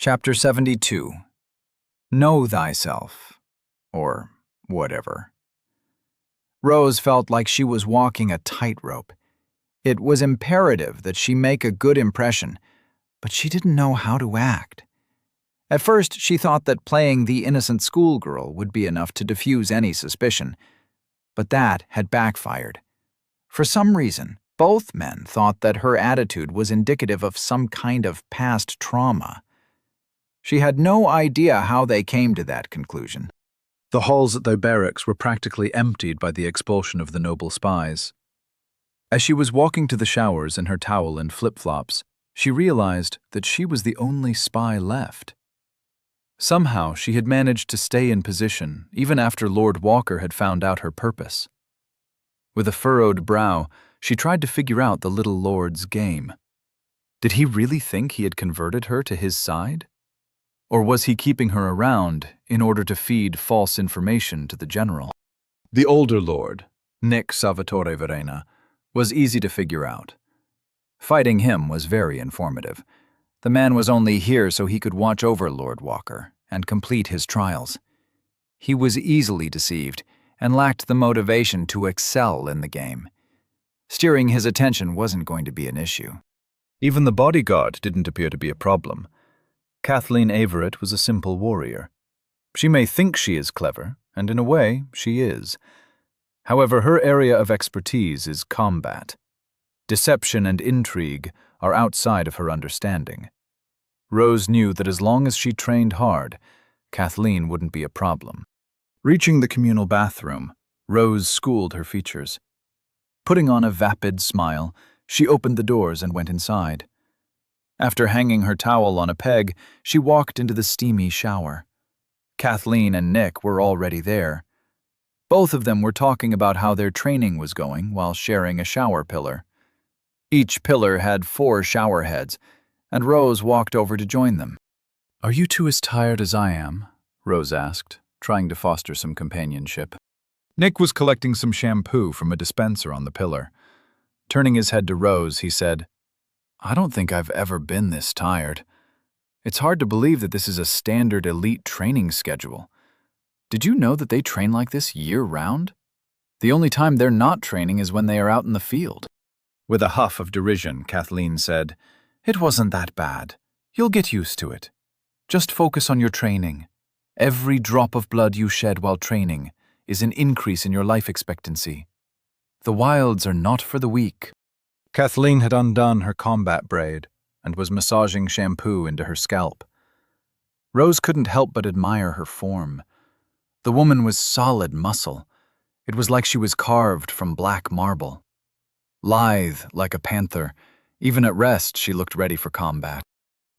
Chapter 72. Know Thyself, or whatever. Rose felt like she was walking a tightrope. It was imperative that she make a good impression, but she didn't know how to act. At first, she thought that playing the innocent schoolgirl would be enough to diffuse any suspicion, but that had backfired. For some reason, both men thought that her attitude was indicative of some kind of past trauma. She had no idea how they came to that conclusion. The halls at their barracks were practically emptied by the expulsion of the noble spies. As she was walking to the showers in her towel and flip-flops, she realized that she was the only spy left. Somehow she had managed to stay in position even after Lord Walker had found out her purpose. With a furrowed brow, she tried to figure out the little lord's game. Did he really think he had converted her to his side? Or was he keeping her around in order to feed false information to the general? The older lord, Nick Salvatore Verena, was easy to figure out. Fighting him was very informative. The man was only here so he could watch over Lord Walker and complete his trials. He was easily deceived and lacked the motivation to excel in the game. Steering his attention wasn't going to be an issue. Even the bodyguard didn't appear to be a problem. Kathleen Averitt was a simple warrior. She may think she is clever, and in a way, she is. However, her area of expertise is combat. Deception and intrigue are outside of her understanding. Rose knew that as long as she trained hard, Kathleen wouldn't be a problem. Reaching the communal bathroom, Rose schooled her features. Putting on a vapid smile, she opened the doors and went inside. After hanging her towel on a peg, she walked into the steamy shower. Kathleen and Nick were already there. Both of them were talking about how their training was going while sharing a shower pillar. Each pillar had 4 shower heads, and Rose walked over to join them. "Are you two as tired as I am?" Rose asked, trying to foster some companionship. Nick was collecting some shampoo from a dispenser on the pillar. Turning his head to Rose, he said, "I don't think I've ever been this tired. It's hard to believe that this is a standard elite training schedule. Did you know that they train like this year-round? The only time they're not training is when they are out in the field." With a huff of derision, Kathleen said, "It wasn't that bad. You'll get used to it. Just focus on your training. Every drop of blood you shed while training is an increase in your life expectancy. The wilds are not for the weak." Kathleen had undone her combat braid and was massaging shampoo into her scalp. Rose couldn't help but admire her form. The woman was solid muscle. It was like she was carved from black marble. Lithe like a panther, even at rest she looked ready for combat.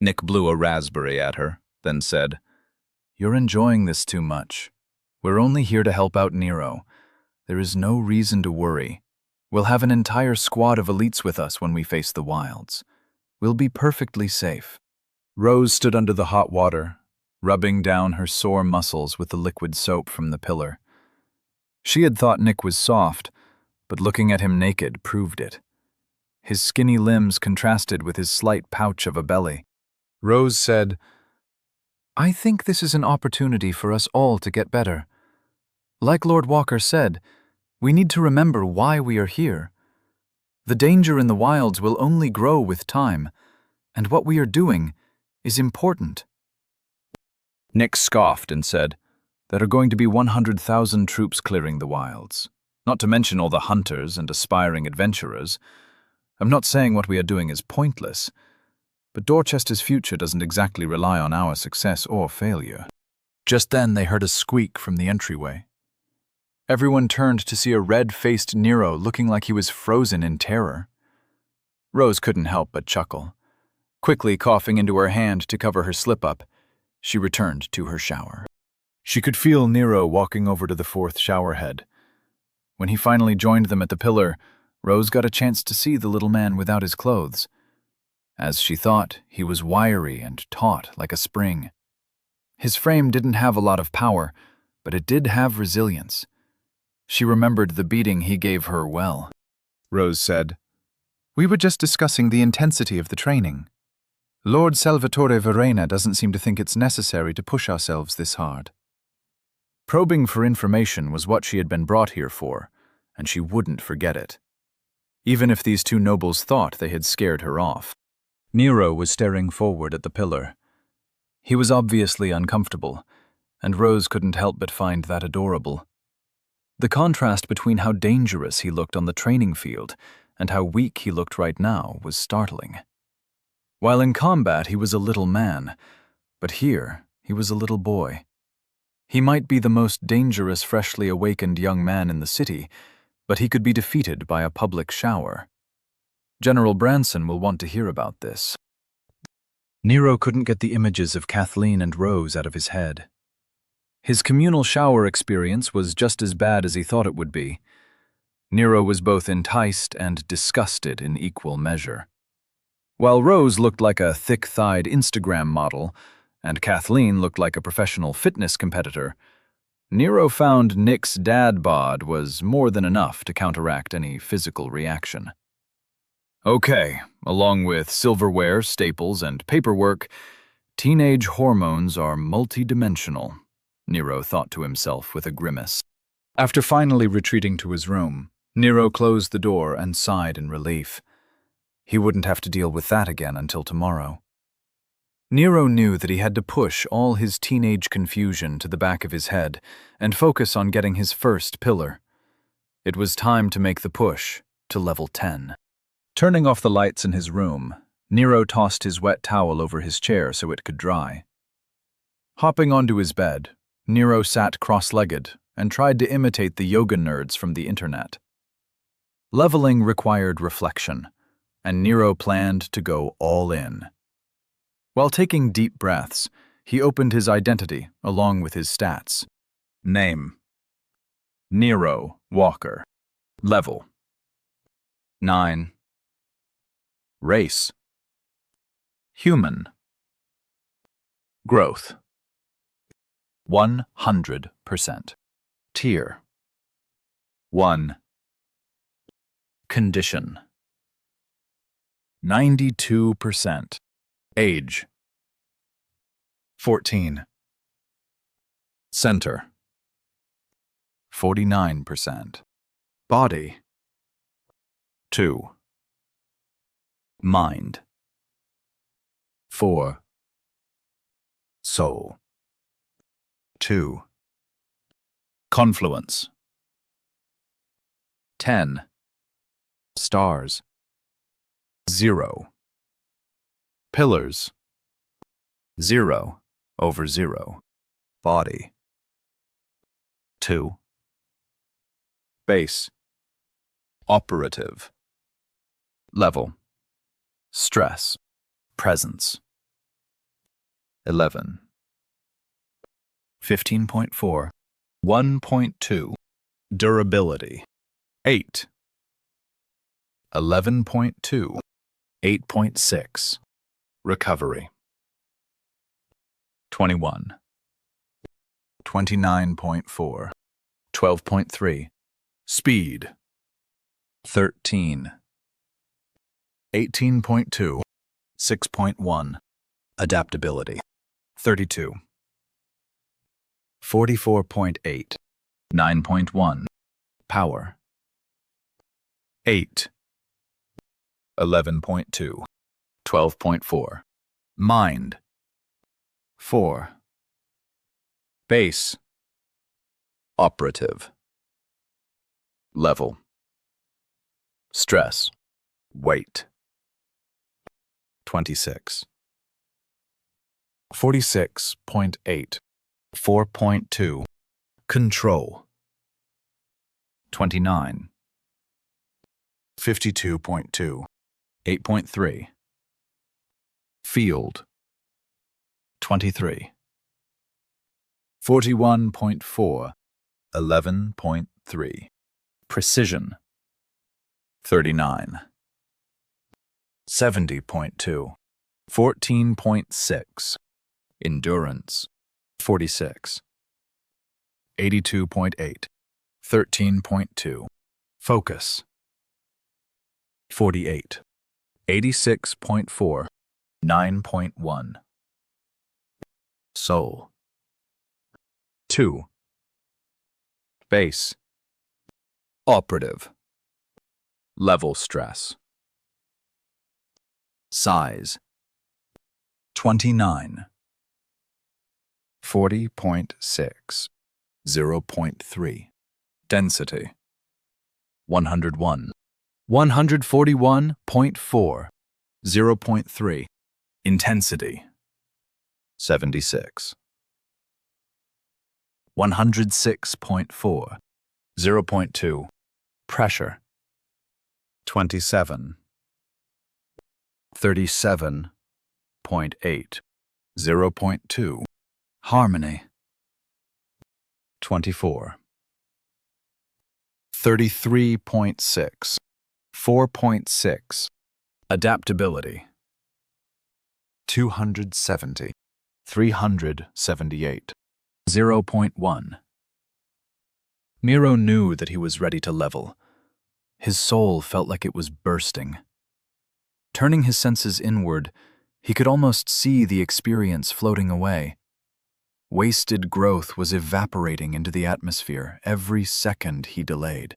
Nick blew a raspberry at her, then said, "You're enjoying this too much. We're only here to help out Nero. There is no reason to worry. We'll have an entire squad of elites with us when we face the wilds. We'll be perfectly safe." Rose stood under the hot water, rubbing down her sore muscles with the liquid soap from the pillar. She had thought Nick was soft, but looking at him naked proved it. His skinny limbs contrasted with his slight pouch of a belly. Rose said, "I think this is an opportunity for us all to get better. Like Lord Walker said, we need to remember why we are here. The danger in the wilds will only grow with time, and what we are doing is important." Nick scoffed and said, "There are going to be 100,000 troops clearing the wilds, not to mention all the hunters and aspiring adventurers. I'm not saying what we are doing is pointless, but Dorchester's future doesn't exactly rely on our success or failure." Just then they heard a squeak from the entryway. Everyone turned to see a red-faced Nero looking like he was frozen in terror. Rose couldn't help but chuckle. Quickly coughing into her hand to cover her slip-up, she returned to her shower. She could feel Nero walking over to the 4th shower head. When he finally joined them at the pillar, Rose got a chance to see the little man without his clothes. As she thought, he was wiry and taut like a spring. His frame didn't have a lot of power, but it did have resilience. She remembered the beating he gave her well. Rose said, "We were just discussing the intensity of the training. Lord Salvatore Verena doesn't seem to think it's necessary to push ourselves this hard. Probing for information was what she had been brought here for, and she wouldn't forget it. Even if these two nobles thought they had scared her off. Nero was staring forward at the pillar. He was obviously uncomfortable, and Rose couldn't help but find that adorable. The contrast between how dangerous he looked on the training field and how weak he looked right now was startling. While in combat he was a little man, but here he was a little boy. He might be the most dangerous freshly awakened young man in the city, but he could be defeated by a public shower. General Branson will want to hear about this. Nero couldn't get the images of Kathleen and Rose out of his head. His communal shower experience was just as bad as he thought it would be. Nero was both enticed and disgusted in equal measure. While Rose looked like a thick-thighed Instagram model, and Kathleen looked like a professional fitness competitor, Nero found Nick's dad bod was more than enough to counteract any physical reaction. Okay, along with silverware, staples, and paperwork, teenage hormones are multidimensional, Nero thought to himself with a grimace. After finally retreating to his room, Nero closed the door and sighed in relief. He wouldn't have to deal with that again until tomorrow. Nero knew that he had to push all his teenage confusion to the back of his head and focus on getting his first pillar. It was time to make the push to level 10. Turning off the lights in his room, Nero tossed his wet towel over his chair so it could dry. Hopping onto his bed, Nero sat cross-legged and tried to imitate the yoga nerds from the internet. Leveling required reflection, and Nero planned to go all in. While taking deep breaths, he opened his identity along with his stats. Name: Nero Walker. Level: 9. Race: human. Growth: 100%. Tier: 1. Condition: 92%. Age: 14. Center: 49%. Body: 2. Mind: 4. Soul: 2. Confluence: 10. Stars: 0. Pillars: 0 over 0. Body: 2. Base: operative. Level: stress, presence. 11. 15.4. 1.2. Durability: 8. 11.2. 8.6. Recovery: 21. 29.4. 12.3. Speed: 13. 18.2. 6.1. Adaptability: 32. 44.8. 9.1. Power: 8. 11.2. 12.4. Mind: 4. Base: operative. Level: stress, weight: 26. 46.8. 4.2. Control: 29. 52.2. 8.3. Field: 23. 41.4. 11.3. Precision: 39. 70.2. 14.6. Endurance: 46. 82.8. 13.2. Focus: 48. 86.4. 9.1. Soul. 2. Base. Operative. Level stress. Size. 29. 40.6. 0.3. Density. 101. 141.4. 0.3. Intensity. 76. 106.4. 0.2. Pressure. 27. 37.8. 0.2. Harmony. 24. 33.6. 4.6. Adaptability. 270. 378. 0.1. Nero knew that he was ready to level. His soul felt like it was bursting. Turning his senses inward, he could almost see the experience floating away. Wasted growth was evaporating into the atmosphere every second he delayed.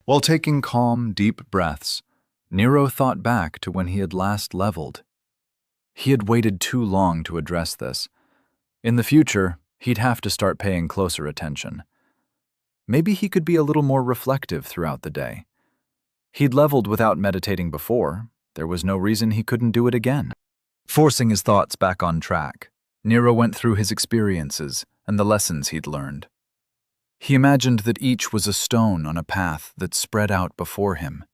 While taking calm, deep breaths, Nero thought back to when he had last leveled. He had waited too long to address this. In the future, he'd have to start paying closer attention. Maybe he could be a little more reflective throughout the day. He'd leveled without meditating before. There was no reason he couldn't do it again. Forcing his thoughts back on track, Nero went through his experiences and the lessons he'd learned. He imagined that each was a stone on a path that spread out before him.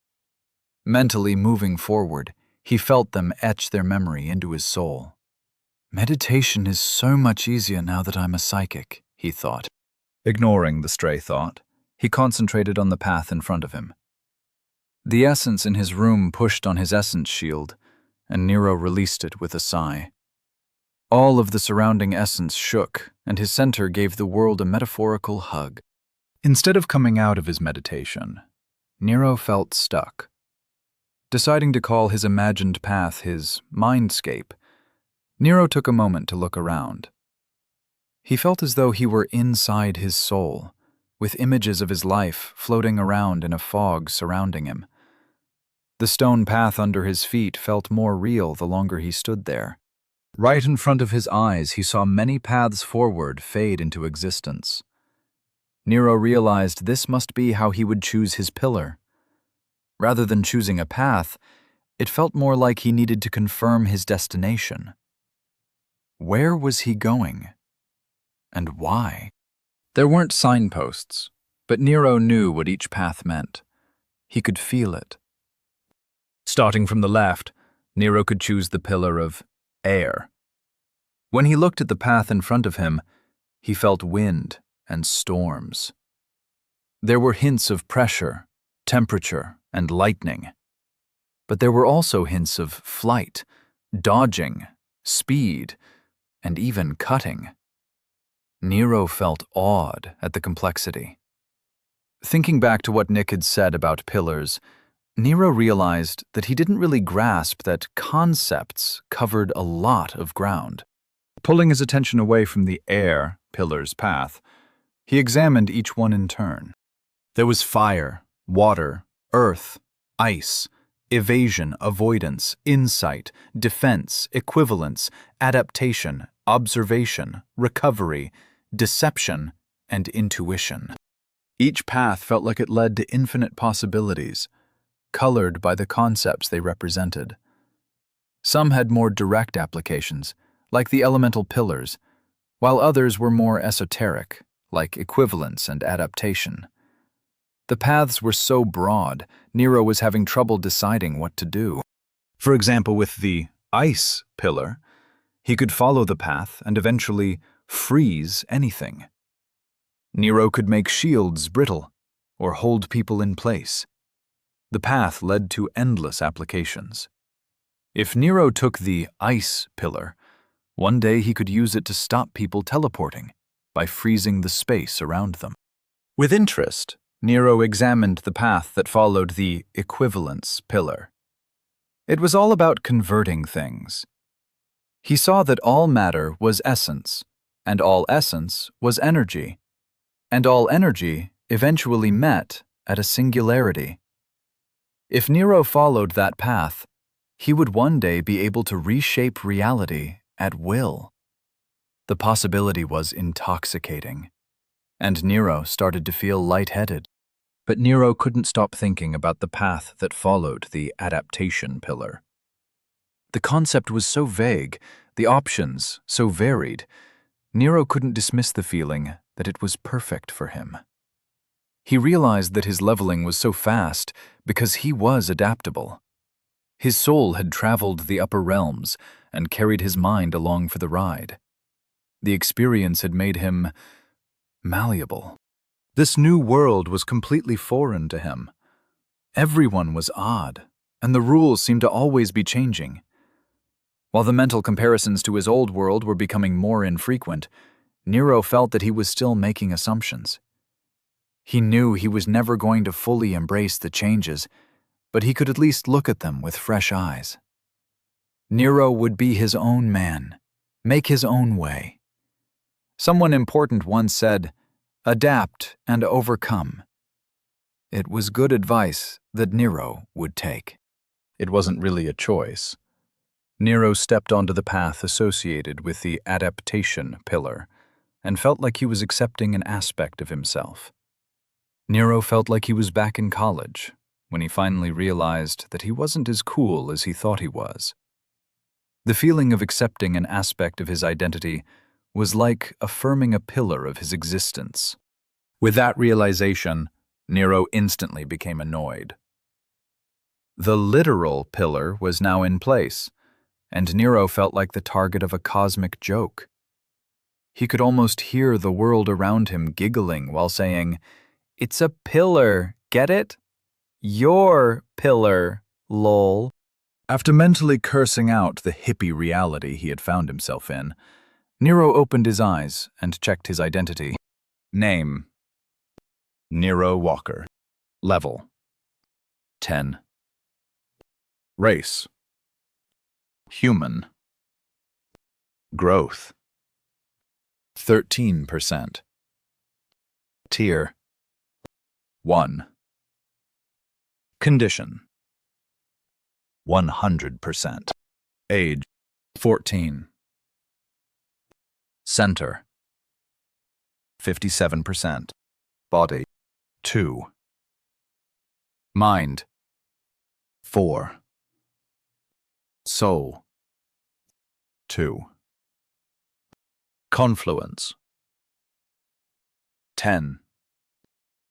Mentally moving forward, he felt them etch their memory into his soul. Meditation is so much easier now that I'm a psychic, he thought. Ignoring the stray thought, he concentrated on the path in front of him. The essence in his room pushed on his essence shield, and Nero released it with a sigh. All of the surrounding essence shook, and his center gave the world a metaphorical hug. Instead of coming out of his meditation, Nero felt stuck. Deciding to call his imagined path his mindscape, Nero took a moment to look around. He felt as though he were inside his soul, with images of his life floating around in a fog surrounding him. The stone path under his feet felt more real the longer he stood there. Right in front of his eyes, he saw many paths forward fade into existence. Nero realized this must be how he would choose his pillar. Rather than choosing a path, it felt more like he needed to confirm his destination. Where was he going? And why? There weren't signposts, but Nero knew what each path meant. He could feel it. Starting from the left, Nero could choose the pillar of air. When he looked at the path in front of him, he felt wind and storms. There were hints of pressure, temperature, and lightning. But there were also hints of flight, dodging, speed, and even cutting. Nero felt awed at the complexity. Thinking back to what Nick had said about pillars, Nero realized that he didn't really grasp that concepts covered a lot of ground. Pulling his attention away from the air pillar's path, he examined each one in turn. There was fire, water, earth, ice, evasion, avoidance, insight, defense, equivalence, adaptation, observation, recovery, deception, and intuition. Each path felt like it led to infinite possibilities, colored by the concepts they represented. Some had more direct applications, like the elemental pillars, while others were more esoteric, like equivalence and adaptation. The paths were so broad, Nero was having trouble deciding what to do. For example, with the ice pillar, he could follow the path and eventually freeze anything. Nero could make shields brittle or hold people in place. The path led to endless applications. If Nero took the ice pillar, one day he could use it to stop people teleporting by freezing the space around them. With interest, Nero examined the path that followed the equivalence pillar. It was all about converting things. He saw that all matter was essence, and all essence was energy, and all energy eventually met at a singularity. If Nero followed that path, he would one day be able to reshape reality at will. The possibility was intoxicating, and Nero started to feel lightheaded. But Nero couldn't stop thinking about the path that followed the adaptation pillar. The concept was so vague, the options so varied, Nero couldn't dismiss the feeling that it was perfect for him. He realized that his leveling was so fast because he was adaptable. His soul had traveled the upper realms and carried his mind along for the ride. The experience had made him malleable. This new world was completely foreign to him. Everyone was odd, and the rules seemed to always be changing. While the mental comparisons to his old world were becoming more infrequent, Nero felt that he was still making assumptions. He knew he was never going to fully embrace the changes, but he could at least look at them with fresh eyes. Nero would be his own man, make his own way. Someone important once said, "Adapt and overcome." It was good advice that Nero would take. It wasn't really a choice. Nero stepped onto the path associated with the adaptation pillar and felt like he was accepting an aspect of himself. Nero felt like he was back in college when he finally realized that he wasn't as cool as he thought he was. The feeling of accepting an aspect of his identity was like affirming a pillar of his existence. With that realization, Nero instantly became annoyed. The literal pillar was now in place, and Nero felt like the target of a cosmic joke. He could almost hear the world around him giggling while saying, "It's a pillar, get it? Your pillar, lol." After mentally cursing out the hippie reality he had found himself in, Nero opened his eyes and checked his identity. Name: Nero Walker. Level: 10. Race: human. Growth: 13%. Tier: 1. Condition: 100%. Age: 14. Center: 57%. Body: 2. Mind: 4. Soul: 2. Confluence: 10.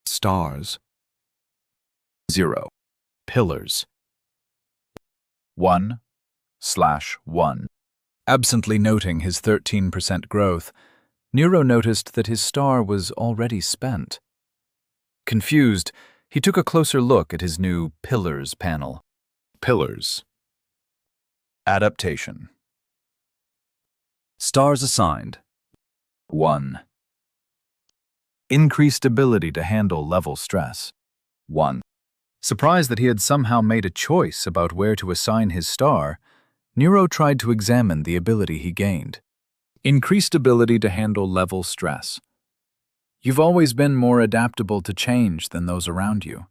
Stars: 0. Pillars: 1/1. Absently noting his 13% growth, Nero noticed that his star was already spent. Confused, he took a closer look at his new Pillars panel. Pillars: Adaptation. Stars assigned: 1. Increased ability to handle level stress: 1. Surprised that he had somehow made a choice about where to assign his star, Nero tried to examine the ability he gained. Increased ability to handle level stress. You've always been more adaptable to change than those around you.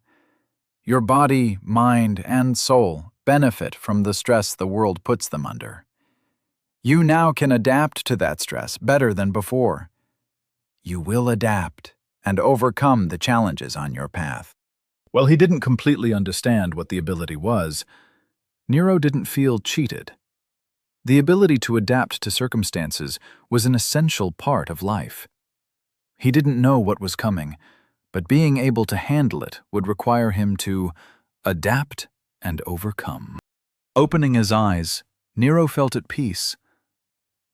Your body, mind, and soul benefit from the stress the world puts them under. You now can adapt to that stress better than before. You will adapt and overcome the challenges on your path. While he didn't completely understand what the ability was, Nero didn't feel cheated. The ability to adapt to circumstances was an essential part of life. He didn't know what was coming, but being able to handle it would require him to adapt and overcome. Opening his eyes, Nero felt at peace.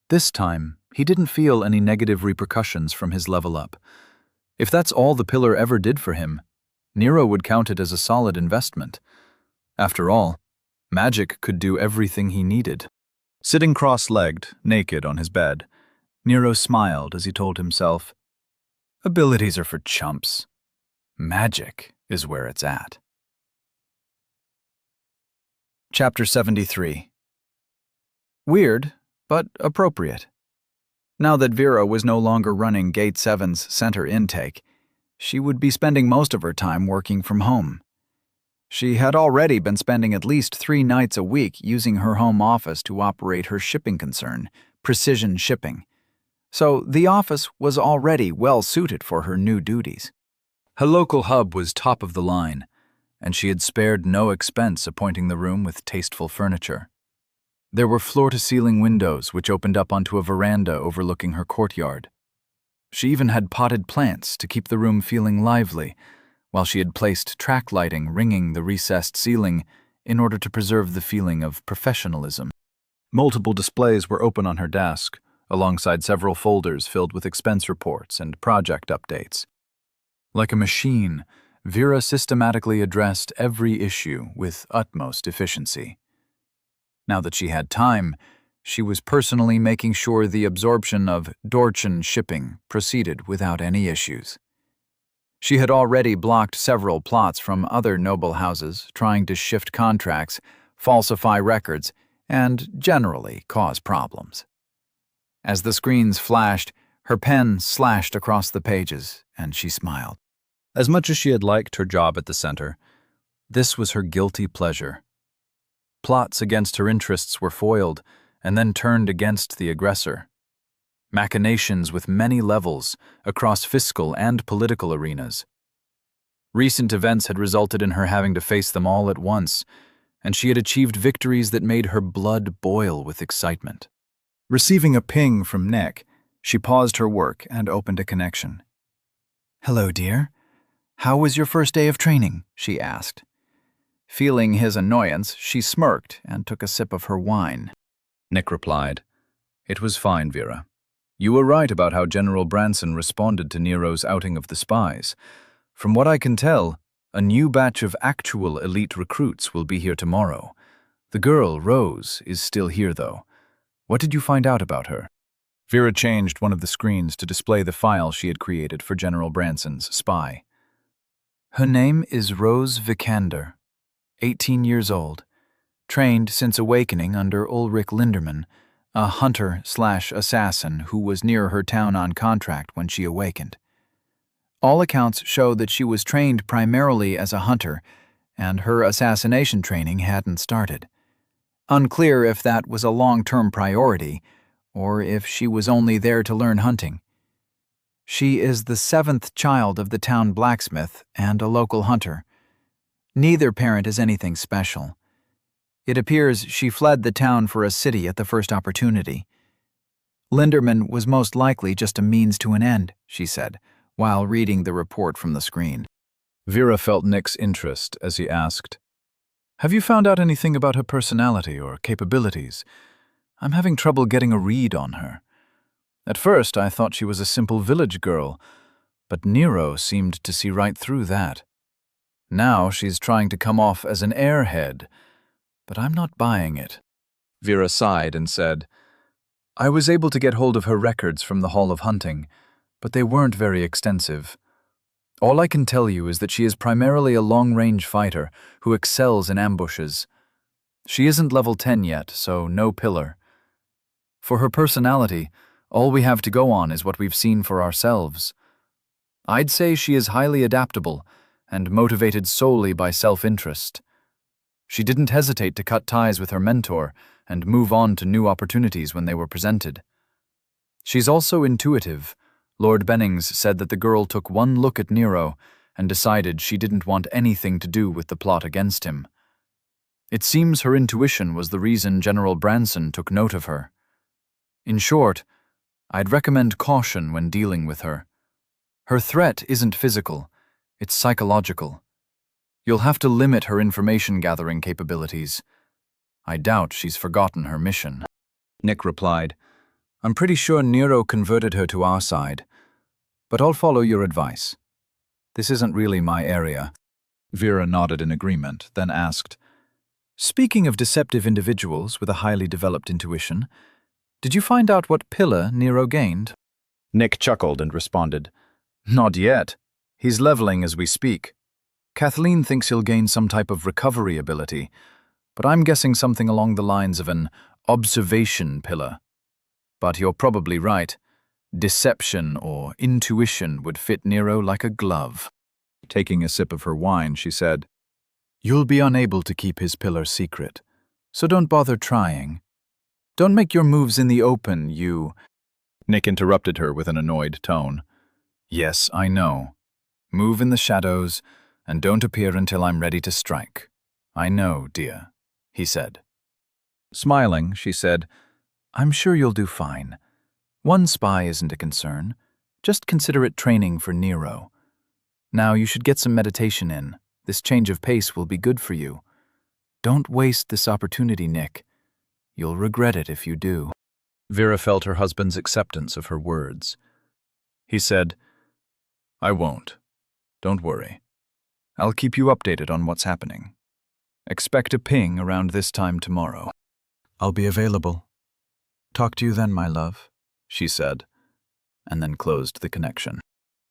This time, he didn't feel any negative repercussions from his level up. If that's all the pillar ever did for him, Nero would count it as a solid investment. After all, magic could do everything he needed. Sitting cross-legged, naked on his bed, Nero smiled as he told himself, "Abilities are for chumps. Magic is where it's at." Chapter 73. Weird, but appropriate. Now that Vera was no longer running Gate 7's center intake, she would be spending most of her time working from home. She had already been spending at least 3 nights a week using her home office to operate her shipping concern, Precision Shipping. So the office was already well suited for her new duties. Her local hub was top of the line, and she had spared no expense appointing the room with tasteful furniture. There were floor-to-ceiling windows which opened up onto a veranda overlooking her courtyard. She even had potted plants to keep the room feeling lively, while she had placed track lighting ringing the recessed ceiling in order to preserve the feeling of professionalism. Multiple displays were open on her desk, alongside several folders filled with expense reports and project updates. Like a machine, Vera systematically addressed every issue with utmost efficiency. Now that she had time, she was personally making sure the absorption of Dorchen shipping proceeded without any issues. She had already blocked several plots from other noble houses trying to shift contracts, falsify records, and generally cause problems. As the screens flashed, her pen slashed across the pages, and she smiled. As much as she had liked her job at the center, this was her guilty pleasure. Plots against her interests were foiled and then turned against the aggressor. Machinations with many levels across fiscal and political arenas. Recent events had resulted in her having to face them all at once, and she had achieved victories that made her blood boil with excitement. Receiving a ping from Nick, she paused her work and opened a connection. "Hello, dear. How was your first day of training?" she asked. Feeling his annoyance, she smirked and took a sip of her wine. Nick replied, "It was fine, Vera. You were right about how General Branson responded to Nero's outing of the spies. From what I can tell, a new batch of actual elite recruits will be here tomorrow. The girl, Rose, is still here, though. What did you find out about her?" Vera changed one of the screens to display the file she had created for General Branson's spy. "Her name is Rose Vikander, 18 years old, trained since awakening under Ulrich Linderman, a hunter/assassin who was near her town on contract when she awakened. All accounts show that she was trained primarily as a hunter, and her assassination training hadn't started. Unclear if that was a long-term priority, or if she was only there to learn hunting. She is the 7th child of the town blacksmith and a local hunter. Neither parent is anything special. It appears she fled the town for a city at the first opportunity. Linderman was most likely just a means to an end," she said, while reading the report from the screen. Vera felt Nick's interest as he asked, "Have you found out anything about her personality or capabilities? I'm having trouble getting a read on her. At first, I thought she was a simple village girl, but Nero seemed to see right through that. Now she's trying to come off as an airhead, but I'm not buying it." Vera sighed and said, "I was able to get hold of her records from the Hall of Hunting, but they weren't very extensive. All I can tell you is that she is primarily a long-range fighter who excels in ambushes. She isn't level 10 yet, so no pillar. For her personality, all we have to go on is what we've seen for ourselves. I'd say she is highly adaptable and motivated solely by self-interest. She didn't hesitate to cut ties with her mentor and move on to new opportunities when they were presented. She's also intuitive. Lord Bennings said that the girl took one look at Nero and decided she didn't want anything to do with the plot against him. It seems her intuition was the reason General Branson took note of her. In short, I'd recommend caution when dealing with her. Her threat isn't physical, it's psychological. You'll have to limit her information-gathering capabilities. I doubt she's forgotten her mission." Nick replied, "I'm pretty sure Nero converted her to our side, but I'll follow your advice. This isn't really my area." Vera nodded in agreement, then asked, "Speaking of deceptive individuals with a highly developed intuition, did you find out what pillar Nero gained?" Nick chuckled and responded, "Not yet. He's leveling as we speak. Kathleen thinks he'll gain some type of recovery ability, but I'm guessing something along the lines of an observation pillar. But you're probably right. Deception or intuition would fit Nero like a glove. Taking a sip of her wine, she said, "You'll be unable to keep his pillar secret, so don't bother trying. Don't make your moves in the open, you—" Nick interrupted her with an annoyed tone. "Yes, I know. Move in the shadows, and don't appear until I'm ready to strike. I know, dear," he said. Smiling, she said, "I'm sure you'll do fine. One spy isn't a concern. Just consider it training for Nero. Now you should get some meditation in. This change of pace will be good for you. Don't waste this opportunity, Nick. You'll regret it if you do." Vera felt her husband's acceptance of her words. He said, "I won't. Don't worry. I'll keep you updated on what's happening. Expect a ping around this time tomorrow." "I'll be available. Talk to you then, my love," she said, and then closed the connection.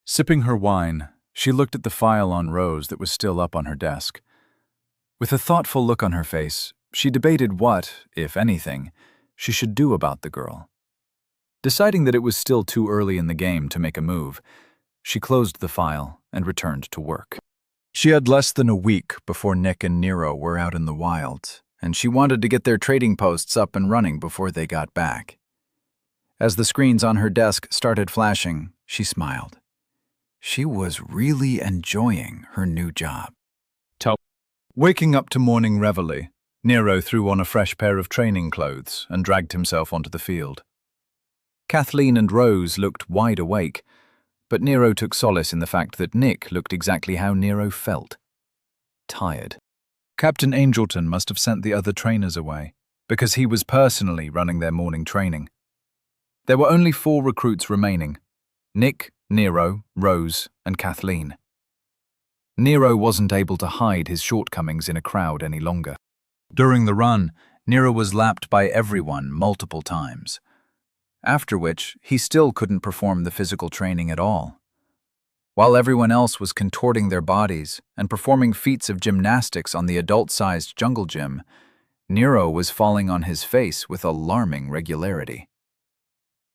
Sipping her wine, she looked at the file on Rose that was still up on her desk. With a thoughtful look on her face, she debated what, if anything, she should do about the girl. Deciding that it was still too early in the game to make a move, she closed the file and returned to work. She had less than a week before Nick and Nero were out in the wild, and she wanted to get their trading posts up and running before they got back. As the screens on her desk started flashing, she smiled. She was really enjoying her new job. Waking up to morning reveille, Nero threw on a fresh pair of training clothes and dragged himself onto the field. Kathleen and Rose looked wide awake, but Nero took solace in the fact that Nick looked exactly how Nero felt. Tired. Captain Angelton must have sent the other trainers away, because he was personally running their morning training. There were only 4 recruits remaining: Nick, Nero, Rose, and Kathleen. Nero wasn't able to hide his shortcomings in a crowd any longer. During the run, Nero was lapped by everyone multiple times, after which he still couldn't perform the physical training at all. While everyone else was contorting their bodies and performing feats of gymnastics on the adult-sized jungle gym, Nero was falling on his face with alarming regularity.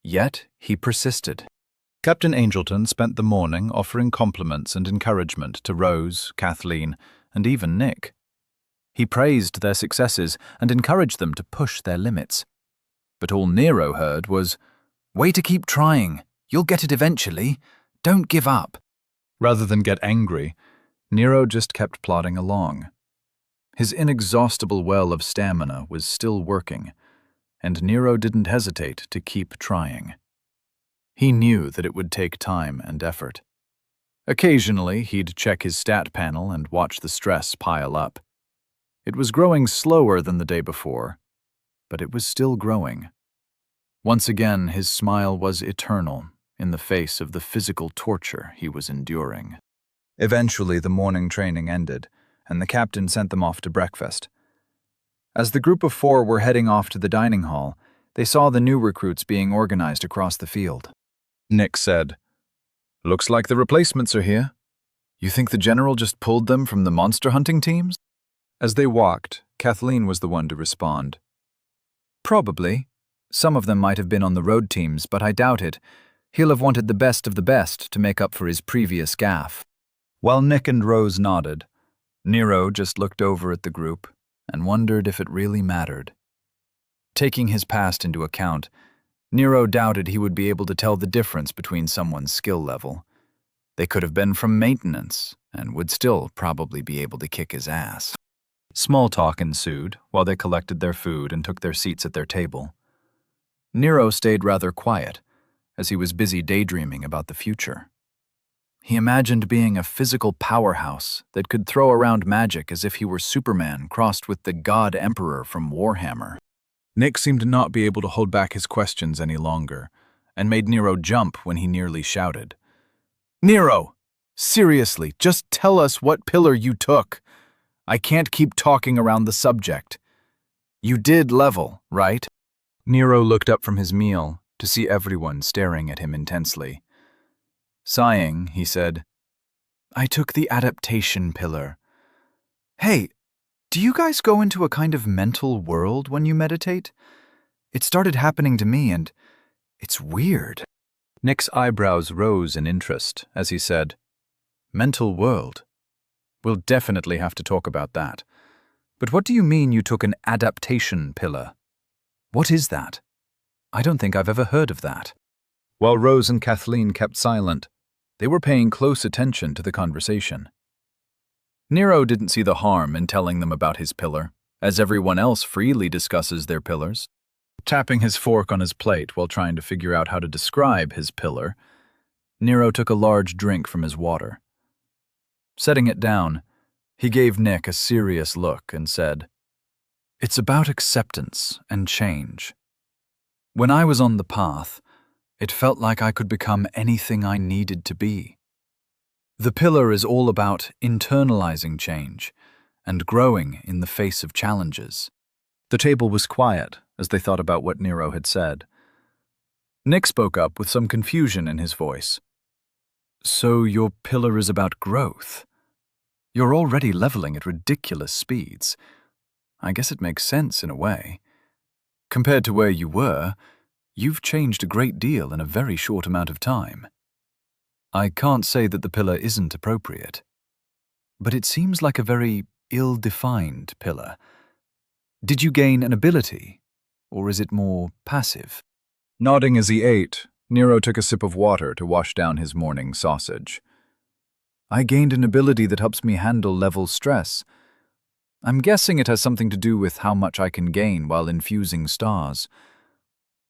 Yet he persisted. Captain Angelton spent the morning offering compliments and encouragement to Rose, Kathleen, and even Nick. He praised their successes and encouraged them to push their limits. But all Nero heard was, "Way to keep trying. You'll get it eventually. Don't give up." Rather than get angry, Nero just kept plodding along. His inexhaustible well of stamina was still working, and Nero didn't hesitate to keep trying. He knew that it would take time and effort. Occasionally, he'd check his stat panel and watch the stress pile up. It was growing slower than the day before, but it was still growing. Once again, his smile was eternal in the face of the physical torture he was enduring. Eventually, the morning training ended, and the captain sent them off to breakfast. As the group of 4 were heading off to the dining hall, they saw the new recruits being organized across the field. Nick said, "Looks like the replacements are here. You think the general just pulled them from the monster hunting teams?" As they walked, Kathleen was the one to respond. "Probably. Some of them might have been on the road teams, but I doubt it. He'll have wanted the best of the best to make up for his previous gaffe." While Nick and Rose nodded, Nero just looked over at the group and wondered if it really mattered. Taking his past into account, Nero doubted he would be able to tell the difference between someone's skill level. They could have been from maintenance and would still probably be able to kick his ass. Small talk ensued while they collected their food and took their seats at their table. Nero stayed rather quiet, as he was busy daydreaming about the future. He imagined being a physical powerhouse that could throw around magic as if he were Superman crossed with the God Emperor from Warhammer. Nick seemed to not be able to hold back his questions any longer, and made Nero jump when he nearly shouted, "Nero! Seriously, just tell us what pillar you took. I can't keep talking around the subject. You did level, right?" Nero looked up from his meal to see everyone staring at him intensely. Sighing, he said, "I took the adaptation pillar. Hey, do you guys go into a kind of mental world when you meditate? It started happening to me, and It's weird. Nick's eyebrows rose in interest as he said, "Mental world. We'll definitely have to talk about that. But what do you mean you took an adaptation pillar? What is that? I don't think I've ever heard of that." While Rose and Kathleen kept silent, they were paying close attention to the conversation. Nero didn't see the harm in telling them about his pillar, as everyone else freely discusses their pillars. Tapping his fork on his plate while trying to figure out how to describe his pillar, Nero took a large drink from his water. Setting it down, he gave Nick a serious look and said, "It's about acceptance and change. When I was on the path, it felt like I could become anything I needed to be. The pillar is all about internalizing change and growing in the face of challenges." The table was quiet as they thought about what Nero had said. Nick spoke up with some confusion in his voice. "So your pillar is about growth? You're already leveling at ridiculous speeds. I guess it makes sense in a way. Compared to where you were, you've changed a great deal in a very short amount of time. I can't say that the pillar isn't appropriate, but it seems like a very ill-defined pillar. Did you gain an ability, or is it more passive?" Nodding as he ate, Nero took a sip of water to wash down his morning sausage. "I gained an ability that helps me handle level stress. I'm guessing it has something to do with how much I can gain while infusing stars.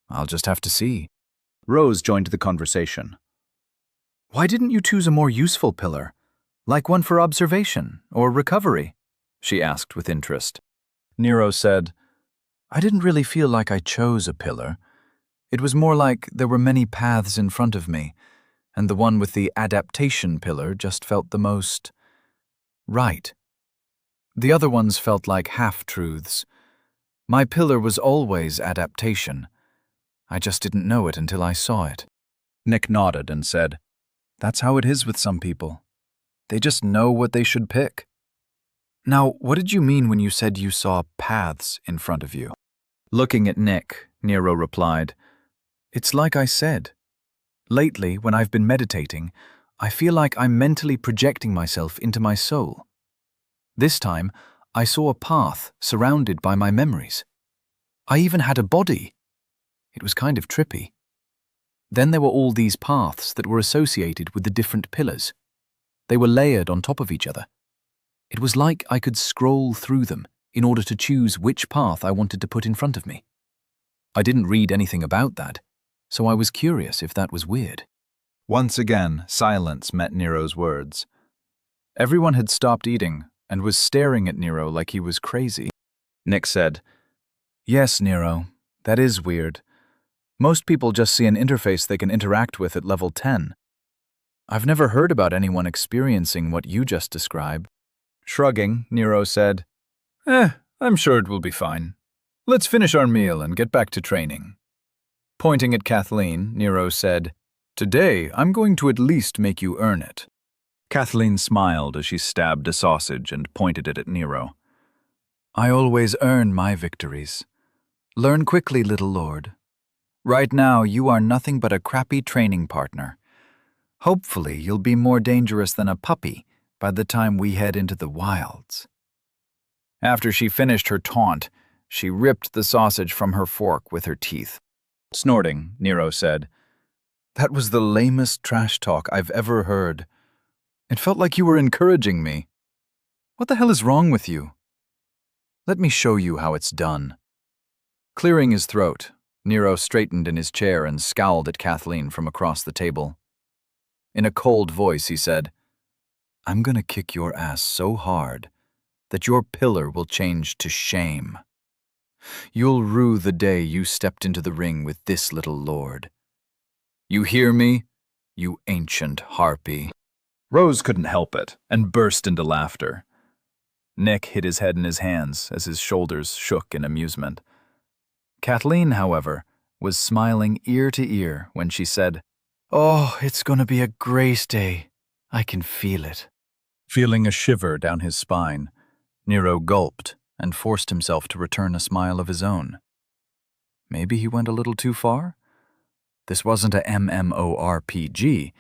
I'll just have to see." Rose joined the conversation. "Why didn't you choose a more useful pillar, like one for observation or recovery?" she asked with interest. Nero said, "I didn't really feel like I chose a pillar. It was more like there were many paths in front of me, and the one with the adaptation pillar just felt the most right. The other ones felt like half-truths. My pillar was always adaptation. I just didn't know it until I saw it." Nick nodded and said, "That's how it is with some people. They just know what they should pick." "Now, what did you mean when you said you saw paths in front of you?" Looking at Nick, Nero replied, "It's like I said. Lately, when I've been meditating, I feel like I'm mentally projecting myself into my soul. This time, I saw a path surrounded by my memories. I even had a body. It was kind of trippy. Then there were all these paths that were associated with the different pillars. They were layered on top of each other. It was like I could scroll through them in order to choose which path I wanted to put in front of me. I didn't read anything about that, so I was curious if that was weird." Once again, silence met Nero's words. Everyone had stopped eating and was staring at Nero like he was crazy. Nick said, "Yes, Nero, that is weird. Most people just see an interface they can interact with at level 10. I've never heard about anyone experiencing what you just described." Shrugging, Nero said, "I'm sure it will be fine. Let's finish our meal and get back to training." Pointing at Kathleen, Nero said, "Today, I'm going to at least make you earn it." Kathleen smiled as she stabbed a sausage and pointed it at Nero. "I always earn my victories. Learn quickly, little lord. Right now, you are nothing but a crappy training partner. Hopefully, you'll be more dangerous than a puppy by the time we head into the wilds." After she finished her taunt, she ripped the sausage from her fork with her teeth. Snorting, Nero said, "That was the lamest trash talk I've ever heard. It felt like you were encouraging me. What the hell is wrong with you? Let me show you how it's done." Clearing his throat, Nero straightened in his chair and scowled at Kathleen from across the table. In a cold voice, he said, "I'm gonna kick your ass so hard that your pillar will change to shame. You'll rue the day you stepped into the ring with this little lord. You hear me, you ancient harpy?" Rose couldn't help it and burst into laughter. Nick hid his head in his hands as his shoulders shook in amusement. Kathleen, however, was smiling ear to ear when she said, "Oh, it's gonna be a great day. I can feel it." Feeling a shiver down his spine, Nero gulped and forced himself to return a smile of his own. Maybe he went a little too far? This wasn't a MMORPG.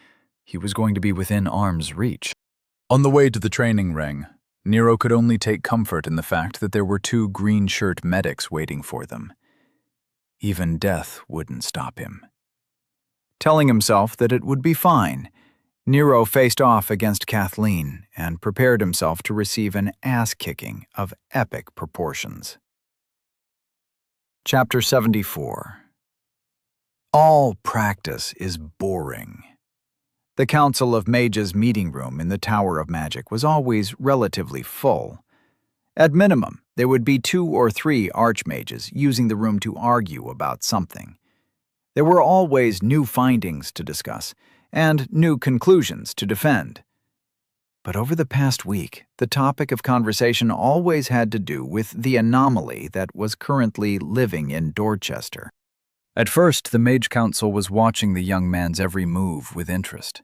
He was going to be within arm's reach. On the way to the training ring, Nero could only take comfort in the fact that there were 2 green-shirt medics waiting for them. Even death wouldn't stop him. Telling himself that it would be fine, Nero faced off against Kathleen and prepared himself to receive an ass-kicking of epic proportions. Chapter 74. All practice is boring. The Council of Mages meeting room in the Tower of Magic was always relatively full. At minimum, there would be 2 or 3 archmages using the room to argue about something. There were always new findings to discuss and new conclusions to defend. But over the past week, the topic of conversation always had to do with the anomaly that was currently living in Dorchester. At first, the Mage Council was watching the young man's every move with interest.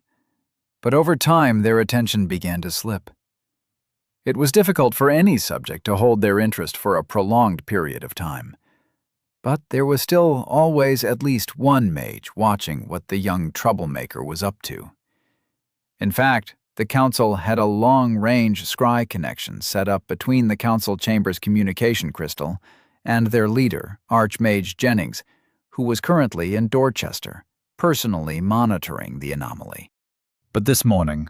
But over time, their attention began to slip. It was difficult for any subject to hold their interest for a prolonged period of time. But there was still always at least one mage watching what the young troublemaker was up to. In fact, the council had a long-range scry connection set up between the council chamber's communication crystal and their leader, Archmage Jennings, who was currently in Dorchester, personally monitoring the anomaly. But this morning,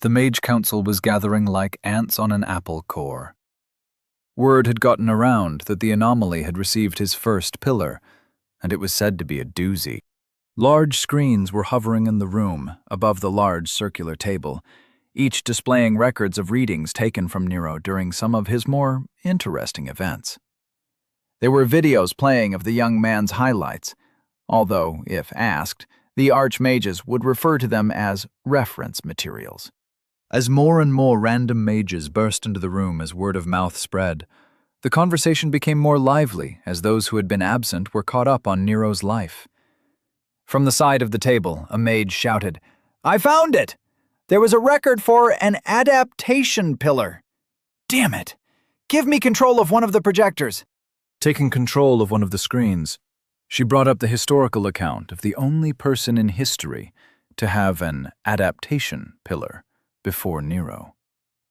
the Mage Council was gathering like ants on an apple core. Word had gotten around that the anomaly had received his first pillar, and it was said to be a doozy. Large screens were hovering in the room above the large circular table, each displaying records of readings taken from Nero during some of his more interesting events. There were videos playing of the young man's highlights, although, if asked, the archmages would refer to them as reference materials. As more and more random mages burst into the room as word of mouth spread, the conversation became more lively as those who had been absent were caught up on Nero's life. From the side of the table, a mage shouted, "I found it! There was a record for an adaptation pillar. Damn it! Give me control of one of the projectors." Taking control of one of the screens, she brought up the historical account of the only person in history to have an adaptation pillar before Nero.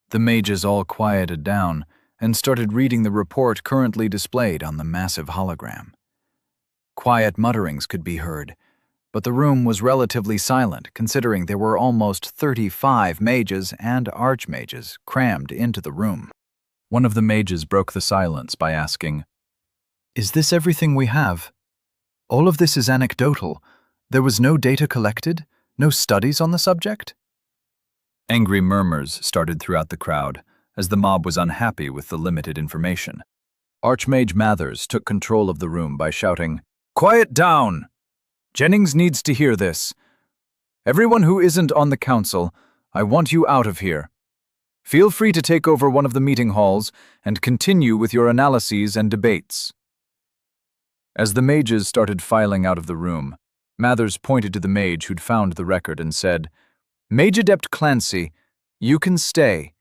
The mages all quieted down and started reading the report currently displayed on the massive hologram. Quiet mutterings could be heard, but the room was relatively silent considering there were almost 35 mages and archmages crammed into the room. One of the mages broke the silence by asking, "Is this everything we have? All of this is anecdotal. There was no data collected? No studies on the subject?" Angry murmurs started throughout the crowd, as the mob was unhappy with the limited information. Archmage Mathers took control of the room by shouting, "Quiet down! Jennings needs to hear this. Everyone who isn't on the council, I want you out of here. Feel free to take over one of the meeting halls and continue with your analyses and debates." As the mages started filing out of the room, Mathers pointed to the mage who'd found the record and said, "Mage Adept Clancy, you can stay.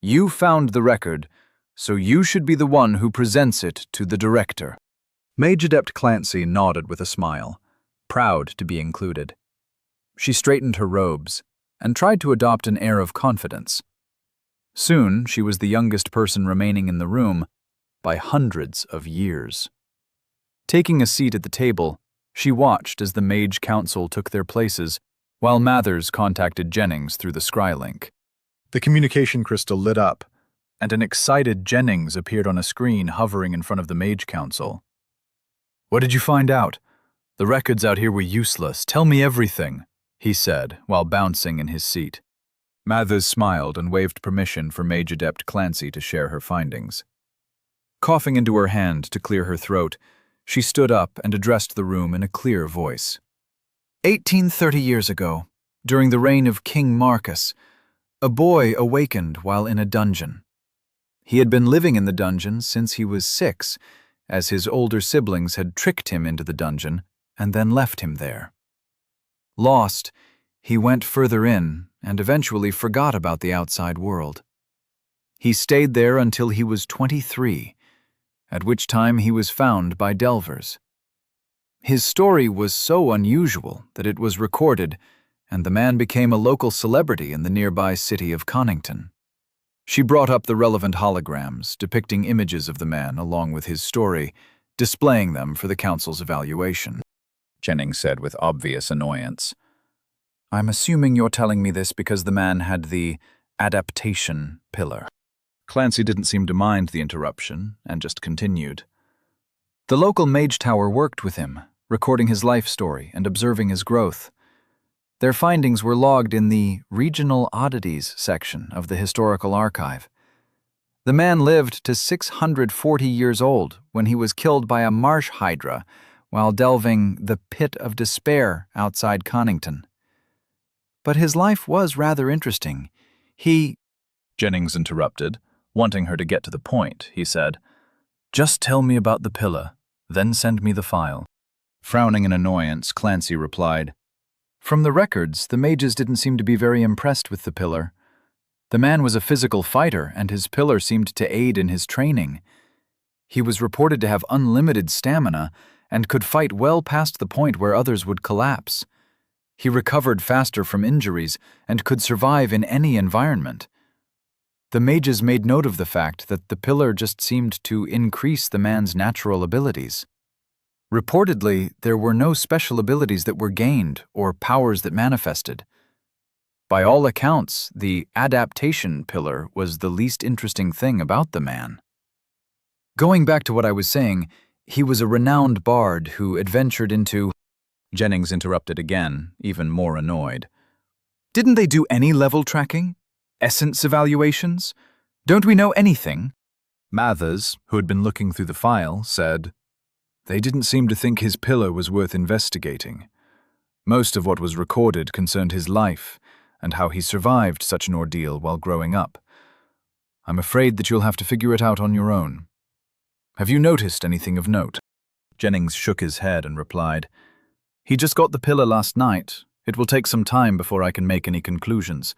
You found the record, so you should be the one who presents it to the director." Mage Adept Clancy nodded with a smile, proud to be included. She straightened her robes and tried to adopt an air of confidence. Soon, she was the youngest person remaining in the room by hundreds of years. Taking a seat at the table, she watched as the Mage Council took their places, while Mathers contacted Jennings through the scry link. The communication crystal lit up, and an excited Jennings appeared on a screen hovering in front of the Mage Council. "What did you find out? The records out here were useless. Tell me everything," he said, while bouncing in his seat. Mathers smiled and waved permission for Mage Adept Clancy to share her findings. Coughing into her hand to clear her throat, she stood up and addressed the room in a clear voice. 1830 years ago, during the reign of King Marcus, a boy awakened while in a dungeon. He had been living in the dungeon since he was 6, as his older siblings had tricked him into the dungeon and then left him there. Lost, he went further in and eventually forgot about the outside world. He stayed there until he was 23, at which time he was found by delvers. His story was so unusual that it was recorded, and the man became a local celebrity in the nearby city of Connington. She brought up the relevant holograms depicting images of the man along with his story, displaying them for the council's evaluation. Jennings said with obvious annoyance. I'm assuming you're telling me this because the man had the adaptation pillar. Clancy didn't seem to mind the interruption and just continued. The local mage tower worked with him, recording his life story and observing his growth. Their findings were logged in the Regional Oddities section of the Historical Archive. The man lived to 640 years old when he was killed by a marsh hydra while delving the Pit of Despair outside Connington. But his life was rather interesting. Jennings interrupted, wanting her to get to the point. He said, "Just tell me about the pillar, then send me the file." Frowning in annoyance, Clancy replied, From the records, the mages didn't seem to be very impressed with the pillar. The man was a physical fighter, and his pillar seemed to aid in his training. He was reported to have unlimited stamina and could fight well past the point where others would collapse. He recovered faster from injuries and could survive in any environment. The mages made note of the fact that the pillar just seemed to increase the man's natural abilities. Reportedly, there were no special abilities that were gained or powers that manifested. By all accounts, the adaptation pillar was the least interesting thing about the man. Going back to what I was saying, he was a renowned bard who adventured into... Jennings interrupted again, even more annoyed. Didn't they do any level tracking? Essence evaluations? Don't we know anything? Mathers, who had been looking through the file, said, "They didn't seem to think his pillar was worth investigating. Most of what was recorded concerned his life and how he survived such an ordeal while growing up. I'm afraid that you'll have to figure it out on your own. Have you noticed anything of note?" Jennings shook his head and replied, "He just got the pillar last night. It will take some time before I can make any conclusions.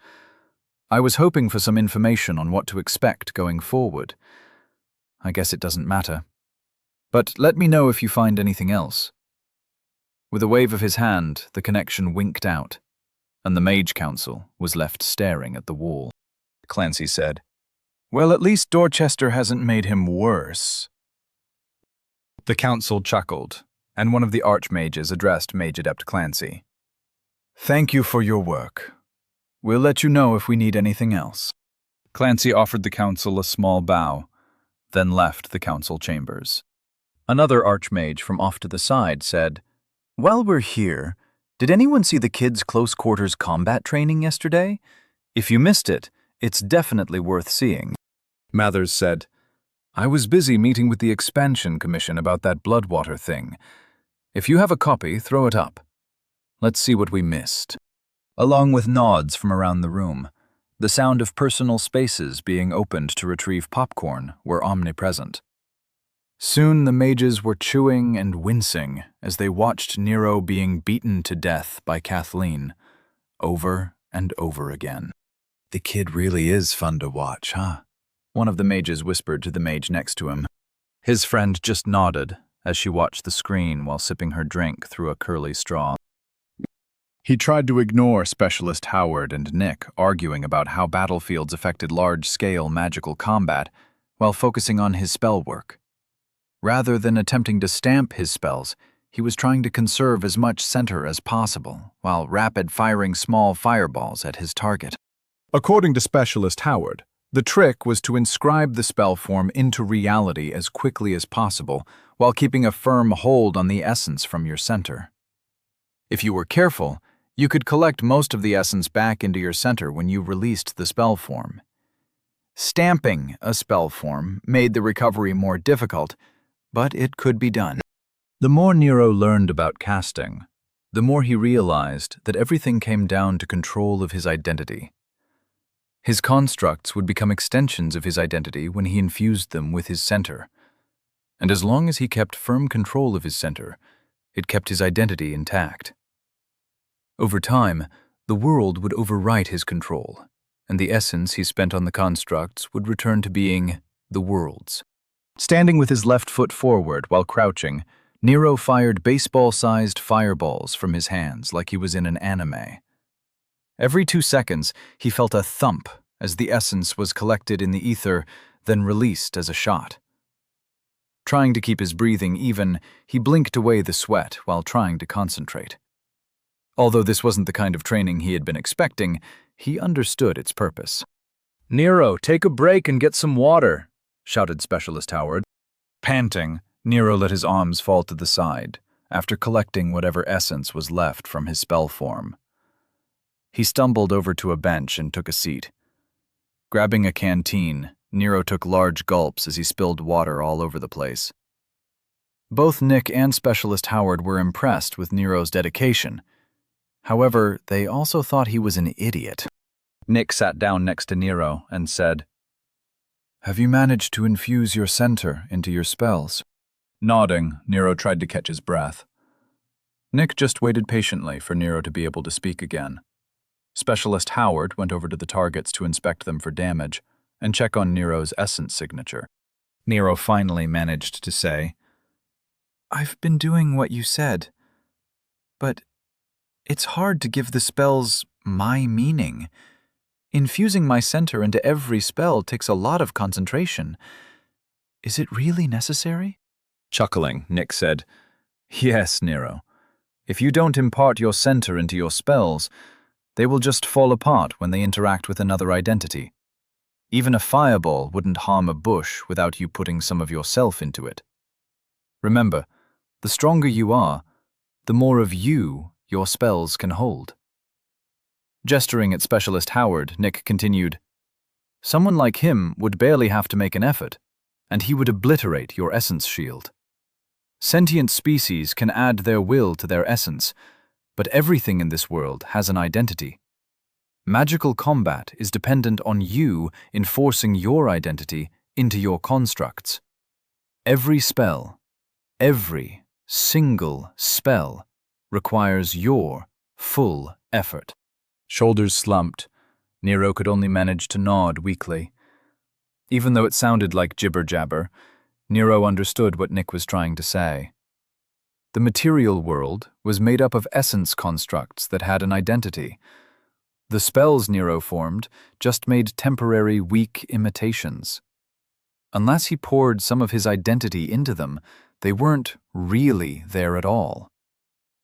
I was hoping for some information on what to expect going forward. I guess it doesn't matter. But let me know if you find anything else." With a wave of his hand, the connection winked out, and the Mage Council was left staring at the wall. Clancy said, "Well, at least Dorchester hasn't made him worse." The council chuckled, and one of the Archmages addressed Mage Adept Clancy. "Thank you for your work. We'll let you know if we need anything else." Clancy offered the council a small bow, then left the council chambers. Another Archmage from off to the side said, "While we're here, did anyone see the kids' close-quarters combat training yesterday? If you missed it, it's definitely worth seeing." Mathers said, "I was busy meeting with the Expansion Commission about that Bloodwater thing. If you have a copy, throw it up. Let's see what we missed." Along with nods from around the room, the sound of personal spaces being opened to retrieve popcorn were omnipresent. Soon the mages were chewing and wincing as they watched Nero being beaten to death by Kathleen, over and over again. "The kid really is fun to watch, huh?" one of the mages whispered to the mage next to him. His friend just nodded as she watched the screen while sipping her drink through a curly straw. He tried to ignore Specialist Howard and Nick arguing about how battlefields affected large-scale magical combat while focusing on his spell work. Rather than attempting to stamp his spells, he was trying to conserve as much center as possible while rapid-firing small fireballs at his target. According to Specialist Howard, the trick was to inscribe the spell form into reality as quickly as possible while keeping a firm hold on the essence from your center. If you were careful, you could collect most of the essence back into your center when you released the spell form. Stamping a spell form made the recovery more difficult, but it could be done. The more Nero learned about casting, the more he realized that everything came down to control of his identity. His constructs would become extensions of his identity when he infused them with his center, and as long as he kept firm control of his center, it kept his identity intact. Over time, the world would overwrite his control, and the essence he spent on the constructs would return to being the world's. Standing with his left foot forward while crouching, Nero fired baseball-sized fireballs from his hands like he was in an anime. Every 2 seconds, he felt a thump as the essence was collected in the ether, then released as a shot. Trying to keep his breathing even, he blinked away the sweat while trying to concentrate. Although this wasn't the kind of training he had been expecting, he understood its purpose. "Nero, take a break and get some water," shouted Specialist Howard. Panting, Nero let his arms fall to the side, after collecting whatever essence was left from his spell form. He stumbled over to a bench and took a seat. Grabbing a canteen, Nero took large gulps as he spilled water all over the place. Both Nick and Specialist Howard were impressed with Nero's dedication. However, they also thought he was an idiot. Nick sat down next to Nero and said, "Have you managed to infuse your center into your spells?" Nodding, Nero tried to catch his breath. Nick just waited patiently for Nero to be able to speak again. Specialist Howard went over to the targets to inspect them for damage and check on Nero's essence signature. Nero finally managed to say, "I've been doing what you said, but it's hard to give the spells my meaning. Infusing my center into every spell takes a lot of concentration. Is it really necessary?" Chuckling, Nick said, "Yes, Nero. If you don't impart your center into your spells, they will just fall apart when they interact with another identity. Even a fireball wouldn't harm a bush without you putting some of yourself into it. Remember, the stronger you are, the more of you your spells can hold." Gesturing at Specialist Howard, Nick continued, "Someone like him would barely have to make an effort, and he would obliterate your essence shield. Sentient species can add their will to their essence, but everything in this world has an identity. Magical combat is dependent on you enforcing your identity into your constructs. Every spell, every single spell, requires your full effort." Shoulders slumped, Nero could only manage to nod weakly. Even though it sounded like jibber-jabber, Nero understood what Nick was trying to say. The material world was made up of essence constructs that had an identity. The spells Nero formed just made temporary, weak imitations. Unless he poured some of his identity into them, they weren't really there at all.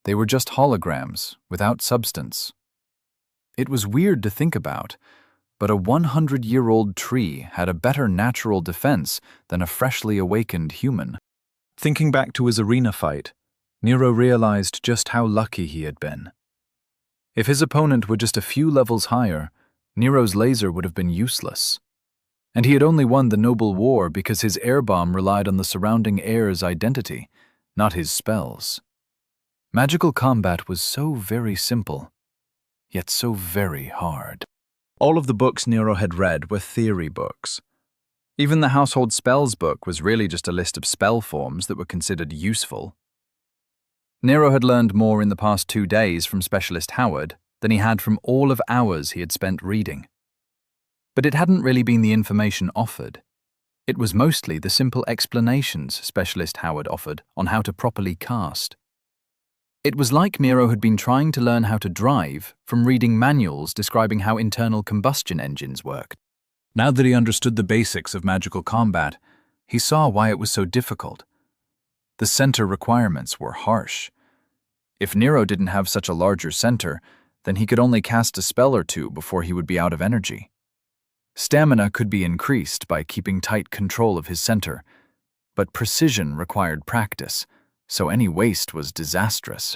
They were just holograms, without substance. It was weird to think about, but a 100-year-old tree had a better natural defense than a freshly awakened human. Thinking back to his arena fight, Nero realized just how lucky he had been. If his opponent were just a few levels higher, Nero's laser would have been useless. And he had only won the noble war because his air bomb relied on the surrounding air's identity, not his spells. Magical combat was so very simple, yet so very hard. All of the books Nero had read were theory books. Even the Household Spells book was really just a list of spell forms that were considered useful. Nero had learned more in the past 2 days from Specialist Howard than he had from all of hours he had spent reading. But it hadn't really been the information offered. It was mostly the simple explanations Specialist Howard offered on how to properly cast. It was like Nero had been trying to learn how to drive from reading manuals describing how internal combustion engines worked. Now that he understood the basics of magical combat, he saw why it was so difficult. The center requirements were harsh. If Nero didn't have such a larger center, then he could only cast a spell or two before he would be out of energy. Stamina could be increased by keeping tight control of his center, but precision required practice, so any waste was disastrous.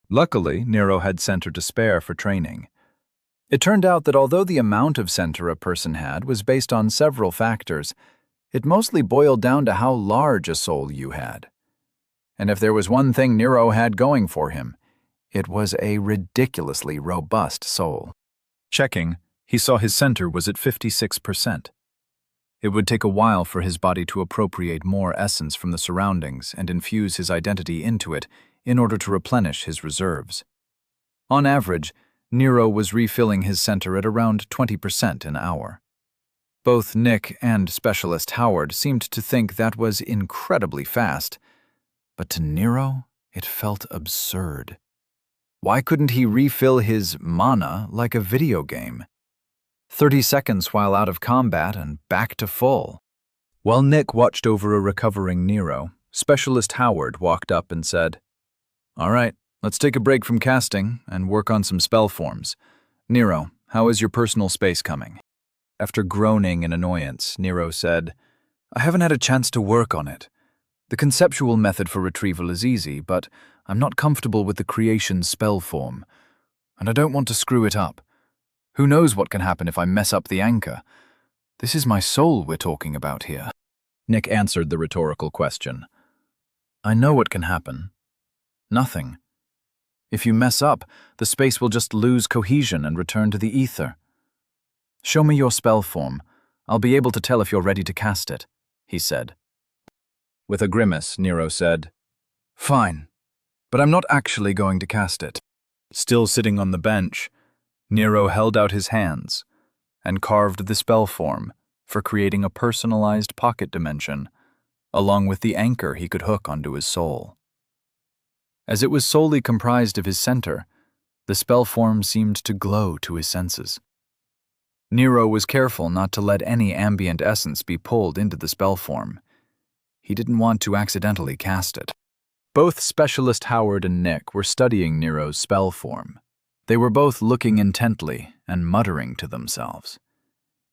Luckily, Nero had center to spare for training. It turned out that although the amount of center a person had was based on several factors, it mostly boiled down to how large a soul you had. And if there was one thing Nero had going for him, it was a ridiculously robust soul. Checking, he saw his center was at 56%. It would take a while for his body to appropriate more essence from the surroundings and infuse his identity into it in order to replenish his reserves. On average, Nero was refilling his center at around 20% an hour. Both Nick and Specialist Howard seemed to think that was incredibly fast, but to Nero, it felt absurd. Why couldn't he refill his mana like a video game? 30 seconds while out of combat and back to full. While Nick watched over a recovering Nero, Specialist Howard walked up and said, "All right, let's take a break from casting and work on some spell forms. Nero, how is your personal space coming?" After groaning in annoyance, Nero said, "I haven't had a chance to work on it. The conceptual method for retrieval is easy, but I'm not comfortable with the creation spell form, and I don't want to screw it up. Who knows what can happen if I mess up the anchor? This is my soul we're talking about here." Nick answered the rhetorical question. "I know what can happen. Nothing. If you mess up, the space will just lose cohesion and return to the ether. Show me your spell form. I'll be able to tell if you're ready to cast it," he said. With a grimace, Nero said, "Fine, but I'm not actually going to cast it." Still sitting on the bench, Nero held out his hands and carved the spell form for creating a personalized pocket dimension, along with the anchor he could hook onto his soul. As it was solely comprised of his center, the spell form seemed to glow to his senses. Nero was careful not to let any ambient essence be pulled into the spell form. He didn't want to accidentally cast it. Both Specialist Howard and Nick were studying Nero's spell form. They were both looking intently and muttering to themselves.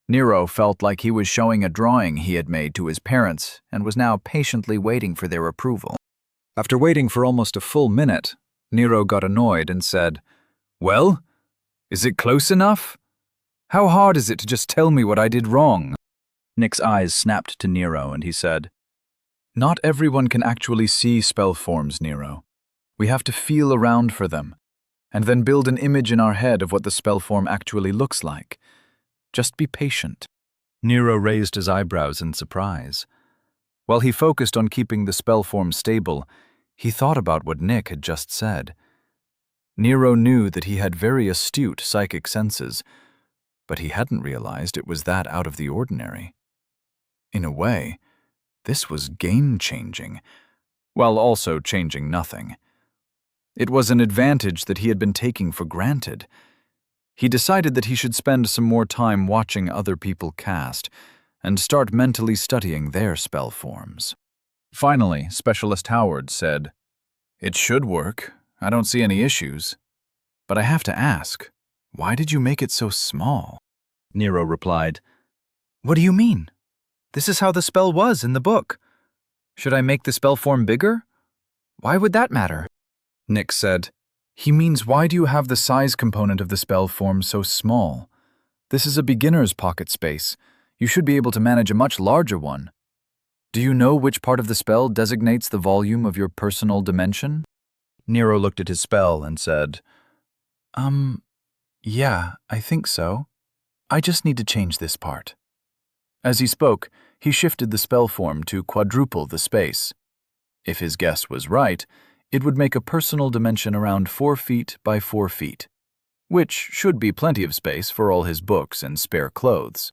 Nero felt like he was showing a drawing he had made to his parents and was now patiently waiting for their approval. After waiting for almost a full minute, Nero got annoyed and said, "Well, is it close enough? How hard is it to just tell me what I did wrong?" Nick's eyes snapped to Nero and he said, "Not everyone can actually see spell forms, Nero. We have to feel around for them, and then build an image in our head of what the spell form actually looks like. Just be patient." Nero raised his eyebrows in surprise. While he focused on keeping the spell form stable, he thought about what Nick had just said. Nero knew that he had very astute psychic senses, but he hadn't realized it was that out of the ordinary. In a way, this was game-changing, while also changing nothing. It was an advantage that he had been taking for granted. He decided that he should spend some more time watching other people cast and start mentally studying their spell forms. Finally, Specialist Howard said, "It should work. I don't see any issues. But I have to ask, why did you make it so small?" Nero replied, "What do you mean? This is how the spell was in the book. Should I make the spell form bigger? Why would that matter?" Nick said, "He means, why do you have the size component of the spell form so small? This is a beginner's pocket space. You should be able to manage a much larger one. Do you know which part of the spell designates the volume of your personal dimension?" Nero looked at his spell and said, Yeah, I think so. I just need to change this part." As he spoke, he shifted the spell form to quadruple the space. If his guess was right, it would make a personal dimension around 4 feet by 4 feet, which should be plenty of space for all his books and spare clothes.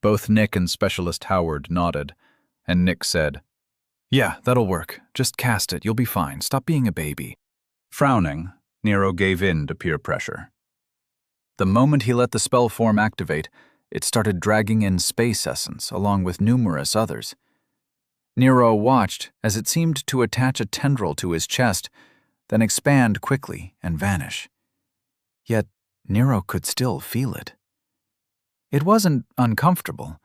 Both Nick and Specialist Howard nodded, and Nick said, "Yeah, that'll work. Just cast it. You'll be fine. Stop being a baby." Frowning, Nero gave in to peer pressure. The moment he let the spell form activate, it started dragging in space essence along with numerous others. Nero watched as it seemed to attach a tendril to his chest, then expand quickly and vanish. Yet Nero could still feel it. It wasn't uncomfortable,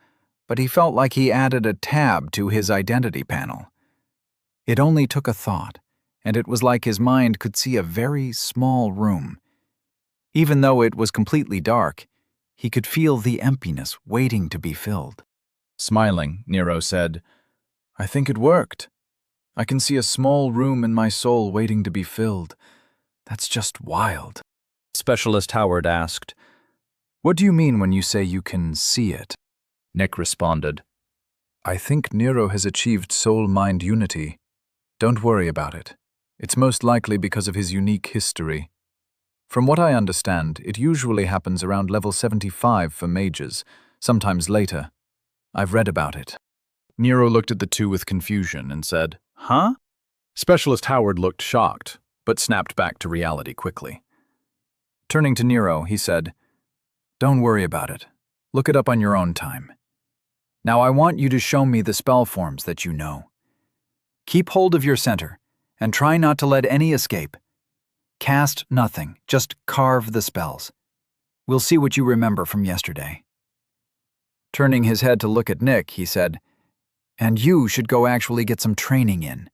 but he felt like he added a tab to his identity panel. It only took a thought, and it was like his mind could see a very small room. Even though it was completely dark, he could feel the emptiness waiting to be filled. Smiling, Nero said, "I think it worked. I can see a small room in my soul waiting to be filled. That's just wild." Specialist Howard asked, "What do you mean when you say you can see it?" Nick responded, "I think Nero has achieved soul-mind unity. Don't worry about it. It's most likely because of his unique history. From what I understand, it usually happens around level 75 for mages, sometimes later. I've read about it." Nero looked at the two with confusion and said, "Huh?" Specialist Howard looked shocked, but snapped back to reality quickly. Turning to Nero, he said, "Don't worry about it. Look it up on your own time. Now I want you to show me the spell forms that you know. Keep hold of your center, and try not to let any escape. Cast nothing, just carve the spells. We'll see what you remember from yesterday." Turning his head to look at Nick, he said, "And you should go actually get some training in.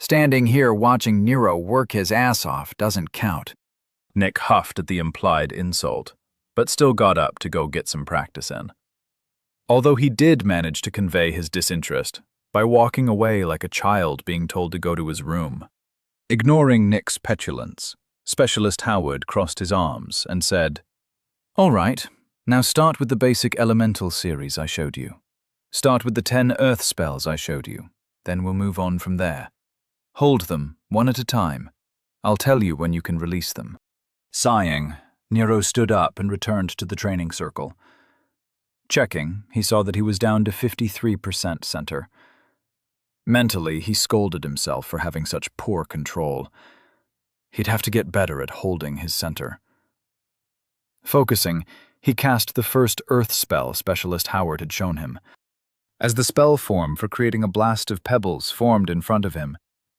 Standing here watching Nero work his ass off doesn't count." Nick huffed at the implied insult, but still got up to go get some practice in. Although he did manage to convey his disinterest by walking away like a child being told to go to his room. Ignoring Nick's petulance, Specialist Howard crossed his arms and said, "All right, now start with the basic elemental series I showed you. Start with the 10 earth spells I showed you, then we'll move on from there. Hold them, one at a time. I'll tell you when you can release them." Sighing, Nero stood up and returned to the training circle. Checking, he saw that he was down to 53% center. Mentally, he scolded himself for having such poor control. He'd have to get better at holding his center. Focusing, he cast the first earth spell Specialist Howard had shown him. As the spell form for creating a blast of pebbles formed in front of him,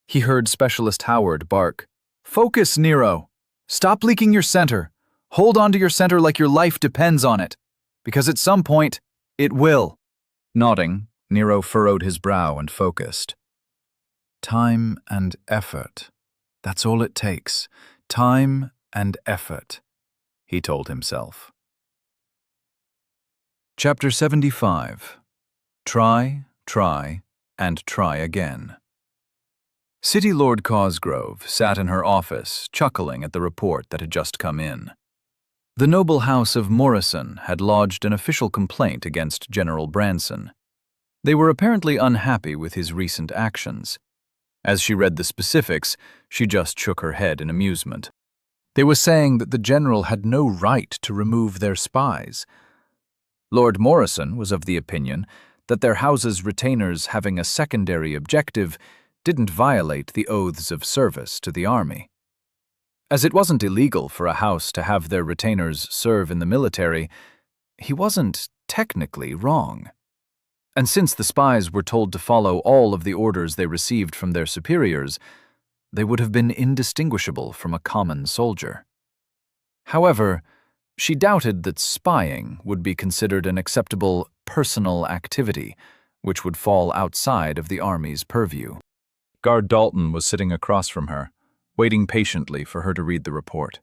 he heard Specialist Howard bark, "Focus, Nero! Stop leaking your center! Hold on to your center like your life depends on it, because at some point, it will." Nodding, Nero furrowed his brow and focused. Time and effort. That's all it takes. Time and effort, he told himself. Chapter 75. Try, and try again. City Lord Cosgrove sat in her office, chuckling at the report that had just come in. The noble house of Morrison had lodged an official complaint against General Branson. They were apparently unhappy with his recent actions. As she read the specifics, she just shook her head in amusement. They were saying that the general had no right to remove their spies. Lord Morrison was of the opinion that their house's retainers having a secondary objective didn't violate the oaths of service to the army. As it wasn't illegal for a house to have their retainers serve in the military, he wasn't technically wrong. And since the spies were told to follow all of the orders they received from their superiors, they would have been indistinguishable from a common soldier. However, she doubted that spying would be considered an acceptable personal activity, which would fall outside of the army's purview. Guard Dalton was sitting across from her, waiting patiently for her to read the report.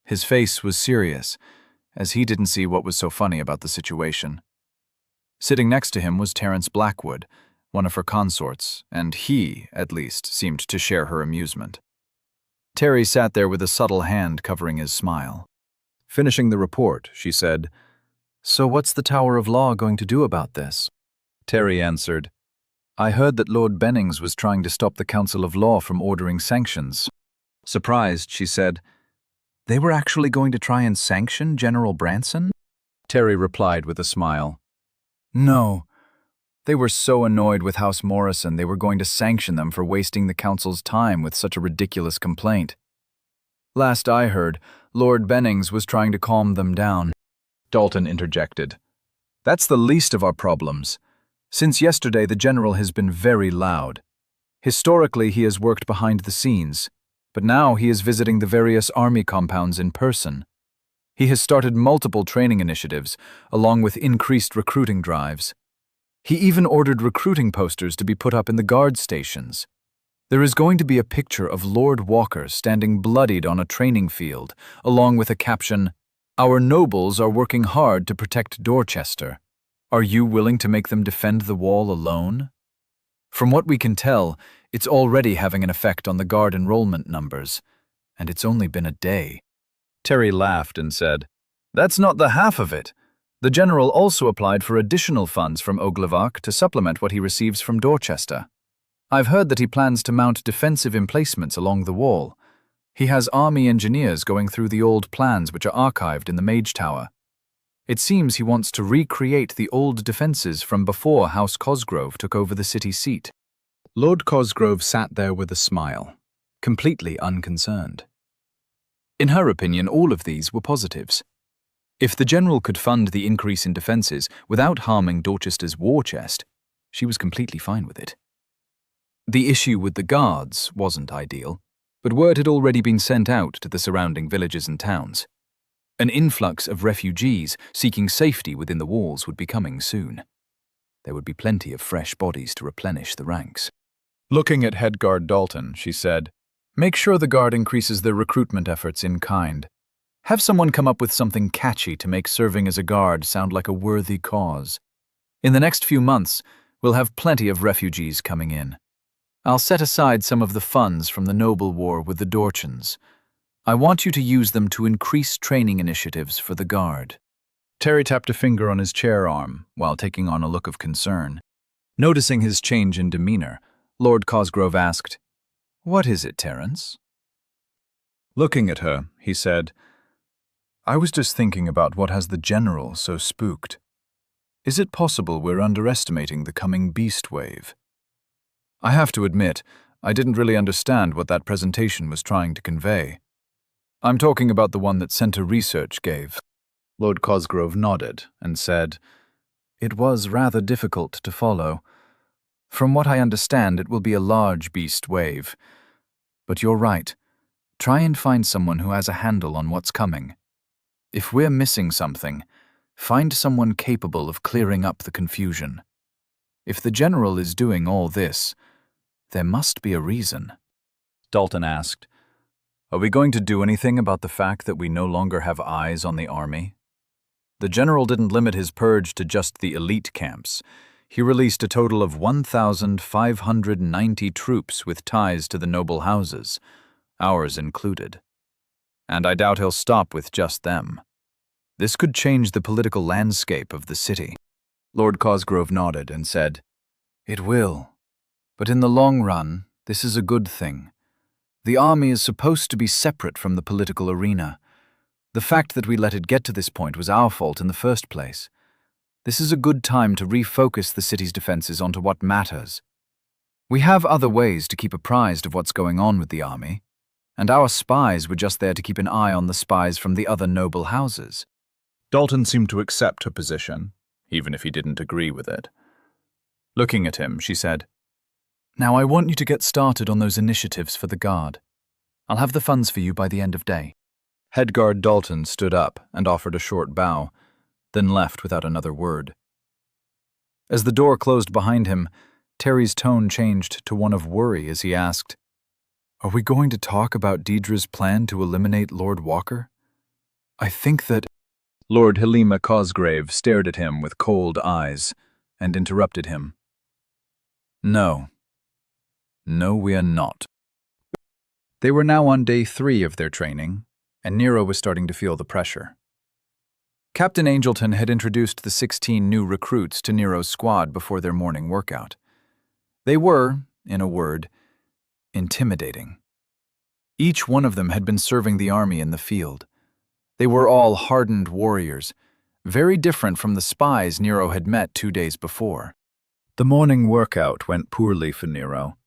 His face was serious, as he didn't see what was so funny about the situation. Sitting next to him was Terence Blackwood, one of her consorts, and he, at least, seemed to share her amusement. Terry sat there with a subtle hand covering his smile. Finishing the report, she said, "So what's the Tower of Law going to do about this?" Terry answered, "I heard that Lord Bennings was trying to stop the Council of Law from ordering sanctions." Surprised, she said, "They were actually going to try and sanction General Branson?" Terry replied with a smile, "No. They were so annoyed with House Morrison they were going to sanction them for wasting the council's time with such a ridiculous complaint. Last I heard, Lord Bennings was trying to calm them down." Dalton interjected, "That's the least of our problems. Since yesterday, the general has been very loud. Historically, he has worked behind the scenes, but now he is visiting the various army compounds in person. He has started multiple training initiatives, along with increased recruiting drives. He even ordered recruiting posters to be put up in the guard stations. There is going to be a picture of Lord Walker standing bloodied on a training field, along with a caption, 'Our nobles are working hard to protect Dorchester. Are you willing to make them defend the wall alone?' From what we can tell, it's already having an effect on the guard enrollment numbers, and it's only been a day." Terry laughed and said, "That's not the half of it. The general also applied for additional funds from Oglevak to supplement what he receives from Dorchester. I've heard that he plans to mount defensive emplacements along the wall. He has army engineers going through the old plans which are archived in the Mage Tower. It seems he wants to recreate the old defenses from before House Cosgrove took over the city seat." Lord Cosgrove sat there with a smile, completely unconcerned. In her opinion, all of these were positives. If the general could fund the increase in defences without harming Dorchester's war chest, she was completely fine with it. The issue with the guards wasn't ideal, but word had already been sent out to the surrounding villages and towns. An influx of refugees seeking safety within the walls would be coming soon. There would be plenty of fresh bodies to replenish the ranks. Looking at Head Guard Dalton, she said, "Make sure the guard increases their recruitment efforts in kind. Have someone come up with something catchy to make serving as a guard sound like a worthy cause. In the next few months, we'll have plenty of refugees coming in. I'll set aside some of the funds from the Noble War with the Dorchans. I want you to use them to increase training initiatives for the guard." Terry tapped a finger on his chair arm while taking on a look of concern. Noticing his change in demeanor, Lord Cosgrove asked, "What is it, Terence?" Looking at her, he said, "I was just thinking about what has the general so spooked. Is it possible we're underestimating the coming beast wave? I have to admit, I didn't really understand what that presentation was trying to convey. I'm talking about the one that Center Research gave." Lord Cosgrove nodded and said, "It was rather difficult to follow. From what I understand, it will be a large beast wave. But you're right. Try and find someone who has a handle on what's coming. If we're missing something, find someone capable of clearing up the confusion. If the general is doing all this, there must be a reason." Dalton asked, "Are we going to do anything about the fact that we no longer have eyes on the army? The general didn't limit his purge to just the elite camps. He released a total of 1,590 troops with ties to the noble houses, ours included. And I doubt he'll stop with just them. This could change the political landscape of the city." Lord Cosgrove nodded and said, "It will. But in the long run, this is a good thing. The army is supposed to be separate from the political arena. The fact that we let it get to this point was our fault in the first place. This is a good time to refocus the city's defenses onto what matters. We have other ways to keep apprised of what's going on with the army, and our spies were just there to keep an eye on the spies from the other noble houses." Dalton seemed to accept her position, even if he didn't agree with it. Looking at him, she said, "Now I want you to get started on those initiatives for the guard. I'll have the funds for you by the end of day." Head Guard Dalton stood up and offered a short bow, then left without another word. As the door closed behind him, Terry's tone changed to one of worry as he asked, "Are we going to talk about Deidre's plan to eliminate Lord Walker? I think that—" Lord Helima Cosgrave stared at him with cold eyes and interrupted him. No, we are not." They were now on day 3 of their training, and Nero was starting to feel the pressure. Captain Angelton had introduced the 16 new recruits to Nero's squad before their morning workout. They were, in a word, intimidating. Each one of them had been serving the army in the field. They were all hardened warriors, very different from the spies Nero had met 2 days before. The morning workout went poorly for Nero.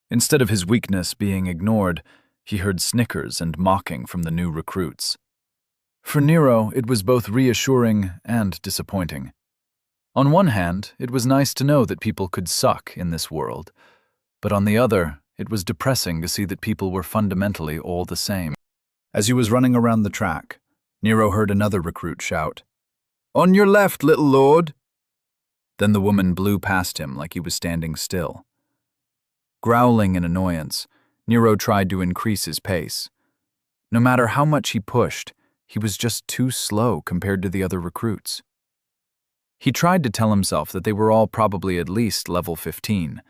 Instead of his weakness being ignored, he heard snickers and mocking from the new recruits. For Nero, it was both reassuring and disappointing. On one hand, it was nice to know that people could suck in this world, but on the other, it was depressing to see that people were fundamentally all the same. As he was running around the track, Nero heard another recruit shout, "On your left, little lord!" Then the woman blew past him like he was standing still. Growling in annoyance, Nero tried to increase his pace. No matter how much he pushed, he was just too slow compared to the other recruits. He tried to tell himself that they were all probably at least level 15,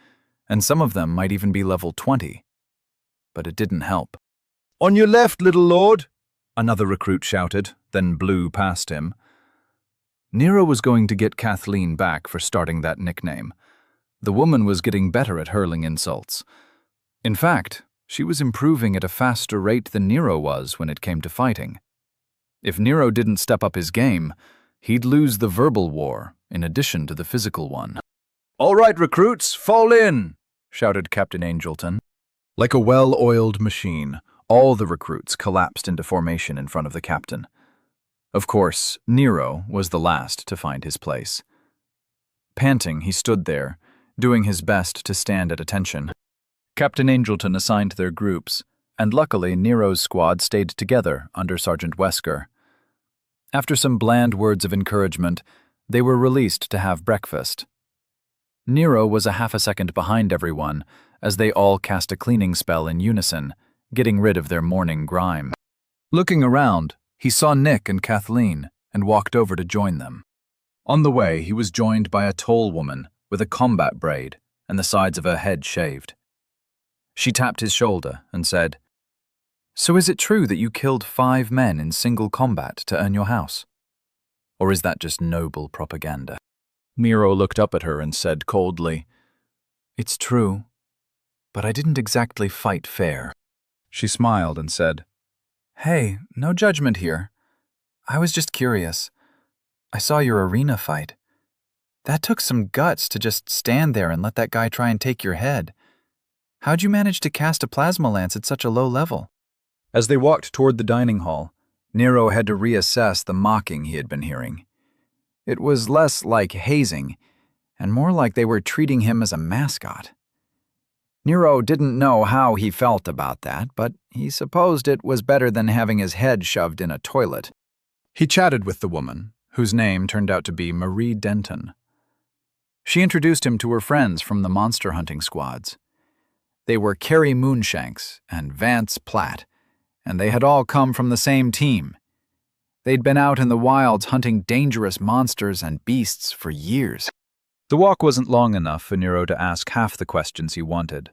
and some of them might even be level 20. But it didn't help. "On your left, little lord!" another recruit shouted, then blew past him. Nero was going to get Kathleen back for starting that nickname. The woman was getting better at hurling insults. In fact, she was improving at a faster rate than Nero was when it came to fighting. If Nero didn't step up his game, he'd lose the verbal war in addition to the physical one. "All right, recruits, fall in!" shouted Captain Angelton. Like a well-oiled machine, all the recruits collapsed into formation in front of the captain. Of course, Nero was the last to find his place. Panting, he stood there, doing his best to stand at attention. Captain Angelton assigned their groups, and luckily Nero's squad stayed together under Sergeant Wesker. After some bland words of encouragement, they were released to have breakfast. Nero was a half a second behind everyone as they all cast a cleaning spell in unison, getting rid of their morning grime. Looking around, he saw Nick and Kathleen and walked over to join them. On the way, he was joined by a tall woman with a combat braid and the sides of her head shaved. She tapped his shoulder and said, "So is it true that you killed 5 men in single combat to earn your house? Or is that just noble propaganda?" Nero looked up at her and said coldly, "It's true, but I didn't exactly fight fair." She smiled and said, "Hey, no judgment here. I was just curious. I saw your arena fight. That took some guts to just stand there and let that guy try and take your head. How'd you manage to cast a plasma lance at such a low level?" As they walked toward the dining hall, Nero had to reassess the mocking he had been hearing. It was less like hazing, and more like they were treating him as a mascot. Nero didn't know how he felt about that, but he supposed it was better than having his head shoved in a toilet. He chatted with the woman, whose name turned out to be Marie Denton. She introduced him to her friends from the monster hunting squads. They were Carrie Moonshanks and Vance Platt, and they had all come from the same team. They'd been out in the wilds hunting dangerous monsters and beasts for years. The walk wasn't long enough for Nero to ask half the questions he wanted.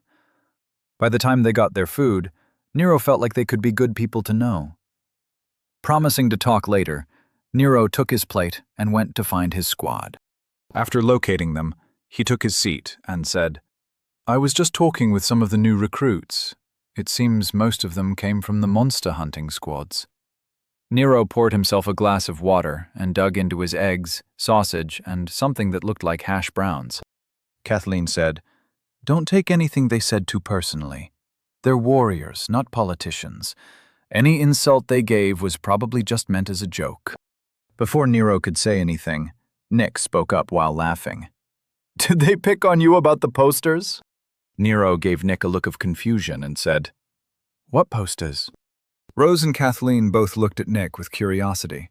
By the time they got their food, Nero felt like they could be good people to know. Promising to talk later, Nero took his plate and went to find his squad. After locating them, he took his seat and said, "I was just talking with some of the new recruits. It seems most of them came from the monster hunting squads." Nero poured himself a glass of water and dug into his eggs, sausage, and something that looked like hash browns. Kathleen said, "Don't take anything they said too personally. They're warriors, not politicians. Any insult they gave was probably just meant as a joke." Before Nero could say anything, Nick spoke up while laughing. "Did they pick on you about the posters?" Nero gave Nick a look of confusion and said, "What posters?" Rose and Kathleen both looked at Nick with curiosity.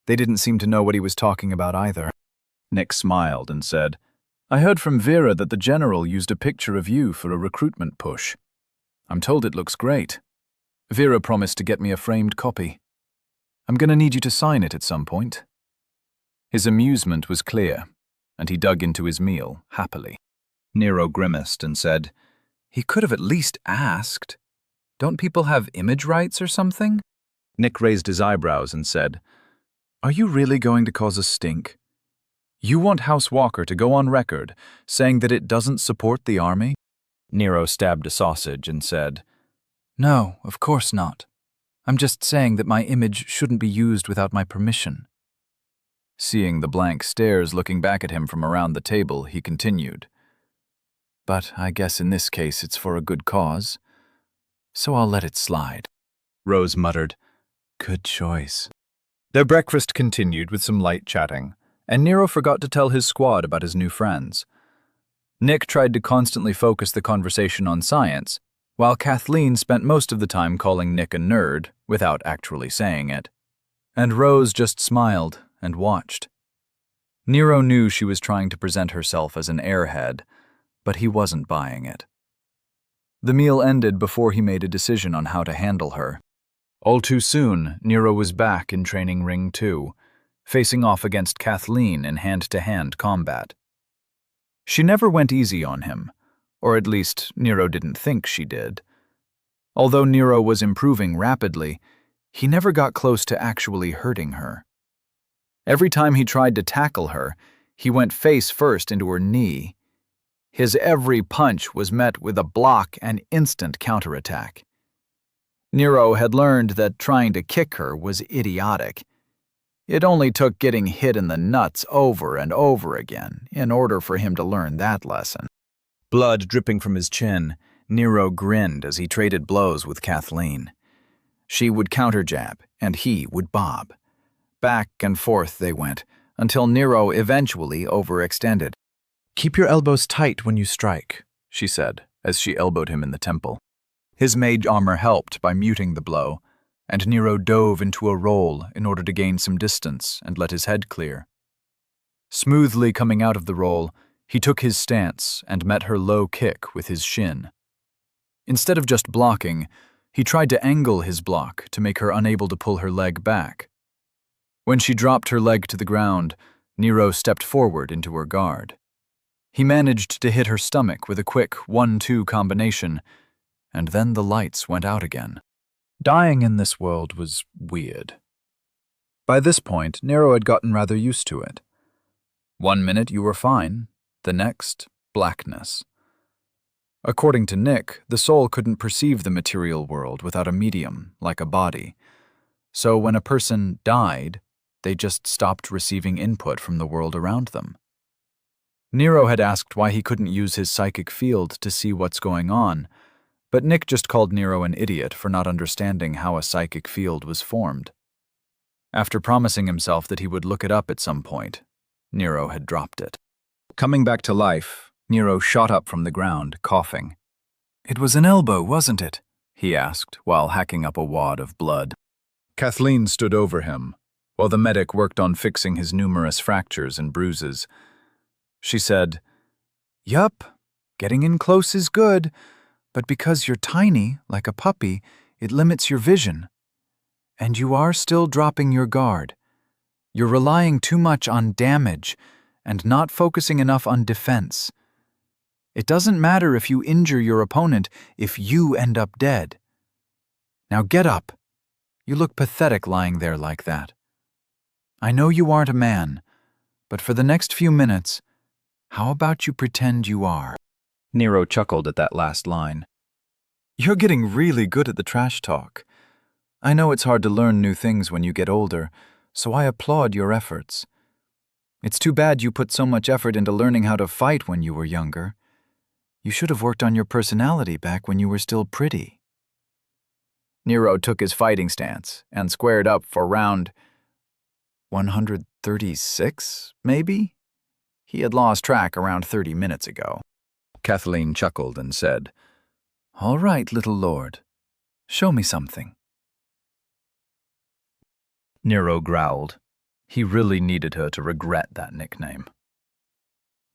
They didn't seem to know what he was talking about either. Nick smiled and said, "I heard from Vera that the general used a picture of you for a recruitment push. I'm told it looks great. Vera promised to get me a framed copy. I'm going to need you to sign it at some point." His amusement was clear, and he dug into his meal happily. Nero grimaced and said, "He could have at least asked. Don't people have image rights or something?" Nick raised his eyebrows and said, "Are you really going to cause a stink? You want House Walker to go on record saying that it doesn't support the army?" Nero stabbed a sausage and said, "No, of course not. I'm just saying that my image shouldn't be used without my permission." Seeing the blank stares looking back at him from around the table, he continued, "But I guess in this case it's for a good cause, so I'll let it slide." Rose muttered, "Good choice." Their breakfast continued with some light chatting, and Nero forgot to tell his squad about his new friends. Nick tried to constantly focus the conversation on science, while Kathleen spent most of the time calling Nick a nerd without actually saying it. And Rose just smiled and watched. Nero knew she was trying to present herself as an airhead, but he wasn't buying it. The meal ended before he made a decision on how to handle her. All too soon, Nero was back in Training Ring 2, facing off against Kathleen in hand-to-hand combat. She never went easy on him, or at least Nero didn't think she did. Although Nero was improving rapidly, he never got close to actually hurting her. Every time he tried to tackle her, he went face first into her knee. His every punch was met with a block and instant counterattack. Nero had learned that trying to kick her was idiotic. It only took getting hit in the nuts over and over again in order for him to learn that lesson. Blood dripping from his chin, Nero grinned as he traded blows with Kathleen. She would counter-jab, and he would bob. Back and forth they went, until Nero eventually overextended. "Keep your elbows tight when you strike," she said, as she elbowed him in the temple. His mage armor helped by muting the blow, and Nero dove into a roll in order to gain some distance and let his head clear. Smoothly coming out of the roll, he took his stance and met her low kick with his shin. Instead of just blocking, he tried to angle his block to make her unable to pull her leg back. When she dropped her leg to the ground, Nero stepped forward into her guard. He managed to hit her stomach with a quick 1-2 combination, and then the lights went out again. Dying in this world was weird. By this point, Nero had gotten rather used to it. 1 minute you were fine, the next, blackness. According to Nick, the soul couldn't perceive the material world without a medium, like a body. So when a person died, they just stopped receiving input from the world around them. Nero had asked why he couldn't use his psychic field to see what's going on, but Nick just called Nero an idiot for not understanding how a psychic field was formed. After promising himself that he would look it up at some point, Nero had dropped it. Coming back to life, Nero shot up from the ground, coughing. "It was an elbow, wasn't it?" he asked, while hacking up a wad of blood. Kathleen stood over him, while the medic worked on fixing his numerous fractures and bruises. She said, "Yup, getting in close is good, but because you're tiny, like a puppy, it limits your vision. And you are still dropping your guard. You're relying too much on damage and not focusing enough on defense. It doesn't matter if you injure your opponent if you end up dead. Now get up. You look pathetic lying there like that. I know you aren't a man, but for the next few minutes, how about you pretend you are?" Nero chuckled at that last line. "You're getting really good at the trash talk. I know it's hard to learn new things when you get older, so I applaud your efforts. It's too bad you put so much effort into learning how to fight when you were younger. You should have worked on your personality back when you were still pretty." Nero took his fighting stance and squared up for round 136, maybe? He had lost track around 30 minutes ago. Kathleen chuckled and said, "All right, little lord. Show me something." Nero growled. He really needed her to regret that nickname.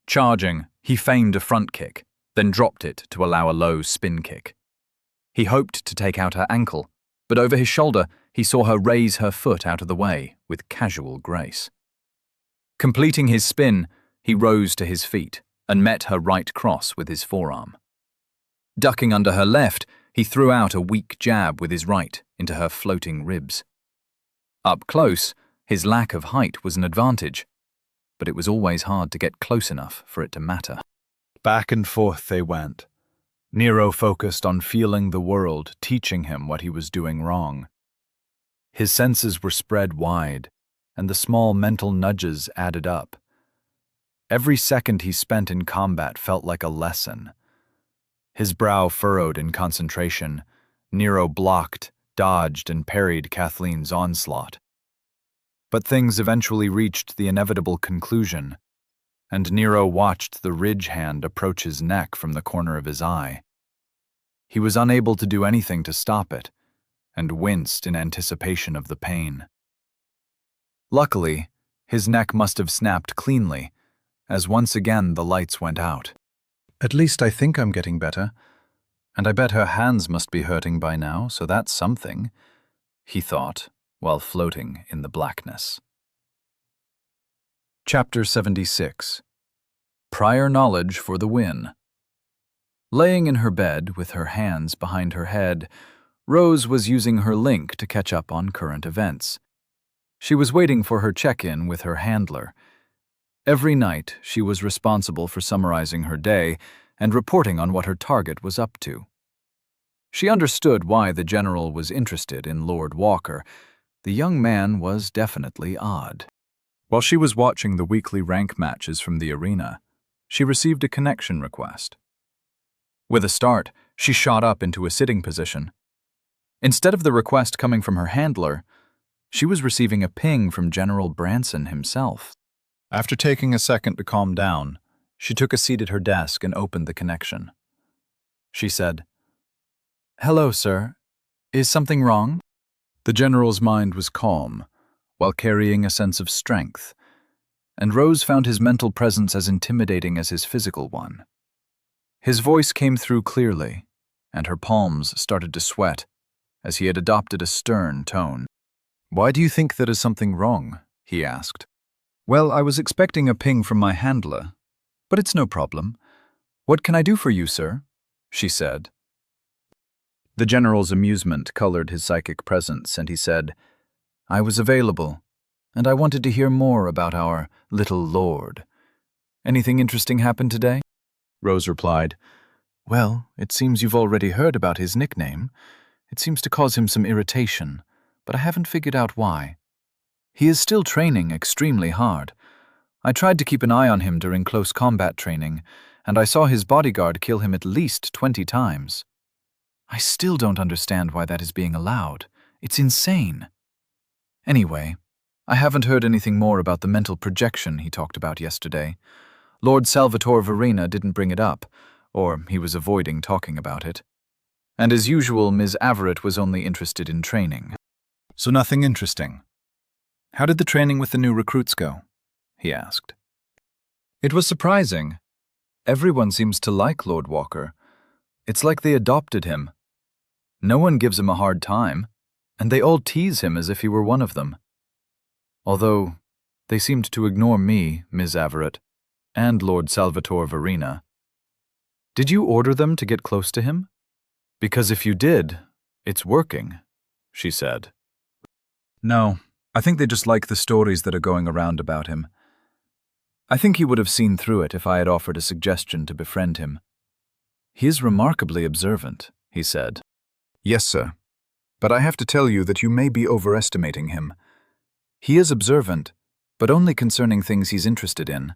Charging, he feigned a front kick, then dropped it to allow a low spin kick. He hoped to take out her ankle, but over his shoulder he saw her raise her foot out of the way with casual grace. Completing his spin, he rose to his feet and met her right cross with his forearm. Ducking under her left, he threw out a weak jab with his right into her floating ribs. Up close, his lack of height was an advantage, but it was always hard to get close enough for it to matter. Back and forth they went. Nero focused on feeling the world teaching him what he was doing wrong. His senses were spread wide, and the small mental nudges added up. Every second he spent in combat felt like a lesson. His brow furrowed in concentration. Nero blocked, dodged, and parried Kathleen's onslaught. But things eventually reached the inevitable conclusion, and Nero watched the ridge hand approach his neck from the corner of his eye. He was unable to do anything to stop it, and winced in anticipation of the pain. Luckily, his neck must have snapped cleanly, as once again the lights went out. "At least I think I'm getting better. And I bet her hands must be hurting by now, so that's something," he thought, while floating in the blackness. Chapter 76. Prior Knowledge for the Win. Laying in her bed with her hands behind her head, Rose was using her link to catch up on current events. She was waiting for her check-in with her handler. Every night, she was responsible for summarizing her day and reporting on what her target was up to. She understood why the general was interested in Lord Walker. The young man was definitely odd. While she was watching the weekly rank matches from the arena, she received a connection request. With a start, she shot up into a sitting position. Instead of the request coming from her handler, she was receiving a ping from General Branson himself. After taking a second to calm down, she took a seat at her desk and opened the connection. She said, "Hello, sir. Is something wrong?" The general's mind was calm, while carrying a sense of strength, and Rose found his mental presence as intimidating as his physical one. His voice came through clearly, and her palms started to sweat as he had adopted a stern tone. "Why do you think there is something wrong?" he asked. "Well, I was expecting a ping from my handler, but it's no problem. What can I do for you, sir?" she said. The general's amusement colored his psychic presence, and he said, "I was available, and I wanted to hear more about our little lord. Anything interesting happened today?" Rose replied, "Well, it seems you've already heard about his nickname. It seems to cause him some irritation, but I haven't figured out why. He is still training extremely hard. I tried to keep an eye on him during close combat training, and I saw his bodyguard kill him at least 20 times. I still don't understand why that is being allowed. It's insane. Anyway, I haven't heard anything more about the mental projection he talked about yesterday. Lord Salvatore Verena didn't bring it up, or he was avoiding talking about it. And as usual, Ms. Averitt was only interested in training. So nothing interesting. How did the training with the new recruits go?" he asked. "It was surprising. Everyone seems to like Lord Walker. It's like they adopted him. No one gives him a hard time, and they all tease him as if he were one of them. Although they seemed to ignore me, Ms. Averitt, and Lord Salvatore Verena. Did you order them to get close to him? Because if you did, it's working," she said. "No, I think they just like the stories that are going around about him. I think he would have seen through it if I had offered a suggestion to befriend him. He is remarkably observant," he said. "Yes, sir. But I have to tell you that you may be overestimating him. He is observant, but only concerning things he's interested in.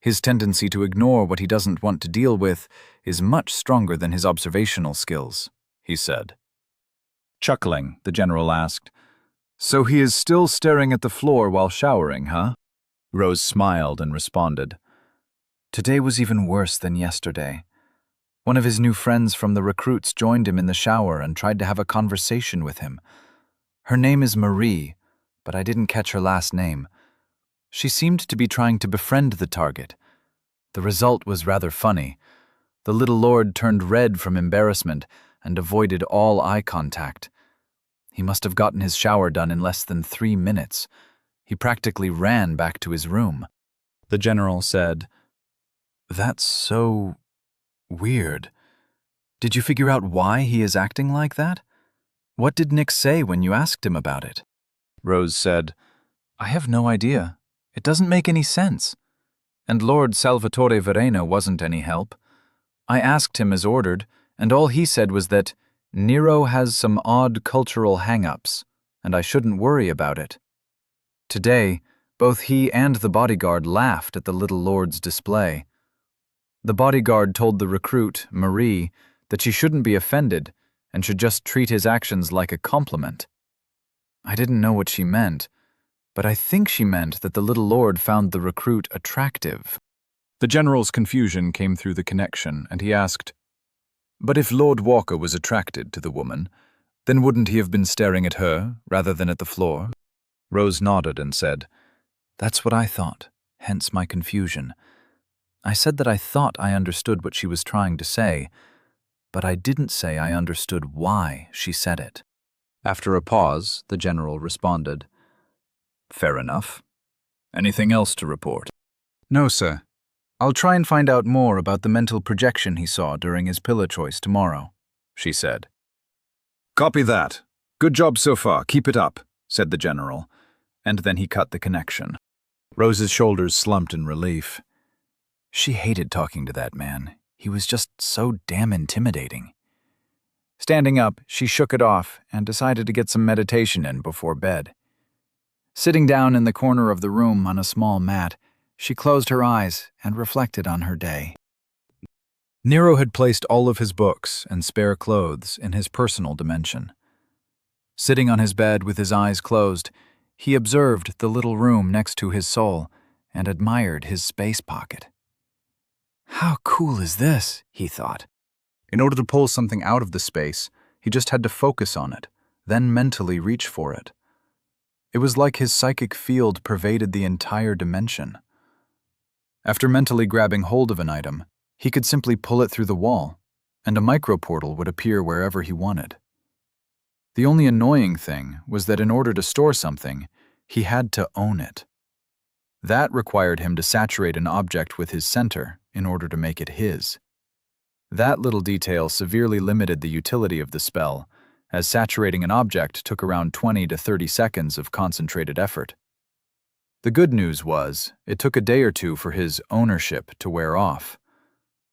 His tendency to ignore what he doesn't want to deal with is much stronger than his observational skills," he said. Chuckling, the general asked, "So he is still staring at the floor while showering, huh?" Rose smiled and responded, "Today was even worse than yesterday. One of his new friends from the recruits joined him in the shower and tried to have a conversation with him. Her name is Marie, but I didn't catch her last name. She seemed to be trying to befriend the target. The result was rather funny. The little lord turned red from embarrassment and avoided all eye contact. He must have gotten his shower done in less than 3 minutes. He practically ran back to his room." The general said, "That's so weird. Did you figure out why he is acting like that? What did Nick say when you asked him about it?" Rose said, "I have no idea. It doesn't make any sense. And Lord Salvatore Verena wasn't any help. I asked him as ordered, and all he said was that Nero has some odd cultural hang-ups, and I shouldn't worry about it. Today, both he and the bodyguard laughed at the little lord's display. The bodyguard told the recruit, Marie, that she shouldn't be offended and should just treat his actions like a compliment. I didn't know what she meant, but I think she meant that the little lord found the recruit attractive." The general's confusion came through the connection, and he asked, "But if Lord Walker was attracted to the woman, then wouldn't he have been staring at her rather than at the floor?" Rose nodded and said, "That's what I thought, hence my confusion. I said that I thought I understood what she was trying to say, but I didn't say I understood why she said it." After a pause, the general responded, "Fair enough. Anything else to report?" "No, sir. I'll try and find out more about the mental projection he saw during his pillow choice tomorrow," she said. "Copy that. Good job so far. Keep it up," said the general, and then he cut the connection. Rose's shoulders slumped in relief. She hated talking to that man. He was just so damn intimidating. Standing up, she shook it off and decided to get some meditation in before bed. Sitting down in the corner of the room on a small mat, she closed her eyes and reflected on her day. Nero had placed all of his books and spare clothes in his personal dimension. Sitting on his bed with his eyes closed, he observed the little room next to his soul and admired his space pocket. How cool is this? He thought. In order to pull something out of the space, he just had to focus on it, then mentally reach for it. It was like his psychic field pervaded the entire dimension. After mentally grabbing hold of an item, he could simply pull it through the wall, and a microportal would appear wherever he wanted. The only annoying thing was that in order to store something, he had to own it. That required him to saturate an object with his center in order to make it his. That little detail severely limited the utility of the spell, as saturating an object took around 20 to 30 seconds of concentrated effort. The good news was, it took a day or two for his ownership to wear off.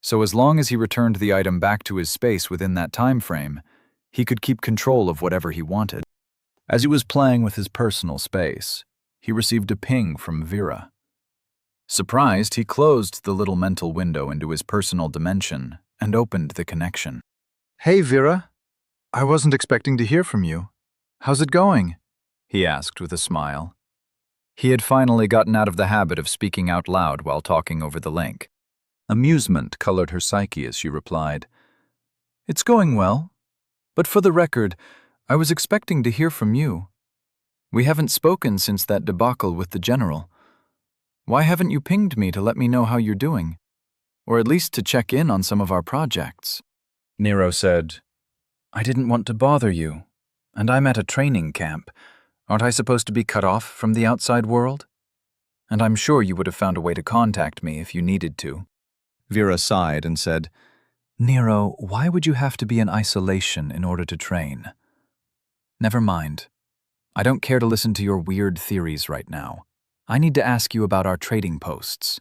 So as long as he returned the item back to his space within that time frame, he could keep control of whatever he wanted. As he was playing with his personal space, he received a ping from Vera. Surprised, he closed the little mental window into his personal dimension and opened the connection. "Hey, Vera. I wasn't expecting to hear from you. How's it going?" he asked with a smile. He had finally gotten out of the habit of speaking out loud while talking over the link. Amusement colored her psyche as she replied, "It's going well. But for the record, I was expecting to hear from you. We haven't spoken since that debacle with the general. Why haven't you pinged me to let me know how you're doing? Or at least to check in on some of our projects?" Nero said, "I didn't want to bother you, and I'm at a training camp. Aren't I supposed to be cut off from the outside world? And I'm sure you would have found a way to contact me if you needed to." Vera sighed and said, "Nero, why would you have to be in isolation in order to train?" "Never mind. I don't care to listen to your weird theories right now. I need to ask you about our trading posts.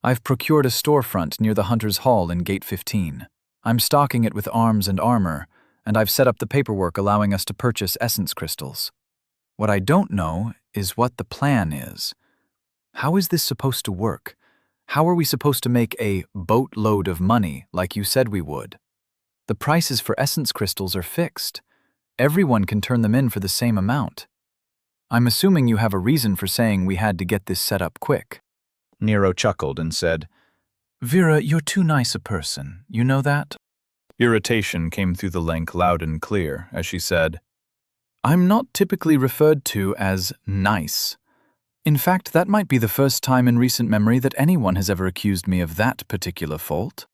I've procured a storefront near the Hunter's Hall in Gate 15. I'm stocking it with arms and armor, and I've set up the paperwork allowing us to purchase essence crystals. What I don't know is what the plan is. How is this supposed to work? How are we supposed to make a boatload of money like you said we would? The prices for essence crystals are fixed. Everyone can turn them in for the same amount. I'm assuming you have a reason for saying we had to get this set up quick." Nero chuckled and said, "Vera, you're too nice a person. You know that?" Irritation came through the link loud and clear as she said, "I'm not typically referred to as nice. In fact, that might be the first time in recent memory that anyone has ever accused me of that particular fault."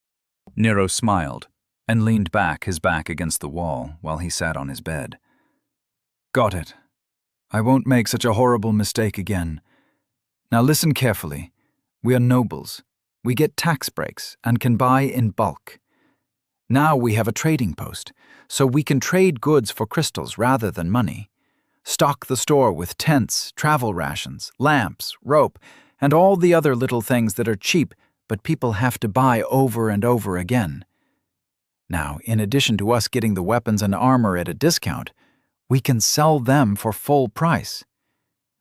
Nero smiled and leaned back, his back against the wall, while he sat on his bed. "Got it. I won't make such a horrible mistake again. Now listen carefully. We are nobles. We get tax breaks and can buy in bulk. Now we have a trading post, so we can trade goods for crystals rather than money. Stock the store with tents, travel rations, lamps, rope, and all the other little things that are cheap but people have to buy over and over again. Now, in addition to us getting the weapons and armor at a discount, we can sell them for full price.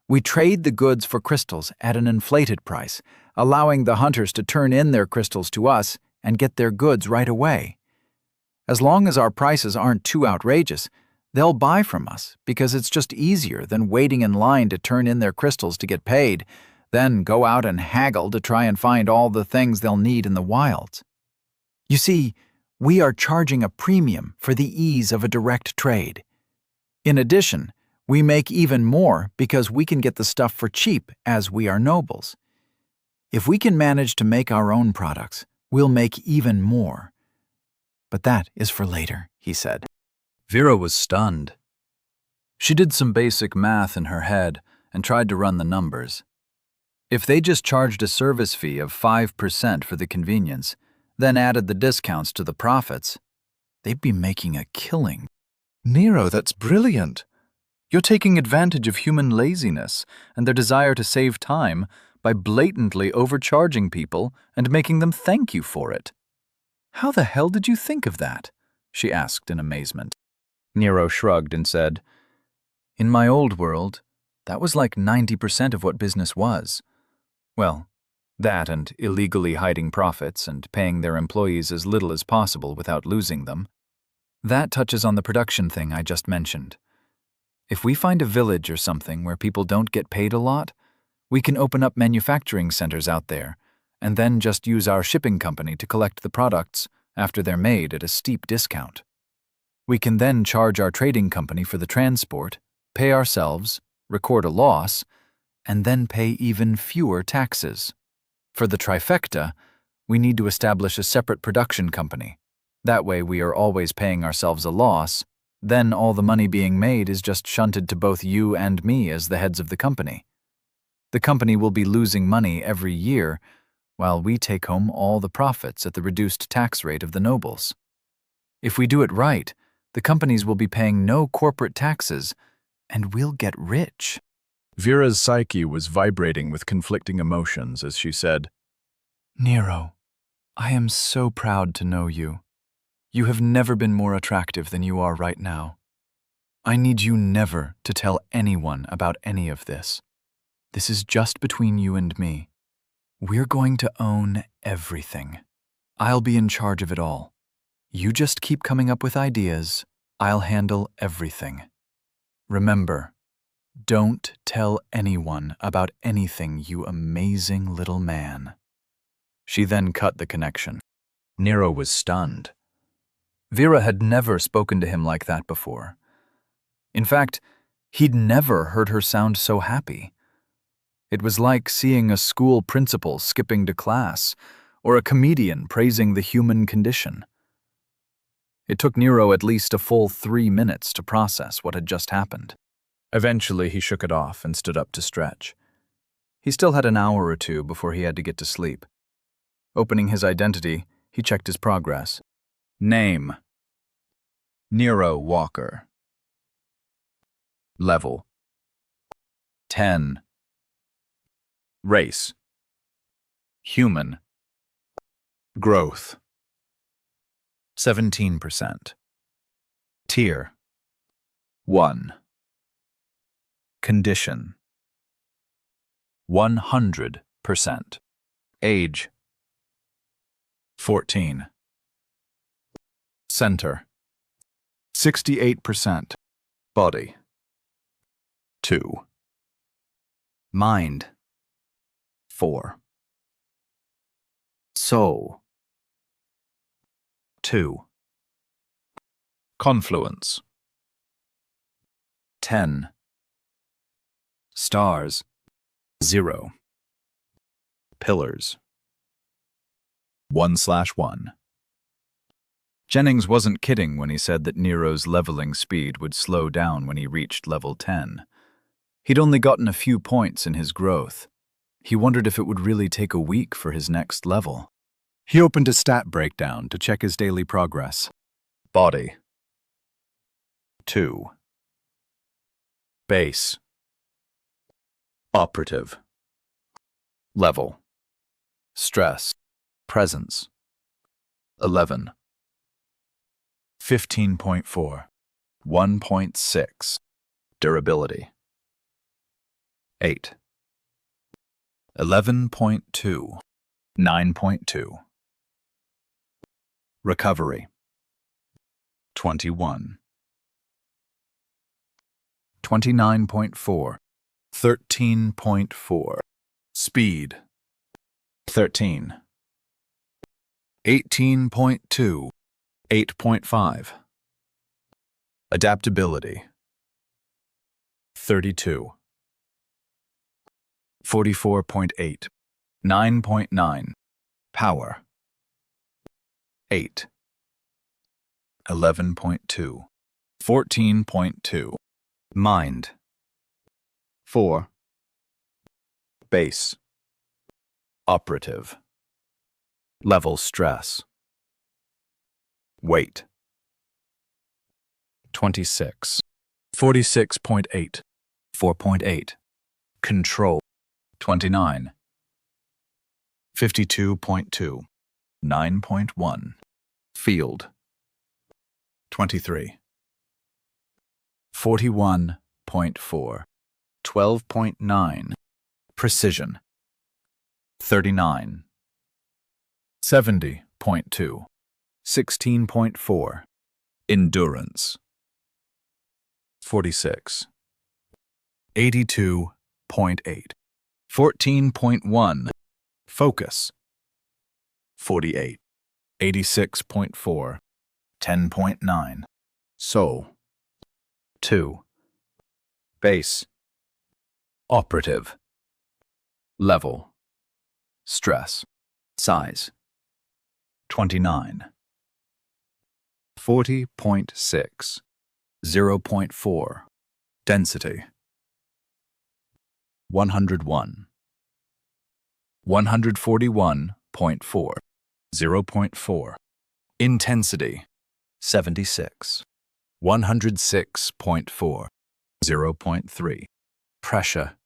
We trade the goods for crystals at an inflated price, allowing the hunters to turn in their crystals to us and get their goods right away. As long as our prices aren't too outrageous, they'll buy from us because it's just easier than waiting in line to turn in their crystals to get paid, then go out and haggle to try and find all the things they'll need in the wilds. You see, we are charging a premium for the ease of a direct trade. In addition, we make even more because we can get the stuff for cheap as we are nobles. If we can manage to make our own products, we'll make even more. But that is for later," he said. Vera was stunned. She did some basic math in her head and tried to run the numbers. If they just charged a service fee of 5% for the convenience, then added the discounts to the profits, they'd be making a killing. "Nero, that's brilliant. You're taking advantage of human laziness and their desire to save time by blatantly overcharging people and making them thank you for it. How the hell did you think of that?" she asked in amazement. Nero shrugged and said, "In my old world, that was like 90% of what business was. Well, That and illegally hiding profits and paying their employees as little as possible without losing them. That touches on the production thing I just mentioned. If we find a village or something where people don't get paid a lot, we can open up manufacturing centers out there and then just use our shipping company to collect the products after they're made at a steep discount. We can then charge our trading company for the transport, pay ourselves, record a loss, and then pay even fewer taxes. For the trifecta, we need to establish a separate production company. That way we are always paying ourselves a loss, then all the money being made is just shunted to both you and me as the heads of the company. The company will be losing money every year, while we take home all the profits at the reduced tax rate of the nobles. If we do it right, the companies will be paying no corporate taxes, and we'll get rich. Vera's psyche was vibrating with conflicting emotions as she said, Nero, I am so proud to know you. You have never been more attractive than you are right now. I need you never to tell anyone about any of this. This is just between you and me. We're going to own everything. I'll be in charge of it all. You just keep coming up with ideas. I'll handle everything. Remember, don't tell anyone about anything, you amazing little man. She then cut the connection. Nero was stunned. Vera had never spoken to him like that before. In fact, he'd never heard her sound so happy. It was like seeing a school principal skipping to class, or a comedian praising the human condition. It took Nero at least a full 3 minutes to process what had just happened. Eventually, he shook it off and stood up to stretch. He still had an hour or two before he had to get to sleep. Opening his identity, he checked his progress. Name: Nero Walker. Level: 10. Race: human. Growth: 17%. Tier: 1. Condition: 100%. Age: 14. Center: 68%. Body: 2. Mind: 4. Soul: 2. Confluence: 10. Stars: 0. Pillars: 1/1. Jennings wasn't kidding when he said that Nero's leveling speed would slow down when he reached level 10. He'd only gotten a few points in his growth. He wondered if it would really take a week for his next level. He opened a stat breakdown to check his daily progress. Body: 2. Base: operative. Level: stress, presence: 11. 15.4. 1.6. Durability: 8. 11.2. 9.2. Recovery: 21. 29.4. 13.4. Speed: 13. 18.2. 8.5. Adaptability: 32. 44.8. 9.9. Power: 8. 11.2. 14.2. Mind: 4. Base: operative. Level: stress. Weight: 26. 46.8. 4.8. Control: 29. 52.2. 9.1. Field: 23. 41.4. 12.9. Precision: 39. 70.2. 16.4. Endurance. 46. 82.8. 14.1. Focus. 48. 86.4. 10.9. Soul. 2. Base. Operative. Level. Stress. Size. 29. 40.6. 0.4. Density. 101. 141.4. 0.4. Intensity. 76. 106.4. 0.3. Pressure.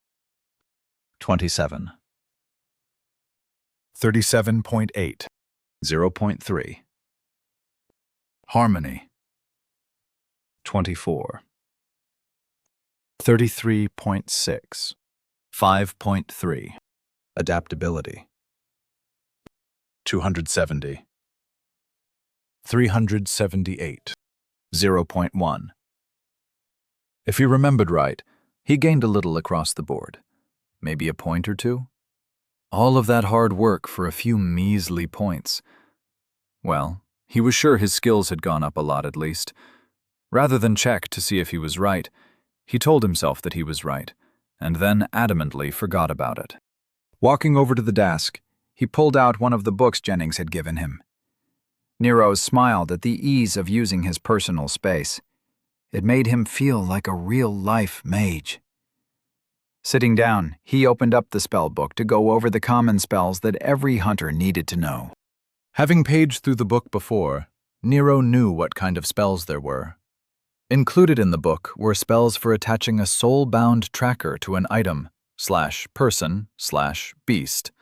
27. 37.8. 0.3. Harmony. 24. 33.6. 5.3. Adaptability. 270. 378. 0.1. If he remembered right, he gained a little across the board. Maybe a point or two? All of that hard work for a few measly points. Well, he was sure his skills had gone up a lot at least. Rather than check to see if he was right, he told himself that he was right, and then adamantly forgot about it. Walking over to the desk, he pulled out one of the books Jennings had given him. Nero smiled at the ease of using his personal space. It made him feel like a real-life mage. Sitting down, he opened up the spell book to go over the common spells that every hunter needed to know. Having paged through the book before, Nero knew what kind of spells there were. Included in the book were spells for attaching a soul-bound tracker to an item/person/beast,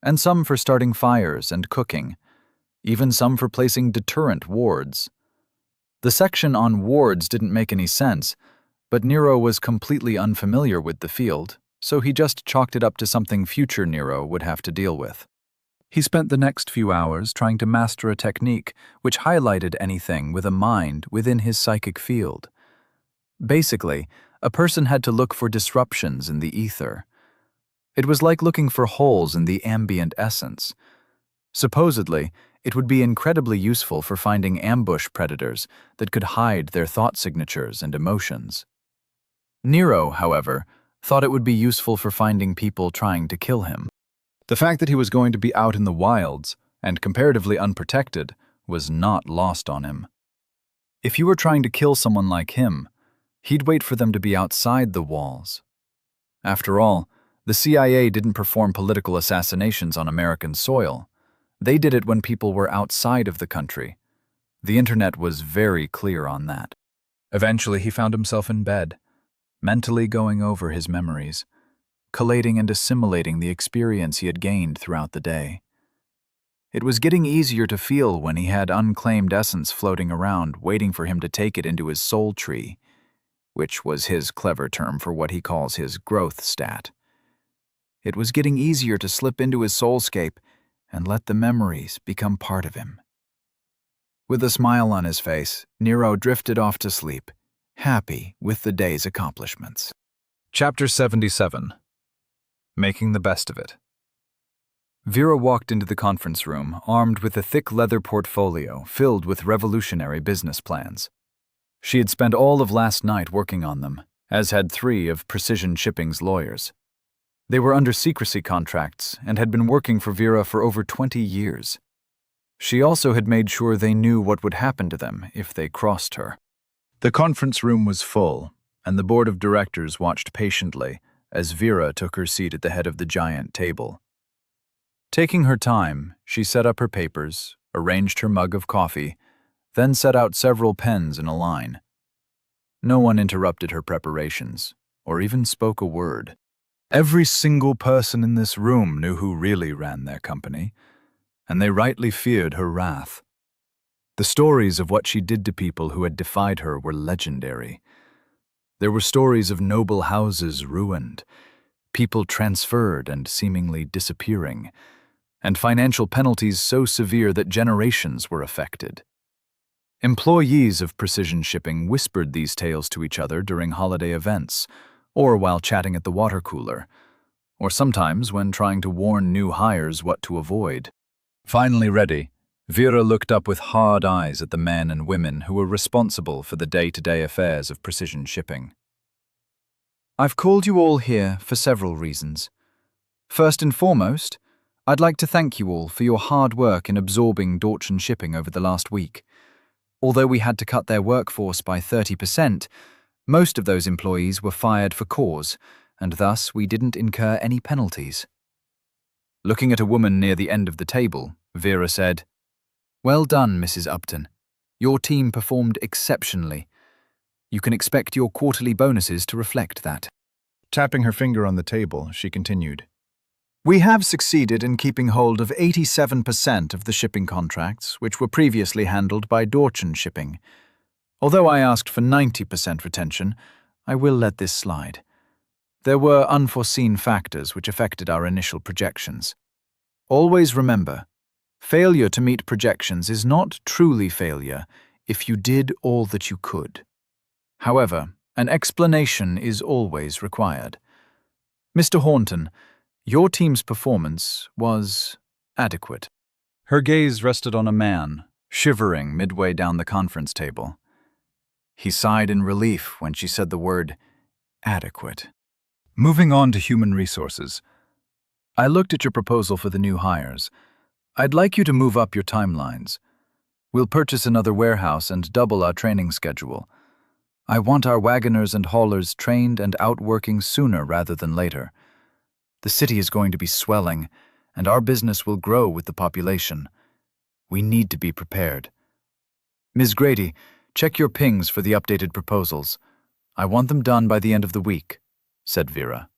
and some for starting fires and cooking, even some for placing deterrent wards. The section on wards didn't make any sense, but Nero was completely unfamiliar with the field, so he just chalked it up to something future Nero would have to deal with. He spent the next few hours trying to master a technique which highlighted anything with a mind within his psychic field. Basically, a person had to look for disruptions in the ether. It was like looking for holes in the ambient essence. Supposedly, it would be incredibly useful for finding ambush predators that could hide their thought signatures and emotions. Nero, however, thought it would be useful for finding people trying to kill him. The fact that he was going to be out in the wilds, and comparatively unprotected, was not lost on him. If you were trying to kill someone like him, he'd wait for them to be outside the walls. After all, the CIA didn't perform political assassinations on American soil. They did it when people were outside of the country. The internet was very clear on that. Eventually, he found himself in bed, mentally going over his memories, collating and assimilating the experience he had gained throughout the day. It was getting easier to feel when he had unclaimed essence floating around, waiting for him to take it into his soul tree, which was his clever term for what he calls his growth stat. It was getting easier to slip into his soulscape and let the memories become part of him. With a smile on his face, Nero drifted off to sleep, happy with the day's accomplishments. Chapter 77. Making the best of it. Vera walked into the conference room armed with a thick leather portfolio filled with revolutionary business plans. She had spent all of last night working on them, as had 3 of Precision Shipping's lawyers. They were under secrecy contracts and had been working for Vera for over 20 years. She also had made sure they knew what would happen to them if they crossed her. The conference room was full, and the board of directors watched patiently as Vera took her seat at the head of the giant table. Taking her time, she set up her papers, arranged her mug of coffee, then set out several pens in a line. No one interrupted her preparations, or even spoke a word. Every single person in this room knew who really ran their company, and they rightly feared her wrath. The stories of what she did to people who had defied her were legendary. There were stories of noble houses ruined, people transferred and seemingly disappearing, and financial penalties so severe that generations were affected. Employees of Precision Shipping whispered these tales to each other during holiday events, or while chatting at the water cooler, or sometimes when trying to warn new hires what to avoid. Finally ready, Vera looked up with hard eyes at the men and women who were responsible for the day-to-day affairs of Precision Shipping. I've called you all here for several reasons. First and foremost, I'd like to thank you all for your hard work in absorbing Dorchen Shipping over the last week. Although we had to cut their workforce by 30%, most of those employees were fired for cause, and thus we didn't incur any penalties. Looking at a woman near the end of the table, Vera said, "Well done, Mrs. Upton. Your team performed exceptionally. You can expect your quarterly bonuses to reflect that." Tapping her finger on the table, she continued. We have succeeded in keeping hold of 87% of the shipping contracts, which were previously handled by Dorchen Shipping. Although I asked for 90% retention, I will let this slide. There were unforeseen factors which affected our initial projections. Always remember, failure to meet projections is not truly failure if you did all that you could. However, an explanation is always required. Mr. Hornton, your team's performance was adequate. Her gaze rested on a man, shivering midway down the conference table. He sighed in relief when she said the word adequate. Moving on to human resources. I looked at your proposal for the new hires. I'd like you to move up your timelines. We'll purchase another warehouse and double our training schedule. I want our wagoners and haulers trained and out working sooner rather than later. The city is going to be swelling, and our business will grow with the population. We need to be prepared. Ms. Grady, check your pings for the updated proposals. I want them done by the end of the week, said Vera.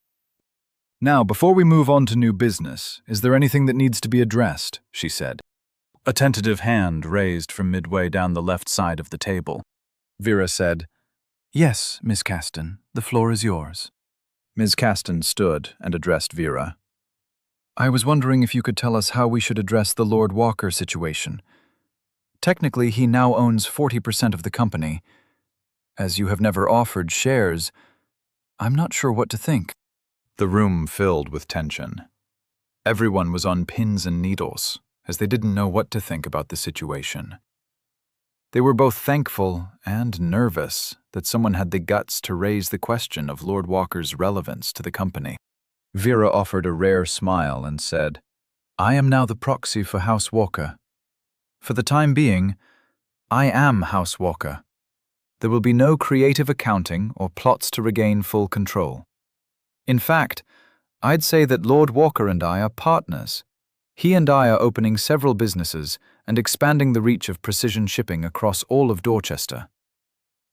Now, before we move on to new business, is there anything that needs to be addressed? She said. A tentative hand raised from midway down the left side of the table. Vera said, Yes, Miss Caston, the floor is yours. Ms. Caston stood and addressed Vera. I was wondering if you could tell us how we should address the Lord Walker situation. Technically, he now owns 40% of the company. As you have never offered shares, I'm not sure what to think. The room filled with tension. Everyone was on pins and needles, as they didn't know what to think about the situation. They were both thankful and nervous that someone had the guts to raise the question of Lord Walker's relevance to the company. Vera offered a rare smile and said, I am now the proxy for House Walker. For the time being, I am House Walker. There will be no creative accounting or plots to regain full control. In fact, I'd say that Lord Walker and I are partners. He and I are opening several businesses and expanding the reach of Precision Shipping across all of Dorchester.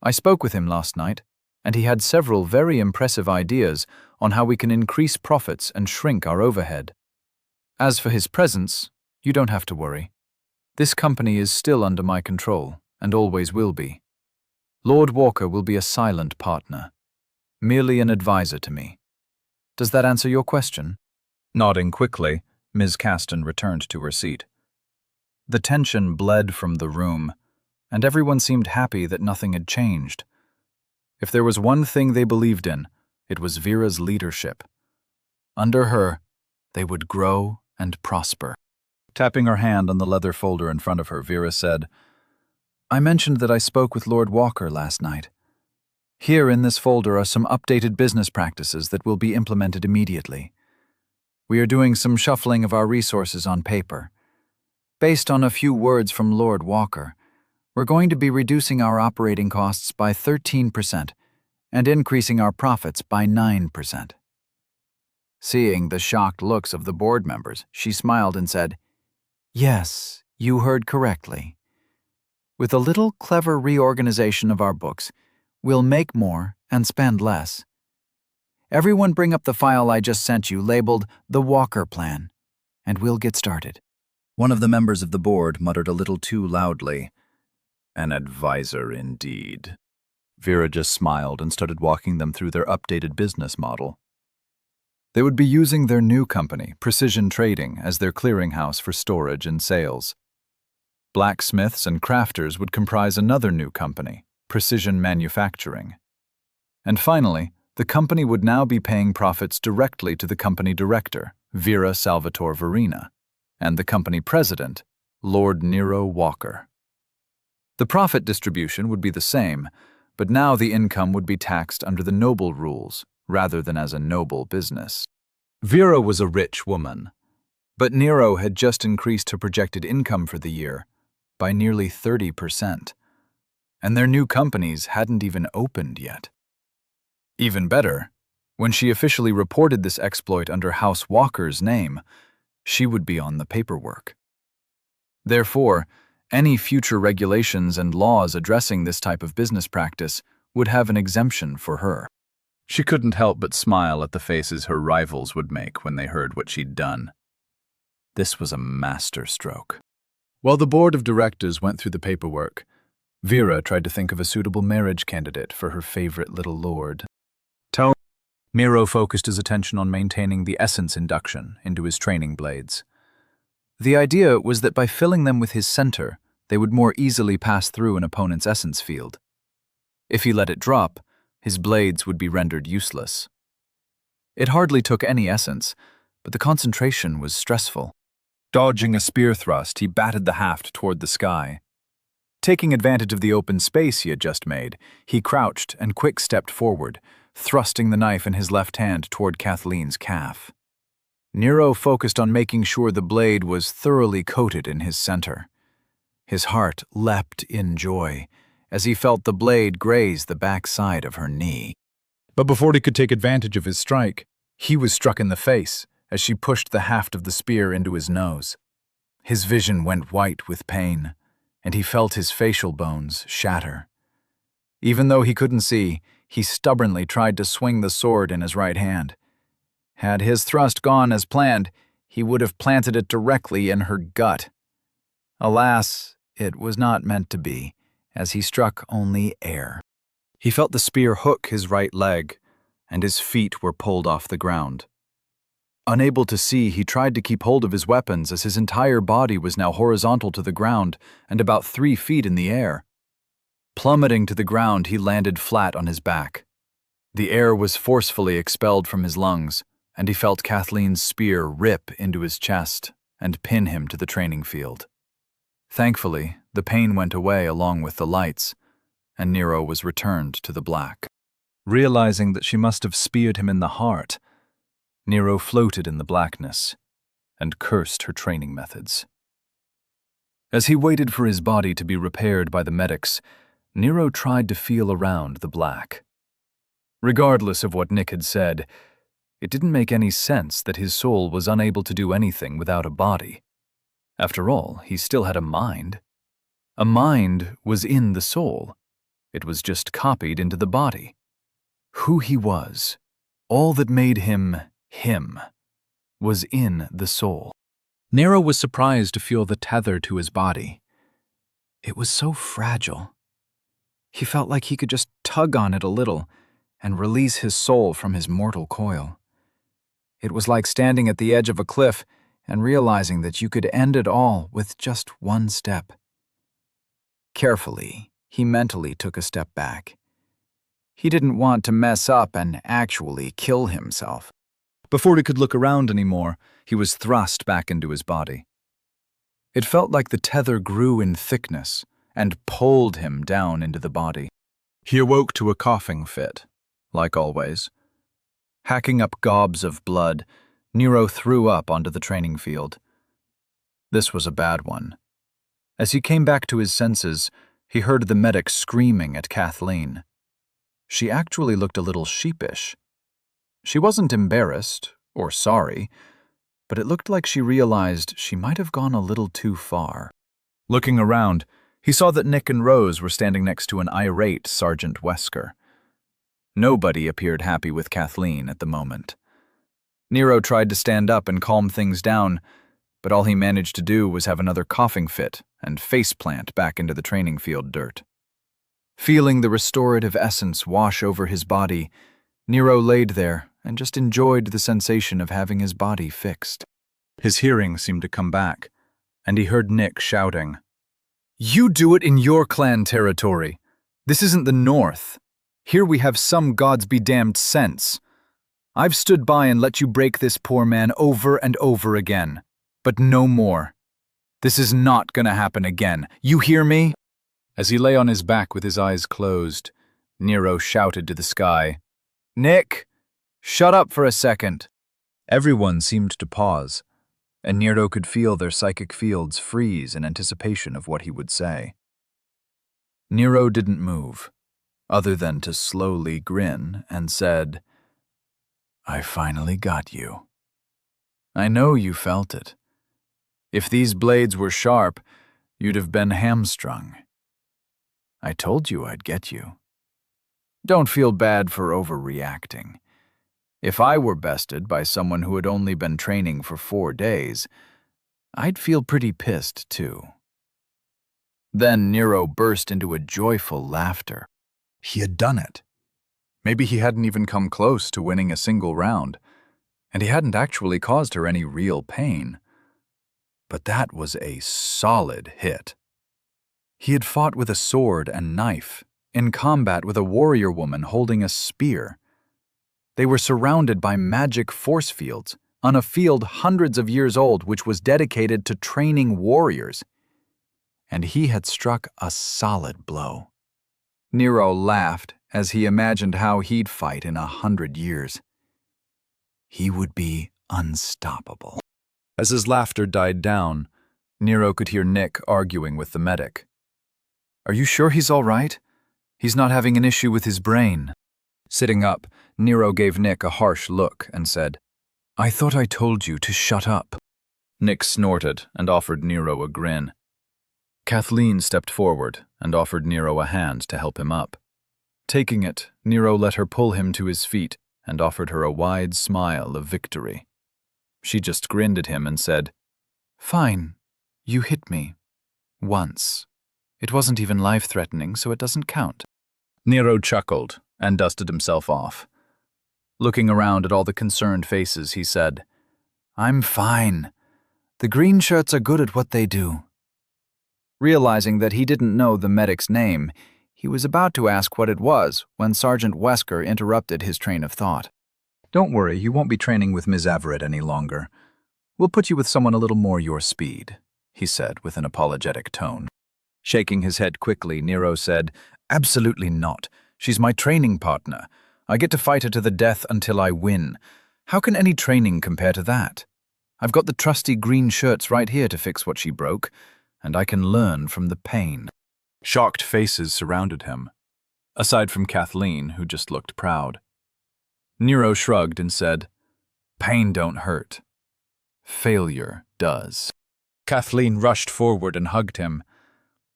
I spoke with him last night, and he had several very impressive ideas on how we can increase profits and shrink our overhead. As for his presence, you don't have to worry. This company is still under my control, and always will be. Lord Walker will be a silent partner, merely an advisor to me. Does that answer your question? Nodding quickly, Ms. Caston returned to her seat. The tension bled from the room, and everyone seemed happy that nothing had changed. If there was one thing they believed in, it was Vera's leadership. Under her, they would grow and prosper. Tapping her hand on the leather folder in front of her, Vera said, I mentioned that I spoke with Lord Walker last night. Here in this folder are some updated business practices that will be implemented immediately. We are doing some shuffling of our resources on paper. Based on a few words from Lord Walker, we're going to be reducing our operating costs by 13% and increasing our profits by 9%. Seeing the shocked looks of the board members, she smiled and said, Yes, you heard correctly. With a little clever reorganization of our books, we'll make more and spend less. Everyone bring up the file I just sent you labeled the Walker Plan, and we'll get started. One of the members of the board muttered a little too loudly, An advisor indeed. Vera just smiled and started walking them through their updated business model. They would be using their new company, Precision Trading, as their clearinghouse for storage and sales. Blacksmiths and crafters would comprise another new company, Precision Manufacturing. And finally, the company would now be paying profits directly to the company director, Vera Salvatore Verena, and the company president, Lord Nero Walker. The profit distribution would be the same, but now the income would be taxed under the noble rules, rather than as a noble business. Vera was a rich woman, but Nero had just increased her projected income for the year by nearly 30%, and their new companies hadn't even opened yet. Even better, when she officially reported this exploit under House Walker's name, she would be on the paperwork. Therefore, any future regulations and laws addressing this type of business practice would have an exemption for her. She couldn't help but smile at the faces her rivals would make when they heard what she'd done. This was a masterstroke. While the board of directors went through the paperwork, Vera tried to think of a suitable marriage candidate for her favorite little lord. Nero focused his attention on maintaining the essence induction into his training blades. The idea was that by filling them with his center, they would more easily pass through an opponent's essence field. If he let it drop, his blades would be rendered useless. It hardly took any essence, but the concentration was stressful. Dodging a spear thrust, he batted the haft toward the sky. Taking advantage of the open space he had just made, he crouched and quick-stepped forward, thrusting the knife in his left hand toward Kathleen's calf. Nero focused on making sure the blade was thoroughly coated in his center. His heart leapt in joy as he felt the blade graze the backside of her knee. But before he could take advantage of his strike, he was struck in the face as she pushed the haft of the spear into his nose. His vision went white with pain, and he felt his facial bones shatter. Even though he couldn't see, he stubbornly tried to swing the sword in his right hand. Had his thrust gone as planned, he would have planted it directly in her gut. Alas, it was not meant to be, as he struck only air. He felt the spear hook his right leg, and his feet were pulled off the ground. Unable to see, he tried to keep hold of his weapons as his entire body was now horizontal to the ground and about 3 feet in the air. Plummeting to the ground, he landed flat on his back. The air was forcefully expelled from his lungs, and he felt Kathleen's spear rip into his chest and pin him to the training field. Thankfully, the pain went away along with the lights, and Nero was returned to the black. Realizing that she must have speared him in the heart, Nero floated in the blackness and cursed her training methods. As he waited for his body to be repaired by the medics, Nero tried to feel around the black. Regardless of what Nick had said, it didn't make any sense that his soul was unable to do anything without a body. After all, he still had a mind. A mind was in the soul. It was just copied into the body. Who he was, all that made him, was in the soul. Nero was surprised to feel the tether to his body. It was so fragile. He felt like he could just tug on it a little and release his soul from his mortal coil. It was like standing at the edge of a cliff and realizing that you could end it all with just one step. Carefully, he mentally took a step back. He didn't want to mess up and actually kill himself. Before he could look around anymore, he was thrust back into his body. It felt like the tether grew in thickness and pulled him down into the body. He awoke to a coughing fit, like always. Hacking up gobs of blood, Nero threw up onto the training field. This was a bad one. As he came back to his senses, he heard the medic screaming at Kathleen. She actually looked a little sheepish. She wasn't embarrassed or sorry, but it looked like she realized she might have gone a little too far. Looking around, he saw that Nick and Rose were standing next to an irate Sergeant Wesker. Nobody appeared happy with Kathleen at the moment. Nero tried to stand up and calm things down, but all he managed to do was have another coughing fit and faceplant back into the training field dirt. Feeling the restorative essence wash over his body, Nero laid there and just enjoyed the sensation of having his body fixed. His hearing seemed to come back, and he heard Nick shouting, "You do it in your clan territory. This isn't the North. Here we have some gods be damned sense. I've stood by and let you break this poor man over and over again, but no more. This is not gonna happen again. You hear me?" As he lay on his back with his eyes closed, Nero shouted to the sky, "Nick, shut up for a second." Everyone seemed to pause, and Nero could feel their psychic fields freeze in anticipation of what he would say. Nero didn't move, other than to slowly grin, and said, "I finally got you. I know you felt it. If these blades were sharp, you'd have been hamstrung. I told you I'd get you. Don't feel bad for overreacting. If I were bested by someone who had only been training for 4 days, I'd feel pretty pissed too." Then Nero burst into a joyful laughter. He had done it. Maybe he hadn't even come close to winning a single round, and he hadn't actually caused her any real pain. But that was a solid hit. He had fought with a sword and knife, in combat with a warrior woman holding a spear. They were surrounded by magic force fields on a field hundreds of years old which was dedicated to training warriors. And he had struck a solid blow. Nero laughed as he imagined how he'd fight in 100 years. He would be unstoppable. As his laughter died down, Nero could hear Nick arguing with the medic. "Are you sure he's all right? He's not having an issue with his brain." Sitting up, Nero gave Nick a harsh look and said, "I thought I told you to shut up." Nick snorted and offered Nero a grin. Kathleen stepped forward and offered Nero a hand to help him up. Taking it, Nero let her pull him to his feet and offered her a wide smile of victory. She just grinned at him and said, "Fine, you hit me. Once. It wasn't even life-threatening, so it doesn't count." Nero chuckled and dusted himself off. Looking around at all the concerned faces, he said, "I'm fine. The green shirts are good at what they do." Realizing that he didn't know the medic's name, he was about to ask what it was when Sergeant Wesker interrupted his train of thought. "Don't worry, you won't be training with Ms. Everett any longer. We'll put you with someone a little more your speed," he said with an apologetic tone. Shaking his head quickly, Nero said, "Absolutely not. She's my training partner. I get to fight her to the death until I win. How can any training compare to that? I've got the trusty green shirts right here to fix what she broke, and I can learn from the pain." Shocked faces surrounded him, aside from Kathleen, who just looked proud. Nero shrugged and said, "Pain don't hurt. Failure does." Kathleen rushed forward and hugged him.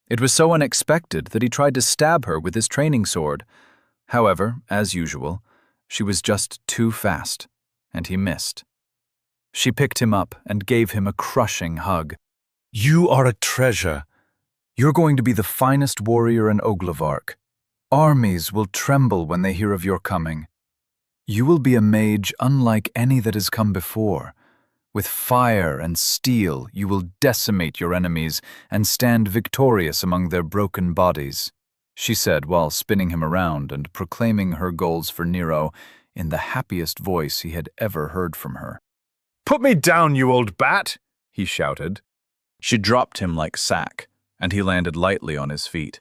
It was so unexpected that he tried to stab her with his training sword. However, as usual, she was just too fast, and he missed. She picked him up and gave him a crushing hug. "You are a treasure. You're going to be the finest warrior in Oglevark. Armies will tremble when they hear of your coming. You will be a mage unlike any that has come before. With fire and steel, you will decimate your enemies and stand victorious among their broken bodies," she said while spinning him around and proclaiming her goals for Nero in the happiest voice he had ever heard from her. "Put me down, you old bat!" he shouted. She dropped him like sack, and he landed lightly on his feet.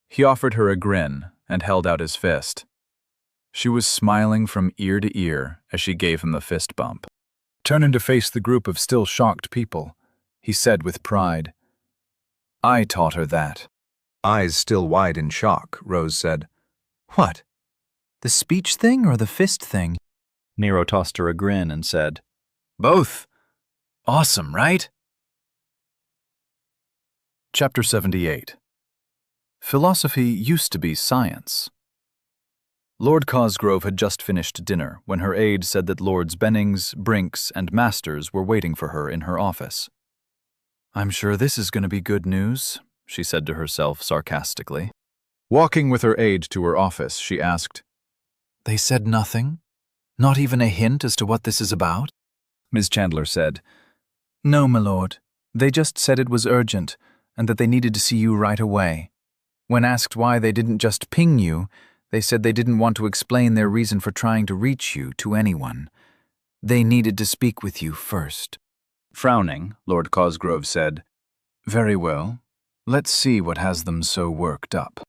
He offered her a grin and held out his fist. She was smiling from ear to ear as she gave him a fist bump. "Turning to face the group of still shocked people," he said with pride. "I taught her that." Eyes still wide in shock, Rose said, "What? The speech thing or the fist thing?" Nero tossed her a grin and said, "Both. Awesome, right?" Chapter 78. Philosophy used to be science. Lord Cosgrove had just finished dinner when her aide said that Lords Bennings, Brinks, and Masters were waiting for her in her office. "I'm sure this is going to be good news," she said to herself sarcastically. Walking with her aide to her office, she asked, "They said nothing?" Not even a hint as to what this is about? Ms. Chandler said. No, my lord. They just said it was urgent, and that they needed to see you right away. When asked why they didn't just ping you, they said they didn't want to explain their reason for trying to reach you to anyone. They needed to speak with you first. Frowning, Lord Cosgrove said, Very well. Let's see what has them so worked up.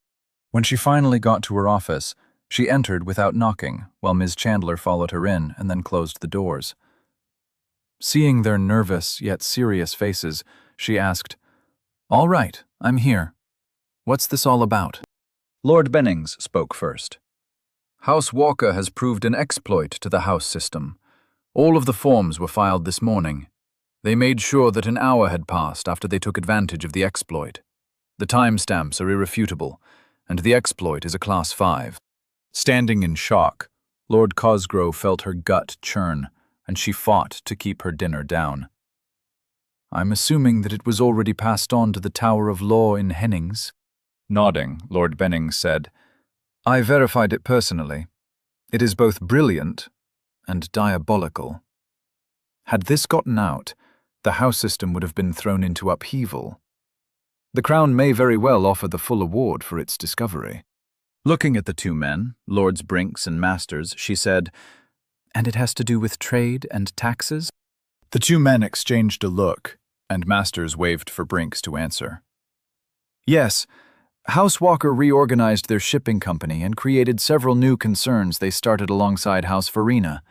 When she finally got to her office, she entered without knocking, while Ms. Chandler followed her in and then closed the doors. Seeing their nervous yet serious faces, she asked, "All right, I'm here. What's this all about?" Lord Bennings spoke first. "House Walker has proved an exploit to the house system. All of the forms were filed this morning. They made sure that an hour had passed after they took advantage of the exploit. The timestamps are irrefutable, and the exploit is a Class 5. Standing in shock, Lord Cosgrove felt her gut churn, and she fought to keep her dinner down. "I'm assuming that it was already passed on to the Tower of Law in Hennings." Nodding, Lord Bennings said, "I verified it personally. It is both brilliant and diabolical. Had this gotten out, the house system would have been thrown into upheaval. The Crown may very well offer the full award for its discovery." Looking at the two men, Lords Brinks and Masters, she said, "And it has to do with trade and taxes?" The two men exchanged a look, and Masters waved for Brinks to answer. "Yes. House Walker reorganized their shipping company and created several new concerns they started alongside House Farina.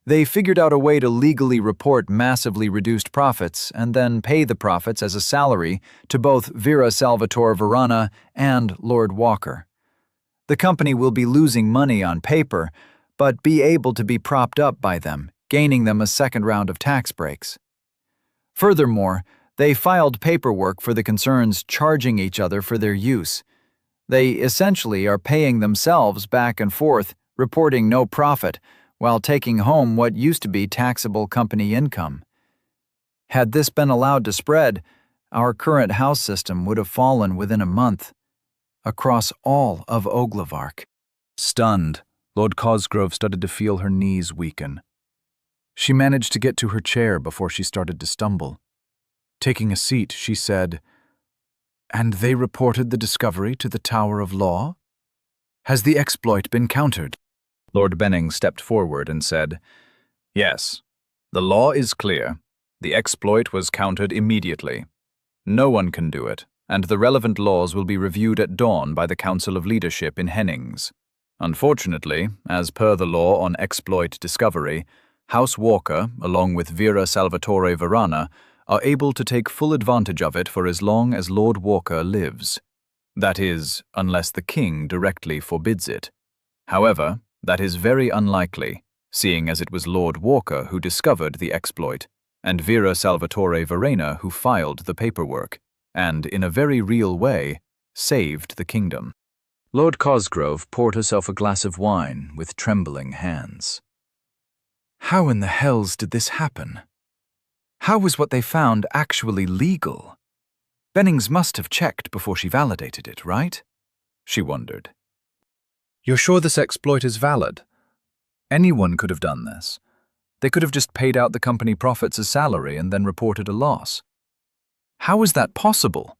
They figured out a way to legally report massively reduced profits and then pay the profits as a salary to both Vera Salvatore Verana and Lord Walker. The company will be losing money on paper, but be able to be propped up by them, gaining them a second round of tax breaks. Furthermore, they filed paperwork for the concerns charging each other for their use. They essentially are paying themselves back and forth, reporting no profit, while taking home what used to be taxable company income. Had this been allowed to spread, our current house system would have fallen within a month, across all of Oglevark." Stunned, Lord Cosgrove started to feel her knees weaken. She managed to get to her chair before she started to stumble. Taking a seat, she said, "And they reported the discovery to the Tower of Law? Has the exploit been countered?" Lord Bennings stepped forward and said, "Yes, the law is clear. The exploit was countered immediately. No one can do it, and the relevant laws will be reviewed at dawn by the Council of Leadership in Hennings. Unfortunately, as per the law on exploit discovery, House Walker, along with Vera Salvatore Verana, are able to take full advantage of it for as long as Lord Walker lives. That is, unless the King directly forbids it. However, that is very unlikely, seeing as it was Lord Walker who discovered the exploit, and Vera Salvatore Verana who filed the paperwork, and, in a very real way, saved the kingdom." Lord Cosgrove poured herself a glass of wine with trembling hands. "How in the hells did this happen? How was what they found actually legal? Bennings must have checked before she validated it, right?" she wondered. "You're sure this exploit is valid? Anyone could have done this. They could have just paid out the company profits as salary and then reported a loss." "How is that possible?"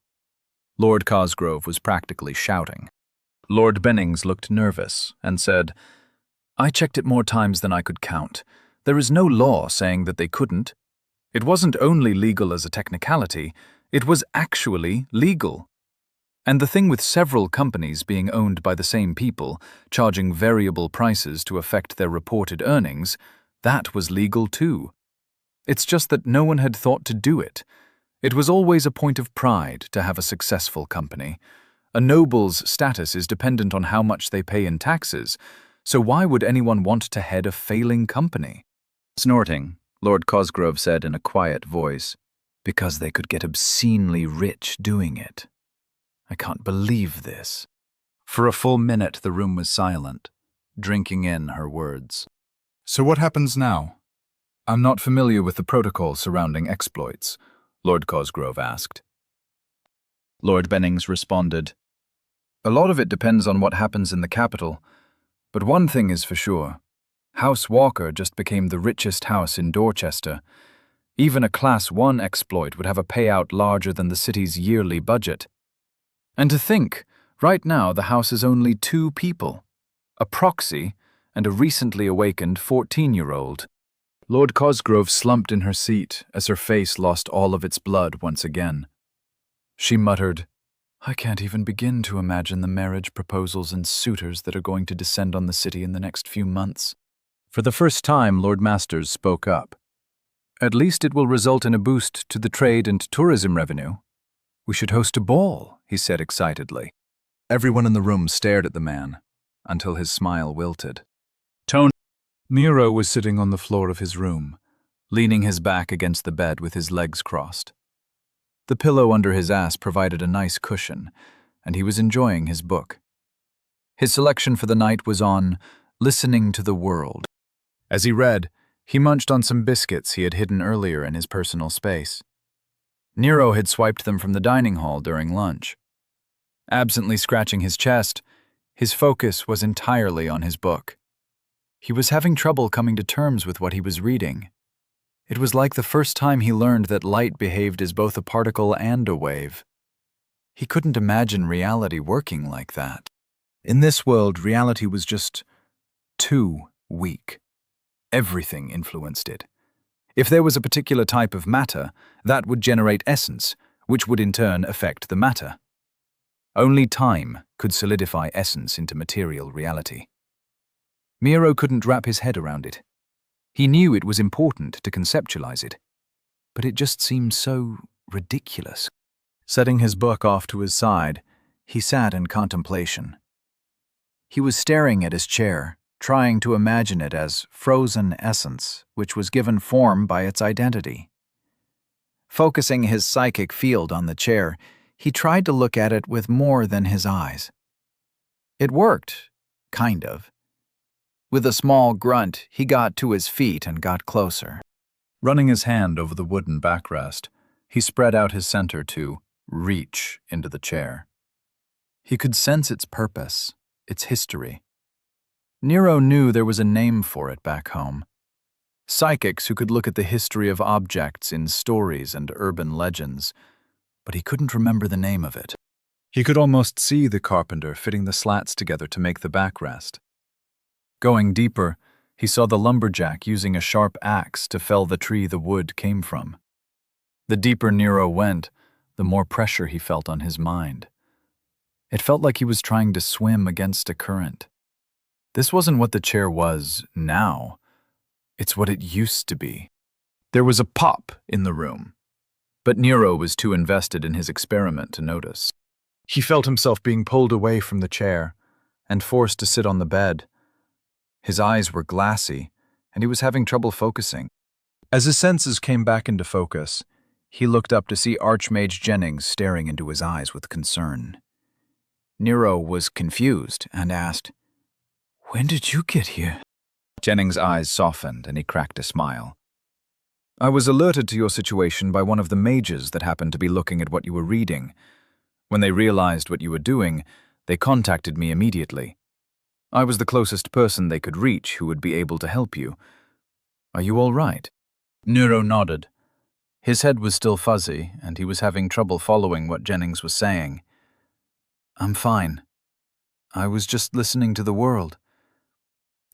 Lord Cosgrove was practically shouting. Lord Bennings looked nervous and said, "I checked it more times than I could count. There is no law saying that they couldn't. It wasn't only legal as a technicality, it was actually legal. And the thing with several companies being owned by the same people, charging variable prices to affect their reported earnings, that was legal too. It's just that no one had thought to do it. It was always a point of pride to have a successful company. A noble's status is dependent on how much they pay in taxes, so why would anyone want to head a failing company?" Snorting, Lord Cosgrove said in a quiet voice, "Because they could get obscenely rich doing it. I can't believe this." For a full minute the room was silent, drinking in her words. "So what happens now?" "I'm not familiar with the protocol surrounding exploits," Lord Cosgrove asked. Lord Bennings responded, "A lot of it depends on what happens in the capital, but one thing is for sure. House Walker just became the richest house in Dorchester. Even a Class 1 exploit would have a payout larger than the city's yearly budget. And to think, right now the house is only 2 people, a proxy and a recently awakened 14-year-old. Lord Cosgrove slumped in her seat as her face lost all of its blood once again. She muttered, "I can't even begin to imagine the marriage proposals and suitors that are going to descend on the city in the next few months." For the first time, Lord Masters spoke up. "At least it will result in a boost to the trade and tourism revenue. We should host a ball," he said excitedly. Everyone in the room stared at the man, until his smile wilted. Nero was sitting on the floor of his room, leaning his back against the bed with his legs crossed. The pillow under his ass provided a nice cushion, and he was enjoying his book. His selection for the night was on Listening to the World. As he read, he munched on some biscuits he had hidden earlier in his personal space. Nero had swiped them from the dining hall during lunch. Absently scratching his chest, his focus was entirely on his book. He was having trouble coming to terms with what he was reading. It was like the first time he learned that light behaved as both a particle and a wave. He couldn't imagine reality working like that. In this world, reality was just too weak. Everything influenced it. If there was a particular type of matter, that would generate essence, which would in turn affect the matter. Only time could solidify essence into material reality. Miro couldn't wrap his head around it. He knew it was important to conceptualize it, but it just seemed so ridiculous. Setting his book off to his side, he sat in contemplation. He was staring at his chair, trying to imagine it as frozen essence, which was given form by its identity. Focusing his psychic field on the chair, he tried to look at it with more than his eyes. It worked, kind of. With a small grunt, he got to his feet and got closer. Running his hand over the wooden backrest, he spread out his center to reach into the chair. He could sense its purpose, its history. Nero knew there was a name for it back home. Psychics who could look at the history of objects in stories and urban legends, but he couldn't remember the name of it. He could almost see the carpenter fitting the slats together to make the backrest. Going deeper, he saw the lumberjack using a sharp axe to fell the tree the wood came from. The deeper Nero went, the more pressure he felt on his mind. It felt like he was trying to swim against a current. This wasn't what the chair was now. It's what it used to be. There was a pop in the room, but Nero was too invested in his experiment to notice. He felt himself being pulled away from the chair and forced to sit on the bed. His eyes were glassy, and he was having trouble focusing. As his senses came back into focus, he looked up to see Archmage Jennings staring into his eyes with concern. Nero was confused and asked, "When did you get here?" Jennings' eyes softened and he cracked a smile. "I was alerted to your situation by one of the mages that happened to be looking at what you were reading. When they realized what you were doing, they contacted me immediately. I was the closest person they could reach who would be able to help you. Are you all right?" Nero nodded. His head was still fuzzy, and he was having trouble following what Jennings was saying. "I'm fine. I was just listening to the world.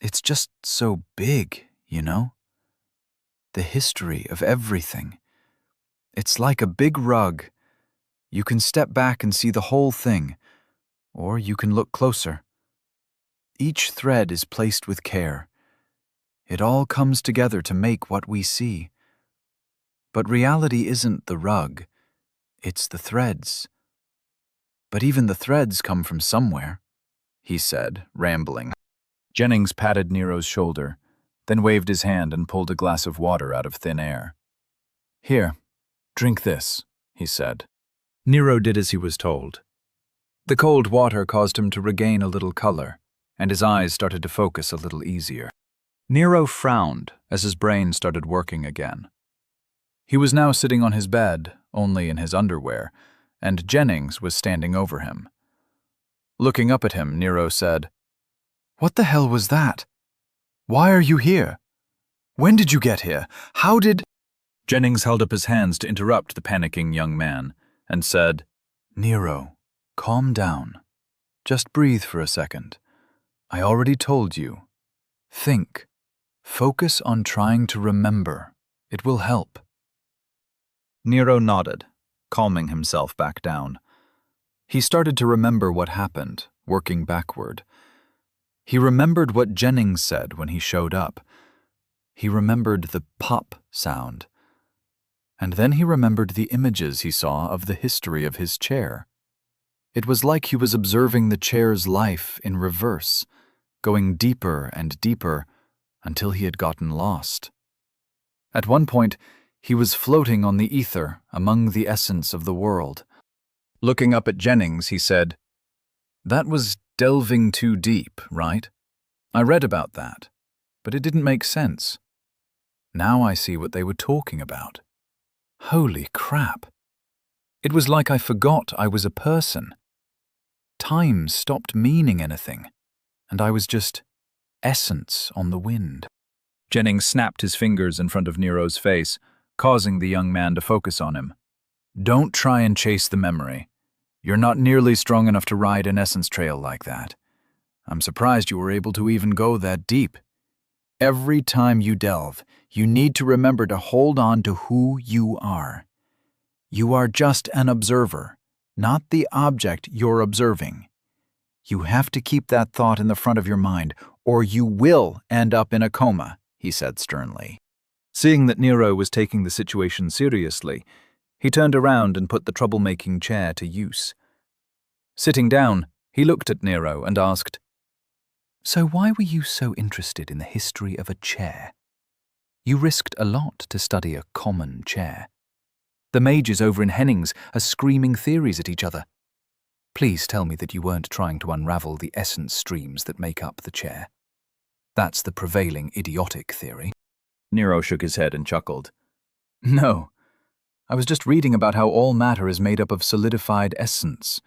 It's just so big, you know? The history of everything. It's like a big rug. You can step back and see the whole thing, or you can look closer. Each thread is placed with care. It all comes together to make what we see. But reality isn't the rug, it's the threads. But even the threads come from somewhere," he said, rambling. Jennings patted Nero's shoulder, then waved his hand and pulled a glass of water out of thin air. "Here, drink this," he said. Nero did as he was told. The cold water caused him to regain a little color, and his eyes started to focus a little easier. Nero frowned as his brain started working again. He was now sitting on his bed, only in his underwear, and Jennings was standing over him. Looking up at him, Nero said, "What the hell was that?" Why are you here? When did you get here? How did— Jennings held up his hands to interrupt the panicking young man and said, Nero, calm down. Just breathe for a second. I already told you. Think. Focus on trying to remember. It will help. Nero nodded, calming himself back down. He started to remember what happened, working backward. He remembered what Jennings said when he showed up. He remembered the pop sound. And then he remembered the images he saw of the history of his chair. It was like he was observing the chair's life in reverse, going deeper and deeper until he had gotten lost. At one point, he was floating on the ether among the essence of the world. Looking up at Jennings, he said, "That was delving too deep, right? I read about that, but it didn't make sense. Now I see what they were talking about. Holy crap. It was like I forgot I was a person. Time stopped meaning anything, and I was just essence on the wind." Jennings snapped his fingers in front of Nero's face, causing the young man to focus on him. "Don't try and chase the memory. You're not nearly strong enough to ride an essence trail like that. I'm surprised you were able to even go that deep. Every time you delve, you need to remember to hold on to who you are. You are just an observer, not the object you're observing. You have to keep that thought in the front of your mind, or you will end up in a coma," he said sternly. Seeing that Nero was taking the situation seriously, he turned around and put the troublemaking chair to use. Sitting down, he looked at Nero and asked, "So why were you so interested in the history of a chair? You risked a lot to study a common chair. The mages over in Hennings are screaming theories at each other. Please tell me that you weren't trying to unravel the essence streams that make up the chair. That's the prevailing idiotic theory." Nero shook his head and chuckled. "No, I was just reading about how all matter is made up of solidified essence,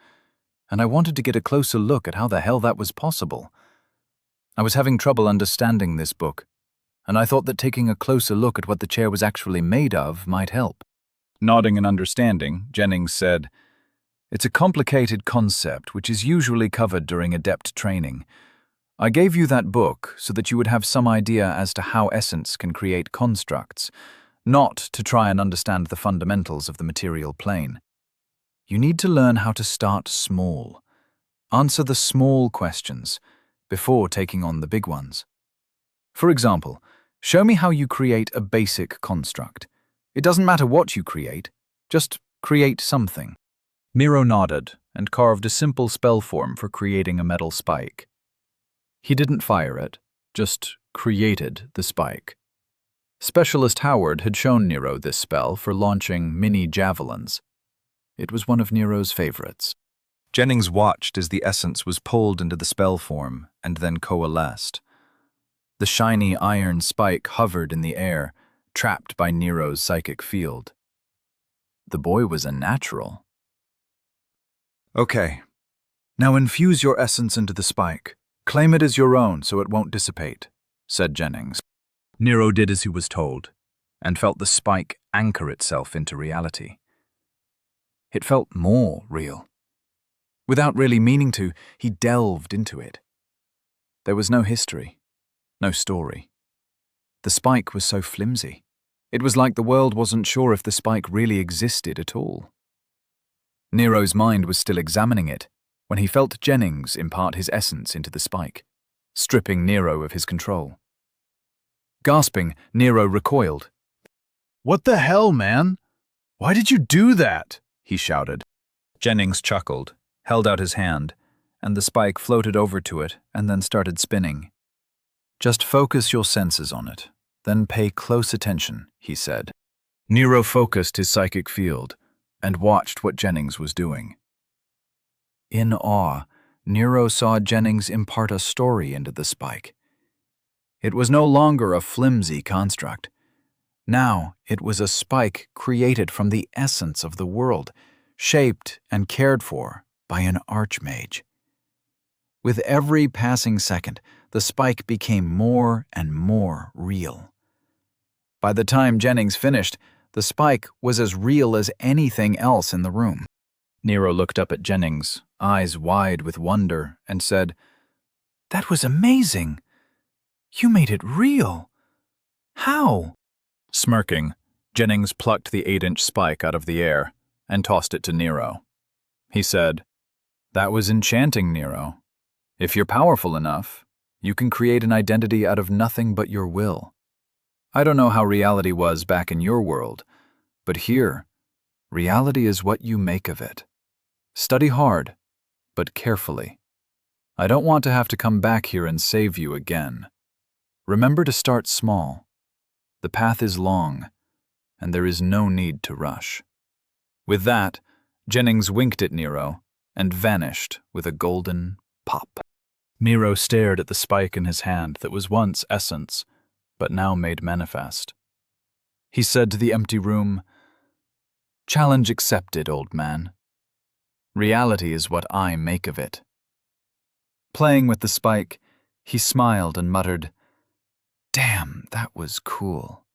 and I wanted to get a closer look at how the hell that was possible. I was having trouble understanding this book, and I thought that taking a closer look at what the chair was actually made of might help." Nodding in understanding, Jennings said, "It's a complicated concept which is usually covered during adept training. I gave you that book so that you would have some idea as to how essence can create constructs, not to try and understand the fundamentals of the material plane. You need to learn how to start small. Answer the small questions before taking on the big ones. For example, show me how you create a basic construct. It doesn't matter what you create, just create something." Nero nodded and carved a simple spell form for creating a metal spike. He didn't fire it, just created the spike. Specialist Howard had shown Nero this spell for launching mini javelins. It was one of Nero's favorites. Jennings watched as the essence was pulled into the spell form and then coalesced. The shiny iron spike hovered in the air, trapped by Nero's psychic field. The boy was a natural. "Okay, now infuse your essence into the spike. Claim it as your own so it won't dissipate," said Jennings. Nero did as he was told, and felt the spike anchor itself into reality. It felt more real. Without really meaning to, he delved into it. There was no history, no story. The spike was so flimsy. It was like the world wasn't sure if the spike really existed at all. Nero's mind was still examining it when he felt Jennings impart his essence into the spike, stripping Nero of his control. Gasping, Nero recoiled. "What the hell, man? Why did you do that?" he shouted. Jennings chuckled, held out his hand, and the spike floated over to it and then started spinning. "Just focus your senses on it, then pay close attention," he said. Nero focused his psychic field and watched what Jennings was doing. In awe, Nero saw Jennings impart a story into the spike. It was no longer a flimsy construct. Now it was a spike created from the essence of the world, shaped and cared for by an archmage. With every passing second, the spike became more and more real. By the time Jennings finished, the spike was as real as anything else in the room. Nero looked up at Jennings, eyes wide with wonder, and said, "That was amazing. You made it real. How?" Smirking, Jennings plucked the 8-inch spike out of the air and tossed it to Nero. He said, "That was enchanting, Nero. If you're powerful enough, you can create an identity out of nothing but your will. I don't know how reality was back in your world, but here, reality is what you make of it. Study hard, but carefully. I don't want to have to come back here and save you again. Remember to start small. The path is long, and there is no need to rush." With that, Jennings winked at Nero and vanished with a golden pop. Nero stared at the spike in his hand that was once essence, but now made manifest. He said to the empty room, "Challenge accepted, old man. Reality is what I make of it." Playing with the spike, he smiled and muttered, "Damn, that was cool.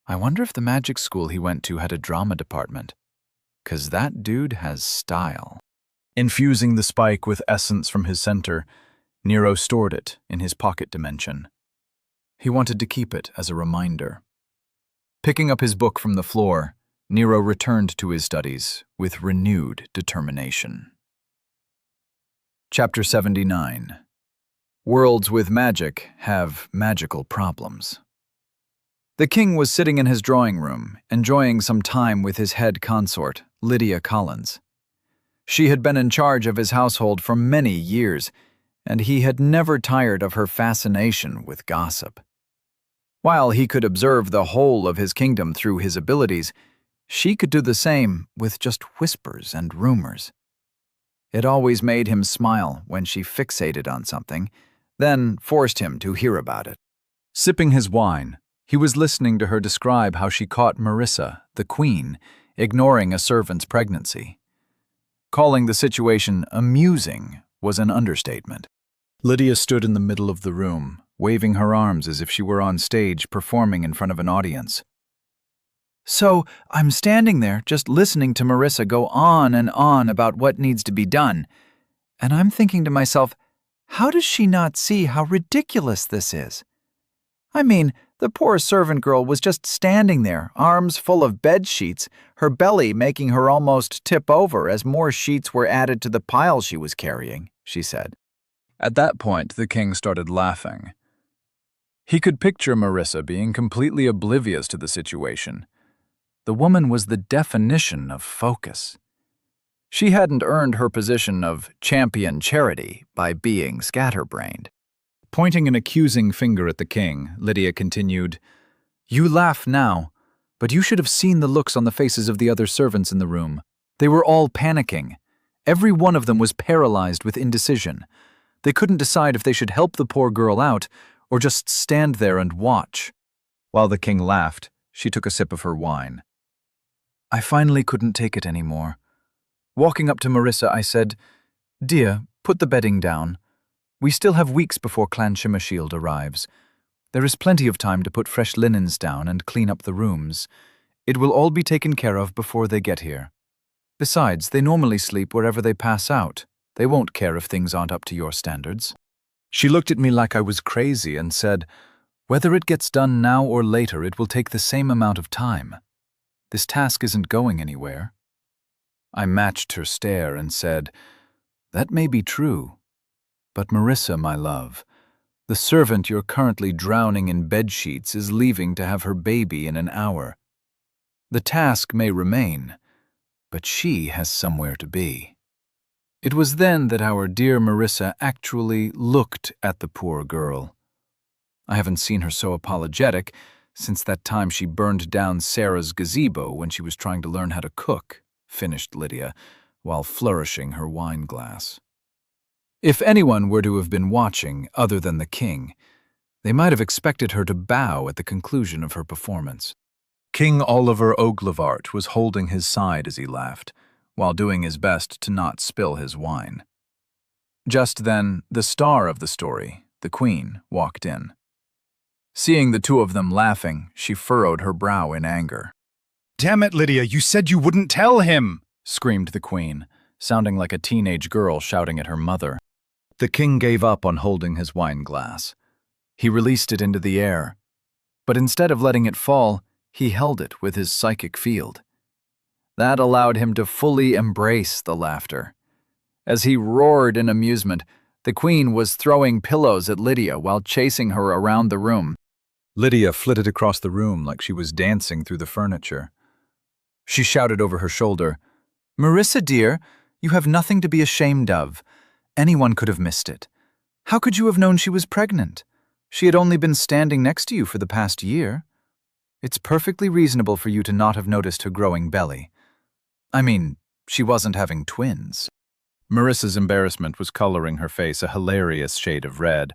I wonder if the magic school he went to had a drama department, 'cause that dude has style." Infusing the spike with essence from his center, Nero stored it in his pocket dimension. He wanted to keep it as a reminder. Picking up his book from the floor, Nero returned to his studies with renewed determination. Chapter 79. Worlds with magic have magical problems. The king was sitting in his drawing room, enjoying some time with his head consort, Lydia Collins. She had been in charge of his household for many years, and he had never tired of her fascination with gossip. While he could observe the whole of his kingdom through his abilities, she could do the same with just whispers and rumors. It always made him smile when she fixated on something, then forced him to hear about it. Sipping his wine, he was listening to her describe how she caught Marissa, the queen, ignoring a servant's pregnancy. Calling the situation amusing was an understatement. Lydia stood in the middle of the room, waving her arms as if she were on stage performing in front of an audience. "So I'm standing there just listening to Marissa go on and on about what needs to be done, and I'm thinking to myself, how does she not see how ridiculous this is? I mean, the poor servant girl was just standing there, arms full of bed sheets, her belly making her almost tip over as more sheets were added to the pile she was carrying," she said. At that point, the king started laughing. He could picture Marissa being completely oblivious to the situation. The woman was the definition of focus. She hadn't earned her position of champion charity by being scatterbrained. Pointing an accusing finger at the king, Lydia continued, "You laugh now, but you should have seen the looks on the faces of the other servants in the room. They were all panicking. Every one of them was paralyzed with indecision. They couldn't decide if they should help the poor girl out or just stand there and watch." While the king laughed, she took a sip of her wine. "I finally couldn't take it anymore. Walking up to Marissa, I said, 'Dear, put the bedding down. We still have weeks before Clan Shimmershield arrives. There is plenty of time to put fresh linens down and clean up the rooms. It will all be taken care of before they get here. Besides, they normally sleep wherever they pass out. They won't care if things aren't up to your standards.' She looked at me like I was crazy and said, 'Whether it gets done now or later, it will take the same amount of time. This task isn't going anywhere.' I matched her stare and said, 'That may be true. But Marissa, my love, the servant you're currently drowning in bedsheets is leaving to have her baby in an hour. The task may remain, but she has somewhere to be.' It was then that our dear Marissa actually looked at the poor girl. I haven't seen her so apologetic since that time she burned down Sarah's gazebo when she was trying to learn how to cook," finished Lydia, while flourishing her wine glass. If anyone were to have been watching other than the king, they might have expected her to bow at the conclusion of her performance. King Oliver Oglevart was holding his side as he laughed, while doing his best to not spill his wine. Just then, the star of the story, the queen, walked in. Seeing the two of them laughing, she furrowed her brow in anger. "Damn it, Lydia, you said you wouldn't tell him!" Screamed the queen, sounding like a teenage girl shouting at her mother. The king gave up on holding his wine glass. He released it into the air, but instead of letting it fall, he held it with his psychic field. That allowed him to fully embrace the laughter. As he roared in amusement, the queen was throwing pillows at Lydia while chasing her around the room. Lydia flitted across the room like she was dancing through the furniture. She shouted over her shoulder, "Marissa, dear, you have nothing to be ashamed of. Anyone could have missed it. How could you have known she was pregnant? She had only been standing next to you for the past year. It's perfectly reasonable for you to not have noticed her growing belly. I mean, she wasn't having twins." Marissa's embarrassment was coloring her face a hilarious shade of red,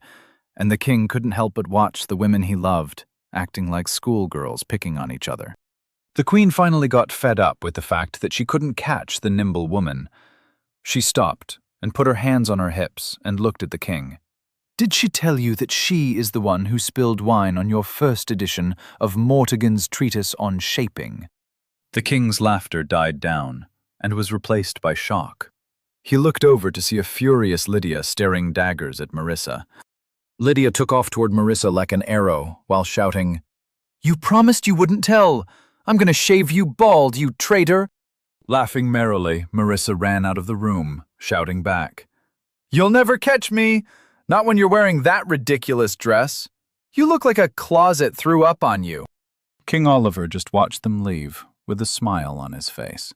and the king couldn't help but watch the women he loved, acting like schoolgirls picking on each other. The queen finally got fed up with the fact that she couldn't catch the nimble woman. She stopped and put her hands on her hips and looked at the king. "Did she tell you that she is the one who spilled wine on your first edition of Mortigan's treatise on shaping?" The king's laughter died down and was replaced by shock. He looked over to see a furious Lydia staring daggers at Marissa. Lydia took off toward Marissa like an arrow while shouting, "You promised you wouldn't tell! I'm going to shave you bald, you traitor!" Laughing merrily, Marissa ran out of the room, shouting back, "You'll never catch me! Not when you're wearing that ridiculous dress! You look like a closet threw up on you!" King Oliver just watched them leave, with a smile on his face.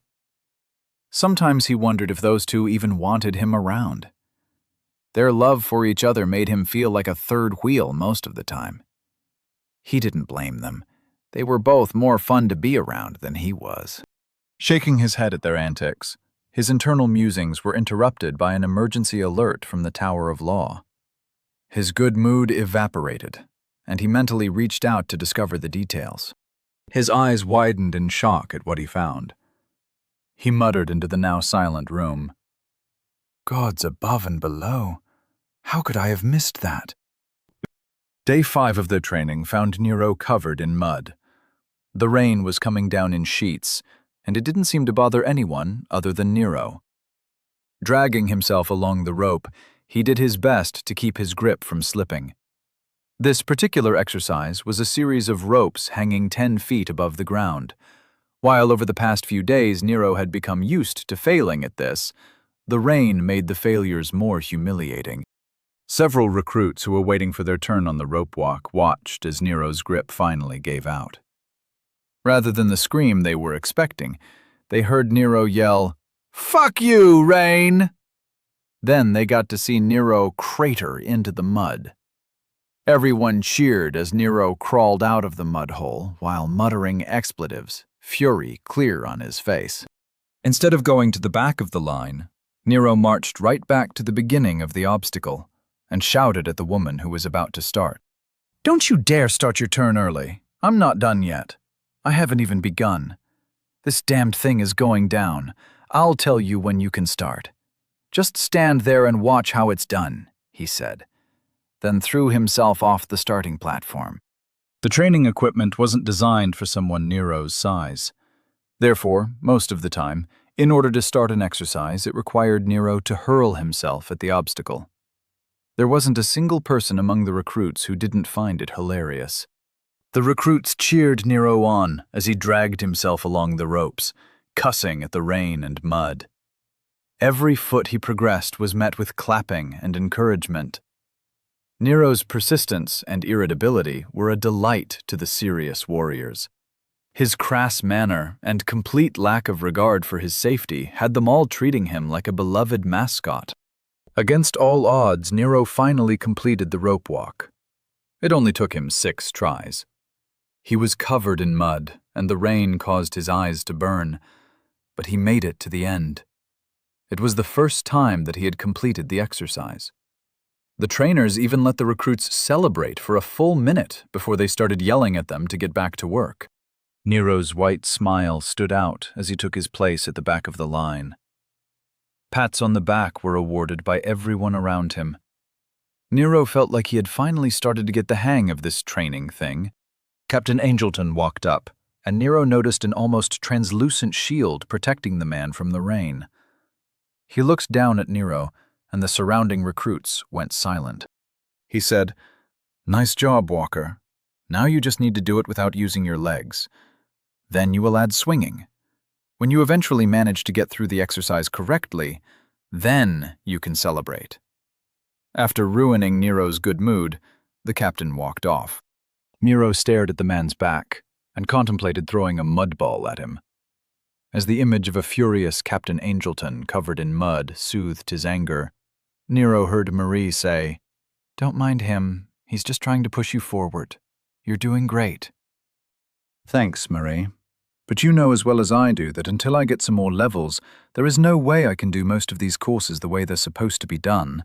Sometimes he wondered if those two even wanted him around. Their love for each other made him feel like a third wheel most of the time. He didn't blame them. They were both more fun to be around than he was. Shaking his head at their antics, his internal musings were interrupted by an emergency alert from the Tower of Law. His good mood evaporated, and he mentally reached out to discover the details. His eyes widened in shock at what he found. He muttered into the now silent room, "Gods above and below. How could I have missed that?" Day 5 of their training found Nero covered in mud. The rain was coming down in sheets, and it didn't seem to bother anyone other than Nero. Dragging himself along the rope, he did his best to keep his grip from slipping. This particular exercise was a series of ropes hanging 10 feet above the ground. While over the past few days Nero had become used to failing at this, the rain made the failures more humiliating. Several recruits who were waiting for their turn on the rope walk watched as Nero's grip finally gave out. Rather than the scream they were expecting, they heard Nero yell, "Fuck you, rain!" Then they got to see Nero crater into the mud. Everyone cheered as Nero crawled out of the mud hole while muttering expletives, fury clear on his face. Instead of going to the back of the line, Nero marched right back to the beginning of the obstacle and shouted at the woman who was about to start. "Don't you dare start your turn early. I'm not done yet. I haven't even begun. This damned thing is going down. I'll tell you when you can start. Just stand there and watch how it's done," he said, then threw himself off the starting platform. The training equipment wasn't designed for someone Nero's size. Therefore, most of the time, in order to start an exercise, it required Nero to hurl himself at the obstacle. There wasn't a single person among the recruits who didn't find it hilarious. The recruits cheered Nero on as he dragged himself along the ropes, cussing at the rain and mud. Every foot he progressed was met with clapping and encouragement. Nero's persistence and irritability were a delight to the serious warriors. His crass manner and complete lack of regard for his safety had them all treating him like a beloved mascot. Against all odds, Nero finally completed the rope walk. It only took him 6 tries. He was covered in mud, and the rain caused his eyes to burn, but he made it to the end. It was the first time that he had completed the exercise. The trainers even let the recruits celebrate for a full minute before they started yelling at them to get back to work. Nero's white smile stood out as he took his place at the back of the line. Pats on the back were awarded by everyone around him. Nero felt like he had finally started to get the hang of this training thing. Captain Angelton walked up, and Nero noticed an almost translucent shield protecting the man from the rain. He looked down at Nero, and the surrounding recruits went silent. He said, "Nice job, Walker. Now you just need to do it without using your legs. Then you will add swinging. When you eventually manage to get through the exercise correctly, then you can celebrate." After ruining Nero's good mood, the captain walked off. Nero stared at the man's back and contemplated throwing a mud ball at him. As the image of a furious Captain Angelton covered in mud soothed his anger, Nero heard Marie say, "Don't mind him. He's just trying to push you forward. You're doing great." "Thanks, Marie. But you know as well as I do that until I get some more levels, there is no way I can do most of these courses the way they're supposed to be done,"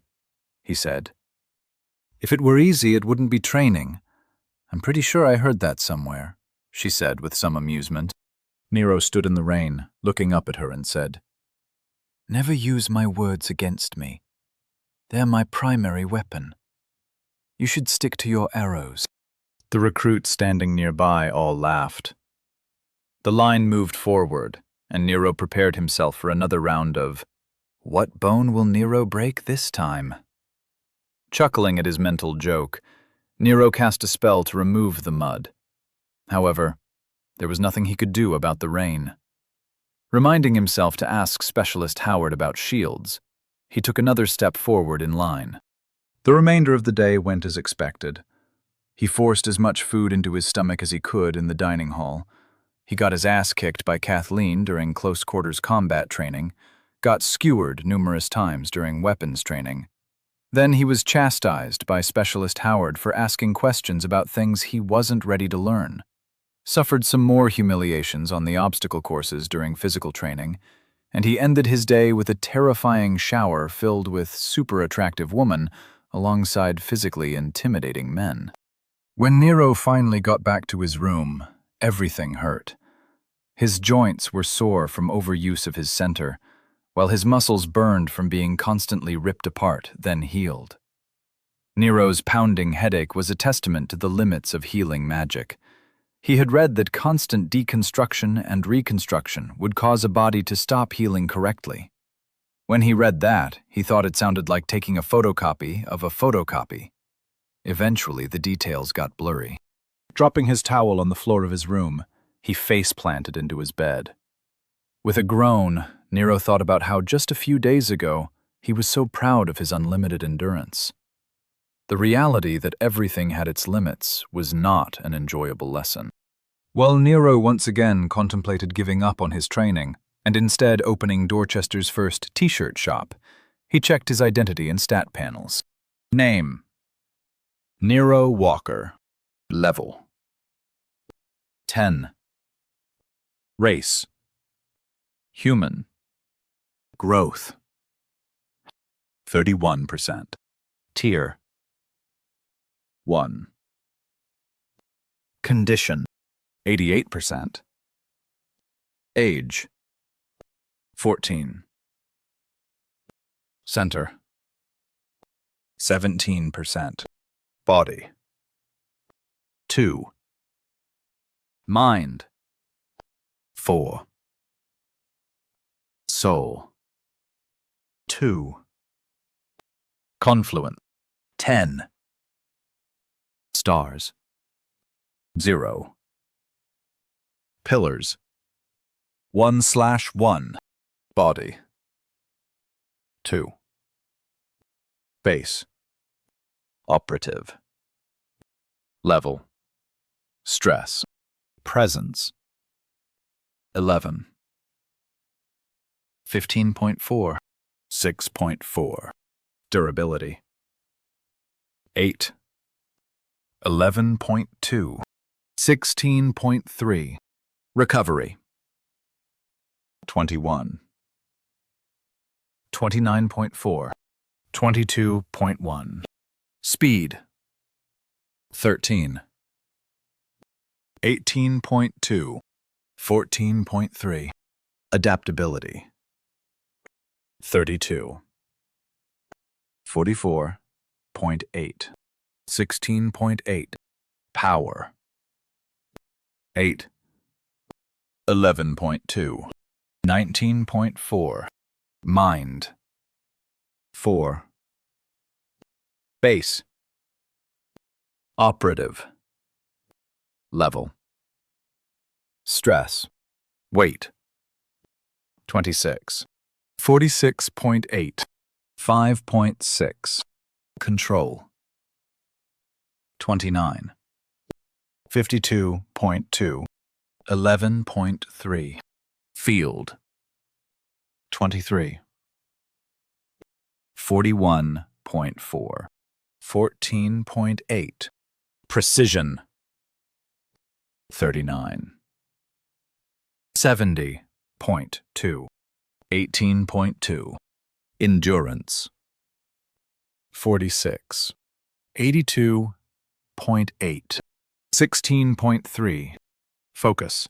he said. "If it were easy, it wouldn't be training. I'm pretty sure I heard that somewhere," she said with some amusement. Nero stood in the rain, looking up at her and said, "Never use my words against me. They're my primary weapon. You should stick to your arrows." The recruits standing nearby all laughed. The line moved forward, and Nero prepared himself for another round of, "What bone will Nero break this time?" Chuckling at his mental joke, Nero cast a spell to remove the mud. However, there was nothing he could do about the rain. Reminding himself to ask Specialist Howard about shields, he took another step forward in line. The remainder of the day went as expected. He forced as much food into his stomach as he could in the dining hall. He got his ass kicked by Kathleen during close-quarters combat training, got skewered numerous times during weapons training. Then he was chastised by Specialist Howard for asking questions about things he wasn't ready to learn, suffered some more humiliations on the obstacle courses during physical training, and he ended his day with a terrifying shower filled with super-attractive women alongside physically intimidating men. When Nero finally got back to his room, everything hurt. His joints were sore from overuse of his center, while his muscles burned from being constantly ripped apart, then healed. Nero's pounding headache was a testament to the limits of healing magic. He had read that constant deconstruction and reconstruction would cause a body to stop healing correctly. When he read that, he thought it sounded like taking a photocopy of a photocopy. Eventually, the details got blurry. Dropping his towel on the floor of his room, he face-planted into his bed. With a groan, Nero thought about how just a few days ago, he was so proud of his unlimited endurance. The reality that everything had its limits was not an enjoyable lesson. While Nero once again contemplated giving up on his training, and instead opening Dorchester's first t-shirt shop, he checked his identity and stat panels. Name: Nero Walker. Level: 10. Race: Human. Growth: 31%. Tier: 1. Condition: 88%. Age: 14. Center: 17%. Body: 2. Mind: 4. Soul: 2. Confluent: 10. Stars: 0. Pillars: 1/1. Body: 2. Base: Operative. Level: Stress. Presence: 11. 15.4. 6.4. Durability: 8. 11.2. 16.3. Recovery: 21. 29.4. 22.1. Speed: 13. 18.2. 14.3. Adaptability: 32. 44. 16.8. 16.8. Power. 8. 11.2. 19.4. Mind. 4. Base. Operative. Level. Stress. Weight. 26. 46.8. 5.6. Control. 29. 52.2. 11.3. Field. 23. 41.4. 14.8. Precision. 39. 70.2. 18.2. Endurance. 46. 82.8. 16.3. Focus.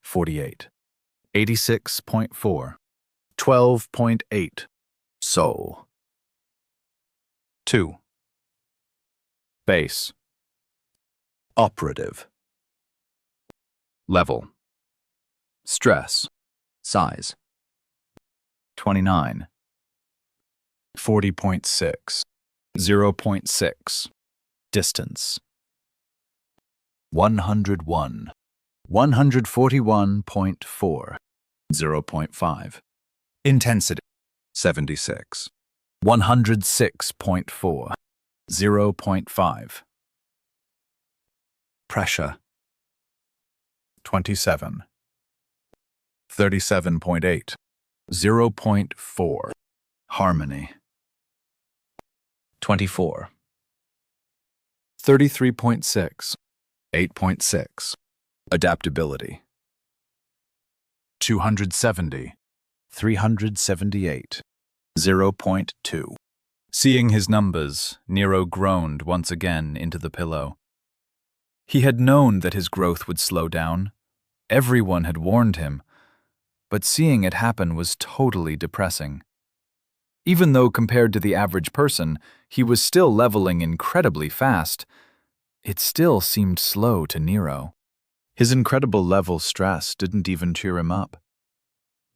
48. 86.4. 12.8. Soul. 2. Base. Operative. Level. Stress. Size. 29. 40.6. 0.6. Distance. 101. 141.4. 0.5. Intensity. 76. 106.4. 0.5. Pressure. 27. 37.8. 0.4. Harmony. 24. 33.6. 8.6. Adaptability. 270. 378. 0.2. Seeing his numbers, Nero groaned once again into the pillow. He had known that his growth would slow down. Everyone had warned him. But seeing it happen was totally depressing. Even though compared to the average person, he was still leveling incredibly fast, it still seemed slow to Nero. His incredible level stress didn't even cheer him up.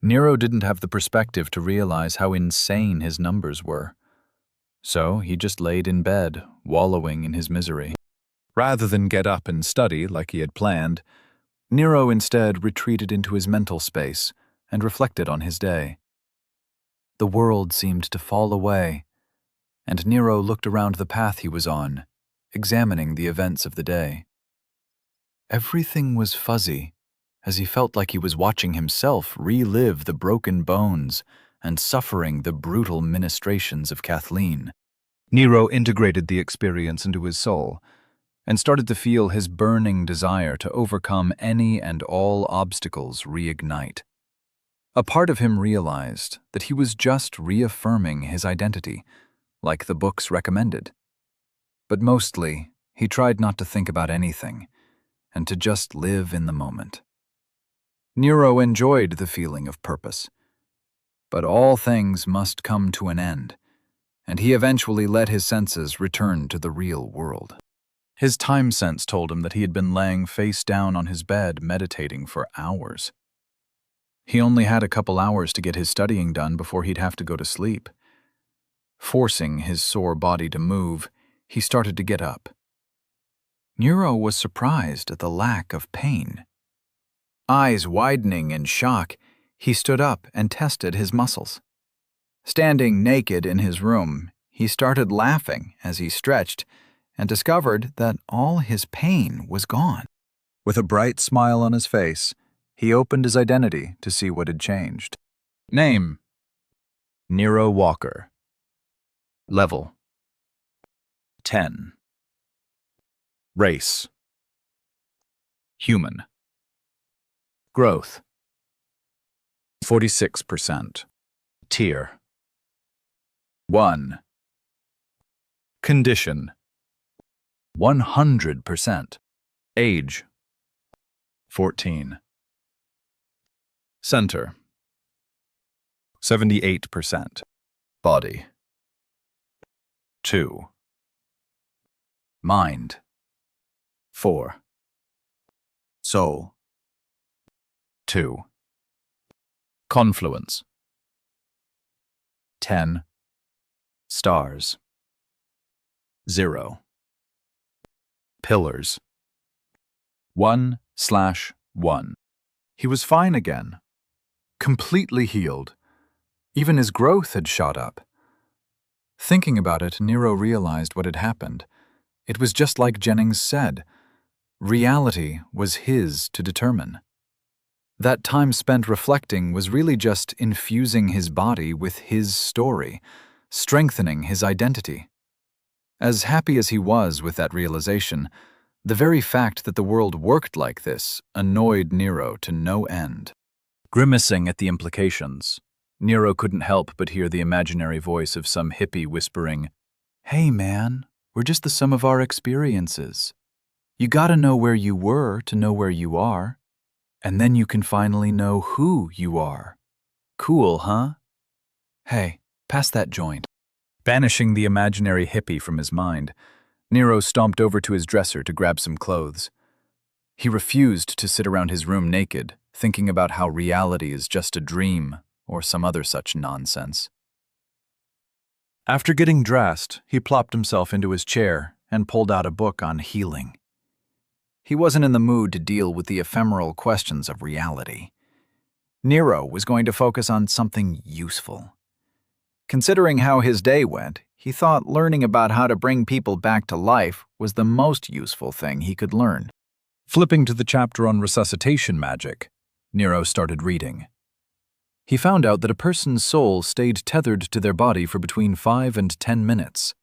Nero didn't have the perspective to realize how insane his numbers were. So he just laid in bed, wallowing in his misery. Rather than get up and study like he had planned, Nero instead retreated into his mental space and reflected on his day. The world seemed to fall away, and Nero looked around the path he was on, examining the events of the day. Everything was fuzzy, as he felt like he was watching himself relive the broken bones and suffering the brutal ministrations of Kathleen. Nero integrated the experience into his soul and started to feel his burning desire to overcome any and all obstacles reignite. A part of him realized that he was just reaffirming his identity, like the books recommended. But mostly, he tried not to think about anything, and to just live in the moment. Nero enjoyed the feeling of purpose. But all things must come to an end, and he eventually let his senses return to the real world. His time sense told him that he had been laying face down on his bed meditating for hours. He only had a couple hours to get his studying done before he'd have to go to sleep. Forcing his sore body to move, he started to get up. Nero was surprised at the lack of pain. Eyes widening in shock, he stood up and tested his muscles. Standing naked in his room, he started laughing as he stretched and discovered that all his pain was gone. With a bright smile on his face, he opened his identity to see what had changed. Name: Nero Walker. Level: 10. Race: Human. Growth: 46%. Tier: 1. Condition: 100%. Age: 14. Center: 78%. Body: 2. Mind. 4. Soul. 2. Confluence. 10. Stars. 0. Pillars. 1/1. He was fine again. Completely healed. Even his growth had shot up. Thinking about it, Nero realized what had happened. It was just like Jennings said. Reality was his to determine. That time spent reflecting was really just infusing his body with his story, strengthening his identity. As happy as he was with that realization, the very fact that the world worked like this annoyed Nero to no end. Grimacing at the implications, Nero couldn't help but hear the imaginary voice of some hippie whispering, "Hey man, we're just the sum of our experiences. You gotta know where you were to know where you are, and then you can finally know who you are. Cool, huh? Hey, pass that joint." Banishing the imaginary hippie from his mind, Nero stomped over to his dresser to grab some clothes. He refused to sit around his room naked, thinking about how reality is just a dream or some other such nonsense. After getting dressed, he plopped himself into his chair and pulled out a book on healing. He wasn't in the mood to deal with the ephemeral questions of reality. Nero was going to focus on something useful. Considering how his day went, he thought learning about how to bring people back to life was the most useful thing he could learn. Flipping to the chapter on resuscitation magic, Nero started reading. He found out that a person's soul stayed tethered to their body for between 5 and 10 minutes.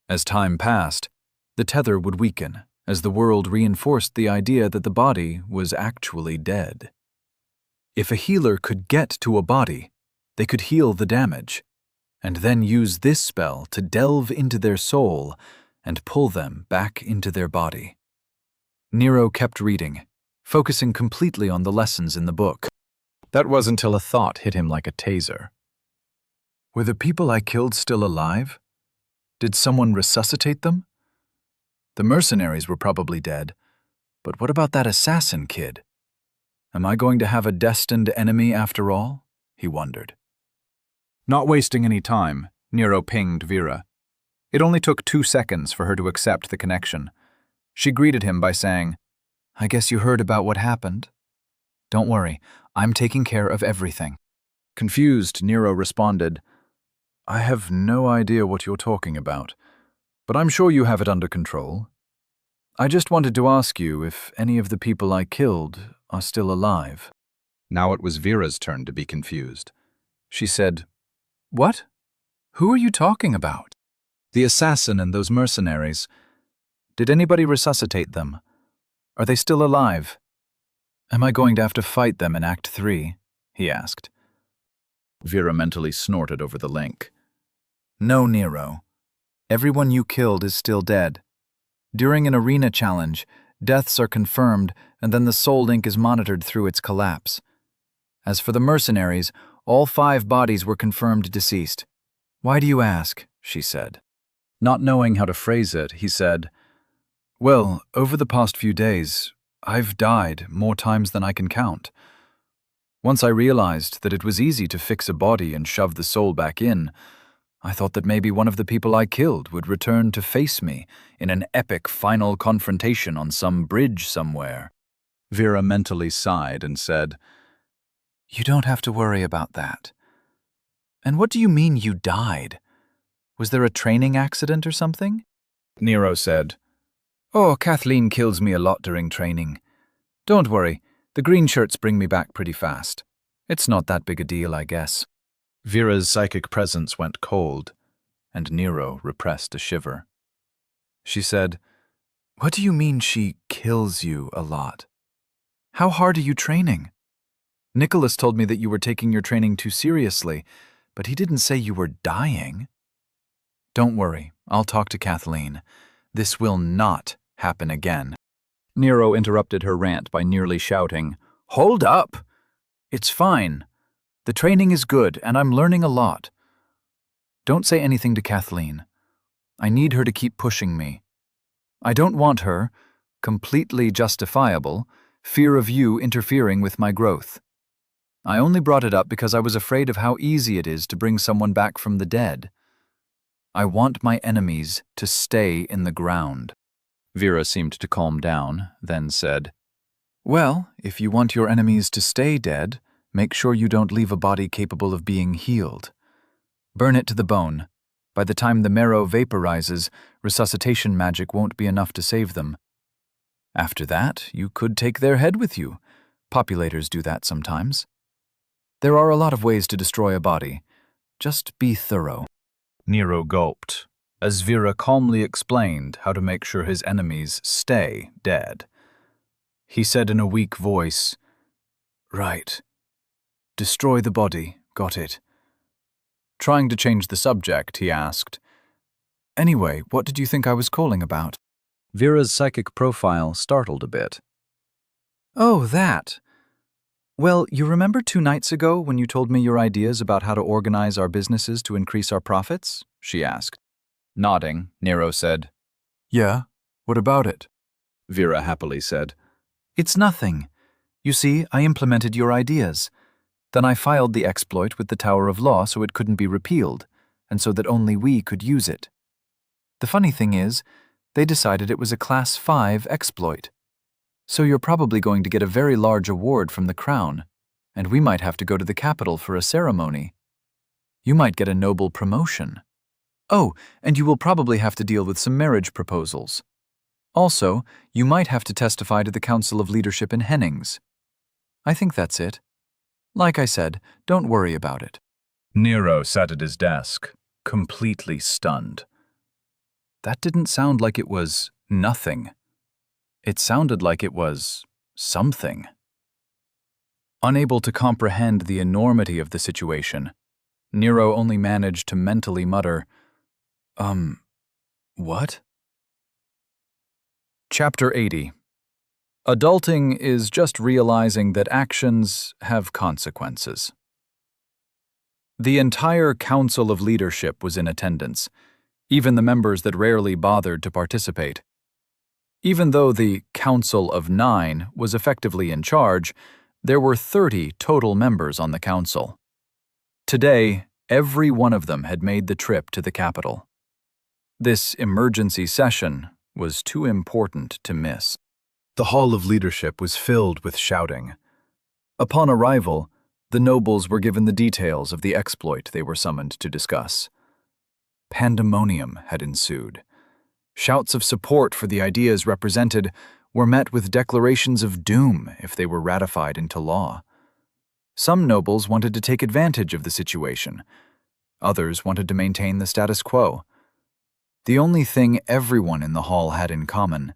As time passed, the tether would weaken, as the world reinforced the idea that the body was actually dead. If a healer could get to a body, they could heal the damage, and then use this spell to delve into their soul and pull them back into their body. Nero kept reading, focusing completely on the lessons in the book. That was until a thought hit him like a taser. Were the people I killed still alive? Did someone resuscitate them? The mercenaries were probably dead, but what about that assassin kid? Am I going to have a destined enemy after all? He wondered. Not wasting any time, Nero pinged Vera. It only took 2 seconds for her to accept the connection. She greeted him by saying, "I guess you heard about what happened. Don't worry, I'm taking care of everything." Confused, Nero responded, "I have no idea what you're talking about, but I'm sure you have it under control. I just wanted to ask you if any of the people I killed are still alive." Now it was Vera's turn to be confused. She said, "What? Who are you talking about?" "The assassin and those mercenaries. Did anybody resuscitate them? Are they still alive? Am I going to have to fight them in Act 3? He asked. Vera mentally snorted over the link. "No, Nero. Everyone you killed is still dead. During an arena challenge, deaths are confirmed and then the soul link is monitored through its collapse. As for the mercenaries, all 5 bodies were confirmed deceased." "Why do you ask?" she said. Not knowing how to phrase it, he said, "Well, over the past few days, I've died more times than I can count. Once I realized that it was easy to fix a body and shove the soul back in, I thought that maybe one of the people I killed would return to face me in an epic final confrontation on some bridge somewhere." Vera mentally sighed and said, "You don't have to worry about that. And what do you mean you died? Was there a training accident or something?" Nero said, "Oh, Kathleen kills me a lot during training. Don't worry, the green shirts bring me back pretty fast. It's not that big a deal, I guess." Vera's psychic presence went cold, and Nero repressed a shiver. She said, "What do you mean she kills you a lot? How hard are you training? Nicholas told me that you were taking your training too seriously, but he didn't say you were dying." "Don't worry, I'll talk to Kathleen. This will not happen again." Nero interrupted her rant by nearly shouting, "Hold up! It's fine. The training is good, and I'm learning a lot. Don't say anything to Kathleen. I need her to keep pushing me. I don't want her, completely justifiable, fear of you interfering with my growth. I only brought it up because I was afraid of how easy it is to bring someone back from the dead. I want my enemies to stay in the ground." Vera seemed to calm down, then said, "Well, if you want your enemies to stay dead, make sure you don't leave a body capable of being healed. Burn it to the bone. By the time the marrow vaporizes, resuscitation magic won't be enough to save them. After that, you could take their head with you. Populators do that sometimes. There are a lot of ways to destroy a body. Just be thorough." Nero gulped, as Vera calmly explained how to make sure his enemies stay dead. He said in a weak voice, "Right. Destroy the body, got it." Trying to change the subject, he asked, "Anyway, what did you think I was calling about?" Vera's psychic profile startled a bit. "Oh, that. Well, you remember 2 nights ago when you told me your ideas about how to organize our businesses to increase our profits?" she asked. Nodding, Nero said, "Yeah, what about it?" Vera happily said. "It's nothing. You see, I implemented your ideas. Then I filed the exploit with the Tower of Law so it couldn't be repealed, and so that only we could use it. The funny thing is, they decided it was a Class 5 exploit. So you're probably going to get a very large award from the Crown, and we might have to go to the capital for a ceremony. You might get a noble promotion. Oh, and you will probably have to deal with some marriage proposals. Also, you might have to testify to the Council of Leadership in Hennings. I think that's it. Like I said, don't worry about it." Nero sat at his desk, completely stunned. That didn't sound like it was nothing. It sounded like it was something. Unable to comprehend the enormity of the situation, Nero only managed to mentally mutter, what? Chapter 80. Adulting is just realizing that actions have consequences. The entire Council of Leadership was in attendance, even the members that rarely bothered to participate. Even though the Council of 9 was effectively in charge, there were 30 total members on the council. Today, every one of them had made the trip to the capital. This emergency session was too important to miss. The Hall of Leadership was filled with shouting. Upon arrival, the nobles were given the details of the exploit they were summoned to discuss. Pandemonium had ensued. Shouts of support for the ideas represented were met with declarations of doom if they were ratified into law. Some nobles wanted to take advantage of the situation. Others wanted to maintain the status quo. The only thing everyone in the hall had in common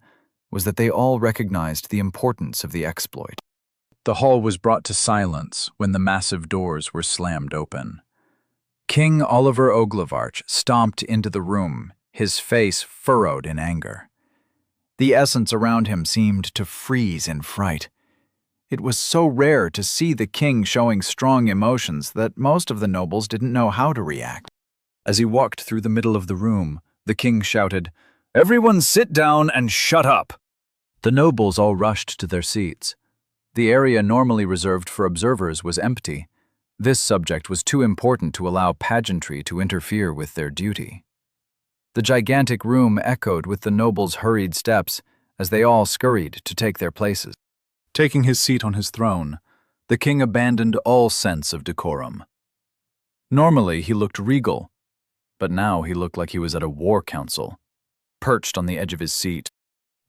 was that they all recognized the importance of the exploit. The hall was brought to silence when the massive doors were slammed open. King Oliver Oglevarch stomped into the room, his face furrowed in anger. The essence around him seemed to freeze in fright. It was so rare to see the king showing strong emotions that most of the nobles didn't know how to react. As he walked through the middle of the room, the king shouted, "Everyone sit down and shut up!" The nobles all rushed to their seats. The area normally reserved for observers was empty. This subject was too important to allow pageantry to interfere with their duty. The gigantic room echoed with the nobles' hurried steps as they all scurried to take their places. Taking his seat on his throne, the king abandoned all sense of decorum. Normally he looked regal, but now he looked like he was at a war council. Perched on the edge of his seat,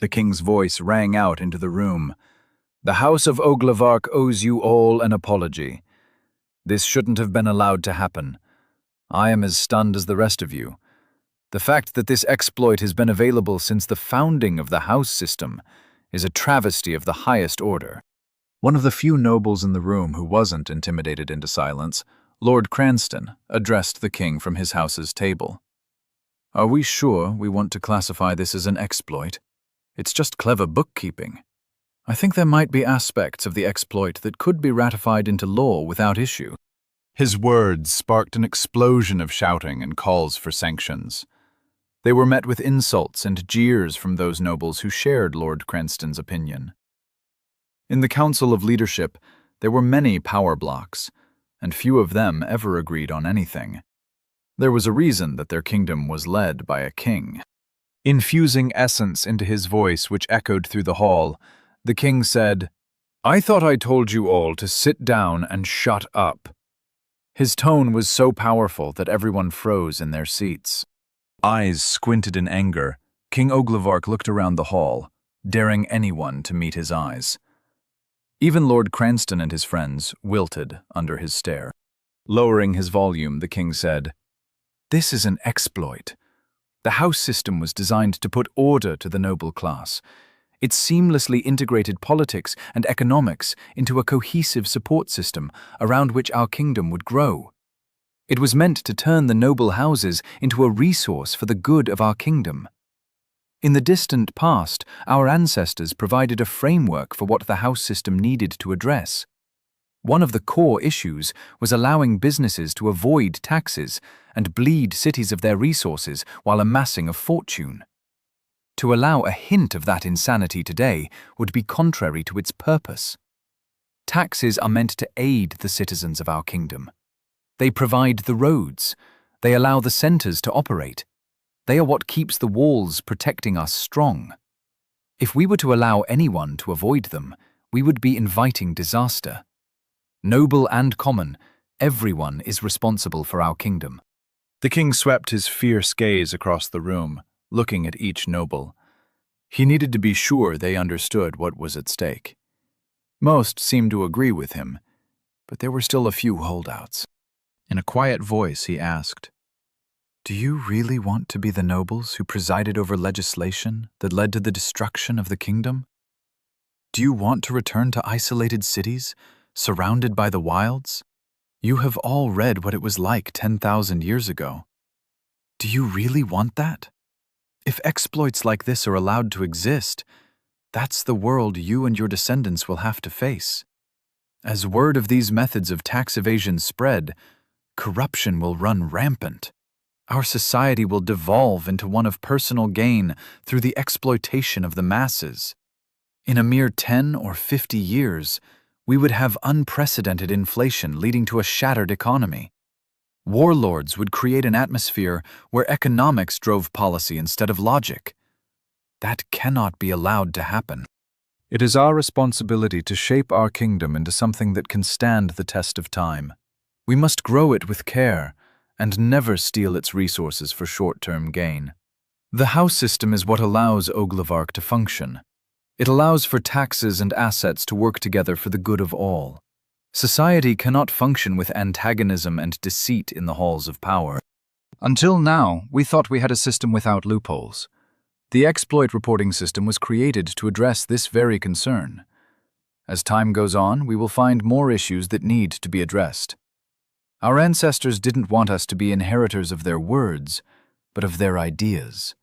the king's voice rang out into the room. "The House of Oglevarch owes you all an apology. This shouldn't have been allowed to happen. I am as stunned as the rest of you. The fact that this exploit has been available since the founding of the house system is a travesty of the highest order." One of the few nobles in the room who wasn't intimidated into silence, Lord Cranston, addressed the king from his house's table. "Are we sure we want to classify this as an exploit? It's just clever bookkeeping. I think there might be aspects of the exploit that could be ratified into law without issue." His words sparked an explosion of shouting and calls for sanctions. They were met with insults and jeers from those nobles who shared Lord Cranston's opinion. In the Council of Leadership, there were many power blocks, and few of them ever agreed on anything. There was a reason that their kingdom was led by a king. Infusing essence into his voice, which echoed through the hall, the king said, "I thought I told you all to sit down and shut up." His tone was so powerful that everyone froze in their seats. Eyes squinted in anger, King Oglevark looked around the hall, daring anyone to meet his eyes. Even Lord Cranston and his friends wilted under his stare. Lowering his volume, the king said, "This is an exploit. The house system was designed to put order to the noble class. It seamlessly integrated politics and economics into a cohesive support system around which our kingdom would grow. It was meant to turn the noble houses into a resource for the good of our kingdom. In the distant past, our ancestors provided a framework for what the house system needed to address. One of the core issues was allowing businesses to avoid taxes and bleed cities of their resources while amassing a fortune. To allow a hint of that insanity today would be contrary to its purpose. Taxes are meant to aid the citizens of our kingdom. They provide the roads. They allow the centers to operate. They are what keeps the walls protecting us strong. If we were to allow anyone to avoid them, we would be inviting disaster. Noble and common, everyone is responsible for our kingdom." The king swept his fierce gaze across the room, looking at each noble. He needed to be sure they understood what was at stake. Most seemed to agree with him, but there were still a few holdouts. In a quiet voice, he asked, "Do you really want to be the nobles who presided over legislation that led to the destruction of the kingdom? Do you want to return to isolated cities, surrounded by the wilds? You have all read what it was like 10,000 years ago. Do you really want that? If exploits like this are allowed to exist, that's the world you and your descendants will have to face. As word of these methods of tax evasion spread, corruption will run rampant. Our society will devolve into one of personal gain through the exploitation of the masses. In a mere 10 or 50 years, we would have unprecedented inflation leading to a shattered economy. Warlords would create an atmosphere where economics drove policy instead of logic. That cannot be allowed to happen. It is our responsibility to shape our kingdom into something that can stand the test of time. We must grow it with care and never steal its resources for short-term gain. The house system is what allows Oglevark to function. It allows for taxes and assets to work together for the good of all. Society cannot function with antagonism and deceit in the halls of power. Until now, we thought we had a system without loopholes. The exploit reporting system was created to address this very concern. As time goes on, we will find more issues that need to be addressed. Our ancestors didn't want us to be inheritors of their words, but of their ideas.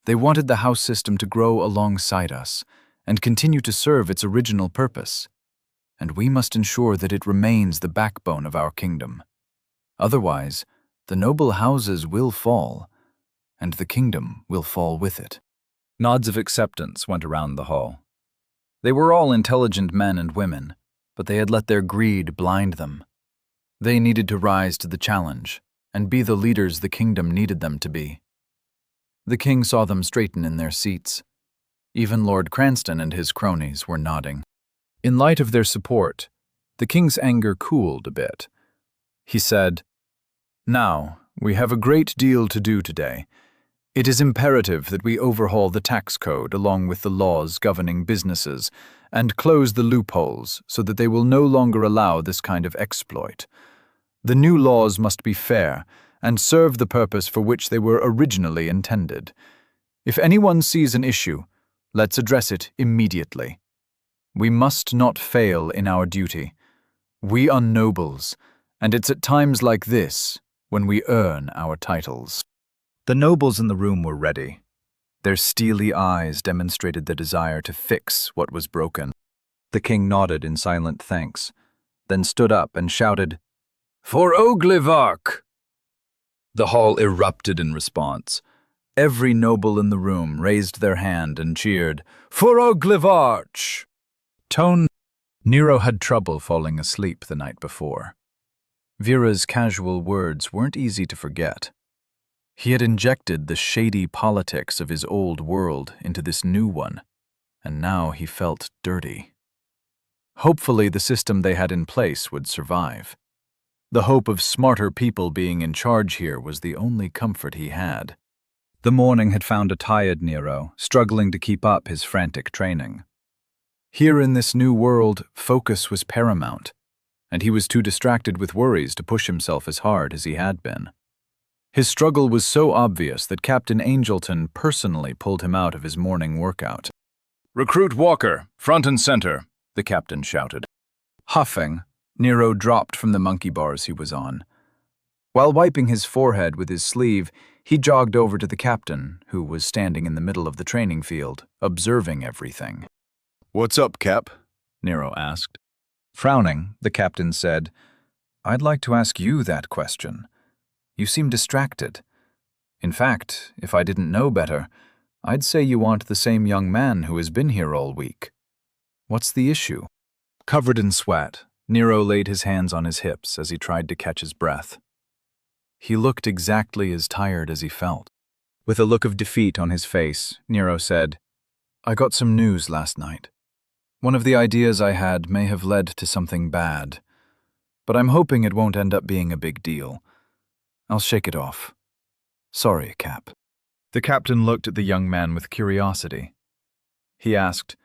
They wanted the house system to grow alongside us and continue to serve its original purpose, and we must ensure that it remains the backbone of our kingdom. Otherwise, the noble houses will fall, and the kingdom will fall with it. Nods of acceptance went around the hall. They were all intelligent men and women, but they had let their greed blind them. They needed to rise to the challenge and be the leaders the kingdom needed them to be. The king saw them straighten in their seats. Even Lord Cranston and his cronies were nodding. In light of their support, the king's anger cooled a bit. He said, "Now, we have a great deal to do today. It is imperative that we overhaul the tax code along with the laws governing businesses and close the loopholes so that they will no longer allow this kind of exploit. The new laws must be fair and serve the purpose for which they were originally intended. If anyone sees an issue, let's address it immediately. We must not fail in our duty. We are nobles, and it's at times like this when we earn our titles." The nobles in the room were ready. Their steely eyes demonstrated the desire to fix what was broken. The king nodded in silent thanks, then stood up and shouted, "For Oglevark!" The hall erupted in response. Every noble in the room raised their hand and cheered, "For Oglivarch!" Nero had trouble falling asleep the night before. Vera's casual words weren't easy to forget. He had injected the shady politics of his old world into this new one, and now he felt dirty. Hopefully the system they had in place would survive. The hope of smarter people being in charge here was the only comfort he had. The morning had found a tired Nero, struggling to keep up his frantic training. Here in this new world, focus was paramount, and he was too distracted with worries to push himself as hard as he had been. His struggle was so obvious that Captain Angelton personally pulled him out of his morning workout. "Recruit Walker, front and center," the captain shouted. Huffing, Nero dropped from the monkey bars he was on. While wiping his forehead with his sleeve, he jogged over to the captain, who was standing in the middle of the training field, observing everything. "What's up, Cap?" Nero asked. Frowning, the captain said, "I'd like to ask you that question. You seem distracted. In fact, if I didn't know better, I'd say you aren't the same young man who has been here all week. What's the issue?" Covered in sweat, Nero laid his hands on his hips as he tried to catch his breath. He looked exactly as tired as he felt. With a look of defeat on his face, Nero said, "I got some news last night. One of the ideas I had may have led to something bad, but I'm hoping it won't end up being a big deal. I'll shake it off. Sorry, Cap." The captain looked at the young man with curiosity. He asked,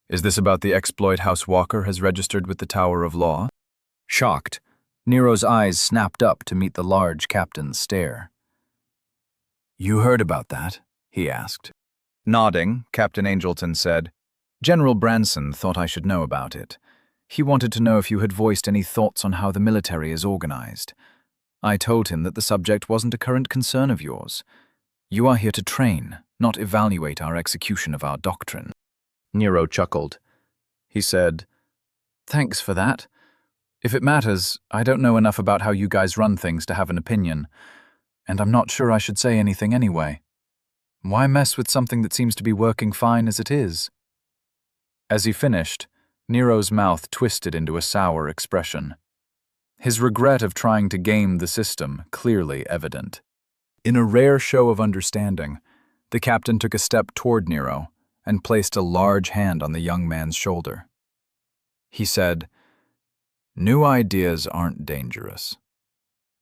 "Is this about the exploit House Walker has registered with the Tower of Law?" Shocked, Nero's eyes snapped up to meet the large captain's stare. "You heard about that?" he asked. Nodding, Captain Angelton said, "General Branson thought I should know about it. He wanted to know if you had voiced any thoughts on how the military is organized. I told him that the subject wasn't a current concern of yours. You are here to train, not evaluate our execution of our doctrine." Nero chuckled. He said, "Thanks for that. If it matters, I don't know enough about how you guys run things to have an opinion, and I'm not sure I should say anything anyway. Why mess with something that seems to be working fine as it is?" As he finished, Nero's mouth twisted into a sour expression. His regret of trying to game the system clearly evident. In a rare show of understanding, the captain took a step toward Nero and placed a large hand on the young man's shoulder. He said, "New ideas aren't dangerous.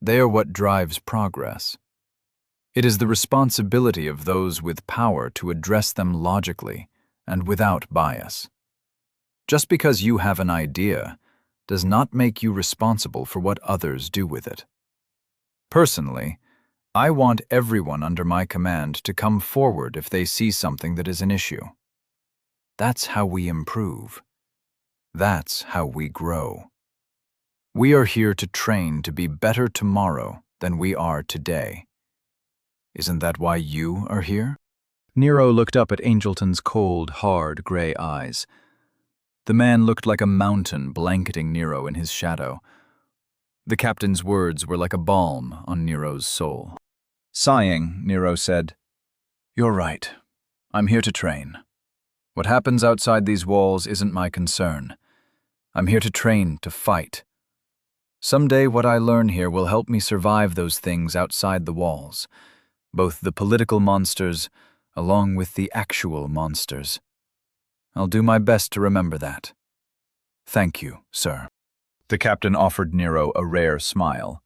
They are what drives progress. It is the responsibility of those with power to address them logically and without bias. Just because you have an idea does not make you responsible for what others do with it. Personally, I want everyone under my command to come forward if they see something that is an issue. That's how we improve. That's how we grow. We are here to train to be better tomorrow than we are today. Isn't that why you are here?" Nero looked up at Angelton's cold, hard, gray eyes. The man looked like a mountain blanketing Nero in his shadow. The captain's words were like a balm on Nero's soul. Sighing, Nero said, "You're right. I'm here to train. What happens outside these walls isn't my concern. I'm here to train to fight. Someday what I learn here will help me survive those things outside the walls, both the political monsters along with the actual monsters. I'll do my best to remember that. Thank you, sir." The captain offered Nero a rare smile.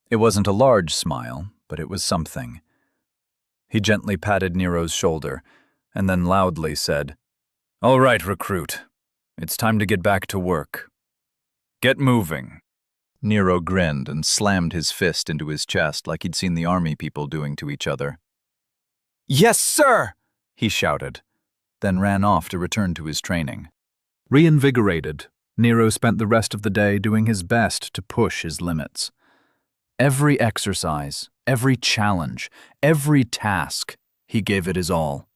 It wasn't a large smile, but it was something. He gently patted Nero's shoulder and then loudly said, "All right, recruit. It's time to get back to work. Get moving." Nero grinned and slammed his fist into his chest like he'd seen the army people doing to each other. "Yes, sir!" he shouted, then ran off to return to his training. Reinvigorated, Nero spent the rest of the day doing his best to push his limits. Every exercise, every challenge, every task, he gave it his all.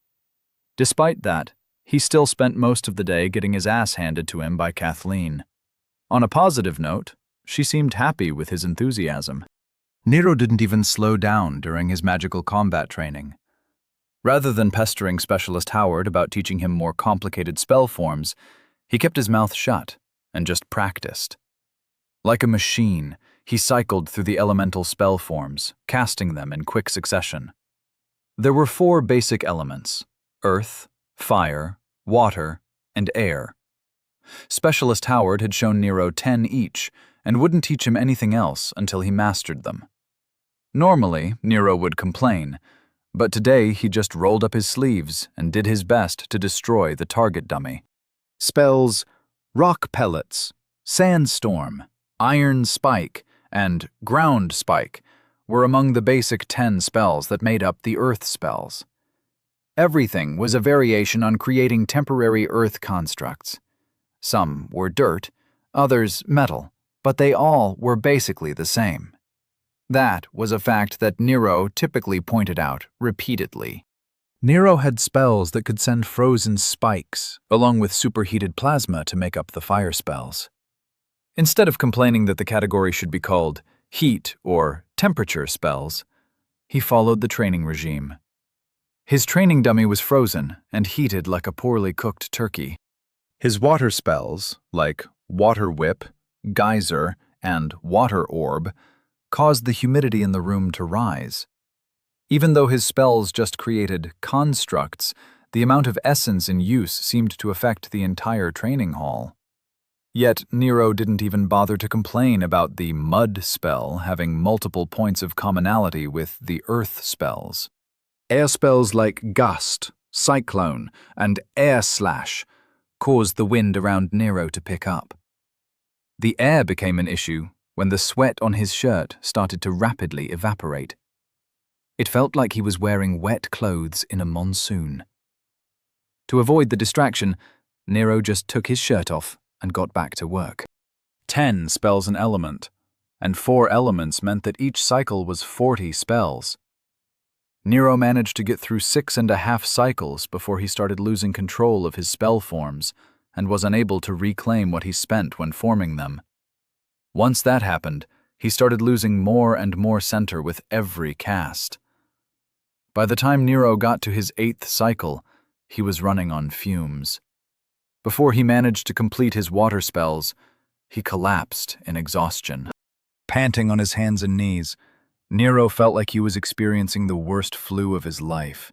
Despite that, he still spent most of the day getting his ass handed to him by Kathleen. On a positive note, she seemed happy with his enthusiasm. Nero didn't even slow down during his magical combat training. Rather than pestering Specialist Howard about teaching him more complicated spell forms, he kept his mouth shut and just practiced. Like a machine, he cycled through the elemental spell forms, casting them in quick succession. There were 4 basic elements: earth, fire, water, and air. Specialist Howard had shown Nero 10 each and wouldn't teach him anything else until he mastered them. Normally, Nero would complain, but today he just rolled up his sleeves and did his best to destroy the target dummy. Spells Rock Pellets, Sandstorm, Iron Spike, and Ground Spike were among the basic 10 spells that made up the Earth spells. Everything was a variation on creating temporary Earth constructs. Some were dirt, others metal, but they all were basically the same. That was a fact that Nero typically pointed out repeatedly. Nero had spells that could send frozen spikes, along with superheated plasma to make up the fire spells. Instead of complaining that the category should be called heat or temperature spells, he followed the training regime. His training dummy was frozen and heated like a poorly cooked turkey. His water spells, like Water Whip, Geyser, and Water Orb, caused the humidity in the room to rise. Even though his spells just created constructs, the amount of essence in use seemed to affect the entire training hall. Yet Nero didn't even bother to complain about the Mud spell having multiple points of commonality with the Earth spells. Air spells like Gust, Cyclone, and Air Slash caused the wind around Nero to pick up. The air became an issue when the sweat on his shirt started to rapidly evaporate. It felt like he was wearing wet clothes in a monsoon. To avoid the distraction, Nero just took his shirt off and got back to work. 10 spells an element, and 4 elements meant that each cycle was 40 spells. Nero managed to get through 6.5 cycles before he started losing control of his spell forms and was unable to reclaim what he spent when forming them. Once that happened, he started losing more and more center with every cast. By the time Nero got to his 8th cycle, he was running on fumes. Before he managed to complete his water spells, he collapsed in exhaustion. Panting on his hands and knees, Nero felt like he was experiencing the worst flu of his life.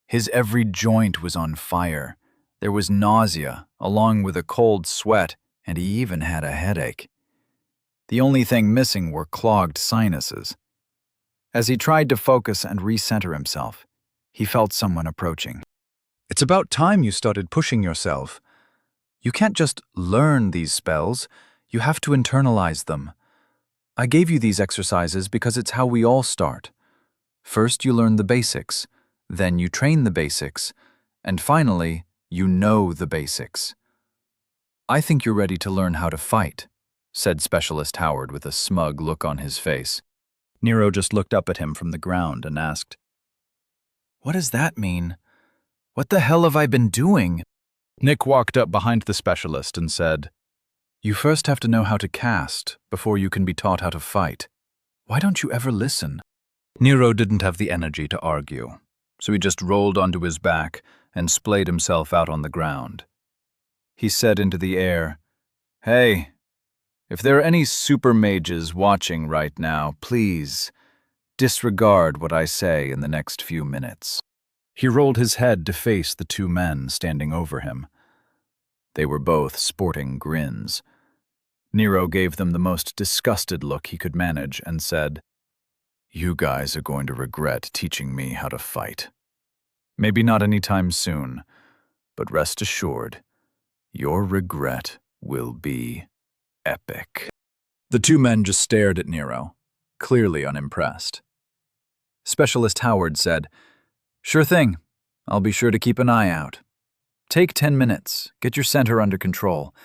His every joint was on fire. There was nausea, along with a cold sweat, and he even had a headache. The only thing missing were clogged sinuses. As he tried to focus and recenter himself, he felt someone approaching. "It's about time you started pushing yourself. You can't just learn these spells, you have to internalize them. I gave you these exercises because it's how we all start. First you learn the basics, then you train the basics, and finally, you know the basics. I think you're ready to learn how to fight," said Specialist Howard with a smug look on his face. Nero just looked up at him from the ground and asked, "What does that mean? What the hell have I been doing?" Nick walked up behind the specialist and said, "You first have to know how to cast before you can be taught how to fight. Why don't you ever listen?" Nero didn't have the energy to argue, so he just rolled onto his back and splayed himself out on the ground. He said into the air, "Hey, if there are any super mages watching right now, please disregard what I say in the next few minutes." He rolled his head to face the 2 men standing over him. They were both sporting grins. Nero gave them the most disgusted look he could manage and said, "You guys are going to regret teaching me how to fight. Maybe not anytime soon, but rest assured, your regret will be epic." The 2 men just stared at Nero, clearly unimpressed. Specialist Howard said, "Sure thing. I'll be sure to keep an eye out. Take 10 minutes, get your center under control.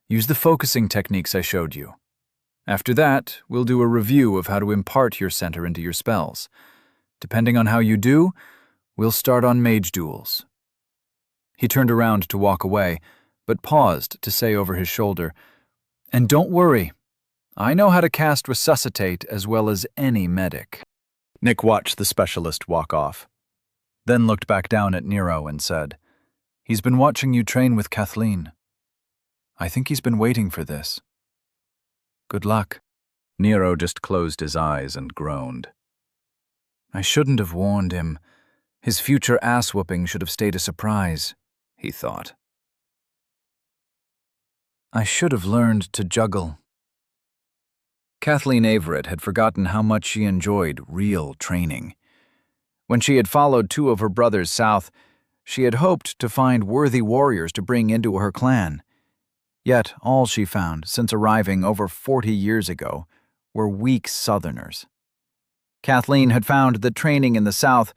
Use the focusing techniques I showed you. After that, we'll do a review of how to impart your center into your spells. Depending on how you do, we'll start on mage duels." He turned around to walk away, but paused to say over his shoulder, "And don't worry, I know how to cast Resuscitate as well as any medic. Nick watched the specialist walk off, then looked back down at Nero and said, "He's been watching you train with Kathleen. I think he's been waiting for this. Good luck." Nero just closed his eyes and groaned. "I shouldn't have warned him. His future ass-whooping should have stayed a surprise," he thought. "I should have learned to juggle." Kathleen Averett had forgotten how much she enjoyed real training. When she had followed 2 of her brothers south, she had hoped to find worthy warriors to bring into her clan. Yet all she found since arriving over 40 years ago were weak Southerners. Kathleen had found that training in the South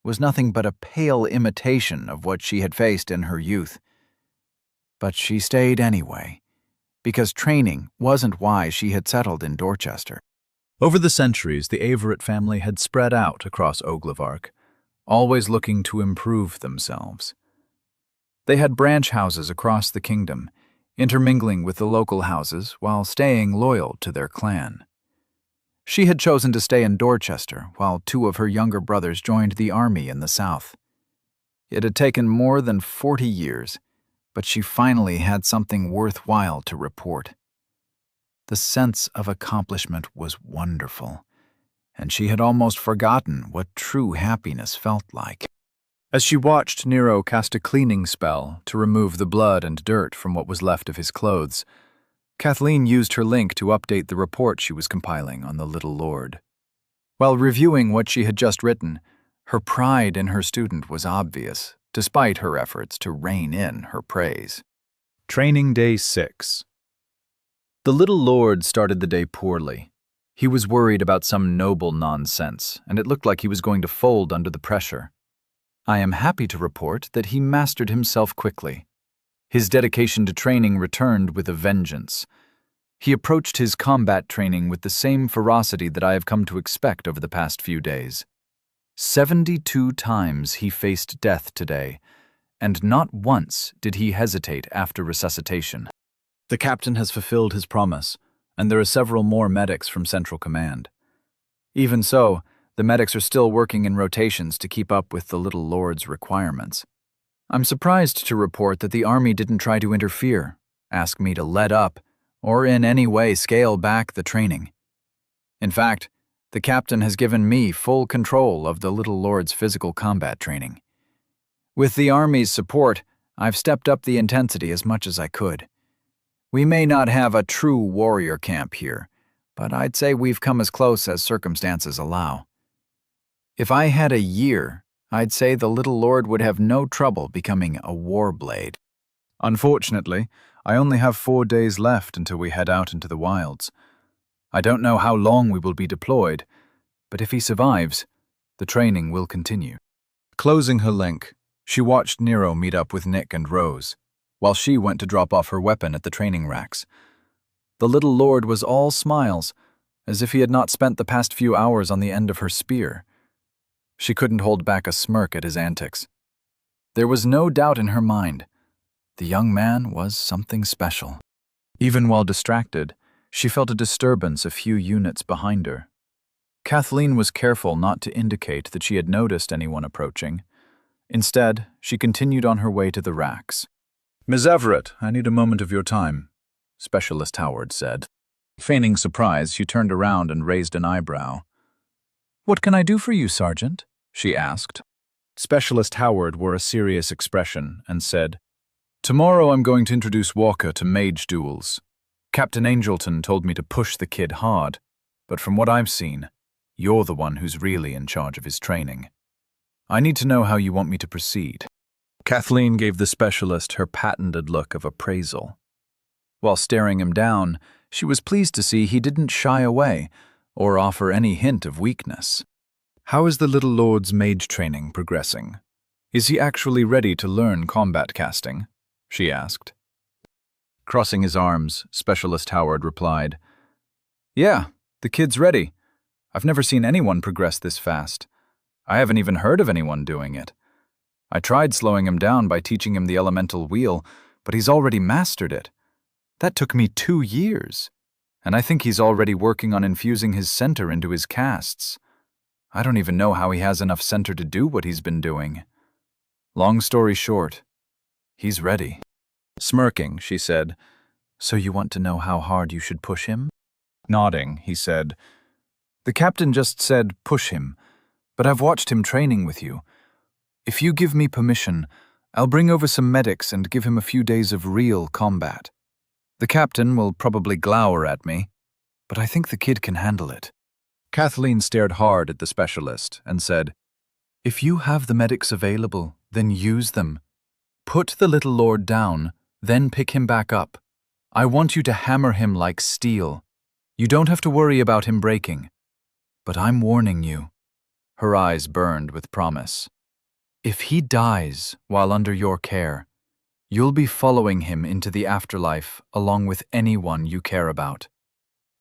was nothing but a pale imitation of what she had faced in her youth. But she stayed anyway, because training wasn't why she had settled in Dorchester. Over the centuries, the Averett family had spread out across Oglevark, always looking to improve themselves. They had branch houses across the kingdom, intermingling with the local houses while staying loyal to their clan. She had chosen to stay in Dorchester while 2 of her younger brothers joined the army in the South. It had taken more than 40 years, but she finally had something worthwhile to report. The sense of accomplishment was wonderful, and she had almost forgotten what true happiness felt like. As she watched Nero cast a cleaning spell to remove the blood and dirt from what was left of his clothes, Kathleen used her link to update the report she was compiling on the Little Lord. While reviewing what she had just written, her pride in her student was obvious, despite her efforts to rein in her praise. Training Day 6. The Little Lord started the day poorly. He was worried about some noble nonsense, and it looked like he was going to fold under the pressure. I am happy to report that he mastered himself quickly. His dedication to training returned with a vengeance. He approached his combat training with the same ferocity that I have come to expect over the past few days. 72 times he faced death today, and not once did he hesitate after resuscitation. The captain has fulfilled his promise, and there are several more medics from Central Command. Even so, the medics are still working in rotations to keep up with the Little Lord's requirements. I'm surprised to report that the Army didn't try to interfere, ask me to let up, or in any way scale back the training. In fact, the captain has given me full control of the Little Lord's physical combat training. With the Army's support, I've stepped up the intensity as much as I could. We may not have a true warrior camp here, but I'd say we've come as close as circumstances allow. If I had a year, I'd say the Little Lord would have no trouble becoming a warblade. Unfortunately, I only have 4 days left until we head out into the wilds. I don't know how long we will be deployed, but if he survives, the training will continue. Closing her link, she watched Nero meet up with Nick and Rose, while she went to drop off her weapon at the training racks. The Little Lord was all smiles, as if he had not spent the past few hours on the end of her spear. She couldn't hold back a smirk at his antics. There was no doubt in her mind. The young man was something special. Even while distracted, she felt a disturbance a few units behind her. Kathleen was careful not to indicate that she had noticed anyone approaching. Instead, she continued on her way to the racks. "Ms. Everett, I need a moment of your time," Specialist Howard said. Feigning surprise, she turned around and raised an eyebrow. "What can I do for you, Sergeant?" she asked. Specialist Howard wore a serious expression and said, "Tomorrow I'm going to introduce Walker to mage duels. Captain Angelton told me to push the kid hard, but from what I've seen, you're the one who's really in charge of his training. I need to know how you want me to proceed." Kathleen gave the specialist her patented look of appraisal. While staring him down, she was pleased to see he didn't shy away or offer any hint of weakness. "How is the Little Lord's mage training progressing? Is he actually ready to learn combat casting?" she asked. Crossing his arms, Specialist Howard replied, "Yeah, the kid's ready. I've never seen anyone progress this fast. I haven't even heard of anyone doing it. I tried slowing him down by teaching him the elemental wheel, but he's already mastered it. That took me 2 years. and I think he's already working on infusing his center into his casts. I don't even know how he has enough center to do what he's been doing. Long story short, he's ready." Smirking, she said, "So you want to know how hard you should push him?" Nodding, he said, "The captain just said push him, but I've watched him training with you. If you give me permission, I'll bring over some medics and give him a few days of real combat. The captain will probably glower at me, but I think the kid can handle it." Kathleen stared hard at the specialist and said, "If you have the medics available, then use them. Put the little lord down, then pick him back up. I want you to hammer him like steel. You don't have to worry about him breaking. But I'm warning you." Her eyes burned with promise. "If he dies while under your care, you'll be following him into the afterlife along with anyone you care about.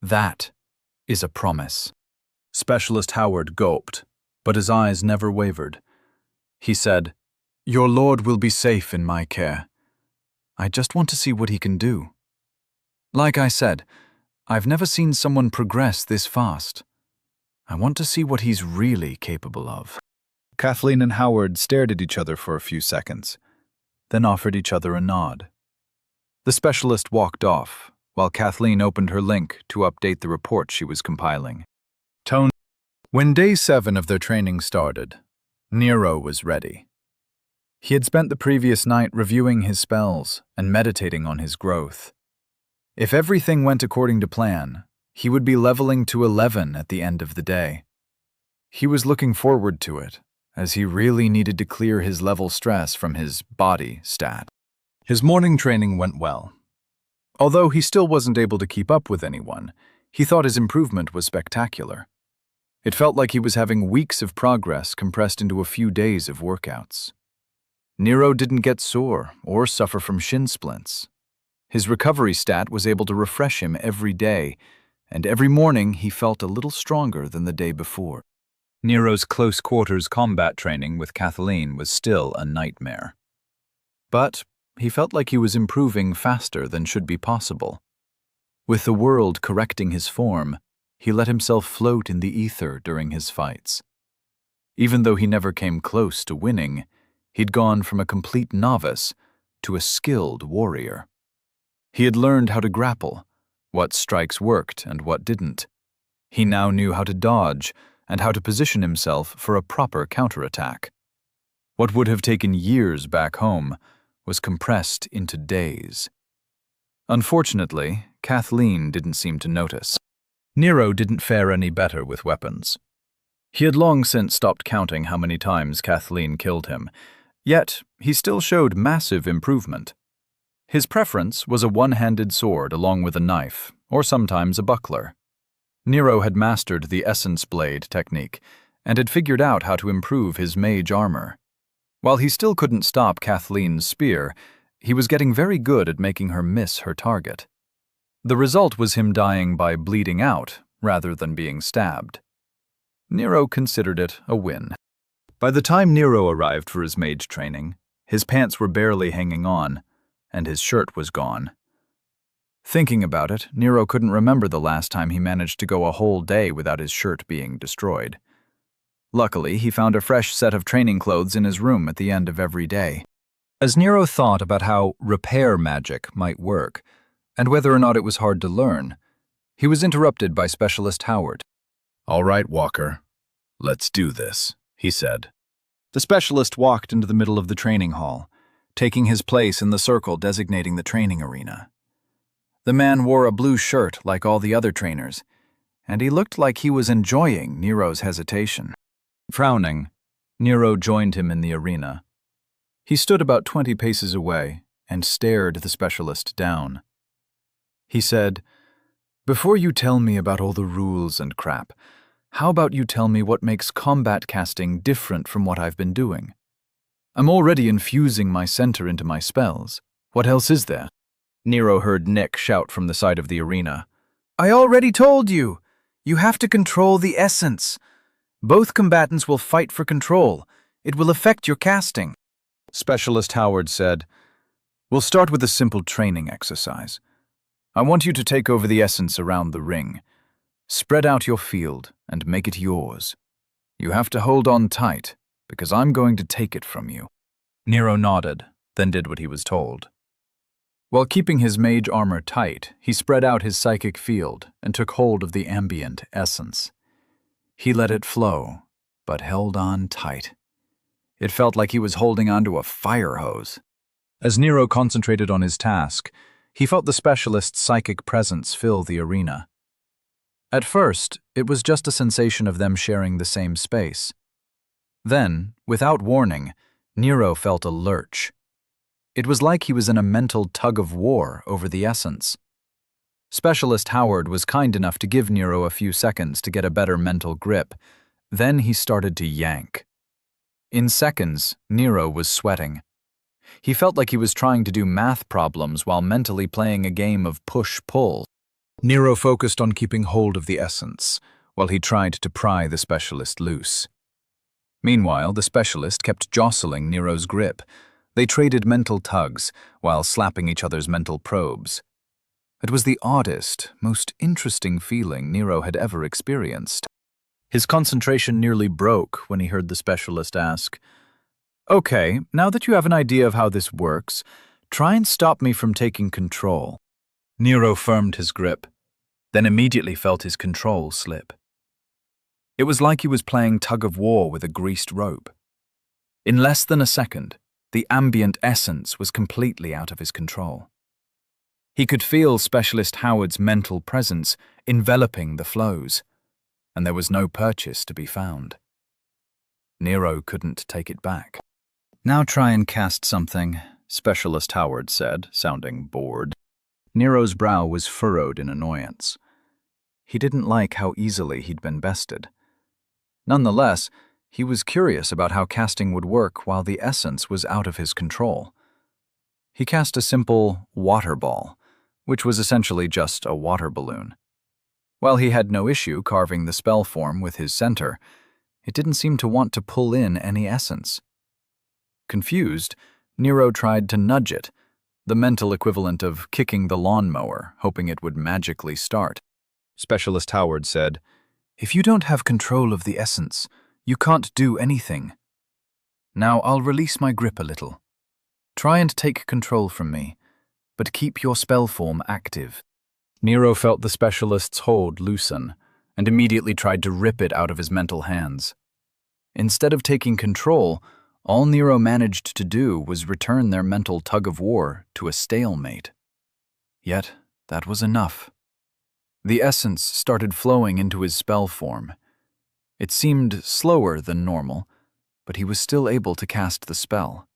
That is a promise." Specialist Howard gulped, but his eyes never wavered. He said, "Your lord will be safe in my care. I just want to see what he can do. Like I said, I've never seen someone progress this fast. I want to see what he's really capable of." Kathleen and Howard stared at each other for a few seconds, then offered each other a nod. The specialist walked off, while Kathleen opened her link to update the report she was compiling. When day 7 of their training started, Nero was ready. He had spent the previous night reviewing his spells and meditating on his growth. If everything went according to plan, he would be leveling to 11 at the end of the day. He was looking forward to it, as he really needed to clear his level stress from his body stat. His morning training went well. Although he still wasn't able to keep up with anyone, he thought his improvement was spectacular. It felt like he was having weeks of progress compressed into a few days of workouts. Nero didn't get sore or suffer from shin splints. His recovery stat was able to refresh him every day, and every morning he felt a little stronger than the day before. Nero's close-quarters combat training with Kathleen was still a nightmare. But he felt like he was improving faster than should be possible. With the world correcting his form, he let himself float in the ether during his fights. Even though he never came close to winning, he'd gone from a complete novice to a skilled warrior. He had learned how to grapple, what strikes worked and what didn't. He now knew how to dodge and how to position himself for a proper counterattack. What would have taken years back home was compressed into days. Unfortunately, Kathleen didn't seem to notice. Nero didn't fare any better with weapons. He had long since stopped counting how many times Kathleen killed him, yet he still showed massive improvement. His preference was a one-handed sword along with a knife, or sometimes a buckler. Nero had mastered the essence blade technique and had figured out how to improve his mage armor. While he still couldn't stop Kathleen's spear, he was getting very good at making her miss her target. The result was him dying by bleeding out rather than being stabbed. Nero considered it a win. By the time Nero arrived for his mage training, his pants were barely hanging on, and his shirt was gone. Thinking about it, Nero couldn't remember the last time he managed to go a whole day without his shirt being destroyed. Luckily, he found a fresh set of training clothes in his room at the end of every day. As Nero thought about how repair magic might work, and whether or not it was hard to learn, he was interrupted by Specialist Howard. "All right, Walker. Let's do this," he said. The specialist walked into the middle of the training hall, taking his place in the circle designating the training arena. The man wore a blue shirt like all the other trainers, and he looked like he was enjoying Nero's hesitation. Frowning, Nero joined him in the arena. He stood about 20 paces away and stared the specialist down. He said, "Before you tell me about all the rules and crap, how about you tell me what makes combat casting different from what I've been doing? I'm already infusing my center into my spells. What else is there?" Nero heard Nick shout from the side of the arena. "I already told you! You have to control the essence. Both combatants will fight for control. It will affect your casting." Specialist Howard said, "We'll start with a simple training exercise. I want you to take over the essence around the ring. Spread out your field and make it yours. You have to hold on tight, because I'm going to take it from you." Nero nodded, then did what he was told. While keeping his mage armor tight, he spread out his psychic field and took hold of the ambient essence. He let it flow, but held on tight. It felt like he was holding onto a fire hose. As Nero concentrated on his task, he felt the specialist's psychic presence fill the arena. At first, it was just a sensation of them sharing the same space. Then, without warning, Nero felt a lurch. It was like he was in a mental tug-of-war over the essence. Specialist Howard was kind enough to give Nero a few seconds to get a better mental grip. Then he started to yank. In seconds, Nero was sweating. He felt like he was trying to do math problems while mentally playing a game of push-pull. Nero focused on keeping hold of the essence, while he tried to pry the specialist loose. Meanwhile, the specialist kept jostling Nero's grip. They traded mental tugs, while slapping each other's mental probes. It was the oddest, most interesting feeling Nero had ever experienced. His concentration nearly broke when he heard the specialist ask, "Okay, now that you have an idea of how this works, try and stop me from taking control." Nero firmed his grip, then immediately felt his control slip. It was like he was playing tug-of-war with a greased rope. In less than a second, the ambient essence was completely out of his control. He could feel Specialist Howard's mental presence enveloping the flows, and there was no purchase to be found. Nero couldn't take it back. "Now try and cast something," Specialist Howard said, sounding bored. Nero's brow was furrowed in annoyance. He didn't like how easily he'd been bested. Nonetheless, he was curious about how casting would work while the essence was out of his control. He cast a simple water ball, which was essentially just a water balloon. While he had no issue carving the spell form with his center, it didn't seem to want to pull in any essence. Confused, Nero tried to nudge it, the mental equivalent of kicking the lawnmower, hoping it would magically start. Specialist Howard said, "If you don't have control of the essence, you can't do anything. Now I'll release my grip a little. Try and take control from me, but keep your spell form active." Nero felt the specialist's hold loosen, and immediately tried to rip it out of his mental hands. Instead of taking control, all Nero managed to do was return their mental tug-of-war to a stalemate. Yet, that was enough. The essence started flowing into his spell form. It seemed slower than normal, but he was still able to cast the spell.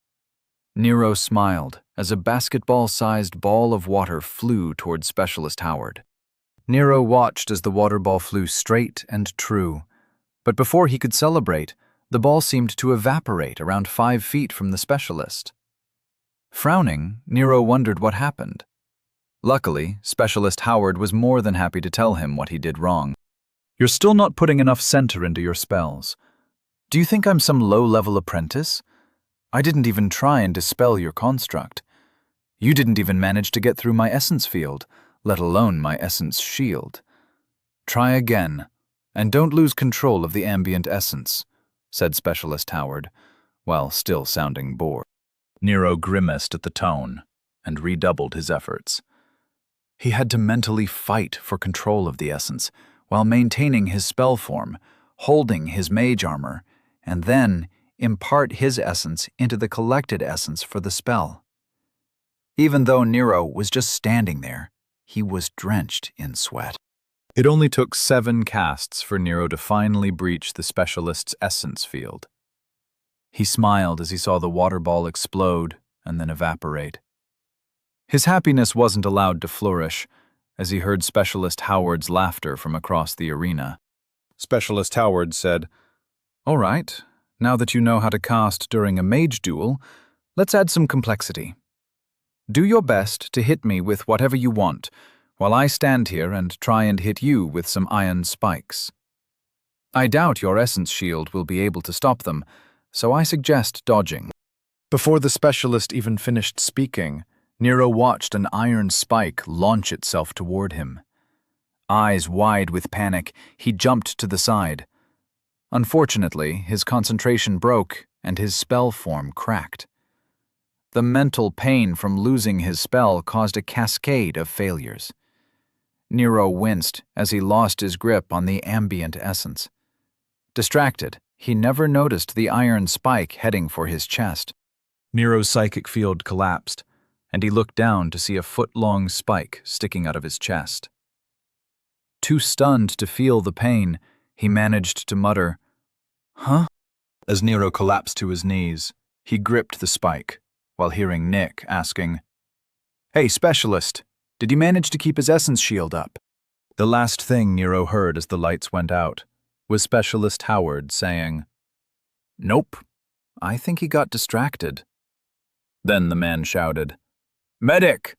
Nero smiled as a basketball-sized ball of water flew toward Specialist Howard. Nero watched as the water ball flew straight and true, but before he could celebrate, the ball seemed to evaporate around 5 feet from the specialist. Frowning, Nero wondered what happened. Luckily, Specialist Howard was more than happy to tell him what he did wrong. "You're still not putting enough center into your spells. Do you think I'm some low-level apprentice? I didn't even try and dispel your construct. You didn't even manage to get through my essence field, let alone my essence shield. Try again, and don't lose control of the ambient essence," said Specialist Howard, while still sounding bored. Nero grimaced at the tone and redoubled his efforts. He had to mentally fight for control of the essence while maintaining his spell form, holding his mage armor, and then impart his essence into the collected essence for the spell. Even though Nero was just standing there, he was drenched in sweat. It only took 7 casts for Nero to finally breach the specialist's essence field. He smiled as he saw the water ball explode and then evaporate. His happiness wasn't allowed to flourish as he heard Specialist Howard's laughter from across the arena. Specialist Howard said, "All right, now that you know how to cast during a mage duel, let's add some complexity. Do your best to hit me with whatever you want, while I stand here and try and hit you with some iron spikes. I doubt your essence shield will be able to stop them, so I suggest dodging." Before the specialist even finished speaking, Nero watched an iron spike launch itself toward him. Eyes wide with panic, he jumped to the side. Unfortunately, his concentration broke and his spell form cracked. The mental pain from losing his spell caused a cascade of failures. Nero winced as he lost his grip on the ambient essence. Distracted, he never noticed the iron spike heading for his chest. Nero's psychic field collapsed, and he looked down to see a foot-long spike sticking out of his chest. Too stunned to feel the pain, he managed to mutter, "Huh?" As Nero collapsed to his knees, he gripped the spike, while hearing Nick asking, "Hey, Specialist, did you manage to keep his essence shield up?" The last thing Nero heard as the lights went out was Specialist Howard saying, "Nope, I think he got distracted." Then the man shouted, "Medic!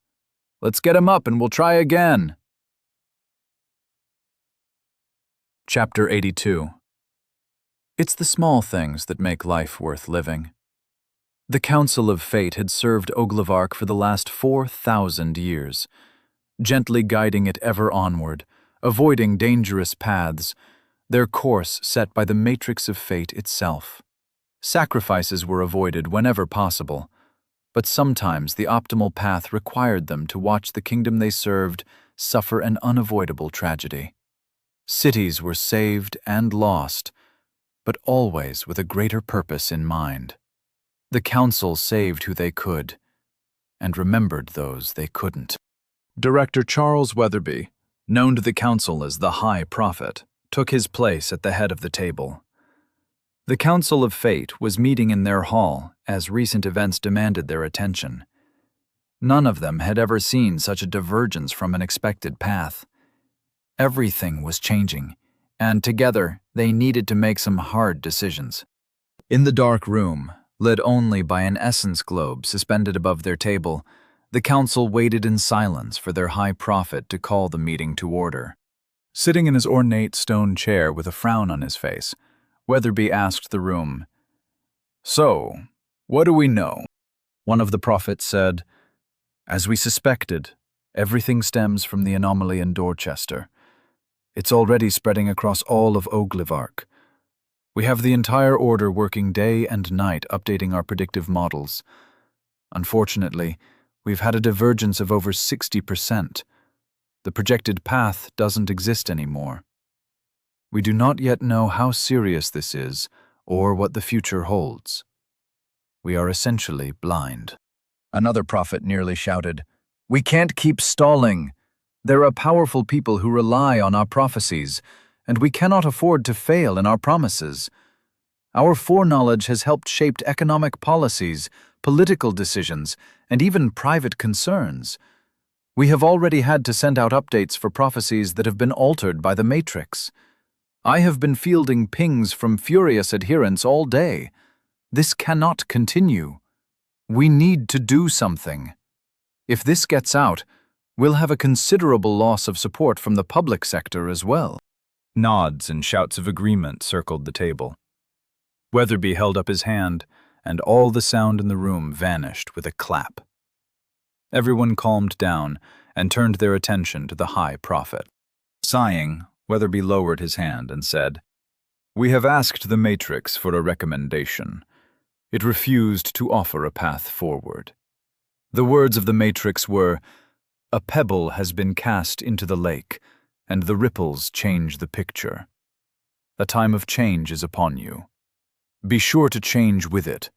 Let's get him up and we'll try again." Chapter 82. It's the small things that make life worth living. The Council of Fate had served Oglevark for the last 4,000 years, gently guiding it ever onward, avoiding dangerous paths, their course set by the matrix of fate itself. Sacrifices were avoided whenever possible, but sometimes the optimal path required them to watch the kingdom they served suffer an unavoidable tragedy. Cities were saved and lost, but always with a greater purpose in mind. The council saved who they could, and remembered those they couldn't. Director Charles Weatherby, known to the council as the High Prophet, took his place at the head of the table. The Council of Fate was meeting in their hall as recent events demanded their attention. None of them had ever seen such a divergence from an expected path. Everything was changing, and together they needed to make some hard decisions. In the dark room, lit only by an essence globe suspended above their table, the council waited in silence for their high prophet to call the meeting to order. Sitting in his ornate stone chair with a frown on his face, Weatherby asked the room, "So, what do we know?" One of the prophets said, "As we suspected, everything stems from the anomaly in Dorchester. It's already spreading across all of Oglevark. We have the entire order working day and night updating our predictive models. Unfortunately, we've had a divergence of over 60%. The projected path doesn't exist anymore. We do not yet know how serious this is or what the future holds. We are essentially blind." Another prophet nearly shouted, "We can't keep stalling. There are powerful people who rely on our prophecies, and we cannot afford to fail in our promises. Our foreknowledge has helped shape economic policies, political decisions, and even private concerns. We have already had to send out updates for prophecies that have been altered by the Matrix. I have been fielding pings from furious adherents all day. This cannot continue. We need to do something. If this gets out, we'll have a considerable loss of support from the public sector as well." Nods and shouts of agreement circled the table. Weatherby held up his hand, and all the sound in the room vanished with a clap. Everyone calmed down and turned their attention to the High Prophet. Sighing, Weatherby lowered his hand and said, "We have asked the Matrix for a recommendation. It refused to offer a path forward. The words of the Matrix were, 'A pebble has been cast into the lake, and the ripples change the picture. A time of change is upon you. Be sure to change with it,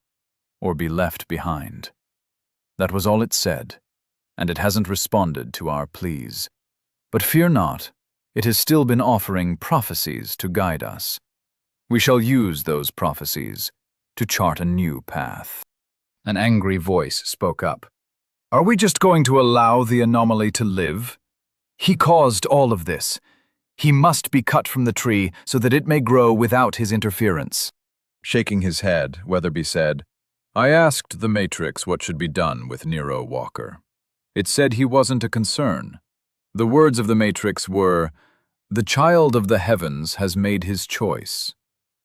or be left behind.' That was all it said, and it hasn't responded to our pleas. But fear not, it has still been offering prophecies to guide us. We shall use those prophecies to chart a new path." An angry voice spoke up. "Are we just going to allow the anomaly to live? He caused all of this. He must be cut from the tree so that it may grow without his interference." Shaking his head, Weatherby said, "I asked the Matrix what should be done with Nero Walker. It said he wasn't a concern. The words of the Matrix were, 'The child of the heavens has made his choice.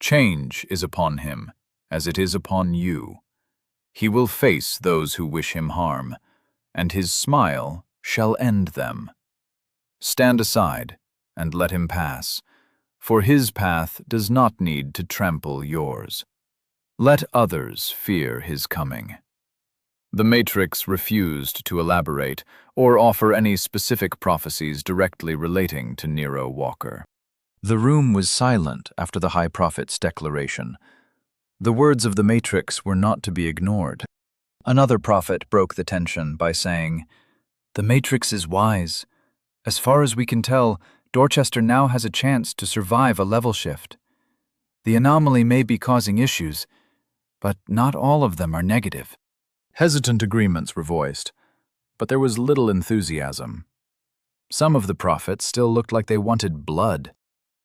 Change is upon him, as it is upon you. He will face those who wish him harm, and his smile shall end them. Stand aside, and let him pass, for his path does not need to trample yours. Let others fear his coming. The Matrix refused to elaborate or offer any specific prophecies directly relating to Nero Walker. The room was silent after the High Prophet's declaration. The words of the Matrix were not to be ignored. Another prophet broke the tension by saying, "The Matrix is wise. As far as we can tell, Dorchester now has a chance to survive a level shift. The anomaly may be causing issues, but not all of them are negative." Hesitant agreements were voiced, but there was little enthusiasm. Some of the prophets still looked like they wanted blood.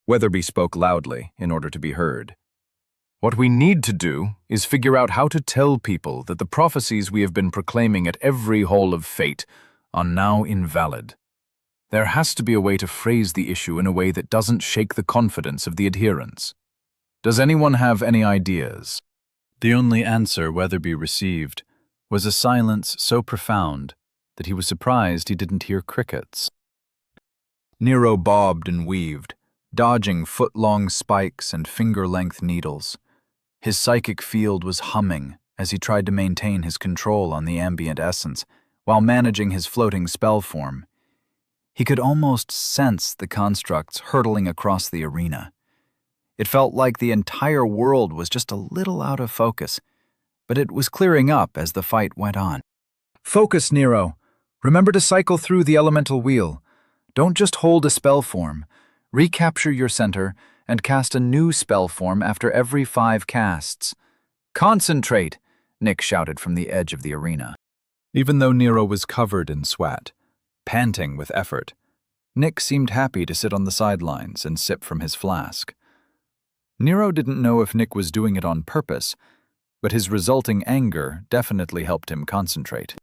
Weatherby spoke loudly in order to be heard. What we need to do is figure out how to tell people that the prophecies we have been proclaiming at every hall of fate are now invalid. There has to be a way to phrase the issue in a way that doesn't shake the confidence of the adherents. Does anyone have any ideas? The only answer Weatherby received was a silence so profound that he was surprised he didn't hear crickets. Nero bobbed and weaved, dodging foot-long spikes and finger-length needles. His psychic field was humming as he tried to maintain his control on the ambient essence while managing his floating spell form. He could almost sense the constructs hurtling across the arena. It felt like the entire world was just a little out of focus, but it was clearing up as the fight went on. "Focus, Nero. Remember to cycle through the elemental wheel. Don't just hold a spell form. Recapture your center and cast a new spell form after every 5 casts. Concentrate," Nick shouted from the edge of the arena. Even though Nero was covered in sweat, panting with effort, Nick seemed happy to sit on the sidelines and sip from his flask. Nero didn't know if Nick was doing it on purpose, but his resulting anger definitely helped him concentrate.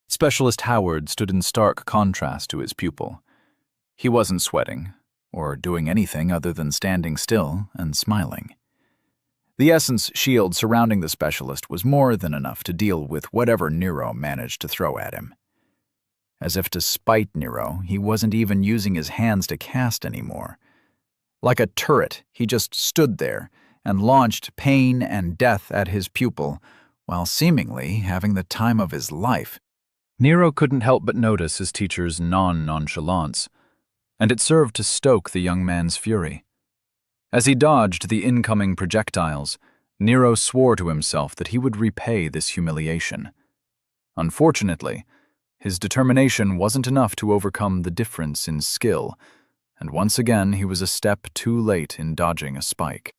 Specialist Howard stood in stark contrast to his pupil. He wasn't sweating, or doing anything other than standing still and smiling. The essence shield surrounding the specialist was more than enough to deal with whatever Nero managed to throw at him. As if to spite Nero, he wasn't even using his hands to cast anymore. Like a turret, he just stood there and launched pain and death at his pupil, while seemingly having the time of his life. Nero couldn't help but notice his teacher's nonchalance, and it served to stoke the young man's fury. As he dodged the incoming projectiles, Nero swore to himself that he would repay this humiliation. Unfortunately, his determination wasn't enough to overcome the difference in skill, and once again he was a step too late in dodging a spike.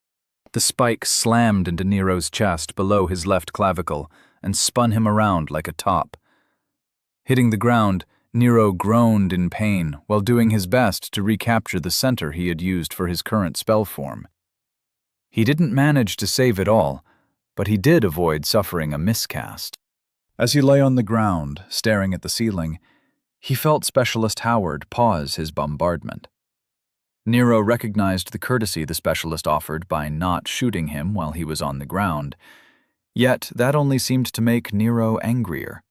The spike slammed into Nero's chest below his left clavicle and spun him around like a top. Hitting the ground, Nero groaned in pain while doing his best to recapture the center he had used for his current spell form. He didn't manage to save it all, but he did avoid suffering a miscast. As he lay on the ground, staring at the ceiling, he felt Specialist Howard pause his bombardment. Nero recognized the courtesy the specialist offered by not shooting him while he was on the ground, yet that only seemed to make Nero angrier.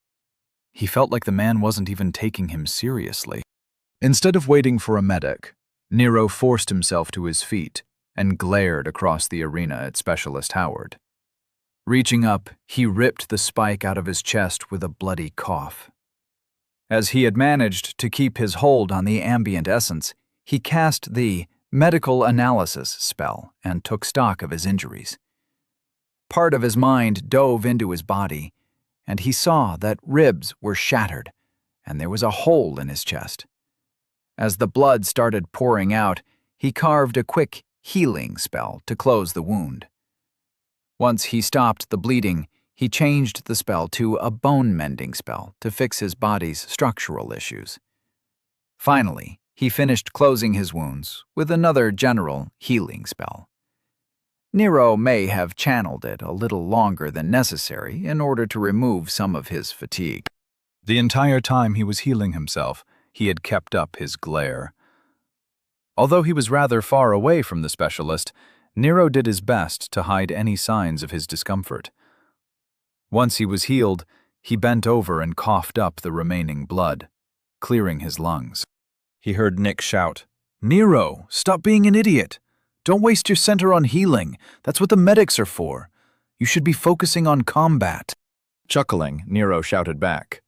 He felt like the man wasn't even taking him seriously. Instead of waiting for a medic, Nero forced himself to his feet and glared across the arena at Specialist Howard. Reaching up, he ripped the spike out of his chest with a bloody cough. As he had managed to keep his hold on the ambient essence, he cast the medical analysis spell and took stock of his injuries. Part of his mind dove into his body, and he saw that ribs were shattered, and there was a hole in his chest. As the blood started pouring out, he carved a quick healing spell to close the wound. Once he stopped the bleeding, he changed the spell to a bone-mending spell to fix his body's structural issues. Finally, he finished closing his wounds with another general healing spell. Nero may have channeled it a little longer than necessary in order to remove some of his fatigue. The entire time he was healing himself, he had kept up his glare. Although he was rather far away from the specialist, Nero did his best to hide any signs of his discomfort. Once he was healed, He bent over and coughed up the remaining blood, clearing his lungs. He heard Nick shout, "Nero, stop being an idiot! Don't waste your center on healing. That's what the medics are for. You should be focusing on combat." Chuckling, Nero shouted back,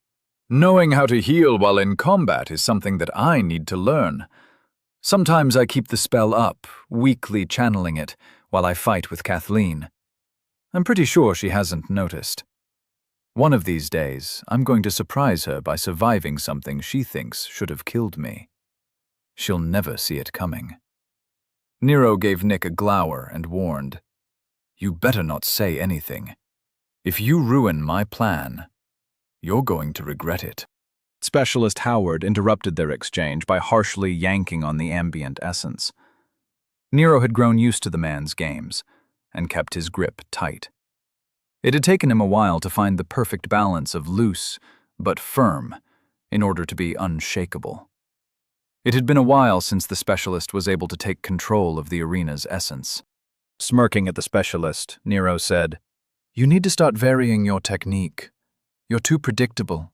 "Knowing how to heal while in combat is something that I need to learn. Sometimes I keep the spell up, weakly channeling it, while I fight with Kathleen. I'm pretty sure she hasn't noticed. One of these days, I'm going to surprise her by surviving something she thinks should have killed me. She'll never see it coming." Nero gave Nick a glower and warned, "You better not say anything. If you ruin my plan, you're going to regret it." Specialist Howard interrupted their exchange by harshly yanking on the ambient essence. Nero had grown used to the man's games and kept his grip tight. It had taken him a while to find the perfect balance of loose but firm in order to be unshakable. It had been a while since the specialist was able to take control of the arena's essence. Smirking at the specialist, Nero said, "You need to start varying your technique. You're too predictable."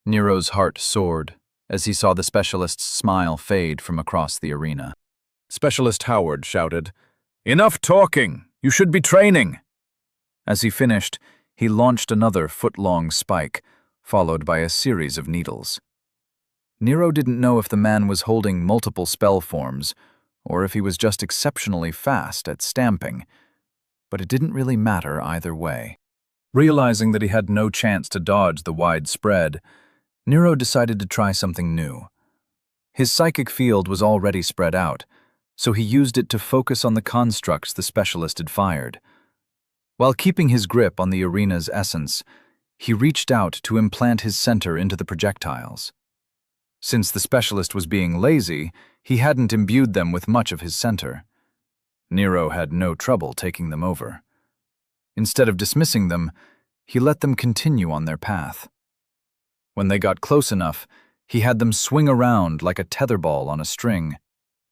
Nero's heart soared as he saw the specialist's smile fade from across the arena. Specialist Howard shouted, "Enough talking! You should be training!" As he finished, he launched another foot-long spike, followed by a series of needles. Nero didn't know if the man was holding multiple spell forms, or if he was just exceptionally fast at stamping, but it didn't really matter either way. Realizing that he had no chance to dodge the wide spread, Nero decided to try something new. His psychic field was already spread out, so he used it to focus on the constructs the specialist had fired. While keeping his grip on the arena's essence, he reached out to implant his center into the projectiles. Since the specialist was being lazy, he hadn't imbued them with much of his center. Nero had no trouble taking them over. Instead of dismissing them, he let them continue on their path. When they got close enough, he had them swing around like a tetherball on a string,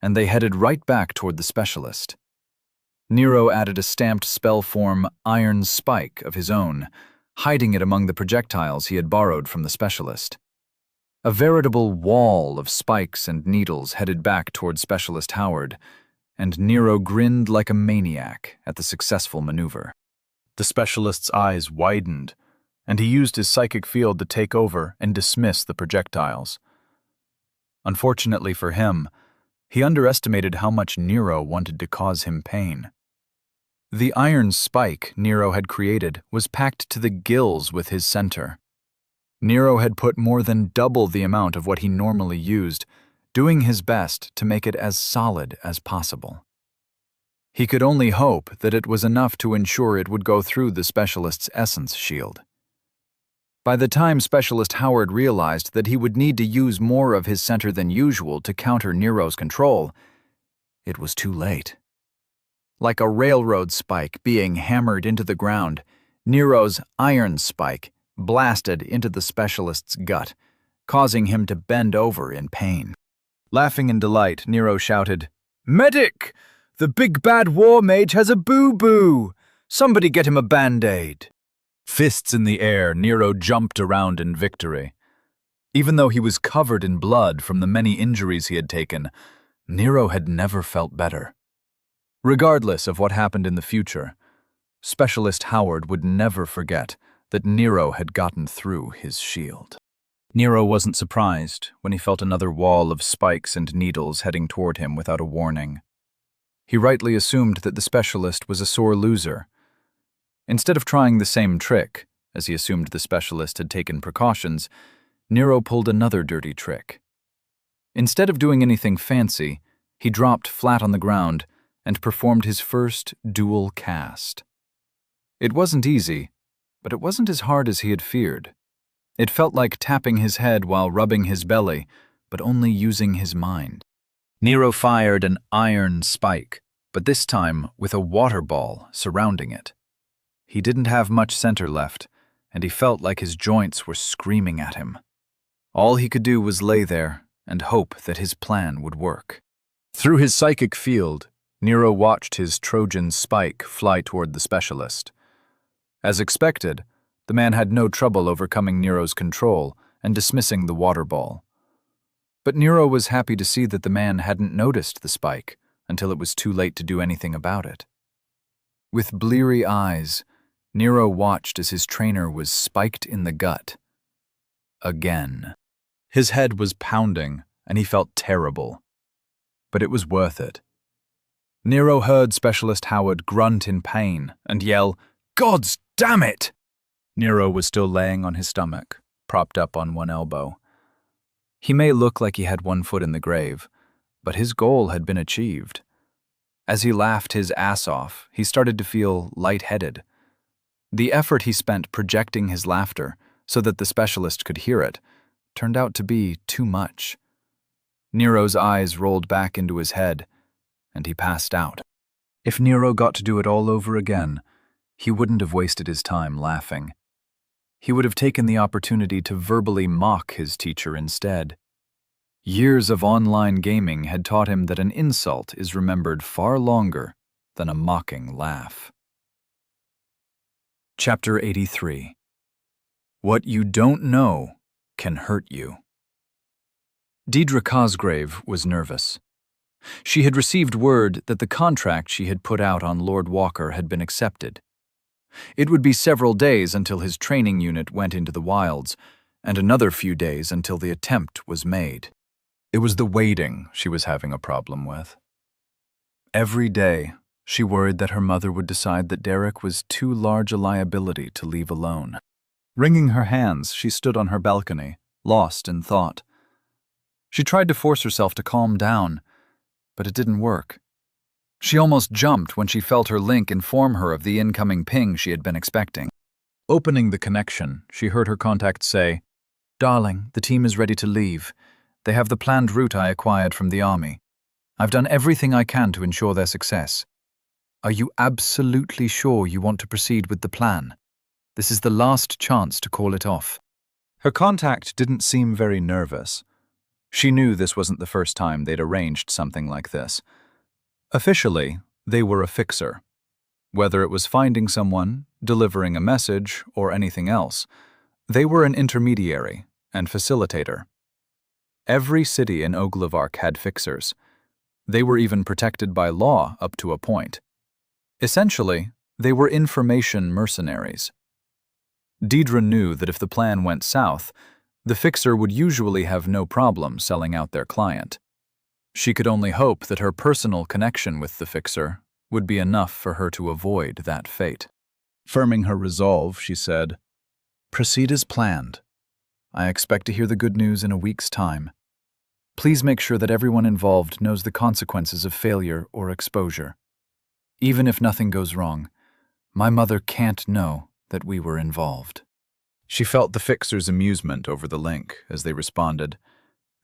and they headed right back toward the specialist. Nero added a stamped spell form Iron Spike of his own, hiding it among the projectiles he had borrowed from the specialist. A veritable wall of spikes and needles headed back toward Specialist Howard, and Nero grinned like a maniac at the successful maneuver. The specialist's eyes widened, and he used his psychic field to take over and dismiss the projectiles. Unfortunately for him, he underestimated how much Nero wanted to cause him pain. The iron spike Nero had created was packed to the gills with his center. Nero had put more than double the amount of what he normally used, doing his best to make it as solid as possible. He could only hope that it was enough to ensure it would go through the specialist's essence shield. By the time Specialist Howard realized that he would need to use more of his center than usual to counter Nero's control, it was too late. Like a railroad spike being hammered into the ground, Nero's iron spike blasted into the specialist's gut, causing him to bend over in pain. Laughing in delight, Nero shouted, "Medic! The big bad war mage has a boo-boo! Somebody get him a band-aid!" Fists in the air, Nero jumped around in victory. Even though he was covered in blood from the many injuries he had taken, Nero had never felt better. Regardless of what happened in the future, Specialist Howard would never forget that Nero had gotten through his shield. Nero wasn't surprised when he felt another wall of spikes and needles heading toward him without a warning. He rightly assumed that the specialist was a sore loser. Instead of trying the same trick, as he assumed the specialist had taken precautions, Nero pulled another dirty trick. Instead of doing anything fancy, he dropped flat on the ground and performed his first dual cast. It wasn't easy, but it wasn't as hard as he had feared. It felt like tapping his head while rubbing his belly, but only using his mind. Nero fired an iron spike, but this time with a water ball surrounding it. He didn't have much center left, and he felt like his joints were screaming at him. All he could do was lay there and hope that his plan would work. Through his psychic field, Nero watched his Trojan spike fly toward the specialist. As expected, The man had no trouble overcoming Nero's control and dismissing the water ball. But Nero was happy to see that the man hadn't noticed the spike until it was too late to do anything about it. With bleary eyes, Nero watched as his trainer was spiked in the gut. Again. His head was pounding, and he felt terrible. But it was worth it. Nero heard Specialist Howard grunt in pain and yell, "Gods damn it!" Nero was still laying on his stomach, propped up on one elbow. He may look like he had one foot in the grave, but his goal had been achieved. As he laughed his ass off, he started to feel lightheaded. The effort he spent projecting his laughter so that the specialist could hear it turned out to be too much. Nero's eyes rolled back into his head, and he passed out. If Nero got to do it all over again, he wouldn't have wasted his time laughing. He would have taken the opportunity to verbally mock his teacher instead. Years of online gaming had taught him that an insult is remembered far longer than a mocking laugh. Chapter 83. What you don't know can hurt you. Deidre Cosgrave was nervous. She had received word that the contract she had put out on Lord Walker had been accepted. It would be several days until his training unit went into the wilds, and another few days until the attempt was made. It was the waiting she was having a problem with. Every day, she worried that her mother would decide that Derek was too large a liability to leave alone. Wringing her hands, she stood on her balcony, lost in thought. She tried to force herself to calm down, but it didn't work. She almost jumped when she felt her link inform her of the incoming ping she had been expecting. Opening the connection, she heard her contact say, "Darling, the team is ready to leave. They have the planned route I acquired from the army. I've done everything I can to ensure their success. Are you absolutely sure you want to proceed with the plan? This is the last chance to call it off." Her contact didn't seem very nervous. She knew this wasn't the first time they'd arranged something like this. Officially, they were a fixer. Whether it was finding someone, delivering a message, or anything else, they were an intermediary and facilitator. Every city in Oglevark had fixers. They were even protected by law up to a point. Essentially, they were information mercenaries. Deidre knew that if the plan went south, the fixer would usually have no problem selling out their client. She could only hope that her personal connection with the fixer would be enough for her to avoid that fate. Firming her resolve, she said, "Proceed as planned. I expect to hear the good news in a week's time. Please make sure that everyone involved knows the consequences of failure or exposure. Even if nothing goes wrong, my mother can't know that we were involved." She felt the fixer's amusement over the link as they responded,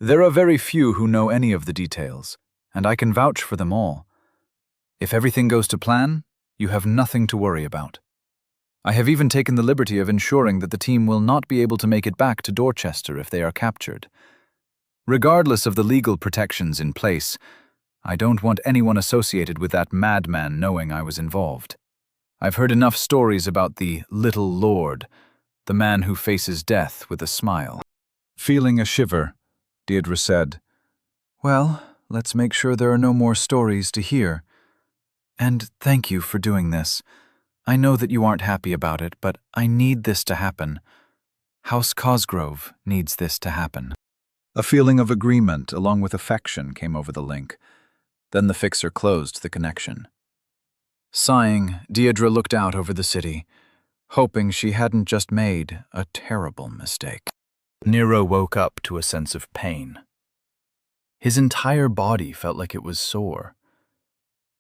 "There are very few who know any of the details, and I can vouch for them all. If everything goes to plan, you have nothing to worry about. I have even taken the liberty of ensuring that the team will not be able to make it back to Dorchester if they are captured. Regardless of the legal protections in place, I don't want anyone associated with that madman knowing I was involved. I've heard enough stories about the Little Lord, the man who faces death with a smile." Feeling a shiver, Deirdre said, "Well, let's make sure there are no more stories to hear. And thank you for doing this. I know that you aren't happy about it, but I need this to happen. House Cosgrove needs this to happen." A feeling of agreement along with affection came over the link. Then the fixer closed the connection. Sighing, Deirdre looked out over the city, hoping she hadn't just made a terrible mistake. Nero woke up to a sense of pain. His entire body felt like it was sore.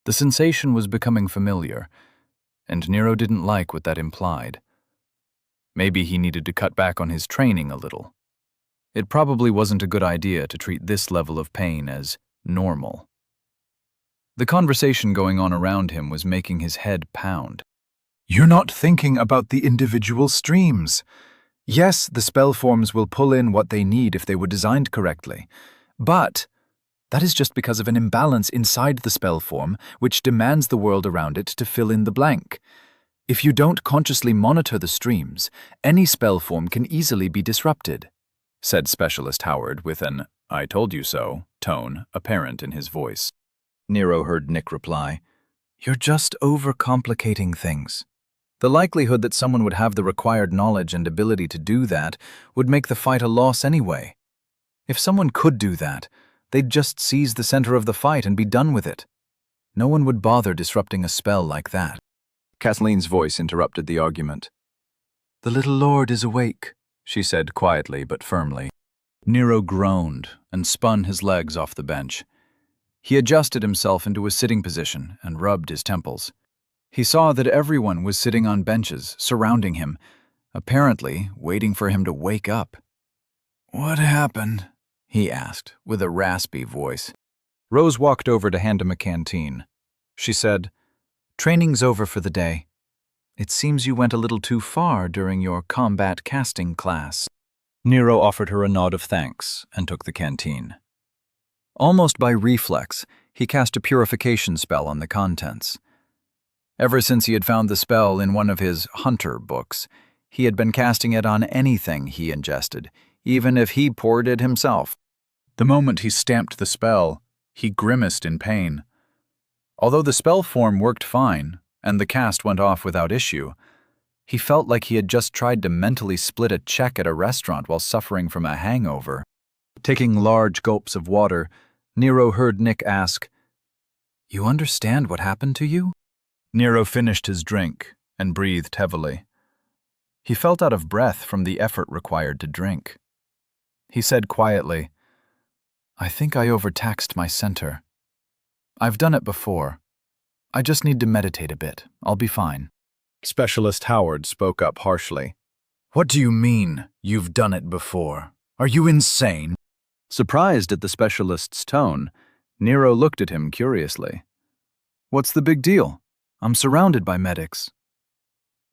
The sensation was becoming familiar, and Nero didn't like what that implied. Maybe he needed to cut back on his training a little. It probably wasn't a good idea to treat this level of pain as normal. The conversation going on around him was making his head pound. "You're not thinking about the individual streams. Yes, the spell forms will pull in what they need if they were designed correctly, but that is just because of an imbalance inside the spell form which demands the world around it to fill in the blank. If you don't consciously monitor the streams, any spell form can easily be disrupted, said Specialist Howard with an "I told you so" tone apparent in his voice. Nero heard Nick reply, "You're just overcomplicating things. The likelihood that someone would have the required knowledge and ability to do that would make the fight a loss anyway. If someone could do that, they'd just seize the center of the fight and be done with it. No one would bother disrupting a spell like that." Kathleen's voice interrupted the argument. "The little lord is awake," she said quietly but firmly. Nero groaned and spun his legs off the bench. He adjusted himself into a sitting position and rubbed his temples. He saw that everyone was sitting on benches surrounding him, apparently waiting for him to wake up. "What happened?" he asked with a raspy voice. Rose walked over to hand him a canteen. She said, "Training's over for the day. It seems you went a little too far during your combat casting class." Nero offered her a nod of thanks and took the canteen. Almost by reflex, he cast a purification spell on the contents. Ever since he had found the spell in one of his Hunter books, he had been casting it on anything he ingested, even if he poured it himself. The moment he stamped the spell, he grimaced in pain. Although the spell form worked fine, and the cast went off without issue, he felt like he had just tried to mentally split a check at a restaurant while suffering from a hangover. Taking large gulps of water, Nero heard Nick ask, "You understand what happened to you?" Nero finished his drink and breathed heavily. He felt out of breath from the effort required to drink. He said quietly, "I think I overtaxed my center. I've done it before. I just need to meditate a bit. I'll be fine." Specialist Howard spoke up harshly. "What do you mean, you've done it before? Are you insane?" Surprised at the specialist's tone, Nero looked at him curiously. "What's the big deal? I'm surrounded by medics."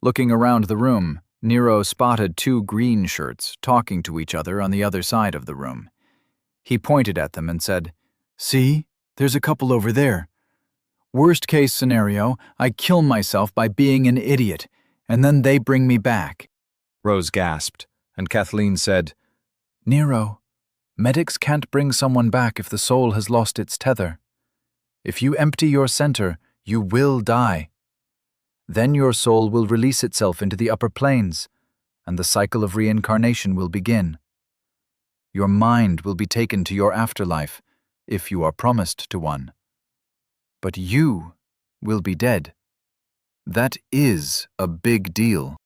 Looking around the room, Nero spotted two green shirts talking to each other on the other side of the room. He pointed at them and said, "See, there's a couple over there. Worst case scenario, I kill myself by being an idiot, and then they bring me back." Rose gasped, and Kathleen said, "Nero, medics can't bring someone back if the soul has lost its tether. If you empty your center, you will die. Then your soul will release itself into the upper planes, and the cycle of reincarnation will begin. Your mind will be taken to your afterlife, if you are promised to one. But you will be dead. That is a big deal."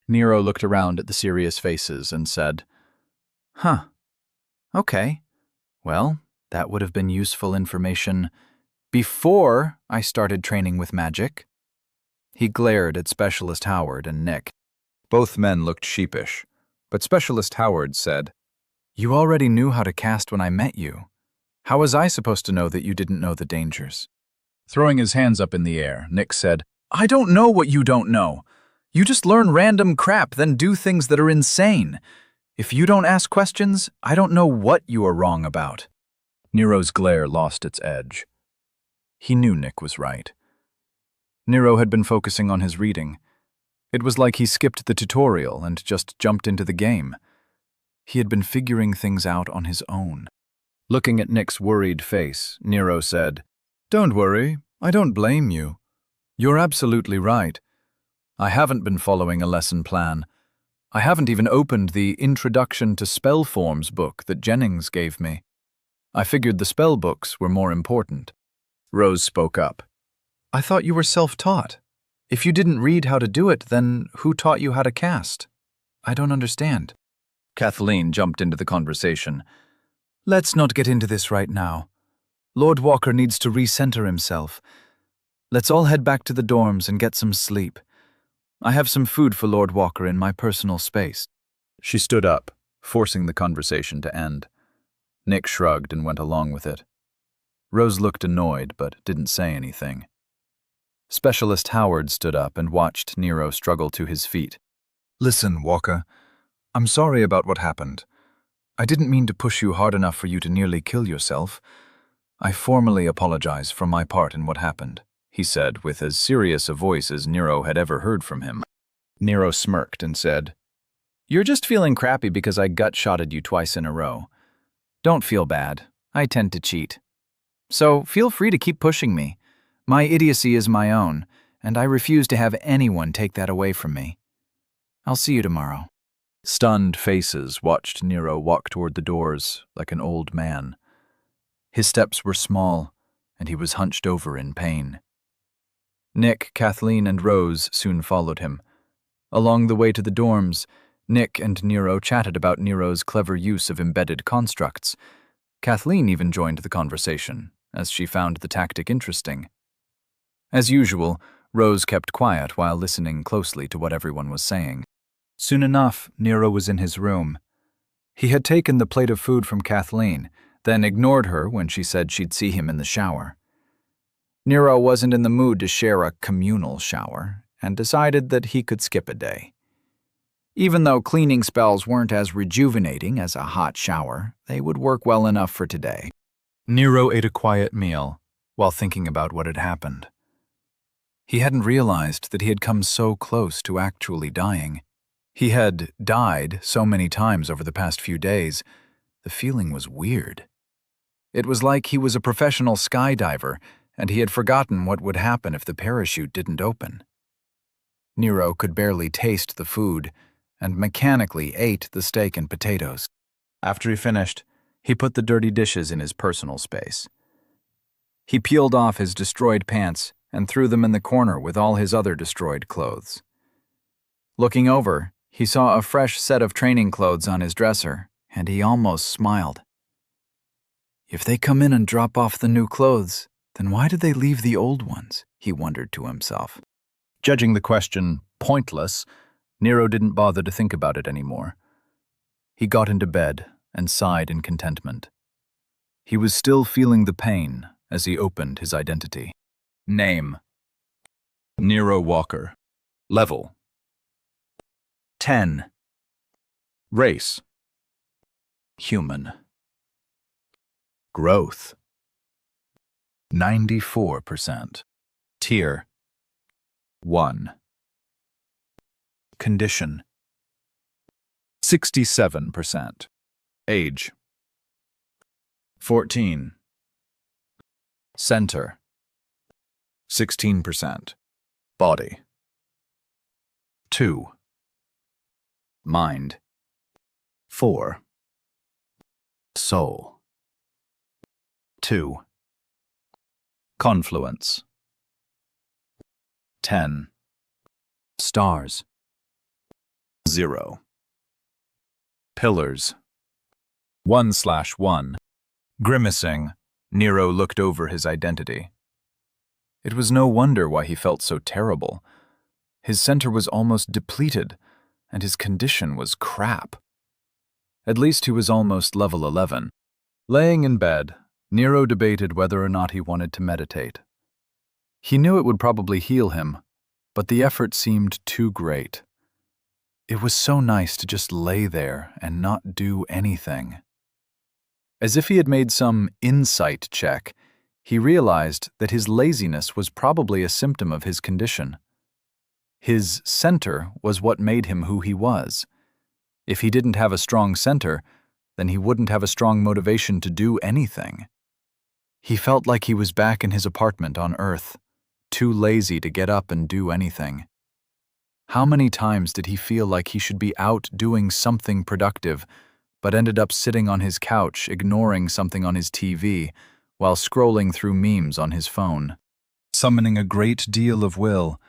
Nero looked around at the serious faces and said, "Huh. Okay. Well, that would have been useful information before I started training with magic." He glared at Specialist Howard and Nick. Both men looked sheepish, but Specialist Howard said, "You already knew how to cast when I met you. How was I supposed to know that you didn't know the dangers?" Throwing his hands up in the air, Nick said, "I don't know what you don't know. You just learn random crap, then do things that are insane. If you don't ask questions, I don't know what you are wrong about." Nero's glare lost its edge. He knew Nick was right. Nero had been focusing on his reading. It was like he skipped the tutorial and just jumped into the game. He had been figuring things out on his own. Looking at Nick's worried face, Nero said, "Don't worry, I don't blame you. You're absolutely right. I haven't been following a lesson plan. I haven't even opened the Introduction to Spell Forms book that Jennings gave me. I figured the spell books were more important." Rose spoke up. "I thought you were self-taught. If you didn't read how to do it, then who taught you how to cast? I don't understand." Kathleen jumped into the conversation. "Let's not get into this right now. Lord Walker needs to recenter himself. Let's all head back to the dorms and get some sleep. I have some food for Lord Walker in my personal space." She stood up, forcing the conversation to end. Nick shrugged and went along with it. Rose looked annoyed but didn't say anything. Specialist Howard stood up and watched Nero struggle to his feet. "Listen, Walker, I'm sorry about what happened. I didn't mean to push you hard enough for you to nearly kill yourself. I formally apologize for my part in what happened," he said with as serious a voice as Nero had ever heard from him. Nero smirked and said, "You're just feeling crappy because I gut-shotted you twice in a row. Don't feel bad. I tend to cheat. So feel free to keep pushing me. My idiocy is my own, and I refuse to have anyone take that away from me. I'll see you tomorrow." Stunned faces watched Nero walk toward the doors like an old man. His steps were small, and he was hunched over in pain. Nick, Kathleen, and Rose soon followed him. Along the way to the dorms, Nick and Nero chatted about Nero's clever use of embedded constructs. Kathleen even joined the conversation, as she found the tactic interesting. As usual, Rose kept quiet while listening closely to what everyone was saying. Soon enough, Nero was in his room. He had taken the plate of food from Kathleen, then ignored her when she said she'd see him in the shower. Nero wasn't in the mood to share a communal shower, and decided that he could skip a day. Even though cleaning spells weren't as rejuvenating as a hot shower, they would work well enough for today. Nero ate a quiet meal while thinking about what had happened. He hadn't realized that he had come so close to actually dying. He had died so many times over the past few days. The feeling was weird. It was like he was a professional skydiver, and he had forgotten what would happen if the parachute didn't open. Nero could barely taste the food, and mechanically ate the steak and potatoes. After he finished, he put the dirty dishes in his personal space. He peeled off his destroyed pants and threw them in the corner with all his other destroyed clothes. Looking over, he saw a fresh set of training clothes on his dresser, and he almost smiled. If they come in and drop off the new clothes, then why did they leave the old ones? He wondered to himself. Judging the question pointless, Nero didn't bother to think about it anymore. He got into bed and sighed in contentment. He was still feeling the pain as he opened his identity. Name: Nero Walker. Level: 10. Race: human. Growth: 94%. Tier: 1. Condition: 67%. Age: 14. Center: 16%. Body: 2. Mind: 4. Soul: 2. Confluence: 10. Stars: 0. Pillars: 1/1. Grimacing, Nero looked over his identity. It was no wonder why he felt so terrible. His center was almost depleted, and his condition was crap. At least he was almost level 11. Laying in bed, Nero debated whether or not he wanted to meditate. He knew it would probably heal him, but the effort seemed too great. It was so nice to just lay there and not do anything. As if he had made some insight check, he realized that his laziness was probably a symptom of his condition. His center was what made him who he was. If he didn't have a strong center, then he wouldn't have a strong motivation to do anything. He felt like he was back in his apartment on Earth, too lazy to get up and do anything. How many times did he feel like he should be out doing something productive, but ended up sitting on his couch ignoring something on his TV while scrolling through memes on his phone? Summoning a great deal of will,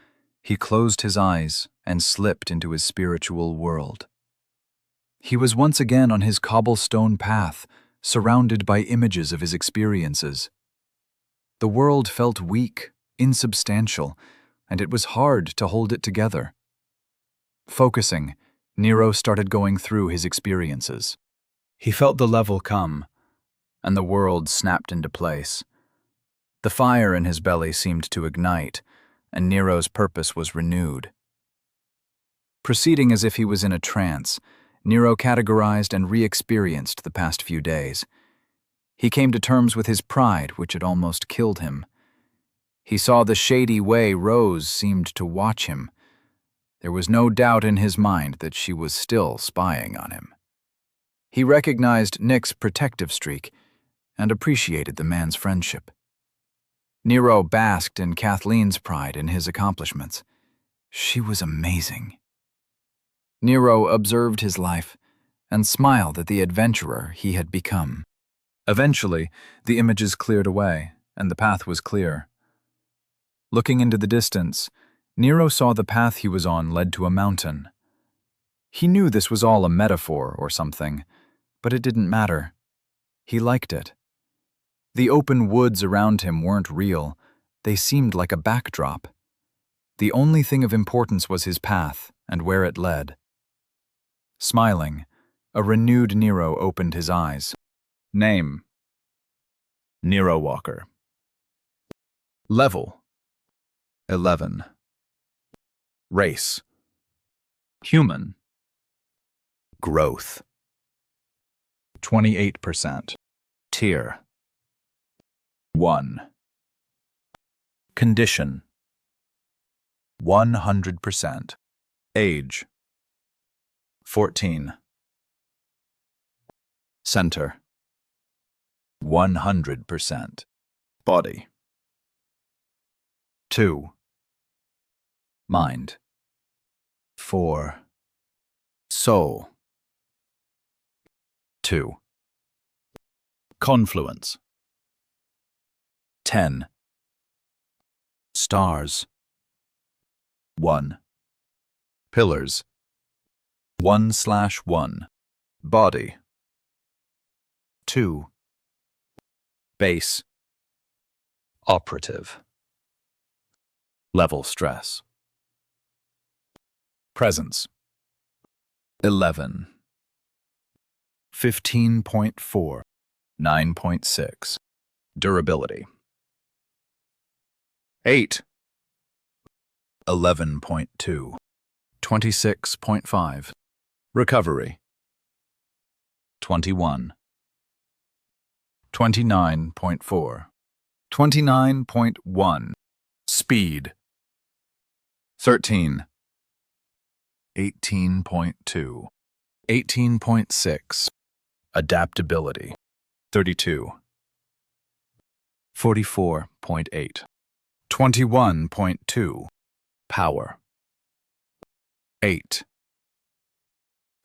he closed his eyes and slipped into his spiritual world. He was once again on his cobblestone path, surrounded by images of his experiences. The world felt weak, insubstantial, and it was hard to hold it together. Focusing, Nero started going through his experiences. He felt the level come, and the world snapped into place. The fire in his belly seemed to ignite, and Nero's purpose was renewed. Proceeding as if he was in a trance, Nero categorized and re-experienced the past few days. He came to terms with his pride, which had almost killed him. He saw the shady way Rose seemed to watch him. There was no doubt in his mind that she was still spying on him. He recognized Nick's protective streak and appreciated the man's friendship. Nero basked in Kathleen's pride in his accomplishments. She was amazing. Nero observed his life and smiled at the adventurer he had become. Eventually, the images cleared away, and the path was clear. Looking into the distance, Nero saw the path he was on led to a mountain. He knew this was all a metaphor or something, but it didn't matter. He liked it. The open woods around him weren't real. They seemed like a backdrop. The only thing of importance was his path and where it led. Smiling, a renewed Nero opened his eyes. Name: Nero Walker. Level: 11. Race: Human. growth: 28%. tier: 1. condition: 100%. Age: 14. Center: 100%. Body: 2. Mind: 4. Soul: 2. Confluence: 10. Stars: 1. Pillars: 1/1. Body: 2. Base: operative. Level stress: Presence: 11. 15.4. 9.6. Durability: 8. 11.2. 26.5. Recovery: 21. 29.4. 29.1. Speed: 13. 18.2. 18.6. Adaptability: 32. 44.8. 21.2. Power: 8.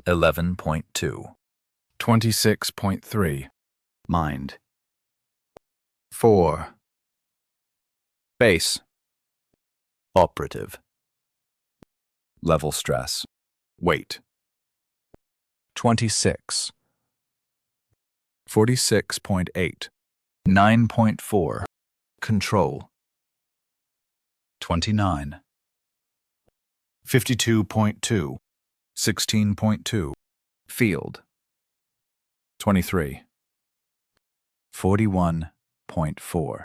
11.2. 26.3. Mind: 4. base, operative. Level stress: Weight: 26. 46.8. 9.4. Control: 29. 52.2. 16.2. Field: 23. 41.4.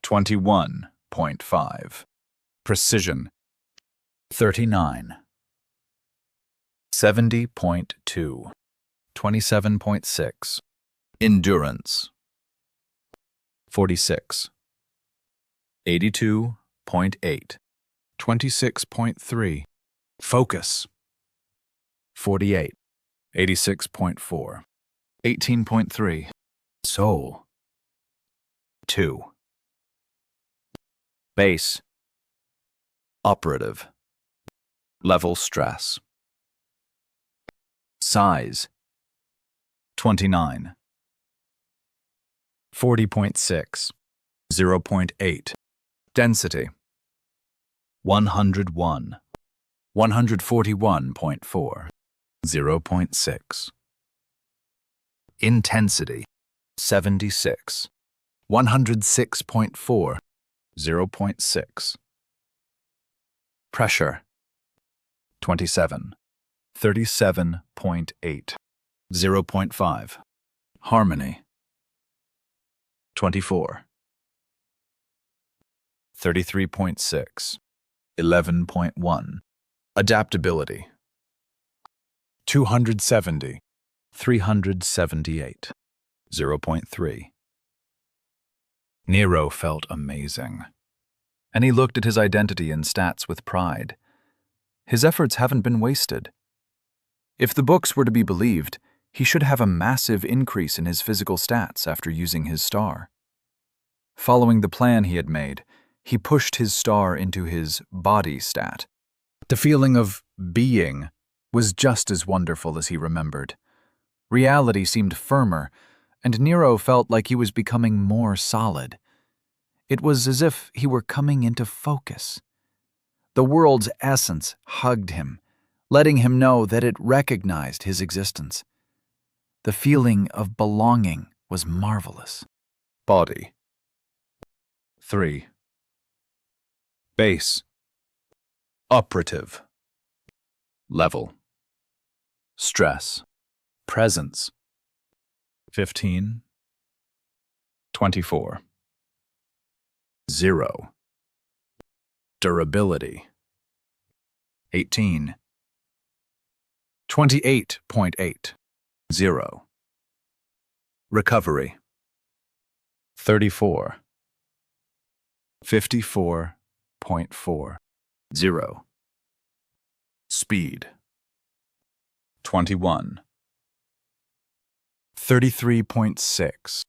21.5. Precision: 39. 70.2. 27.6. Endurance: 46. 82.8. 26.3. Focus: 48. 86.4. 18.3. Soul: 2. Base, operative. Level stress: size: 29. 40.6. 0.8. Density: 101. 141.4. 0.6. Intensity: 76. 106.4. 0.6. Pressure: 27. 37.8. 0.5. Harmony: 24. 33.6. 11.1. Adaptability: 270. 378. 0.3. Nero felt amazing. and he looked at his identity and stats with pride. His efforts haven't been wasted. If the books were to be believed, he should have a massive increase in his physical stats after using his star. Following the plan he had made, he pushed his star into his body stat. The feeling of being was just as wonderful as he remembered. Reality seemed firmer, and Nero felt like he was becoming more solid. It was as if he were coming into focus. The world's essence hugged him, letting him know that it recognized his existence. The feeling of belonging was marvelous. Body. 3. Base. Operative. Level. Stress. Presence. 15. 24. 0. Durability. 18. 28.8. 0. Recovery. 34. 54.4. 0. Speed. 21. 33.6.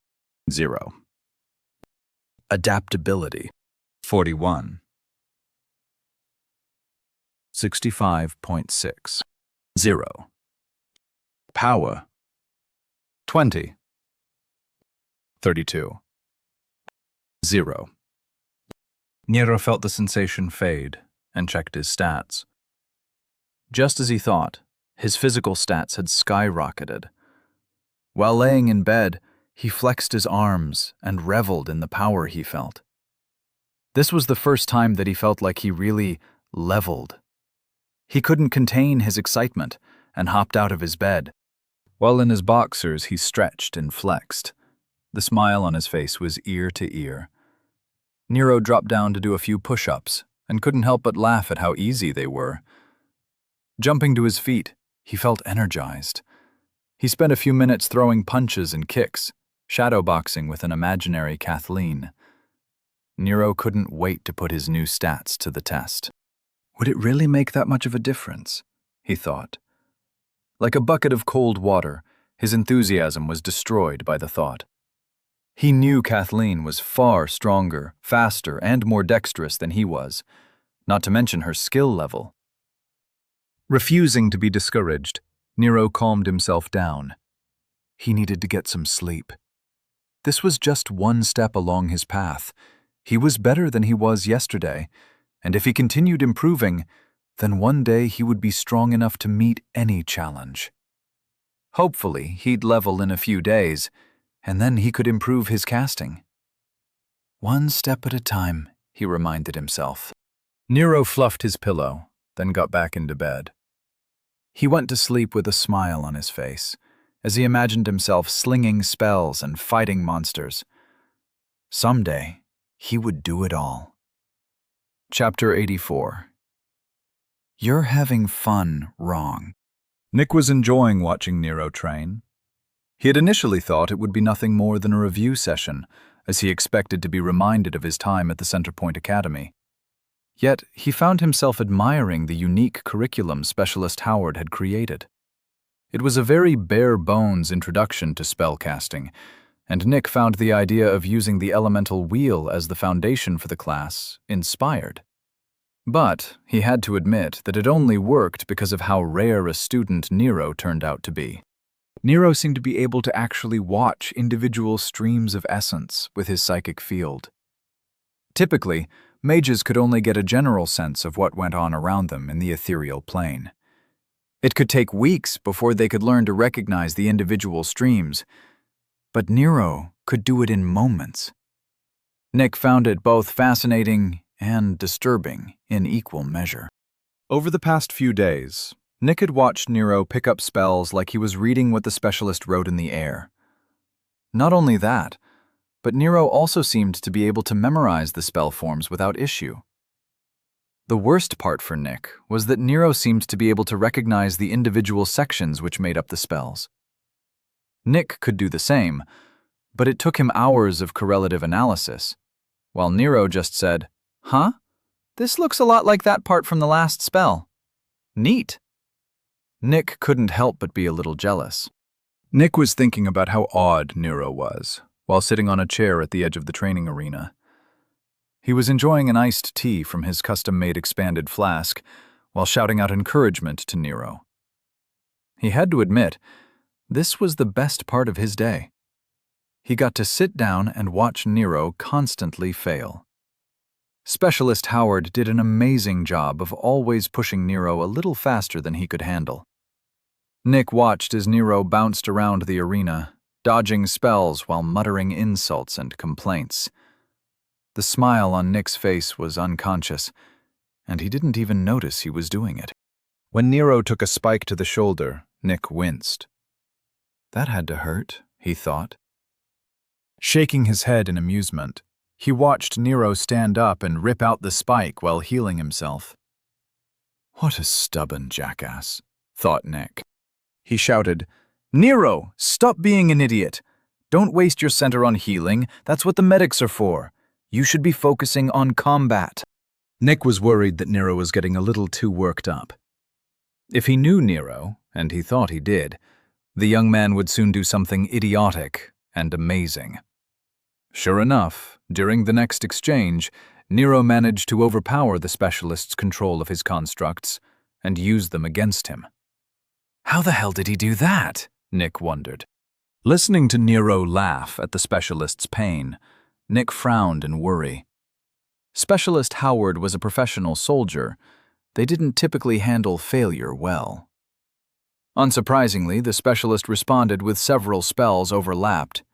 0. Adaptability. 41. 65.6. 0. Power. 20. 32. 0. Nero felt the sensation fade and checked his stats. Just as he thought, his physical stats had skyrocketed. While laying in bed, he flexed his arms and reveled in the power he felt. This was the first time that he felt like he really leveled. He couldn't contain his excitement and hopped out of his bed. While in his boxers, he stretched and flexed. The smile on his face was ear to ear. Nero dropped down to do a few push-ups and couldn't help but laugh at how easy they were. Jumping to his feet, he felt energized. He spent a few minutes throwing punches and kicks, shadowboxing with an imaginary Kathleen. Nero couldn't wait to put his new stats to the test. Would it really make that much of a difference? He thought. Like a bucket of cold water, his enthusiasm was destroyed by the thought. He knew Kathleen was far stronger, faster, and more dexterous than he was, not to mention her skill level. Refusing to be discouraged, Nero calmed himself down. He needed to get some sleep. This was just one step along his path. He was better than he was yesterday, and if he continued improving, then one day he would be strong enough to meet any challenge. Hopefully, he'd level in a few days, and then he could improve his casting. One step at a time, he reminded himself. Nero fluffed his pillow, then got back into bed. He went to sleep with a smile on his face, as he imagined himself slinging spells and fighting monsters. Someday, he would do it all. Chapter 84. You're having fun wrong. Nick was enjoying watching Nero train. He had initially thought it would be nothing more than a review session, as he expected to be reminded of his time at the Centerpoint Academy. Yet, he found himself admiring the unique curriculum Specialist Howard had created. It was a very bare-bones introduction to spellcasting, and Nick found the idea of using the elemental wheel as the foundation for the class inspired. But he had to admit that it only worked because of how rare a student Nero turned out to be. Nero seemed to be able to actually watch individual streams of essence with his psychic field. Typically, mages could only get a general sense of what went on around them in the ethereal plane. It could take weeks before they could learn to recognize the individual streams, but Nero could do it in moments. Nick found it both fascinating and disturbing in equal measure. Over the past few days, Nick had watched Nero pick up spells like he was reading what the specialist wrote in the air. Not only that, but Nero also seemed to be able to memorize the spell forms without issue. The worst part for Nick was that Nero seemed to be able to recognize the individual sections which made up the spells. Nick could do the same, but it took him hours of correlative analysis, while Nero just said, Huh? This looks a lot like that part from the last spell. Neat. Nick couldn't help but be a little jealous. Nick was thinking about how odd Nero was, while sitting on a chair at the edge of the training arena. He was enjoying an iced tea from his custom-made expanded flask, while shouting out encouragement to Nero. He had to admit, this was the best part of his day. He got to sit down and watch Nero constantly fail. Specialist Howard did an amazing job of always pushing Nero a little faster than he could handle. Nick watched as Nero bounced around the arena, dodging spells while muttering insults and complaints. The smile on Nick's face was unconscious, and he didn't even notice he was doing it. When Nero took a spike to the shoulder, Nick winced. That had to hurt, he thought. Shaking his head in amusement, he watched Nero stand up and rip out the spike while healing himself. What a stubborn jackass, thought Nick. He shouted, "Nero, stop being an idiot! Don't waste your center on healing, that's what the medics are for. You should be focusing on combat." Nick was worried that Nero was getting a little too worked up. If he knew Nero, and he thought he did, the young man would soon do something idiotic and amazing. Sure enough, during the next exchange, Nero managed to overpower the specialist's control of his constructs and use them against him. How the hell did he do that? Nick wondered. Listening to Nero laugh at the specialist's pain, Nick frowned in worry. Specialist Howard was a professional soldier. They didn't typically handle failure well. Unsurprisingly, the specialist responded with several spells overlapped.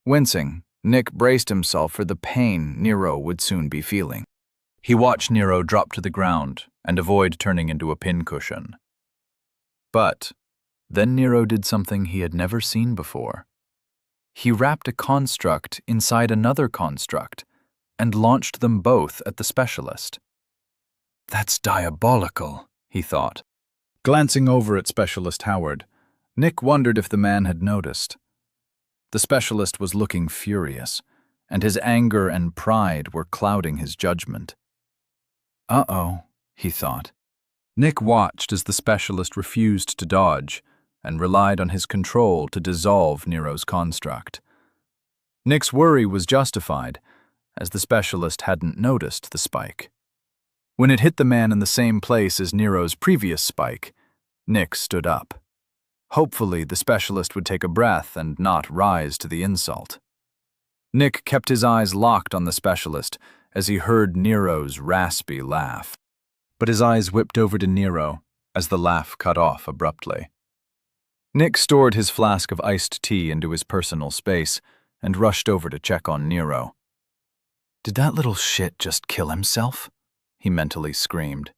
Wincing, Nick braced himself for the pain Nero would soon be feeling. He watched Nero drop to the ground and avoid turning into a pincushion. But then Nero did something he had never seen before. He wrapped a construct inside another construct and launched them both at the specialist. That's diabolical, he thought. Glancing over at Specialist Howard, Nick wondered if the man had noticed. The specialist was looking furious, and his anger and pride were clouding his judgment. Uh-oh, he thought. Nick watched as the specialist refused to dodge and relied on his control to dissolve Nero's construct. Nick's worry was justified, as the specialist hadn't noticed the spike. When it hit the man in the same place as Nero's previous spike, Nick stood up. Hopefully, the specialist would take a breath and not rise to the insult. Nick kept his eyes locked on the specialist as he heard Nero's raspy laugh. But his eyes whipped over to Nero as the laugh cut off abruptly. Nick stored his flask of iced tea into his personal space and rushed over to check on Nero. Did that little shit just kill himself? He mentally screamed.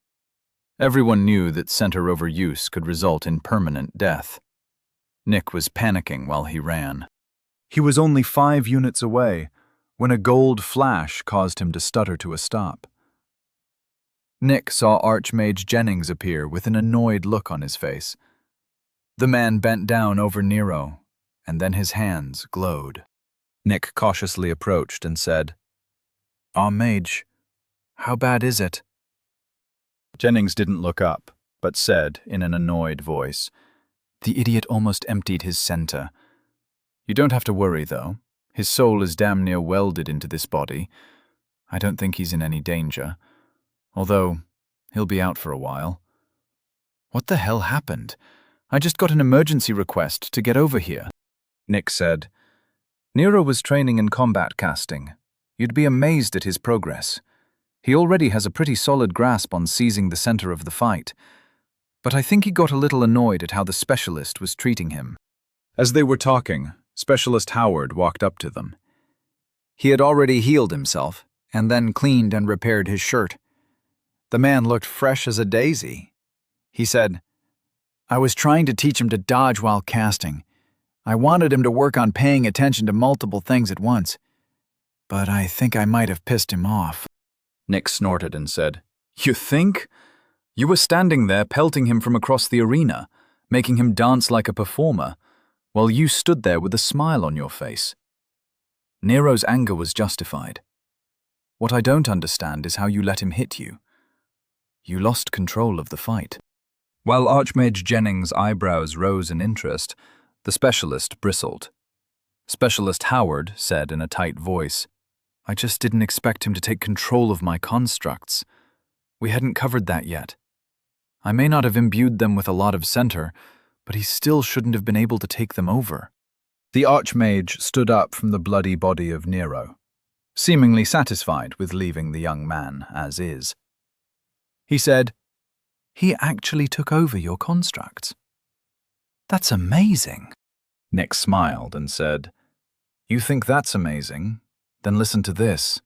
Everyone knew that center overuse could result in permanent death. Nick was panicking while he ran. He was only 5 units away when a gold flash caused him to stutter to a stop. Nick saw Archmage Jennings appear with an annoyed look on his face. The man bent down over Nero, and then his hands glowed. Nick cautiously approached and said, Mage, how bad is it?" Jennings didn't look up, but said in an annoyed voice, "The idiot almost emptied his center. You don't have to worry, though. His soul is damn near welded into this body. I don't think he's in any danger. Although, he'll be out for a while." "What the hell happened? I just got an emergency request to get over here." Nick said, "Nero was training in combat casting. You'd be amazed at his progress. He already has a pretty solid grasp on seizing the center of the fight. But I think he got a little annoyed at how the specialist was treating him." As they were talking, Specialist Howard walked up to them. He had already healed himself, and then cleaned and repaired his shirt. The man looked fresh as a daisy. He said, "I was trying to teach him to dodge while casting. I wanted him to work on paying attention to multiple things at once. But I think I might have pissed him off." Nick snorted and said, "You think? You were standing there pelting him from across the arena, making him dance like a performer, while you stood there with a smile on your face." Nero's anger was justified. What I don't understand is how you let him hit you. You lost control of the fight." While Archmage Jennings' eyebrows rose in interest, the specialist bristled. Specialist Howard said in a tight voice, "I just didn't expect him to take control of my constructs. We hadn't covered that yet. I may not have imbued them with a lot of center, but he still shouldn't have been able to take them over." The Archmage stood up from the bloody body of Nero, seemingly satisfied with leaving the young man as is. He said, "He actually took over your constructs. That's amazing." Nick smiled and said, "You think that's amazing? Then listen to this.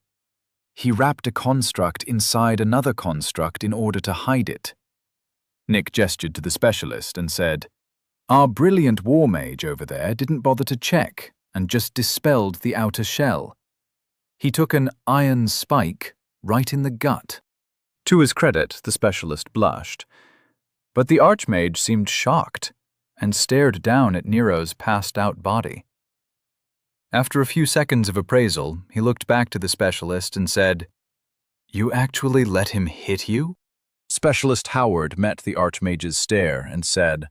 He wrapped a construct inside another construct in order to hide it." Nick gestured to the specialist and said, "Our brilliant war mage over there didn't bother to check and just dispelled the outer shell. He took an iron spike right in the gut." To his credit, the specialist blushed, but the Archmage seemed shocked and stared down at Nero's passed-out body. After a few seconds of appraisal, he looked back to the specialist and said, "You actually let him hit you?" Specialist Howard met the Archmage's stare and said,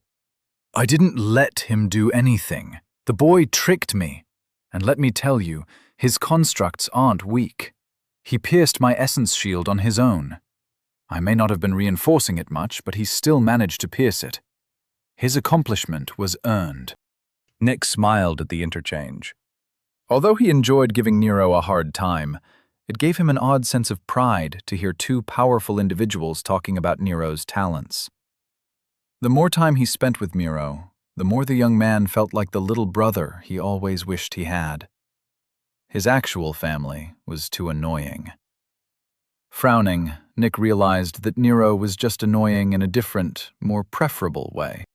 "I didn't let him do anything. The boy tricked me. And let me tell you, his constructs aren't weak. He pierced my essence shield on his own. I may not have been reinforcing it much, but he still managed to pierce it. His accomplishment was earned." Nick smiled at the interchange. Although he enjoyed giving Nero a hard time, it gave him an odd sense of pride to hear two powerful individuals talking about Nero's talents. The more time he spent with Nero, the more the young man felt like the little brother he always wished he had. His actual family was too annoying. Frowning, Nick realized that Nero was just annoying in a different, more preferable way.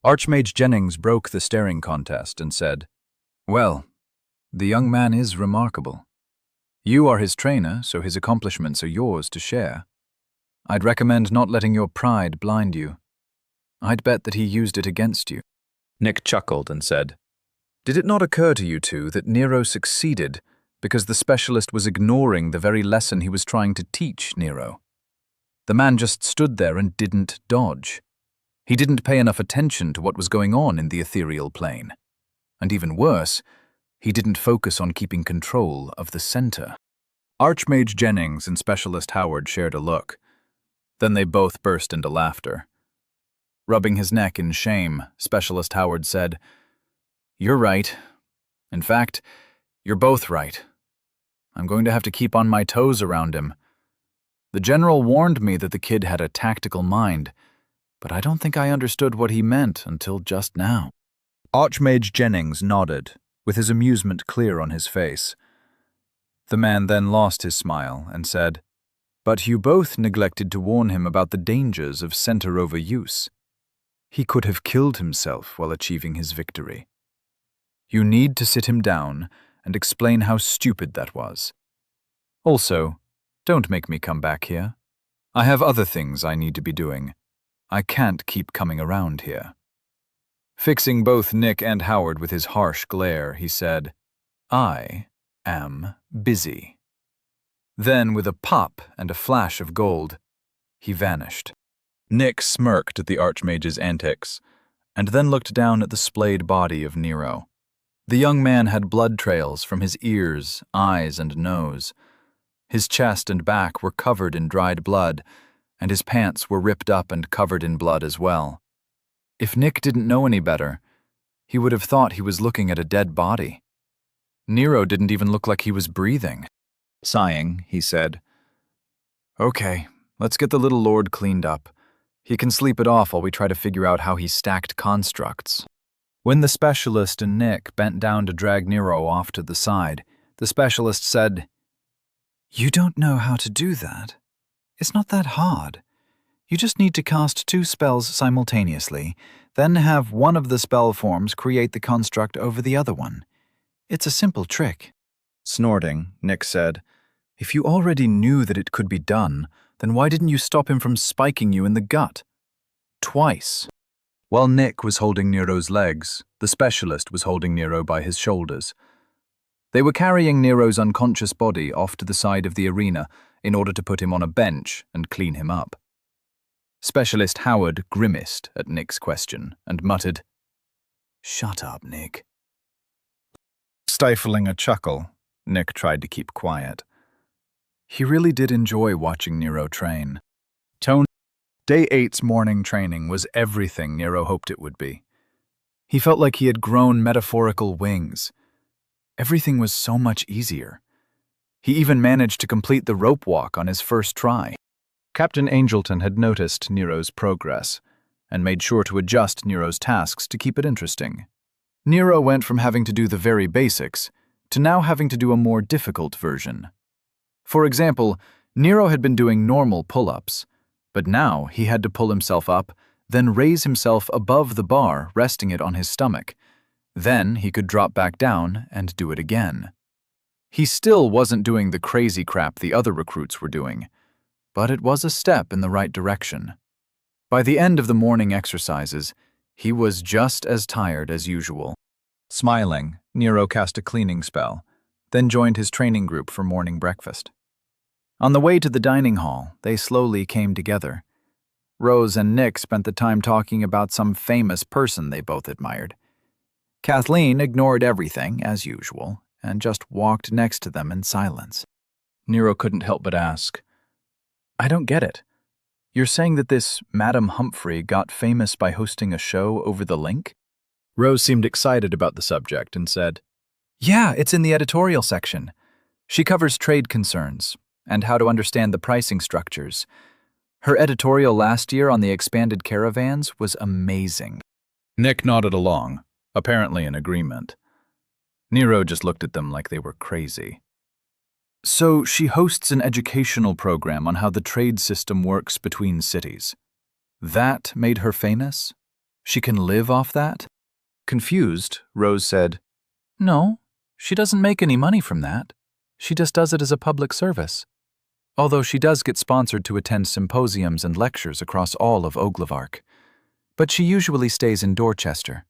Archmage Jennings broke the staring contest and said, "Well, the young man is remarkable. You are his trainer, so his accomplishments are yours to share. I'd recommend not letting your pride blind you. I'd bet that he used it against you." Nick chuckled and said, "Did it not occur to you two that Nero succeeded because the specialist was ignoring the very lesson he was trying to teach Nero? The man just stood there and didn't dodge. He didn't pay enough attention to what was going on in the ethereal plane. And even worse, he didn't focus on keeping control of the center." Archmage Jennings and Specialist Howard shared a look. Then they both burst into laughter. Rubbing his neck in shame, Specialist Howard said, "You're right. In fact, you're both right. I'm going to have to keep on my toes around him. The general warned me that the kid had a tactical mind, but I don't think I understood what he meant until just now." Archmage Jennings nodded, with his amusement clear on his face. The man then lost his smile and said, "But you both neglected to warn him about the dangers of center overuse. He could have killed himself while achieving his victory. You need to sit him down and explain how stupid that was. Also, don't make me come back here. I have other things I need to be doing. I can't keep coming around here." Fixing both Nick and Howard with his harsh glare, he said, "I am busy." Then, with a pop and a flash of gold, he vanished. Nick smirked at the Archmage's antics, and then looked down at the splayed body of Nero. The young man had blood trails from his ears, eyes, and nose. His chest and back were covered in dried blood, and his pants were ripped up and covered in blood as well. If Nick didn't know any better, he would have thought he was looking at a dead body. Nero didn't even look like he was breathing. Sighing, he said, "Okay, let's get the little lord cleaned up. He can sleep it off while we try to figure out how he stacked constructs." When the specialist and Nick bent down to drag Nero off to the side, the specialist said, "You don't know how to do that. It's not that hard. You just need to cast 2 spells simultaneously, then have one of the spell forms create the construct over the other one. It's a simple trick." Snorting, Nick said, "If you already knew that it could be done, then why didn't you stop him from spiking you in the gut? Twice." While Nick was holding Nero's legs, the specialist was holding Nero by his shoulders. They were carrying Nero's unconscious body off to the side of the arena in order to put him on a bench and clean him up. Specialist Howard grimaced at Nick's question and muttered, "Shut up, Nick." Stifling a chuckle, Nick tried to keep quiet. He really did enjoy watching Nero train. Day 8's morning training was everything Nero hoped it would be. He felt like he had grown metaphorical wings. Everything was so much easier. He even managed to complete the rope walk on his first try. Captain Angelton had noticed Nero's progress and made sure to adjust Nero's tasks to keep it interesting. Nero went from having to do the very basics to now having to do a more difficult version. For example, Nero had been doing normal pull-ups, but now he had to pull himself up, then raise himself above the bar, resting it on his stomach. Then he could drop back down and do it again. He still wasn't doing the crazy crap the other recruits were doing, but it was a step in the right direction. By the end of the morning exercises, he was just as tired as usual. Smiling, Nero cast a cleaning spell, then joined his training group for morning breakfast. On the way to the dining hall, they slowly came together. Rose and Nick spent the time talking about some famous person they both admired. Kathleen ignored everything, as usual, and just walked next to them in silence. Nero couldn't help but ask, "I don't get it. You're saying that this Madam Humphrey got famous by hosting a show over the link?" Rose seemed excited about the subject and said, "Yeah, it's in the editorial section. She covers trade concerns and how to understand the pricing structures. Her editorial last year on the expanded caravans was amazing." Nick nodded along, apparently in agreement. Nero just looked at them like they were crazy. "So she hosts an educational program on how the trade system works between cities. That made her famous? She can live off that?" Confused, Rose said, "No, she doesn't make any money from that. She just does it as a public service. Although she does get sponsored to attend symposiums and lectures across all of Oglevark. But she usually stays in Dorchester.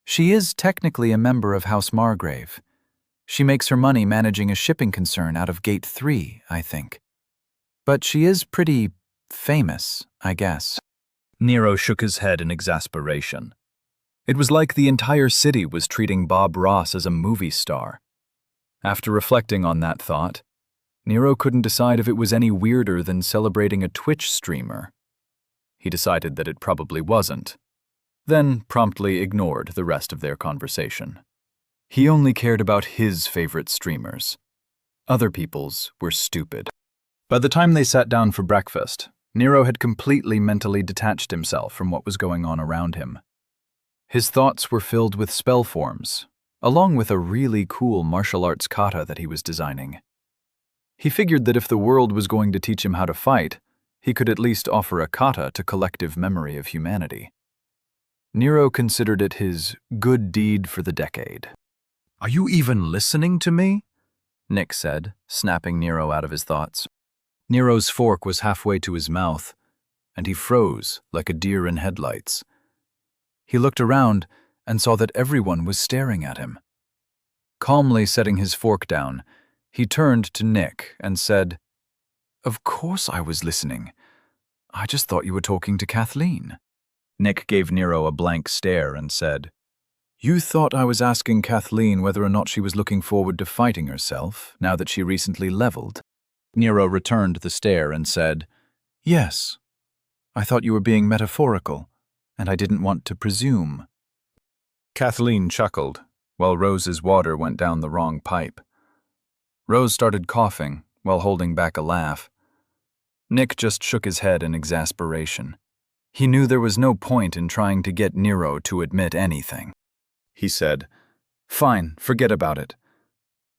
She is technically a member of House Margrave. She makes her money managing a shipping concern out of Gate 3, I think. But she is pretty famous, I guess." Nero shook his head in exasperation. It was like the entire city was treating Bob Ross as a movie star. After reflecting on that thought, Nero couldn't decide if it was any weirder than celebrating a Twitch streamer. He decided that it probably wasn't, then promptly ignored the rest of their conversation. He only cared about his favorite streamers. Other people's were stupid. By the time they sat down for breakfast, Nero had completely mentally detached himself from what was going on around him. His thoughts were filled with spell forms, along with a really cool martial arts kata that he was designing. He figured that if the world was going to teach him how to fight, he could at least offer a kata to collective memory of humanity. Nero considered it his good deed for the decade. "Are you even listening to me?" Nick said, snapping Nero out of his thoughts. Nero's fork was halfway to his mouth, and he froze like a deer in headlights. He looked around and saw that everyone was staring at him. Calmly setting his fork down, he turned to Nick and said, "Of course I was listening. I just thought you were talking to Kathleen." Nick gave Nero a blank stare and said, "You thought I was asking Kathleen whether or not she was looking forward to fighting herself, now that she recently leveled?" Nero returned the stare and said, "Yes. I thought you were being metaphorical, and I didn't want to presume." Kathleen chuckled, while Rose's water went down the wrong pipe. Rose started coughing, while holding back a laugh. Nick just shook his head in exasperation. He knew there was no point in trying to get Nero to admit anything. He said, "Fine, forget about it.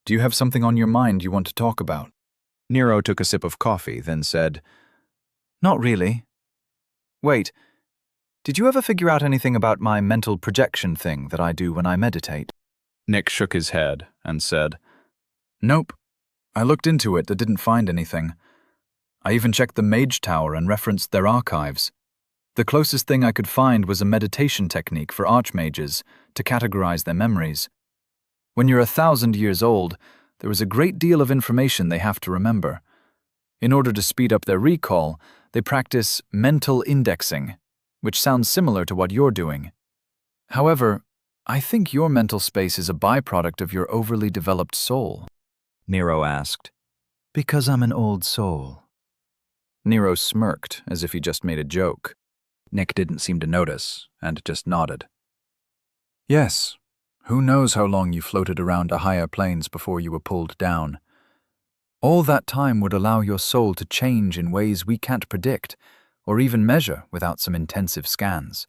Do you have something on your mind you want to talk about?" Nero took a sip of coffee, then said, "Not really. Wait, did you ever figure out anything about my mental projection thing that I do when I meditate?" Nick shook his head and said, "Nope. I looked into it but didn't find anything. I even checked the Mage Tower and referenced their archives. The closest thing I could find was a meditation technique for archmages to categorize their memories. When you're 1,000 years old, there is a great deal of information they have to remember. In order to speed up their recall, they practice mental indexing, which sounds similar to what you're doing. However, I think your mental space is a byproduct of your overly developed soul. Nero asked. Because I'm an old soul. Nero smirked, as if he just made a joke. Nick didn't seem to notice, and just nodded. Yes, who knows how long you floated around the higher planes before you were pulled down. All that time would allow your soul to change in ways we can't predict, or even measure without some intensive scans.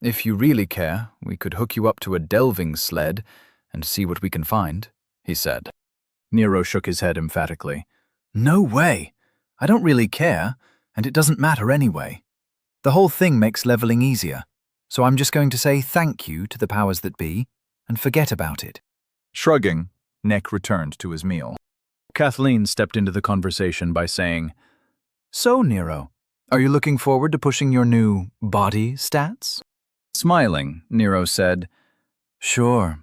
If you really care, we could hook you up to a delving sled and see what we can find, he said. Nero shook his head emphatically. No way! I don't really care, and it doesn't matter anyway. The whole thing makes leveling easier, so I'm just going to say thank you to the powers that be and forget about it. Shrugging, Nick returned to his meal. Kathleen stepped into the conversation by saying, So, Nero, are you looking forward to pushing your new body stats? Smiling, Nero said, Sure.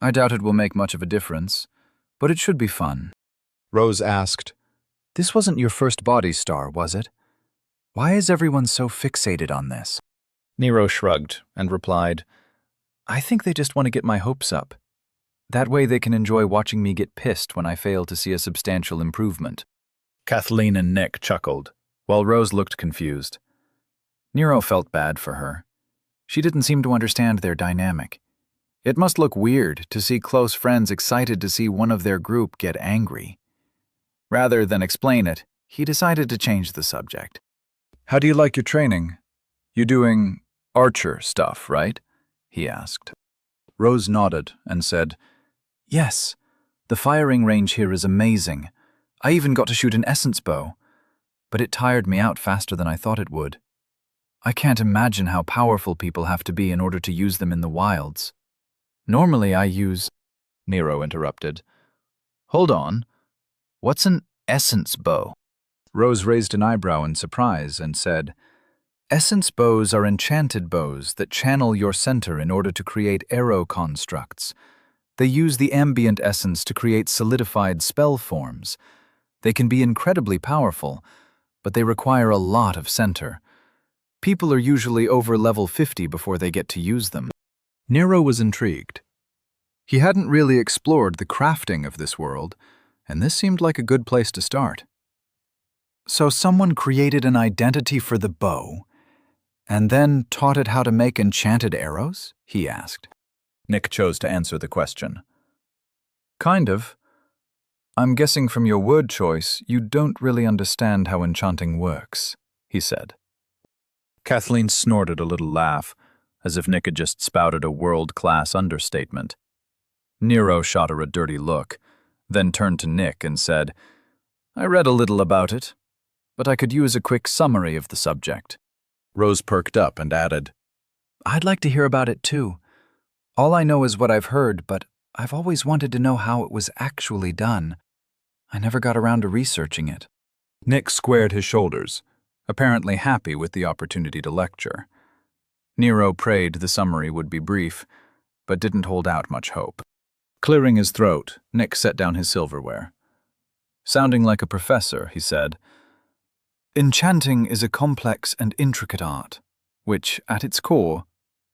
I doubt it will make much of a difference, but it should be fun. Rose asked, This wasn't your first body star, was it? Why is everyone so fixated on this? Nero shrugged and replied, I think they just want to get my hopes up. That way they can enjoy watching me get pissed when I fail to see a substantial improvement. Kathleen and Nick chuckled, while Rose looked confused. Nero felt bad for her. She didn't seem to understand their dynamic. It must look weird to see close friends excited to see one of their group get angry. Rather than explain it, he decided to change the subject. How do you like your training? You doing archer stuff, right? He asked. Rose nodded and said, Yes, the firing range here is amazing. I even got to shoot an essence bow, but it tired me out faster than I thought it would. I can't imagine how powerful people have to be in order to use them in the wilds. Normally I use... Nero interrupted. Hold on. What's an essence bow? Rose raised an eyebrow in surprise and said, Essence bows are enchanted bows that channel your center in order to create arrow constructs. They use the ambient essence to create solidified spell forms. They can be incredibly powerful, but they require a lot of center. People are usually over level 50 before they get to use them. Nero was intrigued. He hadn't really explored the crafting of this world, and this seemed like a good place to start. So someone created an identity for the bow, and then taught it how to make enchanted arrows? He asked. Nick chose to answer the question. Kind of. I'm guessing from your word choice, you don't really understand how enchanting works, he said. Kathleen snorted a little laugh, as if Nick had just spouted a world-class understatement. Nero shot her a dirty look, then turned to Nick and said, I read a little about it, but I could use a quick summary of the subject. Rose perked up and added, I'd like to hear about it too. All I know is what I've heard, but I've always wanted to know how it was actually done. I never got around to researching it. Nick squared his shoulders, apparently happy with the opportunity to lecture. Nero prayed the summary would be brief, but didn't hold out much hope. Clearing his throat, Nick set down his silverware. Sounding like a professor, he said, Enchanting is a complex and intricate art, which, at its core,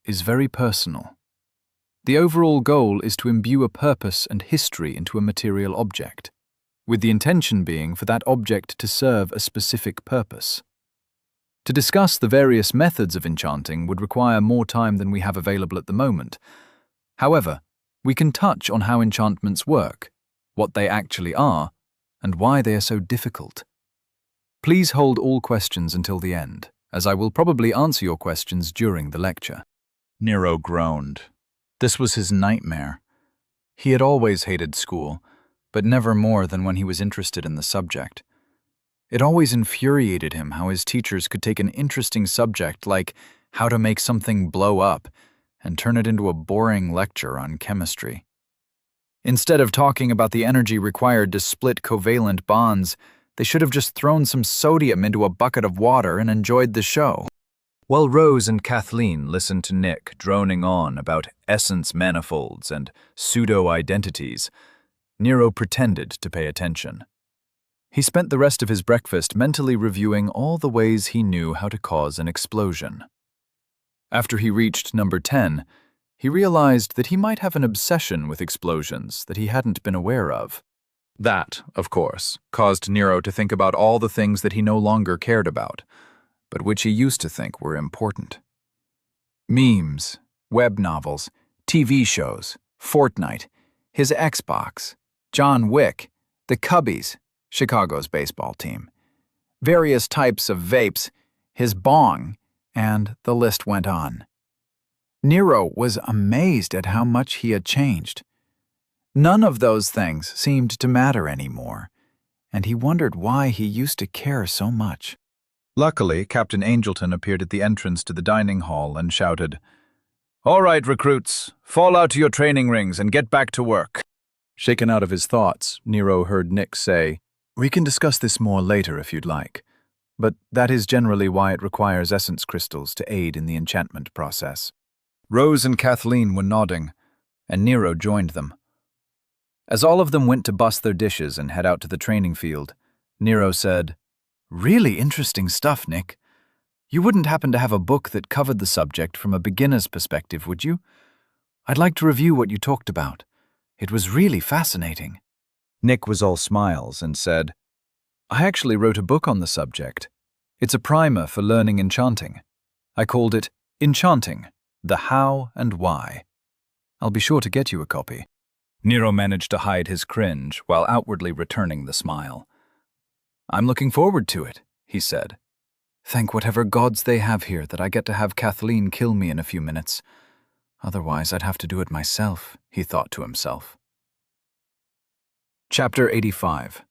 is very personal. The overall goal is to imbue a purpose and history into a material object, with the intention being for that object to serve a specific purpose. To discuss the various methods of enchanting would require more time than we have available at the moment. However, we can touch on how enchantments work, what they actually are, and why they are so difficult. Please hold all questions until the end, as I will probably answer your questions during the lecture. Nero groaned. This was his nightmare. He had always hated school, but never more than when he was interested in the subject. It always infuriated him how his teachers could take an interesting subject like how to make something blow up and turn it into a boring lecture on chemistry. Instead of talking about the energy required to split covalent bonds, they should have just thrown some sodium into a bucket of water and enjoyed the show. While Rose and Kathleen listened to Nick droning on about essence manifolds and pseudo-identities, Nero pretended to pay attention. He spent the rest of his breakfast mentally reviewing all the ways he knew how to cause an explosion. After he reached number 10, he realized that he might have an obsession with explosions that he hadn't been aware of. That, of course, caused Nero to think about all the things that he no longer cared about, but which he used to think were important. Memes, web novels, TV shows, Fortnite, his Xbox, John Wick, the Cubbies, Chicago's baseball team, various types of vapes, his bong, and the list went on. Nero was amazed at how much he had changed. None of those things seemed to matter anymore, and he wondered why he used to care so much. Luckily, Captain Angelton appeared at the entrance to the dining hall and shouted, "All right, recruits, fall out to your training rings and get back to work." Shaken out of his thoughts, Nero heard Nick say, "We can discuss this more later if you'd like, but that is generally why it requires essence crystals to aid in the enchantment process." Rose and Kathleen were nodding, and Nero joined them. As all of them went to bust their dishes and head out to the training field, Nero said, "Really interesting stuff, Nick. You wouldn't happen to have a book that covered the subject from a beginner's perspective, would you? I'd like to review what you talked about. It was really fascinating." Nick was all smiles and said, "I actually wrote a book on the subject. It's a primer for learning enchanting. I called it Enchanting, the How and Why. I'll be sure to get you a copy." Nero managed to hide his cringe while outwardly returning the smile. "I'm looking forward to it," he said. "Thank whatever gods they have here that I get to have Kathleen kill me in a few minutes. Otherwise, I'd have to do it myself," he thought to himself. Chapter 85.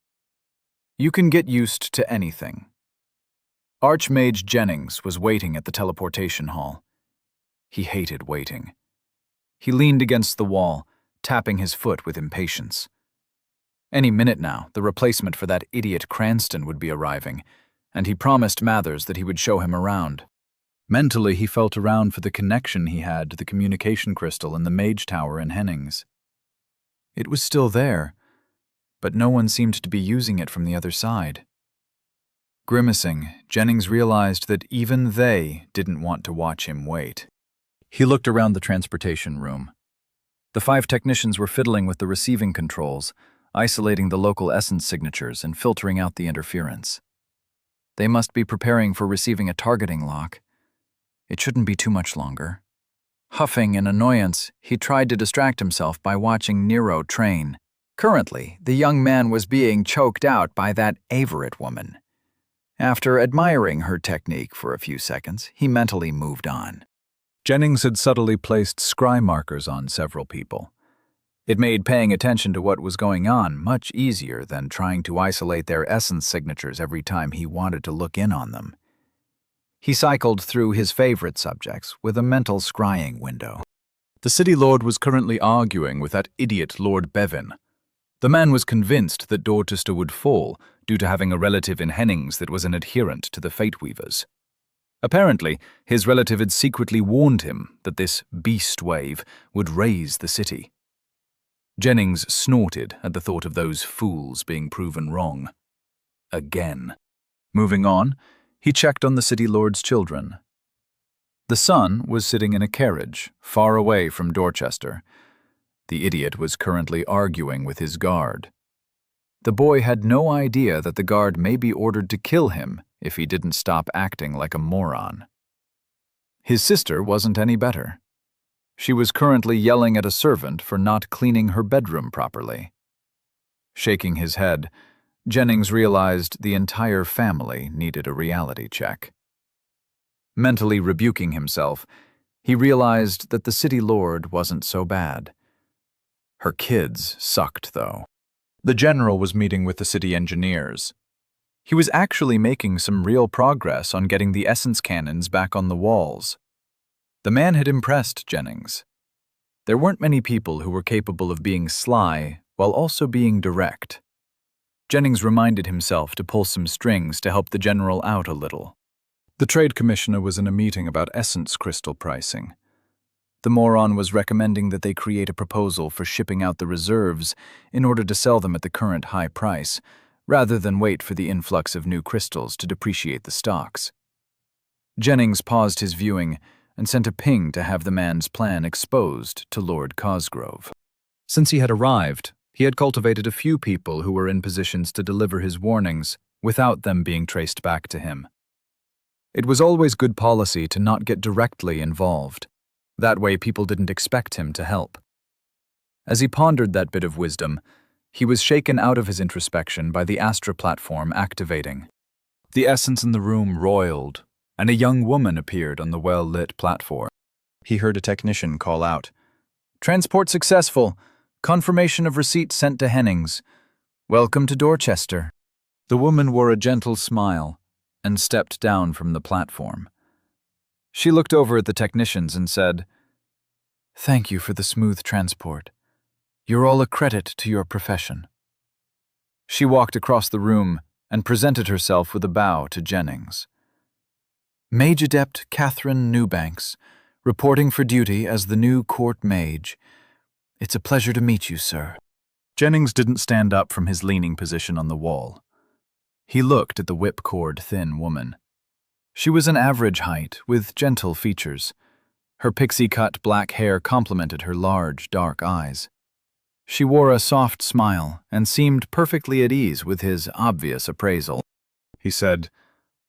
You can get used to anything. Archmage Jennings was waiting at the teleportation hall. He hated waiting. He leaned against the wall, tapping his foot with impatience. Any minute now, the replacement for that idiot Cranston would be arriving, and he promised Mathers that he would show him around. Mentally, he felt around for the connection he had to the communication crystal in the Mage Tower in Hennings. It was still there, but no one seemed to be using it from the other side. Grimacing, Jennings realized that even they didn't want to watch him wait. He looked around the transportation room. The 5 technicians were fiddling with the receiving controls, isolating the local essence signatures and filtering out the interference. They must be preparing for receiving a targeting lock. It shouldn't be too much longer. Huffing in annoyance, he tried to distract himself by watching Nero train. Currently, the young man was being choked out by that Averett woman. After admiring her technique for a few seconds, he mentally moved on. Jennings had subtly placed scry markers on several people. It made paying attention to what was going on much easier than trying to isolate their essence signatures every time he wanted to look in on them. He cycled through his favorite subjects with a mental scrying window. The City Lord was currently arguing with that idiot Lord Bevan. The man was convinced that Dorchester would fall due to having a relative in Hennings that was an adherent to the Fate Weavers. Apparently, his relative had secretly warned him that this beast wave would raise the city. Jennings snorted at the thought of those fools being proven wrong. Again. Moving on, he checked on the City Lord's children. The son was sitting in a carriage, far away from Dorchester. The idiot was currently arguing with his guard. The boy had no idea that the guard may be ordered to kill him if he didn't stop acting like a moron. His sister wasn't any better. She was currently yelling at a servant for not cleaning her bedroom properly. Shaking his head, Jennings realized the entire family needed a reality check. Mentally rebuking himself, he realized that the City Lord wasn't so bad. Her kids sucked, though. The general was meeting with the city engineers. He was actually making some real progress on getting the essence cannons back on the walls. The man had impressed Jennings. There weren't many people who were capable of being sly while also being direct. Jennings reminded himself to pull some strings to help the general out a little. The trade commissioner was in a meeting about essence crystal pricing. The moron was recommending that they create a proposal for shipping out the reserves in order to sell them at the current high price, rather than wait for the influx of new crystals to depreciate the stocks. Jennings paused his viewing and sent a ping to have the man's plan exposed to Lord Cosgrove. Since he had arrived, he had cultivated a few people who were in positions to deliver his warnings without them being traced back to him. It was always good policy to not get directly involved. That way people didn't expect him to help. As he pondered that bit of wisdom, he was shaken out of his introspection by the Astra platform activating. The essence in the room roiled, and a young woman appeared on the well-lit platform. He heard a technician call out, "Transport successful. Confirmation of receipt sent to Hennings. Welcome to Dorchester." The woman wore a gentle smile and stepped down from the platform. She looked over at the technicians and said, "Thank you for the smooth transport. You're all a credit to your profession." She walked across the room and presented herself with a bow to Jennings. "Mage Adept Catherine Newbanks, reporting for duty as the new court mage. It's a pleasure to meet you, sir." Jennings didn't stand up from his leaning position on the wall. He looked at the whipcord-thin woman. She was an average height, with gentle features. Her pixie-cut black hair complemented her large, dark eyes. She wore a soft smile and seemed perfectly at ease with his obvious appraisal. He said,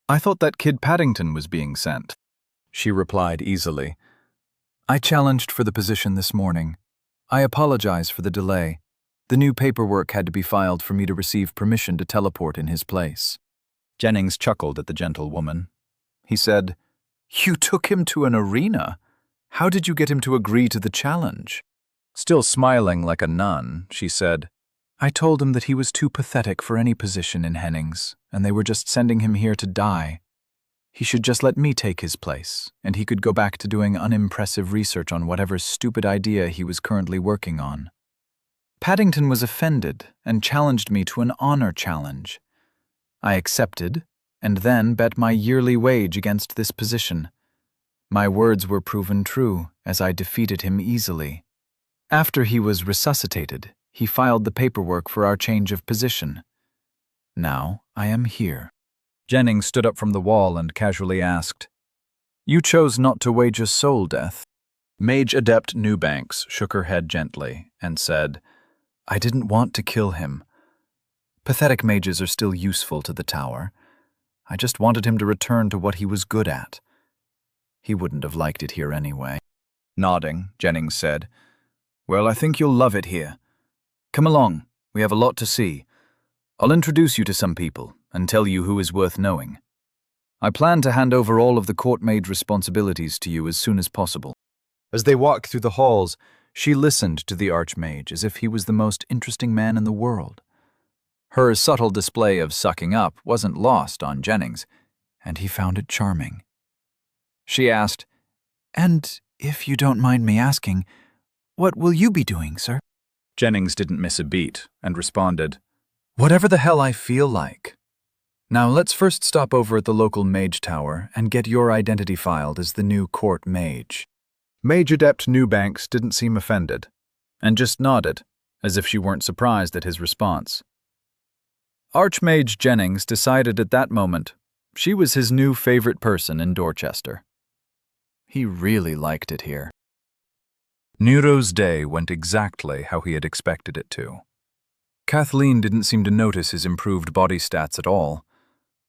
"I thought that kid Paddington was being sent." She replied easily, "I challenged for the position this morning. I apologize for the delay. The new paperwork had to be filed for me to receive permission to teleport in his place." Jennings chuckled at the gentle woman. He said, "You took him to an arena? How did you get him to agree to the challenge?" Still smiling like a nun, she said, "I told him that he was too pathetic for any position in Hennings, and they were just sending him here to die. He should just let me take his place, and he could go back to doing unimpressive research on whatever stupid idea he was currently working on. Paddington was offended and challenged me to an honor challenge. I accepted, and then bet my yearly wage against this position. My words were proven true, as I defeated him easily. After he was resuscitated, he filed the paperwork for our change of position. Now I am here." Jennings stood up from the wall and casually asked, "You chose not to wage a soul death?" Mage Adept Newbanks shook her head gently and said, "I didn't want to kill him. Pathetic mages are still useful to the tower. I just wanted him to return to what he was good at. He wouldn't have liked it here anyway." Nodding, Jennings said, "Well, I think you'll love it here. Come along, we have a lot to see. I'll introduce you to some people and tell you who is worth knowing. I plan to hand over all of the court-made responsibilities to you as soon as possible." As they walked through the halls, she listened to the Archmage as if he was the most interesting man in the world. Her subtle display of sucking up wasn't lost on Jennings, and he found it charming. She asked, "And if you don't mind me asking, what will you be doing, sir?" Jennings didn't miss a beat and responded, "Whatever the hell I feel like. Now let's first stop over at the local mage tower and get your identity filed as the new court mage." Mage Adept Newbanks didn't seem offended, and just nodded, as if she weren't surprised at his response. Archmage Jennings decided at that moment she was his new favorite person in Dorchester. He really liked it here. Nero's day went exactly how he had expected it to. Kathleen didn't seem to notice his improved body stats at all.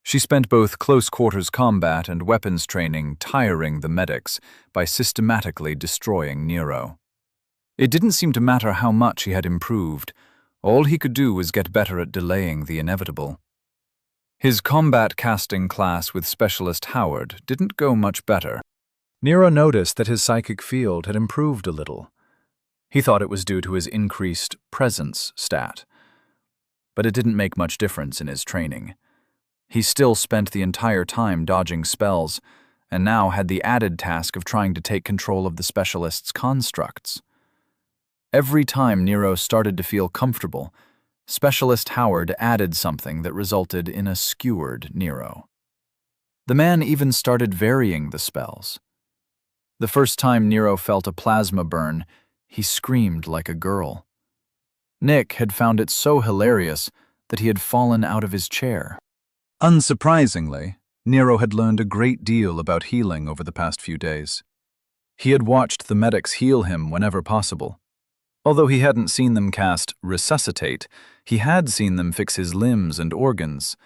She spent both close-quarters combat and weapons training tiring the medics by systematically destroying Nero. It didn't seem to matter how much he had improved. All he could do was get better at delaying the inevitable. His combat casting class with Specialist Howard didn't go much better. Nero noticed that his psychic field had improved a little. He thought it was due to his increased presence stat. But it didn't make much difference in his training. He still spent the entire time dodging spells, and now had the added task of trying to take control of the specialist's constructs. Every time Nero started to feel comfortable, Specialist Howard added something that resulted in a skewered Nero. The man even started varying the spells. The first time Nero felt a plasma burn, he screamed like a girl. Nick had found it so hilarious that he had fallen out of his chair. Unsurprisingly, Nero had learned a great deal about healing over the past few days. He had watched the medics heal him whenever possible. Although he hadn't seen them cast Resuscitate, he had seen them fix his limbs and organs.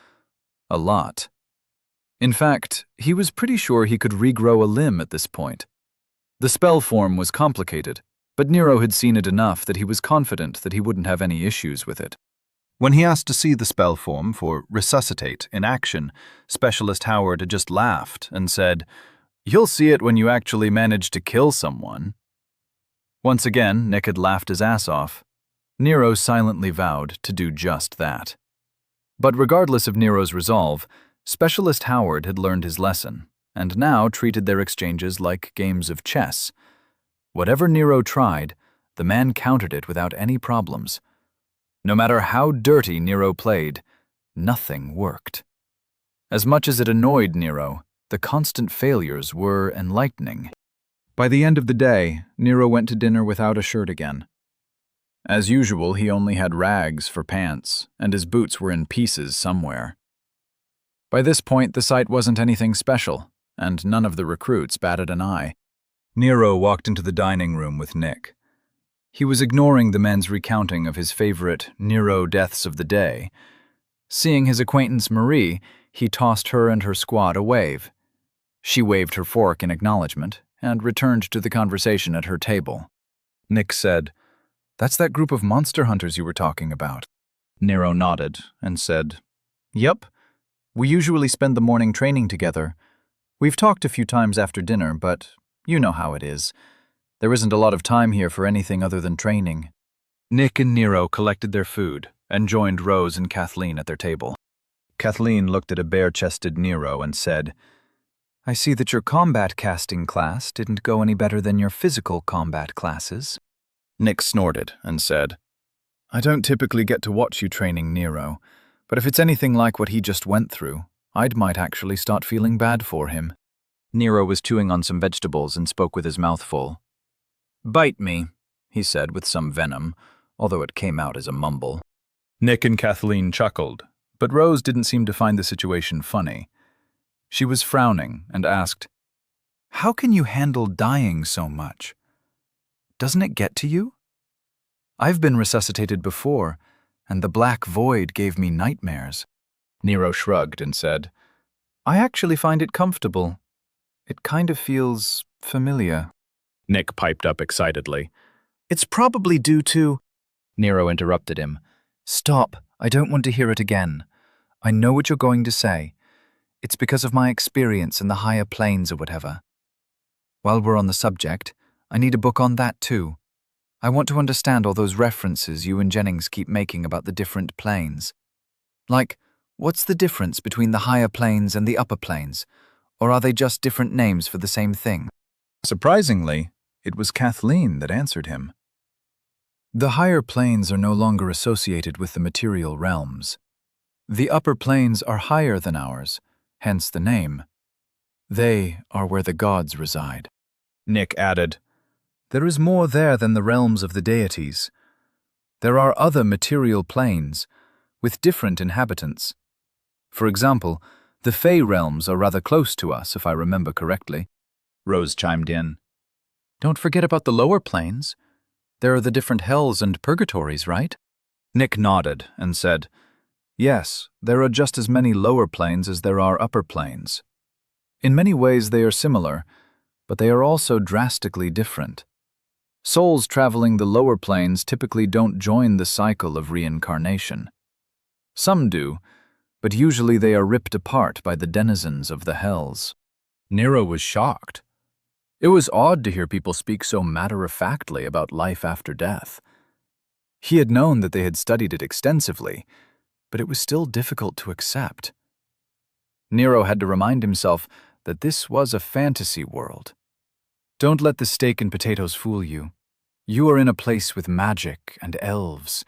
A lot. In fact, he was pretty sure he could regrow a limb at this point. The spell form was complicated, but Nero had seen it enough that he was confident that he wouldn't have any issues with it. When he asked to see the spell form for Resuscitate in action, Specialist Howard had just laughed and said, "You'll see it when you actually manage to kill someone." Once again, Nick had laughed his ass off. Nero silently vowed to do just that. But regardless of Nero's resolve, Specialist Howard had learned his lesson, and now treated their exchanges like games of chess. Whatever Nero tried, the man countered it without any problems. No matter how dirty Nero played, nothing worked. As much as it annoyed Nero, the constant failures were enlightening. By the end of the day, Nero went to dinner without a shirt again. As usual, he only had rags for pants, and his boots were in pieces somewhere. By this point, the sight wasn't anything special, and none of the recruits batted an eye. Nero walked into the dining room with Nick. He was ignoring the men's recounting of his favorite Nero deaths of the day. Seeing his acquaintance Marie, he tossed her and her squad a wave. She waved her fork in acknowledgement and returned to the conversation at her table. Nick said, "That's that group of monster hunters you were talking about." Nero nodded and said, "Yep. We usually spend the morning training together. We've talked a few times after dinner, but you know how it is. There isn't a lot of time here for anything other than training." Nick and Nero collected their food and joined Rose and Kathleen at their table. Kathleen looked at a bare-chested Nero and said, "I see that your combat casting class didn't go any better than your physical combat classes." Nick snorted and said, "I don't typically get to watch you training Nero, but if it's anything like what he just went through, might actually start feeling bad for him." Nero was chewing on some vegetables and spoke with his mouth full. "Bite me," he said with some venom, although it came out as a mumble. Nick and Kathleen chuckled, but Rose didn't seem to find the situation funny. She was frowning and asked, "How can you handle dying so much? Doesn't it get to you? I've been resuscitated before, and the black void gave me nightmares." Nero shrugged and said, "I actually find it comfortable. It kind of feels familiar." Nick piped up excitedly. "It's probably due to—" Nero interrupted him. "Stop, I don't want to hear it again. I know what you're going to say. It's because of my experience in the higher planes or whatever. While we're on the subject, I need a book on that too. I want to understand all those references you and Jennings keep making about the different planes. Like, what's the difference between the higher planes and the upper planes? Or are they just different names for the same thing?" Surprisingly, it was Kathleen that answered him. "The higher planes are no longer associated with the material realms. The upper planes are higher than ours, hence the name. They are where the gods reside." Nick added, "There is more there than the realms of the deities. There are other material planes, with different inhabitants. For example, the Fey realms are rather close to us, if I remember correctly." Rose chimed in. "Don't forget about the lower planes. There are the different hells and purgatories, right?" Nick nodded and said, "Yes, there are just as many lower planes as there are upper planes. In many ways they are similar, but they are also drastically different. Souls traveling the lower planes typically don't join the cycle of reincarnation. Some do, but usually they are ripped apart by the denizens of the hells." Nero was shocked. It was odd to hear people speak so matter-of-factly about life after death. He had known that they had studied it extensively, but it was still difficult to accept. Nero had to remind himself that this was a fantasy world. Don't let the steak and potatoes fool you. You are in a place with magic and elves.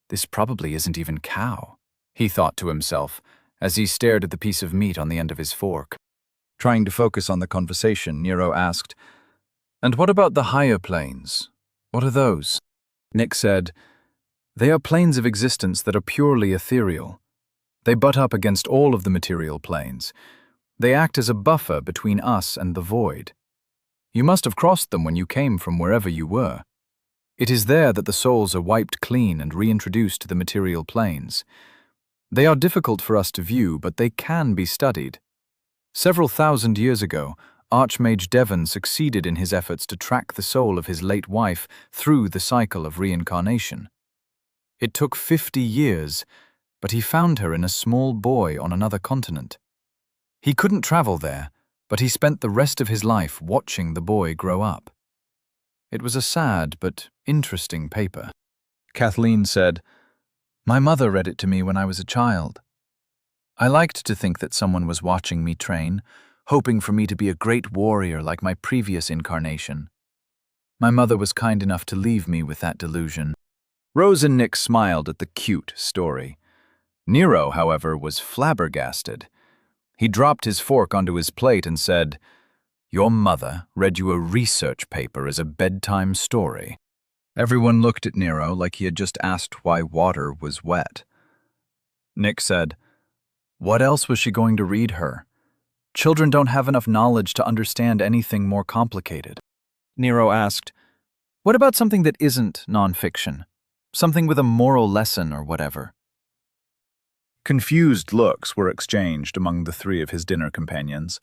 This probably isn't even cow, he thought to himself as he stared at the piece of meat on the end of his fork. Trying to focus on the conversation, Nero asked, "And what about the higher planes? What are those?" Nick said, "They are planes of existence that are purely ethereal. They butt up against all of the material planes. They act as a buffer between us and the void. You must have crossed them when you came from wherever you were. It is there that the souls are wiped clean and reintroduced to the material planes. They are difficult for us to view, but they can be studied. Several thousand years ago, Archmage Devon succeeded in his efforts to track the soul of his late wife through the cycle of reincarnation. It took 50 years, but he found her in a small boy on another continent. He couldn't travel there, but he spent the rest of his life watching the boy grow up. It was a sad but interesting paper." Kathleen said, "My mother read it to me when I was a child. I liked to think that someone was watching me train, hoping for me to be a great warrior like my previous incarnation. My mother was kind enough to leave me with that delusion." Rose and Nick smiled at the cute story. Nero, however, was flabbergasted. He dropped his fork onto his plate and said, "Your mother read you a research paper as a bedtime story." Everyone looked at Nero like he had just asked why water was wet. Nick said, "What else was she going to read her? Children don't have enough knowledge to understand anything more complicated." Nero asked, "What about something that isn't nonfiction? Something with a moral lesson or whatever?" Confused looks were exchanged among the three of his dinner companions.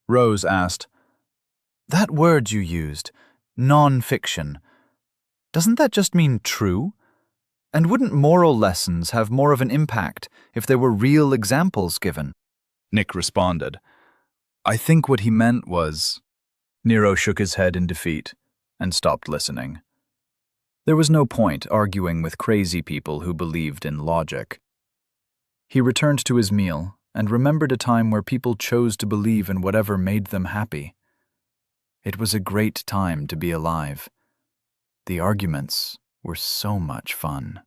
Rose asked, "That word you used, non-fiction, doesn't that just mean true? And wouldn't moral lessons have more of an impact if there were real examples given?" Nick responded, "I think what he meant was—" Nero shook his head in defeat and stopped listening. There was no point arguing with crazy people who believed in logic. He returned to his meal and remembered a time where people chose to believe in whatever made them happy. It was a great time to be alive. The arguments were so much fun.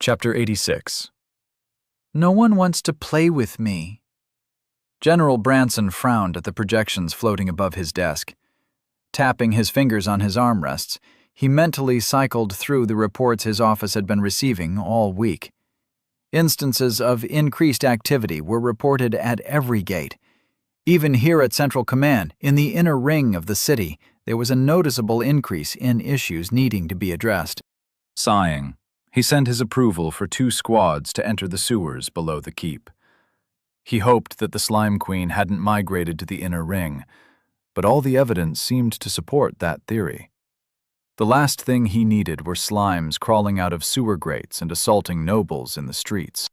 Chapter 86. "No one wants to play with me." General Branson frowned at the projections floating above his desk. Tapping his fingers on his armrests, he mentally cycled through the reports his office had been receiving all week. Instances of increased activity were reported at every gate. Even here at Central Command, in the inner ring of the city, there was a noticeable increase in issues needing to be addressed. Sighing, he sent his approval for 2 squads to enter the sewers below the keep. He hoped that the Slime Queen hadn't migrated to the inner ring, but all the evidence seemed to support that theory. The last thing he needed were slimes crawling out of sewer grates and assaulting nobles in the streets.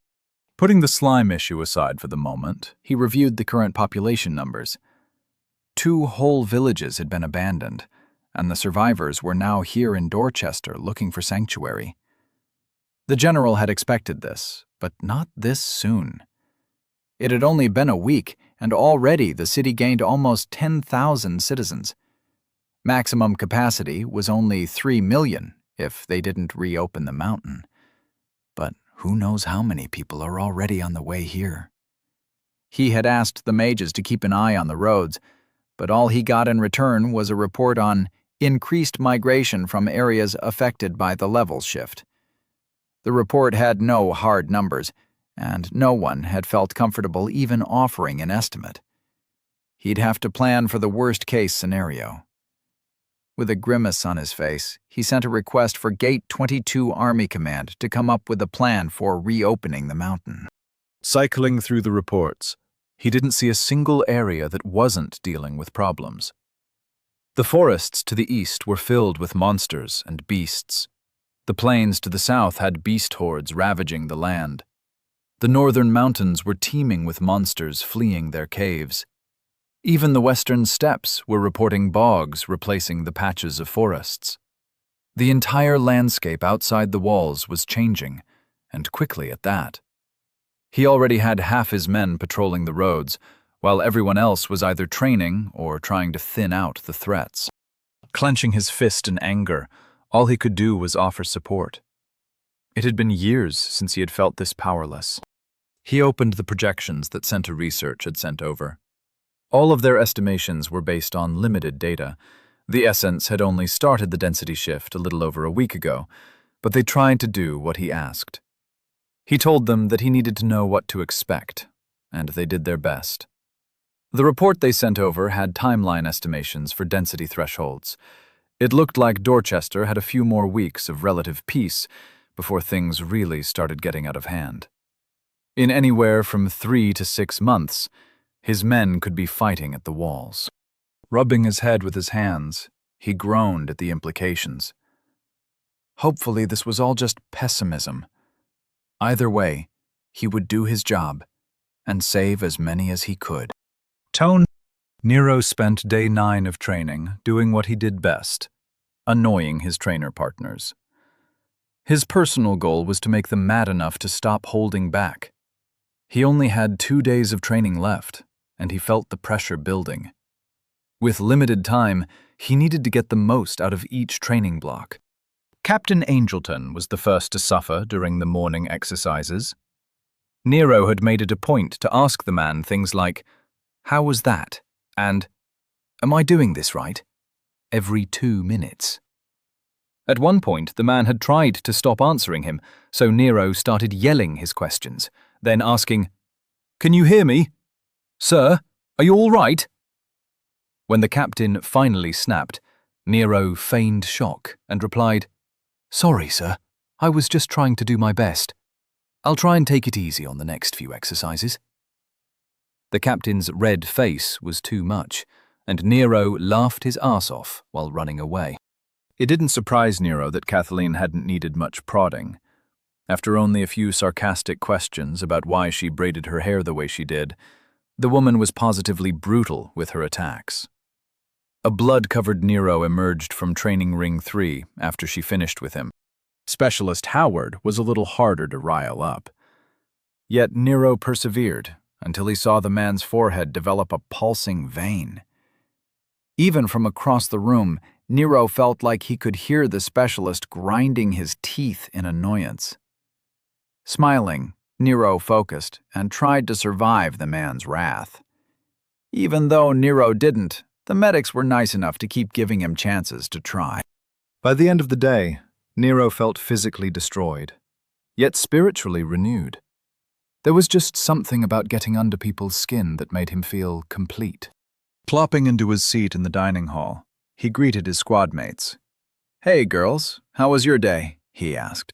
Putting the slime issue aside for the moment, he reviewed the current population numbers. 2 whole villages had been abandoned, and the survivors were now here in Dorchester looking for sanctuary. The general had expected this, but not this soon. It had only been a week, and already the city gained almost 10,000 citizens. Maximum capacity was only 3 million if they didn't reopen the mountain. But who knows how many people are already on the way here. He had asked the mages to keep an eye on the roads, but all he got in return was a report on increased migration from areas affected by the level shift. The report had no hard numbers, and no one had felt comfortable even offering an estimate. He'd have to plan for the worst-case scenario. With a grimace on his face, he sent a request for Gate 22 Army Command to come up with a plan for reopening the mountain. Cycling through the reports, he didn't see a single area that wasn't dealing with problems. The forests to the east were filled with monsters and beasts. The plains to the south had beast hordes ravaging the land. The northern mountains were teeming with monsters fleeing their caves. Even the western steppes were reporting bogs replacing the patches of forests. The entire landscape outside the walls was changing, and quickly at that. He already had half his men patrolling the roads, while everyone else was either training or trying to thin out the threats. Clenching his fist in anger, all he could do was offer support. It had been years since he had felt this powerless. He opened the projections that Center Research had sent over. All of their estimations were based on limited data. The Essence had only started the density shift a little over a week ago, but they tried to do what he asked. He told them that he needed to know what to expect, and they did their best. The report they sent over had timeline estimations for density thresholds. It looked like Dorchester had a few more weeks of relative peace before things really started getting out of hand. In anywhere from 3 to 6 months, his men could be fighting at the walls. Rubbing his head with his hands, he groaned at the implications. Hopefully this was all just pessimism. Either way, he would do his job and save as many as he could. Nero spent day 9 of training doing what he did best, annoying his trainer partners. His personal goal was to make them mad enough to stop holding back. He only had 2 days of training left, and he felt the pressure building. With limited time, he needed to get the most out of each training block. Captain Angelton was the first to suffer during the morning exercises. Nero had made it a point to ask the man things like, "How was that?" and "Am I doing this right?" every 2 minutes. At one point, the man had tried to stop answering him, so Nero started yelling his questions, then asking, "Can you hear me? Sir, are you all right?" When the captain finally snapped, Nero feigned shock and replied, "Sorry, sir. I was just trying to do my best. I'll try and take it easy on the next few exercises." The captain's red face was too much, and Nero laughed his ass off while running away. It didn't surprise Nero that Kathleen hadn't needed much prodding. After only a few sarcastic questions about why she braided her hair the way she did, the woman was positively brutal with her attacks. A blood-covered Nero emerged from Training Ring 3 after she finished with him. Specialist Howard was a little harder to rile up. Yet Nero persevered until he saw the man's forehead develop a pulsing vein. Even from across the room, Nero felt like he could hear the specialist grinding his teeth in annoyance. Smiling, Nero focused and tried to survive the man's wrath. Even though Nero didn't, the medics were nice enough to keep giving him chances to try. By the end of the day, Nero felt physically destroyed, yet spiritually renewed. There was just something about getting under people's skin that made him feel complete. Plopping into his seat in the dining hall, he greeted his squad mates. "Hey, girls, how was your day?" he asked.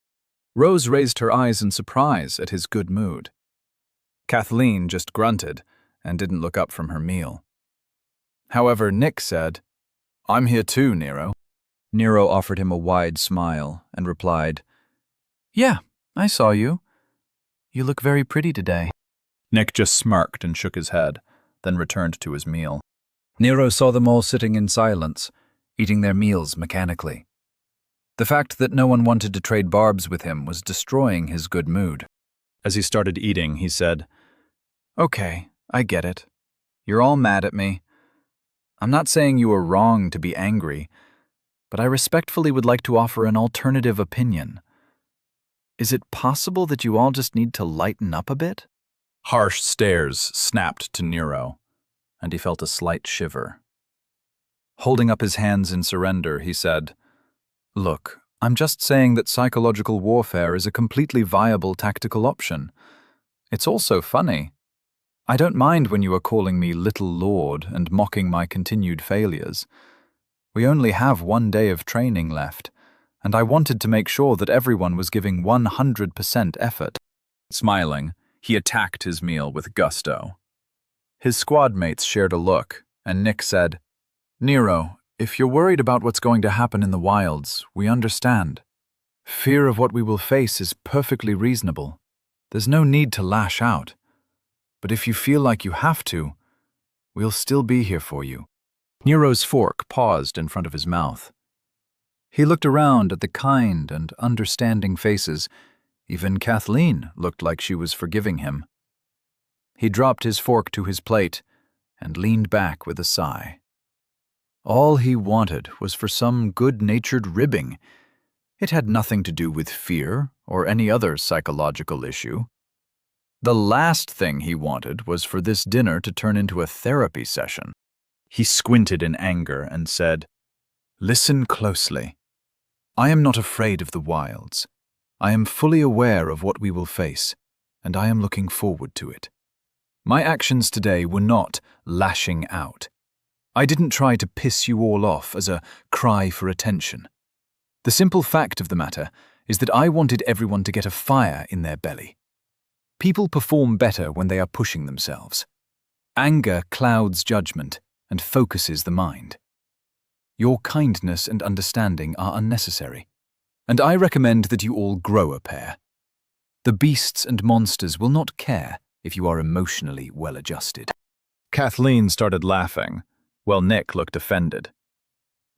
Rose raised her eyes in surprise at his good mood. Kathleen just grunted and didn't look up from her meal. However, Nick said, "I'm here too, Nero." Nero offered him a wide smile and replied, "Yeah, I saw you. You look very pretty today." Nick just smirked and shook his head, then returned to his meal. Nero saw them all sitting in silence, eating their meals mechanically. The fact that no one wanted to trade barbs with him was destroying his good mood. As he started eating, he said, "Okay, I get it. You're all mad at me. I'm not saying you were wrong to be angry, but I respectfully would like to offer an alternative opinion. Is it possible that you all just need to lighten up a bit?" Harsh stares snapped to Nero, and he felt a slight shiver. Holding up his hands in surrender, he said, "Look, I'm just saying that psychological warfare is a completely viable tactical option. It's also funny. I don't mind when you are calling me Little Lord and mocking my continued failures. We only have 1 day of training left, and I wanted to make sure that everyone was giving 100% effort." Smiling, he attacked his meal with gusto. His squad mates shared a look, and Nick said, "Nero, if you're worried about what's going to happen in the wilds, we understand. Fear of what we will face is perfectly reasonable. There's no need to lash out. But if you feel like you have to, we'll still be here for you." Nero's fork paused in front of his mouth. He looked around at the kind and understanding faces. Even Kathleen looked like she was forgiving him. He dropped his fork to his plate and leaned back with a sigh. All he wanted was for some good-natured ribbing. It had nothing to do with fear or any other psychological issue. The last thing he wanted was for this dinner to turn into a therapy session. He squinted in anger and said, "Listen closely. I am not afraid of the wilds. I am fully aware of what we will face, and I am looking forward to it. My actions today were not lashing out. I didn't try to piss you all off as a cry for attention. The simple fact of the matter is that I wanted everyone to get a fire in their belly. People perform better when they are pushing themselves. Anger clouds judgment and focuses the mind. Your kindness and understanding are unnecessary, and I recommend that you all grow a pair. The beasts and monsters will not care if you are emotionally well-adjusted." Kathleen started laughing, while Nick looked offended.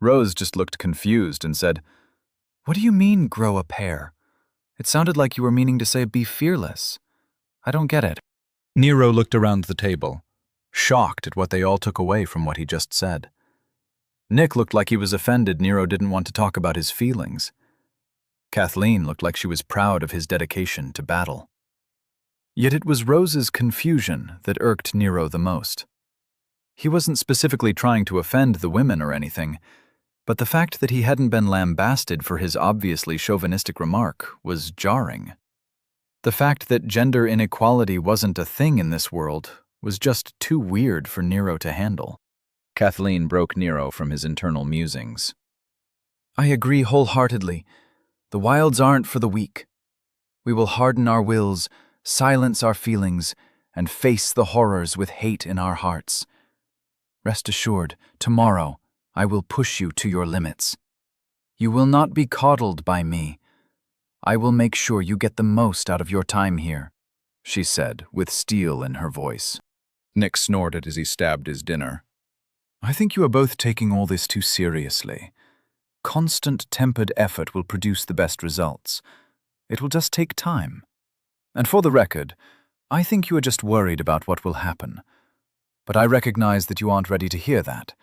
Rose just looked confused and said, "What do you mean, grow a pair? It sounded like you were meaning to say be fearless. I don't get it." Nero looked around the table, shocked at what they all took away from what he just said. Nick looked like he was offended Nero didn't want to talk about his feelings. Kathleen looked like she was proud of his dedication to battle. Yet it was Rose's confusion that irked Nero the most. He wasn't specifically trying to offend the women or anything, but the fact that he hadn't been lambasted for his obviously chauvinistic remark was jarring. The fact that gender inequality wasn't a thing in this world was just too weird for Nero to handle. Kathleen broke Nero from his internal musings. "I agree wholeheartedly. The wilds aren't for the weak. We will harden our wills, silence our feelings, and face the horrors with hate in our hearts. Rest assured, tomorrow I will push you to your limits. You will not be coddled by me. I will make sure you get the most out of your time here," she said, with steel in her voice. Nick snorted as he stabbed his dinner. "I think you are both taking all this too seriously. Constant tempered effort will produce the best results. It will just take time. And for the record, I think you are just worried about what will happen. But I recognize that you aren't ready to hear that,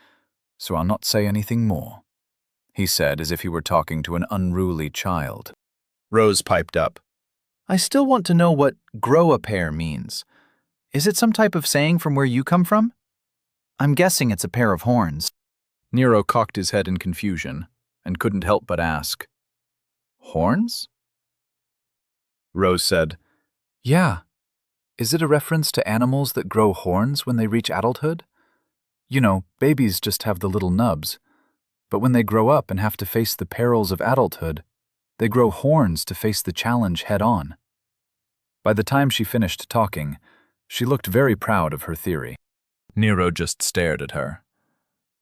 so I'll not say anything more," he said as if he were talking to an unruly child. Rose piped up. "I still want to know what grow a pair means. Is it some type of saying from where you come from? I'm guessing it's a pair of horns." Nero cocked his head in confusion and couldn't help but ask, "Horns?" Rose said, "Yeah. Is it a reference to animals that grow horns when they reach adulthood? You know, babies just have the little nubs. But when they grow up and have to face the perils of adulthood, they grow horns to face the challenge head-on." By the time she finished talking, she looked very proud of her theory. Nero just stared at her.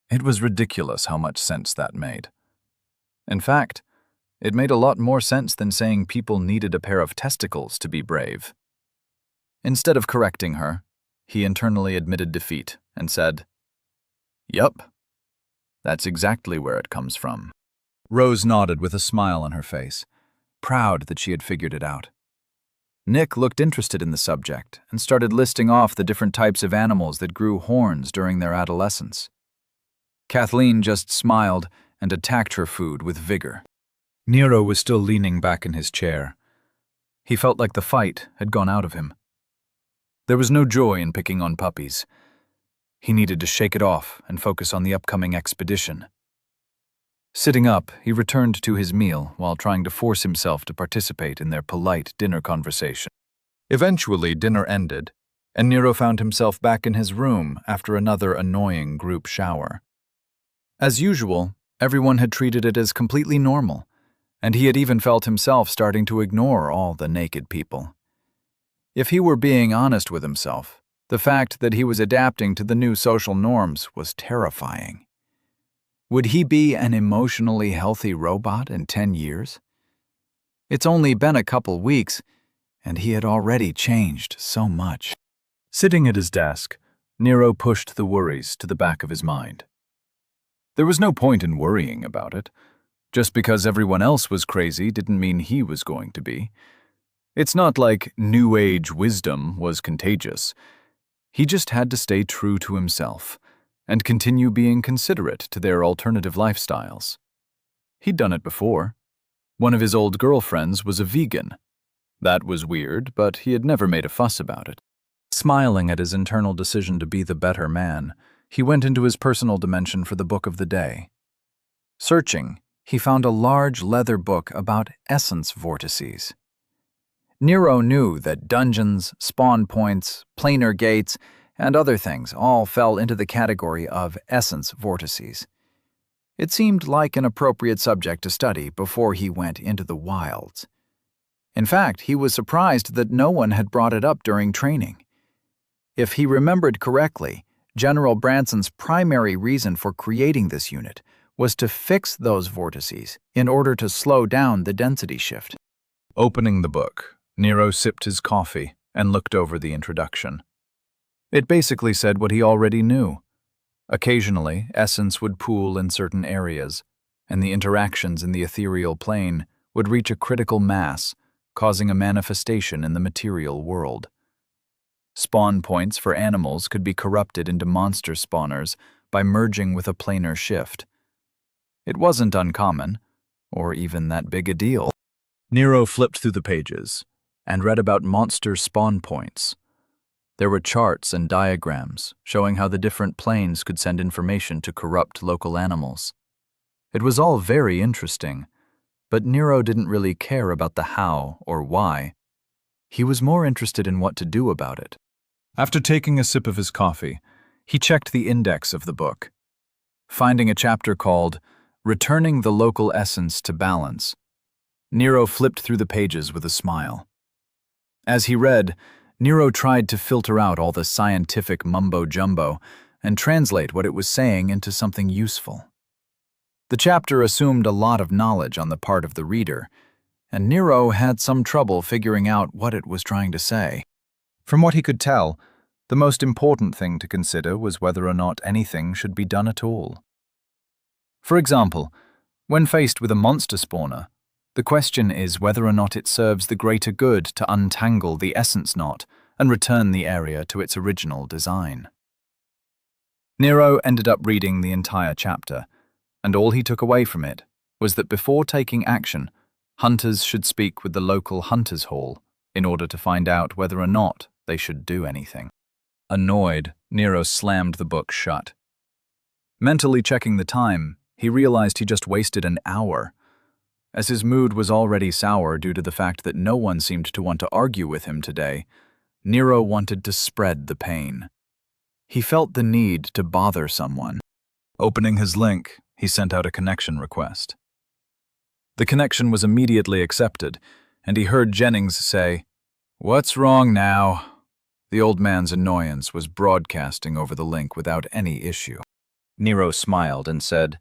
It was ridiculous how much sense that made. In fact, it made a lot more sense than saying people needed a pair of testicles to be brave. Instead of correcting her, he internally admitted defeat and said, "Yup, that's exactly where it comes from." Rose nodded with a smile on her face, proud that she had figured it out. Nick looked interested in the subject and started listing off the different types of animals that grew horns during their adolescence. Kathleen just smiled and attacked her food with vigor. Nero was still leaning back in his chair. He felt like the fight had gone out of him. There was no joy in picking on puppies. He needed to shake it off and focus on the upcoming expedition. Sitting up, he returned to his meal while trying to force himself to participate in their polite dinner conversation. Eventually, dinner ended, and Nero found himself back in his room after another annoying group shower. As usual, everyone had treated it as completely normal, and he had even felt himself starting to ignore all the naked people. If he were being honest with himself, the fact that he was adapting to the new social norms was terrifying. Would he be an emotionally healthy robot in 10 years? It's only been a couple weeks, and he had already changed so much. Sitting at his desk, Nero pushed the worries to the back of his mind. There was no point in worrying about it. Just because everyone else was crazy didn't mean he was going to be. It's not like New Age wisdom was contagious. He just had to stay true to himself and continue being considerate to their alternative lifestyles. He'd done it before. One of his old girlfriends was a vegan. That was weird, but he had never made a fuss about it. Smiling at his internal decision to be the better man, he went into his personal dimension for the book of the day. Searching, he found a large leather book about essence vortices. Nero knew that dungeons, spawn points, planar gates, and other things all fell into the category of essence vortices. It seemed like an appropriate subject to study before he went into the wilds. In fact, he was surprised that no one had brought it up during training. If he remembered correctly, General Branson's primary reason for creating this unit was to fix those vortices in order to slow down the density shift. Opening the book, Nero sipped his coffee and looked over the introduction. It basically said what he already knew. Occasionally, essence would pool in certain areas, and the interactions in the ethereal plane would reach a critical mass, causing a manifestation in the material world. Spawn points for animals could be corrupted into monster spawners by merging with a planar shift. It wasn't uncommon, or even that big a deal. Nero flipped through the pages and read about monster spawn points. There were charts and diagrams showing how the different planes could send information to corrupt local animals. It was all very interesting, but Nero didn't really care about the how or why. He was more interested in what to do about it. After taking a sip of his coffee, he checked the index of the book. Finding a chapter called Returning the Local Essence to Balance, Nero flipped through the pages with a smile. As he read, Nero tried to filter out all the scientific mumbo-jumbo and translate what it was saying into something useful. The chapter assumed a lot of knowledge on the part of the reader, and Nero had some trouble figuring out what it was trying to say. From what he could tell, the most important thing to consider was whether or not anything should be done at all. For example, when faced with a monster spawner, the question is whether or not it serves the greater good to untangle the essence knot and return the area to its original design. Nero ended up reading the entire chapter, and all he took away from it was that before taking action, hunters should speak with the local hunters' hall in order to find out whether or not they should do anything. Annoyed, Nero slammed the book shut. Mentally checking the time, he realized he just wasted an hour. As his mood was already sour due to the fact that no one seemed to want to argue with him today, Nero wanted to spread the pain. He felt the need to bother someone. Opening his link, he sent out a connection request. The connection was immediately accepted, and he heard Jennings say, "What's wrong now?" The old man's annoyance was broadcasting over the link without any issue. Nero smiled and said,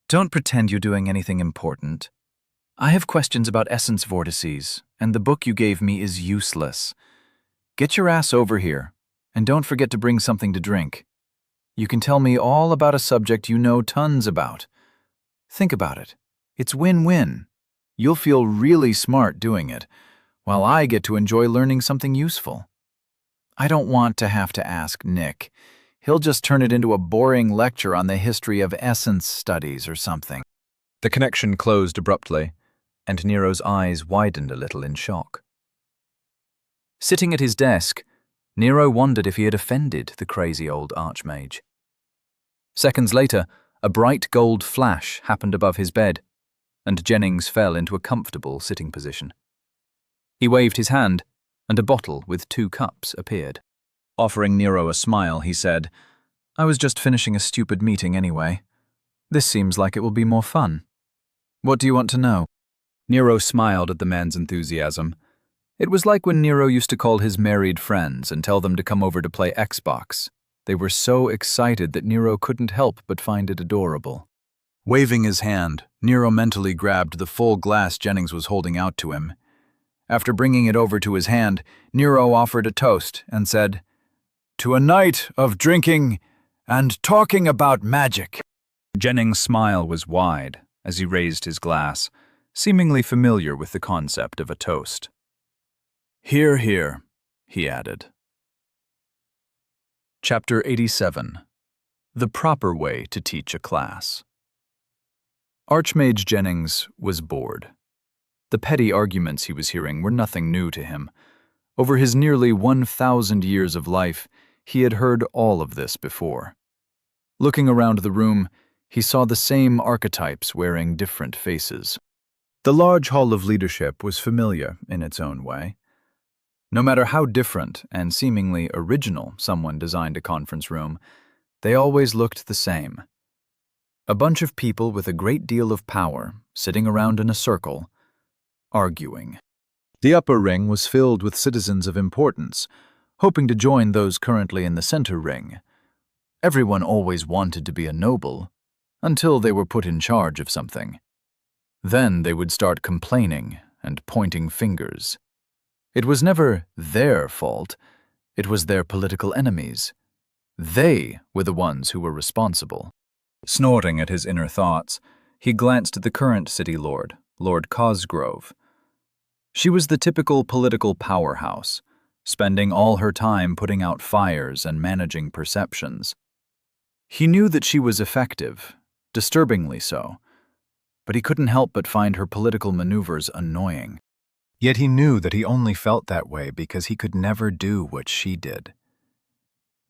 "Don't pretend you're doing anything important. I have questions about essence vortices, and the book you gave me is useless. Get your ass over here, and don't forget to bring something to drink. You can tell me all about a subject you know tons about. Think about it. It's win-win. You'll feel really smart doing it, while I get to enjoy learning something useful. I don't want to have to ask Nick. He'll just turn it into a boring lecture on the history of essence studies or something." The connection closed abruptly, and Nero's eyes widened a little in shock. Sitting at his desk, Nero wondered if he had offended the crazy old archmage. Seconds later, a bright gold flash happened above his bed, and Jennings fell into a comfortable sitting position. He waved his hand, and a bottle with 2 cups appeared. Offering Nero a smile, he said, "I was just finishing a stupid meeting anyway. This seems like it will be more fun. What do you want to know?" Nero smiled at the man's enthusiasm. It was like when Nero used to call his married friends and tell them to come over to play Xbox. They were so excited that Nero couldn't help but find it adorable. Waving his hand, Nero mentally grabbed the full glass Jennings was holding out to him. After bringing it over to his hand, Nero offered a toast and said, "To a night of drinking and talking about magic." Jennings' smile was wide as he raised his glass, seemingly familiar with the concept of a toast. "Hear, hear," he added. Chapter 87. The Proper Way to Teach a Class. Archmage Jennings was bored. The petty arguments he was hearing were nothing new to him. Over his nearly 1,000 years of life, he had heard all of this before. Looking around the room, he saw the same archetypes wearing different faces. The large hall of leadership was familiar in its own way. No matter how different and seemingly original someone designed a conference room, they always looked the same. A bunch of people with a great deal of power sitting around in a circle, arguing. The upper ring was filled with citizens of importance, hoping to join those currently in the center ring. Everyone always wanted to be a noble, until they were put in charge of something. Then they would start complaining and pointing fingers. It was never their fault, it was their political enemies. They were the ones who were responsible. Snorting at his inner thoughts, he glanced at the current city lord, Lord Cosgrove. She was the typical political powerhouse, spending all her time putting out fires and managing perceptions. He knew that she was effective, disturbingly so, but he couldn't help but find her political maneuvers annoying. Yet he knew that he only felt that way because he could never do what she did.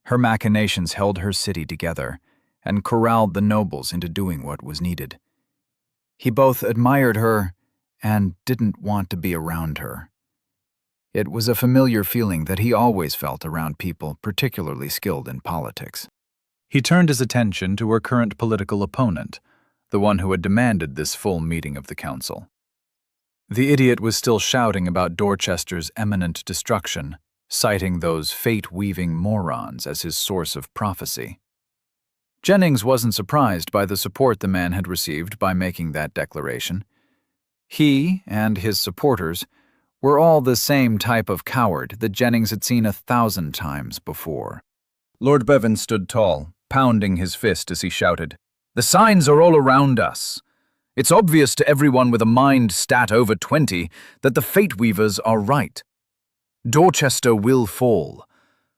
Her machinations held her city together and corralled the nobles into doing what was needed. He both admired her and didn't want to be around her. It was a familiar feeling that he always felt around people particularly skilled in politics. He turned his attention to her current political opponent, the one who had demanded this full meeting of the council. The idiot was still shouting about Dorchester's imminent destruction, citing those fate-weaving morons as his source of prophecy. Jennings wasn't surprised by the support the man had received by making that declaration. He and his supporters were all the same type of coward that Jennings had seen 1,000 times before. Lord Bevan stood tall, pounding his fist as he shouted, "The signs are all around us. It's obvious to everyone with a mind stat over 20 that the Fate Weavers are right. Dorchester will fall,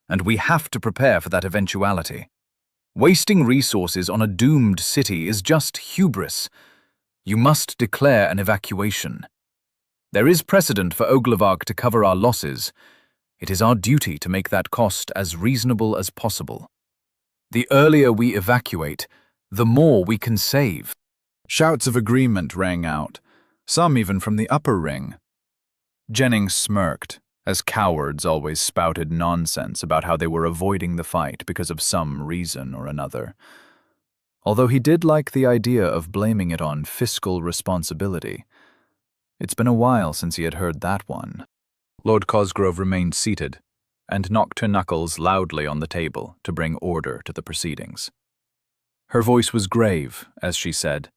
and we have to prepare for that eventuality. Wasting resources on a doomed city is just hubris. You must declare an evacuation. There is precedent for Oglevark to cover our losses. It is our duty to make that cost as reasonable as possible. The earlier we evacuate, the more we can save." Shouts of agreement rang out, some even from the upper ring. Jennings smirked, as cowards always spouted nonsense about how they were avoiding the fight because of some reason or another. Although he did like the idea of blaming it on fiscal responsibility. It's been a while since he had heard that one. Lord Cosgrove remained seated and knocked her knuckles loudly on the table to bring order to the proceedings. Her voice was grave as she said,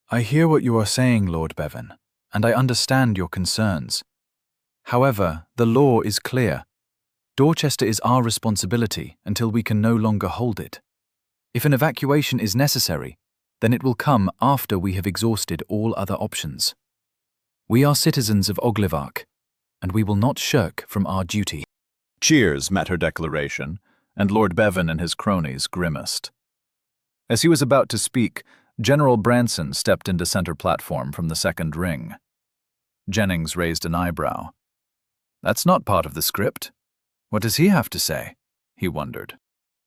"I hear what you are saying, Lord Bevan, and I understand your concerns. However, the law is clear. Dorchester is our responsibility until we can no longer hold it. If an evacuation is necessary, then it will come after we have exhausted all other options. We are citizens of Oglevark, and we will not shirk from our duty." Cheers met her declaration, and Lord Bevan and his cronies grimaced. As he was about to speak, General Branson stepped into center platform from the second ring. Jennings raised an eyebrow. "That's not part of the script. What does he have to say?" he wondered.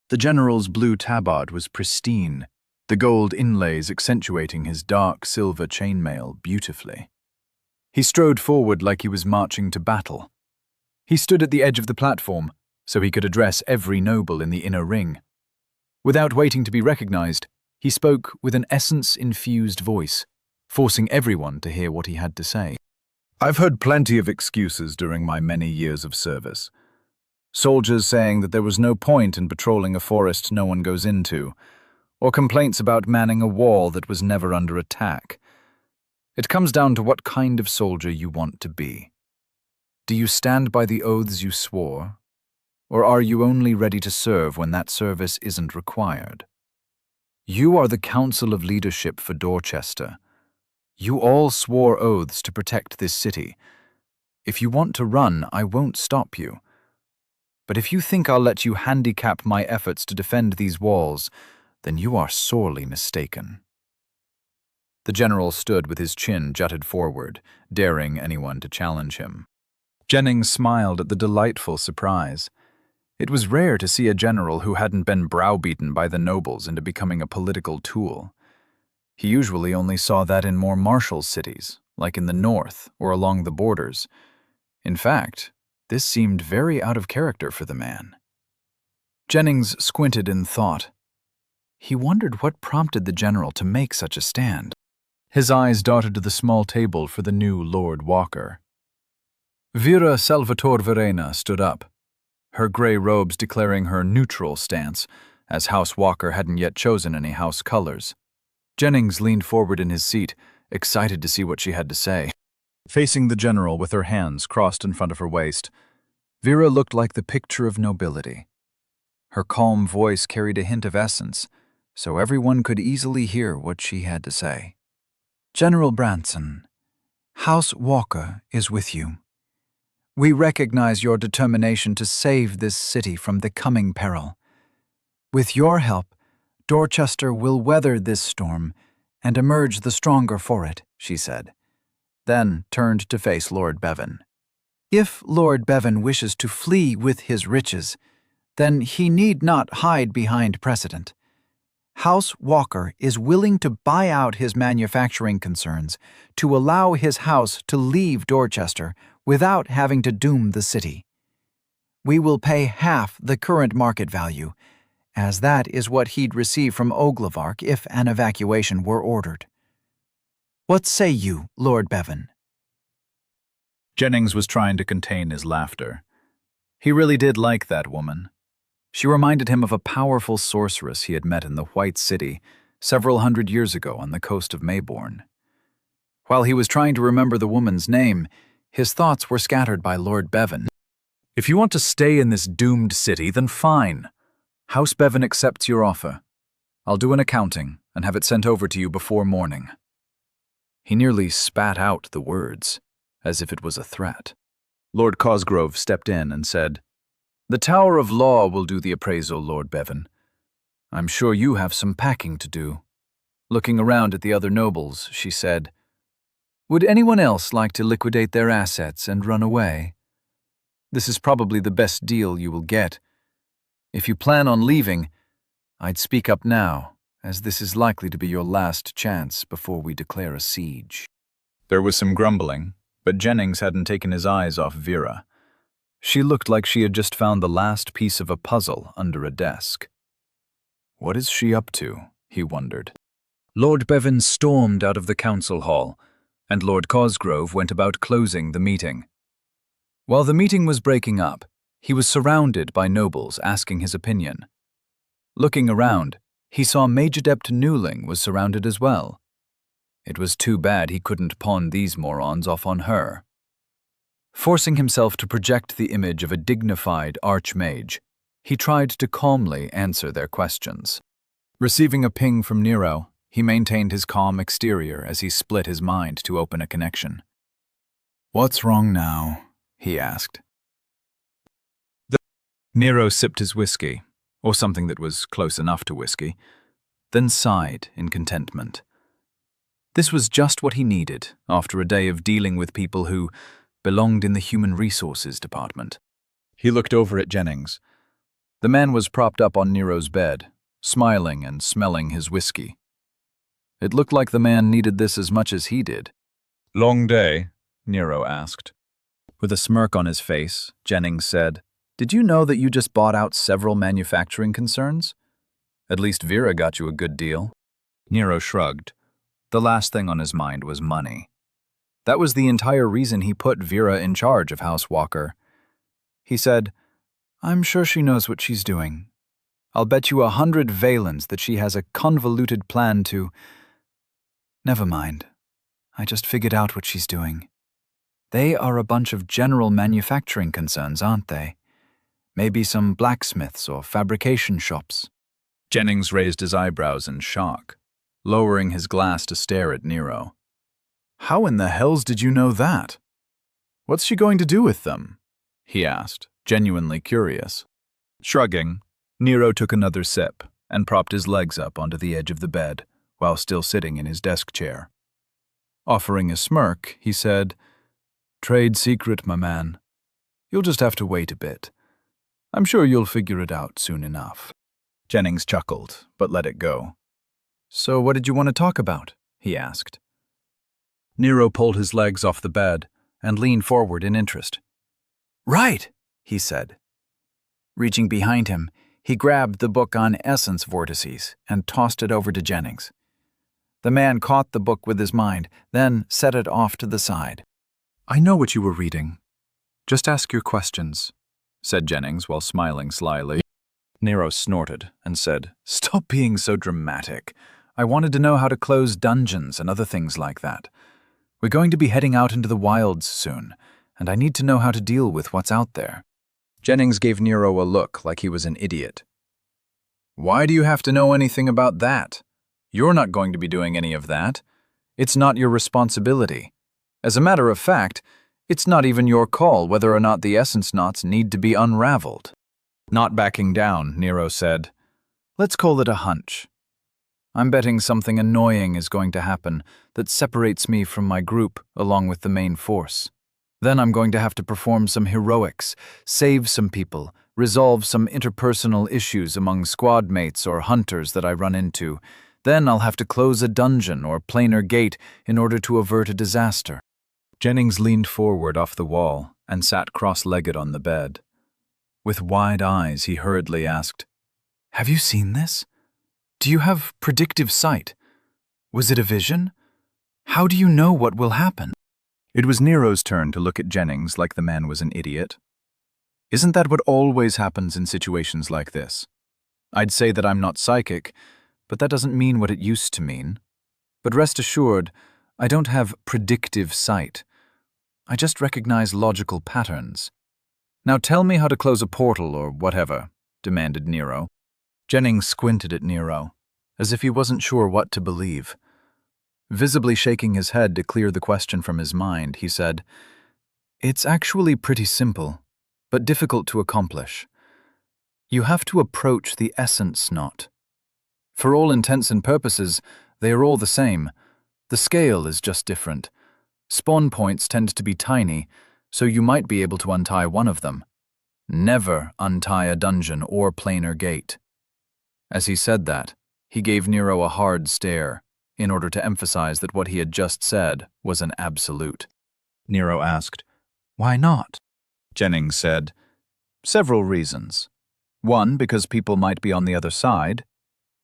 The general's blue tabard was pristine, the gold inlays accentuating his dark silver chainmail beautifully. He strode forward like he was marching to battle. He stood at the edge of the platform, so he could address every noble in the inner ring. Without waiting to be recognized, he spoke with an essence-infused voice, forcing everyone to hear what he had to say. "I've heard plenty of excuses during my many years of service. Soldiers saying that there was no point in patrolling a forest no one goes into, or complaints about manning a wall that was never under attack. It comes down to what kind of soldier you want to be. Do you stand by the oaths you swore, or are you only ready to serve when that service isn't required? You are the Council of Leadership for Dorchester. You all swore oaths to protect this city. If you want to run, I won't stop you. But if you think I'll let you handicap my efforts to defend these walls, then you are sorely mistaken." The general stood with his chin jutted forward, daring anyone to challenge him. Jennings smiled at the delightful surprise. It was rare to see a general who hadn't been browbeaten by the nobles into becoming a political tool. He usually only saw that in more martial cities, like in the north or along the borders. In fact, this seemed very out of character for the man. Jennings squinted in thought. He wondered what prompted the general to make such a stand. His eyes darted to the small table for the new Lord Walker. Vera Salvatore Verena stood up, her gray robes declaring her neutral stance, as House Walker hadn't yet chosen any house colors. Jennings leaned forward in his seat, excited to see what she had to say. Facing the general with her hands crossed in front of her waist, Vera looked like the picture of nobility. Her calm voice carried a hint of essence, so everyone could easily hear what she had to say. General Branson, House Walker is with you. We recognize your determination to save this city from the coming peril. With your help, Dorchester will weather this storm and emerge the stronger for it, she said, then turned to face Lord Bevan. If Lord Bevan wishes to flee with his riches, then he need not hide behind precedent. House Walker is willing to buy out his manufacturing concerns to allow his house to leave Dorchester without having to doom the city. We will pay half the current market value, as that is what he'd receive from Oglevark if an evacuation were ordered. What say you, Lord Bevan? Jennings was trying to contain his laughter. He really did like that woman. She reminded him of a powerful sorceress he had met in the White City several hundred years ago on the coast of Maybourne. While he was trying to remember the woman's name, his thoughts were scattered by Lord Bevan. If you want to stay in this doomed city, then fine. House Bevan accepts your offer. I'll do an accounting and have it sent over to you before morning. He nearly spat out the words, as if it was a threat. Lord Cosgrove stepped in and said, "The Tower of Law will do the appraisal, Lord Bevan. I'm sure you have some packing to do." Looking around at the other nobles, she said, "Would anyone else like to liquidate their assets and run away? This is probably the best deal you will get. If you plan on leaving, I'd speak up now, as this is likely to be your last chance before we declare a siege." There was some grumbling, but Jennings hadn't taken his eyes off Vera. She looked like she had just found the last piece of a puzzle under a desk. What is she up to? He wondered. Lord Bevan stormed out of the council hall, and Lord Cosgrove went about closing the meeting. While the meeting was breaking up, he was surrounded by nobles asking his opinion. Looking around, he saw Majodept Newling was surrounded as well. It was too bad he couldn't pawn these morons off on her. Forcing himself to project the image of a dignified archmage, he tried to calmly answer their questions. Receiving a ping from Nero, he maintained his calm exterior as he split his mind to open a connection. "What's wrong now?" he asked. Nero sipped his whiskey, or something that was close enough to whiskey, then sighed in contentment. This was just what he needed after a day of dealing with people who belonged in the Human Resources Department. He looked over at Jennings. The man was propped up on Nero's bed, smiling and smelling his whiskey. It looked like the man needed this as much as he did. "Long day?" Nero asked. With a smirk on his face, Jennings said, "Did you know that you just bought out several manufacturing concerns? At least Vera got you a good deal." Nero shrugged. The last thing on his mind was money. That was the entire reason he put Vera in charge of House Walker. He said, "I'm sure she knows what she's doing. I'll bet you 100 valens that she has a convoluted plan to—" "Never mind. I just figured out what she's doing. They are a bunch of general manufacturing concerns, aren't they? Maybe some blacksmiths or fabrication shops." Jennings raised his eyebrows in shock, lowering his glass to stare at Nero. "How in the hells did you know that? What's she going to do with them?" he asked, genuinely curious. Shrugging, Nero took another sip and propped his legs up onto the edge of the bed while still sitting in his desk chair. Offering a smirk, he said, "Trade secret, my man. You'll just have to wait a bit. I'm sure you'll figure it out soon enough." Jennings chuckled, but let it go. "So what did you want to talk about?" he asked. Nero pulled his legs off the bed and leaned forward in interest. "Right," he said. Reaching behind him, he grabbed the book on essence vortices and tossed it over to Jennings. The man caught the book with his mind, then set it off to the side. "I know what you were reading. Just ask your questions," said Jennings while smiling slyly. Nero snorted and said, "Stop being so dramatic. I wanted to know how to close dungeons and other things like that. We're going to be heading out into the wilds soon, and I need to know how to deal with what's out there." Jennings gave Nero a look like he was an idiot. "Why do you have to know anything about that? You're not going to be doing any of that. It's not your responsibility. As a matter of fact, it's not even your call whether or not the essence knots need to be unraveled." Not backing down, Nero said, "Let's call it a hunch. I'm betting something annoying is going to happen that separates me from my group along with the main force. Then I'm going to have to perform some heroics, save some people, resolve some interpersonal issues among squad mates or hunters that I run into. Then I'll have to close a dungeon or planar gate in order to avert a disaster." Jennings leaned forward off the wall and sat cross-legged on the bed. With wide eyes, he hurriedly asked, "Have you seen this? Do you have predictive sight? Was it a vision? How do you know what will happen?" It was Nero's turn to look at Jennings like the man was an idiot. "Isn't that what always happens in situations like this? I'd say that I'm not psychic, but that doesn't mean what it used to mean. But rest assured, I don't have predictive sight. I just recognize logical patterns." "Now tell me how to close a portal or whatever," demanded Nero. Jennings squinted at Nero, as if he wasn't sure what to believe. Visibly shaking his head to clear the question from his mind, he said, "It's actually pretty simple, but difficult to accomplish. You have to approach the essence knot. For all intents and purposes, they are all the same. The scale is just different. Spawn points tend to be tiny, so you might be able to untie one of them. Never untie a dungeon or planar gate." As he said that, he gave Nero a hard stare, in order to emphasize that what he had just said was an absolute. Nero asked, "Why not?" Jennings said, "Several reasons. 1, because people might be on the other side.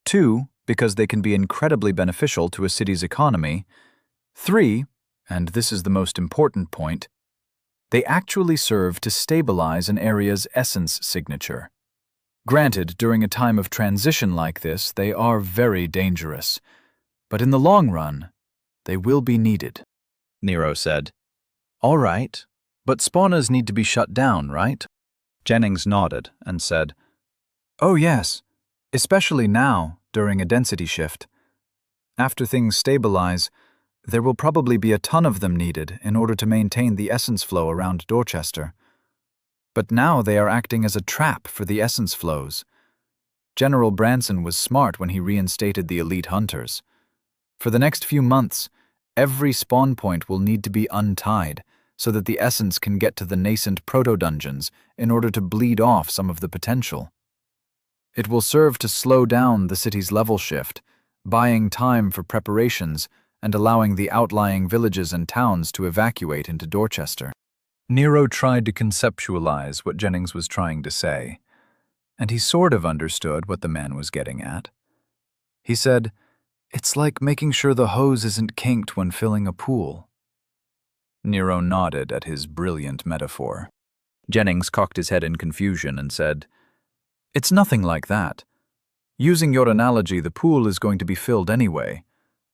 2, because they can be incredibly beneficial to a city's economy. 3, and this is the most important point, they actually serve to stabilize an area's essence signature. Granted, during a time of transition like this, they are very dangerous, but in the long run, they will be needed." Nero said. "All right, but spawners need to be shut down, right?" Jennings nodded and said, "Oh yes, especially now, during a density shift. After things stabilize, there will probably be a ton of them needed in order to maintain the essence flow around Dorchester. But now they are acting as a trap for the essence flows. General Branson was smart when he reinstated the elite hunters. For the next few months, every spawn point will need to be untied so that the essence can get to the nascent proto-dungeons in order to bleed off some of the potential. It will serve to slow down the city's level shift, buying time for preparations and allowing the outlying villages and towns to evacuate into Dorchester." Nero tried to conceptualize what Jennings was trying to say, and he sort of understood what the man was getting at. He said, "It's like making sure the hose isn't kinked when filling a pool." Nero nodded at his brilliant metaphor. Jennings cocked his head in confusion and said, "It's nothing like that. Using your analogy, the pool is going to be filled anyway.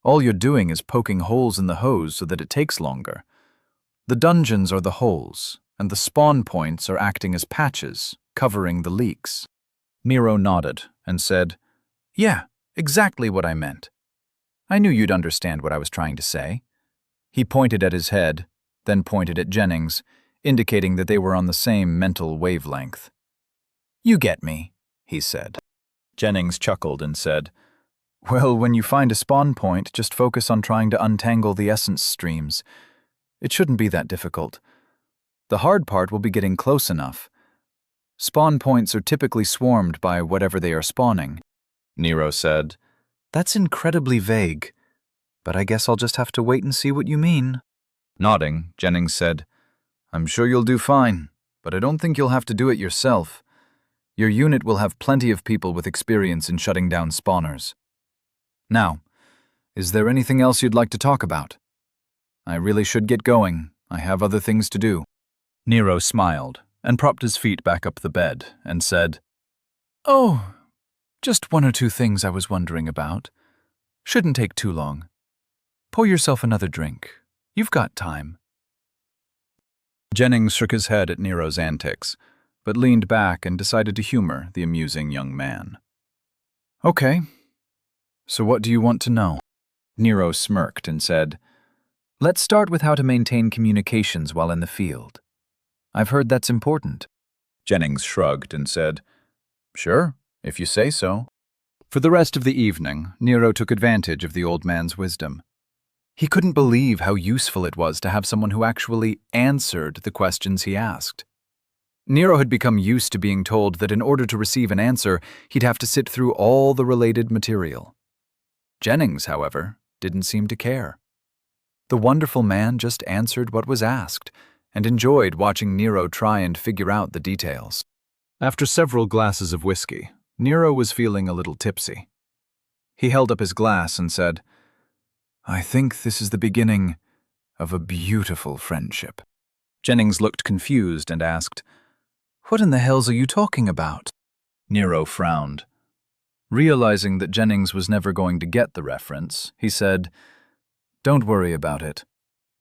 All you're doing is poking holes in the hose so that it takes longer. The dungeons are the holes, and the spawn points are acting as patches, covering the leaks." Nero nodded and said, "Yeah, exactly what I meant. I knew you'd understand what I was trying to say." He pointed at his head, then pointed at Jennings, indicating that they were on the same mental wavelength. "You get me," he said. Jennings chuckled and said, Well, when you find a spawn point, just focus on trying to untangle the essence streams. It shouldn't be that difficult. The hard part will be getting close enough. Spawn points are typically swarmed by whatever they are spawning, Nero said. That's incredibly vague, but I guess I'll just have to wait and see what you mean. Nodding, Jennings said, I'm sure you'll do fine, but I don't think you'll have to do it yourself. Your unit will have plenty of people with experience in shutting down spawners. Now, is there anything else you'd like to talk about? I really should get going. I have other things to do. Nero smiled and propped his feet back up the bed and said, Oh, just one or two things I was wondering about. Shouldn't take too long. Pour yourself another drink. You've got time. Jennings shook his head at Nero's antics, but leaned back and decided to humor the amusing young man. Okay. So what do you want to know? Nero smirked and said, Let's start with how to maintain communications while in the field. I've heard that's important. Jennings shrugged and said, Sure, if you say so. For the rest of the evening, Nero took advantage of the old man's wisdom. He couldn't believe how useful it was to have someone who actually answered the questions he asked. Nero had become used to being told that in order to receive an answer, he'd have to sit through all the related material. Jennings, however, didn't seem to care. The wonderful man just answered what was asked and enjoyed watching Nero try and figure out the details. After several glasses of whiskey, Nero was feeling a little tipsy. He held up his glass and said, I think this is the beginning of a beautiful friendship. Jennings looked confused and asked, What in the hells are you talking about? Nero frowned. Realizing that Jennings was never going to get the reference, he said, Don't worry about it.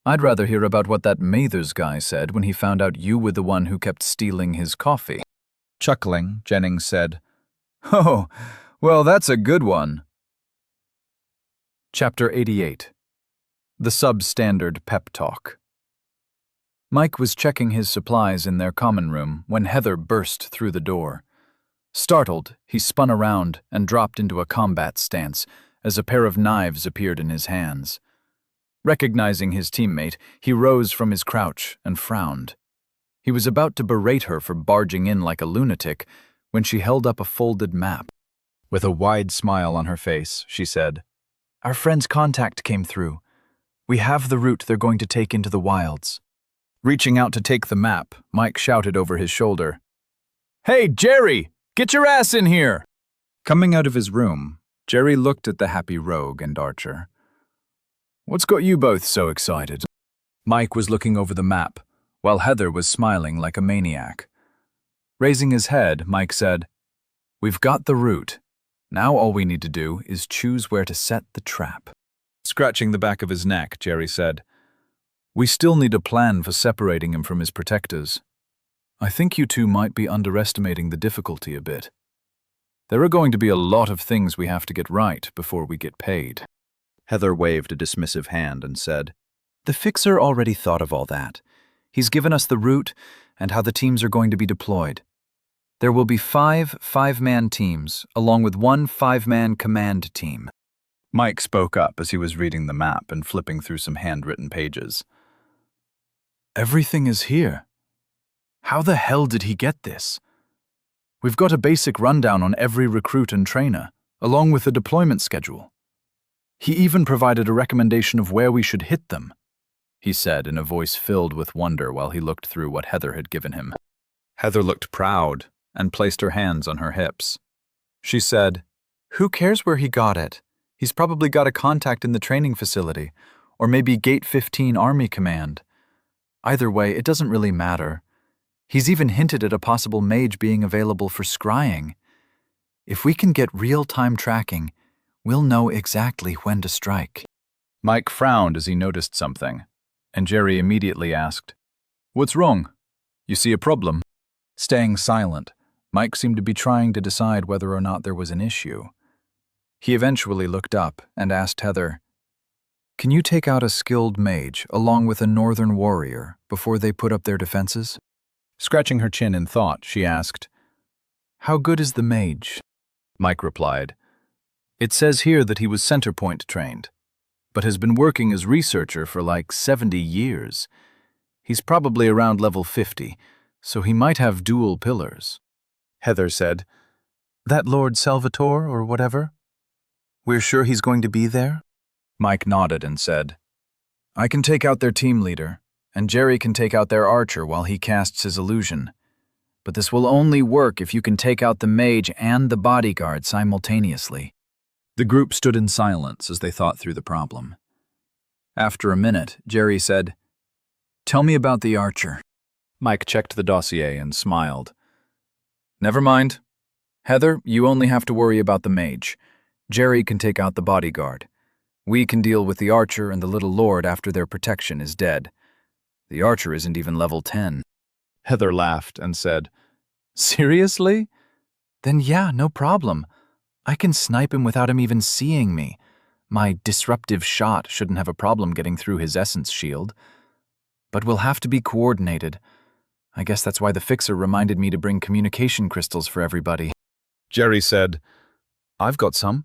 I'd rather hear about what that Mathers guy said when he found out you were the one who kept stealing his coffee. Chuckling, Jennings said, Oh, well, that's a good one. Chapter 88. The Substandard Pep Talk. Mike was checking his supplies in their common room when Heather burst through the door. Startled, he spun around and dropped into a combat stance as a pair of knives appeared in his hands. Recognizing his teammate, he rose from his crouch and frowned. He was about to berate her for barging in like a lunatic when she held up a folded map. With a wide smile on her face, she said, Our friend's contact came through. We have the route they're going to take into the wilds. Reaching out to take the map, Mike shouted over his shoulder, Hey, Jerry! Get your ass in here! Coming out of his room, Jerry looked at the happy rogue and Archer. What's got you both so excited? Mike was looking over the map, while Heather was smiling like a maniac. Raising his head, Mike said, We've got the route. Now all we need to do is choose where to set the trap. Scratching the back of his neck, Jerry said, We still need a plan for separating him from his protectors. I think you two might be underestimating the difficulty a bit. There are going to be a lot of things we have to get right before we get paid. Heather waved a dismissive hand and said, The fixer already thought of all that. He's given us the route and how the teams are going to be deployed. There will be 5 five-man teams, along with 1 5-man command team. Mike spoke up as he was reading the map and flipping through some handwritten pages. Everything is here. How the hell did he get this? We've got a basic rundown on every recruit and trainer, along with the deployment schedule. He even provided a recommendation of where we should hit them, he said in a voice filled with wonder while he looked through what Heather had given him. Heather looked proud and placed her hands on her hips. She said, Who cares where he got it? He's probably got a contact in the training facility, or maybe Gate 15 Army Command. Either way, it doesn't really matter. He's even hinted at a possible mage being available for scrying. If we can get real-time tracking, we'll know exactly when to strike. Mike frowned as he noticed something, and Jerry immediately asked, What's wrong? You see a problem? Staying silent, Mike seemed to be trying to decide whether or not there was an issue. He eventually looked up and asked Heather, Can you take out a skilled mage along with a northern warrior before they put up their defenses? Scratching her chin in thought, she asked, How good is the mage? Mike replied, It says here that he was Centerpoint trained, but has been working as researcher for like 70 years. He's probably around level 50, so he might have dual pillars. Heather said, "That Lord Salvatore or whatever? We're sure he's going to be there?" Mike nodded and said, "I can take out their team leader, and Jerry can take out their archer while he casts his illusion. But this will only work if you can take out the mage and the bodyguard simultaneously." The group stood in silence as they thought through the problem. After a minute, Jerry said, "Tell me about the archer." Mike checked the dossier and smiled. "Never mind. Heather, you only have to worry about the mage. Jerry can take out the bodyguard. We can deal with the archer and the little lord after their protection is dead. The archer isn't even level 10. Heather laughed and said, "Seriously? Then yeah, no problem. I can snipe him without him even seeing me. My disruptive shot shouldn't have a problem getting through his essence shield. But we'll have to be coordinated. I guess that's why the fixer reminded me to bring communication crystals for everybody." Jerry said, "I've got some.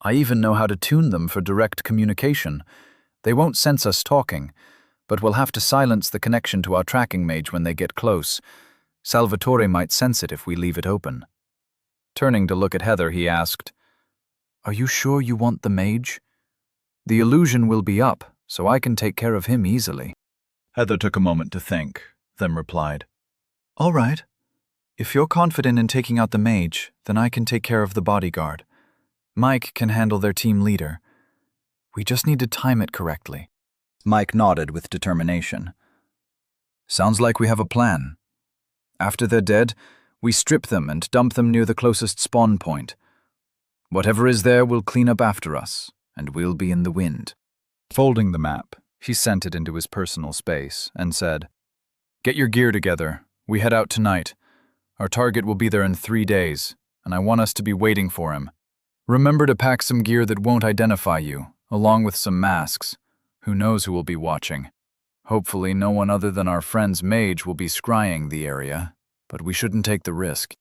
I even know how to tune them for direct communication. They won't sense us talking, but we'll have to silence the connection to our tracking mage when they get close. Salvatore might sense it if we leave it open." Turning to look at Heather, he asked, "Are you sure you want the mage? The illusion will be up, so I can take care of him easily." Heather took a moment to think, then replied, "All right. If you're confident in taking out the mage, then I can take care of the bodyguard. Mike can handle their team leader. We just need to time it correctly." Mike nodded with determination. "Sounds like we have a plan. After they're dead, we strip them and dump them near the closest spawn point. Whatever is there will clean up after us, and we'll be in the wind." Folding the map, He sent it into his personal space and said, "Get your gear together. We head out tonight. Our target will be there in 3 days, and I want us to be waiting for him. Remember to pack some gear that won't identify you, along with some masks. Who knows who will be watching? Hopefully no one other than our friend's mage will be scrying the area, but we shouldn't take the risk."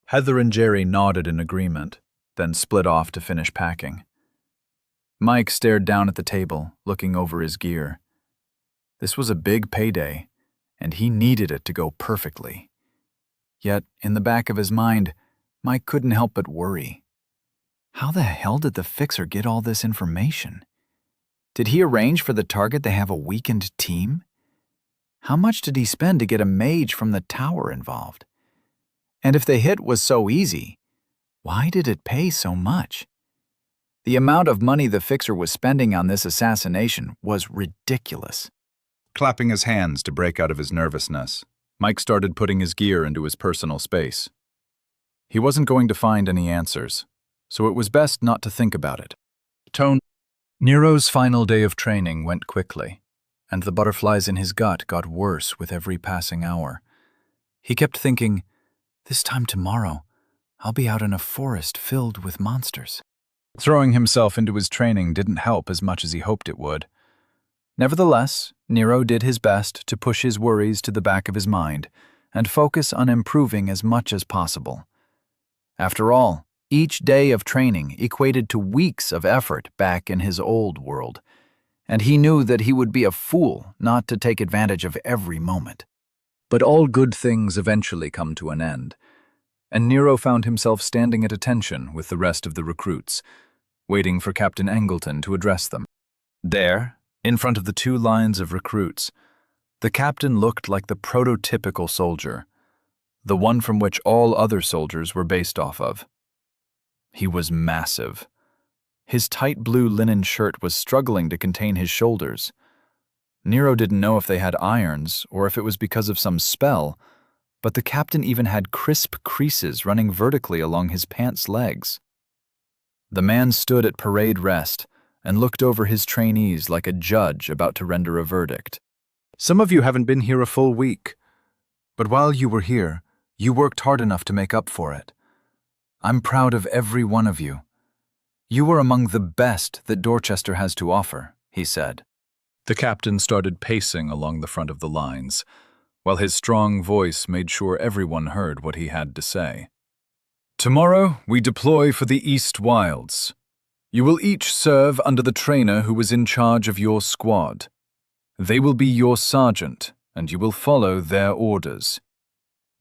Heather and Jerry nodded in agreement, then split off to finish packing. Mike stared down at the table, looking over his gear. This was a big payday, and he needed it to go perfectly. Yet, in the back of his mind, Mike couldn't help but worry. How the hell did the fixer get all this information? Did he arrange for the target to have a weakened team? How much did he spend to get a mage from the tower involved? And if the hit was so easy, why did it pay so much? The amount of money the fixer was spending on this assassination was ridiculous. Clapping his hands to break out of his nervousness, Mike started putting his gear into his personal space. He wasn't going to find any answers, so it was best not to think about it. Nero's final day of training went quickly, and the butterflies in his gut got worse with every passing hour. He kept thinking, this time tomorrow, I'll be out in a forest filled with monsters. Throwing himself into his training didn't help as much as he hoped it would. Nevertheless, Nero did his best to push his worries to the back of his mind and focus on improving as much as possible. After all, each day of training equated to weeks of effort back in his old world, and he knew that he would be a fool not to take advantage of every moment. But all good things eventually come to an end, and Nero found himself standing at attention with the rest of the recruits, waiting for Captain Angleton to address them. There, in front of the 2 lines of recruits, the captain looked like the prototypical soldier, the one from which all other soldiers were based off of. He was massive. His tight blue linen shirt was struggling to contain his shoulders. Nero didn't know if they had irons or if it was because of some spell, but the captain even had crisp creases running vertically along his pants legs. The man stood at parade rest and looked over his trainees like a judge about to render a verdict. "Some of you haven't been here a full week, but while you were here, you worked hard enough to make up for it. I'm proud of every one of you. You are among the best that Dorchester has to offer," he said. The captain started pacing along the front of the lines, while his strong voice made sure everyone heard what he had to say. Tomorrow, we deploy for the East Wilds. You will each serve under the trainer who is in charge of your squad. They will be your sergeant, and you will follow their orders.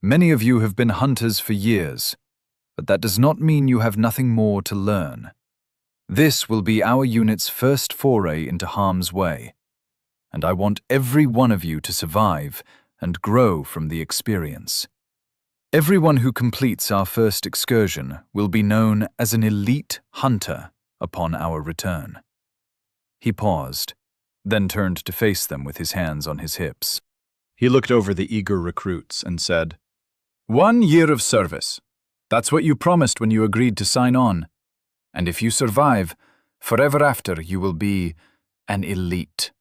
Many of you have been hunters for years, but that does not mean you have nothing more to learn. This will be our unit's first foray into harm's way, and I want every one of you to survive and grow from the experience. Everyone who completes our first excursion will be known as an elite hunter upon our return. He paused, then turned to face them with his hands on his hips. He looked over the eager recruits and said, 1 year of service. That's what you promised when you agreed to sign on. And if you survive, forever after you will be an elite.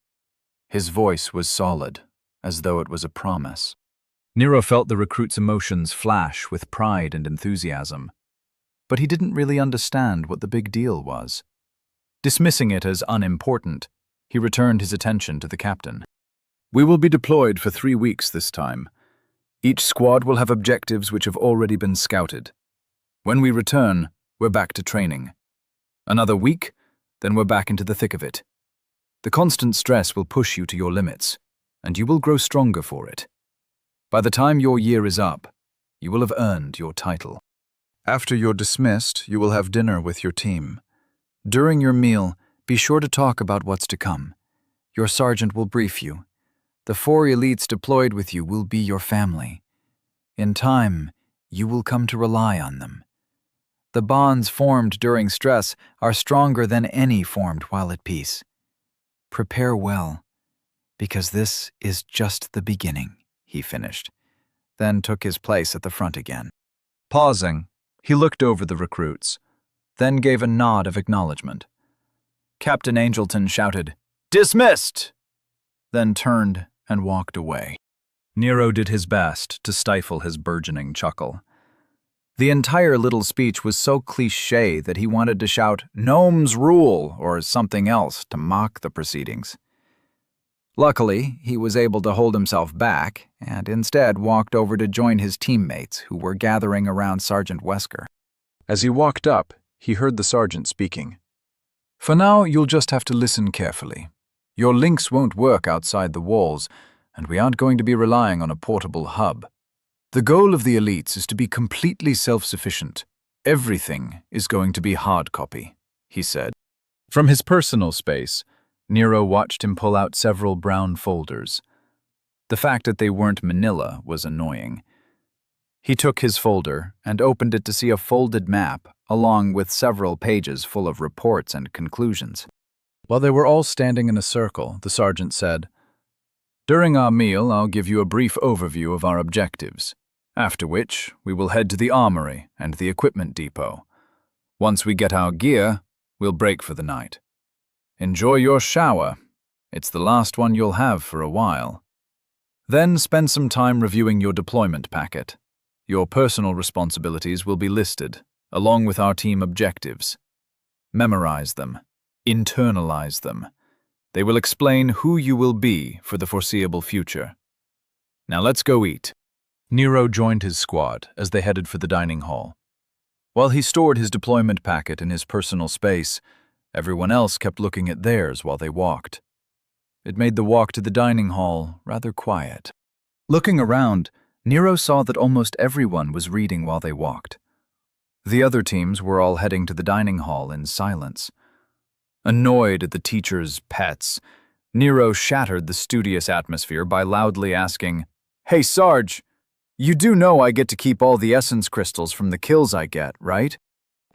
His voice was solid, as though it was a promise. Nero felt the recruit's emotions flash with pride and enthusiasm, but he didn't really understand what the big deal was. Dismissing it as unimportant, he returned his attention to the captain. We will be deployed for 3 weeks this time. Each squad will have objectives which have already been scouted. When we return, we're back to training. Another week, then we're back into the thick of it. The constant stress will push you to your limits, and you will grow stronger for it. By the time your year is up, you will have earned your title. After you're dismissed, you will have dinner with your team. During your meal, be sure to talk about what's to come. Your sergeant will brief you. The 4 elites deployed with you will be your family. In time, you will come to rely on them. The bonds formed during stress are stronger than any formed while at peace. Prepare well, because this is just the beginning, he finished, then took his place at the front again. Pausing, he looked over the recruits, then gave a nod of acknowledgement. Captain Angelton shouted, "Dismissed!" then turned and walked away. Nero did his best to stifle his burgeoning chuckle. The entire little speech was so cliché that he wanted to shout, "Gnomes rule," or something else to mock the proceedings. Luckily, he was able to hold himself back and instead walked over to join his teammates who were gathering around Sergeant Wesker. As he walked up, he heard the sergeant speaking. "For now, you'll just have to listen carefully. Your links won't work outside the walls, and we aren't going to be relying on a portable hub. The goal of the elites is to be completely self-sufficient. Everything is going to be hard copy," he said. From his personal space, Nero watched him pull out several brown folders. The fact that they weren't manila was annoying. He took his folder and opened it to see a folded map, along with several pages full of reports and conclusions. While they were all standing in a circle, the sergeant said, "During our meal, I'll give you a brief overview of our objectives, after which we will head to the armory and the equipment depot. Once we get our gear, we'll break for the night. Enjoy your shower. It's the last one you'll have for a while. Then spend some time reviewing your deployment packet. Your personal responsibilities will be listed, along with our team objectives. Memorize them. Internalize them. They will explain who you will be for the foreseeable future. Now let's go eat." Nero joined his squad as they headed for the dining hall. While he stored his deployment packet in his personal space, everyone else kept looking at theirs while they walked. It made the walk to the dining hall rather quiet. Looking around, Nero saw that almost everyone was reading while they walked. The other teams were all heading to the dining hall in silence. Annoyed at the teacher's pets, Nero shattered the studious atmosphere by loudly asking, "Hey, Sarge, you do know I get to keep all the essence crystals from the kills I get, right?"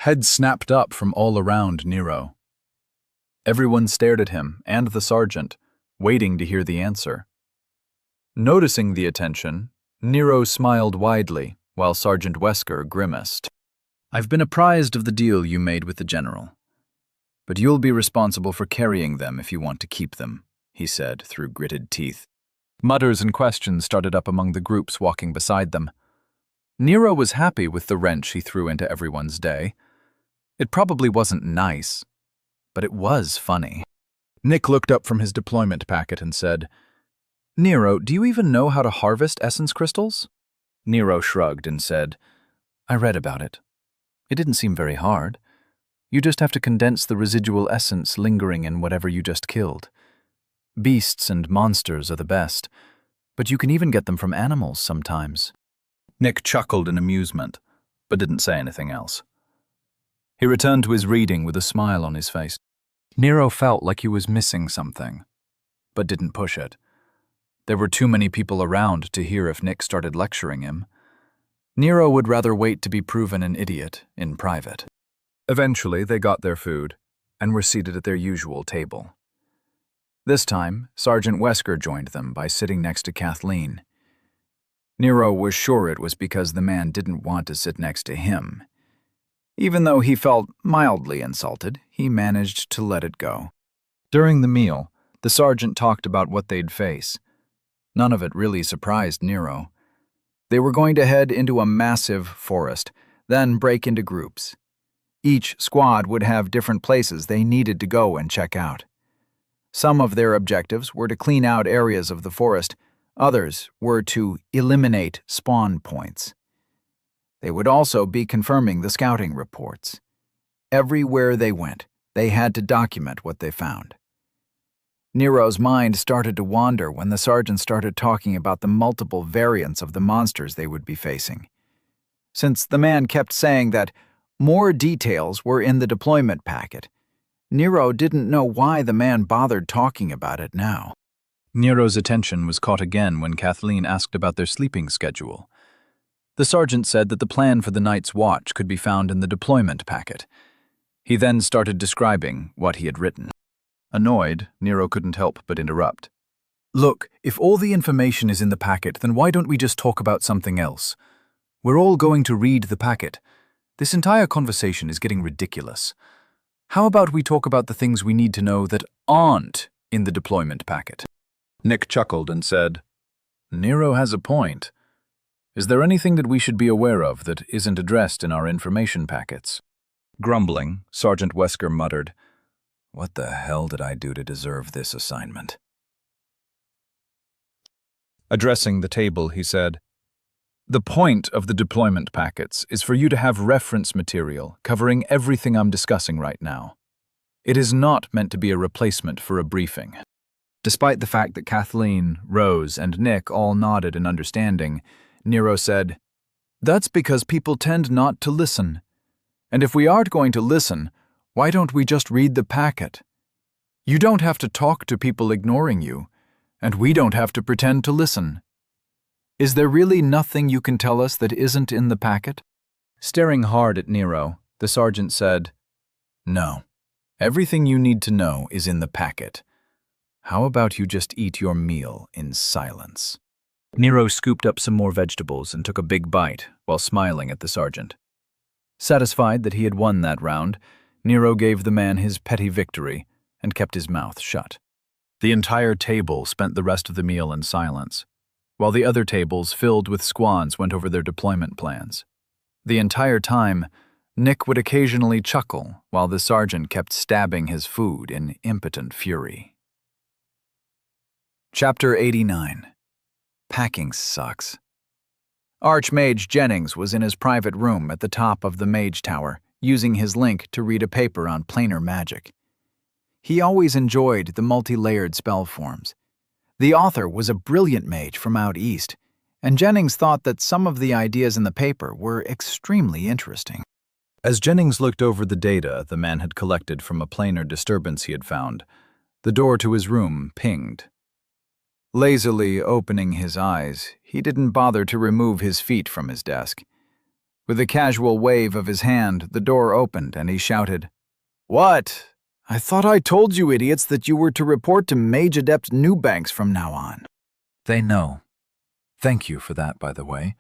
Heads snapped up from all around Nero. Everyone stared at him and the sergeant, waiting to hear the answer. Noticing the attention, Nero smiled widely, while Sergeant Wesker grimaced. "I've been apprised of the deal you made with the general. But you'll be responsible for carrying them if you want to keep them," he said through gritted teeth. Mutters and questions started up among the groups walking beside them. Nero was happy with the wrench he threw into everyone's day. It probably wasn't nice, but it was funny. Nick looked up from his deployment packet and said, "Nero, do you even know how to harvest essence crystals?" Nero shrugged and said, "I read about it. It didn't seem very hard. You just have to condense the residual essence lingering in whatever you just killed. Beasts and monsters are the best, but you can even get them from animals sometimes. Nick chuckled in amusement, but didn't say anything else. He returned to his reading with a smile on his face. Nero felt like he was missing something, but didn't push it. There were too many people around to hear if Nick started lecturing him. Nero would rather wait to be proven an idiot in private. Eventually, they got their food and were seated at their usual table. This time, Sergeant Wesker joined them by sitting next to Kathleen. Nero was sure it was because the man didn't want to sit next to him. Even though he felt mildly insulted, he managed to let it go. During the meal, the sergeant talked about what they'd face. None of it really surprised Nero. They were going to head into a massive forest, then break into groups. Each squad would have different places they needed to go and check out. Some of their objectives were to clean out areas of the forest, others were to eliminate spawn points. They would also be confirming the scouting reports. Everywhere they went, they had to document what they found. Nero's mind started to wander when the sergeant started talking about the multiple variants of the monsters they would be facing. Since the man kept saying that more details were in the deployment packet, Nero didn't know why the man bothered talking about it now. Nero's attention was caught again when Kathleen asked about their sleeping schedule. The sergeant said that the plan for the night's watch could be found in the deployment packet. He then started describing what he had written. Annoyed, Nero couldn't help but interrupt. "Look, if all the information is in the packet, then why don't we just talk about something else? We're all going to read the packet. This entire conversation is getting ridiculous. How about we talk about the things we need to know that aren't in the deployment packet?" Nick chuckled and said, "Nero has a point. Is there anything that we should be aware of that isn't addressed in our information packets?" Grumbling, Sergeant Wesker muttered, "What the hell did I do to deserve this assignment?" Addressing the table, he said, "The point of the deployment packets is for you to have reference material covering everything I'm discussing right now. It is not meant to be a replacement for a briefing." Despite the fact that Kathleen, Rose, and Nick all nodded in understanding, Nero said, "That's because people tend not to listen. And if we aren't going to listen, why don't we just read the packet? You don't have to talk to people ignoring you, and we don't have to pretend to listen. Is there really nothing you can tell us that isn't in the packet?" Staring hard at Nero, the sergeant said, "No. Everything you need to know is in the packet. How about you just eat your meal in silence?" Nero scooped up some more vegetables and took a big bite while smiling at the sergeant. Satisfied that he had won that round, Nero gave the man his petty victory and kept his mouth shut. The entire table spent the rest of the meal in silence, while the other tables filled with squads went over their deployment plans. The entire time, Nick would occasionally chuckle while the sergeant kept stabbing his food in impotent fury. Chapter 89. Packing sucks. Archmage Jennings was in his private room at the top of the Mage Tower, using his link to read a paper on planar magic. He always enjoyed the multi-layered spell forms. The author was a brilliant mage from out east, and Jennings thought that some of the ideas in the paper were extremely interesting. As Jennings looked over the data the man had collected from a planar disturbance he had found, the door to his room pinged. Lazily opening his eyes, he didn't bother to remove his feet from his desk. With a casual wave of his hand, the door opened and he shouted, "What? I thought I told you idiots that you were to report to Mage Adept Newbanks from now on." "They know. Thank you for that, by the way.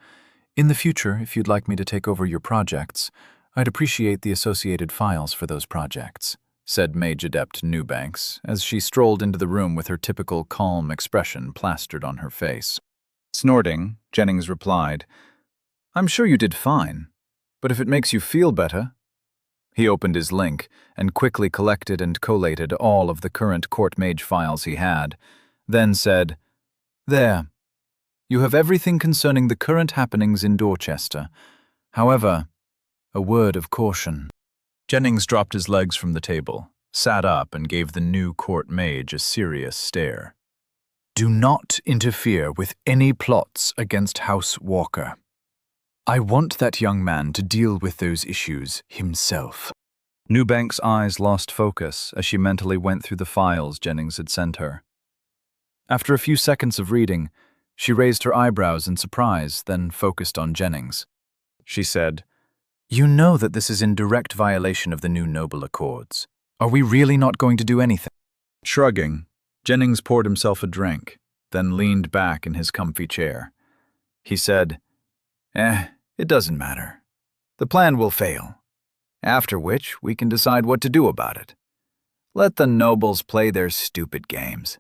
In the future, if you'd like me to take over your projects, I'd appreciate the associated files for those projects," said Mage Adept Newbanks, as she strolled into the room with her typical calm expression plastered on her face. Snorting, Jennings replied, "I'm sure you did fine, but if it makes you feel better." He opened his link and quickly collected and collated all of the current court mage files he had, then said, "There. You have everything concerning the current happenings in Dorchester. However, a word of caution. Jennings dropped his legs from the table, sat up, and gave the new court mage a serious stare. Do not interfere with any plots against House Walker. I want that young man to deal with those issues himself. Newbank's eyes lost focus as she mentally went through the files Jennings had sent her. After a few seconds of reading, she raised her eyebrows in surprise, then focused on Jennings. She said, You know that this is in direct violation of the new Noble Accords. Are we really not going to do anything? Shrugging, Jennings poured himself a drink, then leaned back in his comfy chair. He said, It doesn't matter. The plan will fail, after which we can decide what to do about it. Let the nobles play their stupid games.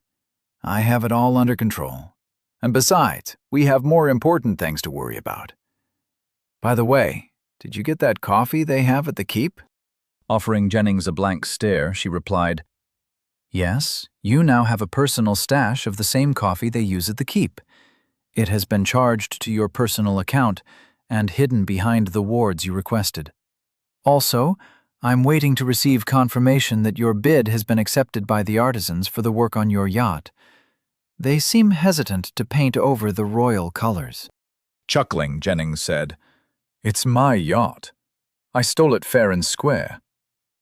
I have it all under control. And besides, we have more important things to worry about. By the way, did you get that coffee they have at the keep? Offering Jennings a blank stare, she replied, Yes, you now have a personal stash of the same coffee they use at the keep. It has been charged to your personal account and hidden behind the wards you requested. Also, I'm waiting to receive confirmation that your bid has been accepted by the artisans for the work on your yacht. They seem hesitant to paint over the royal colors. Chuckling, Jennings said, It's my yacht. I stole it fair and square.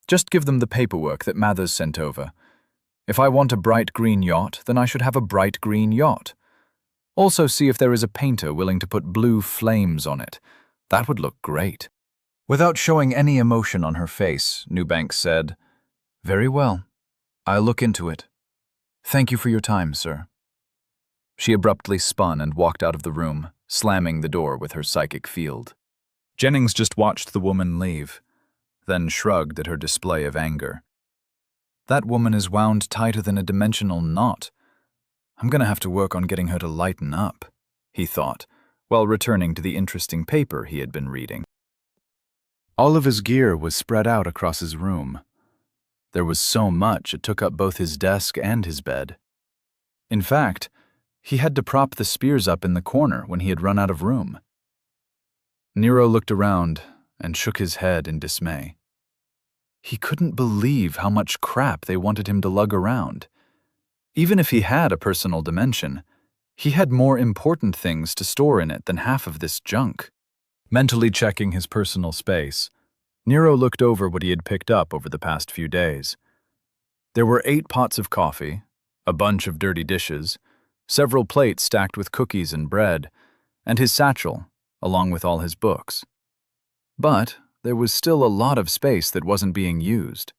Just give them the paperwork that Mathers sent over. If I want a bright green yacht, then I should have a bright green yacht. Also see if there is a painter willing to put blue flames on it. That would look great. Without showing any emotion on her face, Newbank said, Very well. I'll look into it. Thank you for your time, sir. She abruptly spun and walked out of the room, slamming the door with her psychic field. Jennings just watched the woman leave, then shrugged at her display of anger. That woman is wound tighter than a dimensional knot. I'm going to have to work on getting her to lighten up, he thought, while returning to the interesting paper he had been reading. All of his gear was spread out across his room. There was so much it took up both his desk and his bed. In fact, he had to prop the spears up in the corner when he had run out of room. Nero looked around and shook his head in dismay. He couldn't believe how much crap they wanted him to lug around. Even if he had a personal dimension, he had more important things to store in it than half of this junk. Mentally checking his personal space, Nero looked over what he had picked up over the past few days. There were 8 pots of coffee, a bunch of dirty dishes, several plates stacked with cookies and bread, and his satchel, along with all his books. But there was still a lot of space that wasn't being used.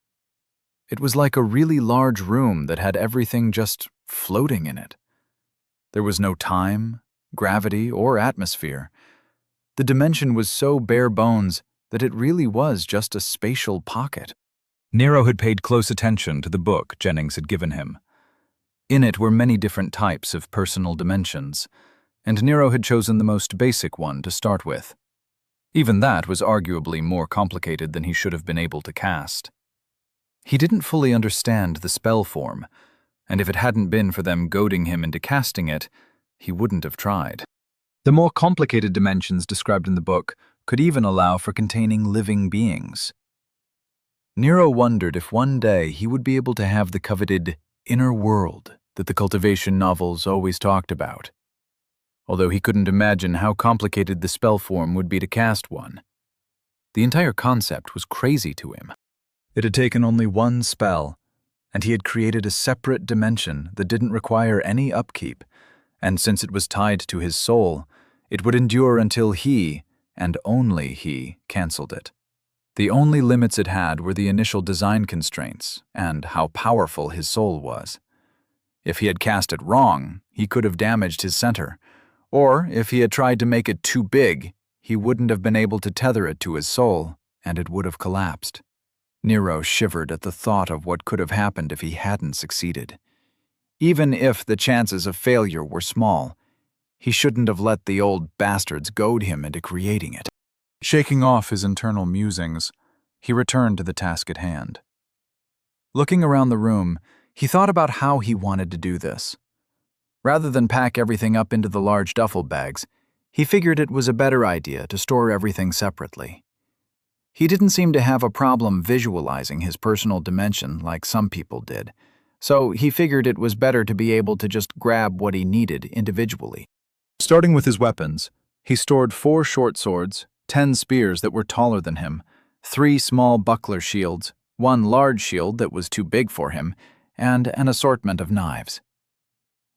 It was like a really large room that had everything just floating in it. There was no time, gravity, or atmosphere. The dimension was so bare bones that it really was just a spatial pocket. Nero had paid close attention to the book Jennings had given him. In it were many different types of personal dimensions, and Nero had chosen the most basic one to start with. Even that was arguably more complicated than he should have been able to cast. He didn't fully understand the spell form, and if it hadn't been for them goading him into casting it, he wouldn't have tried. The more complicated dimensions described in the book could even allow for containing living beings. Nero wondered if one day he would be able to have the coveted inner world that the cultivation novels always talked about, although he couldn't imagine how complicated the spell form would be to cast one. The entire concept was crazy to him. It had taken only one spell, and he had created a separate dimension that didn't require any upkeep, and since it was tied to his soul, it would endure until he, and only he, cancelled it. The only limits it had were the initial design constraints and how powerful his soul was. If he had cast it wrong, he could have damaged his center, or if he had tried to make it too big, he wouldn't have been able to tether it to his soul, and it would have collapsed. Nero shivered at the thought of what could have happened if he hadn't succeeded. Even if the chances of failure were small, he shouldn't have let the old bastards goad him into creating it. Shaking off his internal musings, he returned to the task at hand. Looking around the room, he thought about how he wanted to do this. Rather than pack everything up into the large duffel bags, he figured it was a better idea to store everything separately. He didn't seem to have a problem visualizing his personal dimension like some people did, so he figured it was better to be able to just grab what he needed individually. Starting with his weapons, he stored 4 short swords, 10 spears that were taller than him, 3 small buckler shields, 1 large shield that was too big for him, and an assortment of knives.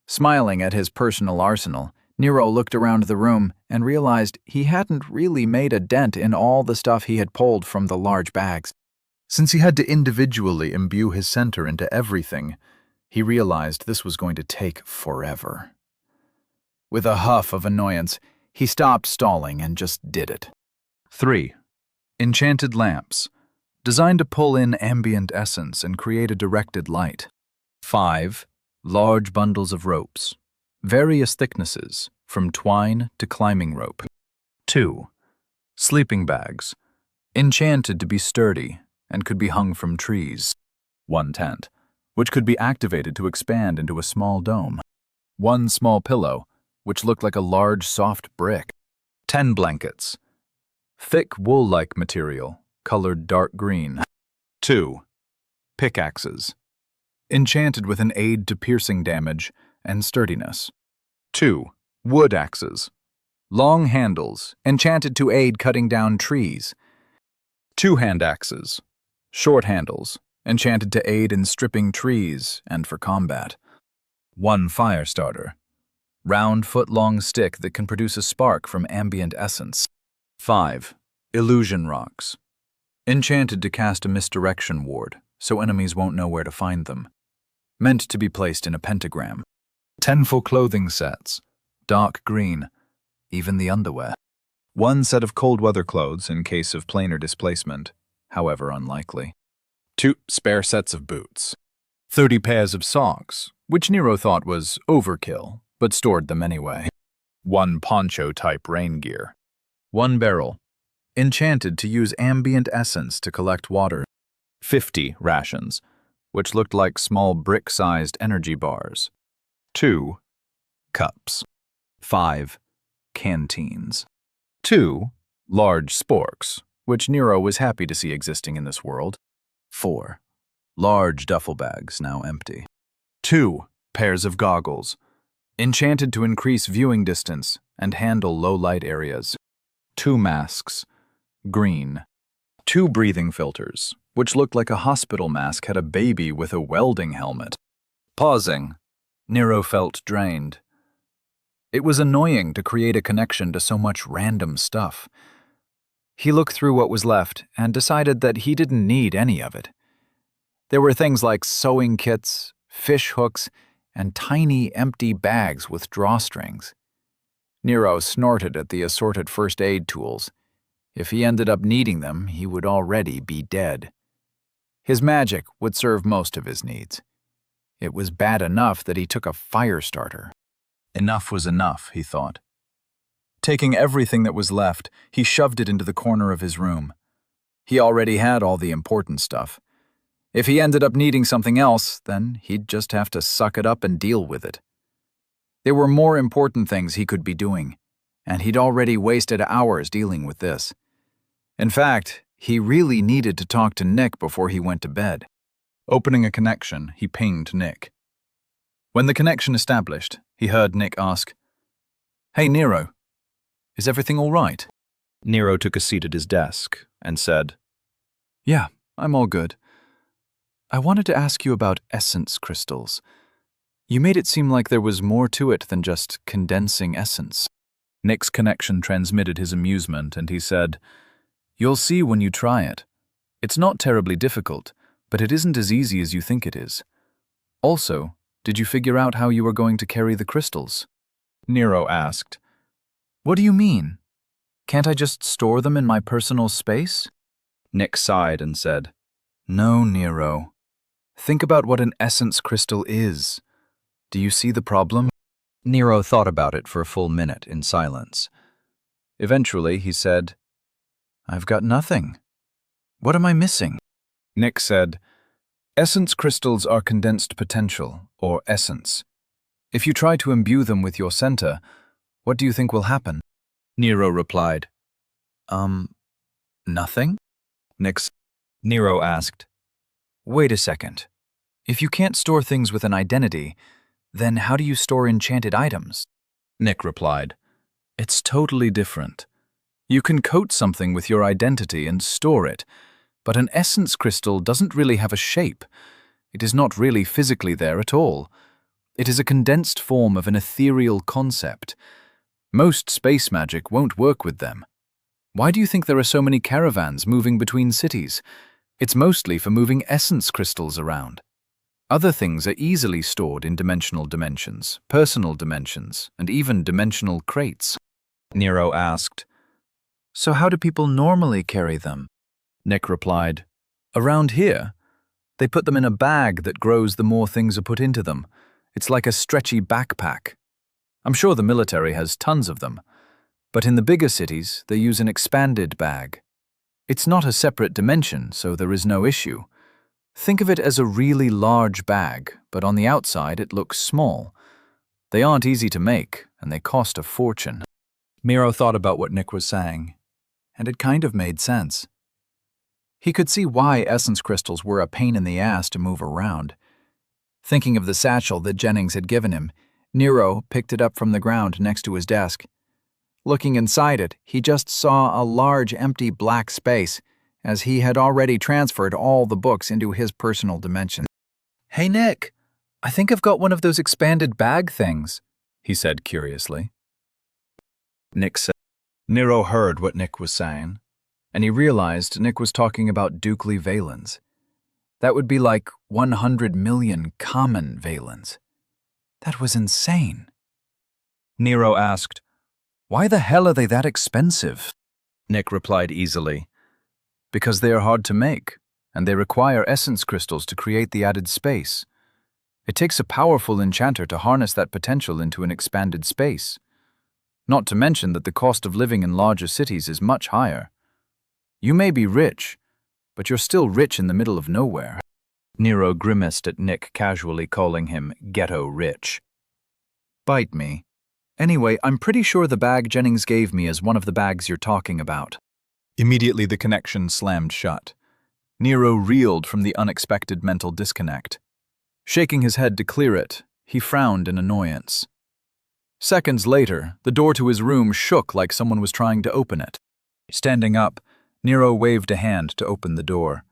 Smiling at his personal arsenal, Nero looked around the room and realized he hadn't really made a dent in all the stuff he had pulled from the large bags. Since he had to individually imbue his center into everything, he realized this was going to take forever. With a huff of annoyance, he stopped stalling and just did it. 3. Enchanted lamps, designed to pull in ambient essence and create a directed light. 5. Large bundles of ropes, various thicknesses, from twine to climbing rope. 2. Sleeping bags, enchanted to be sturdy and could be hung from trees. 1 tent, which could be activated to expand into a small dome. 1 small pillow, which looked like a large soft brick. 10 blankets, thick wool-like material, colored dark green. 2. Pickaxes, enchanted with an aid to piercing damage and sturdiness. 2. Wood axes, long handles, enchanted to aid cutting down trees. 2 hand axes, short handles, enchanted to aid in stripping trees and for combat. 1 fire starter, round foot-long stick that can produce a spark from ambient essence. 5. Illusion rocks, enchanted to cast a misdirection ward so enemies won't know where to find them. Meant to be placed in a pentagram. 10 full clothing sets, dark green, even the underwear. 1 set of cold weather clothes in case of planar displacement, however unlikely. 2 spare sets of boots. 30 pairs of socks, which Nero thought was overkill, but stored them anyway. 1 poncho-type rain gear. 1 barrel, enchanted to use ambient essence to collect water. 50 rations, which looked like small brick-sized energy bars. 2 cups. 5 canteens. 2 large sporks, which Nero was happy to see existing in this world. 4 large duffel bags, now empty. 2 pairs of goggles, enchanted to increase viewing distance and handle low-light areas. 2 masks, green. 2 breathing filters, which looked like a hospital mask had a baby with a welding helmet. Pausing, Nero felt drained. It was annoying to create a connection to so much random stuff. He looked through what was left and decided that he didn't need any of it. There were things like sewing kits, fish hooks, and tiny empty bags with drawstrings. Nero snorted at the assorted first aid tools. If he ended up needing them, he would already be dead. His magic would serve most of his needs. It was bad enough that he took a fire starter. Enough was enough, he thought. Taking everything that was left, he shoved it into the corner of his room. He already had all the important stuff. If he ended up needing something else, then he'd just have to suck it up and deal with it. There were more important things he could be doing, and he'd already wasted hours dealing with this. In fact, he really needed to talk to Nick before he went to bed. Opening a connection, he pinged Nick. When the connection established, he heard Nick ask, "Hey, Nero, is everything all right?" Nero took a seat at his desk and said, "Yeah, I'm all good. I wanted to ask you about essence crystals. You made it seem like there was more to it than just condensing essence." Nick's connection transmitted his amusement, and he said, "You'll see when you try it. It's not terribly difficult, but it isn't as easy as you think it is. Also, did you figure out how you were going to carry the crystals?" Nero asked. "What do you mean? Can't I just store them in my personal space?" Nick sighed and said, "No, Nero. Think about what an essence crystal is. Do you see the problem?" Nero thought about it for a full minute in silence. Eventually, he said, "I've got nothing. What am I missing?" Nick said, "Essence crystals are condensed potential, or essence. If you try to imbue them with your center, what do you think will happen?" Nero replied, Nothing? Nero asked. Wait a second. If you can't store things with an identity, then how do you store enchanted items? Nick replied, It's totally different. You can coat something with your identity and store it, but an essence crystal doesn't really have a shape. It is not really physically there at all. It is a condensed form of an ethereal concept. Most space magic won't work with them. Why do you think there are so many caravans moving between cities? It's mostly for moving essence crystals around. Other things are easily stored in dimensional dimensions, personal dimensions, and even dimensional crates. Nero asked. So how do people normally carry them? Nick replied, Around here, they put them in a bag that grows the more things are put into them. It's like a stretchy backpack. I'm sure the military has tons of them, but in the bigger cities, they use an expanded bag. It's not a separate dimension, so there is no issue. Think of it as a really large bag, but on the outside it looks small. They aren't easy to make, and they cost a fortune. Nero thought about what Nick was saying, and it kind of made sense. He could see why essence crystals were a pain in the ass to move around. Thinking of the satchel that Jennings had given him, Nero picked it up from the ground next to his desk. Looking inside it, he just saw a large empty black space, as he had already transferred all the books into his personal dimension. Hey Nick, I think I've got one of those expanded bag things, he said curiously. Nick said. Nero heard what Nick was saying, and he realized Nick was talking about Dukely Valens. That would be like 100 million common Valens. That was insane. Nero asked, Why the hell are they that expensive? Nick replied easily, Because they are hard to make, and they require essence crystals to create the added space. It takes a powerful enchanter to harness that potential into an expanded space. Not to mention that the cost of living in larger cities is much higher. You may be rich, but you're still rich in the middle of nowhere. Nero grimaced at Nick, casually calling him ghetto rich. Bite me. Anyway, I'm pretty sure the bag Jennings gave me is one of the bags you're talking about. Immediately the connection slammed shut. Nero reeled from the unexpected mental disconnect. Shaking his head to clear it, he frowned in annoyance. Seconds later, the door to his room shook like someone was trying to open it. Standing up, Nero waved a hand to open the door.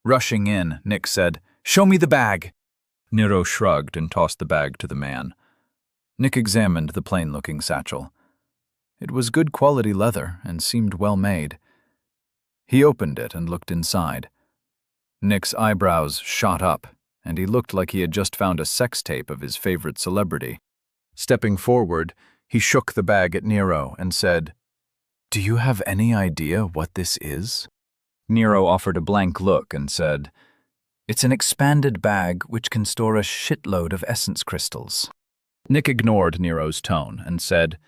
Rushing in, Nick said, "Show me the bag." Nero shrugged and tossed the bag to the man. Nick examined the plain-looking satchel. It was good quality leather and seemed well made. He opened it and looked inside. Nick's eyebrows shot up, and he looked like he had just found a sex tape of his favorite celebrity. Stepping forward, he shook the bag at Nero and said, "Do you have any idea what this is?" Nero offered a blank look and said, "It's an expanded bag which can store a shitload of essence crystals." Nick ignored Nero's tone and said,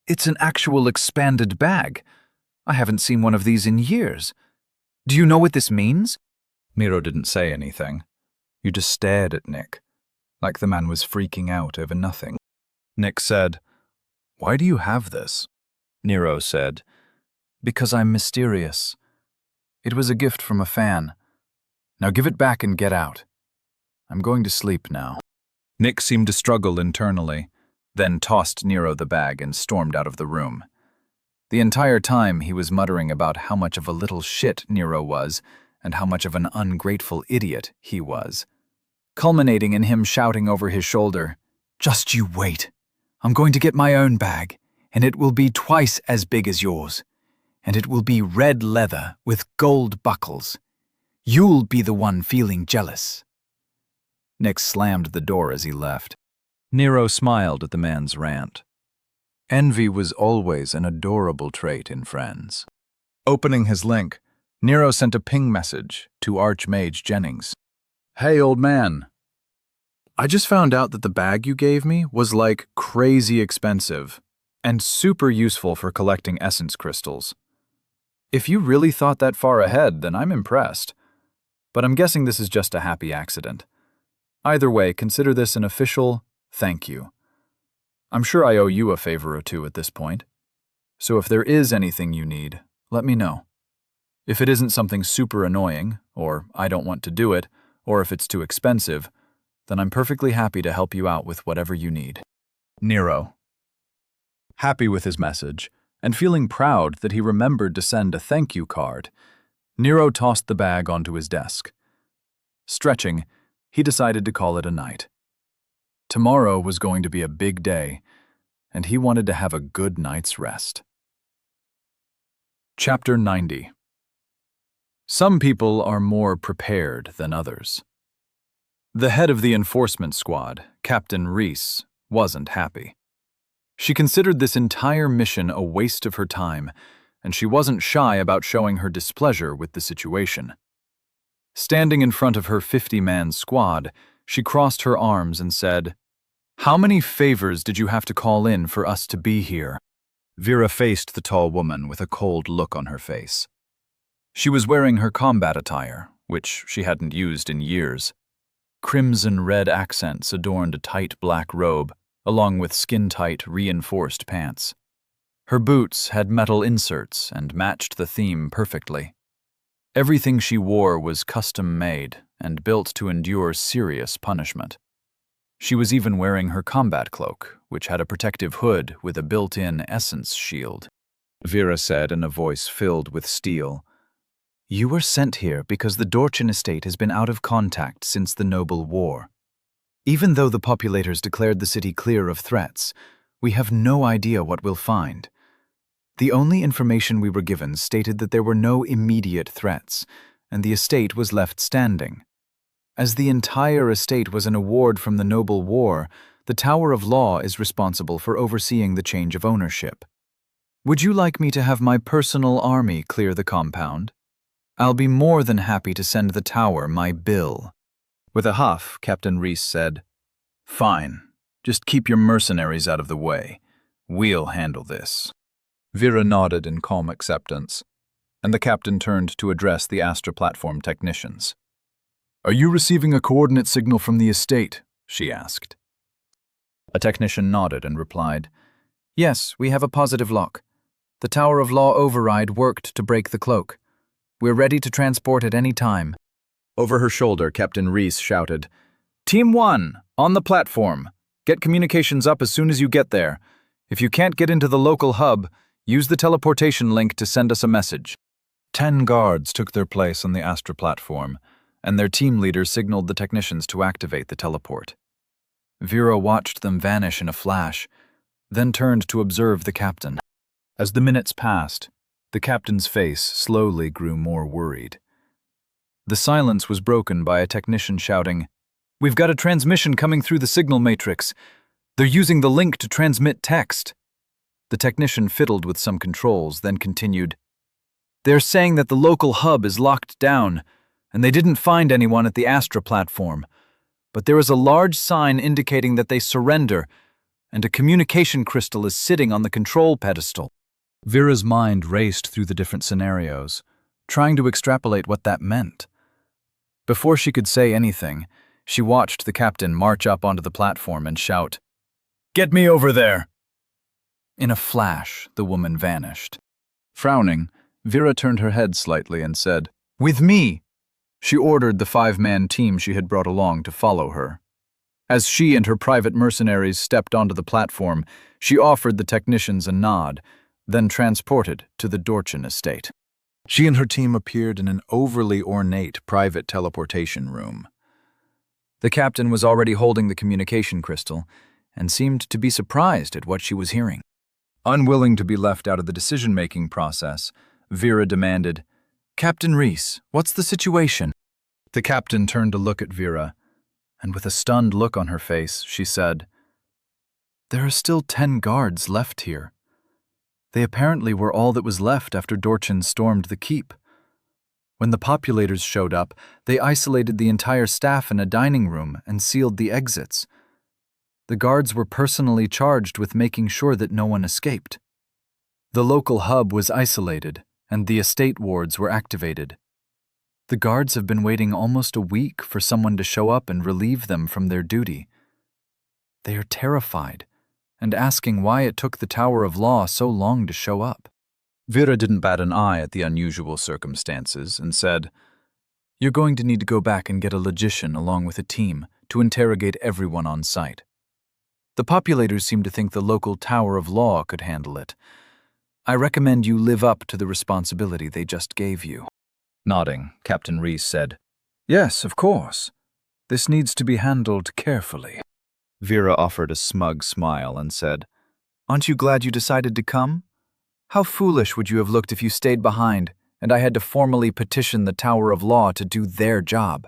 "It's an actual expanded bag. I haven't seen one of these in years. Do you know what this means?" Nero didn't say anything. He just stared at Nick, like the man was freaking out over nothing. Nick said, "Why do you have this?" Nero said, "Because I'm mysterious. It was a gift from a fan. Now give it back and get out. I'm going to sleep now." Nick seemed to struggle internally, then tossed Nero the bag and stormed out of the room. The entire time he was muttering about how much of a little shit Nero was and how much of an ungrateful idiot he was, culminating in him shouting over his shoulder, "Just you wait. I'm going to get my own bag, and it will be twice as big as yours, and it will be red leather with gold buckles. You'll be the one feeling jealous." Nick slammed the door as he left. Nero smiled at the man's rant. Envy was always an adorable trait in friends. Opening his link, Nero sent a ping message to Archmage Jennings. "Hey, old man. I just found out that the bag you gave me was like crazy expensive and super useful for collecting essence crystals. If you really thought that far ahead, then I'm impressed. But I'm guessing this is just a happy accident. Either way, consider this an official thank you. I'm sure I owe you a favor or two at this point. So if there is anything you need, let me know." If it isn't something super annoying, or I don't want to do it, or if it's too expensive, then I'm perfectly happy to help you out with whatever you need. Nero. Happy with his message, and feeling proud that he remembered to send a thank you card, Nero tossed the bag onto his desk. Stretching, he decided to call it a night. Tomorrow was going to be a big day, and he wanted to have a good night's rest. Chapter 90. Some people are more prepared than others. The head of the enforcement squad, Captain Reese, wasn't happy. She considered this entire mission a waste of her time, and she wasn't shy about showing her displeasure with the situation. Standing in front of her 50-man squad, she crossed her arms and said, "How many favors did you have to call in for us to be here?" Vera faced the tall woman with a cold look on her face. She was wearing her combat attire, which she hadn't used in years. Crimson red accents adorned a tight black robe, along with skin-tight, reinforced pants. Her boots had metal inserts and matched the theme perfectly. Everything she wore was custom-made and built to endure serious punishment. She was even wearing her combat cloak, which had a protective hood with a built-in essence shield. Vera said in a voice filled with steel, "You were sent here because the Dorchin estate has been out of contact since the Noble War. Even though the populators declared the city clear of threats, we have no idea what we'll find. The only information we were given stated that there were no immediate threats, and the estate was left standing. As the entire estate was an award from the Noble War, the Tower of Law is responsible for overseeing the change of ownership. Would you like me to have my personal army clear the compound? I'll be more than happy to send the tower my bill." With a huff, Captain Reese said, "Fine. Just keep your mercenaries out of the way. We'll handle this." Vera nodded in calm acceptance, and the captain turned to address the Astra platform technicians. "Are you receiving a coordinate signal from the estate?" she asked. A technician nodded and replied, "Yes, we have a positive lock. The Tower of Law override worked to break the cloak. We're ready to transport at any time." Over her shoulder, Captain Reese shouted, "Team 1, on the platform. Get communications up as soon as you get there. If you can't get into the local hub, use the teleportation link to send us a message." 10 guards took their place on the Astra platform, and their team leader signaled the technicians to activate the teleport. Vera watched them vanish in a flash, then turned to observe the captain. As the minutes passed, the captain's face slowly grew more worried. The silence was broken by a technician shouting, "We've got a transmission coming through the signal matrix. They're using the link to transmit text." The technician fiddled with some controls, then continued, "They're saying that the local hub is locked down, and they didn't find anyone at the Astra platform. But there is a large sign indicating that they surrender, and a communication crystal is sitting on the control pedestal." Vera's mind raced through the different scenarios, trying to extrapolate what that meant. Before she could say anything, she watched the captain march up onto the platform and shout, "Get me over there!" In a flash, the woman vanished. Frowning, Vera turned her head slightly and said, "With me!" She ordered the 5-man team she had brought along to follow her. As she and her private mercenaries stepped onto the platform, she offered the technicians a nod, then transported to the Dorchin estate. She and her team appeared in an overly ornate private teleportation room. The captain was already holding the communication crystal and seemed to be surprised at what she was hearing. Unwilling to be left out of the decision-making process, Vera demanded, "Captain Reese, what's the situation?" The captain turned to look at Vera, and with a stunned look on her face, she said, "There are still 10 guards left here. They apparently were all that was left after Dorchin stormed the keep. When the populators showed up, they isolated the entire staff in a dining room and sealed the exits. The guards were personally charged with making sure that no one escaped. The local hub was isolated, and the estate wards were activated. The guards have been waiting almost a week for someone to show up and relieve them from their duty. They are terrified and asking why it took the Tower of Law so long to show up." Vera didn't bat an eye at the unusual circumstances and said, "You're going to need to go back and get a logician along with a team to interrogate everyone on site. The populators seem to think the local Tower of Law could handle it. I recommend you live up to the responsibility they just gave you." Nodding, Captain Reese said, "Yes, of course. This needs to be handled carefully." Vera offered a smug smile and said, "Aren't you glad you decided to come? How foolish would you have looked if you stayed behind and I had to formally petition the Tower of Law to do their job?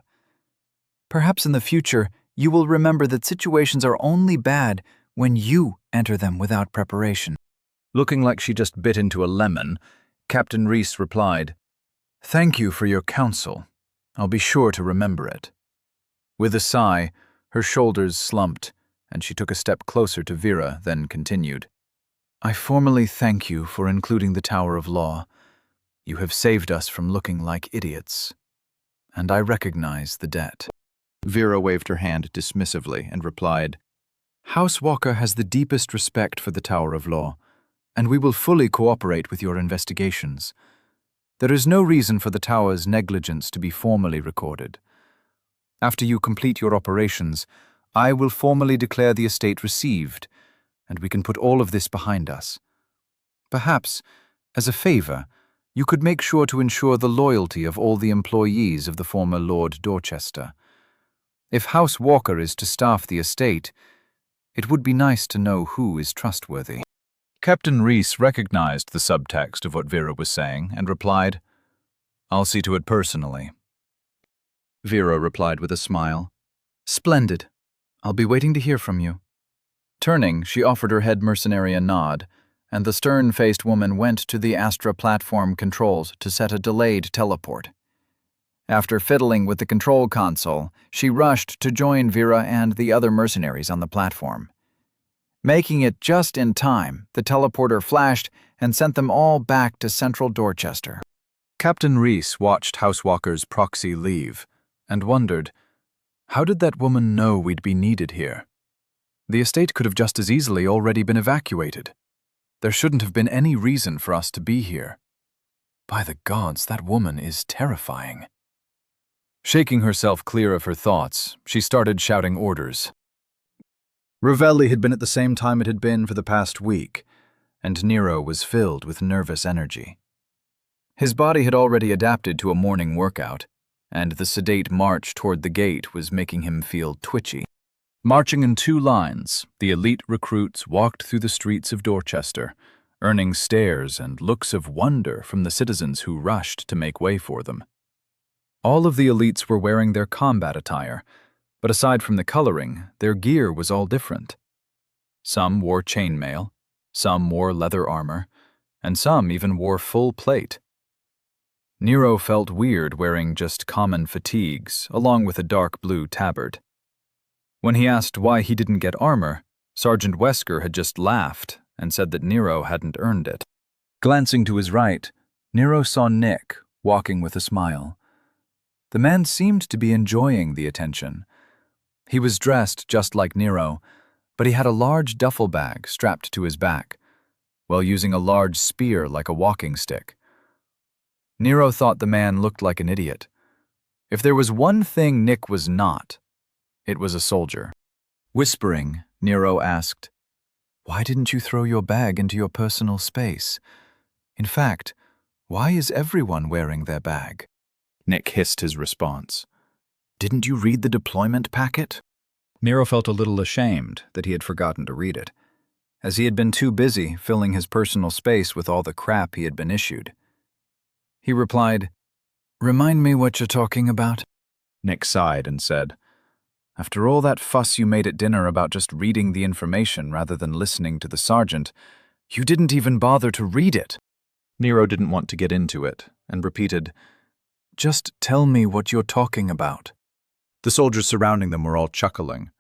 Perhaps in the future you will remember that situations are only bad when you enter them without preparation." Looking like she just bit into a lemon, Captain Reese replied, "Thank you for your counsel. I'll be sure to remember it." With a sigh, her shoulders slumped, and she took a step closer to Vera, then continued, "I formally thank you for including the Tower of Law. You have saved us from looking like idiots, and I recognize the debt." Vera waved her hand dismissively and replied, "House Walker has the deepest respect for the Tower of Law, and we will fully cooperate with your investigations. There is no reason for the Tower's negligence to be formally recorded. After you complete your operations, I will formally declare the estate received, and we can put all of this behind us. Perhaps, as a favor, you could make sure to ensure the loyalty of all the employees of the former Lord Dorchester. If House Walker is to staff the estate, it would be nice to know who is trustworthy." Captain Reese recognized the subtext of what Vera was saying and replied, "I'll see to it personally." Vera replied with a smile, "Splendid. I'll be waiting to hear from you." Turning, she offered her head mercenary a nod, and the stern-faced woman went to the Astra platform controls to set a delayed teleport. After fiddling with the control console, she rushed to join Vera and the other mercenaries on the platform. Making it just in time, the teleporter flashed and sent them all back to central Dorchester. Captain Reese watched Housewalker's proxy leave and wondered, how did that woman know we'd be needed here? The estate could have just as easily already been evacuated. There shouldn't have been any reason for us to be here. By the gods, that woman is terrifying. Shaking herself clear of her thoughts, she started shouting orders. Revelli had been at the same time it had been for the past week, and Nero was filled with nervous energy. His body had already adapted to a morning workout, and the sedate march toward the gate was making him feel twitchy. Marching in two lines, the elite recruits walked through the streets of Dorchester, earning stares and looks of wonder from the citizens who rushed to make way for them. All of the elites were wearing their combat attire, but aside from the coloring, their gear was all different. Some wore chainmail, some wore leather armor, and some even wore full plate. Nero felt weird wearing just common fatigues, along with a dark blue tabard. When he asked why he didn't get armor, Sergeant Wesker had just laughed and said that Nero hadn't earned it. Glancing to his right, Nero saw Nick walking with a smile. The man seemed to be enjoying the attention. He was dressed just like Nero, but he had a large duffel bag strapped to his back, while using a large spear like a walking stick. Nero thought the man looked like an idiot. If there was one thing Nick was not, it was a soldier. Whispering, Nero asked, "Why didn't you throw your bag into your personal space? In fact, why is everyone wearing their bag?" Nick hissed his response. "Didn't you read the deployment packet?" Nero felt a little ashamed that he had forgotten to read it, as he had been too busy filling his personal space with all the crap he had been issued. He replied, "Remind me what you're talking about?" Nick sighed and said, "After all that fuss you made at dinner about just reading the information rather than listening to the sergeant, you didn't even bother to read it." Nero didn't want to get into it and repeated, "Just tell me what you're talking about." The soldiers surrounding them were all chuckling.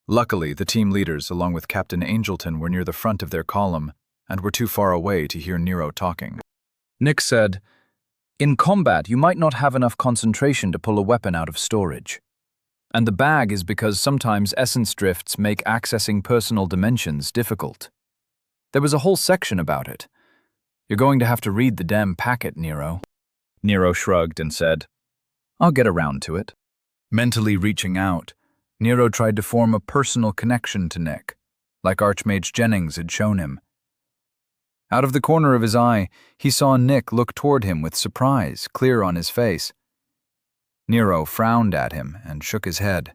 Luckily, the team leaders, along with Captain Angelton, were near the front of their column and were too far away to hear Nero talking. Nick said, "In combat, you might not have enough concentration to pull a weapon out of storage. And the bag is because sometimes essence drifts make accessing personal dimensions difficult. There was a whole section about it. You're going to have to read the damn packet, Nero. Nero shrugged and said, I'll get around to it. Mentally reaching out, Nero tried to form a personal connection to Nick, like Archmage Jennings had shown him. Out of the corner of his eye, he saw Nick look toward him with surprise clear on his face. Nero frowned at him and shook his head.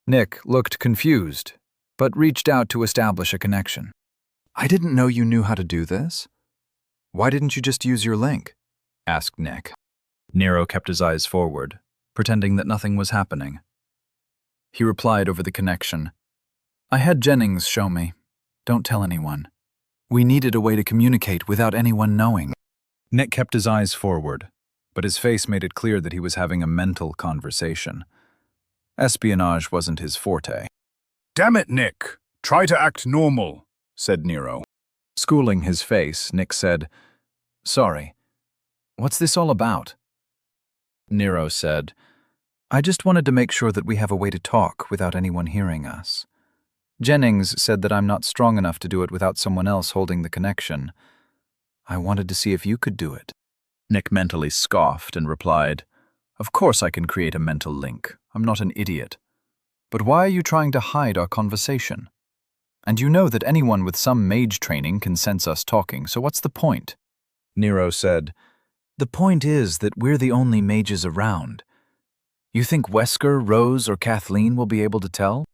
Nick looked confused, but reached out to establish a connection. I didn't know you knew how to do this. Why didn't you just use your link? Asked Nick. Nero kept his eyes forward, pretending that nothing was happening. He replied over the connection, I had Jennings show me. Don't tell anyone. We needed a way to communicate without anyone knowing. Nick kept his eyes forward, but his face made it clear that he was having a mental conversation. Espionage wasn't his forte. Damn it, Nick. Try to act normal, said Nero. Schooling his face, Nick said, Sorry, what's this all about? Nero said, I just wanted to make sure that we have a way to talk without anyone hearing us. Jennings said that I'm not strong enough to do it without someone else holding the connection. I wanted to see if you could do it. Nick mentally scoffed and replied, Of course I can create a mental link. I'm not an idiot. But why are you trying to hide our conversation? And you know that anyone with some mage training can sense us talking, so what's the point? Nero said, The point is that we're the only mages around. You think Wesker, Rose, or Kathleen will be able to tell?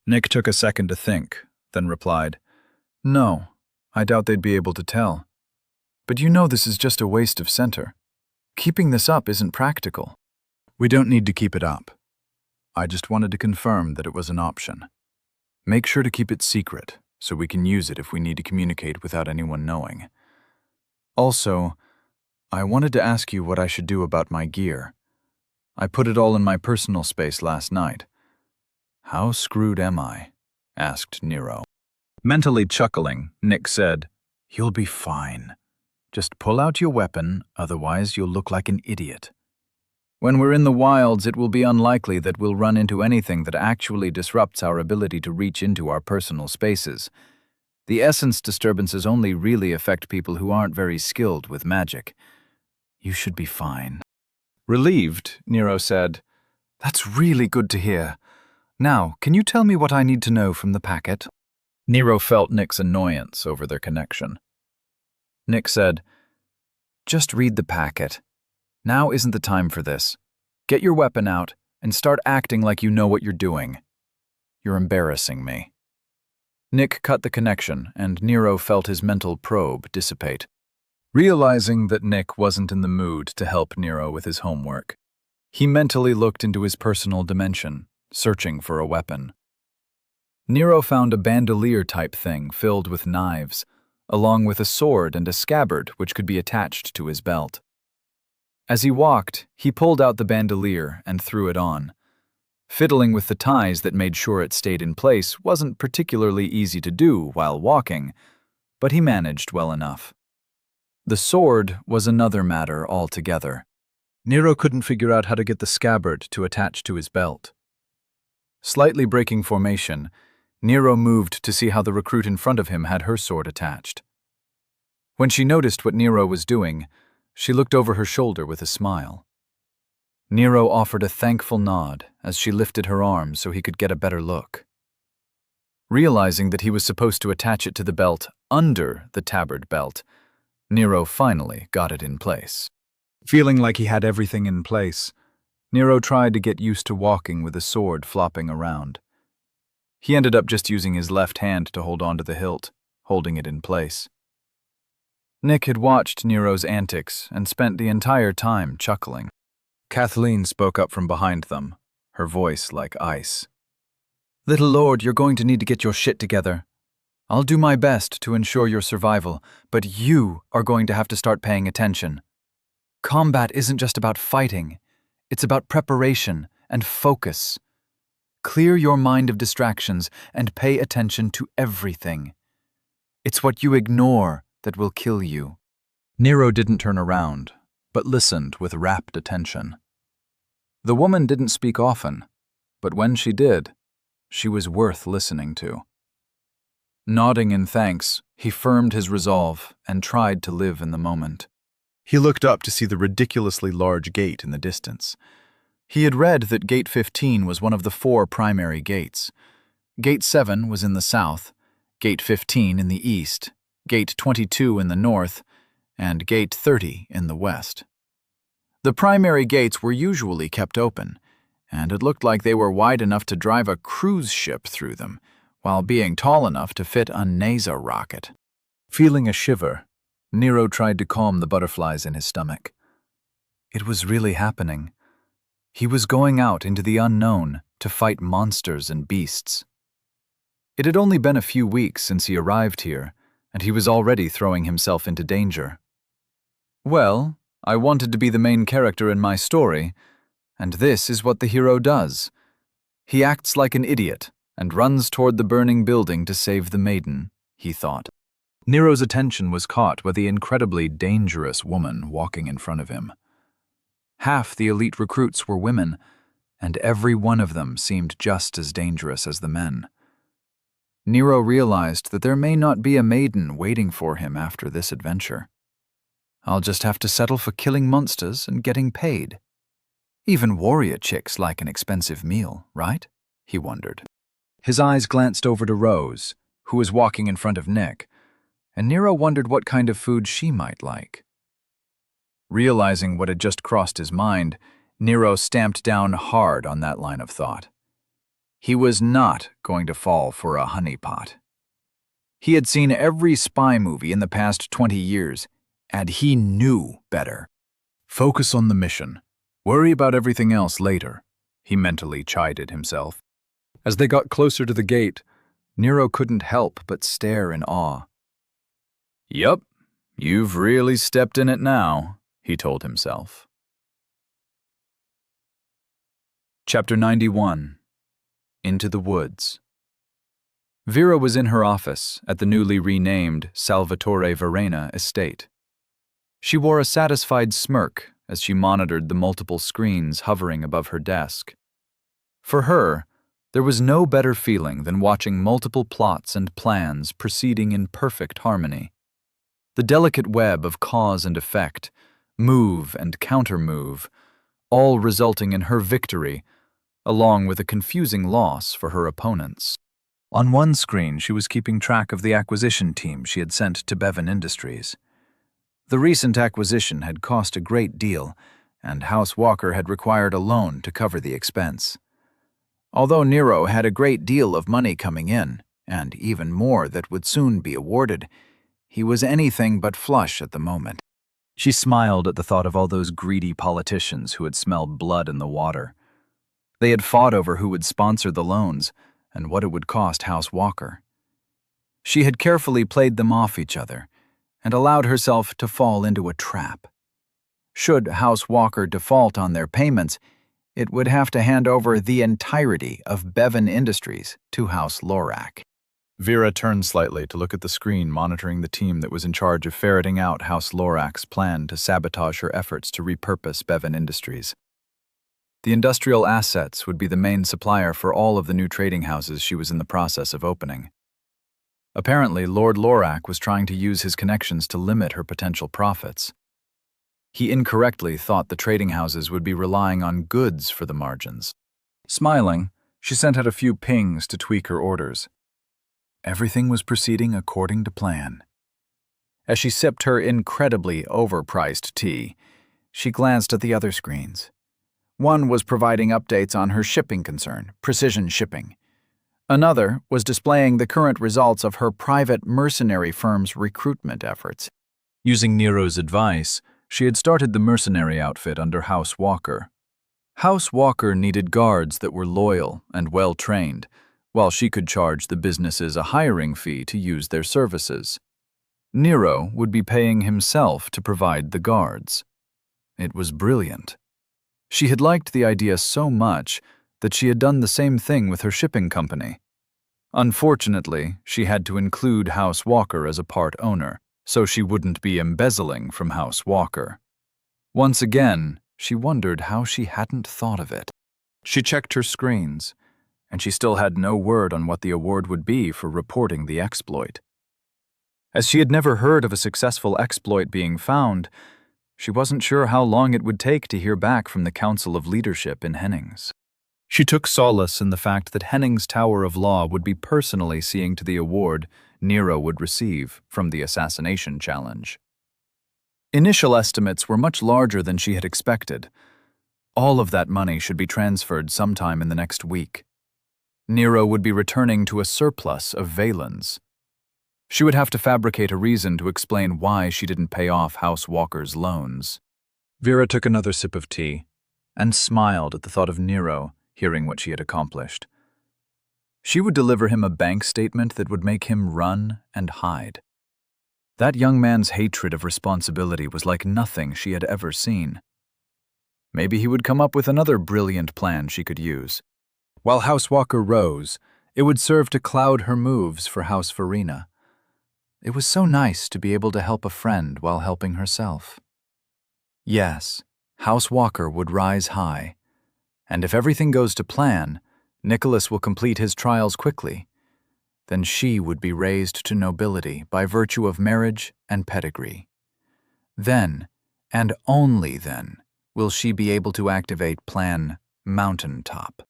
Nick took a second to think, then replied, No, I doubt they'd be able to tell. But you know this is just a waste of center. Keeping this up isn't practical. We don't need to keep it up. I just wanted to confirm that it was an option. Make sure to keep it secret, so we can use it if we need to communicate without anyone knowing. Also, I wanted to ask you what I should do about my gear. I put it all in my personal space last night. How screwed am I? Asked Nero. Mentally chuckling, Nick said, You'll be fine. Just pull out your weapon, otherwise you'll look like an idiot. When we're in the wilds, it will be unlikely that we'll run into anything that actually disrupts our ability to reach into our personal spaces. The essence disturbances only really affect people who aren't very skilled with magic. You should be fine. Relieved, Nero said, That's really good to hear. Now, can you tell me what I need to know from the packet? Nero felt Nick's annoyance over their connection. Nick said, Just read the packet. Now isn't the time for this. Get your weapon out and start acting like you know what you're doing. You're embarrassing me. Nick cut the connection, and Nero felt his mental probe dissipate. Realizing that Nick wasn't in the mood to help Nero with his homework, he mentally looked into his personal dimension, searching for a weapon. Nero found a bandolier-type thing filled with knives, along with a sword and a scabbard which could be attached to his belt. As he walked, he pulled out the bandolier and threw it on. Fiddling with the ties that made sure it stayed in place wasn't particularly easy to do while walking, but he managed well enough. The sword was another matter altogether. Nero couldn't figure out how to get the scabbard to attach to his belt. Slightly breaking formation, Nero moved to see how the recruit in front of him had her sword attached. When she noticed what Nero was doing, she looked over her shoulder with a smile. Nero offered a thankful nod as she lifted her arm so he could get a better look. Realizing that he was supposed to attach it to the belt under the tabard belt, Nero finally got it in place. Feeling like he had everything in place, Nero tried to get used to walking with a sword flopping around. He ended up just using his left hand to hold onto the hilt, holding it in place. Nick had watched Nero's antics and spent the entire time chuckling. Kathleen spoke up from behind them, her voice like ice. Little Lord, you're going to need to get your shit together. I'll do my best to ensure your survival, but you are going to have to start paying attention. Combat isn't just about fighting. It's about preparation and focus. Clear your mind of distractions and pay attention to everything. It's what you ignore that will kill you. Nero didn't turn around, but listened with rapt attention. The woman didn't speak often, but when she did, she was worth listening to. Nodding in thanks, He firmed his resolve and tried to live in the moment. He looked up to see the ridiculously large gate in the distance. He had read that Gate 15 was one of the 4 primary gates. Gate 7 was in the south, Gate 15 in the east, Gate 22 in the north, and Gate 30 in the west. The primary gates were usually kept open, and it looked like they were wide enough to drive a cruise ship through them, while being tall enough to fit a NASA rocket. Feeling a shiver, Nero tried to calm the butterflies in his stomach. It was really happening. He was going out into the unknown to fight monsters and beasts. It had only been a few weeks since he arrived here, and he was already throwing himself into danger. Well, I wanted to be the main character in my story, and this is what the hero does. He acts like an idiot and runs toward the burning building to save the maiden, he thought. Nero's attention was caught by the incredibly dangerous woman walking in front of him. Half the elite recruits were women, and every one of them seemed just as dangerous as the men. Nero realized that there may not be a maiden waiting for him after this adventure. I'll just have to settle for killing monsters and getting paid. Even warrior chicks like an expensive meal, right? He wondered. His eyes glanced over to Rose, who was walking in front of Nick, and Nero wondered what kind of food she might like. Realizing what had just crossed his mind, Nero stamped down hard on that line of thought. He was not going to fall for a honeypot. He had seen every spy movie in the past 20 years, and he knew better. Focus on the mission. Worry about everything else later, he mentally chided himself. As they got closer to the gate, Nero couldn't help but stare in awe. Yup, you've really stepped in it now, he told himself. Chapter 91. Into the Woods. Vera was in her office at the newly renamed Salvatore Verena estate. She wore a satisfied smirk as she monitored the multiple screens hovering above her desk. For her, there was no better feeling than watching multiple plots and plans proceeding in perfect harmony. The delicate web of cause and effect, move and counter-move, all resulting in her victory, along with a confusing loss for her opponents. On one screen, she was keeping track of the acquisition team she had sent to Bevan Industries. The recent acquisition had cost a great deal, and House Walker had required a loan to cover the expense. Although Nero had a great deal of money coming in, and even more that would soon be awarded, he was anything but flush at the moment. She smiled at the thought of all those greedy politicians who had smelled blood in the water. They had fought over who would sponsor the loans and what it would cost House Walker. She had carefully played them off each other and allowed herself to fall into a trap. Should House Walker default on their payments, it would have to hand over the entirety of Bevan Industries to House Lorak. Vera turned slightly to look at the screen monitoring the team that was in charge of ferreting out House Lorak's plan to sabotage her efforts to repurpose Bevan Industries. The industrial assets would be the main supplier for all of the new trading houses she was in the process of opening. Apparently, Lord Lorak was trying to use his connections to limit her potential profits. He incorrectly thought the trading houses would be relying on goods for the margins. Smiling, she sent out a few pings to tweak her orders. Everything was proceeding according to plan. As she sipped her incredibly overpriced tea, she glanced at the other screens. One was providing updates on her shipping concern, Precision Shipping. Another was displaying the current results of her private mercenary firm's recruitment efforts. Using Nero's advice, she had started the mercenary outfit under House Walker. House Walker needed guards that were loyal and well-trained, while she could charge the businesses a hiring fee to use their services. Nero would be paying himself to provide the guards. It was brilliant. She had liked the idea so much that she had done the same thing with her shipping company. Unfortunately, she had to include House Walker as a part owner, so she wouldn't be embezzling from House Walker. Once again, she wondered how she hadn't thought of it. She checked her screens, and she still had no word on what the award would be for reporting the exploit. As she had never heard of a successful exploit being found, she wasn't sure how long it would take to hear back from the Council of Leadership in Hennings. She took solace in the fact that Hennings' Tower of Law would be personally seeing to the award Nero would receive from the assassination challenge. Initial estimates were much larger than she had expected. All of that money should be transferred sometime in the next week. Nero would be returning to a surplus of Valens. She would have to fabricate a reason to explain why she didn't pay off House Walker's loans. Vera took another sip of tea and smiled at the thought of Nero hearing what she had accomplished. She would deliver him a bank statement that would make him run and hide. That young man's hatred of responsibility was like nothing she had ever seen. Maybe he would come up with another brilliant plan she could use. While House Walker rose, it would serve to cloud her moves for House Farina. It was so nice to be able to help a friend while helping herself. Yes, House Walker would rise high. And if everything goes to plan, Nicholas will complete his trials quickly. Then she would be raised to nobility by virtue of marriage and pedigree. Then, and only then, will she be able to activate Plan Mountaintop.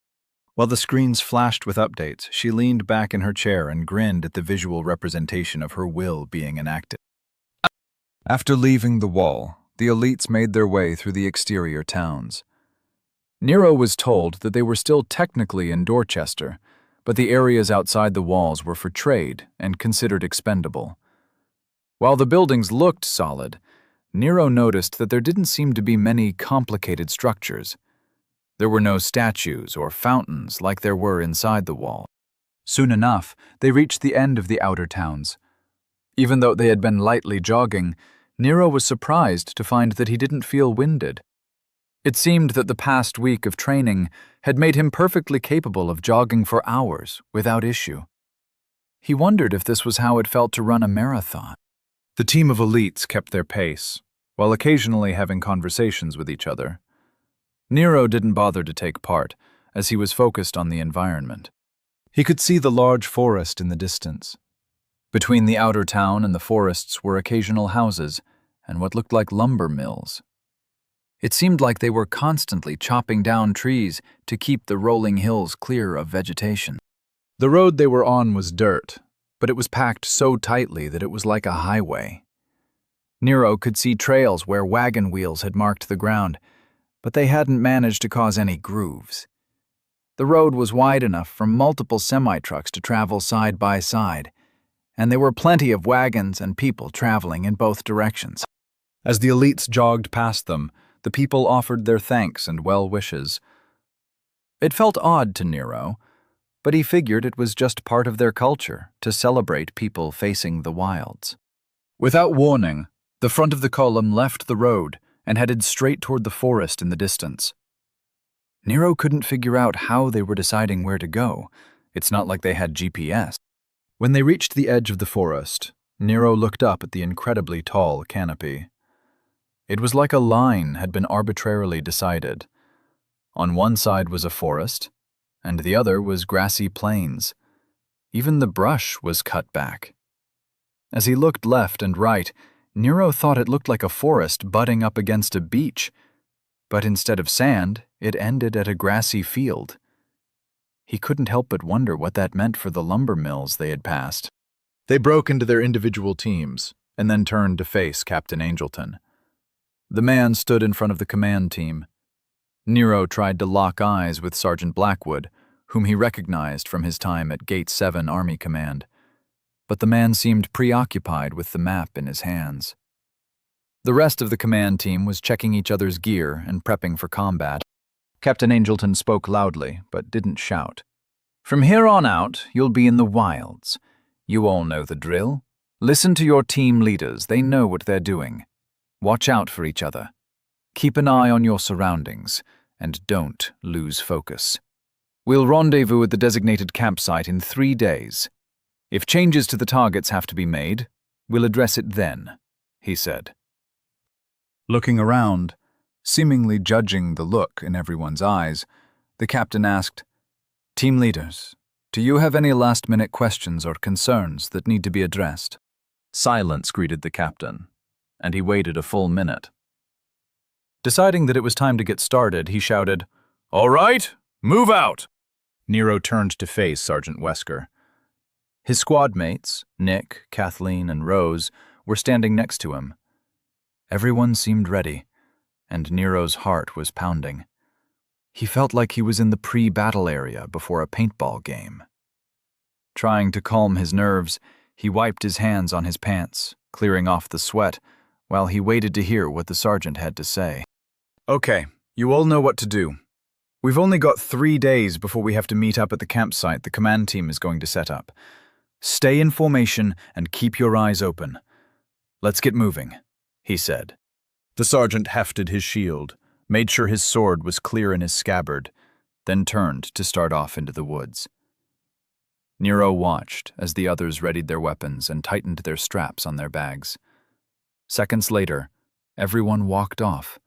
While the screens flashed with updates, she leaned back in her chair and grinned at the visual representation of her will being enacted. After leaving the wall, the elites made their way through the exterior towns. Nero was told that they were still technically in Dorchester, but the areas outside the walls were for trade and considered expendable. While the buildings looked solid, Nero noticed that there didn't seem to be many complicated structures. There were no statues or fountains like there were inside the wall. Soon enough, they reached the end of the outer towns. Even though they had been lightly jogging, Nero was surprised to find that he didn't feel winded. It seemed that the past week of training had made him perfectly capable of jogging for hours without issue. He wondered if this was how it felt to run a marathon. The team of elites kept their pace, while occasionally having conversations with each other. Nero didn't bother to take part, as he was focused on the environment. He could see the large forest in the distance. Between the outer town and the forests were occasional houses and what looked like lumber mills. It seemed like they were constantly chopping down trees to keep the rolling hills clear of vegetation. The road they were on was dirt, but it was packed so tightly that it was like a highway. Nero could see trails where wagon wheels had marked the ground, but they hadn't managed to cause any grooves. The road was wide enough for multiple semi-trucks to travel side by side, and there were plenty of wagons and people traveling in both directions. As the elites jogged past them, the people offered their thanks and well wishes. It felt odd to Nero, but he figured it was just part of their culture to celebrate people facing the wilds. Without warning, the front of the column left the road and headed straight toward the forest in the distance. Nero couldn't figure out how they were deciding where to go. It's not like they had GPS. When they reached the edge of the forest, Nero looked up at the incredibly tall canopy. It was like a line had been arbitrarily decided. On one side was a forest, and the other was grassy plains. Even the brush was cut back. As he looked left and right, Nero thought it looked like a forest butting up against a beach, but instead of sand, it ended at a grassy field. He couldn't help but wonder what that meant for the lumber mills they had passed. They broke into their individual teams, and then turned to face Captain Angelton. The man stood in front of the command team. Nero tried to lock eyes with Sergeant Blackwood, whom he recognized from his time at Gate 7 Army Command, but the man seemed preoccupied with the map in his hands. The rest of the command team was checking each other's gear and prepping for combat. Captain Angelton spoke loudly, but didn't shout. "From here on out, you'll be in the wilds. You all know the drill. Listen to your team leaders, they know what they're doing. Watch out for each other. Keep an eye on your surroundings, and don't lose focus. We'll rendezvous at the designated campsite in 3 days. If changes to the targets have to be made, we'll address it then," he said. Looking around, seemingly judging the look in everyone's eyes, the captain asked, "Team leaders, do you have any last-minute questions or concerns that need to be addressed?" Silence greeted the captain, and he waited a full minute. Deciding that it was time to get started, he shouted, "All right, move out!" Nero turned to face Sergeant Wesker. His squad mates, Nick, Kathleen, and Rose, were standing next to him. Everyone seemed ready, and Nero's heart was pounding. He felt like he was in the pre-battle area before a paintball game. Trying to calm his nerves, he wiped his hands on his pants, clearing off the sweat, while he waited to hear what the sergeant had to say. "Okay, you all know what to do. We've only got 3 days before we have to meet up at the campsite the command team is going to set up. Stay in formation and keep your eyes open. Let's get moving," he said. The sergeant hefted his shield, made sure his sword was clear in his scabbard, then turned to start off into the woods. Nero watched as the others readied their weapons and tightened their straps on their bags. Seconds later, everyone walked off,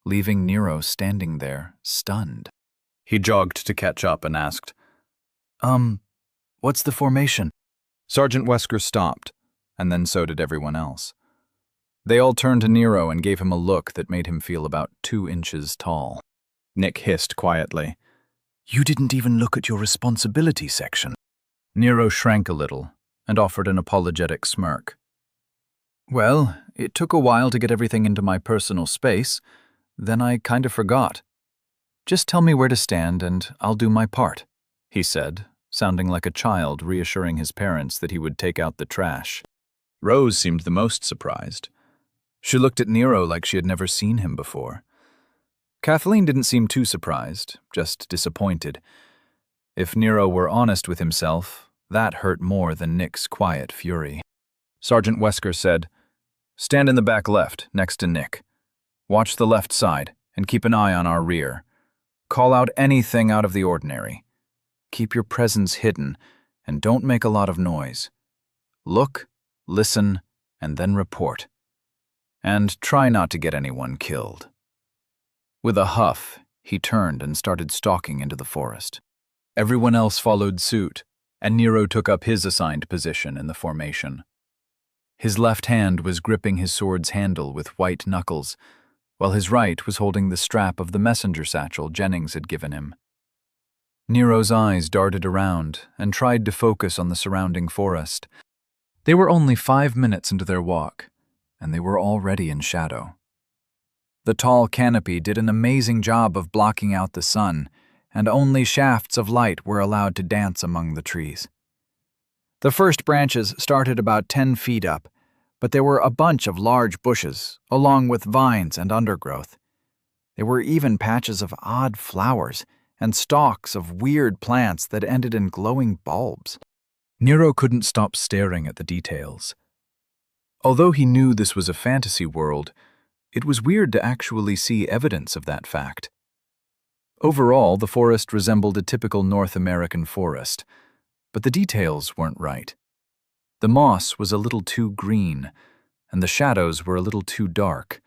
leaving Nero standing there, stunned. He jogged to catch up and asked, What's the formation?" Sergeant Wesker stopped, and then so did everyone else. They all turned to Nero and gave him a look that made him feel about 2 inches tall. Nick hissed quietly, "You didn't even look at your responsibility section." Nero shrank a little and offered an apologetic smirk. "Well, it took a while to get everything into my personal space. Then I kind of forgot. Just tell me where to stand and I'll do my part," he said, sounding like a child reassuring his parents that he would take out the trash. Rose seemed the most surprised. She looked at Nero like she had never seen him before. Kathleen didn't seem too surprised, just disappointed. If Nero were honest with himself, that hurt more than Nick's quiet fury. Sergeant Wesker said, "Stand in the back left, next to Nick. Watch the left side, and keep an eye on our rear. Call out anything out of the ordinary. Keep your presence hidden, and don't make a lot of noise. Look, listen, and then report. And try not to get anyone killed." With a huff, he turned and started stalking into the forest. Everyone else followed suit, and Nero took up his assigned position in the formation. His left hand was gripping his sword's handle with white knuckles, while his right was holding the strap of the messenger satchel Jennings had given him. Nero's eyes darted around and tried to focus on the surrounding forest. They were only 5 minutes into their walk, and they were already in shadow. The tall canopy did an amazing job of blocking out the sun, and only shafts of light were allowed to dance among the trees. The first branches started about 10 feet up, but there were a bunch of large bushes, along with vines and undergrowth. There were even patches of odd flowers and stalks of weird plants that ended in glowing bulbs. Nero couldn't stop staring at the details. Although he knew this was a fantasy world, it was weird to actually see evidence of that fact. Overall, the forest resembled a typical North American forest, but the details weren't right. The moss was a little too green, and the shadows were a little too dark.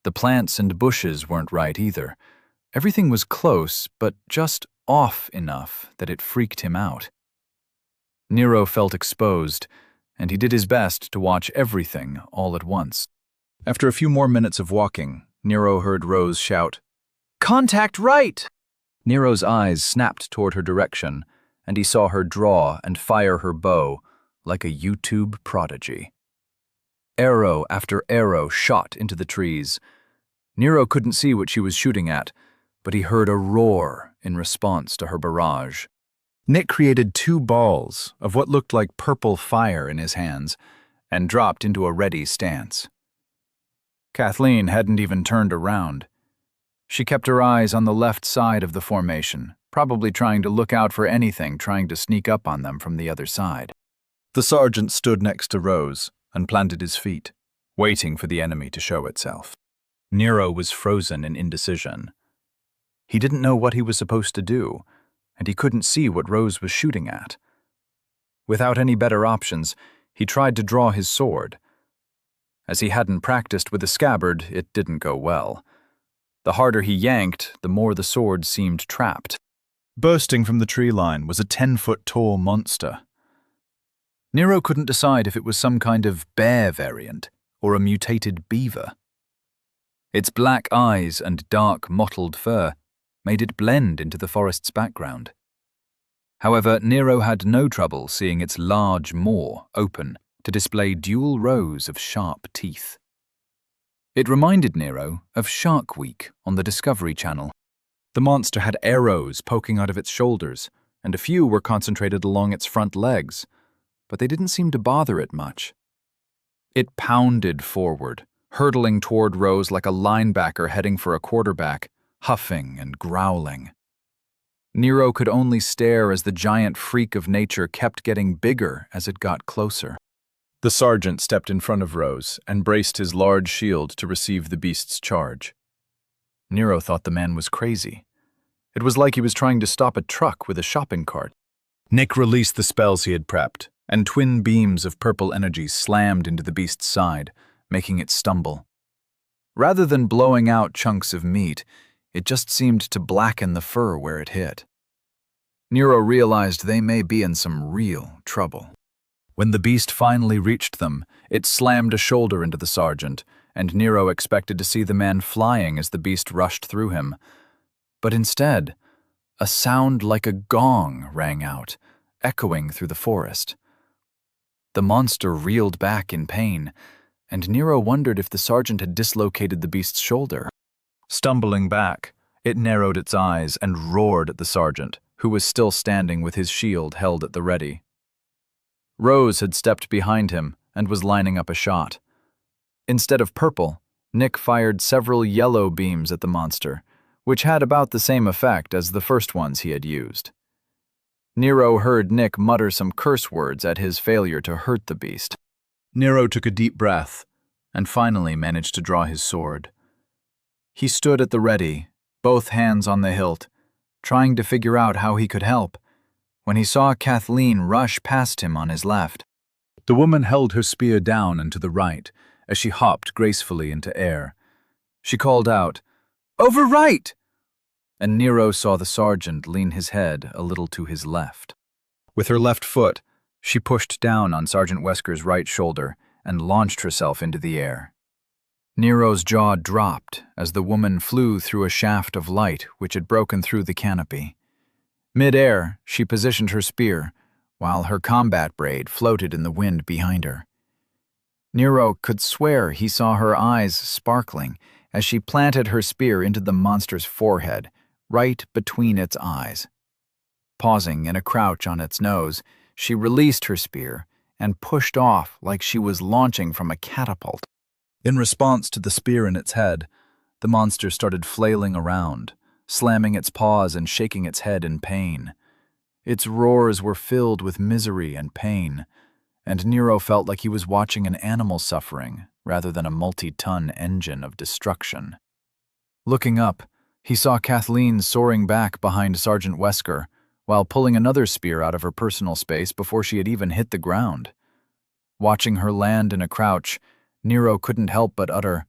The plants and bushes weren't right either. Everything was close, but just off enough that it freaked him out. Nero felt exposed, and he did his best to watch everything all at once. After a few more minutes of walking, Nero heard Rose shout, "Contact right!" Nero's eyes snapped toward her direction, and he saw her draw and fire her bow like a YouTube prodigy. Arrow after arrow shot into the trees. Nero couldn't see what she was shooting at, but he heard a roar in response to her barrage. Nick created 2 balls of what looked like purple fire in his hands and dropped into a ready stance. Kathleen hadn't even turned around. She kept her eyes on the left side of the formation, probably trying to look out for anything trying to sneak up on them from the other side. The sergeant stood next to Rose and planted his feet, waiting for the enemy to show itself. Nero was frozen in indecision. He didn't know what he was supposed to do, and he couldn't see what Rose was shooting at. Without any better options, he tried to draw his sword. As he hadn't practiced with a scabbard, it didn't go well. The harder he yanked, the more the sword seemed trapped. Bursting from the tree line was a 10-foot-tall monster. Nero couldn't decide if it was some kind of bear variant or a mutated beaver. Its black eyes and dark mottled fur made it blend into the forest's background. However, Nero had no trouble seeing its large maw open to display dual rows of sharp teeth. It reminded Nero of Shark Week on the Discovery Channel. The monster had arrows poking out of its shoulders, and a few were concentrated along its front legs, but they didn't seem to bother it much. It pounded forward, hurtling toward Rose like a linebacker heading for a quarterback, huffing and growling. Nero could only stare as the giant freak of nature kept getting bigger as it got closer. The sergeant stepped in front of Rose and braced his large shield to receive the beast's charge. Nero thought the man was crazy. It was like he was trying to stop a truck with a shopping cart. Nick released the spells he had prepped, and twin beams of purple energy slammed into the beast's side, making it stumble. Rather than blowing out chunks of meat, it just seemed to blacken the fur where it hit. Nero realized they may be in some real trouble. When the beast finally reached them, it slammed a shoulder into the sergeant, and Nero expected to see the man flying as the beast rushed through him. But instead, a sound like a gong rang out, echoing through the forest. The monster reeled back in pain, and Nero wondered if the sergeant had dislocated the beast's shoulder. Stumbling back, it narrowed its eyes and roared at the sergeant, who was still standing with his shield held at the ready. Rose had stepped behind him and was lining up a shot. Instead of purple, Nick fired several yellow beams at the monster, which had about the same effect as the first ones he had used. Nero heard Nick mutter some curse words at his failure to hurt the beast. Nero took a deep breath and finally managed to draw his sword. He stood at the ready, both hands on the hilt, trying to figure out how he could help, when he saw Kathleen rush past him on his left. The woman held her spear down and to the right as she hopped gracefully into air. She called out, "Over right!" And Nero saw the sergeant lean his head a little to his left. With her left foot, she pushed down on Sergeant Wesker's right shoulder and launched herself into the air. Nero's jaw dropped as the woman flew through a shaft of light which had broken through the canopy. Mid-air, she positioned her spear, while her combat braid floated in the wind behind her. Nero could swear he saw her eyes sparkling as she planted her spear into the monster's forehead, right between its eyes. Pausing in a crouch on its nose, she released her spear and pushed off like she was launching from a catapult. In response to the spear in its head, the monster started flailing around, slamming its paws and shaking its head in pain. Its roars were filled with misery and pain, and Nero felt like he was watching an animal suffering rather than a multi-ton engine of destruction. Looking up, he saw Kathleen soaring back behind Sergeant Wesker, while pulling another spear out of her personal space before she had even hit the ground. Watching her land in a crouch, Nero couldn't help but utter,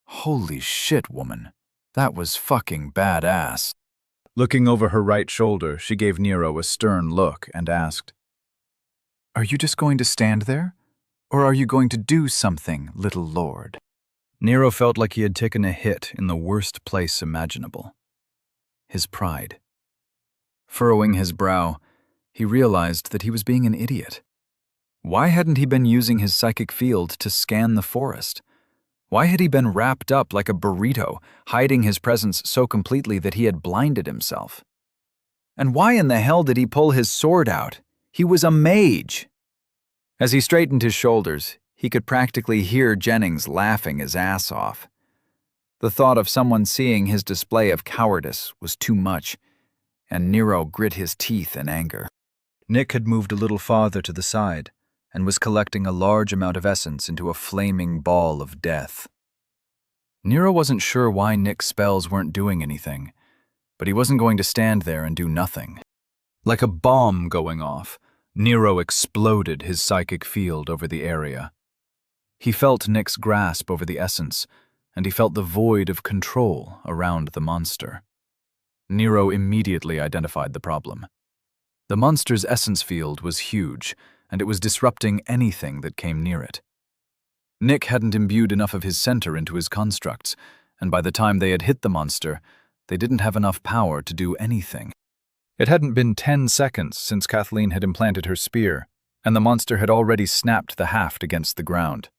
"Holy shit, woman. That was fucking badass." Looking over her right shoulder, she gave Nero a stern look and asked, "Are you just going to stand there? Or are you going to do something, little lord?" Nero felt like he had taken a hit in the worst place imaginable. His pride. Furrowing his brow, he realized that he was being an idiot. Why hadn't he been using his psychic field to scan the forest? Why had he been wrapped up like a burrito, hiding his presence so completely that he had blinded himself? And why in the hell did he pull his sword out? He was a mage! As he straightened his shoulders, he could practically hear Jennings laughing his ass off. The thought of someone seeing his display of cowardice was too much, and Nero grit his teeth in anger. Nick had moved a little farther to the side and was collecting a large amount of essence into a flaming ball of death. Nero wasn't sure why Nick's spells weren't doing anything, but he wasn't going to stand there and do nothing. Like a bomb going off, Nero exploded his psychic field over the area. He felt Nick's grasp over the essence, and he felt the void of control around the monster. Nero immediately identified the problem. The monster's essence field was huge, and it was disrupting anything that came near it. Nick hadn't imbued enough of his center into his constructs, and by the time they had hit the monster, they didn't have enough power to do anything. It hadn't been 10 seconds since Kathleen had implanted her spear, and the monster had already snapped the haft against the ground.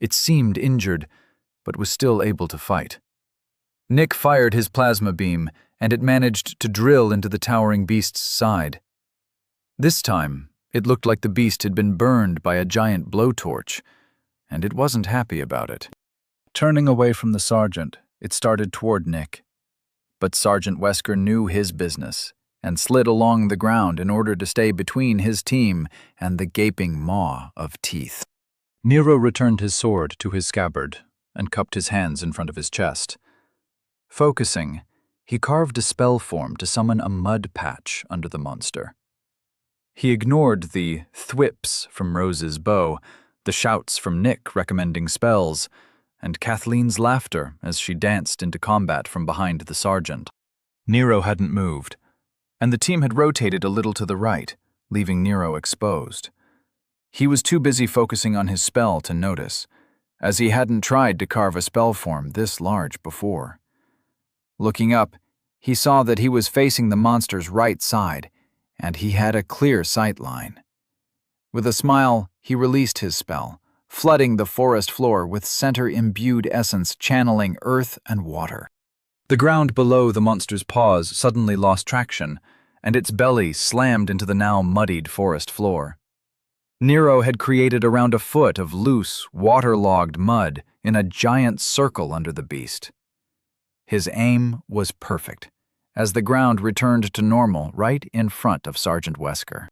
It seemed injured, but was still able to fight. Nick fired his plasma beam, and it managed to drill into the towering beast's side. This time, it looked like the beast had been burned by a giant blowtorch, and it wasn't happy about it. Turning away from the sergeant, it started toward Nick. But Sergeant Wesker knew his business and slid along the ground in order to stay between his team and the gaping maw of teeth. Nero returned his sword to his scabbard and cupped his hands in front of his chest. Focusing, he carved a spell form to summon a mud patch under the monster. He ignored the thwips from Rose's bow, the shouts from Nick recommending spells, and Kathleen's laughter as she danced into combat from behind the sergeant. Nero hadn't moved, and the team had rotated a little to the right, leaving Nero exposed. He was too busy focusing on his spell to notice, as he hadn't tried to carve a spell form this large before. Looking up, he saw that he was facing the monster's right side, and he had a clear sight line. With a smile, he released his spell, flooding the forest floor with center-imbued essence channeling earth and water. The ground below the monster's paws suddenly lost traction, and its belly slammed into the now muddied forest floor. Nero had created around a foot of loose, waterlogged mud in a giant circle under the beast. His aim was perfect, as the ground returned to normal right in front of Sergeant Wesker.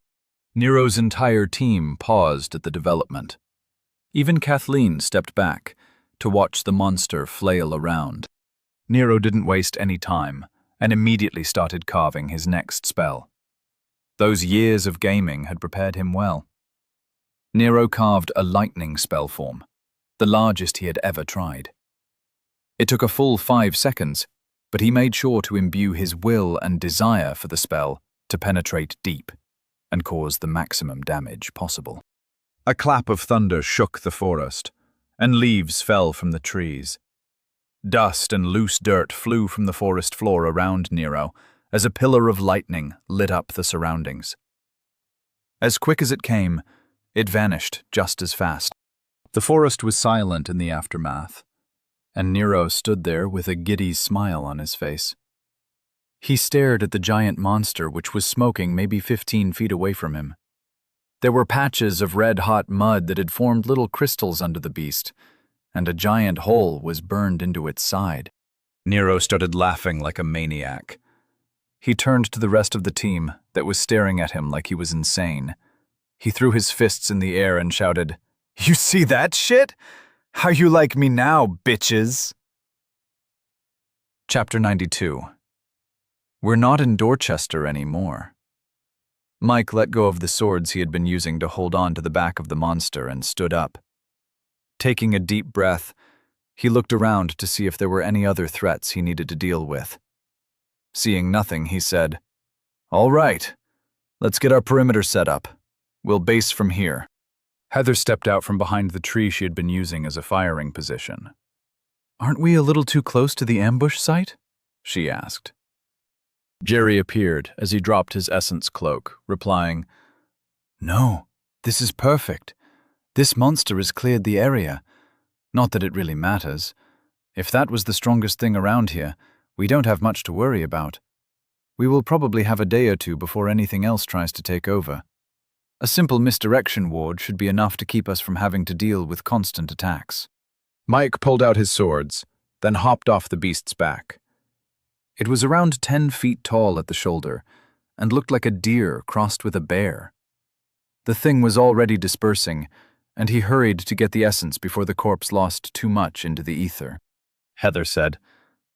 Nero's entire team paused at the development. Even Kathleen stepped back to watch the monster flail around. Nero didn't waste any time and immediately started carving his next spell. Those years of gaming had prepared him well. Nero carved a lightning spell form, the largest he had ever tried. It took a full 5 seconds, but he made sure to imbue his will and desire for the spell to penetrate deep and cause the maximum damage possible. A clap of thunder shook the forest, and leaves fell from the trees. Dust and loose dirt flew from the forest floor around Nero as a pillar of lightning lit up the surroundings. As quick as it came, it vanished just as fast. The forest was silent in the aftermath, and Nero stood there with a giddy smile on his face. He stared at the giant monster which was smoking maybe 15 feet away from him. There were patches of red-hot mud that had formed little crystals under the beast, and a giant hole was burned into its side. Nero started laughing like a maniac. He turned to the rest of the team that was staring at him like he was insane. He threw his fists in the air and shouted, "You see that shit? How you like me now, bitches?" Chapter 92. We're not in Dorchester anymore. Mike let go of the swords he had been using to hold on to the back of the monster and stood up. Taking a deep breath, he looked around to see if there were any other threats he needed to deal with. Seeing nothing, he said, "All right, let's get our perimeter set up. We'll base from here." Heather stepped out from behind the tree she had been using as a firing position. "Aren't we a little too close to the ambush site?" she asked. Jerry appeared as he dropped his essence cloak, replying, "No, this is perfect. This monster has cleared the area. Not that it really matters. If that was the strongest thing around here, we don't have much to worry about. We will probably have a day or two before anything else tries to take over. A simple misdirection ward should be enough to keep us from having to deal with constant attacks." Mike pulled out his swords, then hopped off the beast's back. It was around 10 feet tall at the shoulder, and looked like a deer crossed with a bear. The thing was already dispersing, and he hurried to get the essence before the corpse lost too much into the ether. Heather said,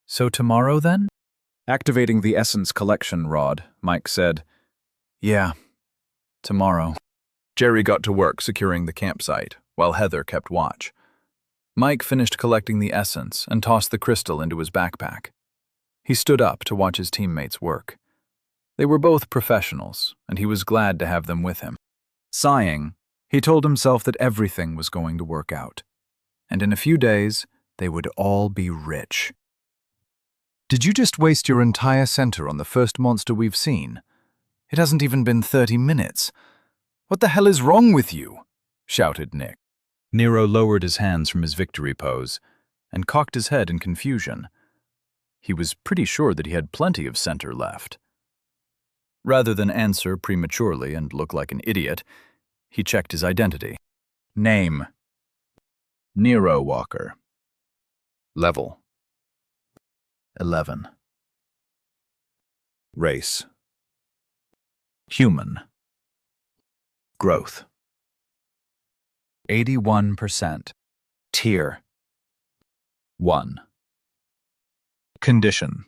"So tomorrow then?" Activating the essence collection rod, Mike said, "Yeah, tomorrow." Jerry got to work securing the campsite, while Heather kept watch. Mike finished collecting the essence and tossed the crystal into his backpack. He stood up to watch his teammates work. They were both professionals, and he was glad to have them with him. Sighing, he told himself that everything was going to work out, and in a few days, they would all be rich. Did you just waste your entire center on the first monster we've seen? It hasn't even been 30 minutes. What the hell is wrong with you? Shouted Nick. Nero lowered his hands from his victory pose and cocked his head in confusion. He was pretty sure that he had plenty of center left. Rather than answer prematurely and look like an idiot, he checked his identity. Name: Nero Walker. Level: 11. Race: human. Growth: 81%. Tier: 1. Condition: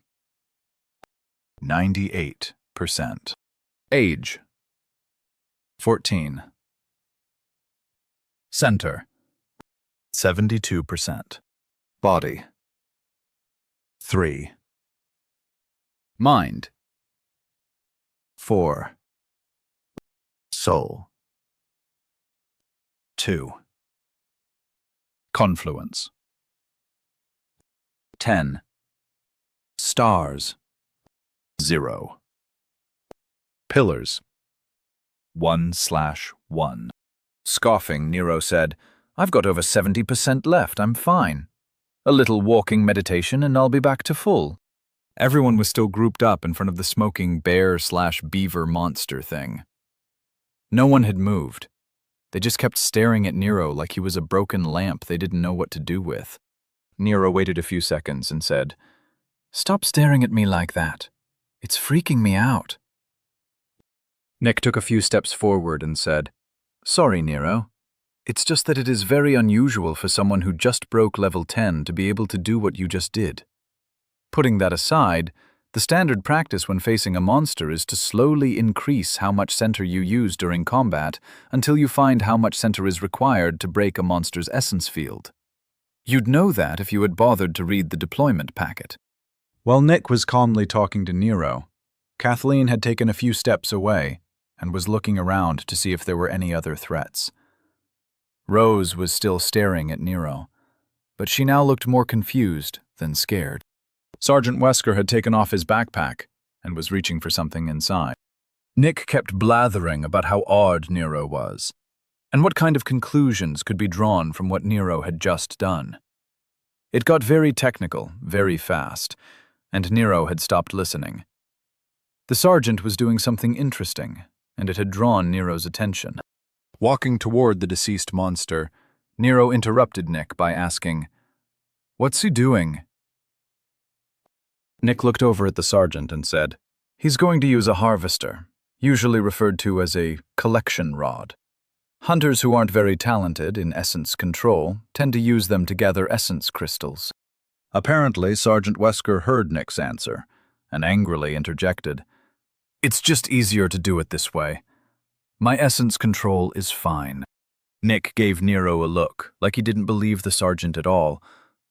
98%. Age: 14. Center: 72%. Body: 3. Mind: 4. Soul: 2. Confluence: 10. Stars: 0. Pillars: 1/1. Scoffing, Nero said, "I've got over 70% left, I'm fine. A little walking meditation and I'll be back to full." Everyone was still grouped up in front of the smoking bear/beaver monster thing. No one had moved. They just kept staring at Nero like he was a broken lamp they didn't know what to do with. Nero waited a few seconds and said, "Stop staring at me like that. It's freaking me out." Nick took a few steps forward and said, "Sorry, Nero. It's just that it is very unusual for someone who just broke level 10 to be able to do what you just did. Putting that aside, the standard practice when facing a monster is to slowly increase how much center you use during combat until you find how much center is required to break a monster's essence field. You'd know that if you had bothered to read the deployment packet." While Nick was calmly talking to Nero, Kathleen had taken a few steps away and was looking around to see if there were any other threats. Rose was still staring at Nero, but she now looked more confused than scared. Sergeant Wesker had taken off his backpack and was reaching for something inside. Nick kept blathering about how odd Nero was, and what kind of conclusions could be drawn from what Nero had just done. It got very technical, very fast, and Nero had stopped listening. The sergeant was doing something interesting, and it had drawn Nero's attention. Walking toward the deceased monster, Nero interrupted Nick by asking, "What's he doing?" Nick looked over at the sergeant and said, "He's going to use a harvester, usually referred to as a collection rod. Hunters who aren't very talented in essence control tend to use them to gather essence crystals." Apparently, Sergeant Wesker heard Nick's answer and angrily interjected, "It's just easier to do it this way. My essence control is fine." Nick gave Nero a look, like he didn't believe the sergeant at all,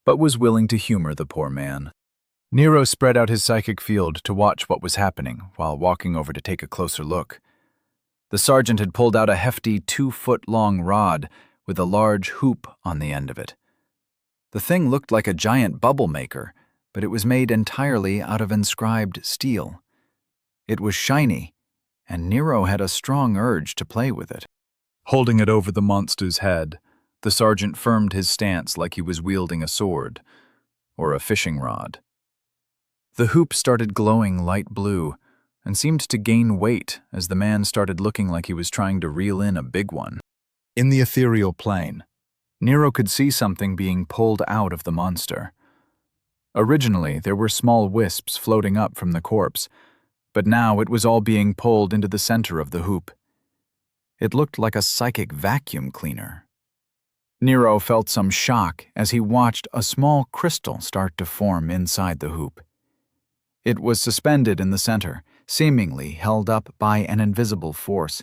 but was willing to humor the poor man. Nero spread out his psychic field to watch what was happening while walking over to take a closer look. The sergeant had pulled out a hefty 2-foot-long rod with a large hoop on the end of it. The thing looked like a giant bubble maker, but it was made entirely out of inscribed steel. It was shiny, and Nero had a strong urge to play with it. Holding it over the monster's head, the sergeant firmed his stance like he was wielding a sword or a fishing rod. The hoop started glowing light blue and seemed to gain weight as the man started looking like he was trying to reel in a big one. In the ethereal plane, Nero could see something being pulled out of the monster. Originally, there were small wisps floating up from the corpse, but now it was all being pulled into the center of the hoop. It looked like a psychic vacuum cleaner. Nero felt some shock as he watched a small crystal start to form inside the hoop. It was suspended in the center, seemingly held up by an invisible force.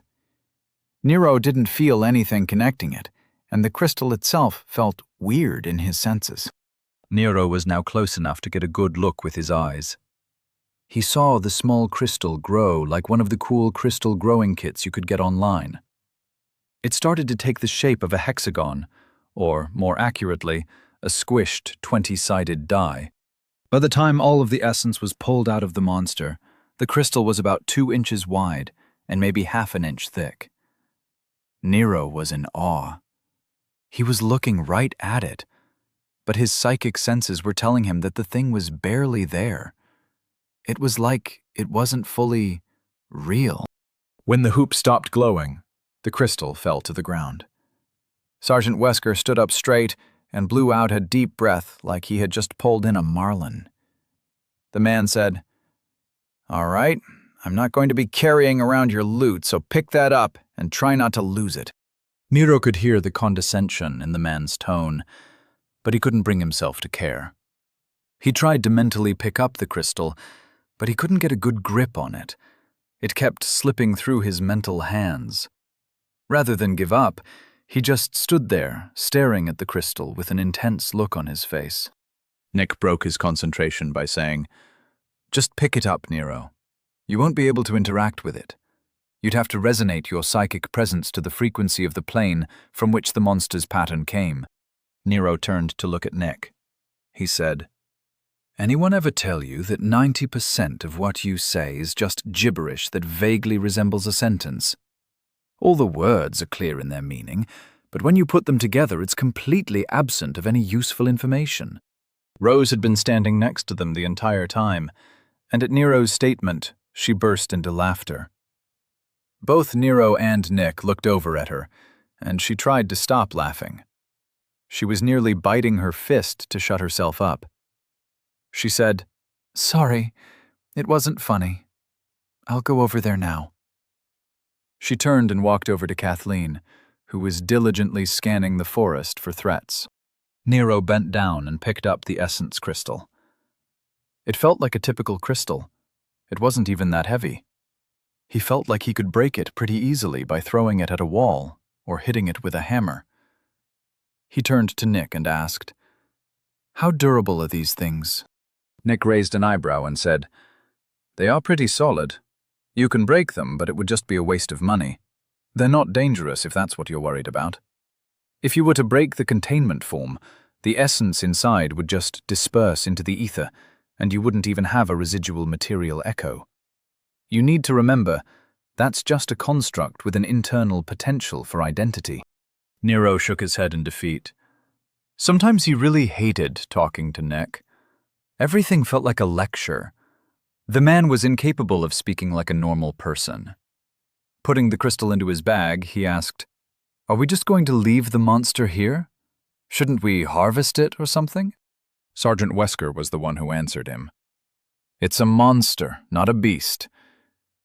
Nero didn't feel anything connecting it, and the crystal itself felt weird in his senses. Nero was now close enough to get a good look with his eyes. He saw the small crystal grow like one of the cool crystal growing kits you could get online. It started to take the shape of a hexagon, or, more accurately, a squished 20-sided die. By the time all of the essence was pulled out of the monster, the crystal was about 2 inches wide and maybe half an inch thick. Nero was in awe. He was looking right at it, but his psychic senses were telling him that the thing was barely there. It was like it wasn't fully real. When the hoop stopped glowing, the crystal fell to the ground. Sergeant Wesker stood up straight and blew out a deep breath like he had just pulled in a marlin. The man said, "All right, I'm not going to be carrying around your loot, so pick that up and try not to lose it." Nero could hear the condescension in the man's tone, but he couldn't bring himself to care. He tried to mentally pick up the crystal, but he couldn't get a good grip on it. It kept slipping through his mental hands. Rather than give up, he just stood there, staring at the crystal with an intense look on his face. Nick broke his concentration by saying, "Just pick it up, Nero. You won't be able to interact with it. You'd have to resonate your psychic presence to the frequency of the plane from which the monster's pattern came." Nero turned to look at Nick. He said, "Anyone ever tell you that 90% of what you say is just gibberish that vaguely resembles a sentence? All the words are clear in their meaning, but when you put them together, it's completely absent of any useful information." Rose had been standing next to them the entire time, and at Nero's statement, she burst into laughter. Both Nero and Nick looked over at her, and she tried to stop laughing. She was nearly biting her fist to shut herself up. She said, "Sorry, it wasn't funny. I'll go over there now." She turned and walked over to Kathleen, who was diligently scanning the forest for threats. Nero bent down and picked up the essence crystal. It felt like a typical crystal. It wasn't even that heavy. He felt like he could break it pretty easily by throwing it at a wall or hitting it with a hammer. He turned to Nick and asked, "How durable are these things?" Nick raised an eyebrow and said, "They are pretty solid. You can break them, but it would just be a waste of money. They're not dangerous if that's what you're worried about. If you were to break the containment form, the essence inside would just disperse into the ether, and you wouldn't even have a residual material echo. You need to remember, that's just a construct with an internal potential for identity." Nero shook his head in defeat. Sometimes he really hated talking to Nick. Everything felt like a lecture. The man was incapable of speaking like a normal person. Putting the crystal into his bag, he asked, "Are we just going to leave the monster here? Shouldn't we harvest it or something?" Sergeant Wesker was the one who answered him. "It's a monster, not a beast.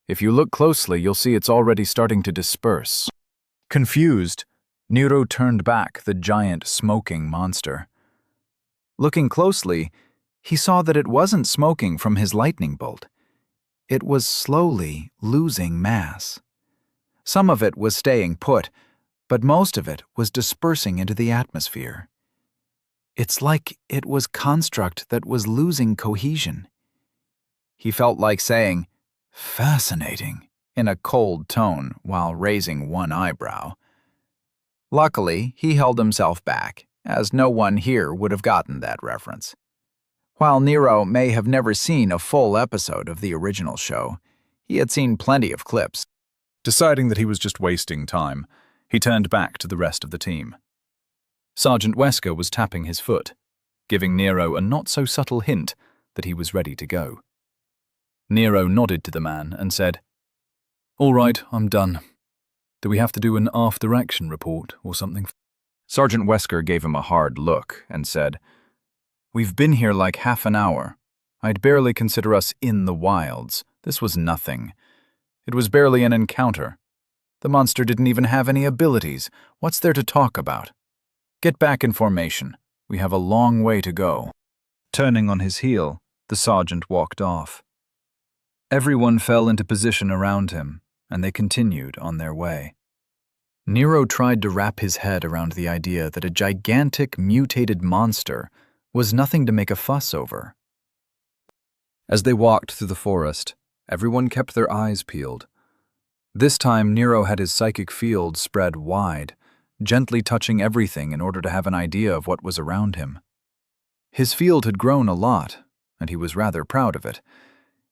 If you look closely, you'll see it's already starting to disperse." Confused, Nero turned back the giant smoking monster. Looking closely, he saw that it wasn't smoking from his lightning bolt. It was slowly losing mass. Some of it was staying put, but most of it was dispersing into the atmosphere. It's like it was construct that was losing cohesion. He felt like saying, "Fascinating," in a cold tone while raising one eyebrow. Luckily, he held himself back, as no one here would have gotten that reference. While Nero may have never seen a full episode of the original show, he had seen plenty of clips. Deciding that he was just wasting time, he turned back to the rest of the team. Sergeant Wesker was tapping his foot, giving Nero a not-so-subtle hint that he was ready to go. Nero nodded to the man and said, "All right, I'm done. Do we have to do an after-action report or something?" Sergeant Wesker gave him a hard look and said, "We've been here like half an hour. I'd barely consider us in the wilds. This was nothing. It was barely an encounter. The monster didn't even have any abilities. What's there to talk about? Get back in formation. We have a long way to go." Turning on his heel, the sergeant walked off. Everyone fell into position around him, and they continued on their way. Nero tried to wrap his head around the idea that a gigantic, mutated monster was nothing to make a fuss over. As they walked through the forest, everyone kept their eyes peeled. This time, Nero had his psychic field spread wide, gently touching everything in order to have an idea of what was around him. His field had grown a lot, and he was rather proud of it.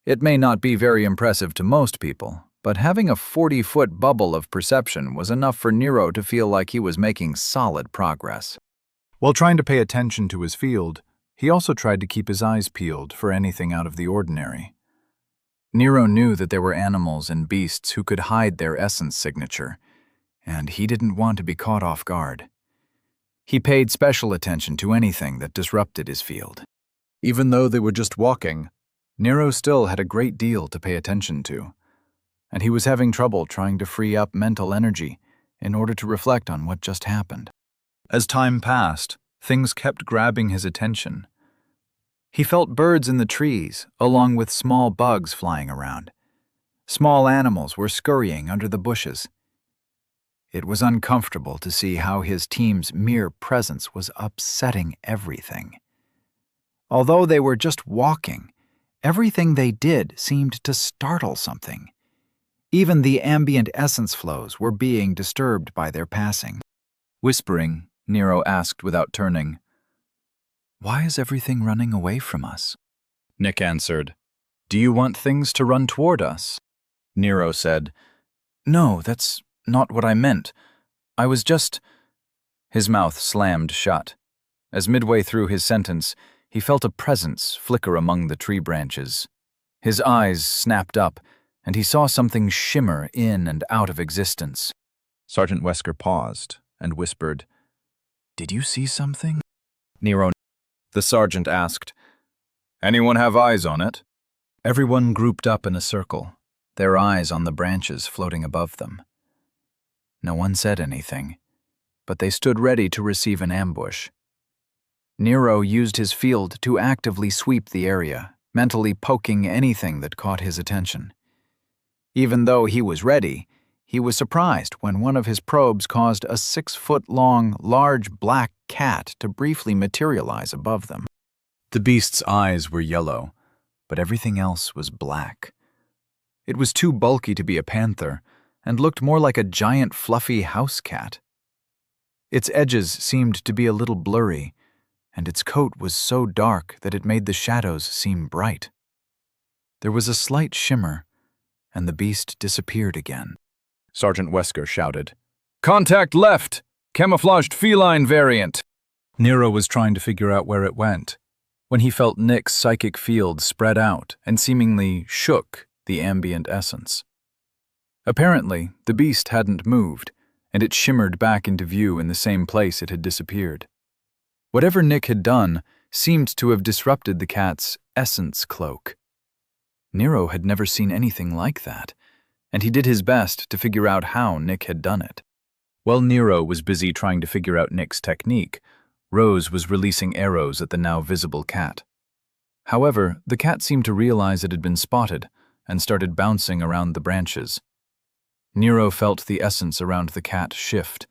It may not be very impressive to most people, but having a 40-foot bubble of perception was enough for Nero to feel like he was making solid progress. While trying to pay attention to his field, he also tried to keep his eyes peeled for anything out of the ordinary. Nero knew that there were animals and beasts who could hide their essence signature, and he didn't want to be caught off guard. He paid special attention to anything that disrupted his field. Even though they were just walking, Nero still had a great deal to pay attention to, and he was having trouble trying to free up mental energy in order to reflect on what just happened. As time passed, things kept grabbing his attention. He felt birds in the trees, along with small bugs flying around. Small animals were scurrying under the bushes. It was uncomfortable to see how his team's mere presence was upsetting everything. Although they were just walking, everything they did seemed to startle something. Even the ambient essence flows were being disturbed by their passing. Whispering, Nero asked without turning, "Why is everything running away from us?" Nick answered, "Do you want things to run toward us?" Nero said, "No, that's not what I meant. I was just—" His mouth slammed shut. As midway through his sentence, he felt a presence flicker among the tree branches. His eyes snapped up, and he saw something shimmer in and out of existence. Sergeant Wesker paused and whispered, "Did you see something?" Nero. The sergeant asked, "Anyone have eyes on it?" Everyone grouped up in a circle, their eyes on the branches floating above them. No one said anything, but they stood ready to receive an ambush. Nero used his field to actively sweep the area, mentally poking anything that caught his attention. Even though he was ready, he was surprised when one of his probes caused a 6-foot-long, large black cat to briefly materialize above them. The beast's eyes were yellow, but everything else was black. It was too bulky to be a panther, and looked more like a giant fluffy house cat. Its edges seemed to be a little blurry, and its coat was so dark that it made the shadows seem bright. There was a slight shimmer, and the beast disappeared again. Sergeant Wesker shouted, "Contact left! Camouflaged feline variant!" Nero was trying to figure out where it went, when he felt Nick's psychic field spread out and seemingly shook the ambient essence. Apparently, the beast hadn't moved, and it shimmered back into view in the same place it had disappeared. Whatever Nick had done seemed to have disrupted the cat's essence cloak. Nero had never seen anything like that, and he did his best to figure out how Nick had done it. While Nero was busy trying to figure out Nick's technique, Rose was releasing arrows at the now visible cat. However, the cat seemed to realize it had been spotted and started bouncing around the branches. Nero felt the essence around the cat shift,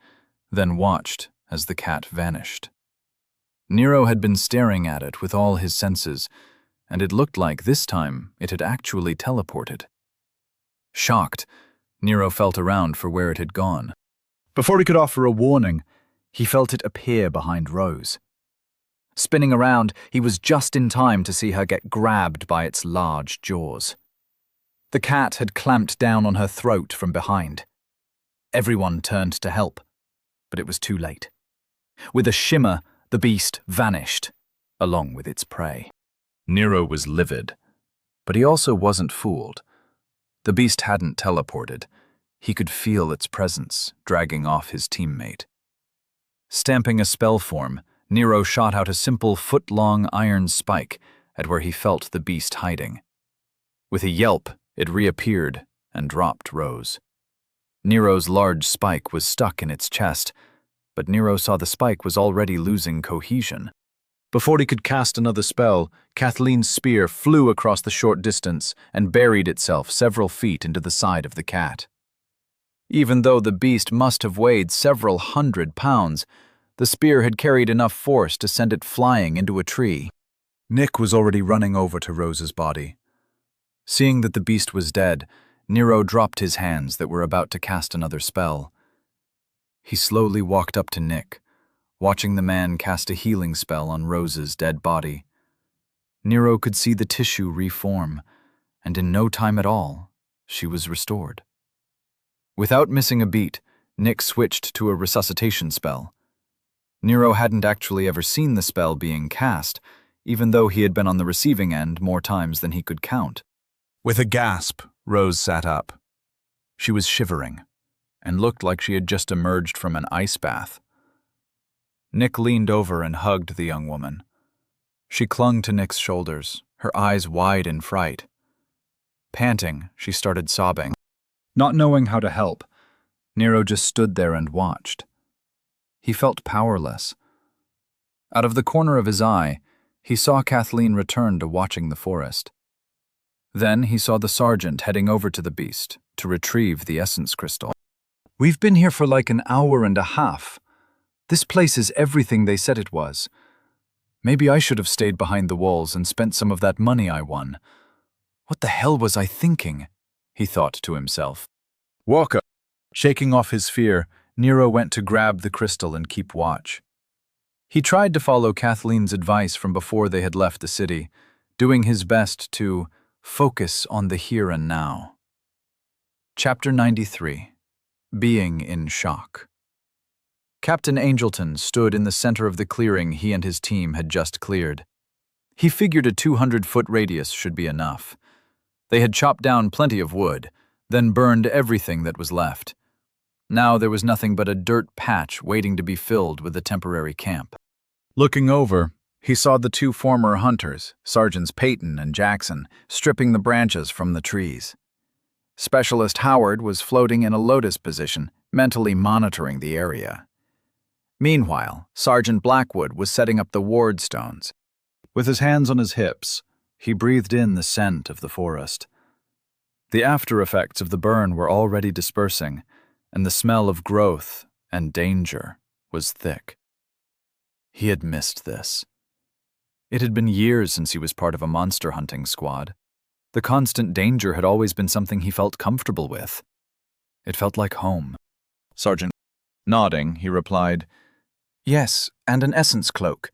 then watched as the cat vanished. Nero had been staring at it with all his senses, and it looked like this time it had actually teleported. Shocked, Nero felt around for where it had gone. Before he could offer a warning, he felt it appear behind Rose. Spinning around, he was just in time to see her get grabbed by its large jaws. The cat had clamped down on her throat from behind. Everyone turned to help, but it was too late. With a shimmer, the beast vanished, along with its prey. Nero was livid, but he also wasn't fooled. The beast hadn't teleported. He could feel its presence, dragging off his teammate. Stamping a spell form, Nero shot out a simple foot-long iron spike at where he felt the beast hiding. With a yelp, it reappeared and dropped Rose. Nero's large spike was stuck in its chest, but Nero saw the spike was already losing cohesion. Before he could cast another spell, Kathleen's spear flew across the short distance and buried itself several feet into the side of the cat. Even though the beast must have weighed several 100 pounds, the spear had carried enough force to send it flying into a tree. Nick was already running over to Rose's body. Seeing that the beast was dead, Nero dropped his hands that were about to cast another spell. He slowly walked up to Nick, watching the man cast a healing spell on Rose's dead body. Nero could see the tissue reform, and in no time at all, she was restored. Without missing a beat, Nick switched to a resuscitation spell. Nero hadn't actually ever seen the spell being cast, even though he had been on the receiving end more times than he could count. With a gasp, Rose sat up. She was shivering, and looked like she had just emerged from an ice bath. Nick leaned over and hugged the young woman. She clung to Nick's shoulders, her eyes wide in fright. Panting, she started sobbing. Not knowing how to help, Nero just stood there and watched. He felt powerless. Out of the corner of his eye, he saw Kathleen return to watching the forest. Then he saw the sergeant heading over to the beast to retrieve the essence crystal. "We've been here for like an hour and a half. This place is everything they said it was. Maybe I should have stayed behind the walls and spent some of that money I won. What the hell was I thinking?" he thought to himself. Walker. Shaking off his fear, Nero went to grab the crystal and keep watch. He tried to follow Kathleen's advice from before they had left the city, doing his best to focus on the here and now. Chapter 93. Being in Shock. Captain Angelton stood in the center of the clearing he and his team had just cleared. He figured a 200-foot radius should be enough. They had chopped down plenty of wood, then burned everything that was left. Now there was nothing but a dirt patch waiting to be filled with a temporary camp. Looking over, he saw the two former hunters, Sergeants Peyton and Jackson, stripping the branches from the trees. Specialist Howard was floating in a lotus position, mentally monitoring the area. Meanwhile, Sergeant Blackwood was setting up the ward stones. With his hands on his hips, he breathed in the scent of the forest. The after effects of the burn were already dispersing, and the smell of growth and danger was thick. He had missed this. It had been years since he was part of a monster hunting squad. The constant danger had always been something he felt comfortable with. It felt like home. Sergeant. Nodding, he replied, "Yes, and an essence cloak.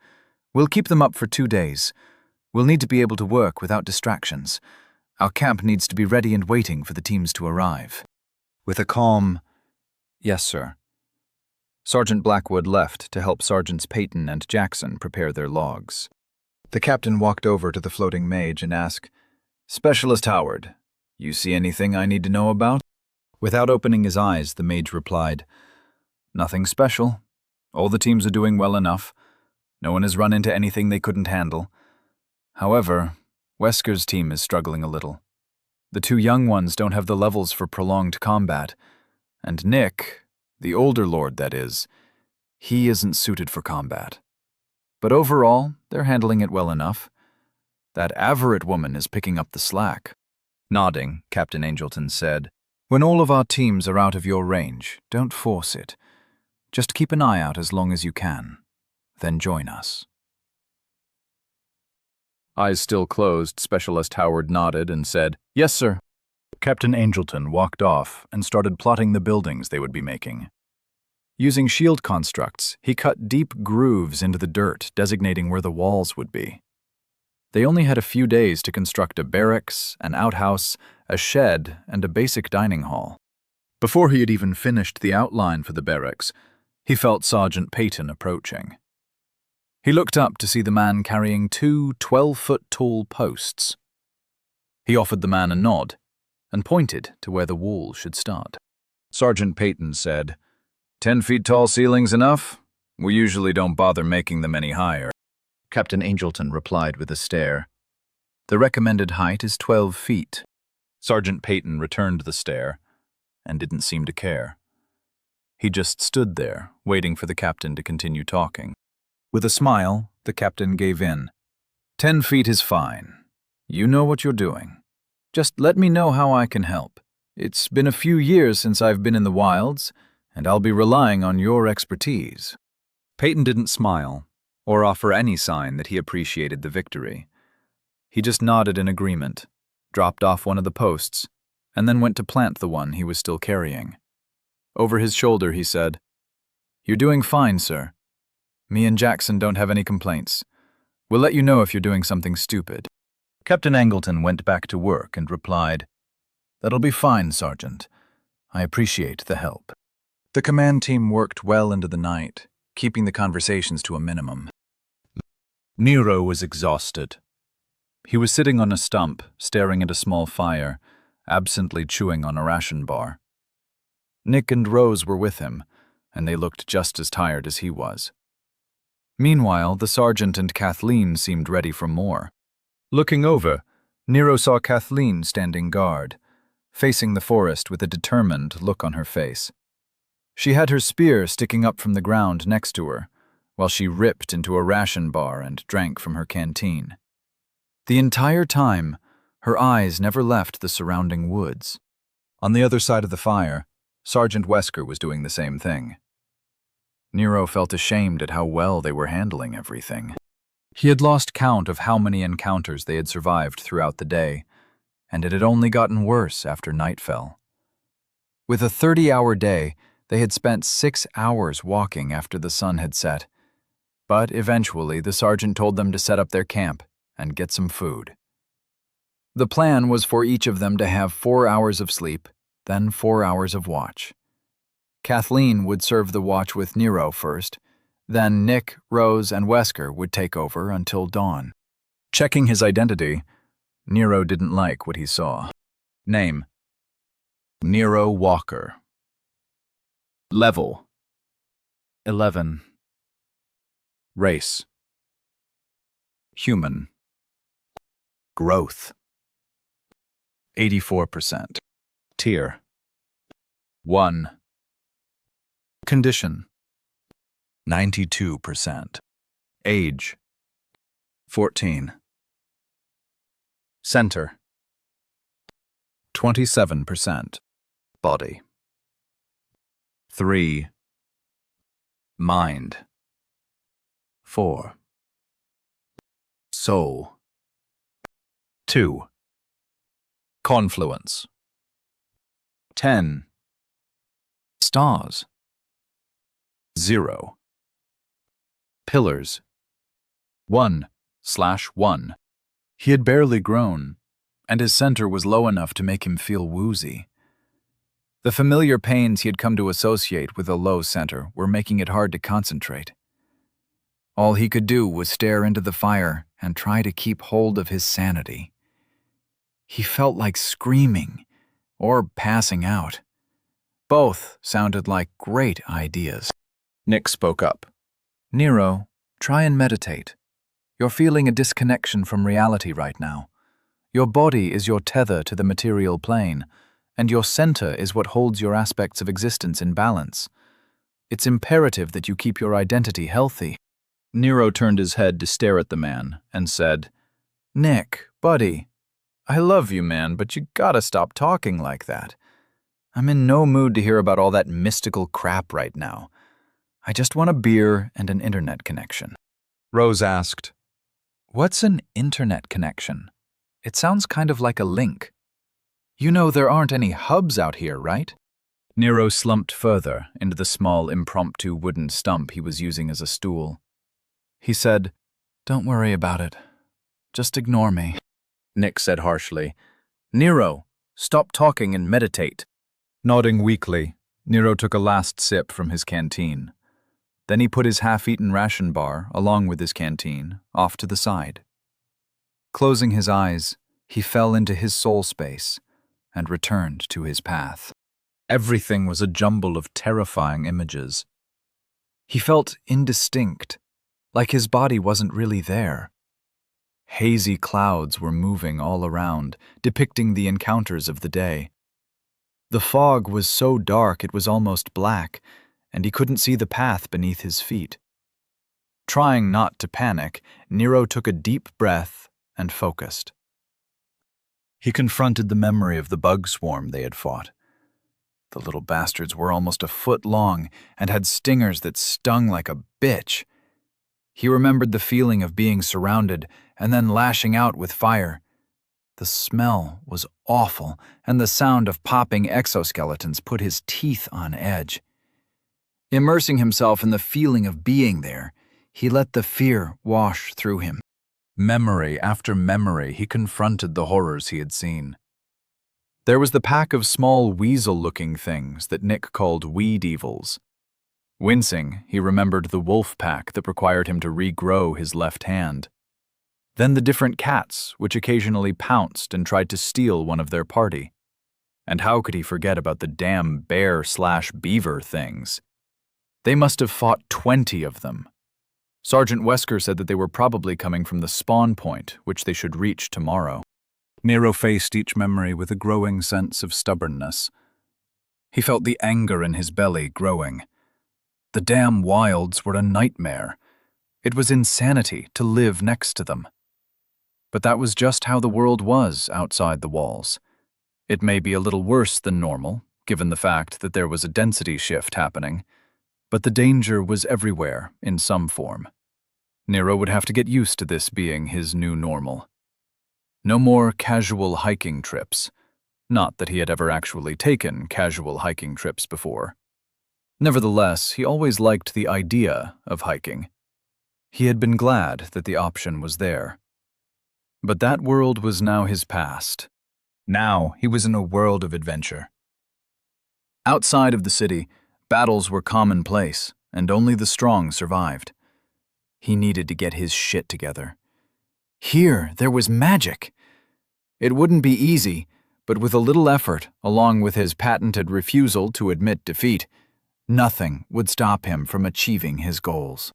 We'll keep them up for 2 days. We'll need to be able to work without distractions. Our camp needs to be ready and waiting for the teams to arrive." With a calm, "Yes, sir," Sergeant Blackwood left to help Sergeants Peyton and Jackson prepare their logs. The captain walked over to the floating mage and asked, "Specialist Howard, you see anything I need to know about?" Without opening his eyes, the mage replied, "Nothing special. All the teams are doing well enough. No one has run into anything they couldn't handle. However, Wesker's team is struggling a little. The two young ones don't have the levels for prolonged combat, and Nick, the older lord that is, he isn't suited for combat. But overall, they're handling it well enough. That Averett woman is picking up the slack." Nodding, Captain Angelton said, "When all of our teams are out of your range, don't force it. Just keep an eye out as long as you can. Then join us." Eyes still closed, Specialist Howard nodded and said, "Yes, sir." Captain Angelton walked off and started plotting the buildings they would be making. Using shield constructs, he cut deep grooves into the dirt, designating where the walls would be. They only had a few days to construct a barracks, an outhouse, a shed, and a basic dining hall. Before he had even finished the outline for the barracks, he felt Sergeant Peyton approaching. He looked up to see the man carrying 2 12-foot-tall posts. He offered the man a nod and pointed to where the wall should start. Sergeant Peyton said, 10 feet tall ceilings enough? We usually don't bother making them any higher." Captain Angelton replied with a stare. "The recommended height is 12 feet. Sergeant Peyton returned the stare and didn't seem to care. He just stood there, waiting for the captain to continue talking. With a smile, the captain gave in. 10 feet is fine. You know what you're doing. Just let me know how I can help. It's been a few years since I've been in the wilds, and I'll be relying on your expertise." Peyton didn't smile or offer any sign that he appreciated the victory. He just nodded in agreement, dropped off one of the posts, and then went to plant the one he was still carrying. Over his shoulder, he said, "You're doing fine, sir. Me and Jackson don't have any complaints. We'll let you know if you're doing something stupid." Captain Angleton went back to work and replied, "That'll be fine, Sergeant. I appreciate the help." The command team worked well into the night, keeping the conversations to a minimum. Nero was exhausted. He was sitting on a stump, staring at a small fire, absently chewing on a ration bar. Nick and Rose were with him, and they looked just as tired as he was. Meanwhile, the sergeant and Kathleen seemed ready for more. Looking over, Nero saw Kathleen standing guard, facing the forest with a determined look on her face. She had her spear sticking up from the ground next to her, while she ripped into a ration bar and drank from her canteen. The entire time, her eyes never left the surrounding woods. On the other side of the fire, Sergeant Wesker was doing the same thing. Nero felt ashamed at how well they were handling everything. He had lost count of how many encounters they had survived throughout the day, and it had only gotten worse after night fell. With a 30-hour day, they had spent 6 hours walking after the sun had set, but eventually the sergeant told them to set up their camp and get some food. The plan was for each of them to have 4 hours of sleep, then 4 hours of watch. Kathleen would serve the watch with Nero first, then Nick, Rose, and Wesker would take over until dawn. Checking his identity, Nero didn't like what he saw. Name: Nero Walker. Level: 11. Race: human. Growth: 84%. Tier: 1. Condition: 92%. Age: 14. Center: 27%. Body: 3. Mind: 4. Soul: 2. Confluence: 10. Stars: 0. Pillars: 1/1. He had barely grown, and his center was low enough to make him feel woozy. The familiar pains he had come to associate with a low center were making it hard to concentrate. All he could do was stare into the fire and try to keep hold of his sanity. He felt like screaming or passing out. Both sounded like great ideas. Nick spoke up. "Nero, try and meditate. You're feeling a disconnection from reality right now. Your body is your tether to the material plane, and your center is what holds your aspects of existence in balance. It's imperative that you keep your identity healthy." Nero turned his head to stare at the man and said, "Nick, buddy, I love you, man, but you gotta stop talking like that. I'm in no mood to hear about all that mystical crap right now. I just want a beer and an internet connection." Rose asked, "What's an internet connection? It sounds kind of like a link. You know there aren't any hubs out here, right?" Nero slumped further into the small impromptu wooden stump he was using as a stool. He said, "Don't worry about it. Just ignore me." Nick said harshly, "Nero, stop talking and meditate." Nodding weakly, Nero took a last sip from his canteen. Then he put his half-eaten ration bar, along with his canteen, off to the side. Closing his eyes, he fell into his soul space and returned to his path. Everything was a jumble of terrifying images. He felt indistinct, like his body wasn't really there. Hazy clouds were moving all around, depicting the encounters of the day. The fog was so dark it was almost black, and he couldn't see the path beneath his feet. Trying not to panic, Nero took a deep breath and focused. He confronted the memory of the bug swarm they had fought. The little bastards were almost a foot long and had stingers that stung like a bitch. He remembered the feeling of being surrounded and then lashing out with fire. The smell was awful, and the sound of popping exoskeletons put his teeth on edge. Immersing himself in the feeling of being there, he let the fear wash through him. Memory after memory, he confronted the horrors he had seen. There was the pack of small weasel-looking things that Nick called weed evils. Wincing, he remembered the wolf pack that required him to regrow his left hand. Then the different cats, which occasionally pounced and tried to steal one of their party. And how could he forget about the damn bear/beaver things? They must have fought 20 of them. Sergeant Wesker said that they were probably coming from the spawn point, which they should reach tomorrow. Nero faced each memory with a growing sense of stubbornness. He felt the anger in his belly growing. The damn wilds were a nightmare. It was insanity to live next to them. But that was just how the world was outside the walls. It may be a little worse than normal, given the fact that there was a density shift happening, but the danger was everywhere in some form. Nero would have to get used to this being his new normal. No more casual hiking trips. Not that he had ever actually taken casual hiking trips before. Nevertheless, he always liked the idea of hiking. He had been glad that the option was there. But that world was now his past. Now he was in a world of adventure. Outside of the city, battles were commonplace, and only the strong survived. He needed to get his shit together. Here, there was magic. It wouldn't be easy, but with a little effort, along with his patented refusal to admit defeat, nothing would stop him from achieving his goals.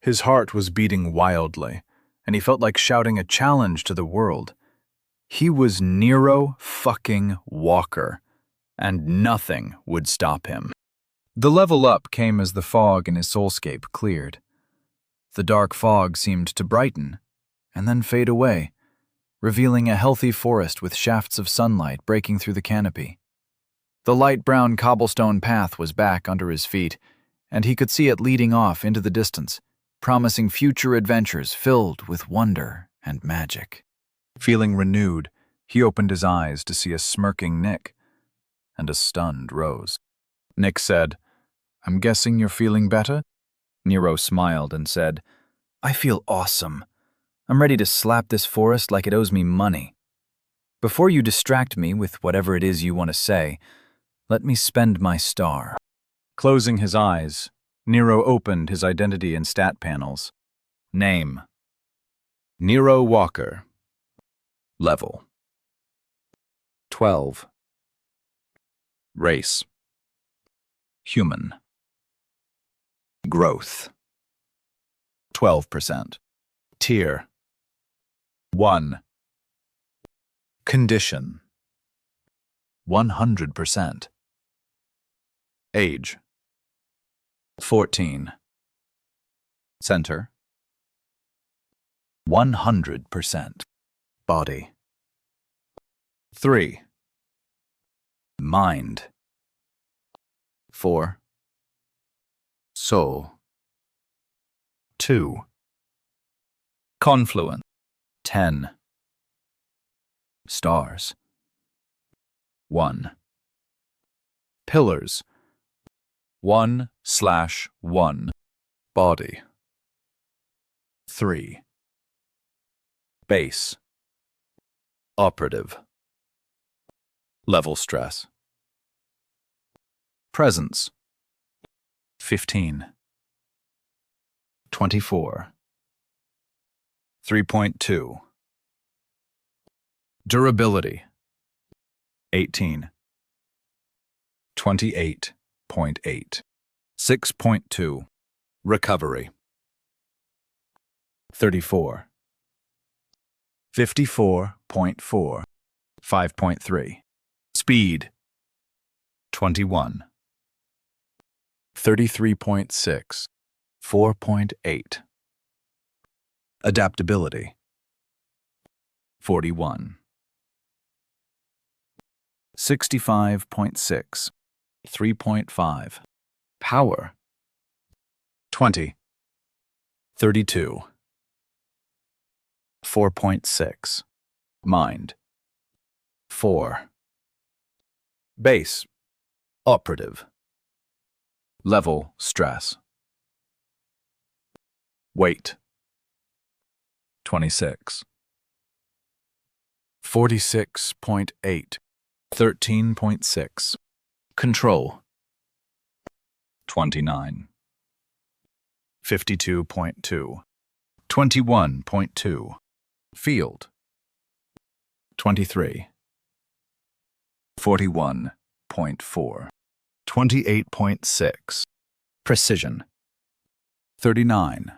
His heart was beating wildly, and he felt like shouting a challenge to the world. He was Nero fucking Walker, and nothing would stop him. The level up came as the fog in his soulscape cleared. The dark fog seemed to brighten, and then fade away, revealing a healthy forest with shafts of sunlight breaking through the canopy. The light brown cobblestone path was back under his feet, and he could see it leading off into the distance, promising future adventures filled with wonder and magic. Feeling renewed, he opened his eyes to see a smirking Nick and a stunned Rose. Nick said, "I'm guessing you're feeling better?" Nero smiled and said, "I feel awesome. I'm ready to slap this forest like it owes me money. Before you distract me with whatever it is you want to say, let me spend my star." Closing his eyes, Nero opened his identity and stat panels. Name: Nero Walker. Level: 12. Race: Human. Growth: 12%. Tier: 1. Condition: 100%. Age: 14. Center: 100%. Body: 3. Mind: 4. Soul: 2. Confluence: 10. Stars: 1. Pillars: 1/1. Body: 3. Base: Operative. Level stress: Presence: 15. 24. 3.2. Durability: 18. 28.8. 6.2. Recovery: 34. 54.4. 5.3. Speed: 21. 33.6. 4.8. Adaptability: 41. 65.6. 3.5. Power: 20. 32. 4.6. Mind: 4. Base. Operative. Level stress. Weight. 26. 46.8. 13.6. Control. 29. 52.2. 21.2. Field. 23. 41.4. 28.6. Precision. 39.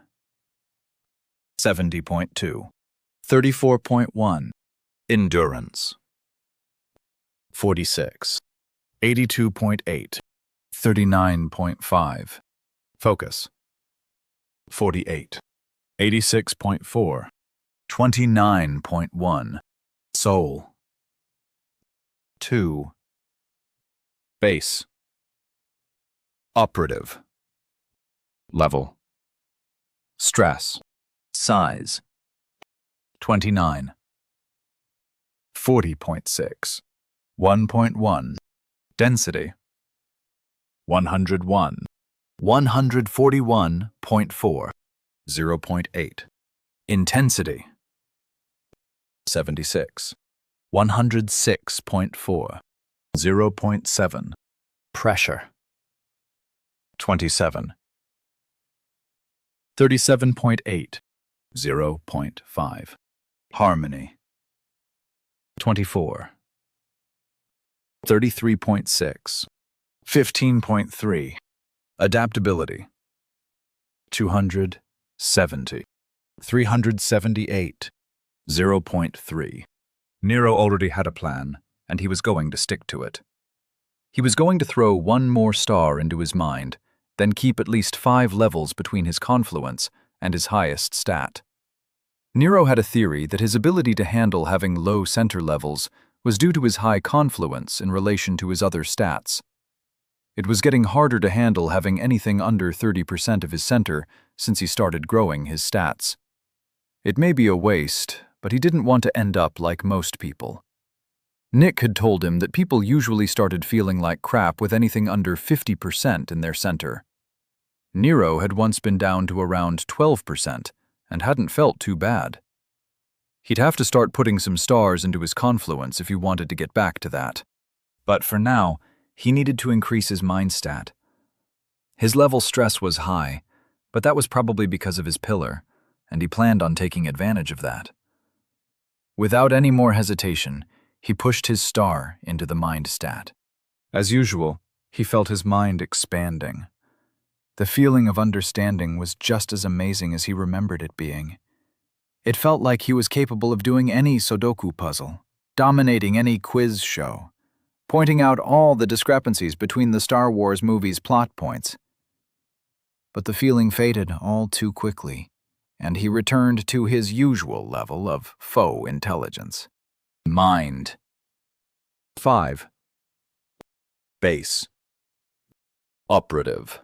70.2. 34.1. Endurance. 46. 82.8. 39.5. Focus. 48. 86.4. 29.1. Soul. 2. Base. Operative. Level. Stress. Size. 29. 40.6. 1.1. Density. 101. 141.4. 0.8. Intensity. 76. 106.4. 0.7. Pressure. 27. 37.8. 0.5. Harmony. 24. 33.6. 15.3. Adaptability. 270. 378. 0.3. Nero already had a plan, and he was going to stick to it. He was going to throw one more star into his mind, then keep at least 5 levels between his confluence and his highest stat. Nero had a theory that his ability to handle having low center levels was due to his high confluence in relation to his other stats. It was getting harder to handle having anything under 30% of his center since he started growing his stats. It may be a waste, but he didn't want to end up like most people. Nick had told him that people usually started feeling like crap with anything under 50% in their center. Nero had once been down to around 12% and hadn't felt too bad. He'd have to start putting some stars into his confluence if he wanted to get back to that. But for now, he needed to increase his mind stat. His level stress was high, but that was probably because of his pillar, and he planned on taking advantage of that. Without any more hesitation, he pushed his star into the mind stat. As usual, he felt his mind expanding. The feeling of understanding was just as amazing as he remembered it being. It felt like he was capable of doing any Sudoku puzzle, dominating any quiz show, pointing out all the discrepancies between the Star Wars movies' plot points. But the feeling faded all too quickly, and he returned to his usual level of faux intelligence. Mind. 5. Base. Operative.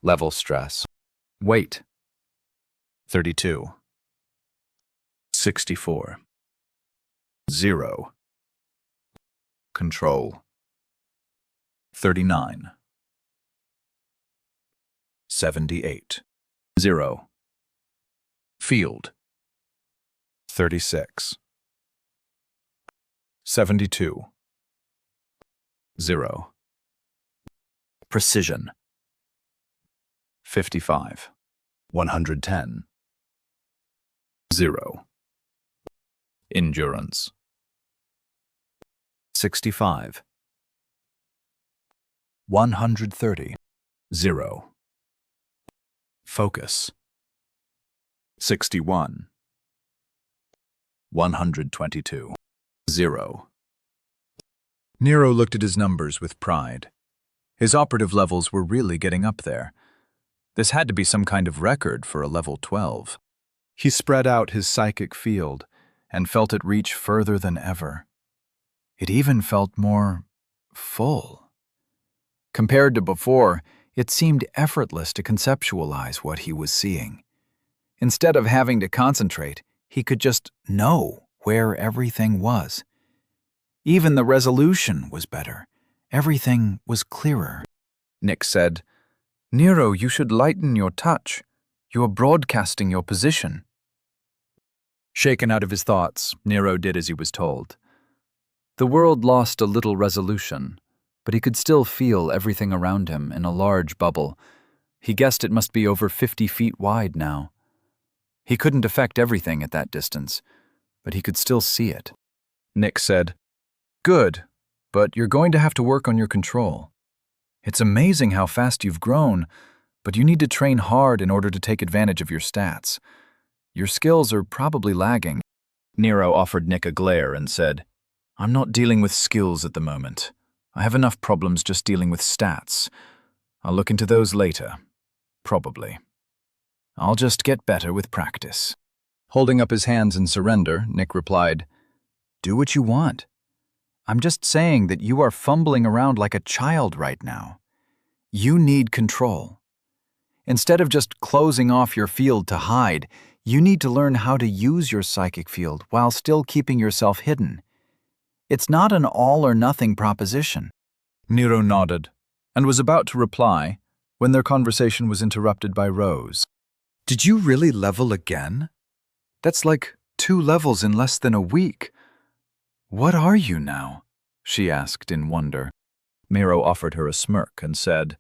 Level stress. Weight. 32. 64. 0. Control. 39. 78. 0. Field. 36. 72. 0. Precision. 55. 110. 0. Endurance. 65. 130. 0. Focus. 61. 122. 0. Nero looked at his numbers with pride. His operative levels were really getting up there. This had to be some kind of record for a level 12. He spread out his psychic field and felt it reach further than ever. It even felt more full. Compared to before, it seemed effortless to conceptualize what he was seeing. Instead of having to concentrate, he could just know where everything was. Even the resolution was better. Everything was clearer. Nick said, "Nero, you should lighten your touch. You are broadcasting your position." Shaken out of his thoughts, Nero did as he was told. The world lost a little resolution, but he could still feel everything around him in a large bubble. He guessed it must be over 50 feet wide now. He couldn't affect everything at that distance, but he could still see it. Nick said, "Good, but you're going to have to work on your control. It's amazing how fast you've grown, but you need to train hard in order to take advantage of your stats. Your skills are probably lagging." Nero offered Nick a glare and said, "I'm not dealing with skills at the moment. I have enough problems just dealing with stats. I'll look into those later. Probably. I'll just get better with practice." Holding up his hands in surrender, Nick replied, "Do what you want. I'm just saying that you are fumbling around like a child right now. You need control. Instead of just closing off your field to hide, you need to learn how to use your psychic field while still keeping yourself hidden. It's not an all-or-nothing proposition." Nero nodded and was about to reply when their conversation was interrupted by Rose. "Did you really level again? That's like 2 levels in less than a week. What are you now?" she asked in wonder. Nero offered her a smirk and said,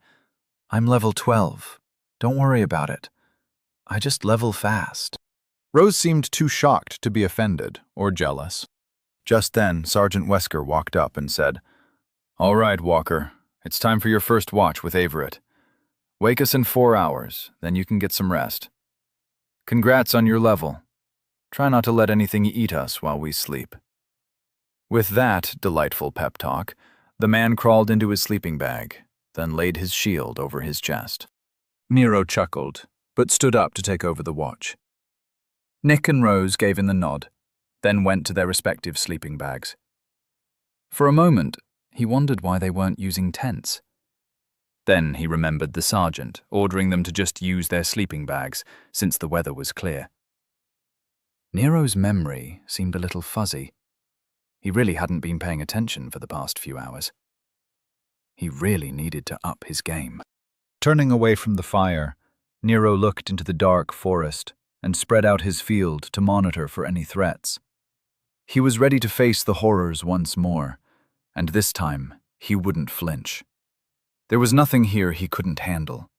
"I'm level 12. Don't worry about it. I just level fast." Rose seemed too shocked to be offended or jealous. Just then, Sergeant Wesker walked up and said, "All right, Walker, it's time for your first watch with Averett. Wake us in 4 hours, then you can get some rest. Congrats on your level. Try not to let anything eat us while we sleep." With that delightful pep talk, the man crawled into his sleeping bag, then laid his shield over his chest. Nero chuckled, but stood up to take over the watch. Nick and Rose gave him the nod, then went to their respective sleeping bags. For a moment, he wondered why they weren't using tents. Then he remembered the sergeant ordering them to just use their sleeping bags since the weather was clear. Nero's memory seemed a little fuzzy. He really hadn't been paying attention for the past few hours. He really needed to up his game. Turning away from the fire, Nero looked into the dark forest and spread out his field to monitor for any threats. He was ready to face the horrors once more, and this time he wouldn't flinch. There was nothing here he couldn't handle.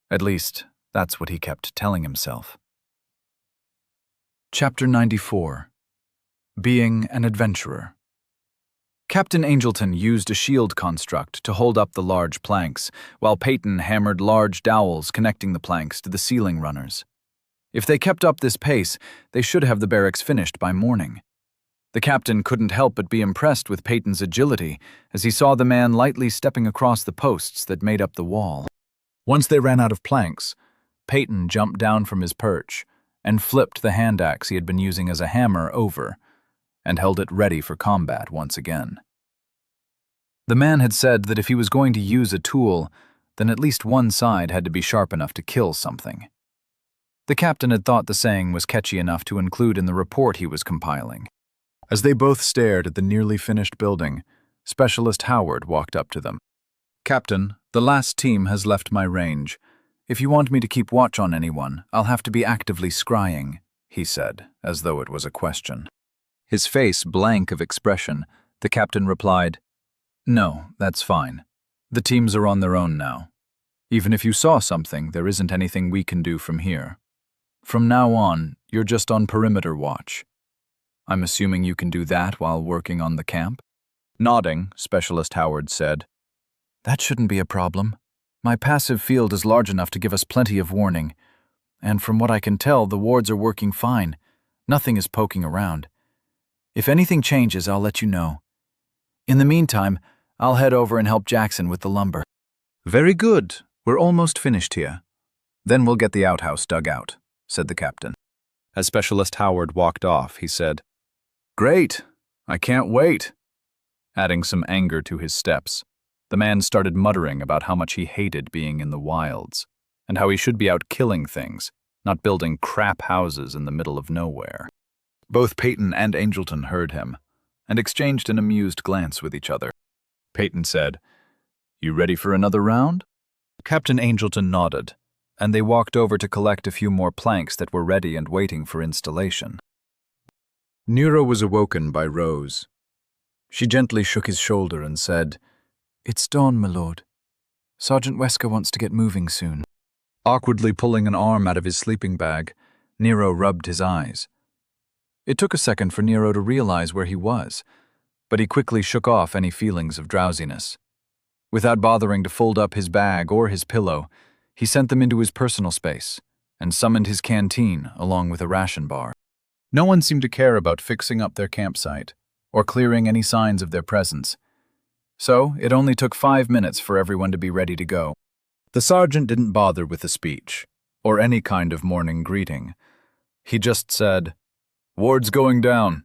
At least, that's what he kept telling himself. Chapter 94. Being an Adventurer. Captain Angelton used a shield construct to hold up the large planks, while Peyton hammered large dowels connecting the planks to the ceiling runners. If they kept up this pace, they should have the barracks finished by morning. The captain couldn't help but be impressed with Peyton's agility as he saw the man lightly stepping across the posts that made up the wall. Once they ran out of planks, Peyton jumped down from his perch and flipped the hand axe he had been using as a hammer over and held it ready for combat once again. The man had said that if he was going to use a tool, then at least one side had to be sharp enough to kill something. The captain had thought the saying was catchy enough to include in the report he was compiling. As they both stared at the nearly finished building, Specialist Howard walked up to them. "Captain, the last team has left my range. If you want me to keep watch on anyone, I'll have to be actively scrying," he said, as though it was a question. His face blank of expression, the captain replied, "No, that's fine. The teams are on their own now. Even if you saw something, there isn't anything we can do from here. From now on, you're just on perimeter watch. I'm assuming you can do that while working on the camp?" Nodding, Specialist Howard said, "That shouldn't be a problem. My passive field is large enough to give us plenty of warning. And from what I can tell, the wards are working fine. Nothing is poking around. If anything changes, I'll let you know. In the meantime, I'll head over and help Jackson with the lumber." "Very good. We're almost finished here. Then we'll get the outhouse dug out," said the captain. As Specialist Howard walked off, he said, "Great. I can't wait." Adding some anger to his steps, the man started muttering about how much he hated being in the wilds, and how he should be out killing things, not building crap houses in the middle of nowhere. Both Peyton and Angelton heard him, and exchanged an amused glance with each other. Peyton said, "You ready for another round?" Captain Angelton nodded, and they walked over to collect a few more planks that were ready and waiting for installation. Nero was awoken by Rose. She gently shook his shoulder and said, "It's dawn, my lord. Sergeant Wesker wants to get moving soon." Awkwardly pulling an arm out of his sleeping bag, Nero rubbed his eyes. It took a second for Nero to realize where he was, but he quickly shook off any feelings of drowsiness. Without bothering to fold up his bag or his pillow, he sent them into his personal space and summoned his canteen along with a ration bar. No one seemed to care about fixing up their campsite or clearing any signs of their presence, so it only took 5 minutes for everyone to be ready to go. The sergeant didn't bother with a speech or any kind of morning greeting. He just said, "Ward's going down.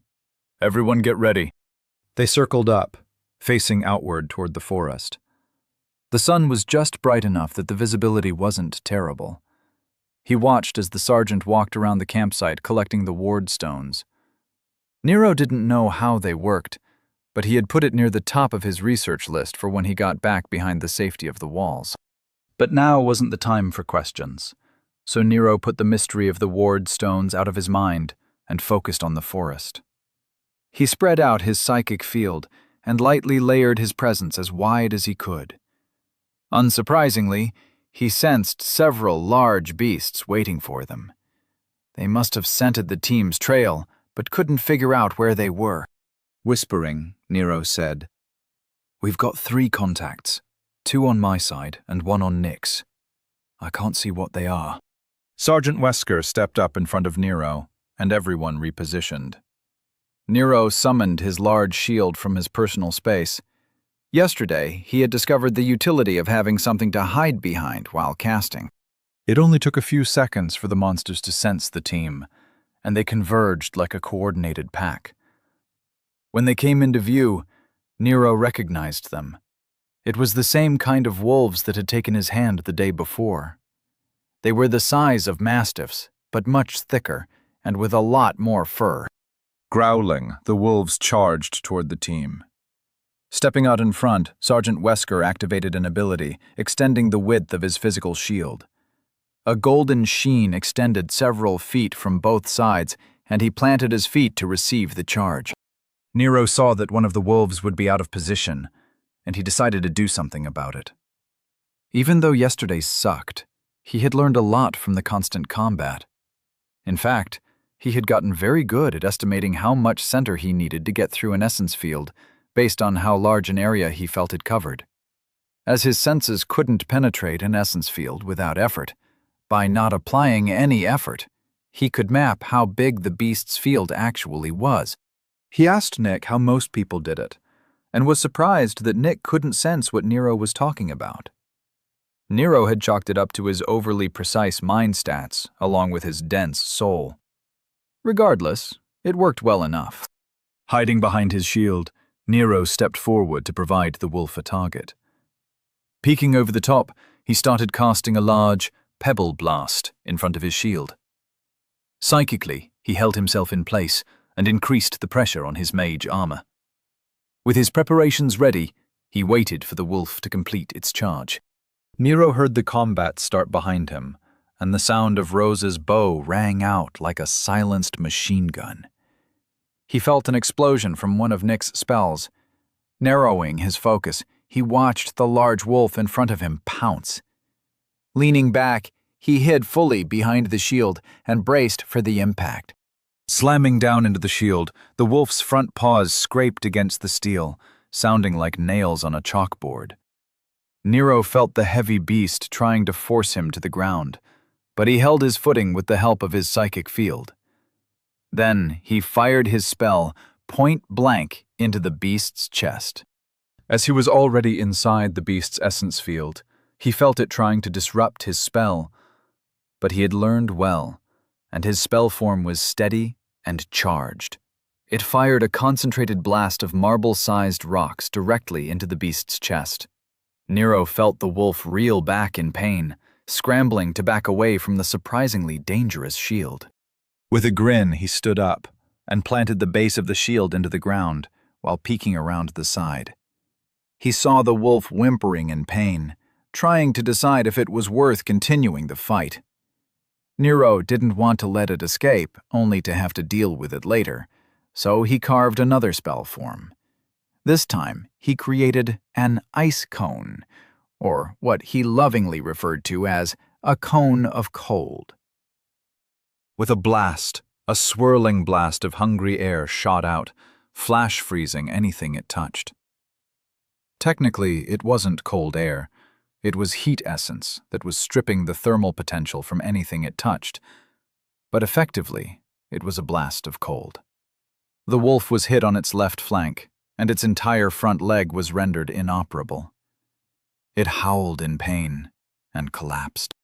Everyone get ready." They circled up, facing outward toward the forest. The sun was just bright enough that the visibility wasn't terrible. He watched as the sergeant walked around the campsite collecting the ward stones. Nero didn't know how they worked, but he had put it near the top of his research list for when he got back behind the safety of the walls. But now wasn't the time for questions, so Nero put the mystery of the ward stones out of his mind and focused on the forest. He spread out his psychic field and lightly layered his presence as wide as he could. Unsurprisingly, he sensed several large beasts waiting for them. They must have scented the team's trail, but couldn't figure out where they were. Whispering, Nero said, "We've got 3 contacts, 2 on my side and 1 on Nick's. I can't see what they are." Sergeant Wesker stepped up in front of Nero, and everyone repositioned. Nero summoned his large shield from his personal space. Yesterday, he had discovered the utility of having something to hide behind while casting. It only took a few seconds for the monsters to sense the team, and they converged like a coordinated pack. When they came into view, Nero recognized them. It was the same kind of wolves that had taken his hand the day before. They were the size of mastiffs, but much thicker, and with a lot more fur. Growling, the wolves charged toward the team. Stepping out in front, Sergeant Wesker activated an ability, extending the width of his physical shield. A golden sheen extended several feet from both sides, and he planted his feet to receive the charge. Nero saw that one of the wolves would be out of position, and he decided to do something about it. Even though yesterday sucked, he had learned a lot from the constant combat. In fact, he had gotten very good at estimating how much center he needed to get through an essence field, based on how large an area he felt it covered. As his senses couldn't penetrate an essence field without effort, by not applying any effort, he could map how big the beast's field actually was. He asked Nick how most people did it, and was surprised that Nick couldn't sense what Nero was talking about. Nero had chalked it up to his overly precise mind stats, along with his dense soul. Regardless, it worked well enough. Hiding behind his shield, Nero stepped forward to provide the wolf a target. Peeking over the top, he started casting a large pebble blast in front of his shield. Psychically, he held himself in place and increased the pressure on his mage armor. With his preparations ready, he waited for the wolf to complete its charge. Nero heard the combat start behind him, and the sound of Rose's bow rang out like a silenced machine gun. He felt an explosion from one of Nick's spells. Narrowing his focus, he watched the large wolf in front of him pounce. Leaning back, he hid fully behind the shield and braced for the impact. Slamming down into the shield, the wolf's front paws scraped against the steel, sounding like nails on a chalkboard. Nero felt the heavy beast trying to force him to the ground, but he held his footing with the help of his psychic field. Then he fired his spell point blank into the beast's chest. As he was already inside the beast's essence field, he felt it trying to disrupt his spell. But he had learned well, and his spell form was steady and charged. It fired a concentrated blast of marble-sized rocks directly into the beast's chest. Nero felt the wolf reel back in pain, scrambling to back away from the surprisingly dangerous shield. With a grin, he stood up and planted the base of the shield into the ground, while peeking around the side. He saw the wolf whimpering in pain, trying to decide if it was worth continuing the fight. Nero didn't want to let it escape, only to have to deal with it later, so he carved another spell form. This time, he created an ice cone, or what he lovingly referred to as a cone of cold. With a blast, a swirling blast of hungry air shot out, flash freezing anything it touched. Technically, it wasn't cold air. It was heat essence that was stripping the thermal potential from anything it touched. But effectively, it was a blast of cold. The wolf was hit on its left flank, and its entire front leg was rendered inoperable. It howled in pain and collapsed.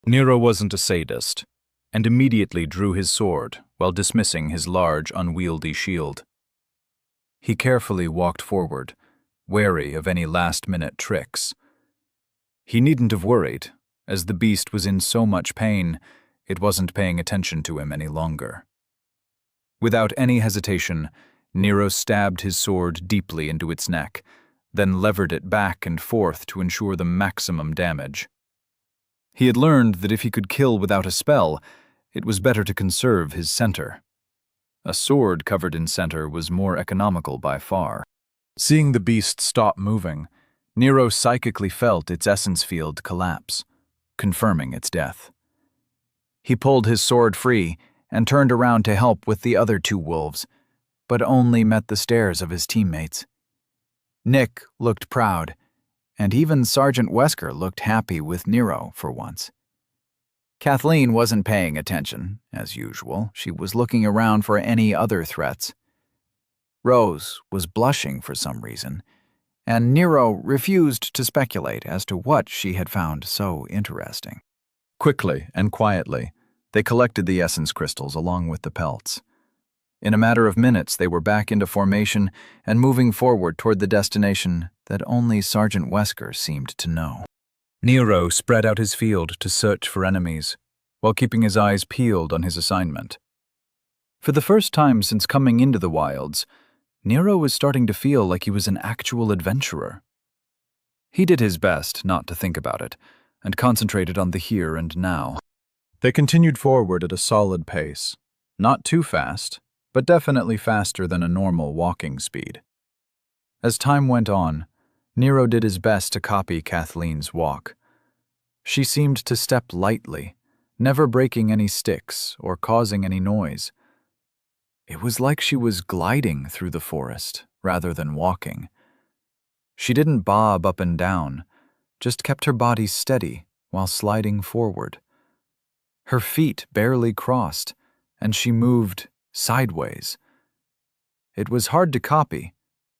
Nero wasn't a sadist, and immediately drew his sword while dismissing his large, unwieldy shield. He carefully walked forward, wary of any last-minute tricks. He needn't have worried, as the beast was in so much pain, it wasn't paying attention to him any longer. Without any hesitation, Nero stabbed his sword deeply into its neck, then levered it back and forth to ensure the maximum damage. He had learned that if he could kill without a spell, it was better to conserve his center. A sword covered in center was more economical by far. Seeing the beast stop moving, Nero psychically felt its essence field collapse, confirming its death. He pulled his sword free and turned around to help with the other two wolves, but only met the stares of his teammates. Nick looked proud, and even Sergeant Wesker looked happy with Nero for once. Kathleen wasn't paying attention, as usual. She was looking around for any other threats. Rose was blushing for some reason, and Nero refused to speculate as to what she had found so interesting. Quickly and quietly, they collected the essence crystals along with the pelts. In a matter of minutes, they were back into formation and moving forward toward the destination that only Sergeant Wesker seemed to know. Nero spread out his field to search for enemies, while keeping his eyes peeled on his assignment. For the first time since coming into the wilds, Nero was starting to feel like he was an actual adventurer. He did his best not to think about it, and concentrated on the here and now. They continued forward at a solid pace, not too fast, but definitely faster than a normal walking speed. As time went on, Nero did his best to copy Kathleen's walk. She seemed to step lightly, never breaking any sticks or causing any noise. It was like she was gliding through the forest rather than walking. She didn't bob up and down, just kept her body steady while sliding forward. Her feet barely crossed, and she moved sideways. It was hard to copy,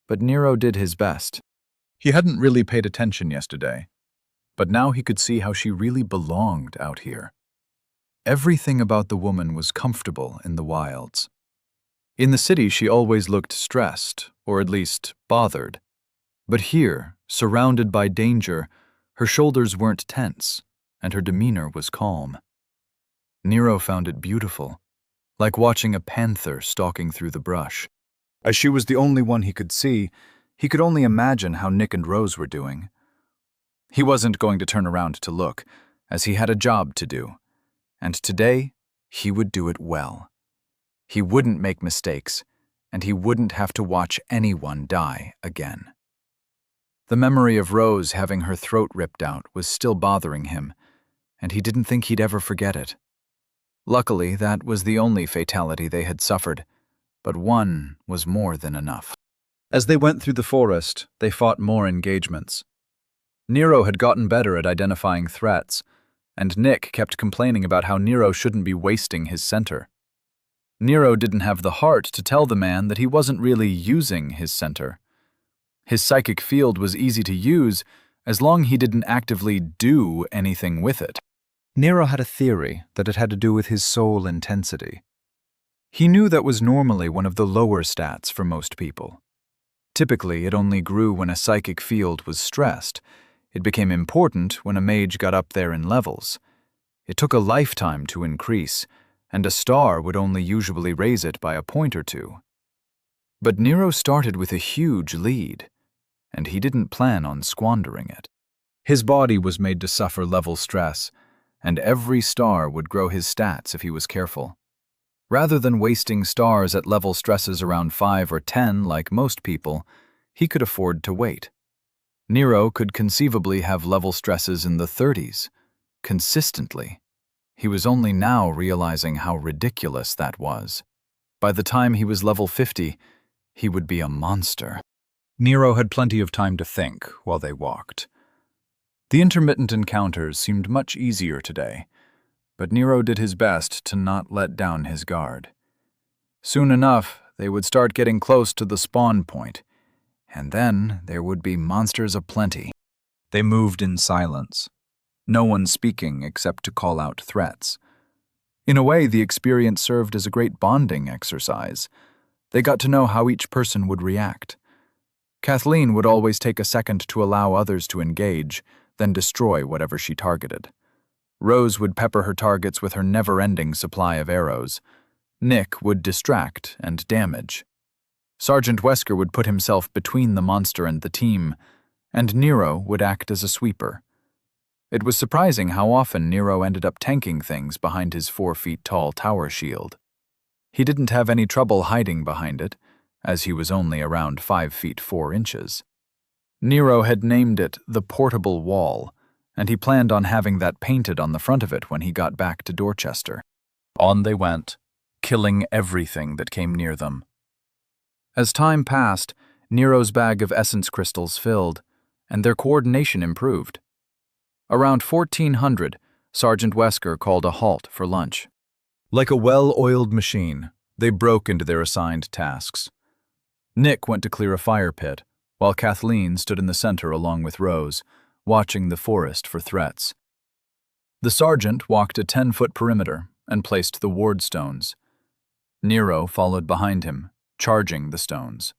but Nero did his best. He hadn't really paid attention yesterday, but now he could see how she really belonged out here. Everything about the woman was comfortable in the wilds. In the city, she always looked stressed, or at least bothered. But here, surrounded by danger, her shoulders weren't tense, and her demeanor was calm. Nero found it beautiful, like watching a panther stalking through the brush. As she was the only one he could see, he could only imagine how Nick and Rose were doing. He wasn't going to turn around to look, as he had a job to do, and today he would do it well. He wouldn't make mistakes, and he wouldn't have to watch anyone die again. The memory of Rose having her throat ripped out was still bothering him, and he didn't think he'd ever forget it. Luckily, that was the only fatality they had suffered, but one was more than enough. As they went through the forest, they fought more engagements. Nero had gotten better at identifying threats, and Nick kept complaining about how Nero shouldn't be wasting his center. Nero didn't have the heart to tell the man that he wasn't really using his center. His psychic field was easy to use as long as he didn't actively do anything with it. Nero had a theory that it had to do with his soul intensity. He knew that was normally one of the lower stats for most people. Typically, it only grew when a psychic field was stressed. It became important when a mage got up there in levels. It took a lifetime to increase, and a star would only usually raise it by a point or two. But Nero started with a huge lead, and he didn't plan on squandering it. His body was made to suffer level stress, and every star would grow his stats if he was careful. Rather than wasting stars at level stresses around 5 or 10 like most people, he could afford to wait. Nero could conceivably have level stresses in the 30s, consistently. He was only now realizing how ridiculous that was. By the time he was level 50, he would be a monster. Nero had plenty of time to think while they walked. The intermittent encounters seemed much easier today, but Nero did his best to not let down his guard. Soon enough, they would start getting close to the spawn point, and then there would be monsters aplenty. They moved in silence, no one speaking except to call out threats. In a way, the experience served as a great bonding exercise. They got to know how each person would react. Kathleen would always take a second to allow others to engage, then destroy whatever she targeted. Rose would pepper her targets with her never-ending supply of arrows. Nick would distract and damage. Sergeant Wesker would put himself between the monster and the team, and Nero would act as a sweeper. It was surprising how often Nero ended up tanking things behind his 4-feet-tall tower shield. He didn't have any trouble hiding behind it, as he was only around 5 feet 4 inches. Nero had named it the Portable Wall, and he planned on having that painted on the front of it when he got back to Dorchester. On they went, killing everything that came near them. As time passed, Nero's bag of essence crystals filled, and their coordination improved. Around 1400, Sergeant Wesker called a halt for lunch. Like a well-oiled machine, they broke into their assigned tasks. Nick went to clear a fire pit, while Kathleen stood in the center along with Rose, watching the forest for threats. The sergeant walked a 10-foot perimeter and placed the ward stones. Nero followed behind him, charging the stones.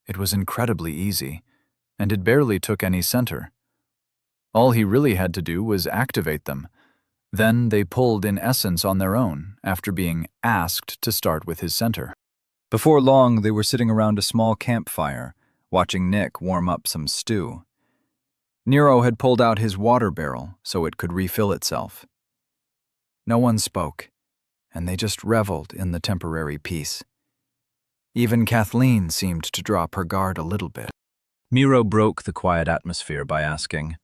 It was incredibly easy, and it barely took any center. All he really had to do was activate them. Then they pulled in essence on their own after being asked to start with his center. Before long, they were sitting around a small campfire, watching Nick warm up some stew. Nero had pulled out his water barrel so it could refill itself. No one spoke, and they just reveled in the temporary peace. Even Kathleen seemed to drop her guard a little bit. Nero broke the quiet atmosphere by asking,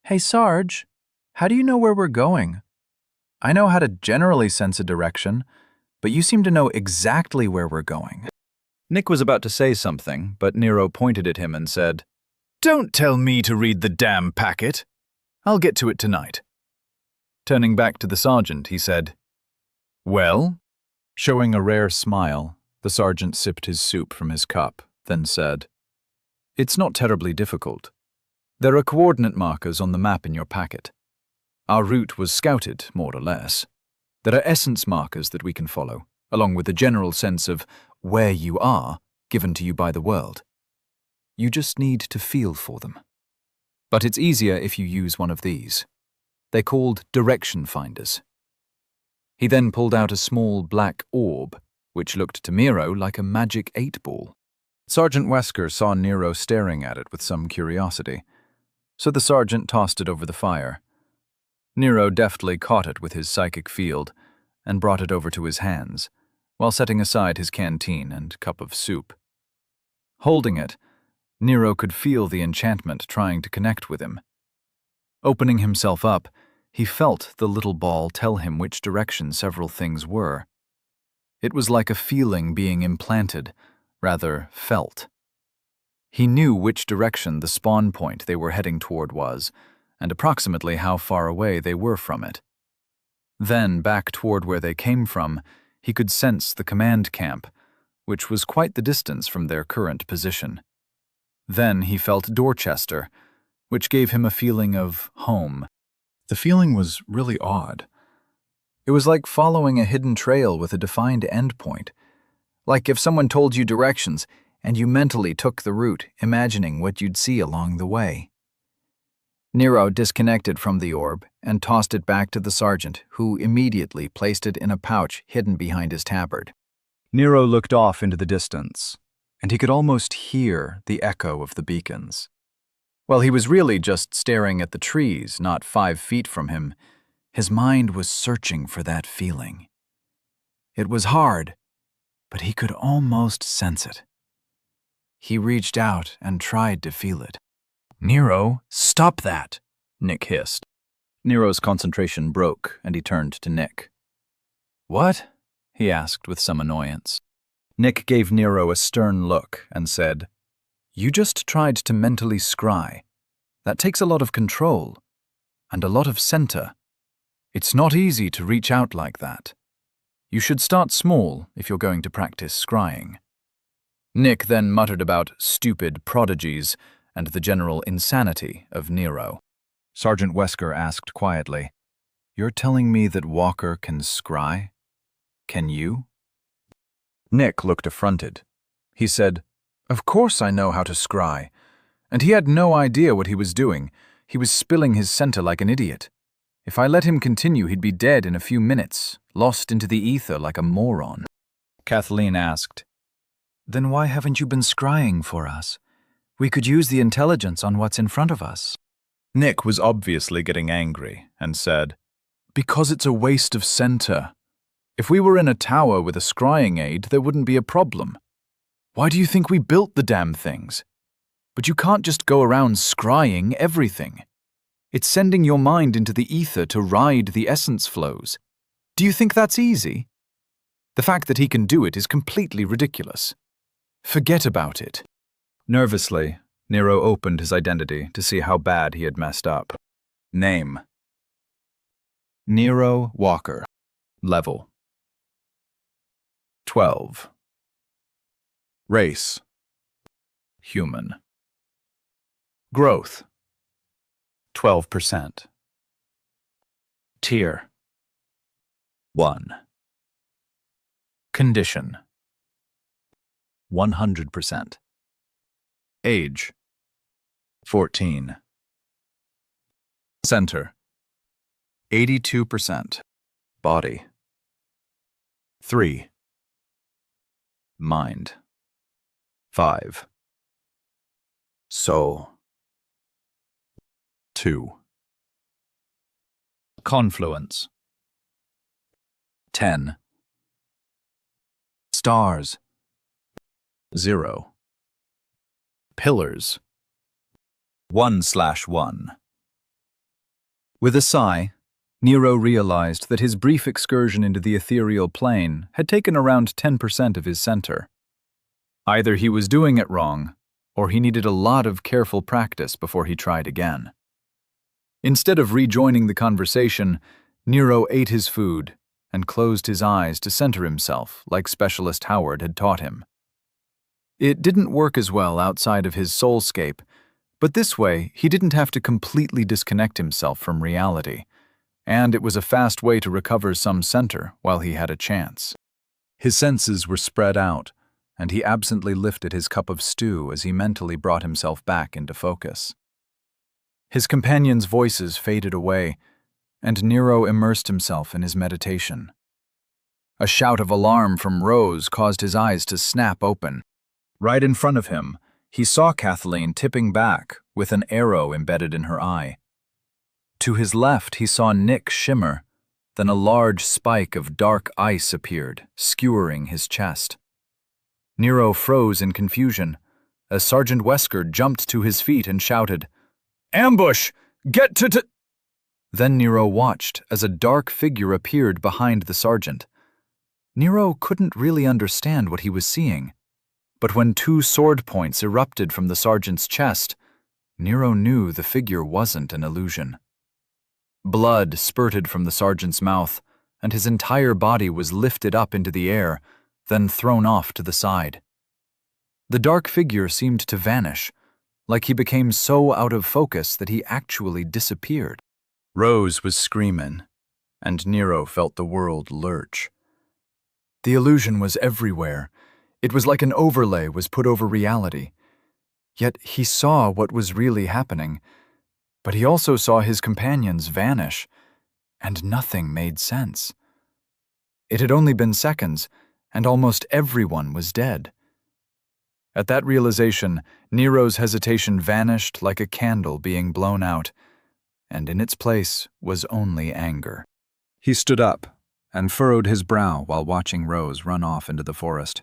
"Hey, Sarge, how do you know where we're going? I know how to generally sense a direction, but you seem to know exactly where we're going." Nick was about to say something, but Nero pointed at him and said, "Don't tell me to read the damn packet. I'll get to it tonight." Turning back to the sergeant, he said, "Well?" Showing a rare smile, the sergeant sipped his soup from his cup, then said, "It's not terribly difficult. There are coordinate markers on the map in your packet. Our route was scouted, more or less. There are essence markers that we can follow, along with a general sense of where you are, given to you by the world. You just need to feel for them. But it's easier if you use one of these. They're called direction finders." He then pulled out a small black orb, which looked to Nero like a magic 8-ball. Sergeant Wesker saw Nero staring at it with some curiosity, so the sergeant tossed it over the fire. Nero deftly caught it with his psychic field and brought it over to his hands, while setting aside his canteen and cup of soup. Holding it, Nero could feel the enchantment trying to connect with him. Opening himself up, he felt the little ball tell him which direction several things were. It was like a feeling being implanted, rather felt. He knew which direction the spawn point they were heading toward was, and approximately how far away they were from it. Then, back toward where they came from, he could sense the command camp, which was quite the distance from their current position. Then he felt Dorchester, which gave him a feeling of home. The feeling was really odd. It was like following a hidden trail with a defined endpoint. Like if someone told you directions and you mentally took the route, imagining what you'd see along the way. Nero disconnected from the orb and tossed it back to the sergeant, who immediately placed it in a pouch hidden behind his tabard. Nero looked off into the distance, and he could almost hear the echo of the beacons. While he was really just staring at the trees not 5 feet from him, his mind was searching for that feeling. It was hard, but he could almost sense it. He reached out and tried to feel it. Nero, stop that, Nick hissed. Nero's concentration broke, and he turned to Nick. What? He asked with some annoyance. Nick gave Nero a stern look and said, You just tried to mentally scry. That takes a lot of control, and a lot of center. It's not easy to reach out like that. You should start small if you're going to practice scrying. Nick then muttered about stupid prodigies and the general insanity of Nero. Sergeant Wesker asked quietly, You're telling me that Walker can scry? Can you? Nick looked affronted. He said, Of course I know how to scry. And he had no idea what he was doing. He was spilling his center like an idiot. If I let him continue, he'd be dead in a few minutes, lost into the ether like a moron. Kathleen asked, Then why haven't you been scrying for us? We could use the intelligence on what's in front of us. Nick was obviously getting angry and said, Because it's a waste of center. If we were in a tower with a scrying aid, there wouldn't be a problem. Why do you think we built the damn things? But you can't just go around scrying everything. It's sending your mind into the ether to ride the essence flows. Do you think that's easy? The fact that he can do it is completely ridiculous. Forget about it. Nervously, Nero opened his identity to see how bad he had messed up. Name: Nero Walker. Level: 12. Race: human. Growth: 12%. Tier: 1. Condition: 100%. Age: 14. Center: 82%. Body: 3. Mind: 5. Soul: 2. Confluence: 10. Stars: 0. Pillars: 1/1. With a sigh, Nero realized that his brief excursion into the ethereal plane had taken around 10% of his center. Either he was doing it wrong, or he needed a lot of careful practice before he tried again. Instead of rejoining the conversation, Nero ate his food and closed his eyes to center himself like Specialist Howard had taught him. It didn't work as well outside of his soulscape, but this way he didn't have to completely disconnect himself from reality, and it was a fast way to recover some center while he had a chance. His senses were spread out, and he absently lifted his cup of stew as he mentally brought himself back into focus. His companions' voices faded away, and Nero immersed himself in his meditation. A shout of alarm from Rose caused his eyes to snap open. Right in front of him, he saw Kathleen tipping back with an arrow embedded in her eye. To his left, he saw Nick shimmer, then a large spike of dark ice appeared, skewering his chest. Nero froze in confusion as Sergeant Wesker jumped to his feet and shouted, "Ambush! Get to—" Then Nero watched as a dark figure appeared behind the sergeant. Nero couldn't really understand what he was seeing, but when 2 sword points erupted from the sergeant's chest, Nero knew the figure wasn't an illusion. Blood spurted from the sergeant's mouth, and his entire body was lifted up into the air, then thrown off to the side. The dark figure seemed to vanish, like he became so out of focus that he actually disappeared. Rose was screaming, and Nero felt the world lurch. The illusion was everywhere. It was like an overlay was put over reality. Yet he saw what was really happening, but he also saw his companions vanish, and nothing made sense. It had only been seconds, and almost everyone was dead. At that realization, Nero's hesitation vanished like a candle being blown out, and in its place was only anger. He stood up and furrowed his brow while watching Rose run off into the forest.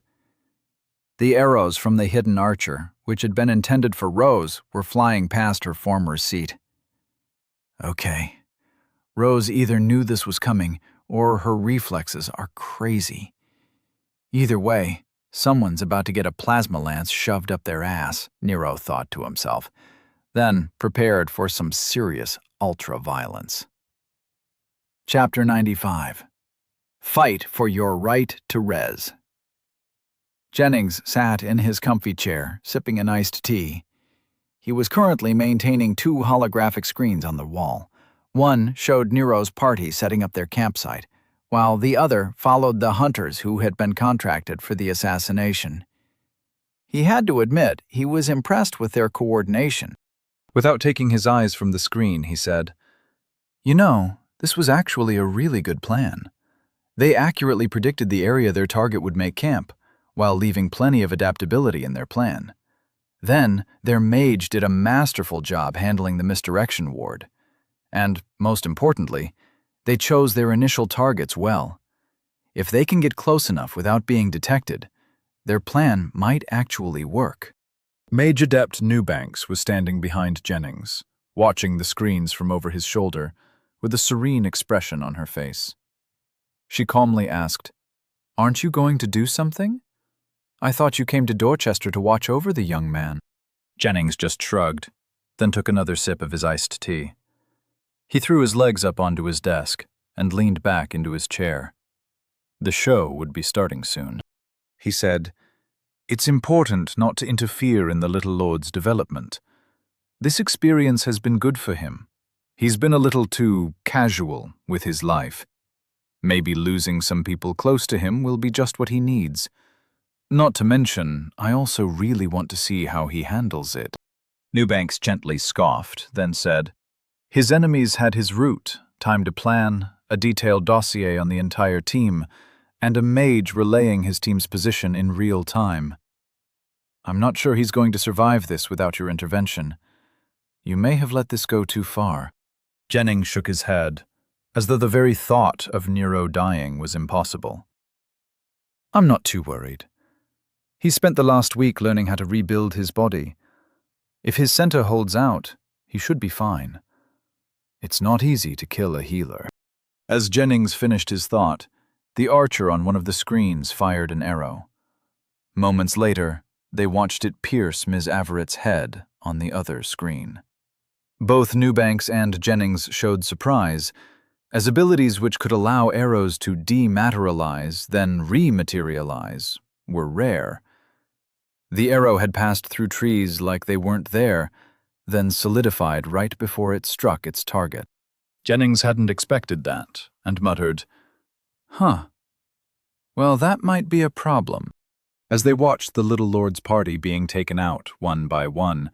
The arrows from the hidden archer, which had been intended for Rose, were flying past her former seat. Okay. Rose either knew this was coming, or her reflexes are crazy. Either way, someone's about to get a plasma lance shoved up their ass, Nero thought to himself, then prepared for some serious ultra-violence. Chapter 95. Fight for your right to res. Jennings sat in his comfy chair, sipping an iced tea. He was currently maintaining 2 holographic screens on the wall. One showed Nero's party setting up their campsite, while the other followed the hunters who had been contracted for the assassination. He had to admit he was impressed with their coordination. Without taking his eyes from the screen, he said, "You know, this was actually a really good plan. They accurately predicted the area their target would make camp, while leaving plenty of adaptability in their plan. Then, their mage did a masterful job handling the misdirection ward. And, most importantly, they chose their initial targets well. If they can get close enough without being detected, their plan might actually work." Mage Adept Newbanks was standing behind Jennings, watching the screens from over his shoulder, with a serene expression on her face. She calmly asked, "Aren't you going to do something? I thought you came to Dorchester to watch over the young man." Jennings just shrugged, then took another sip of his iced tea. He threw his legs up onto his desk and leaned back into his chair. The show would be starting soon. He said, "It's important not to interfere in the little lord's development. This experience has been good for him. He's been a little too casual with his life. Maybe losing some people close to him will be just what he needs. Not to mention, I also really want to see how he handles it." Newbanks gently scoffed, then said, "His enemies had his route, time to plan, a detailed dossier on the entire team, and a mage relaying his team's position in real time. I'm not sure he's going to survive this without your intervention. You may have let this go too far." Jennings shook his head, as though the very thought of Nero dying was impossible. "I'm not too worried. He spent the last week learning how to rebuild his body. If his center holds out, he should be fine. It's not easy to kill a healer." As Jennings finished his thought, the archer on one of the screens fired an arrow. Moments later, they watched it pierce Ms. Averett's head on the other screen. Both Newbanks and Jennings showed surprise, as abilities which could allow arrows to dematerialize, then rematerialize, were rare. The arrow had passed through trees like they weren't there, then solidified right before it struck its target. Jennings hadn't expected that, and muttered, "Huh. Well, that might be a problem." As they watched the little lord's party being taken out one by one,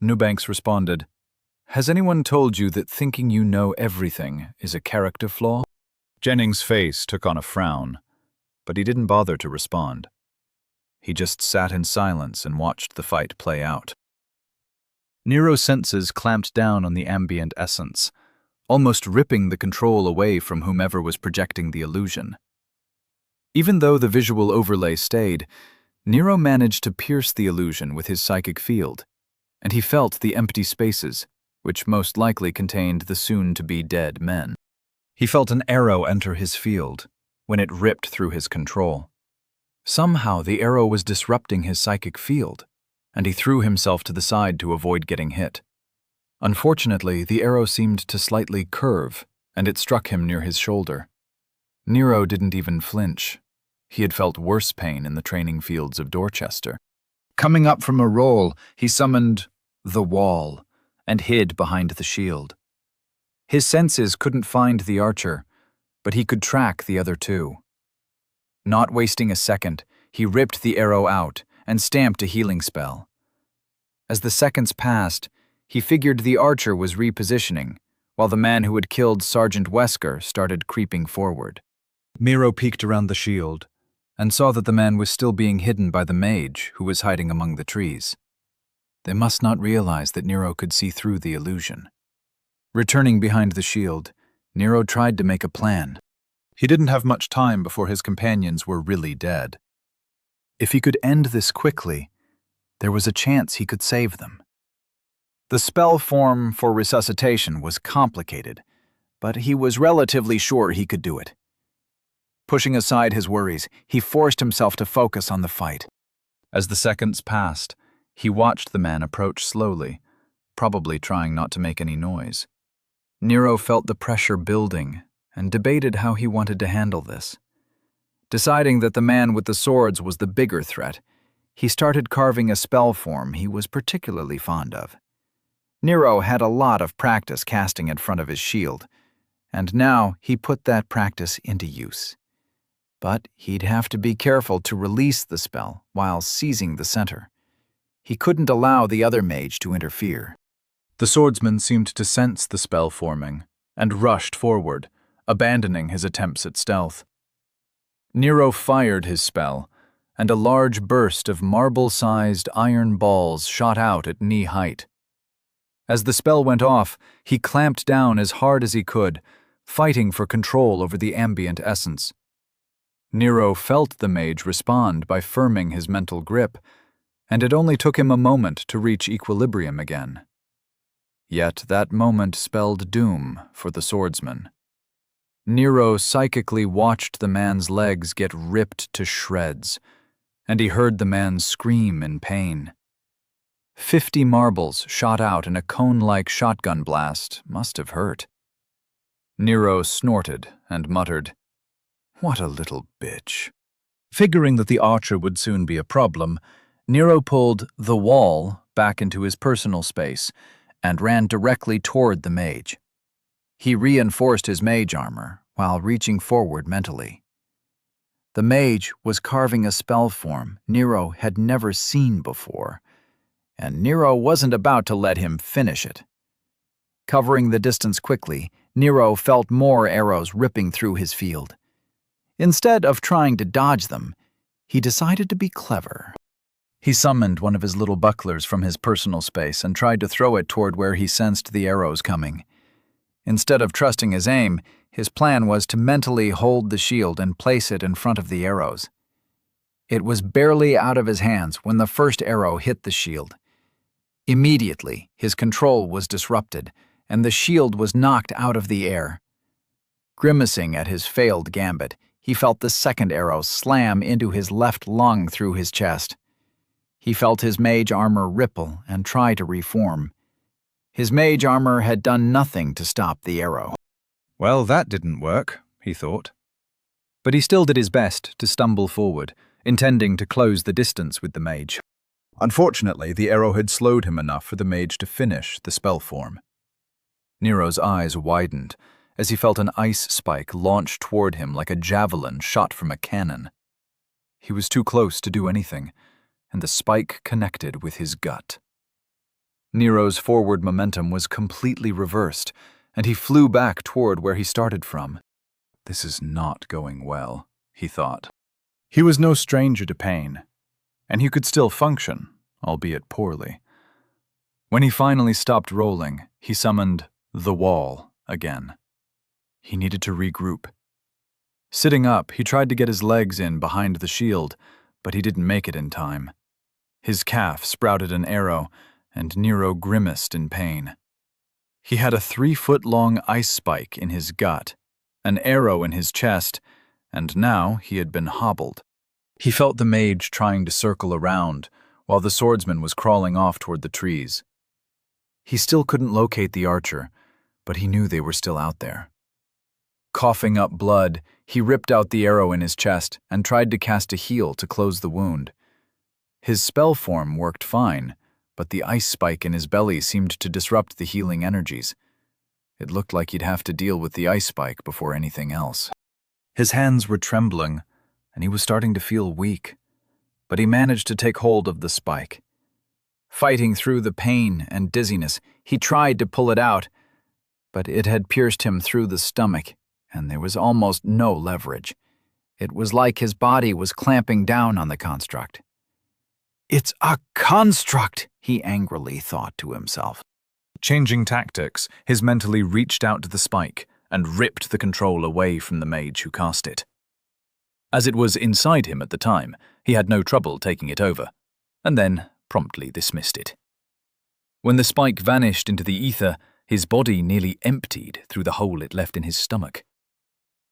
Newbanks responded, "Has anyone told you that thinking you know everything is a character flaw?" Jennings' face took on a frown, but he didn't bother to respond. He just sat in silence and watched the fight play out. Nero's senses clamped down on the ambient essence, almost ripping the control away from whomever was projecting the illusion. Even though the visual overlay stayed, Nero managed to pierce the illusion with his psychic field, and he felt the empty spaces, which most likely contained the soon-to-be dead men. He felt an arrow enter his field when it ripped through his control. Somehow the arrow was disrupting his psychic field, and he threw himself to the side to avoid getting hit. Unfortunately, the arrow seemed to slightly curve, and it struck him near his shoulder. Nero didn't even flinch. He had felt worse pain in the training fields of Dorchester. Coming up from a roll, he summoned the wall and hid behind the shield. His senses couldn't find the archer, but he could track the other two. Not wasting a second, he ripped the arrow out and stamped a healing spell. As the seconds passed, he figured the archer was repositioning, while the man who had killed Sergeant Wesker started creeping forward. Nero peeked around the shield, and saw that the man was still being hidden by the mage who was hiding among the trees. They must not realize that Nero could see through the illusion. Returning behind the shield, Nero tried to make a plan. He didn't have much time before his companions were really dead. If he could end this quickly, there was a chance he could save them. The spell form for resuscitation was complicated, but he was relatively sure he could do it. Pushing aside his worries, he forced himself to focus on the fight. As the seconds passed, he watched the man approach slowly, probably trying not to make any noise. Nero felt the pressure building and debated how he wanted to handle this. Deciding that the man with the swords was the bigger threat, he started carving a spell form he was particularly fond of. Nero had a lot of practice casting in front of his shield, and now he put that practice into use. But he'd have to be careful to release the spell while seizing the center. He couldn't allow the other mage to interfere. The swordsman seemed to sense the spell forming and rushed forward, abandoning his attempts at stealth. Nero fired his spell, and a large burst of marble-sized iron balls shot out at knee height. As the spell went off, he clamped down as hard as he could, fighting for control over the ambient essence. Nero felt the mage respond by firming his mental grip, and it only took him a moment to reach equilibrium again. Yet that moment spelled doom for the swordsman. Nero psychically watched the man's legs get ripped to shreds, and he heard the man scream in pain. 50 marbles shot out in a cone-like shotgun blast must have hurt. Nero snorted and muttered, "What a little bitch." Figuring that the archer would soon be a problem, Nero pulled the wall back into his personal space and ran directly toward the mage. He reinforced his mage armor while reaching forward mentally. The mage was carving a spell form Nero had never seen before, and Nero wasn't about to let him finish it. Covering the distance quickly, Nero felt more arrows ripping through his field. Instead of trying to dodge them, he decided to be clever. He summoned one of his little bucklers from his personal space and tried to throw it toward where he sensed the arrows coming. Instead of trusting his aim, his plan was to mentally hold the shield and place it in front of the arrows. It was barely out of his hands when the first arrow hit the shield. Immediately, his control was disrupted, and the shield was knocked out of the air. Grimacing at his failed gambit, he felt the second arrow slam into his left lung through his chest. He felt his mage armor ripple and try to reform. His mage armor had done nothing to stop the arrow. Well, that didn't work, he thought. But he still did his best to stumble forward, intending to close the distance with the mage. Unfortunately, the arrow had slowed him enough for the mage to finish the spell form. Nero's eyes widened as he felt an ice spike launch toward him like a javelin shot from a cannon. He was too close to do anything, and the spike connected with his gut. Nero's forward momentum was completely reversed, and he flew back toward where he started from. This is not going well, he thought. He was no stranger to pain, and he could still function, albeit poorly. When he finally stopped rolling, he summoned the wall again. He needed to regroup. Sitting up, he tried to get his legs in behind the shield, but he didn't make it in time. His calf sprouted an arrow, and Nero grimaced in pain. He had a 3-foot-long ice spike in his gut, an arrow in his chest, and now he had been hobbled. He felt the mage trying to circle around, while the swordsman was crawling off toward the trees. He still couldn't locate the archer, but he knew they were still out there. Coughing up blood, he ripped out the arrow in his chest and tried to cast a heal to close the wound. His spell form worked fine, but the ice spike in his belly seemed to disrupt the healing energies. It looked like he'd have to deal with the ice spike before anything else. His hands were trembling, and he was starting to feel weak, but he managed to take hold of the spike. Fighting through the pain and dizziness, he tried to pull it out, but it had pierced him through the stomach, and there was almost no leverage. It was like his body was clamping down on the construct. "It's a construct," he angrily thought to himself. Changing tactics, his mentally reached out to the spike and ripped the control away from the mage who cast it. As it was inside him at the time, he had no trouble taking it over, and then promptly dismissed it. When the spike vanished into the ether, his body nearly emptied through the hole it left in his stomach.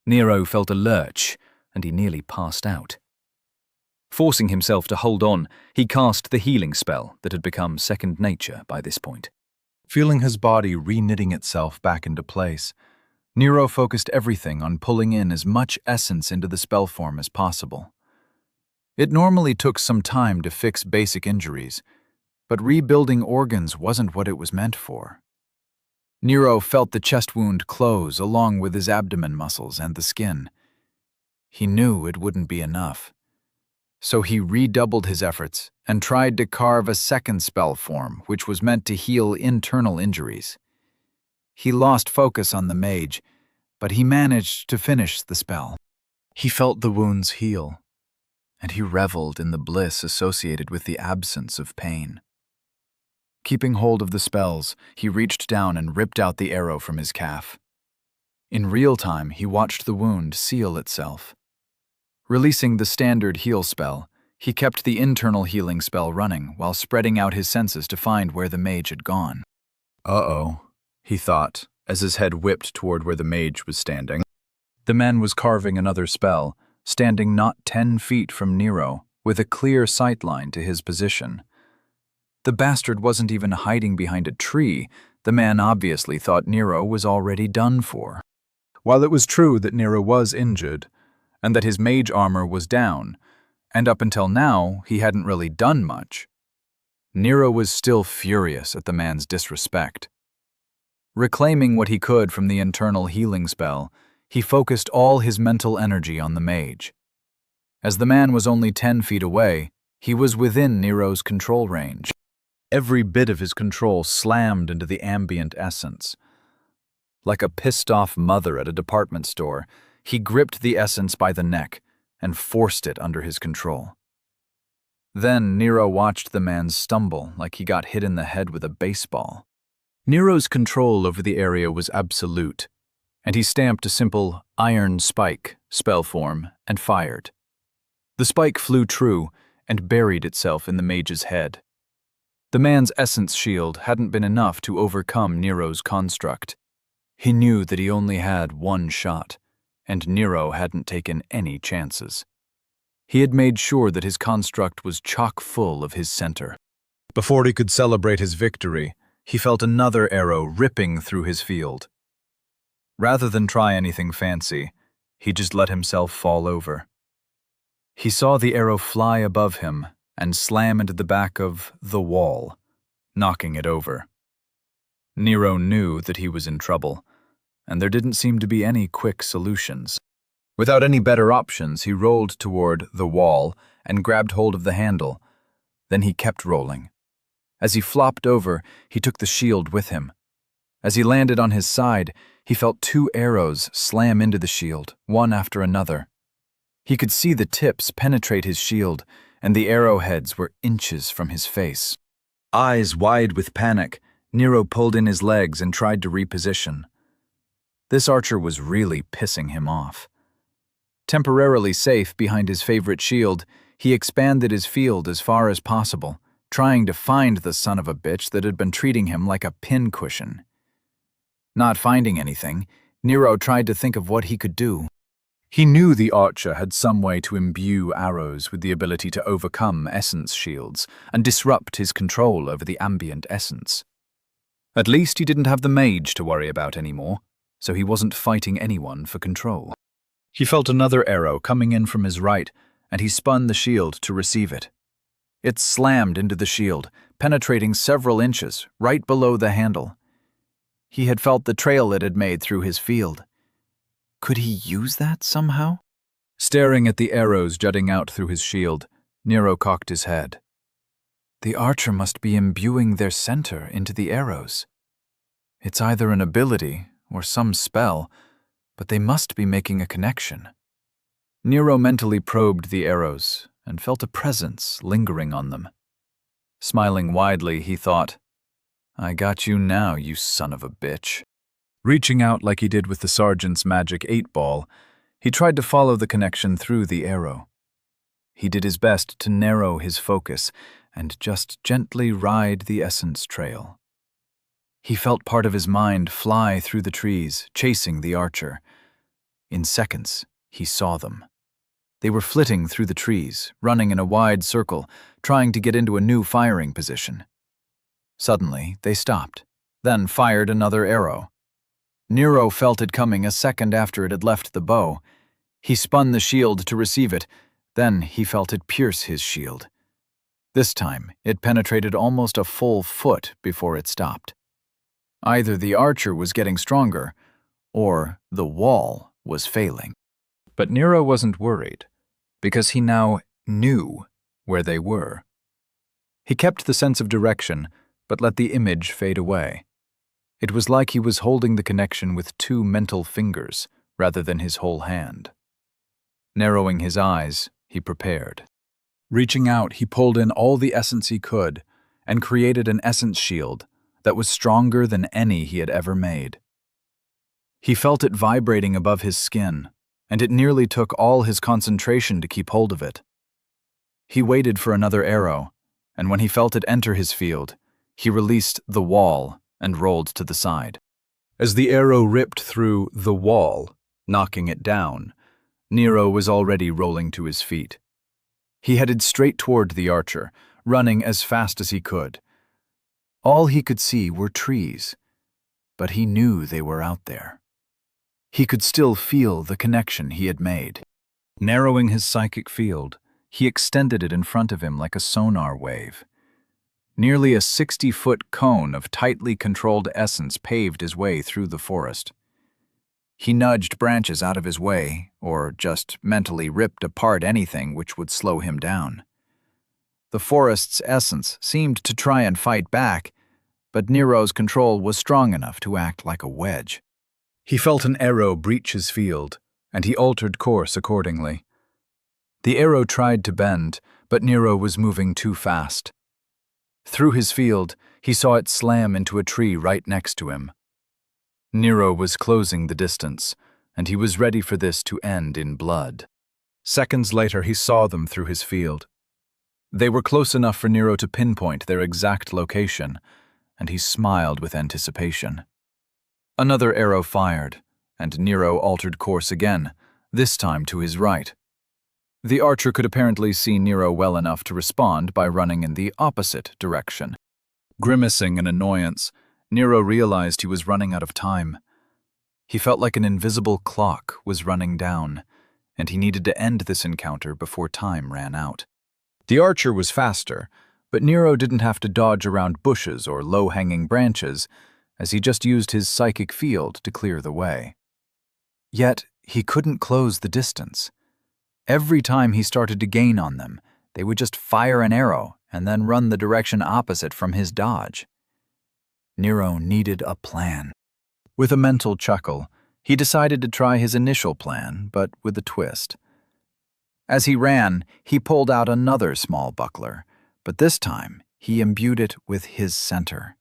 Nero felt a lurch, and he nearly passed out. Forcing himself to hold on, he cast the healing spell that had become second nature by this point. Feeling his body re-knitting itself back into place, Nero focused everything on pulling in as much essence into the spell form as possible. It normally took some time to fix basic injuries, but rebuilding organs wasn't what it was meant for. Nero felt the chest wound close along with his abdomen muscles and the skin. He knew it wouldn't be enough. So he redoubled his efforts and tried to carve a second spell form which was meant to heal internal injuries. He lost focus on the mage, but he managed to finish the spell. He felt the wounds heal, and he reveled in the bliss associated with the absence of pain. Keeping hold of the spells, he reached down and ripped out the arrow from his calf. In real time, he watched the wound seal itself. Releasing the standard heal spell, he kept the internal healing spell running while spreading out his senses to find where the mage had gone. Uh-oh, he thought, as his head whipped toward where the mage was standing. The man was carving another spell, standing not 10 feet from Nero, with a clear sightline to his position. The bastard wasn't even hiding behind a tree. The man obviously thought Nero was already done for. While it was true that Nero was injured, and that his mage armor was down, and up until now he hadn't really done much, Nero was still furious at the man's disrespect. Reclaiming what he could from the internal healing spell, he focused all his mental energy on the mage. As the man was only 10 feet away, he was within Nero's control range. Every bit of his control slammed into the ambient essence. Like a pissed-off mother at a department store, he gripped the essence by the neck and forced it under his control. Then Nero watched the man stumble like he got hit in the head with a baseball. Nero's control over the area was absolute, and he stamped a simple iron spike spell form and fired. The spike flew true and buried itself in the mage's head. The man's essence shield hadn't been enough to overcome Nero's construct. He knew that he only had one shot, and Nero hadn't taken any chances. He had made sure that his construct was chock full of his center. Before he could celebrate his victory, he felt another arrow ripping through his field. Rather than try anything fancy, he just let himself fall over. He saw the arrow fly above him and slam into the back of the wall, knocking it over. Nero knew that he was in trouble, and there didn't seem to be any quick solutions. Without any better options, he rolled toward the wall and grabbed hold of the handle. Then he kept rolling. As he flopped over, he took the shield with him. As he landed on his side, he felt 2 arrows slam into the shield, one after another. He could see the tips penetrate his shield, and the arrowheads were inches from his face. Eyes wide with panic, Nero pulled in his legs and tried to reposition. This archer was really pissing him off. Temporarily safe behind his favorite shield, he expanded his field as far as possible, trying to find the son of a bitch that had been treating him like a pincushion. Not finding anything, Nero tried to think of what he could do. He knew the archer had some way to imbue arrows with the ability to overcome essence shields and disrupt his control over the ambient essence. At least he didn't have the mage to worry about anymore, so he wasn't fighting anyone for control. He felt another arrow coming in from his right, and he spun the shield to receive it. It slammed into the shield, penetrating several inches, right below the handle. He had felt the trail it had made through his field. Could he use that somehow? Staring at the arrows jutting out through his shield, Nero cocked his head. The archer must be imbuing their center into the arrows. It's either an ability or some spell, but they must be making a connection. Nero mentally probed the arrows and felt a presence lingering on them. Smiling widely, he thought, "I got you now, you son of a bitch." Reaching out like he did with the sergeant's magic 8-ball, he tried to follow the connection through the arrow. He did his best to narrow his focus and just gently ride the essence trail. He felt part of his mind fly through the trees, chasing the archer. In seconds, he saw them. They were flitting through the trees, running in a wide circle, trying to get into a new firing position. Suddenly, they stopped, then fired another arrow. Nero felt it coming a second after it had left the bow. He spun the shield to receive it, then he felt it pierce his shield. This time, it penetrated almost a full foot before it stopped. Either the archer was getting stronger, or the wall was failing. But Nero wasn't worried, because he now knew where they were. He kept the sense of direction, but let the image fade away. It was like he was holding the connection with 2 mental fingers, rather than his whole hand. Narrowing his eyes, he prepared. Reaching out, he pulled in all the essence he could, and created an essence shield that was stronger than any he had ever made. He felt it vibrating above his skin, and it nearly took all his concentration to keep hold of it. He waited for another arrow, and when he felt it enter his field, he released the wall and rolled to the side. As the arrow ripped through the wall, knocking it down, Nero was already rolling to his feet. He headed straight toward the archer, running as fast as he could. All he could see were trees, but he knew they were out there. He could still feel the connection he had made. Narrowing his psychic field, he extended it in front of him like a sonar wave. Nearly a 60-foot cone of tightly controlled essence paved his way through the forest. He nudged branches out of his way, or just mentally ripped apart anything which would slow him down. The forest's essence seemed to try and fight back, but Nero's control was strong enough to act like a wedge. He felt an arrow breach his field, and he altered course accordingly. The arrow tried to bend, but Nero was moving too fast. Through his field, he saw it slam into a tree right next to him. Nero was closing the distance, and he was ready for this to end in blood. Seconds later, he saw them through his field. They were close enough for Nero to pinpoint their exact location, and he smiled with anticipation. Another arrow fired, and Nero altered course again, this time to his right. The archer could apparently see Nero well enough to respond by running in the opposite direction. Grimacing in annoyance, Nero realized he was running out of time. He felt like an invisible clock was running down, and he needed to end this encounter before time ran out. The archer was faster, but Nero didn't have to dodge around bushes or low-hanging branches, as he just used his psychic field to clear the way. Yet, he couldn't close the distance. Every time he started to gain on them, they would just fire an arrow and then run the direction opposite from his dodge. Nero needed a plan. With a mental chuckle, he decided to try his initial plan, but with a twist. As he ran, he pulled out another small buckler, but this time he imbued it with his center.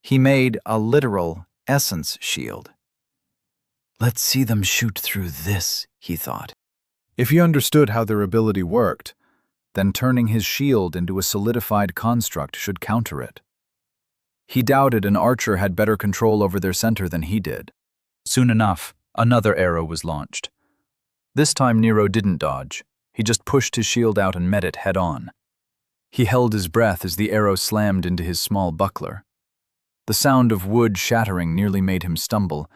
He made a literal essence shield. "Let's see them shoot through this," he thought. If he understood how their ability worked, then turning his shield into a solidified construct should counter it. He doubted an archer had better control over their center than he did. Soon enough, another arrow was launched. This time Nero didn't dodge. He just pushed his shield out and met it head-on. He held his breath as the arrow slammed into his small buckler. The sound of wood shattering nearly made him stumble,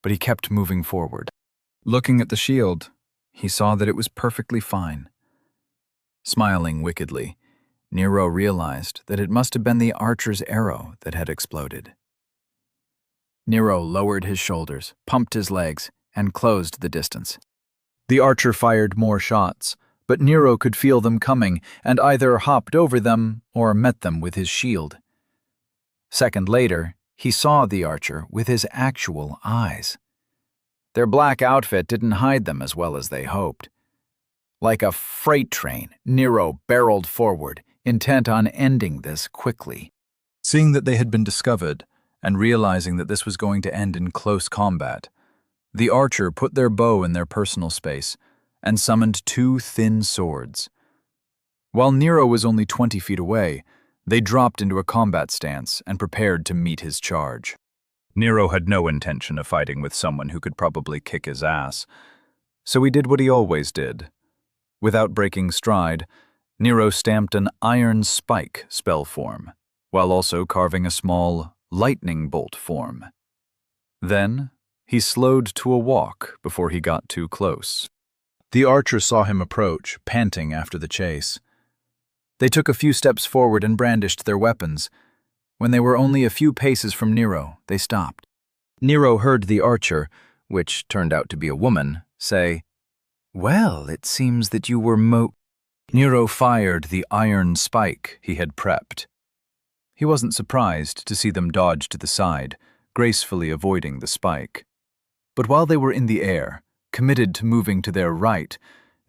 but he kept moving forward. Looking at the shield, he saw that it was perfectly fine. Smiling wickedly, Nero realized that it must have been the archer's arrow that had exploded. Nero lowered his shoulders, pumped his legs, and closed the distance. The archer fired more shots, but Nero could feel them coming and either hopped over them or met them with his shield. Second later, he saw the archer with his actual eyes. Their black outfit didn't hide them as well as they hoped. Like a freight train, Nero barreled forward, intent on ending this quickly. Seeing that they had been discovered, and realizing that this was going to end in close combat, the archer put their bow in their personal space and summoned 2 thin swords. While Nero was only 20 feet away, they dropped into a combat stance and prepared to meet his charge. Nero had no intention of fighting with someone who could probably kick his ass, so he did what he always did. Without breaking stride, Nero stamped an iron spike spell form, while also carving a small lightning bolt form. Then, he slowed to a walk before he got too close. The archer saw him approach, panting after the chase. They took a few steps forward and brandished their weapons. When they were only a few paces from Nero, they stopped. Nero heard the archer, which turned out to be a woman, say, "Well, it seems that you were Nero fired the iron spike he had prepped. He wasn't surprised to see them dodge to the side, gracefully avoiding the spike. But while they were in the air, committed to moving to their right,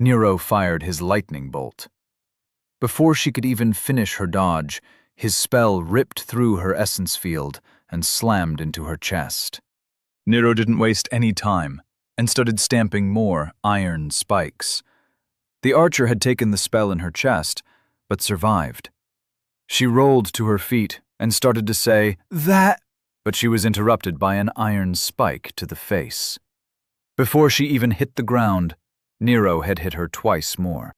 Nero fired his lightning bolt. Before she could even finish her dodge, his spell ripped through her essence field and slammed into her chest. Nero didn't waste any time and started stamping more iron spikes. The archer had taken the spell in her chest, but survived. She rolled to her feet and started to say, "That," but she was interrupted by an iron spike to the face. Before she even hit the ground, Nero had hit her twice more.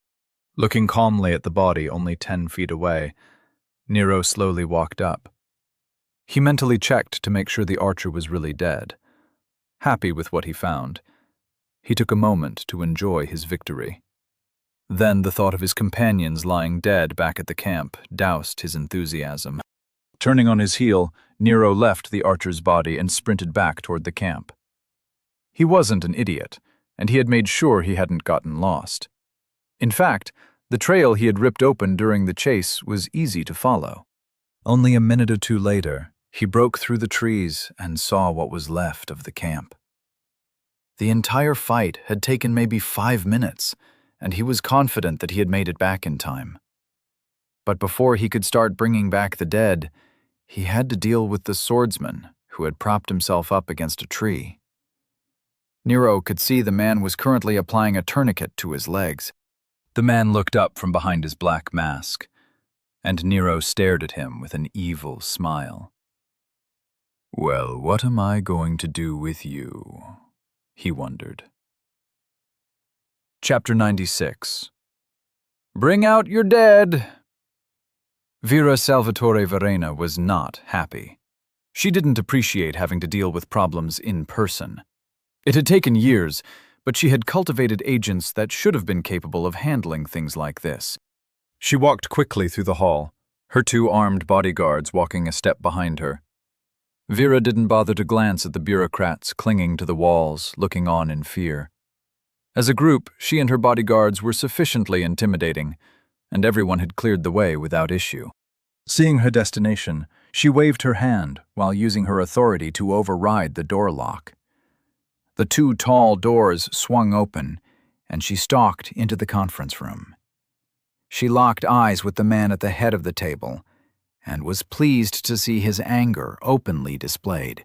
Looking calmly at the body only 10 feet away, Nero slowly walked up. He mentally checked to make sure the archer was really dead. Happy with what he found, he took a moment to enjoy his victory. Then the thought of his companions lying dead back at the camp doused his enthusiasm. Turning on his heel, Nero left the archer's body and sprinted back toward the camp. He wasn't an idiot, and he had made sure he hadn't gotten lost. In fact, the trail he had ripped open during the chase was easy to follow. Only a minute or two later, he broke through the trees and saw what was left of the camp. The entire fight had taken maybe 5 minutes, and he was confident that he had made it back in time. But before he could start bringing back the dead, he had to deal with the swordsman who had propped himself up against a tree. Nero could see the man was currently applying a tourniquet to his legs. The man looked up from behind his black mask, and Nero stared at him with an evil smile. "Well, what am I going to do with you?" he wondered. Chapter 96. Bring out your dead! Vera Salvatore Verena was not happy. She didn't appreciate having to deal with problems in person. It had taken years, but she had cultivated agents that should have been capable of handling things like this. She walked quickly through the hall, her 2 armed bodyguards walking a step behind her. Vera didn't bother to glance at the bureaucrats clinging to the walls, looking on in fear. As a group, she and her bodyguards were sufficiently intimidating, and everyone had cleared the way without issue. Seeing her destination, she waved her hand while using her authority to override the door lock. The 2 tall doors swung open, and she stalked into the conference room. She locked eyes with the man at the head of the table, and was pleased to see his anger openly displayed.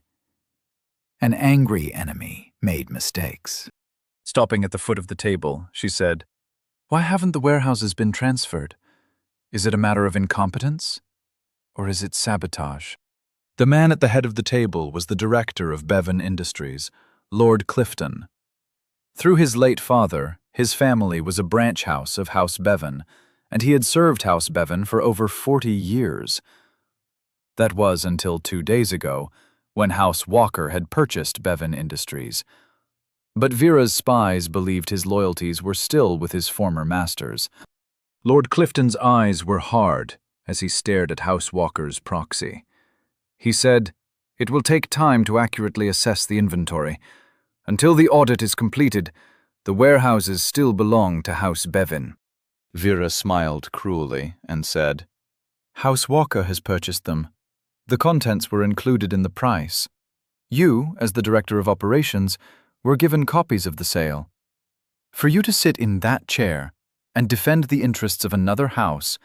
An angry enemy made mistakes. Stopping at the foot of the table, she said, "Why haven't the warehouses been transferred? Is it a matter of incompetence? Or is it sabotage?" The man at the head of the table was the director of Bevan Industries, Lord Clifton. Through his late father, his family was a branch house of House Bevan, and he had served House Bevan for over 40 years. That was until 2 days ago, when House Walker had purchased Bevan Industries. But Vera's spies believed his loyalties were still with his former masters. Lord Clifton's eyes were hard as he stared at House Walker's proxy. He said, "It will take time to accurately assess the inventory. Until the audit is completed, the warehouses still belong to House Bevan." Vera smiled cruelly and said, "House Walker has purchased them. The contents were included in the price. You, as the director of operations, were given copies of the sale. For you to sit in that chair and defend the interests of another house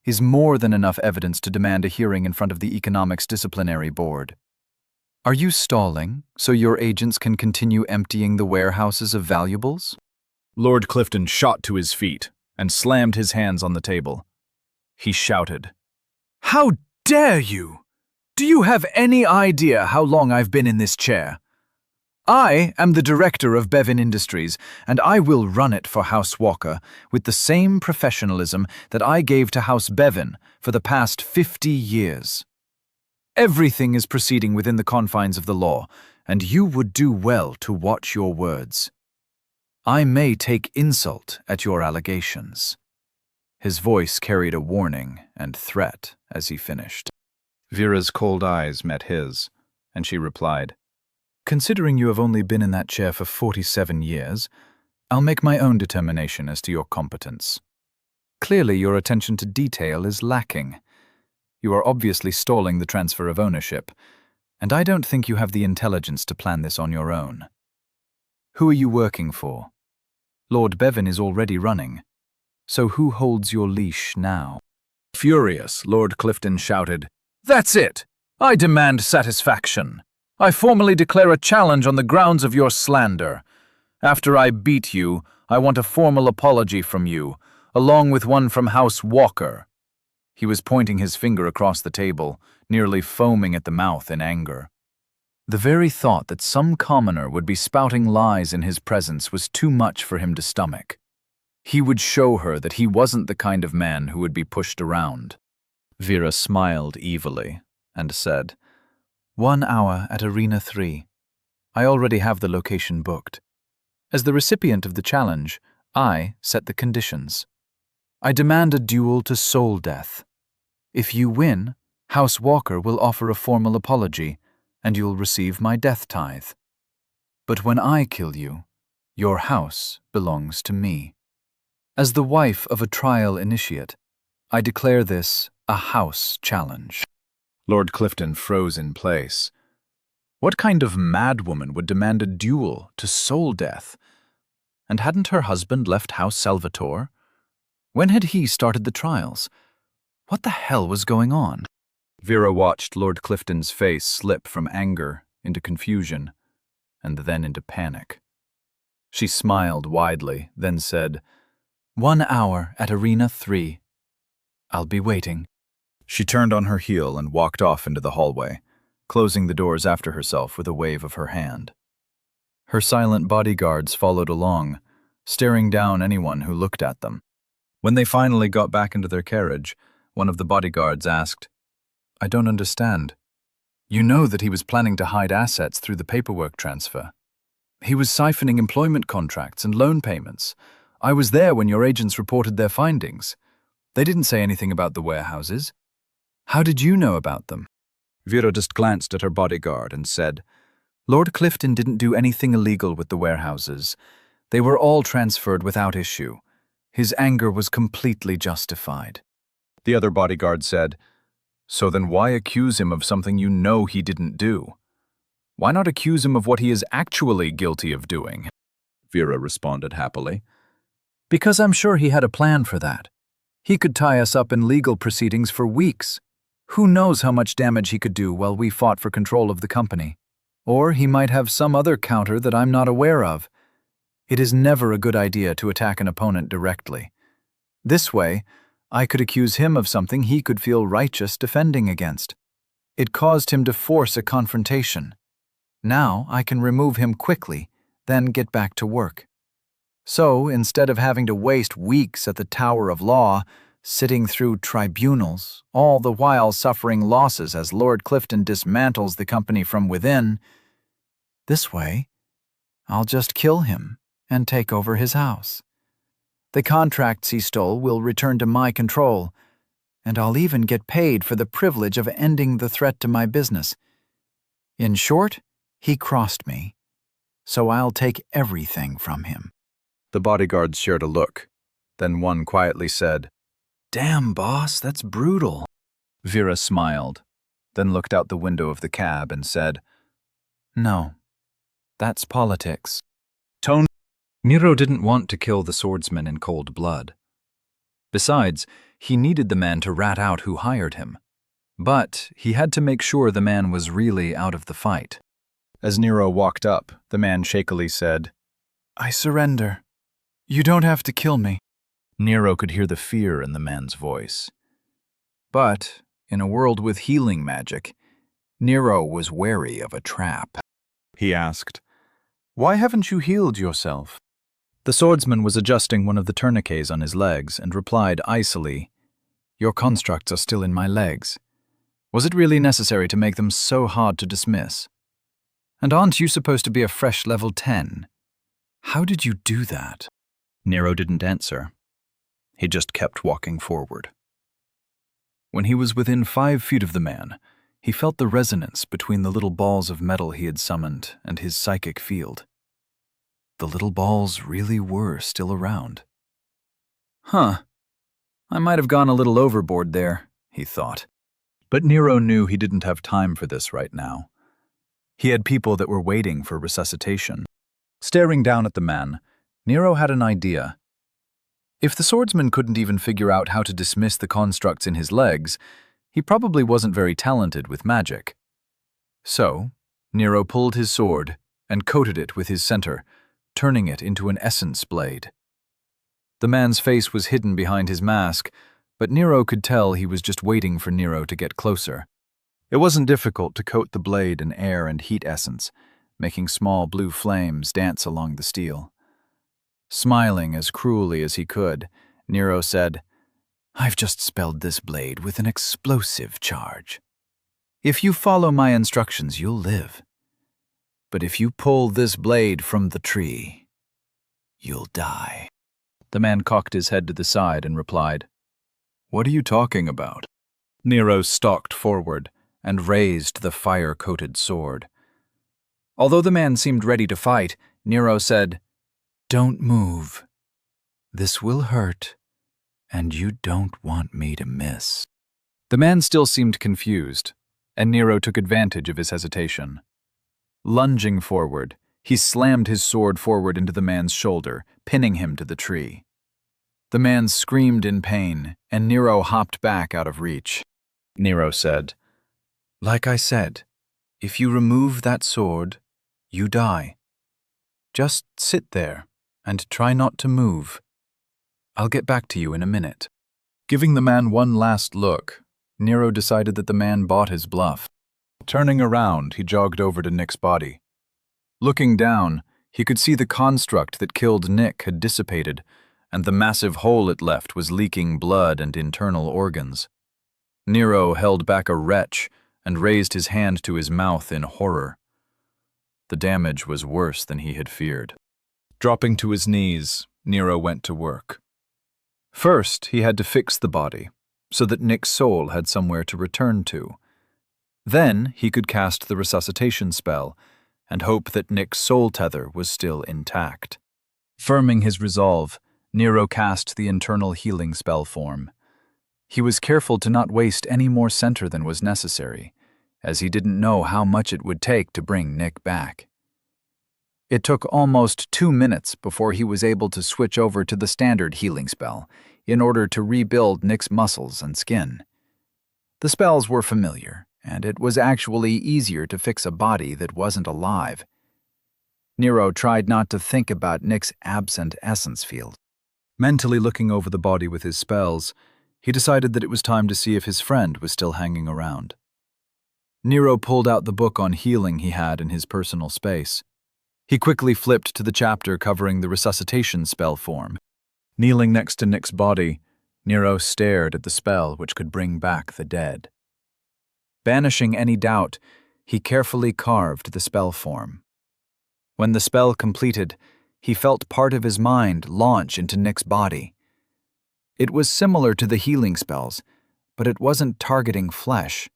is more than enough evidence to demand a hearing in front of the Economics Disciplinary Board. Are you stalling so your agents can continue emptying the warehouses of valuables? Lord Clifton shot to his feet and slammed his hands on the table. He shouted, "How dare you? Do you have any idea how long I've been in this chair? I am the director of Bevan Industries, and I will run it for House Walker with the same professionalism that I gave to House Bevan for the past 50 years. Everything is proceeding within the confines of the law, and you would do well to watch your words. I may take insult at your allegations." His voice carried a warning and threat as he finished. Vera's cold eyes met his, and she replied, "Considering you have only been in that chair for 47 years, I'll make my own determination as to your competence. Clearly, your attention to detail is lacking. You are obviously stalling the transfer of ownership, and I don't think you have the intelligence to plan this on your own. Who are you working for? Lord Bevan is already running, so who holds your leash now?" Furious, Lord Clifton shouted, "That's it! I demand satisfaction. I formally declare a challenge on the grounds of your slander. After I beat you, I want a formal apology from you, along with one from House Walker." He was pointing his finger across the table, nearly foaming at the mouth in anger. The very thought that some commoner would be spouting lies in his presence was too much for him to stomach. He would show her that he wasn't the kind of man who would be pushed around. Vera smiled evilly and said, "1 hour at Arena 3. I already have the location booked. As the recipient of the challenge, I set the conditions. I demand a duel to soul death. If you win, House Walker will offer a formal apology, and you'll receive my death tithe. But when I kill you, your house belongs to me. As the wife of a trial initiate, I declare this a house challenge." Lord Clifton froze in place. What kind of madwoman would demand a duel to soul death? And hadn't her husband left House Salvatore? When had he started the trials? What the hell was going on? Vera watched Lord Clifton's face slip from anger into confusion, and then into panic. She smiled widely, then said, 1 hour at Arena 3. I'll be waiting. She turned on her heel and walked off into the hallway, closing the doors after herself with a wave of her hand. Her silent bodyguards followed along, staring down anyone who looked at them. When they finally got back into their carriage, one of the bodyguards asked, "I don't understand. You know that he was planning to hide assets through the paperwork transfer. He was siphoning employment contracts and loan payments. I was there when your agents reported their findings. They didn't say anything about the warehouses. How did you know about them?" Vera just glanced at her bodyguard and said, "Lord Clifton didn't do anything illegal with the warehouses. They were all transferred without issue. His anger was completely justified." The other bodyguard said, "So then why accuse him of something you know he didn't do? Why not accuse him of what he is actually guilty of doing?" Vera responded happily. "Because I'm sure he had a plan for that. He could tie us up in legal proceedings for weeks. Who knows how much damage he could do while we fought for control of the company? Or he might have some other counter that I'm not aware of. It is never a good idea to attack an opponent directly. This way, I could accuse him of something he could feel righteous defending against. It caused him to force a confrontation. Now I can remove him quickly, then get back to work. So, instead of having to waste weeks at the Tower of Law, sitting through tribunals, all the while suffering losses as Lord Clifton dismantles the company from within, this way, I'll just kill him and take over his house. The contracts he stole will return to my control, and I'll even get paid for the privilege of ending the threat to my business. In short, he crossed me, so I'll take everything from him." The bodyguards shared a look. Then one quietly said, "Damn, boss, that's brutal." Vera smiled, then looked out the window of the cab and said, "No, that's politics." Nero didn't want to kill the swordsman in cold blood, Besides, he needed the man to rat out who hired him. But he had to make sure the man was really out of the fight. As Nero walked up, the man shakily said, I surrender. You don't have to kill me. Nero could hear the fear in the man's voice. But, in a world with healing magic, Nero was wary of a trap. He asked, Why haven't you healed yourself? The swordsman was adjusting one of the tourniquets on his legs and replied icily, Your constructs are still in my legs. Was it really necessary to make them so hard to dismiss? And aren't you supposed to be a fresh level 10? How did you do that? Nero didn't answer. He just kept walking forward. When he was within 5 feet of the man, he felt the resonance between the little balls of metal he had summoned and his psychic field. The little balls really were still around. Huh. I might have gone a little overboard there, he thought. But Nero knew he didn't have time for this right now. He had people that were waiting for resuscitation. Staring down at the man, Nero had an idea. If the swordsman couldn't even figure out how to dismiss the constructs in his legs, he probably wasn't very talented with magic. So, Nero pulled his sword and coated it with his center, turning it into an essence blade. The man's face was hidden behind his mask, but Nero could tell he was just waiting for Nero to get closer. It wasn't difficult to coat the blade in air and heat essence, making small blue flames dance along the steel. Smiling as cruelly as he could, Nero said, I've just spelled this blade with an explosive charge. If you follow my instructions, you'll live. But if you pull this blade from the tree, you'll die. The man cocked his head to the side and replied, What are you talking about? Nero stalked forward and raised the fire-coated sword. Although the man seemed ready to fight, Nero said, Don't move. This will hurt, and you don't want me to miss. The man still seemed confused, and Nero took advantage of his hesitation. Lunging forward, he slammed his sword forward into the man's shoulder, pinning him to the tree. The man screamed in pain, and Nero hopped back out of reach. Nero said, Like I said, if you remove that sword, you die. Just sit there and try not to move. I'll get back to you in a minute. Giving the man one last look, Nero decided that the man bought his bluff. Turning around, he jogged over to Nick's body. Looking down, he could see the construct that killed Nick had dissipated, and the massive hole it left was leaking blood and internal organs. Nero held back a retch and raised his hand to his mouth in horror. The damage was worse than he had feared. Dropping to his knees, Nero went to work. First, he had to fix the body, so that Nick's soul had somewhere to return to. Then he could cast the resuscitation spell and hope that Nick's soul tether was still intact. Firming his resolve, Nero cast the internal healing spell form. He was careful to not waste any more center than was necessary, as he didn't know how much it would take to bring Nick back. It took almost 2 minutes before he was able to switch over to the standard healing spell in order to rebuild Nick's muscles and skin. The spells were familiar, and it was actually easier to fix a body that wasn't alive. Nero tried not to think about Nick's absent essence field. Mentally looking over the body with his spells, he decided that it was time to see if his friend was still hanging around. Nero pulled out the book on healing he had in his personal space. He quickly flipped to the chapter covering the resuscitation spell form. Kneeling next to Nick's body, Nero stared at the spell which could bring back the dead. Banishing any doubt, he carefully carved the spell form. When the spell completed, he felt part of his mind launch into Nick's body. It was similar to the healing spells, but it wasn't targeting flesh.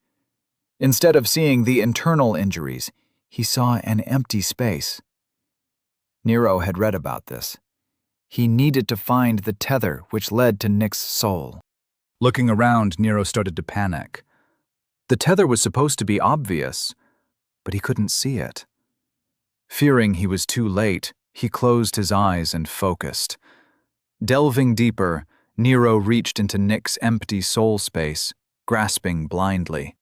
Instead of seeing the internal injuries, he saw an empty space. Nero had read about this. He needed to find the tether which led to Nick's soul. Looking around, Nero started to panic. The tether was supposed to be obvious, but he couldn't see it. Fearing he was too late, he closed his eyes and focused. Delving deeper, Nero reached into Nick's empty soul space, grasping blindly.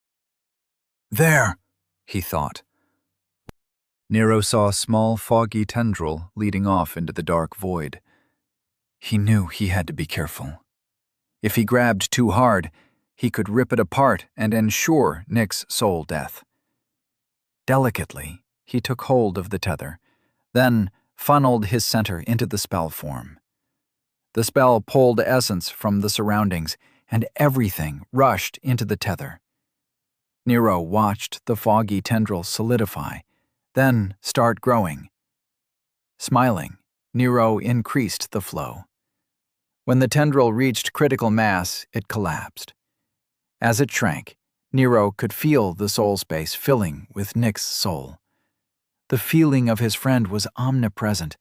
There, he thought. Nero saw a small, foggy tendril leading off into the dark void. He knew he had to be careful. If he grabbed too hard, he could rip it apart and ensure Nick's soul death. Delicately, he took hold of the tether, then funneled his center into the spell form. The spell pulled essence from the surroundings, and everything rushed into the tether. Nero watched the foggy tendril solidify, then start growing. Smiling, Nero increased the flow. When the tendril reached critical mass, it collapsed. As it shrank, Nero could feel the soul space filling with Nick's soul. The feeling of his friend was omnipresent.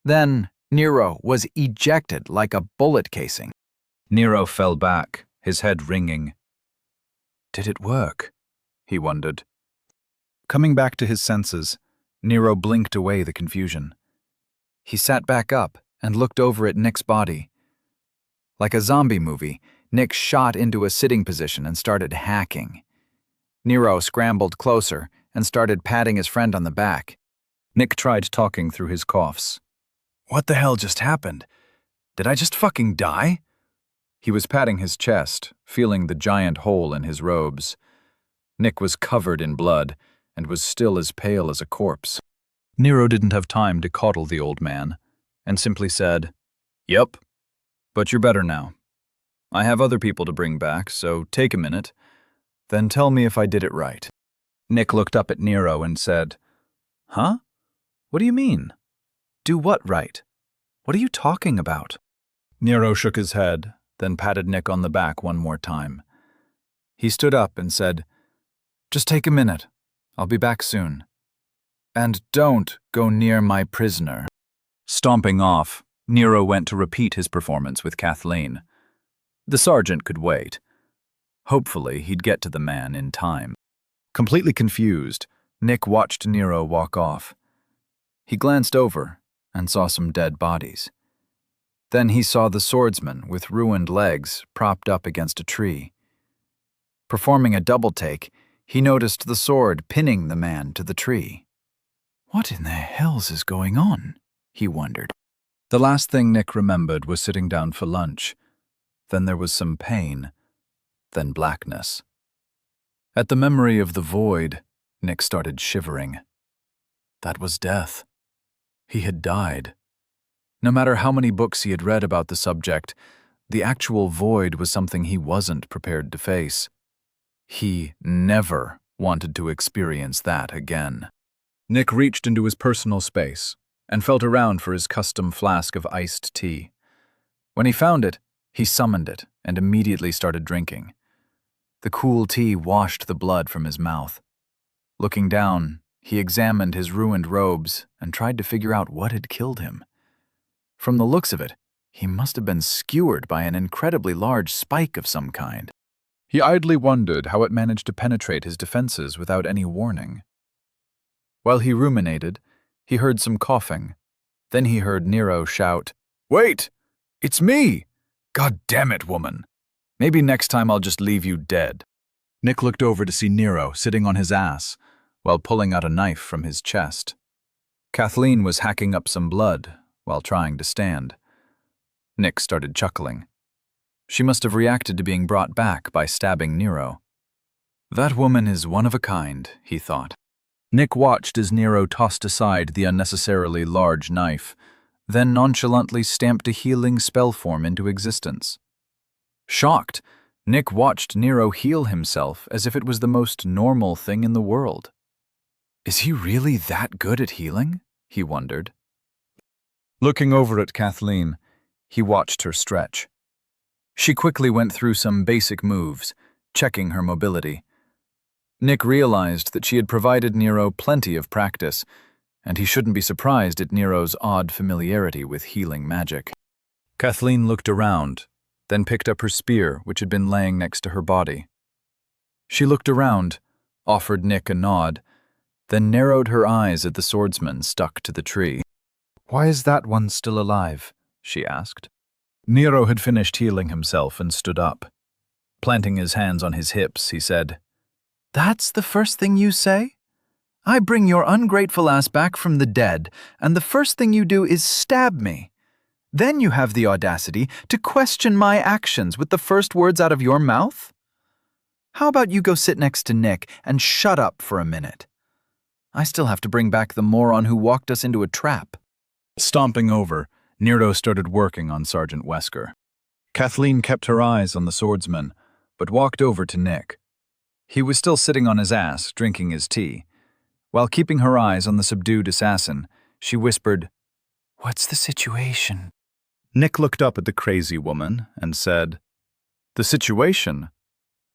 Then Nero was ejected like a bullet casing. Nero fell back, his head ringing. Did it work? He wondered. Coming back to his senses, Nero blinked away the confusion. He sat back up and looked over at Nick's body. Like a zombie movie, Nick shot into a sitting position and started hacking. Nero scrambled closer and started patting his friend on the back. Nick tried talking through his coughs. What the hell just happened? Did I just fucking die? He was patting his chest, feeling the giant hole in his robes. Nick was covered in blood and was still as pale as a corpse. Nero didn't have time to coddle the old man, and simply said, "Yep, but you're better now. I have other people to bring back, so take a minute, then tell me if I did it right." Nick looked up at Nero and said, "Huh? What do you mean? Do what right? What are you talking about?" Nero shook his head, then patted Nick on the back one more time. He stood up and said, "Just take a minute. I'll be back soon. And don't go near my prisoner." Stomping off, Nero went to repeat his performance with Kathleen. The sergeant could wait. Hopefully, he'd get to the man in time. Completely confused, Nick watched Nero walk off. He glanced over and saw some dead bodies. Then he saw the swordsman with ruined legs propped up against a tree. Performing a double take, he noticed the sword pinning the man to the tree. What in the hells is going on? He wondered. The last thing Nick remembered was sitting down for lunch. Then there was some pain, then blackness. At the memory of the void, Nick started shivering. That was death. He had died. No matter how many books he had read about the subject, the actual void was something he wasn't prepared to face. He never wanted to experience that again. Nick reached into his personal space and felt around for his custom flask of iced tea. When he found it, he summoned it and immediately started drinking. The cool tea washed the blood from his mouth. Looking down, he examined his ruined robes and tried to figure out what had killed him. From the looks of it, he must have been skewered by an incredibly large spike of some kind. He idly wondered how it managed to penetrate his defenses without any warning. While he ruminated, he heard some coughing. Then he heard Nero shout, "Wait! It's me! God damn it, woman! Maybe next time I'll just leave you dead." Nick looked over to see Nero sitting on his ass while pulling out a knife from his chest. Kathleen was hacking up some blood while trying to stand. Nick started chuckling. She must have reacted to being brought back by stabbing Nero. That woman is one of a kind, he thought. Nick watched as Nero tossed aside the unnecessarily large knife, then nonchalantly stamped a healing spell form into existence. Shocked, Nick watched Nero heal himself as if it was the most normal thing in the world. Is he really that good at healing? He wondered. Looking over at Kathleen, he watched her stretch. She quickly went through some basic moves, checking her mobility. Nick realized that she had provided Nero plenty of practice, and he shouldn't be surprised at Nero's odd familiarity with healing magic. Kathleen looked around, then picked up her spear, which had been laying next to her body. She looked around, offered Nick a nod, then narrowed her eyes at the swordsman stuck to the tree. "Why is that one still alive?" she asked. Nero had finished healing himself and stood up. Planting his hands on his hips, he said, "That's the first thing you say? I bring your ungrateful ass back from the dead, and the first thing you do is stab me. Then you have the audacity to question my actions with the first words out of your mouth? How about you go sit next to Nick and shut up for a minute? I still have to bring back the moron who walked us into a trap." Stomping over, Nero started working on Sergeant Wesker. Kathleen kept her eyes on the swordsman, but walked over to Nick. He was still sitting on his ass, drinking his tea. While keeping her eyes on the subdued assassin, she whispered, "What's the situation?" Nick looked up at the crazy woman and said, "The situation?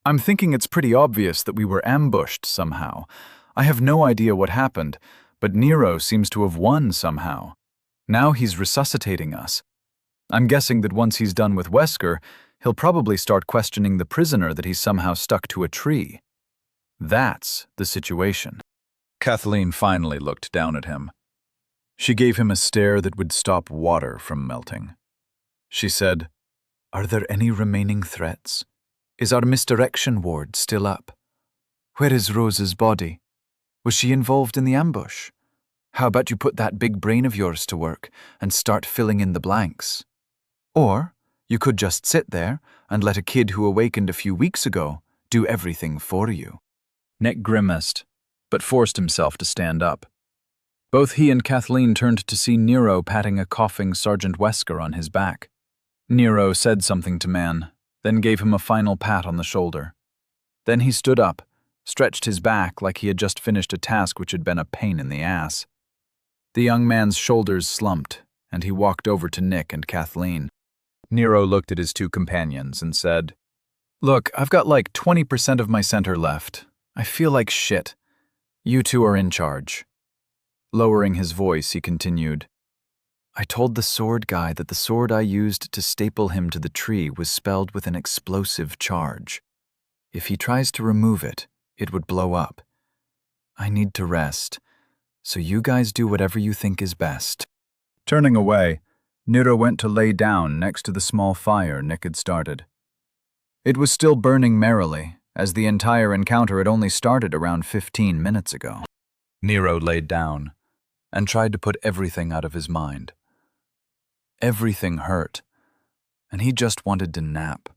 I'm thinking it's pretty obvious that we were ambushed somehow. I have no idea what happened, but Nero seems to have won somehow. Now he's resuscitating us. I'm guessing that once he's done with Wesker, he'll probably start questioning the prisoner that he's somehow stuck to a tree. That's the situation." Kathleen finally looked down at him. She gave him a stare that would stop water from melting. She said, "Are there any remaining threats? Is our misdirection ward still up? Where is Rose's body? Was she involved in the ambush? How about you put that big brain of yours to work and start filling in the blanks? Or you could just sit there and let a kid who awakened a few weeks ago do everything for you." Nick grimaced, but forced himself to stand up. Both he and Kathleen turned to see Nero patting a coughing Sergeant Wesker on his back. Nero said something to Man, then gave him a final pat on the shoulder. Then he stood up, stretched his back like he had just finished a task which had been a pain in the ass. The young man's shoulders slumped, and he walked over to Nick and Kathleen. Nero looked at his two companions and said, "Look, I've got like 20% of my center left. I feel like shit. You two are in charge." Lowering his voice, he continued, "I told the sword guy that the sword I used to staple him to the tree was spelled with an explosive charge. If he tries to remove it, it would blow up. I need to rest, so you guys do whatever you think is best." Turning away, Nero went to lay down next to the small fire Nick had started. It was still burning merrily, as the entire encounter had only started around 15 minutes ago. Nero laid down and tried to put everything out of his mind. Everything hurt, and he just wanted to nap.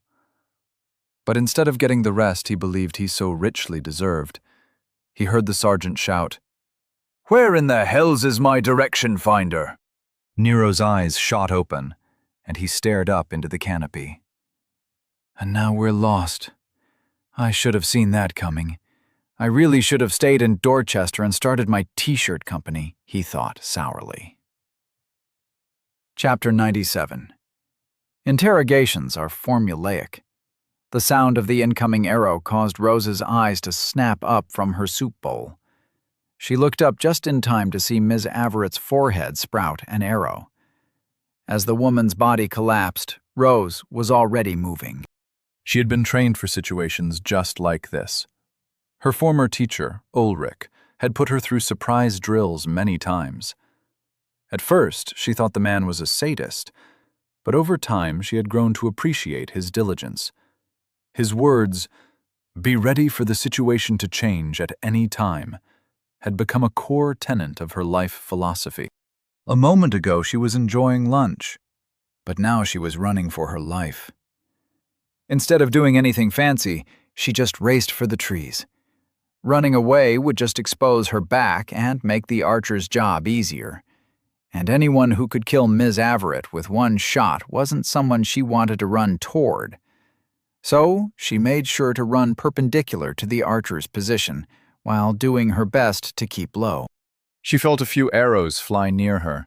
But instead of getting the rest he believed he so richly deserved, he heard the sergeant shout, "Where in the hells is my direction finder?" Nero's eyes shot open, and he stared up into the canopy. "And now we're lost. I should have seen that coming. I really should have stayed in Dorchester and started my t-shirt company," he thought sourly. Chapter 97. Interrogations are formulaic. The sound of the incoming arrow caused Rose's eyes to snap up from her soup bowl. She looked up just in time to see Ms. Averett's forehead sprout an arrow. As the woman's body collapsed, Rose was already moving. She had been trained for situations just like this. Her former teacher, Ulrich, had put her through surprise drills many times. At first, she thought the man was a sadist, but over time she had grown to appreciate his diligence. His words, "Be ready for the situation to change at any time," had become a core tenet of her life philosophy. A moment ago she was enjoying lunch, but now she was running for her life. Instead of doing anything fancy, she just raced for the trees. Running away would just expose her back and make the archer's job easier. And anyone who could kill Ms. Averett with one shot wasn't someone she wanted to run toward. So she made sure to run perpendicular to the archer's position, while doing her best to keep low. She felt a few arrows fly near her,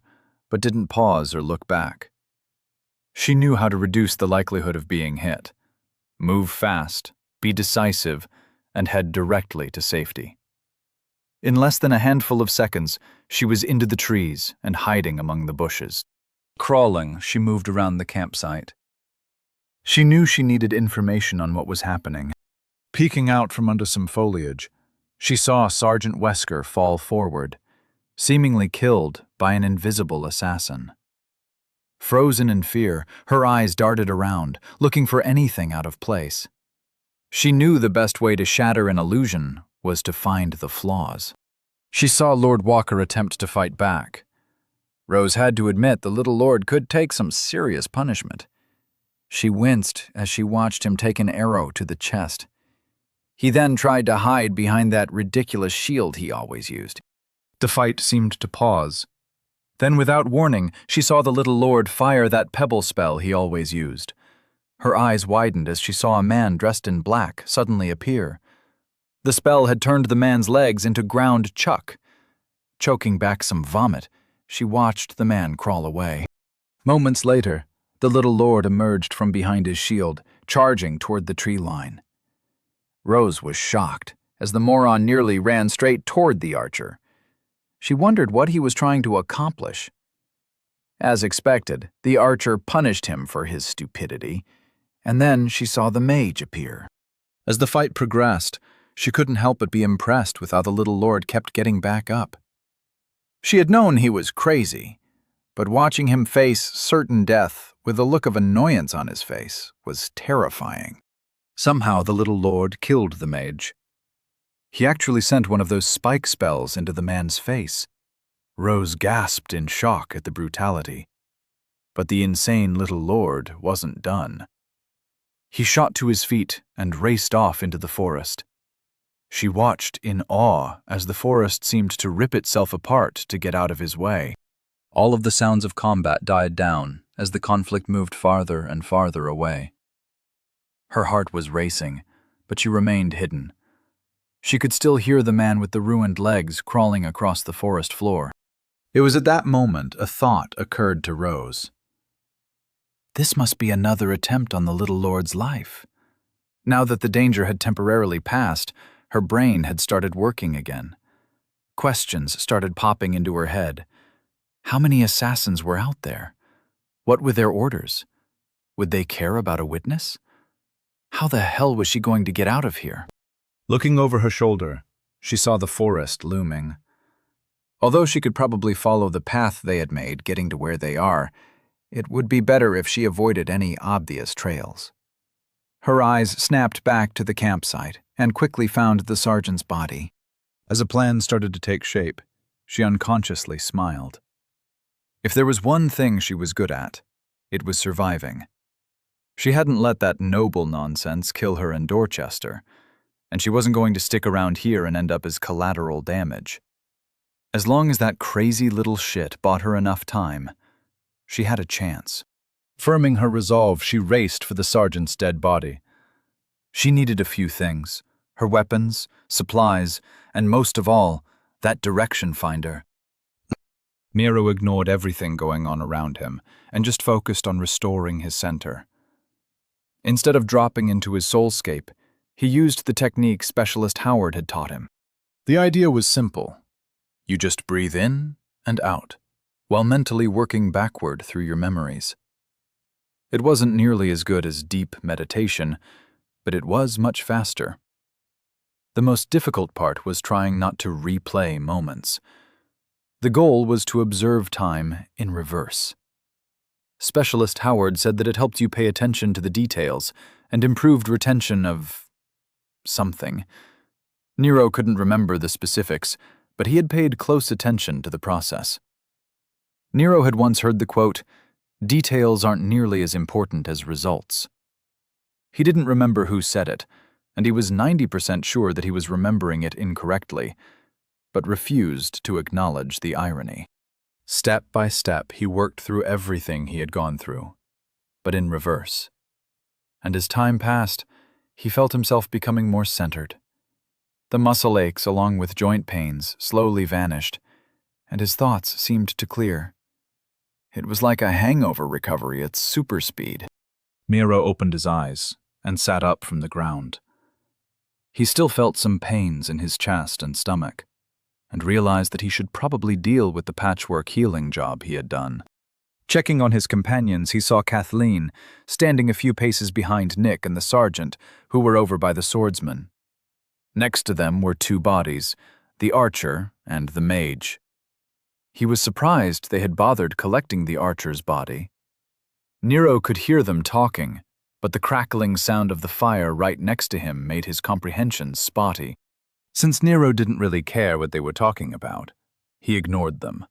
but didn't pause or look back. She knew how to reduce the likelihood of being hit. Move fast, be decisive, and head directly to safety. In less than a handful of seconds, she was into the trees and hiding among the bushes. Crawling, she moved around the campsite. She knew she needed information on what was happening. Peeking out from under some foliage, she saw Sergeant Wesker fall forward, seemingly killed by an invisible assassin. Frozen in fear, her eyes darted around, looking for anything out of place. She knew the best way to shatter an illusion was to find the flaws. She saw Lord Walker attempt to fight back. Rose had to admit the little lord could take some serious punishment. She winced as she watched him take an arrow to the chest. He then tried to hide behind that ridiculous shield he always used. The fight seemed to pause. Then, without warning, she saw the little lord fire that pebble spell he always used. Her eyes widened as she saw a man dressed in black suddenly appear. The spell had turned the man's legs into ground chuck. Choking back some vomit, she watched the man crawl away. Moments later, the little lord emerged from behind his shield, charging toward the tree line. Rose was shocked, as the moron nearly ran straight toward the archer. She wondered what he was trying to accomplish. As expected, the archer punished him for his stupidity, and then she saw the mage appear. As the fight progressed, she couldn't help but be impressed with how the little lord kept getting back up. She had known he was crazy, but watching him face certain death with a look of annoyance on his face was terrifying. Somehow the little lord killed the mage. He actually sent one of those spike spells into the man's face. Rose gasped in shock at the brutality. But the insane little lord wasn't done. He shot to his feet and raced off into the forest. She watched in awe as the forest seemed to rip itself apart to get out of his way. All of the sounds of combat died down as the conflict moved farther and farther away. Her heart was racing, but she remained hidden. She could still hear the man with the ruined legs crawling across the forest floor. It was at that moment a thought occurred to Rose. This must be another attempt on the little lord's life. Now that the danger had temporarily passed, her brain had started working again. Questions started popping into her head. How many assassins were out there? What were their orders? Would they care about a witness? How the hell was she going to get out of here? Looking over her shoulder, she saw the forest looming. Although she could probably follow the path they had made getting to where they are, it would be better if she avoided any obvious trails. Her eyes snapped back to the campsite and quickly found the sergeant's body. As a plan started to take shape, she unconsciously smiled. If there was one thing she was good at, it was surviving. She hadn't let that noble nonsense kill her in Dorchester, and she wasn't going to stick around here and end up as collateral damage. As long as that crazy little shit bought her enough time, she had a chance. Firming her resolve, she raced for the sergeant's dead body. She needed a few things: her weapons, supplies, and most of all, that direction finder. Miro ignored everything going on around him and just focused on restoring his center. Instead of dropping into his soulscape, he used the technique Specialist Howard had taught him. The idea was simple. You just breathe in and out, while mentally working backward through your memories. It wasn't nearly as good as deep meditation, but it was much faster. The most difficult part was trying not to replay moments. The goal was to observe time in reverse. Specialist Howard said that it helped you pay attention to the details and improved retention of something. Nero couldn't remember the specifics, but he had paid close attention to the process. Nero had once heard the quote, "Details aren't nearly as important as results." He didn't remember who said it, and he was 90% sure that he was remembering it incorrectly, but refused to acknowledge the irony. Step by step, he worked through everything he had gone through, but in reverse. And as time passed, he felt himself becoming more centered. The muscle aches along with joint pains slowly vanished, and his thoughts seemed to clear. It was like a hangover recovery at super speed. Miro opened his eyes and sat up from the ground. He still felt some pains in his chest and stomach, and realized that he should probably deal with the patchwork healing job he had done. Checking on his companions, he saw Kathleen standing a few paces behind Nick and the sergeant, who were over by the swordsman. Next to them were two bodies, the archer and the mage. He was surprised they had bothered collecting the archer's body, Nero could hear them talking, but the crackling sound of the fire right next to him made his comprehension spotty. Since Nero didn't really care what they were talking about, he ignored them.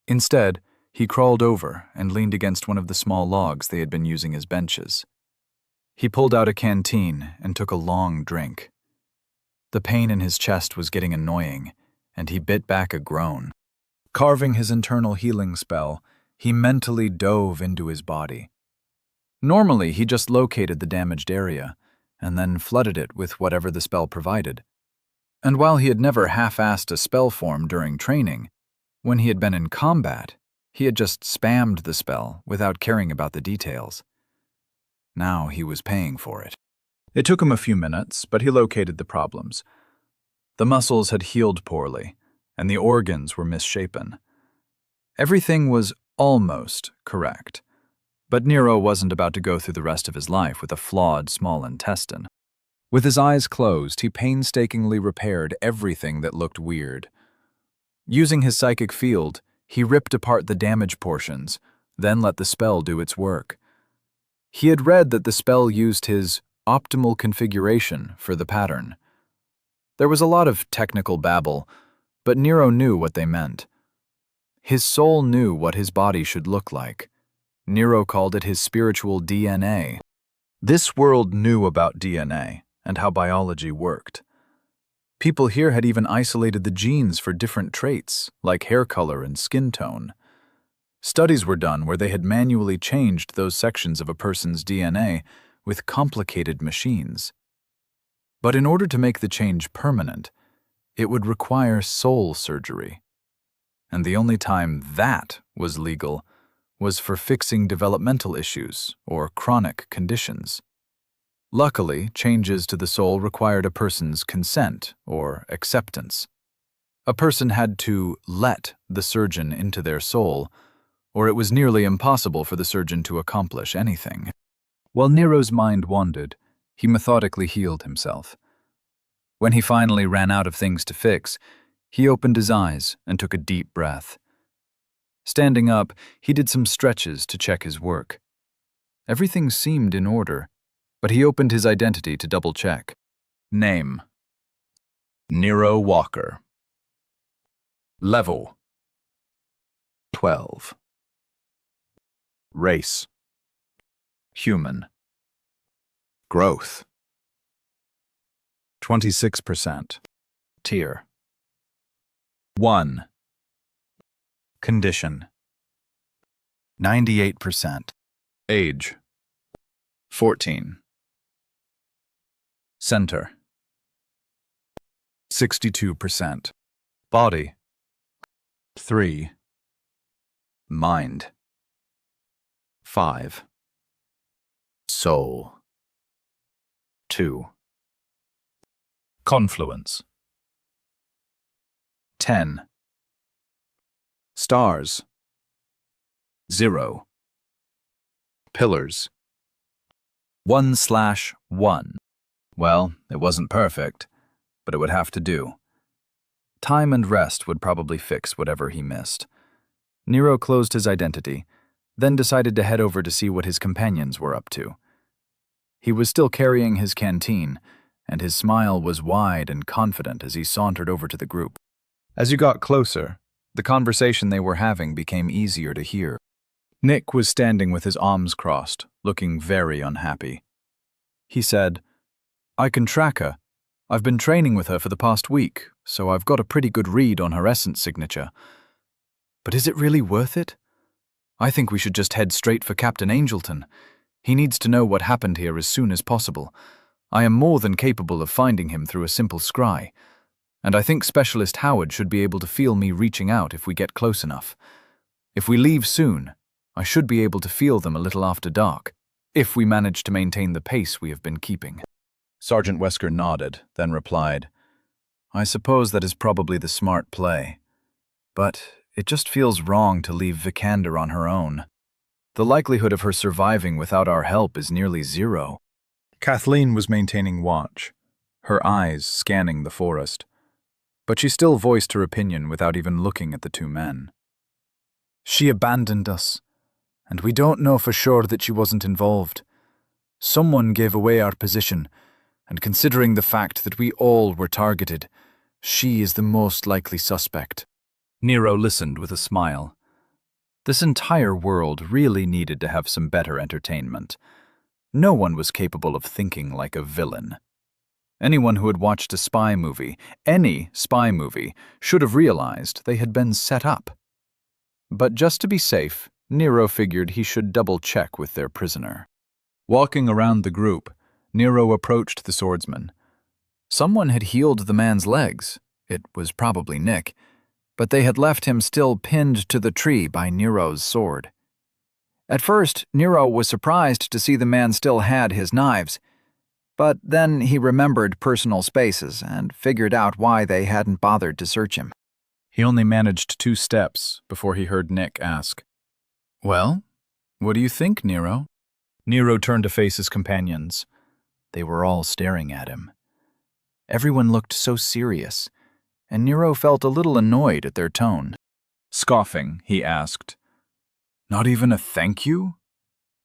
Instead, he crawled over and leaned against one of the small logs they had been using as benches. He pulled out a canteen and took a long drink. The pain in his chest was getting annoying, and he bit back a groan. Carving his internal healing spell, he mentally dove into his body. Normally, he just located the damaged area, and then flooded it with whatever the spell provided. And while he had never half-assed a spell form during training, when he had been in combat, he had just spammed the spell without caring about the details. Now he was paying for it. It took him a few minutes, but he located the problems. The muscles had healed poorly, and the organs were misshapen. Everything was almost correct, but Nero wasn't about to go through the rest of his life with a flawed small intestine. With his eyes closed, he painstakingly repaired everything that looked weird. Using his psychic field, he ripped apart the damaged portions, then let the spell do its work. He had read that the spell used his optimal configuration for the pattern. There was a lot of technical babble, but Nero knew what they meant. His soul knew what his body should look like. Nero called it his spiritual DNA. This world knew about DNA and how biology worked. People here had even isolated the genes for different traits, like hair color and skin tone. Studies were done where they had manually changed those sections of a person's DNA with complicated machines. But in order to make the change permanent, it would require soul surgery. And the only time that was legal was for fixing developmental issues or chronic conditions. Luckily, changes to the soul required a person's consent or acceptance. A person had to let the surgeon into their soul, or it was nearly impossible for the surgeon to accomplish anything. While Nero's mind wandered, he methodically healed himself. When he finally ran out of things to fix, he opened his eyes and took a deep breath. Standing up, he did some stretches to check his work. Everything seemed in order, but he opened his identity to double-check. Name: Nero Walker. Level: 12. Race: human. Growth: 26%. Tier: 1. Condition: 98%. Age: 14. Center: 62%. Body: 3. Mind: 5. Soul: 2. Confluence: 10. Stars: 0. Pillars: 1/1. Well, it wasn't perfect, but it would have to do. Time and rest would probably fix whatever he missed. Nero closed his identity, then decided to head over to see what his companions were up to. He was still carrying his canteen, and his smile was wide and confident as he sauntered over to the group. As you got closer, the conversation they were having became easier to hear. Nick was standing with his arms crossed, looking very unhappy. He said, "I can track her. I've been training with her for the past week, so I've got a pretty good read on her essence signature. But is it really worth it? I think we should just head straight for Captain Angelton. He needs to know what happened here as soon as possible. I am more than capable of finding him through a simple scry, and I think Specialist Howard should be able to feel me reaching out if we get close enough. If we leave soon, I should be able to feel them a little after dark, if we manage to maintain the pace we have been keeping." Sergeant Wesker nodded, then replied, "I suppose that is probably the smart play. But it just feels wrong to leave Vikander on her own. The likelihood of her surviving without our help is nearly 0. Kathleen was maintaining watch, her eyes scanning the forest. But she still voiced her opinion without even looking at the two men. "She abandoned us, and we don't know for sure that she wasn't involved. Someone gave away our position, and considering the fact that we all were targeted, she is the most likely suspect." Nero listened with a smile. This entire world really needed to have some better entertainment. No one was capable of thinking like a villain. Anyone who had watched a spy movie, any spy movie, should have realized they had been set up. But just to be safe, Nero figured he should double-check with their prisoner. Walking around the group, Nero approached the swordsman. Someone had healed the man's legs. It was probably Nick, but they had left him still pinned to the tree by Nero's sword. At first, Nero was surprised to see the man still had his knives, but then he remembered personal spaces and figured out why they hadn't bothered to search him. He only managed 2 steps before he heard Nick ask, "Well, what do you think, Nero?" Nero turned to face his companions. They were all staring at him. Everyone looked so serious, and Nero felt a little annoyed at their tone. Scoffing, he asked, "Not even a thank you?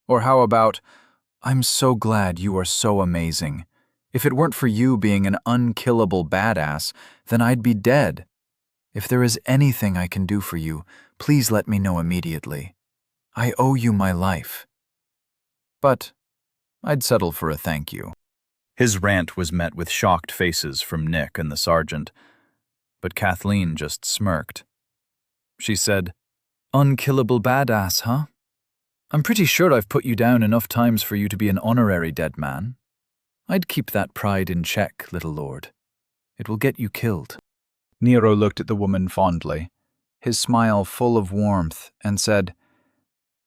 Or how about, 'I'm so glad you are so amazing. If it weren't for you being an unkillable badass, then I'd be dead. If there is anything I can do for you, please let me know immediately. I owe you my life.' But I'd settle for a thank you." His rant was met with shocked faces from Nick and the sergeant, but Kathleen just smirked. She said, "Unkillable badass, huh? I'm pretty sure I've put you down enough times for you to be an honorary dead man. I'd keep that pride in check, little lord. It will get you killed." Nero looked at the woman fondly, his smile full of warmth, and said,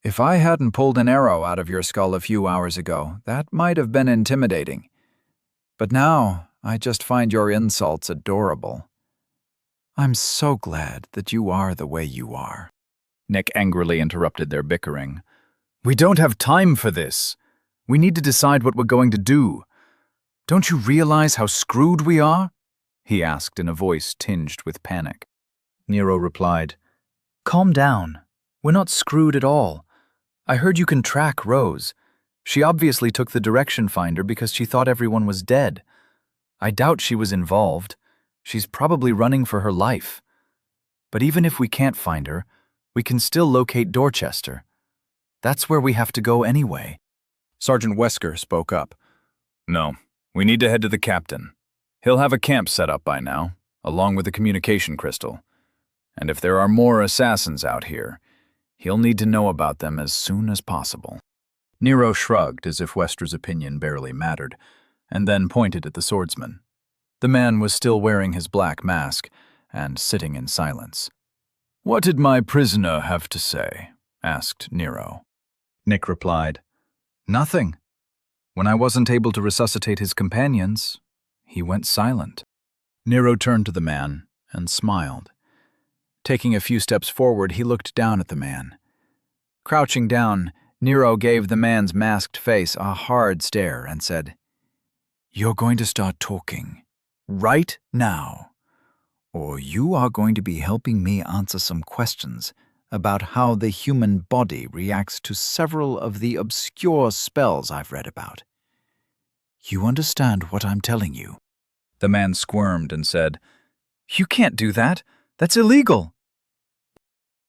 "If I hadn't pulled an arrow out of your skull a few hours ago, that might have been intimidating. But now, I just find your insults adorable. I'm so glad that you are the way you are." Nick angrily interrupted their bickering. "We don't have time for this. We need to decide what we're going to do. Don't you realize how screwed we are?" he asked in a voice tinged with panic. Nero replied, "Calm down. We're not screwed at all. I heard you can track Rose. She obviously took the direction finder because she thought everyone was dead. I doubt she was involved. She's probably running for her life. But even if we can't find her, we can still locate Dorchester. That's where we have to go anyway." Sergeant Wesker spoke up. "No, we need to head to the captain. He'll have a camp set up by now, along with the communication crystal. And if there are more assassins out here, he'll need to know about them as soon as possible." Nero shrugged as if Wester's opinion barely mattered, and then pointed at the swordsman. The man was still wearing his black mask and sitting in silence. "What did my prisoner have to say?" asked Nero. Nick replied, "Nothing. When I wasn't able to resuscitate his companions, he went silent." Nero turned to the man and smiled. Taking a few steps forward, he looked down at the man. Crouching down, Nero gave the man's masked face a hard stare and said, "You're going to start talking. Right now. Or you are going to be helping me answer some questions about how the human body reacts to several of the obscure spells I've read about. You understand what I'm telling you?" The man squirmed and said, "You can't do that. That's illegal."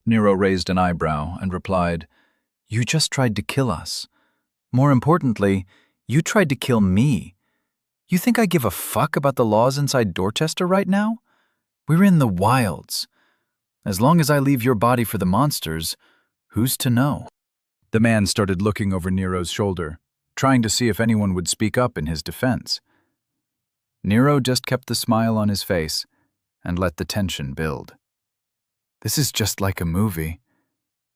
Nero raised an eyebrow and replied, "You just tried to kill us. More importantly, you tried to kill me. You think I give a fuck about the laws inside Dorchester right now? We're in the wilds. As long as I leave your body for the monsters, who's to know?" The man started looking over Nero's shoulder, trying to see if anyone would speak up in his defense. Nero just kept the smile on his face and let the tension build. "This is just like a movie.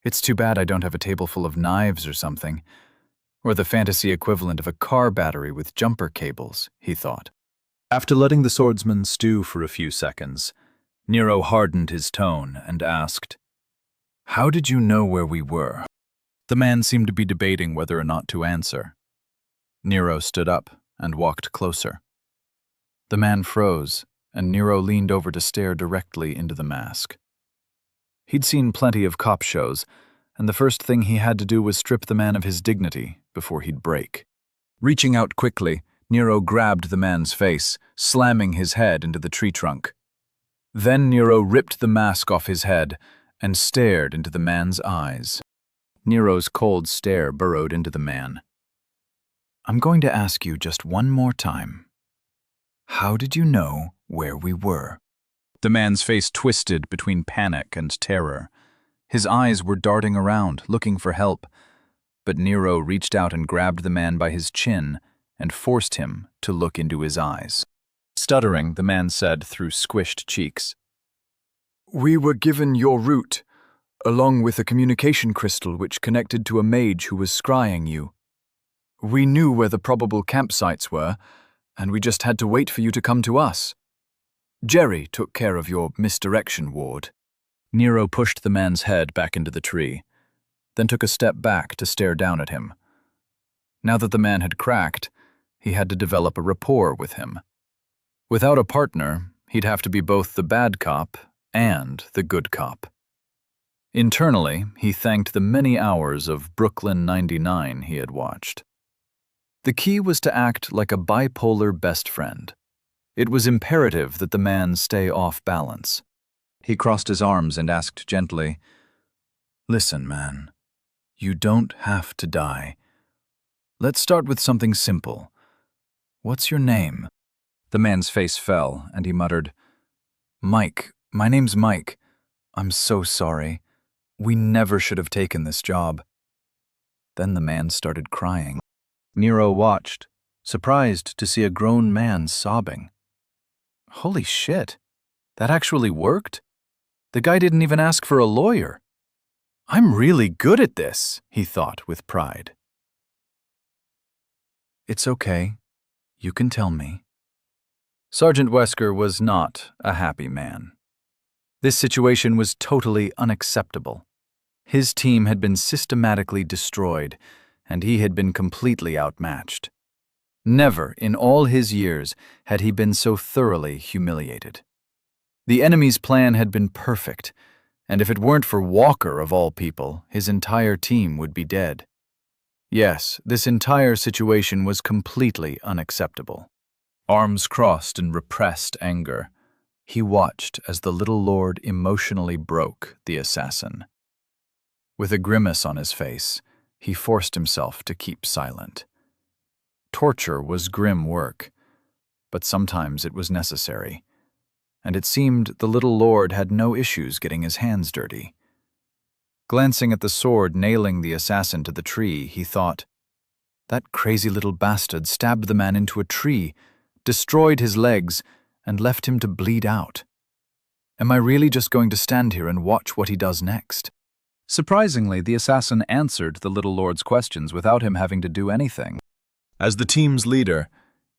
It's too bad I don't have a table full of knives or something, or the fantasy equivalent of a car battery with jumper cables," he thought. After letting the swordsman stew for a few seconds, Nero hardened his tone and asked, "How did you know where we were?" The man seemed to be debating whether or not to answer. Nero stood up and walked closer. The man froze, and Nero leaned over to stare directly into the mask. He'd seen plenty of cop shows, and the first thing he had to do was strip the man of his dignity before he'd break. Reaching out quickly, Nero grabbed the man's face, slamming his head into the tree trunk. Then Nero ripped the mask off his head and stared into the man's eyes. Nero's cold stare burrowed into the man. I'm going to ask you just one more time. How did you know where we were? The man's face twisted between panic and terror. His eyes were darting around, looking for help, but Nero reached out and grabbed the man by his chin and forced him to look into his eyes. Stuttering, the man said through squished cheeks, We were given your route, along with a communication crystal which connected to a mage who was scrying you. We knew where the probable campsites were, and we just had to wait for you to come to us. Jerry took care of your misdirection ward. Nero pushed the man's head back into the tree, then took a step back to stare down at him. Now that the man had cracked, he had to develop a rapport with him. Without a partner, he'd have to be both the bad cop and the good cop. Internally, he thanked the many hours of Brooklyn 99 he had watched. The key was to act like a bipolar best friend. It was imperative that the man stay off balance. He crossed his arms and asked gently, Listen, man, you don't have to die. Let's start with something simple. What's your name? The man's face fell, and he muttered, Mike. My name's Mike. I'm so sorry. We never should have taken this job. Then the man started crying. Nero watched, surprised to see a grown man sobbing. Holy shit, that actually worked? The guy didn't even ask for a lawyer. I'm really good at this, he thought with pride. It's okay. You can tell me. Sergeant Wesker was not a happy man. This situation was totally unacceptable. His team had been systematically destroyed, and he had been completely outmatched. Never in all his years had he been so thoroughly humiliated. The enemy's plan had been perfect, and if it weren't for Walker of all people, his entire team would be dead. Yes, this entire situation was completely unacceptable. Arms crossed in repressed anger, he watched as the little lord emotionally broke the assassin. With a grimace on his face, he forced himself to keep silent. Torture was grim work, but sometimes it was necessary, and it seemed the little lord had no issues getting his hands dirty. Glancing at the sword nailing the assassin to the tree, he thought, that crazy little bastard stabbed the man into a tree, destroyed his legs, and left him to bleed out. Am I really just going to stand here and watch what he does next? Surprisingly, the assassin answered the little lord's questions without him having to do anything. As the team's leader,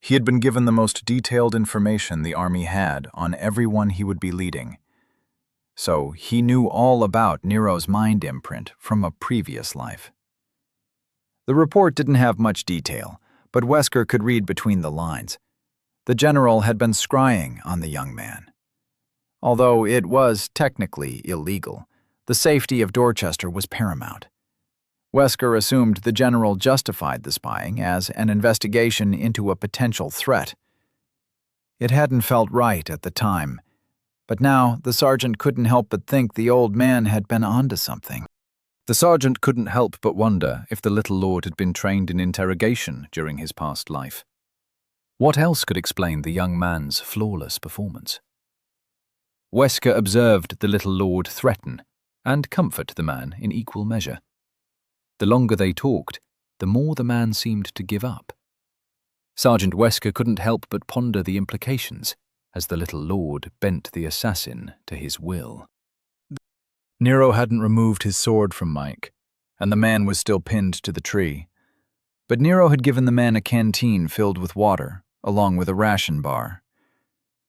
he had been given the most detailed information the army had on everyone he would be leading. So he knew all about Nero's mind imprint from a previous life. The report didn't have much detail, but Wesker could read between the lines. The general had been scrying on the young man. Although it was technically illegal, the safety of Dorchester was paramount. Wesker assumed the general justified the spying as an investigation into a potential threat. It hadn't felt right at the time, but now the sergeant couldn't help but think the old man had been onto something. The sergeant couldn't help but wonder if the little lord had been trained in interrogation during his past life. What else could explain the young man's flawless performance? Wesker observed the little lord threaten and comfort the man in equal measure. The longer they talked, the more the man seemed to give up. Sergeant Wesker couldn't help but ponder the implications as the little lord bent the assassin to his will. Nero hadn't removed his sword from Mike, and the man was still pinned to the tree. But Nero had given the man a canteen filled with water, along with a ration bar.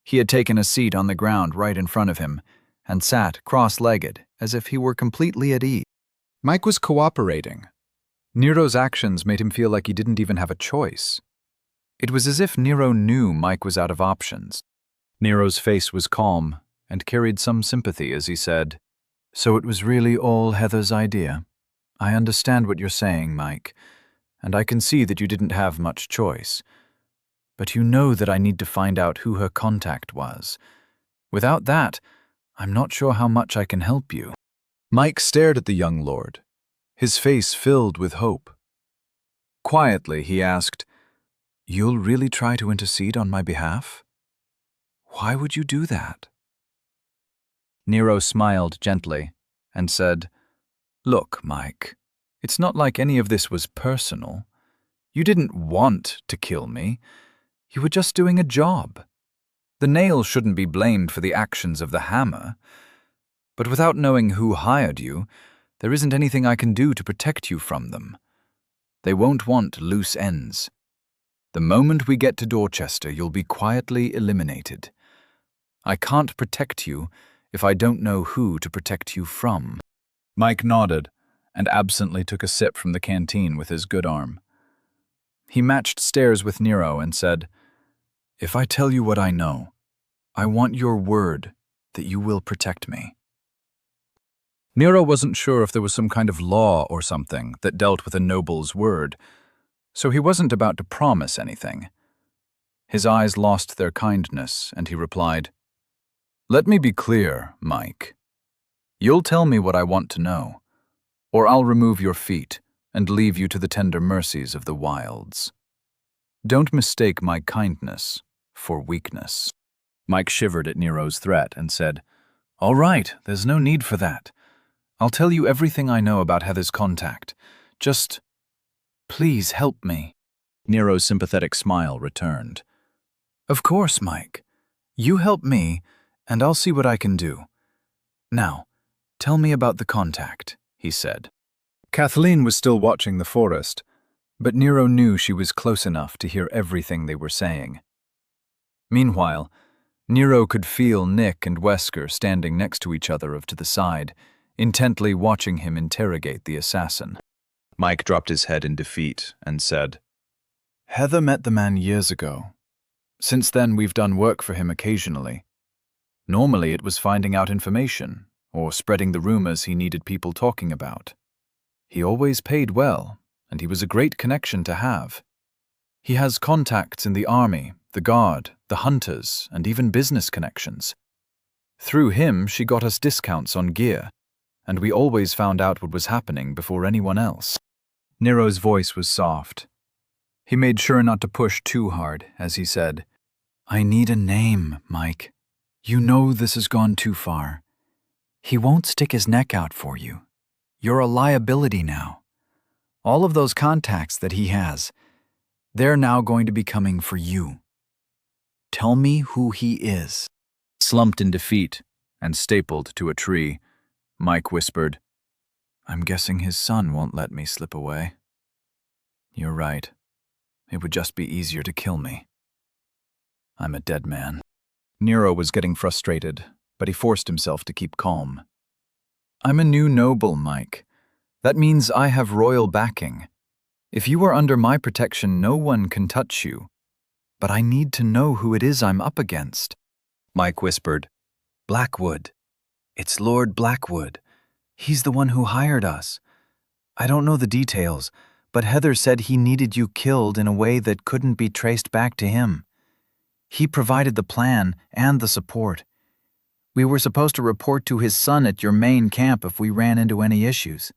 He had taken a seat on the ground right in front of him and sat cross-legged as if he were completely at ease. Mike was cooperating. Nero's actions made him feel like he didn't even have a choice. It was as if Nero knew Mike was out of options. Nero's face was calm and carried some sympathy as he said, "So it was really all Heather's idea?" I understand what you're saying, Mike, and I can see that you didn't have much choice. But you know that I need to find out who her contact was. Without that, I'm not sure how much I can help you. Mike stared at the young lord, his face filled with hope. Quietly, he asked, "You'll really try to intercede on my behalf? Why would you do that?" Nero smiled gently and said, "Look, Mike, it's not like any of this was personal. You didn't want to kill me. You were just doing a job. The nail shouldn't be blamed for the actions of the hammer. But without knowing who hired you, there isn't anything I can do to protect you from them. They won't want loose ends. The moment we get to Dorchester, you'll be quietly eliminated. I can't protect you if I don't know who to protect you from." Mike nodded and absently took a sip from the canteen with his good arm. He matched stares with Nero and said, "If I tell you what I know, I want your word that you will protect me." Nero wasn't sure if there was some kind of law or something that dealt with a noble's word, so he wasn't about to promise anything. His eyes lost their kindness, and he replied, "Let me be clear, Mike. You'll tell me what I want to know, or I'll remove your feet and leave you to the tender mercies of the wilds. Don't mistake my kindness for weakness." Mike shivered at Nero's threat and said, "All right, there's no need for that. I'll tell you everything I know about Heather's contact. Just, please help me." Nero's sympathetic smile returned. "Of course, Mike. You help me, and I'll see what I can do. Now, tell me about the contact," he said. Kathleen was still watching the forest, but Nero knew she was close enough to hear everything they were saying. Meanwhile, Nero could feel Nick and Wesker standing next to each other to the side, intently watching him interrogate the assassin. Mike dropped his head in defeat and said, "Heather met the man years ago. Since then, we've done work for him occasionally. Normally, it was finding out information or spreading the rumors he needed people talking about. He always paid well, and he was a great connection to have. He has contacts in the army, the guard, the hunters, and even business connections. Through him, she got us discounts on gear, and we always found out what was happening before anyone else." Nero's voice was soft. He made sure not to push too hard as he said, "I need a name, Mike. You know this has gone too far. He won't stick his neck out for you. You're a liability now. All of those contacts that he has, they're now going to be coming for you. Tell me who he is." Slumped in defeat and stapled to a tree, Mike whispered, "I'm guessing his son won't let me slip away. You're right. It would just be easier to kill me. I'm a dead man." Nero was getting frustrated, but he forced himself to keep calm. "I'm a new noble, Mike. That means I have royal backing. If you are under my protection, no one can touch you. But I need to know who it is I'm up against." Mike whispered, "Blackwood. It's Lord Blackwood. He's the one who hired us. I don't know the details, but Heather said he needed you killed in a way that couldn't be traced back to him. He provided the plan and the support. We were supposed to report to his son at your main camp if we ran into any issues.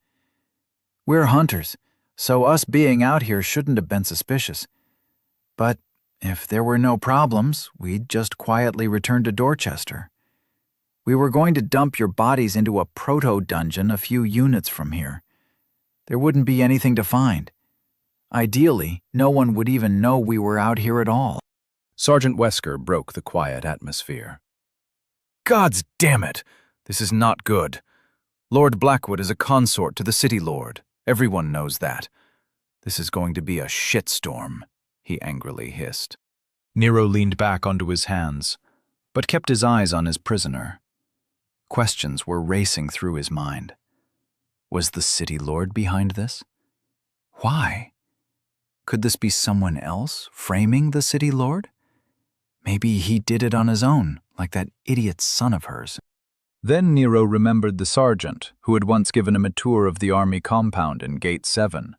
We're hunters, so us being out here shouldn't have been suspicious. But if there were no problems, we'd just quietly return to Dorchester. We were going to dump your bodies into a proto-dungeon a few units from here. There wouldn't be anything to find. Ideally, no one would even know we were out here at all." Sergeant Wesker broke the quiet atmosphere. "Gods damn it! This is not good. Lord Blackwood is a consort to the City Lord. Everyone knows that. This is going to be a shitstorm," he angrily hissed. Nero leaned back onto his hands, but kept his eyes on his prisoner. Questions were racing through his mind. Was the City Lord behind this? Why? Could this be someone else framing the City Lord? Maybe he did it on his own, like that idiot son of hers. Then Nero remembered the sergeant who had once given him a tour of the army compound in Gate 7.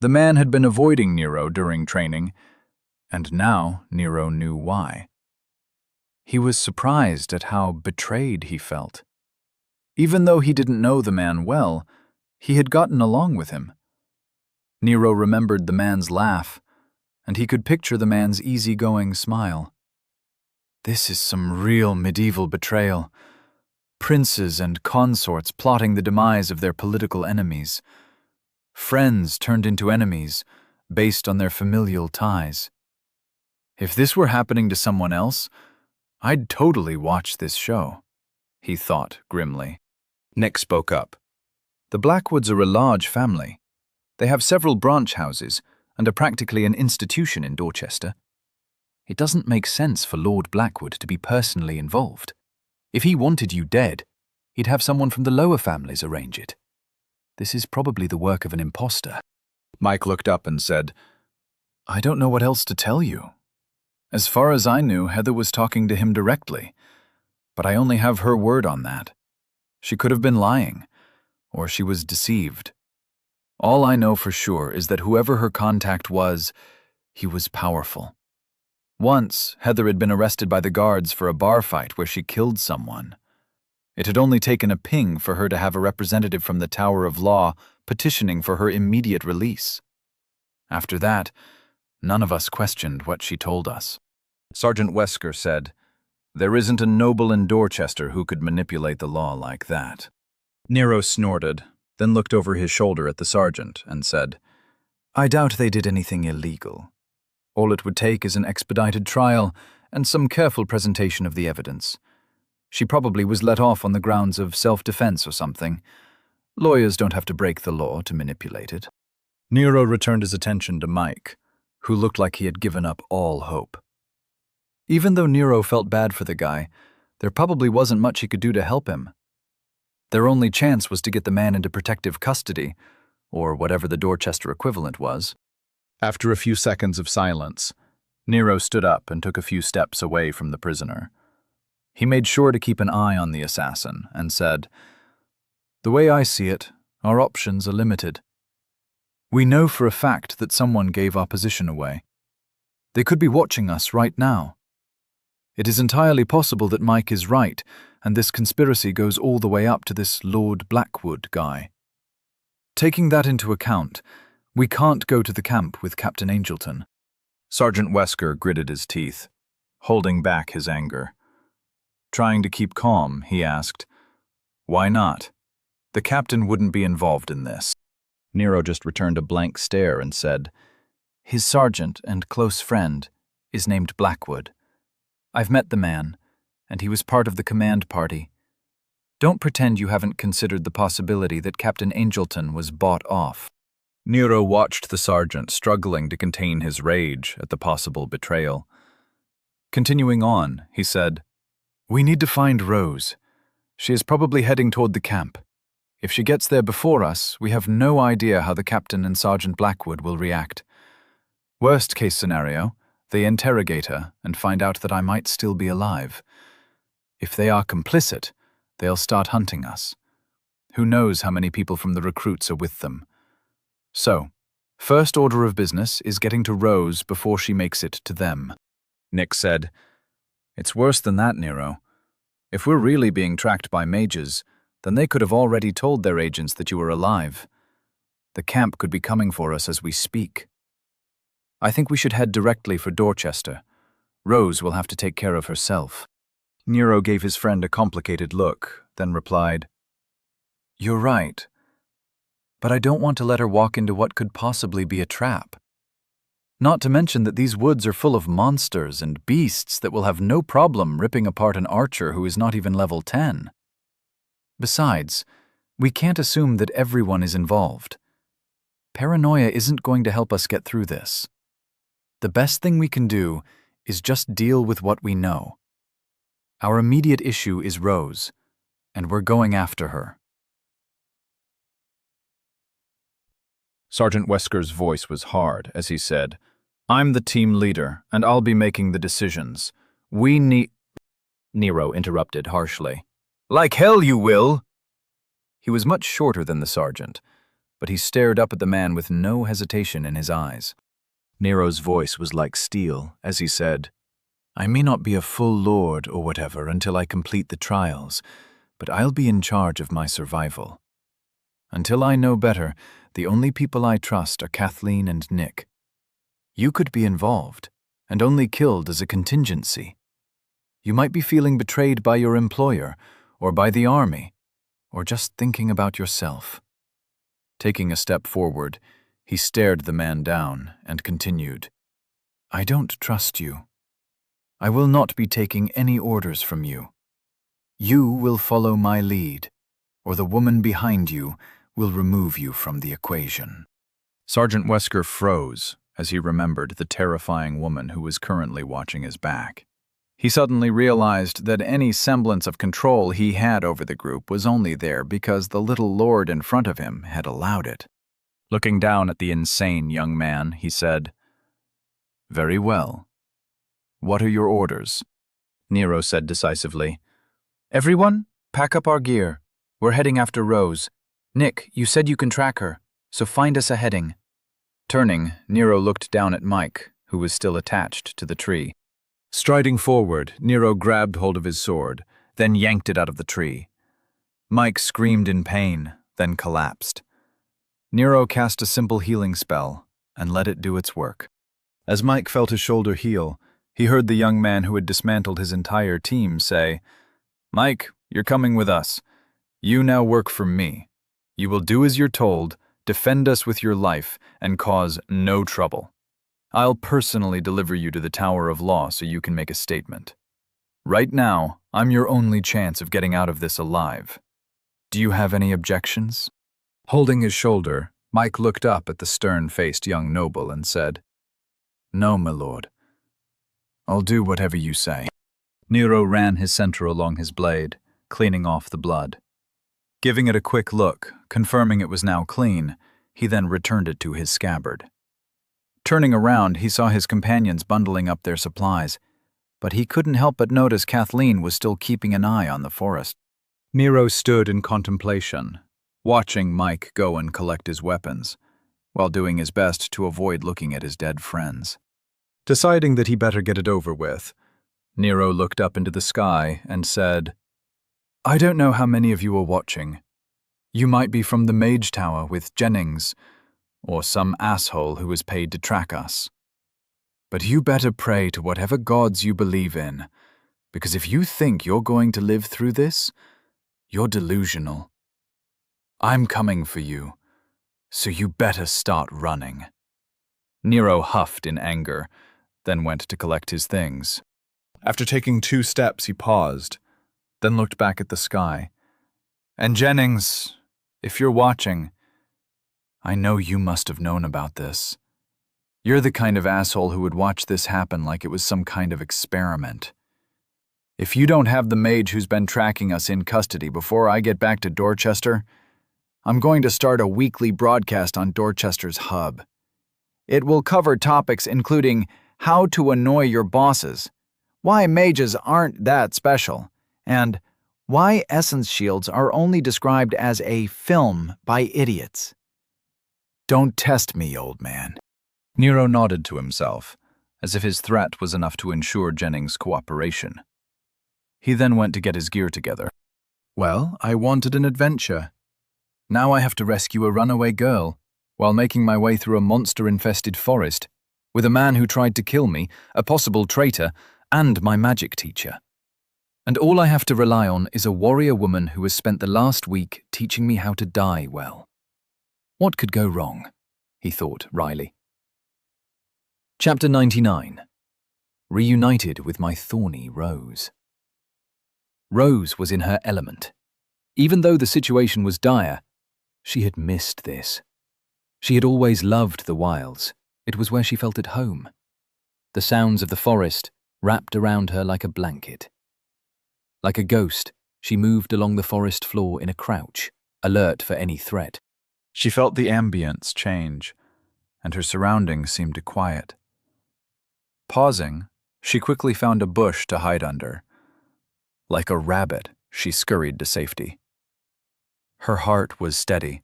The man had been avoiding Nero during training, and now Nero knew why. He was surprised at how betrayed he felt. Even though he didn't know the man well, he had gotten along with him. Nero remembered the man's laugh, and he could picture the man's easygoing smile. This is some real medieval betrayal. Princes and consorts plotting the demise of their political enemies. Friends turned into enemies based on their familial ties. If this were happening to someone else, I'd totally watch this show, he thought grimly. Nick spoke up. The Blackwoods are a large family. They have several branch houses and are practically an institution in Dorchester. It doesn't make sense for Lord Blackwood to be personally involved. If he wanted you dead, he'd have someone from the lower families arrange it. This is probably the work of an imposter. Mike looked up and said, I don't know what else to tell you. As far as I knew, Heather was talking to him directly, but I only have her word on that. She could have been lying, or she was deceived. All I know for sure is that whoever her contact was, he was powerful. Once, Heather had been arrested by the guards for a bar fight where she killed someone. It had only taken a ping for her to have a representative from the Tower of Law petitioning for her immediate release. After that, none of us questioned what she told us. Sergeant Wesker said, There isn't a noble in Dorchester who could manipulate the law like that. Nero snorted, then looked over his shoulder at the sergeant and said, I doubt they did anything illegal. All it would take is an expedited trial and some careful presentation of the evidence. She probably was let off on the grounds of self-defense or something. Lawyers don't have to break the law to manipulate it. Nero returned his attention to Mike, who looked like he had given up all hope. Even though Nero felt bad for the guy, there probably wasn't much he could do to help him. Their only chance was to get the man into protective custody, or whatever the Dorchester equivalent was. After a few seconds of silence, Nero stood up and took a few steps away from the prisoner. He made sure to keep an eye on the assassin and said, The way I see it, our options are limited. We know for a fact that someone gave our position away. They could be watching us right now. It is entirely possible that Mike is right, and this conspiracy goes all the way up to this Lord Blackwood guy. Taking that into account, we can't go to the camp with Captain Angleton. Sergeant Wesker gritted his teeth, holding back his anger. Trying to keep calm, he asked, Why not? The captain wouldn't be involved in this. Nero just returned a blank stare and said, His sergeant and close friend is named Blackwood. I've met the man, and he was part of the command party. Don't pretend you haven't considered the possibility that Captain Angleton was bought off. Nero watched the sergeant struggling to contain his rage at the possible betrayal. Continuing on, he said, We need to find Rose. She is probably heading toward the camp. If she gets there before us, we have no idea how the captain and Sergeant Blackwood will react. Worst case scenario, they interrogate her and find out that I might still be alive. If they are complicit, they'll start hunting us. Who knows how many people from the recruits are with them. So, first order of business is getting to Rose before she makes it to them. Nick said, It's worse than that, Nero. If we're really being tracked by mages, then they could have already told their agents that you were alive. The camp could be coming for us as we speak. I think we should head directly for Dorchester. Rose will have to take care of herself. Nero gave his friend a complicated look, then replied, You're right. But I don't want to let her walk into what could possibly be a trap. Not to mention that these woods are full of monsters and beasts that will have no problem ripping apart an archer who is not even level 10. Besides, we can't assume that everyone is involved. Paranoia isn't going to help us get through this. The best thing we can do is just deal with what we know. Our immediate issue is Rose, and we're going after her. Sergeant Wesker's voice was hard as he said, I'm the team leader, and I'll be making the decisions. We need— Nero interrupted harshly. Like hell you will! He was much shorter than the sergeant, but he stared up at the man with no hesitation in his eyes. Nero's voice was like steel as he said, I may not be a full lord or whatever until I complete the trials, but I'll be in charge of my survival. Until I know better, the only people I trust are Kathleen and Nick. You could be involved, and only killed as a contingency. You might be feeling betrayed by your employer, or by the army, or just thinking about yourself. Taking a step forward, he stared the man down and continued, I don't trust you. I will not be taking any orders from you. You will follow my lead, or the woman behind you will remove you from the equation. Sergeant Wesker froze as he remembered the terrifying woman who was currently watching his back. He suddenly realized that any semblance of control he had over the group was only there because the little lord in front of him had allowed it. Looking down at the insane young man, he said, Very well. What are your orders? Nero said decisively, Everyone, pack up our gear. We're heading after Rose. Nick, you said you can track her, so find us a heading. Turning, Nero looked down at Mike, who was still attached to the tree. Striding forward, Nero grabbed hold of his sword, then yanked it out of the tree. Mike screamed in pain, then collapsed. Nero cast a simple healing spell and let it do its work. As Mike felt his shoulder heal, he heard the young man who had dismantled his entire team say, Mike, you're coming with us. You now work for me. You will do as you're told, defend us with your life, and cause no trouble. I'll personally deliver you to the Tower of Law so you can make a statement. Right now, I'm your only chance of getting out of this alive. Do you have any objections? Holding his shoulder, Mike looked up at the stern-faced young noble and said, No, my lord. I'll do whatever you say. Nero ran his center along his blade, cleaning off the blood. Giving it a quick look, confirming it was now clean, he then returned it to his scabbard. Turning around, he saw his companions bundling up their supplies, but he couldn't help but notice Kathleen was still keeping an eye on the forest. Nero stood in contemplation, watching Mike go and collect his weapons, while doing his best to avoid looking at his dead friends. Deciding that he better get it over with, Nero looked up into the sky and said, I don't know how many of you are watching. You might be from the Mage Tower with Jennings, or some asshole who is paid to track us. But you better pray to whatever gods you believe in, because if you think you're going to live through this, you're delusional. I'm coming for you, so you better start running. Nero huffed in anger, then went to collect his things. After taking 2 steps, he paused, then looked back at the sky. And Jennings, if you're watching, I know you must have known about this. You're the kind of asshole who would watch this happen like it was some kind of experiment. If you don't have the mage who's been tracking us in custody before I get back to Dorchester, I'm going to start a weekly broadcast on Dorchester's hub. It will cover topics including how to annoy your bosses, why mages aren't that special, and why essence shields are only described as a film by idiots. Don't test me, old man. Nero nodded to himself, as if his threat was enough to ensure Jennings' cooperation. He then went to get his gear together. Well, I wanted an adventure. Now I have to rescue a runaway girl, while making my way through a monster-infested forest, with a man who tried to kill me, a possible traitor, and my magic teacher. And all I have to rely on is a warrior woman who has spent the last week teaching me how to die well. What could go wrong? He thought wryly. Chapter 99. Reunited with my thorny Rose. Rose was in her element. Even though the situation was dire, she had missed this. She had always loved the wilds. It was where she felt at home. The sounds of the forest wrapped around her like a blanket. Like a ghost, she moved along the forest floor in a crouch, alert for any threat. She felt the ambience change, and her surroundings seemed to quiet. Pausing, she quickly found a bush to hide under. Like a rabbit, she scurried to safety. Her heart was steady,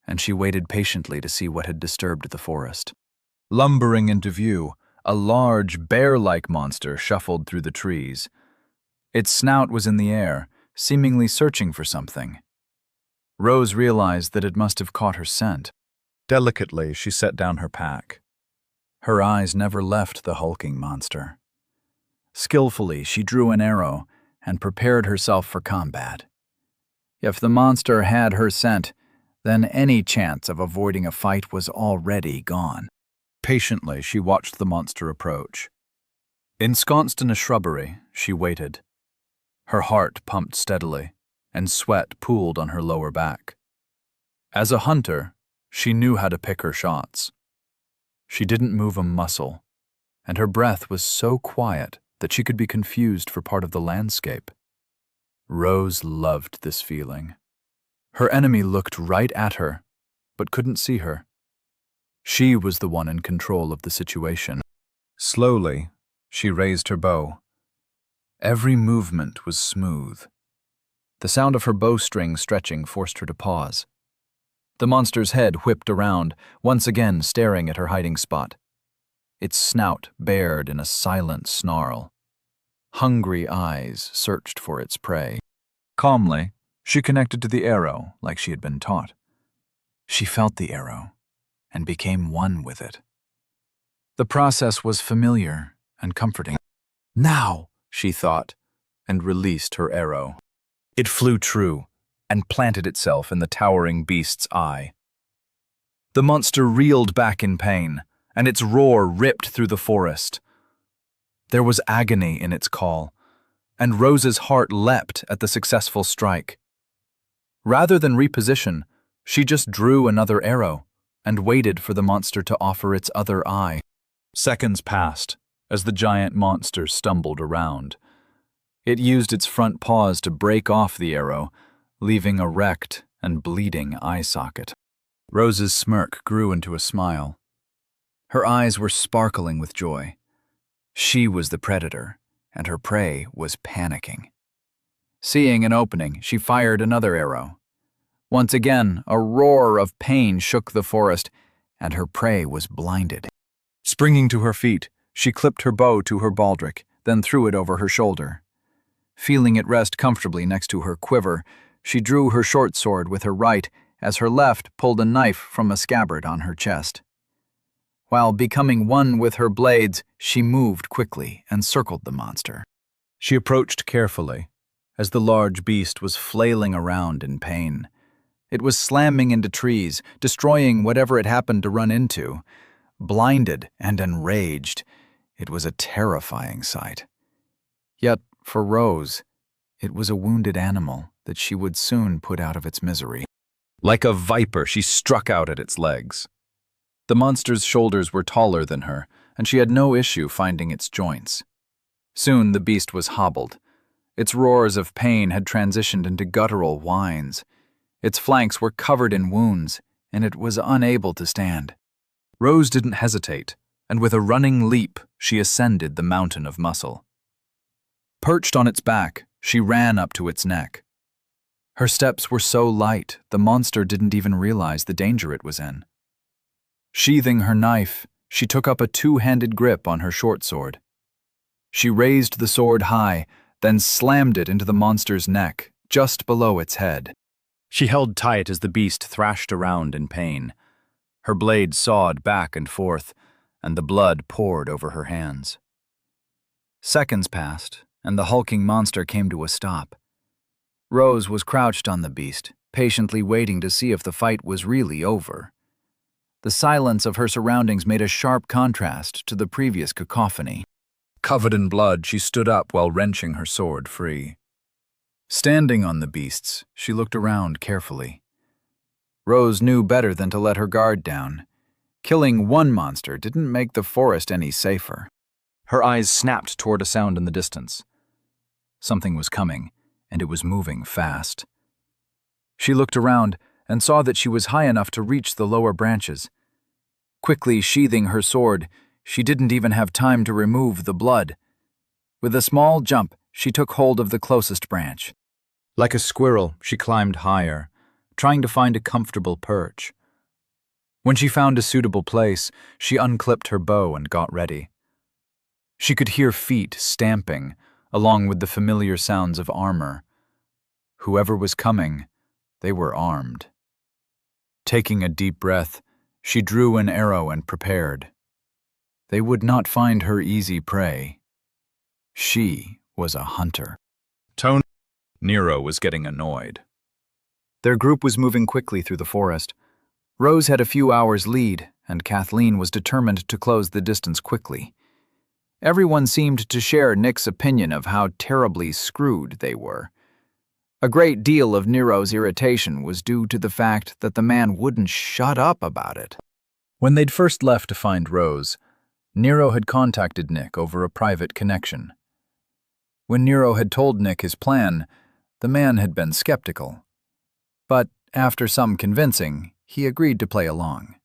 and she waited patiently to see what had disturbed the forest. Lumbering into view, a large, bear-like monster shuffled through the trees. Its snout was in the air, seemingly searching for something. Rose realized that it must have caught her scent. Delicately, she set down her pack. Her eyes never left the hulking monster. Skillfully, she drew an arrow and prepared herself for combat. If the monster had her scent, then any chance of avoiding a fight was already gone. Patiently, she watched the monster approach. Ensconced in a shrubbery, she waited. Her heart pumped steadily, and sweat pooled on her lower back. As a hunter, she knew how to pick her shots. She didn't move a muscle, and her breath was so quiet that she could be confused for part of the landscape. Rose loved this feeling. Her enemy looked right at her, but couldn't see her. She was the one in control of the situation. Slowly, she raised her bow. Every movement was smooth. The sound of her bowstring stretching forced her to pause. The monster's head whipped around, once again staring at her hiding spot. Its snout bared in a silent snarl. Hungry eyes searched for its prey. Calmly, she connected to the arrow like she had been taught. She felt the arrow and became one with it. The process was familiar and comforting. Now, she thought, and released her arrow. It flew true and planted itself in the towering beast's eye. The monster reeled back in pain, and its roar ripped through the forest. There was agony in its call, and Rose's heart leapt at the successful strike. Rather than reposition, she just drew another arrow and waited for the monster to offer its other eye. Seconds passed as the giant monster stumbled around. It used its front paws to break off the arrow, leaving a wrecked and bleeding eye socket. Rose's smirk grew into a smile. Her eyes were sparkling with joy. She was the predator, and her prey was panicking. Seeing an opening, she fired another arrow. Once again, a roar of pain shook the forest, and her prey was blinded. Springing to her feet, she clipped her bow to her baldric, then threw it over her shoulder. Feeling it rest comfortably next to her quiver, she drew her short sword with her right as her left pulled a knife from a scabbard on her chest. While becoming one with her blades, she moved quickly and circled the monster. She approached carefully, as the large beast was flailing around in pain. It was slamming into trees, destroying whatever it happened to run into. Blinded and enraged, it was a terrifying sight. Yet, for Rose, it was a wounded animal that she would soon put out of its misery. Like a viper, she struck out at its legs. The monster's shoulders were taller than her, and she had no issue finding its joints. Soon the beast was hobbled. Its roars of pain had transitioned into guttural whines. Its flanks were covered in wounds, and it was unable to stand. Rose didn't hesitate, and with a running leap, she ascended the mountain of muscle. Perched on its back, she ran up to its neck. Her steps were so light, the monster didn't even realize the danger it was in. Sheathing her knife, she took up a two-handed grip on her short sword. She raised the sword high, then slammed it into the monster's neck, just below its head. She held tight as the beast thrashed around in pain. Her blade sawed back and forth, and the blood poured over her hands. Seconds passed, and the hulking monster came to a stop. Rose was crouched on the beast, patiently waiting to see if the fight was really over. The silence of her surroundings made a sharp contrast to the previous cacophony. Covered in blood, she stood up while wrenching her sword free. Standing on the beasts, she looked around carefully. Rose knew better than to let her guard down. Killing one monster didn't make the forest any safer. Her eyes snapped toward a sound in the distance. Something was coming, and it was moving fast. She looked around and saw that she was high enough to reach the lower branches. Quickly sheathing her sword, she didn't even have time to remove the blood. With a small jump, she took hold of the closest branch. Like a squirrel, she climbed higher, trying to find a comfortable perch. When she found a suitable place, she unclipped her bow and got ready. She could hear feet stamping, along with the familiar sounds of armor. Whoever was coming, they were armed. Taking a deep breath, she drew an arrow and prepared. They would not find her easy prey. She was a hunter. Tone. Nero was getting annoyed. Their group was moving quickly through the forest. Rose had a few hours' lead, and Kathleen was determined to close the distance quickly. Everyone seemed to share Nick's opinion of how terribly screwed they were. A great deal of Nero's irritation was due to the fact that the man wouldn't shut up about it. When they'd first left to find Rose, Nero had contacted Nick over a private connection. When Nero had told Nick his plan, the man had been skeptical. But after some convincing, he agreed to play along.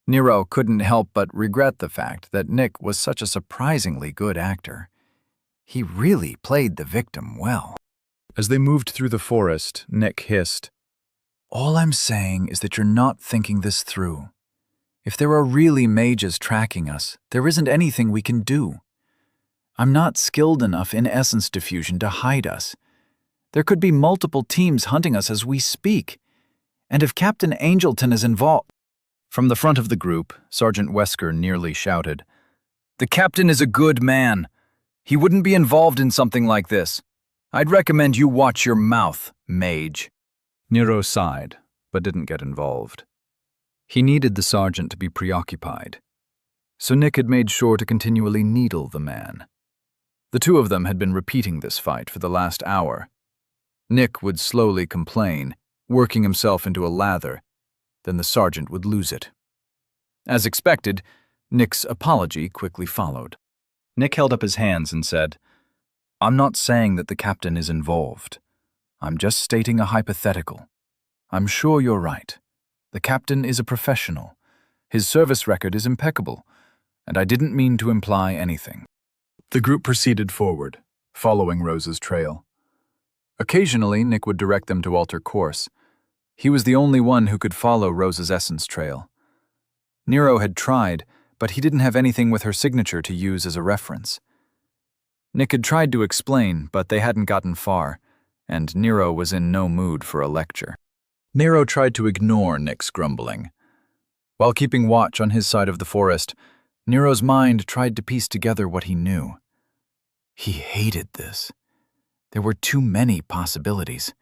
Nero couldn't help but regret the fact that Nick was such a surprisingly good actor. He really played the victim well. As they moved through the forest, Nick hissed, "All I'm saying is that you're not thinking this through. If there are really mages tracking us, there isn't anything we can do. I'm not skilled enough in essence diffusion to hide us. There could be multiple teams hunting us as we speak. And if Captain Angelton is involved..." From the front of the group, Sergeant Wesker nearly shouted, "The captain is a good man. He wouldn't be involved in something like this. I'd recommend you watch your mouth, mage." Nero sighed, but didn't get involved. He needed the sergeant to be preoccupied. So Nick had made sure to continually needle the man. The two of them had been repeating this fight for the last hour. Nick would slowly complain, working himself into a lather. Then the sergeant would lose it. As expected, Nick's apology quickly followed. Nick held up his hands and said, "I'm not saying that the captain is involved. I'm just stating a hypothetical. I'm sure you're right. The captain is a professional. His service record is impeccable, and I didn't mean to imply anything." The group proceeded forward, following Rose's trail. Occasionally, Nick would direct them to alter course. He was the only one who could follow Rose's essence trail. Nero had tried, but he didn't have anything with her signature to use as a reference. Nick had tried to explain, but they hadn't gotten far, and Nero was in no mood for a lecture. Nero tried to ignore Nick's grumbling. While keeping watch on his side of the forest, Nero's mind tried to piece together what he knew. He hated this. There were too many possibilities.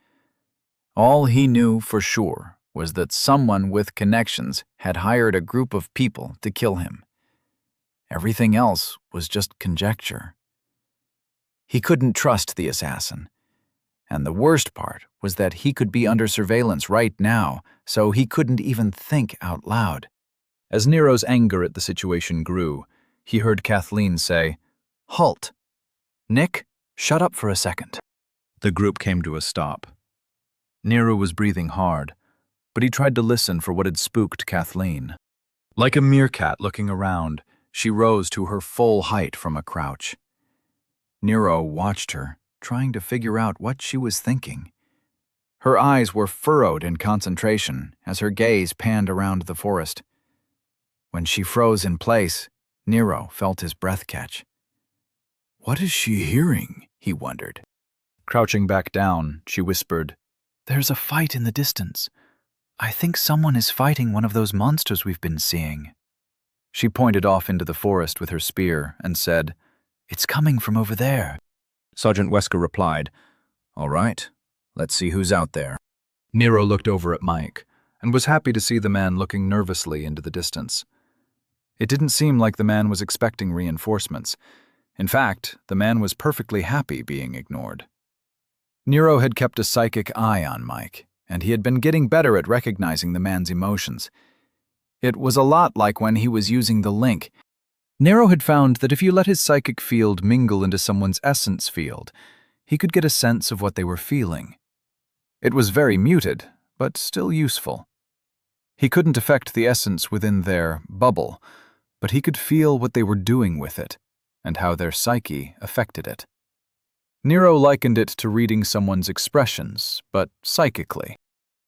All he knew for sure was that someone with connections had hired a group of people to kill him. Everything else was just conjecture. He couldn't trust the assassin. And the worst part was that he could be under surveillance right now, so he couldn't even think out loud. As Nero's anger at the situation grew, he heard Kathleen say, "Halt! Nick, shut up for a second." The group came to a stop. Nero was breathing hard, but he tried to listen for what had spooked Kathleen. Like a meerkat looking around, she rose to her full height from a crouch. Nero watched her, trying to figure out what she was thinking. Her eyes were furrowed in concentration as her gaze panned around the forest. When she froze in place, Nero felt his breath catch. "What is she hearing?" he wondered. Crouching back down, she whispered, "There's a fight in the distance. I think someone is fighting one of those monsters we've been seeing." She pointed off into the forest with her spear and said, "It's coming from over there." Sergeant Wesker replied, "All right, let's see who's out there." Nero looked over at Mike and was happy to see the man looking nervously into the distance. It didn't seem like the man was expecting reinforcements. In fact, the man was perfectly happy being ignored. Nero had kept a psychic eye on Mike, and he had been getting better at recognizing the man's emotions. It was a lot like when he was using the link. Nero had found that if you let his psychic field mingle into someone's essence field, he could get a sense of what they were feeling. It was very muted, but still useful. He couldn't affect the essence within their bubble, but he could feel what they were doing with it, and how their psyche affected it. Nero likened it to reading someone's expressions, but psychically.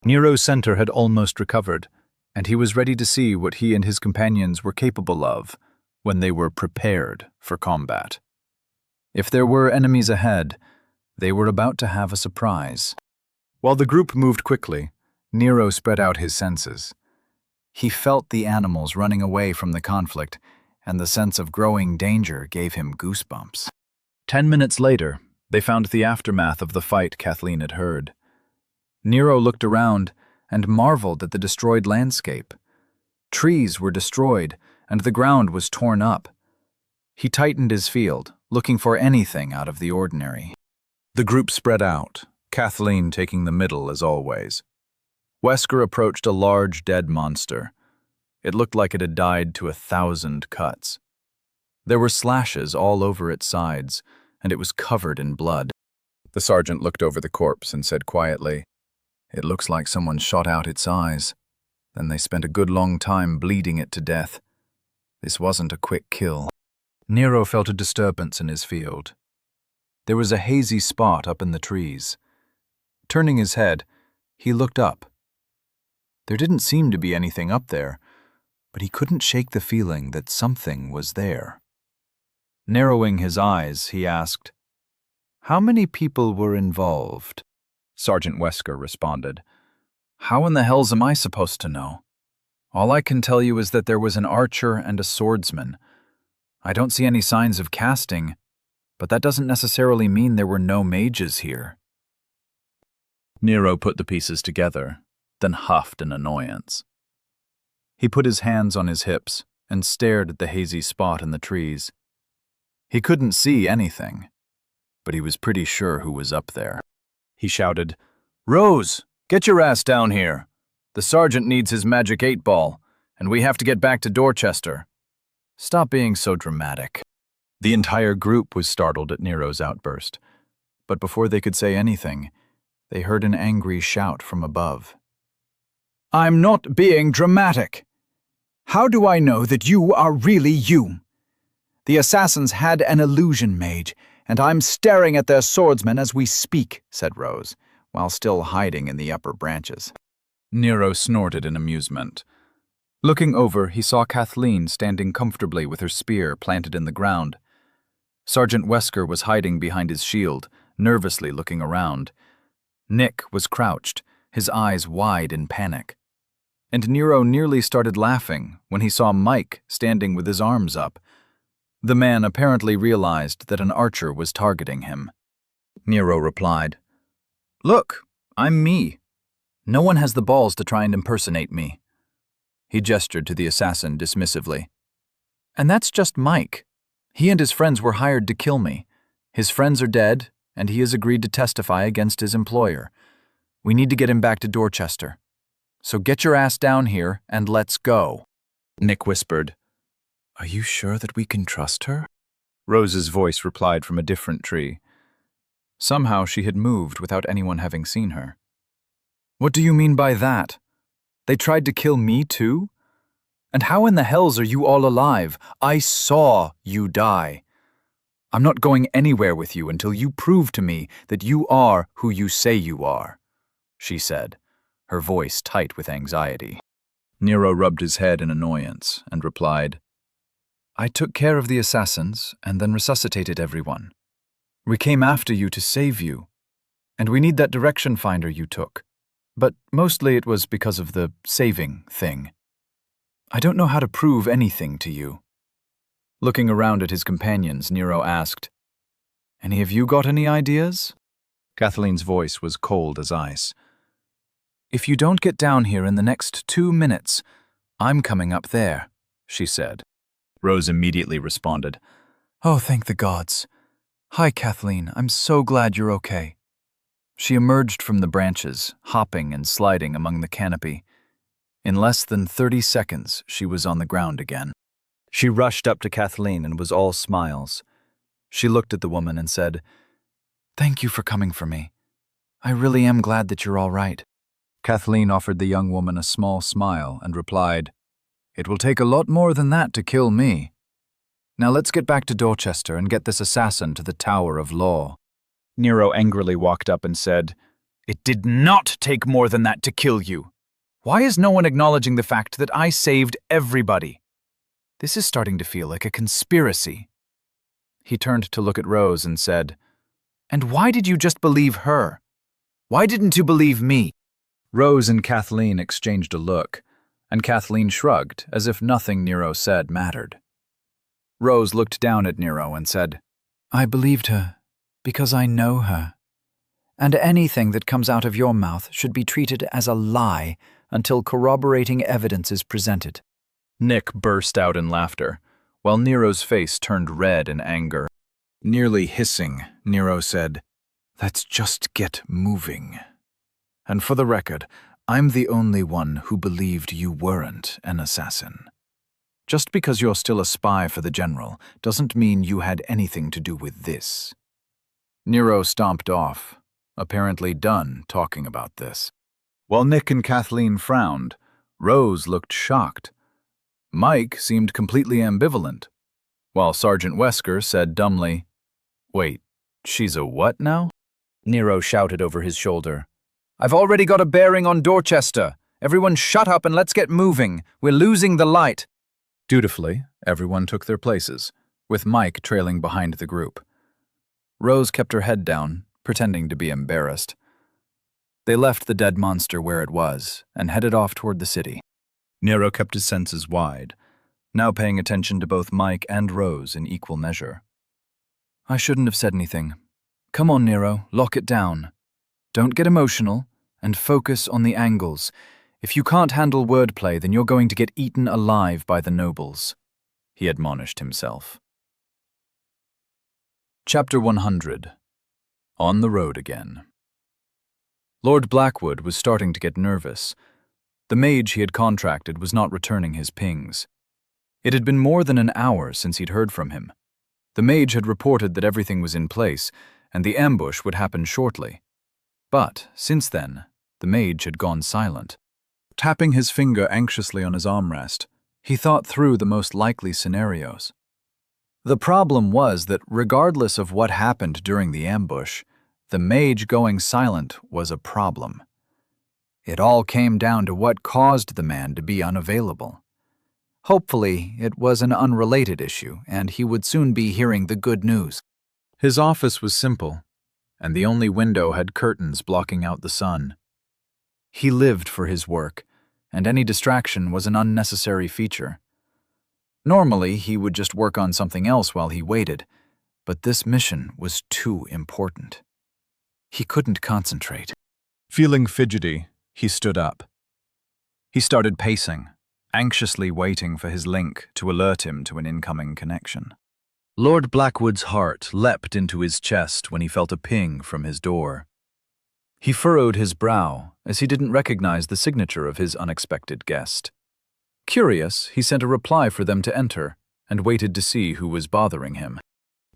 Nero's center had almost recovered, and he was ready to see what he and his companions were capable of when they were prepared for combat. If there were enemies ahead, they were about to have a surprise. While the group moved quickly, Nero spread out his senses. He felt the animals running away from the conflict, and the sense of growing danger gave him goosebumps. 10 minutes later, they found the aftermath of the fight Kathleen had heard. Nero looked around and marveled at the destroyed landscape. Trees were destroyed, and the ground was torn up. He tightened his field, looking for anything out of the ordinary. The group spread out, Kathleen taking the middle as always. Wesker approached a large dead monster. It looked like it had died to 1,000 cuts. There were slashes all over its sides, and it was covered in blood. The sergeant looked over the corpse and said quietly, "It looks like someone shot out its eyes. Then they spent a good long time bleeding it to death. This wasn't a quick kill." Nero felt a disturbance in his field. There was a hazy spot up in the trees. Turning his head, he looked up. There didn't seem to be anything up there, but he couldn't shake the feeling that something was there. Narrowing his eyes, he asked, "How many people were involved?" Sergeant Wesker responded, "How in the hells am I supposed to know? All I can tell you is that there was an archer and a swordsman. I don't see any signs of casting, but that doesn't necessarily mean there were no mages here." Nero put the pieces together, then huffed in annoyance. He put his hands on his hips and stared at the hazy spot in the trees. He couldn't see anything, but he was pretty sure who was up there. He shouted, "Rose, get your ass down here. The sergeant needs his magic 8-ball, and we have to get back to Dorchester. Stop being so dramatic." The entire group was startled at Nero's outburst, but before they could say anything, they heard an angry shout from above. "I'm not being dramatic. How do I know that you are really you? The assassins had an illusion mage, and I'm staring at their swordsman as we speak," said Rose, while still hiding in the upper branches. Nero snorted in amusement. Looking over, he saw Kathleen standing comfortably with her spear planted in the ground. Sergeant Wesker was hiding behind his shield, nervously looking around. Nick was crouched, his eyes wide in panic. And Nero nearly started laughing when he saw Mike standing with his arms up. The man apparently realized that an archer was targeting him. Nero replied, "Look, I'm me. No one has the balls to try and impersonate me." He gestured to the assassin dismissively. "And that's just Mike. He and his friends were hired to kill me. His friends are dead, and he has agreed to testify against his employer. We need to get him back to Dorchester. So get your ass down here and let's go." Nick whispered, "Are you sure that we can trust her?" Rose's voice replied from a different tree. Somehow she had moved without anyone having seen her. "What do you mean by that? They tried to kill me too? And how in the hells are you all alive? I saw you die. I'm not going anywhere with you until you prove to me that you are who you say you are," she said, her voice tight with anxiety. Nero rubbed his head in annoyance and replied, "I took care of the assassins and then resuscitated everyone. We came after you to save you, and we need that direction finder you took. But mostly it was because of the saving thing. I don't know how to prove anything to you." Looking around at his companions, Nero asked, "Any of you got any ideas?" Kathleen's voice was cold as ice. "If you don't get down here in the next 2 minutes, I'm coming up there," she said. Rose immediately responded, "Oh, thank the gods. Hi, Kathleen. I'm so glad you're okay." She emerged from the branches, hopping and sliding among the canopy. In less than 30 seconds, she was on the ground again. She rushed up to Kathleen and was all smiles. She looked at the woman and said, "Thank you for coming for me. I really am glad that you're all right." Kathleen offered the young woman a small smile and replied, "It will take a lot more than that to kill me. Now let's get back to Dorchester and get this assassin to the Tower of Law." Nero angrily walked up and said, "It did not take more than that to kill you. Why is no one acknowledging the fact that I saved everybody? This is starting to feel like a conspiracy." He turned to look at Rose and said, "And why did you just believe her? Why didn't you believe me?" Rose and Kathleen exchanged a look, and Kathleen shrugged as if nothing Nero said mattered. Rose looked down at Nero and said, "I believed her because I know her. And anything that comes out of your mouth should be treated as a lie until corroborating evidence is presented." Nick burst out in laughter, while Nero's face turned red in anger. Nearly hissing, Nero said, "Let's just get moving. And for the record, I'm the only one who believed you weren't an assassin. Just because you're still a spy for the general doesn't mean you had anything to do with this." Nero stomped off, apparently done talking about this. While Nick and Kathleen frowned, Rose looked shocked. Mike seemed completely ambivalent, while Sergeant Wesker said dumbly, "Wait, she's a what now?" Nero shouted over his shoulder, "I've already got a bearing on Dorchester. Everyone shut up and let's get moving. We're losing the light." Dutifully, everyone took their places, with Mike trailing behind the group. Rose kept her head down, pretending to be embarrassed. They left the dead monster where it was and headed off toward the city. Nero kept his senses wide, now paying attention to both Mike and Rose in equal measure. "I shouldn't have said anything. Come on, Nero, lock it down. Don't get emotional, and focus on the angles. If you can't handle wordplay, then you're going to get eaten alive by the nobles," he admonished himself. Chapter 100. On the Road Again. Lord Blackwood was starting to get nervous. The mage he had contracted was not returning his pings. It had been more than an hour since he'd heard from him. The mage had reported that everything was in place, and the ambush would happen shortly. But, since then, the mage had gone silent. Tapping his finger anxiously on his armrest, he thought through the most likely scenarios. The problem was that regardless of what happened during the ambush, the mage going silent was a problem. It all came down to what caused the man to be unavailable. Hopefully, it was an unrelated issue, and he would soon be hearing the good news. His office was simple, and the only window had curtains blocking out the sun. He lived for his work, and any distraction was an unnecessary feature. Normally, he would just work on something else while he waited, but this mission was too important. He couldn't concentrate. Feeling fidgety, he stood up. He started pacing, anxiously waiting for his link to alert him to an incoming connection. Lord Blackwood's heart leapt into his chest when he felt a ping from his door. He furrowed his brow as he didn't recognize the signature of his unexpected guest. Curious, he sent a reply for them to enter and waited to see who was bothering him.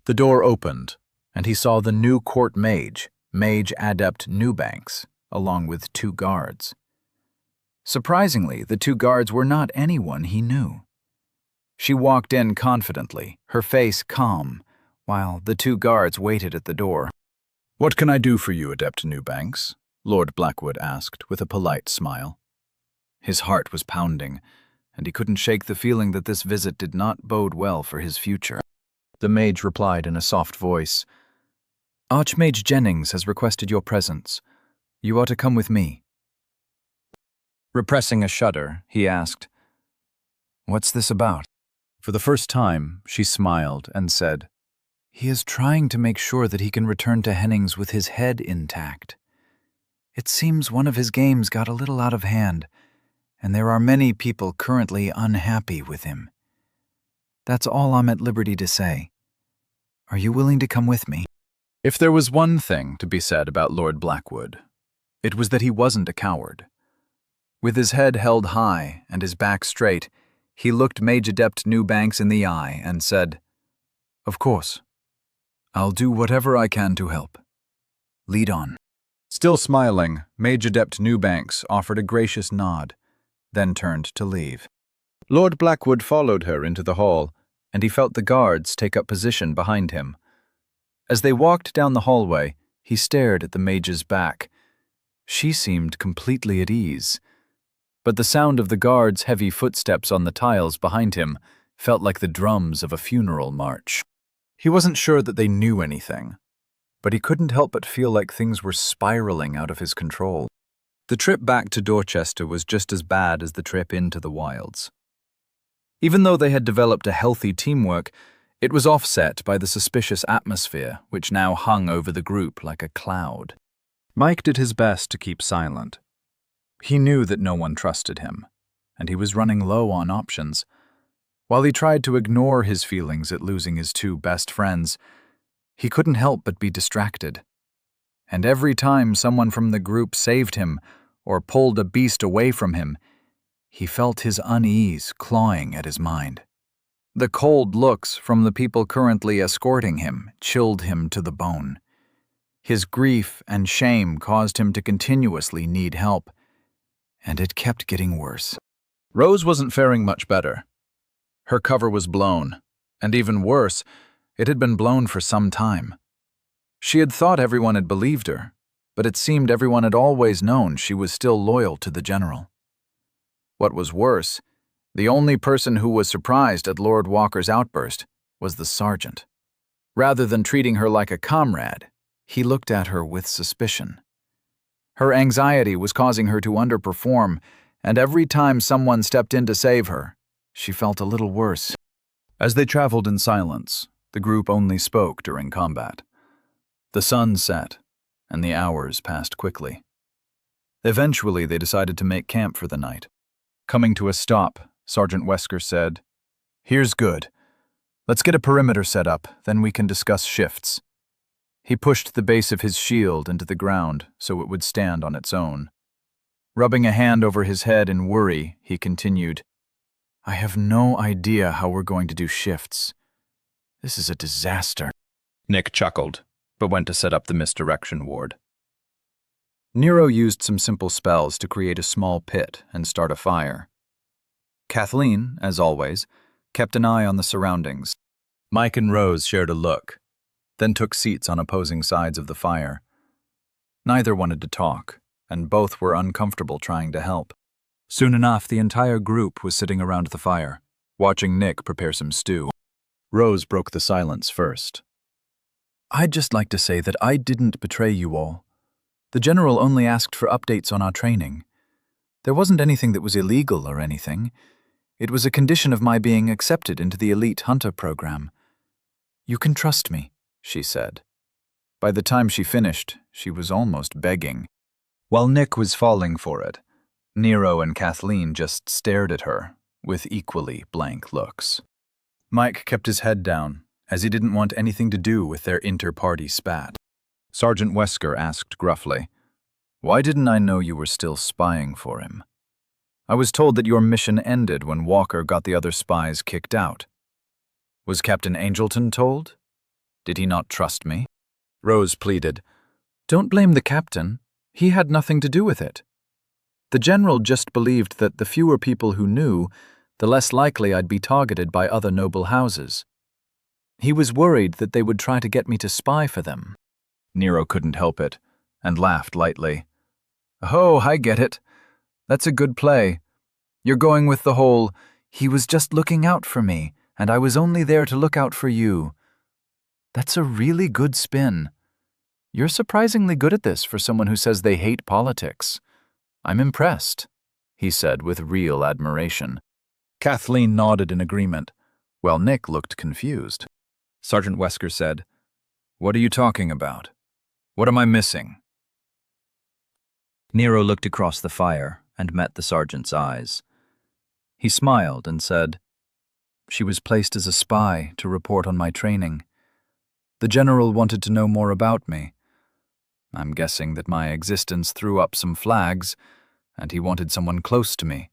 The door opened, and he saw the new court mage, Mage Adept Newbanks, along with 2 guards. Surprisingly, the 2 guards were not anyone he knew. She walked in confidently, her face calm, while the 2 guards waited at the door. "What can I do for you, Adept Newbanks?" Lord Blackwood asked with a polite smile. His heart was pounding, and he couldn't shake the feeling that this visit did not bode well for his future. The mage replied in a soft voice, "Archmage Jennings has requested your presence. You are to come with me." Repressing a shudder, he asked, "What's this about?" For the first time, she smiled and said, "He is trying to make sure that he can return to Hennings with his head intact. It seems one of his games got a little out of hand, and there are many people currently unhappy with him. That's all I'm at liberty to say. Are you willing to come with me?" If there was one thing to be said about Lord Blackwood, it was that he wasn't a coward. With his head held high and his back straight, he looked Mage Adept Newbanks in the eye and said, "Of course. I'll do whatever I can to help. Lead on." Still smiling, Mage Adept Newbanks offered a gracious nod, then turned to leave. Lord Blackwood followed her into the hall, and he felt the guards take up position behind him. As they walked down the hallway, He stared at the mage's back. She seemed completely at ease. But the sound of the guard's heavy footsteps on the tiles behind him felt like the drums of a funeral march. He wasn't sure that they knew anything, but he couldn't help but feel like things were spiraling out of his control. The trip back to Dorchester was just as bad as the trip into the wilds. Even though they had developed a healthy teamwork, it was offset by the suspicious atmosphere which now hung over the group like a cloud. Mike did his best to keep silent. He knew that no one trusted him, and he was running low on options. While he tried to ignore his feelings at losing his two best friends, he couldn't help but be distracted. And every time someone from the group saved him or pulled a beast away from him, he felt his unease clawing at his mind. The cold looks from the people currently escorting him chilled him to the bone. His grief and shame caused him to continuously need help, and it kept getting worse. Rose wasn't faring much better. Her cover was blown, and even worse, it had been blown for some time. She had thought everyone had believed her, but it seemed everyone had always known she was still loyal to the general. What was worse, the only person who was surprised at Lord Walker's outburst was the sergeant. Rather than treating her like a comrade, he looked at her with suspicion. Her anxiety was causing her to underperform, and every time someone stepped in to save her, she felt a little worse. As they traveled in silence, the group only spoke during combat. The sun set, and the hours passed quickly. Eventually, they decided to make camp for the night. Coming to a stop, Sergeant Wesker said, "Here's good. Let's get a perimeter set up, then we can discuss shifts." He pushed the base of his shield into the ground so it would stand on its own. Rubbing a hand over his head in worry, he continued, "I have no idea how we're going to do shifts. This is a disaster." Nick chuckled, but went to set up the misdirection ward. Nero used some simple spells to create a small pit and start a fire. Kathleen, as always, kept an eye on the surroundings. Mike and Rose shared a look, then took seats on opposing sides of the fire. Neither wanted to talk, and both were uncomfortable trying to help. Soon enough, the entire group was sitting around the fire, watching Nick prepare some stew. Rose broke the silence first. "I'd just like to say that I didn't betray you all. The general only asked for updates on our training. There wasn't anything that was illegal or anything. It was a condition of my being accepted into the elite hunter program. You can trust me," she said. By the time she finished, she was almost begging. While Nick was falling for it, Nero and Kathleen just stared at her with equally blank looks. Mike kept his head down, as he didn't want anything to do with their inter-party spat. Sergeant Wesker asked gruffly, "Why didn't I know you were still spying for him? I was told that your mission ended when Walker got the other spies kicked out. Was Captain Angelton told? Did he not trust me?" Rose pleaded, "Don't blame the captain. He had nothing to do with it. The general just believed that the fewer people who knew, the less likely I'd be targeted by other noble houses. He was worried that they would try to get me to spy for them." Nero couldn't help it, and laughed lightly. "Oh, I get it. That's a good play. You're going with the whole, 'He was just looking out for me, and I was only there to look out for you.' That's a really good spin. You're surprisingly good at this for someone who says they hate politics. I'm impressed," he said with real admiration. Kathleen nodded in agreement, while Nick looked confused. Sergeant Wesker said, "What are you talking about? What am I missing?" Nero looked across the fire and met the sergeant's eyes. He smiled and said, "She was placed as a spy to report on my training. The general wanted to know more about me. I'm guessing that my existence threw up some flags, and he wanted someone close to me.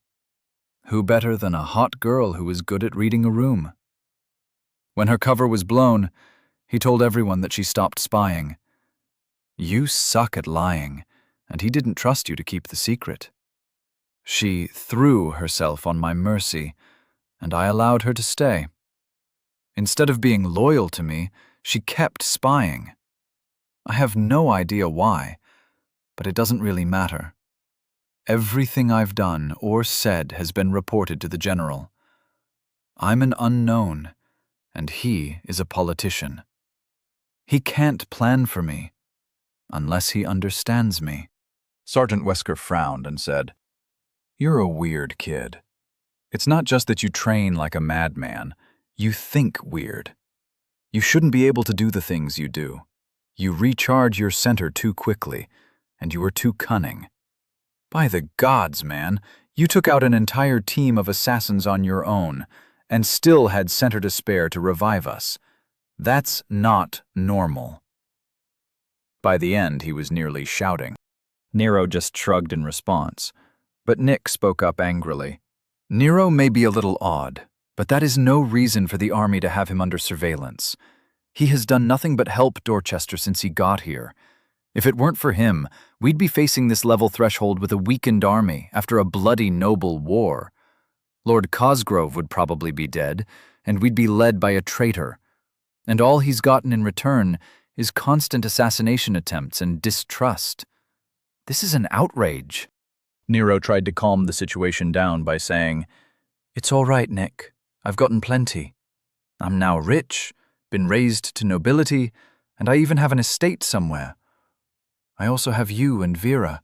Who better than a hot girl who was good at reading a room? When her cover was blown, he told everyone that she stopped spying. You suck at lying, and he didn't trust you to keep the secret. She threw herself on my mercy, and I allowed her to stay. Instead of being loyal to me, she kept spying. I have no idea why, but it doesn't really matter. Everything I've done or said has been reported to the general. I'm an unknown, and he is a politician. He can't plan for me, unless he understands me." Sergeant Wesker frowned and said, "You're a weird kid. It's not just that you train like a madman. You think weird. You shouldn't be able to do the things you do. You recharge your center too quickly, and you are too cunning. By the gods, man, you took out an entire team of assassins on your own, and still had center to spare to revive us. That's not normal." By the end, he was nearly shouting. Nero just shrugged in response, but Nick spoke up angrily. "Nero may be a little odd, but that is no reason for the army to have him under surveillance. He has done nothing but help Dorchester since he got here. If it weren't for him, we'd be facing this level threshold with a weakened army after a bloody noble war. Lord Cosgrove would probably be dead, and we'd be led by a traitor. And all he's gotten in return is constant assassination attempts and distrust. This is an outrage." Nero tried to calm the situation down by saying, "It's all right, Nick. I've gotten plenty. I'm now rich, been raised to nobility, and I even have an estate somewhere. I also have you and Vera."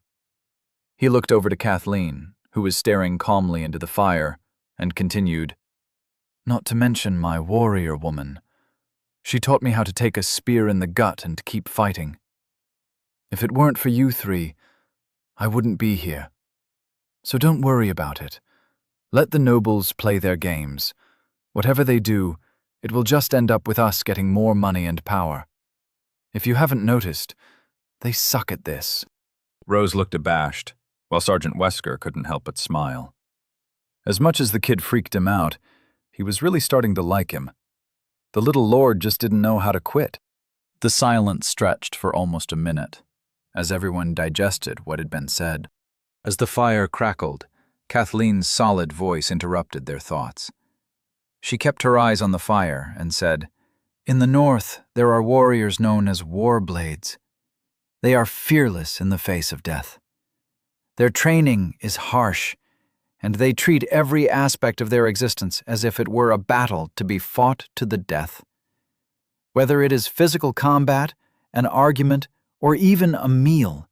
He looked over to Kathleen, who was staring calmly into the fire, and continued, "Not to mention my warrior woman. She taught me how to take a spear in the gut and keep fighting. If it weren't for you three, I wouldn't be here. So don't worry about it. Let the nobles play their games. Whatever they do, it will just end up with us getting more money and power. If you haven't noticed, they suck at this." Rose looked abashed, while Sergeant Wesker couldn't help but smile. As much as the kid freaked him out, he was really starting to like him. The little lord just didn't know how to quit. The silence stretched for almost a minute, as everyone digested what had been said. As the fire crackled, Kathleen's solid voice interrupted their thoughts. She kept her eyes on the fire and said, "In the north, there are warriors known as warblades. They are fearless in the face of death. Their training is harsh, and they treat every aspect of their existence as if it were a battle to be fought to the death. Whether it is physical combat, an argument, or even a meal,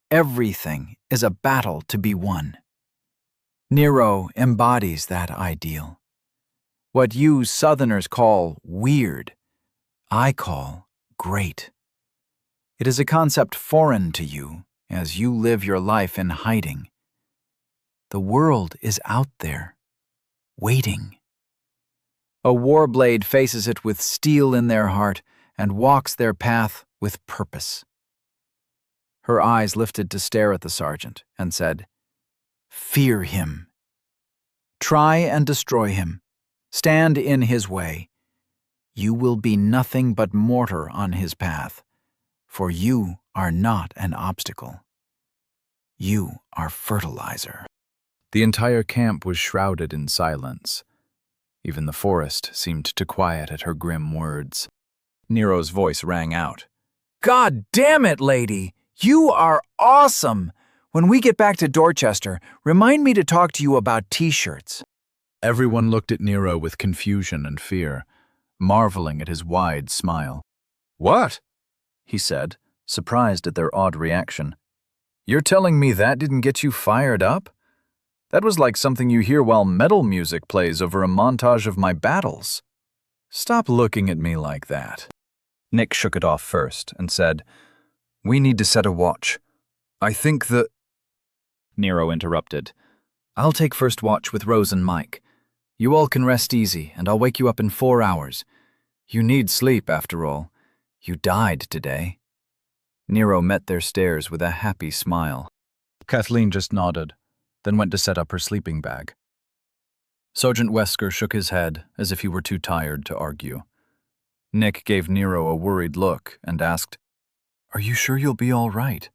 everything is a battle to be won. Nero embodies that ideal. What you Southerners call weird, I call great. It is a concept foreign to you as you live your life in hiding. The world is out there, waiting. A warblade faces it with steel in their heart and walks their path with purpose." Her eyes lifted to stare at the sergeant and said, "Fear him. Try and destroy him. Stand in his way. You will be nothing but mortar on his path, for you are not an obstacle. You are fertilizer." The entire camp was shrouded in silence. Even the forest seemed to quiet at her grim words. Nero's voice rang out. "God damn it, lady! You are awesome! When we get back to Dorchester, remind me to talk to you about t-shirts." Everyone looked at Nero with confusion and fear, marveling at his wide smile. "What?" he said, surprised at their odd reaction. "You're telling me that didn't get you fired up? That was like something you hear while metal music plays over a montage of my battles. Stop looking at me like that." Nick shook it off first and said, "We need to set a watch. I think that—" Nero interrupted. "I'll take first watch with Rose and Mike. You all can rest easy, and I'll wake you up in 4 hours. You need sleep, after all. You died today." Nero met their stares with a happy smile. Kathleen just nodded, then went to set up her sleeping bag. Sergeant Wesker shook his head as if he were too tired to argue. Nick gave Nero a worried look and asked, "Are you sure you'll be all right?"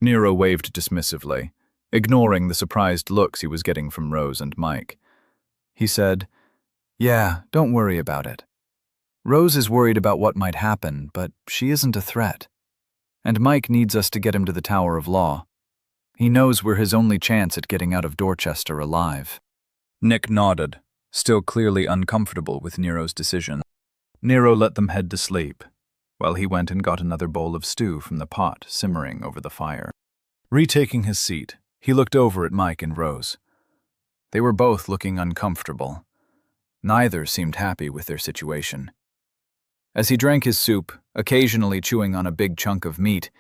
Nero waved dismissively, ignoring the surprised looks he was getting from Rose and Mike. He said, "Yeah, don't worry about it. Rose is worried about what might happen, but she isn't a threat. And Mike needs us to get him to the Tower of Law. He knows we're his only chance at getting out of Dorchester alive." Nick nodded, still clearly uncomfortable with Nero's decision. Nero let them head to sleep, while he went and got another bowl of stew from the pot simmering over the fire. Retaking his seat, he looked over at Mike and Rose. They were both looking uncomfortable. Neither seemed happy with their situation. As he drank his soup, occasionally chewing on a big chunk of meat,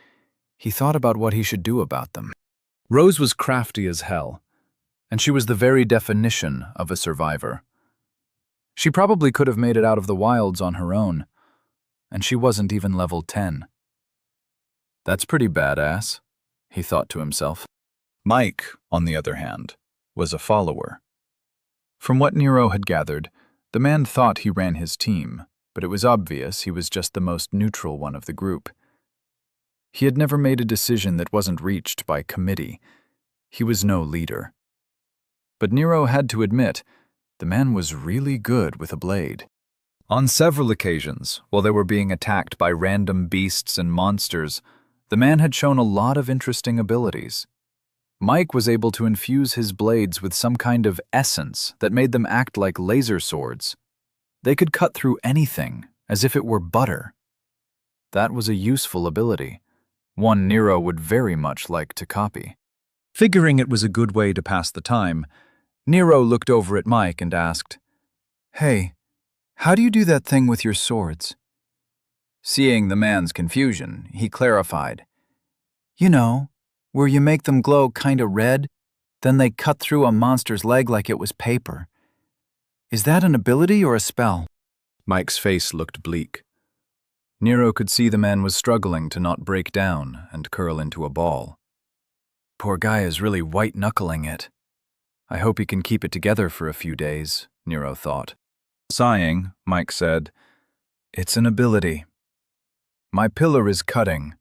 he thought about what he should do about them. Rose was crafty as hell, and she was the very definition of a survivor. She probably could have made it out of the wilds on her own, and she wasn't even level 10. That's pretty badass, he thought to himself. Mike, on the other hand, was a follower. From what Nero had gathered, the man thought he ran his team, but it was obvious he was just the most neutral one of the group. He had never made a decision that wasn't reached by committee. He was no leader. But Nero had to admit, the man was really good with a blade. On several occasions, while they were being attacked by random beasts and monsters, the man had shown a lot of interesting abilities. Mike was able to infuse his blades with some kind of essence that made them act like laser swords. They could cut through anything, as if it were butter. That was a useful ability, one Nero would very much like to copy. Figuring it was a good way to pass the time, Nero looked over at Mike and asked, "Hey, how do you do that thing with your swords?" Seeing the man's confusion, he clarified, "You know, where you make them glow kinda red, then they cut through a monster's leg like it was paper. Is that an ability or a spell?" Mike's face looked bleak. Nero could see the man was struggling to not break down and curl into a ball. Poor guy is really white-knuckling it. I hope he can keep it together for a few days, Nero thought. Sighing, Mike said, "It's an ability. My pillar is cutting.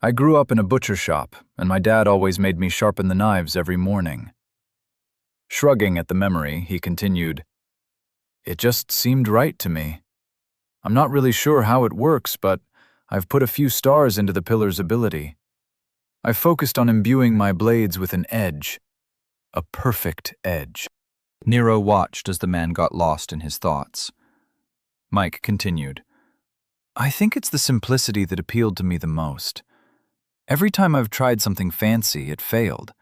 I grew up in a butcher shop, and my dad always made me sharpen the knives every morning." Shrugging at the memory, he continued, "It just seemed right to me. I'm not really sure how it works, but I've put a few stars into the pillar's ability. I've focused on imbuing my blades with an edge. A perfect edge." Nero watched as the man got lost in his thoughts. Mike continued, "I think it's the simplicity that appealed to me the most. Every time I've tried something fancy, it failed.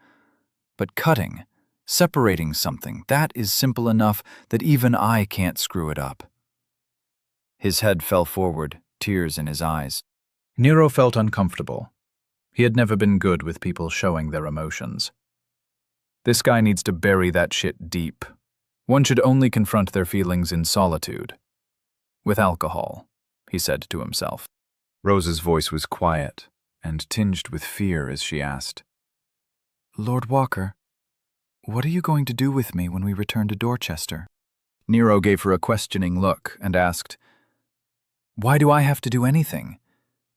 But cutting, separating something, that is simple enough that even I can't screw it up." His head fell forward, tears in his eyes. Nero felt uncomfortable. He had never been good with people showing their emotions. This guy needs to bury that shit deep. One should only confront their feelings in solitude. With alcohol, he said to himself. Rose's voice was quiet and tinged with fear as she asked, "Lord Walker, what are you going to do with me when we return to Dorchester?" Nero gave her a questioning look and asked, "Why do I have to do anything?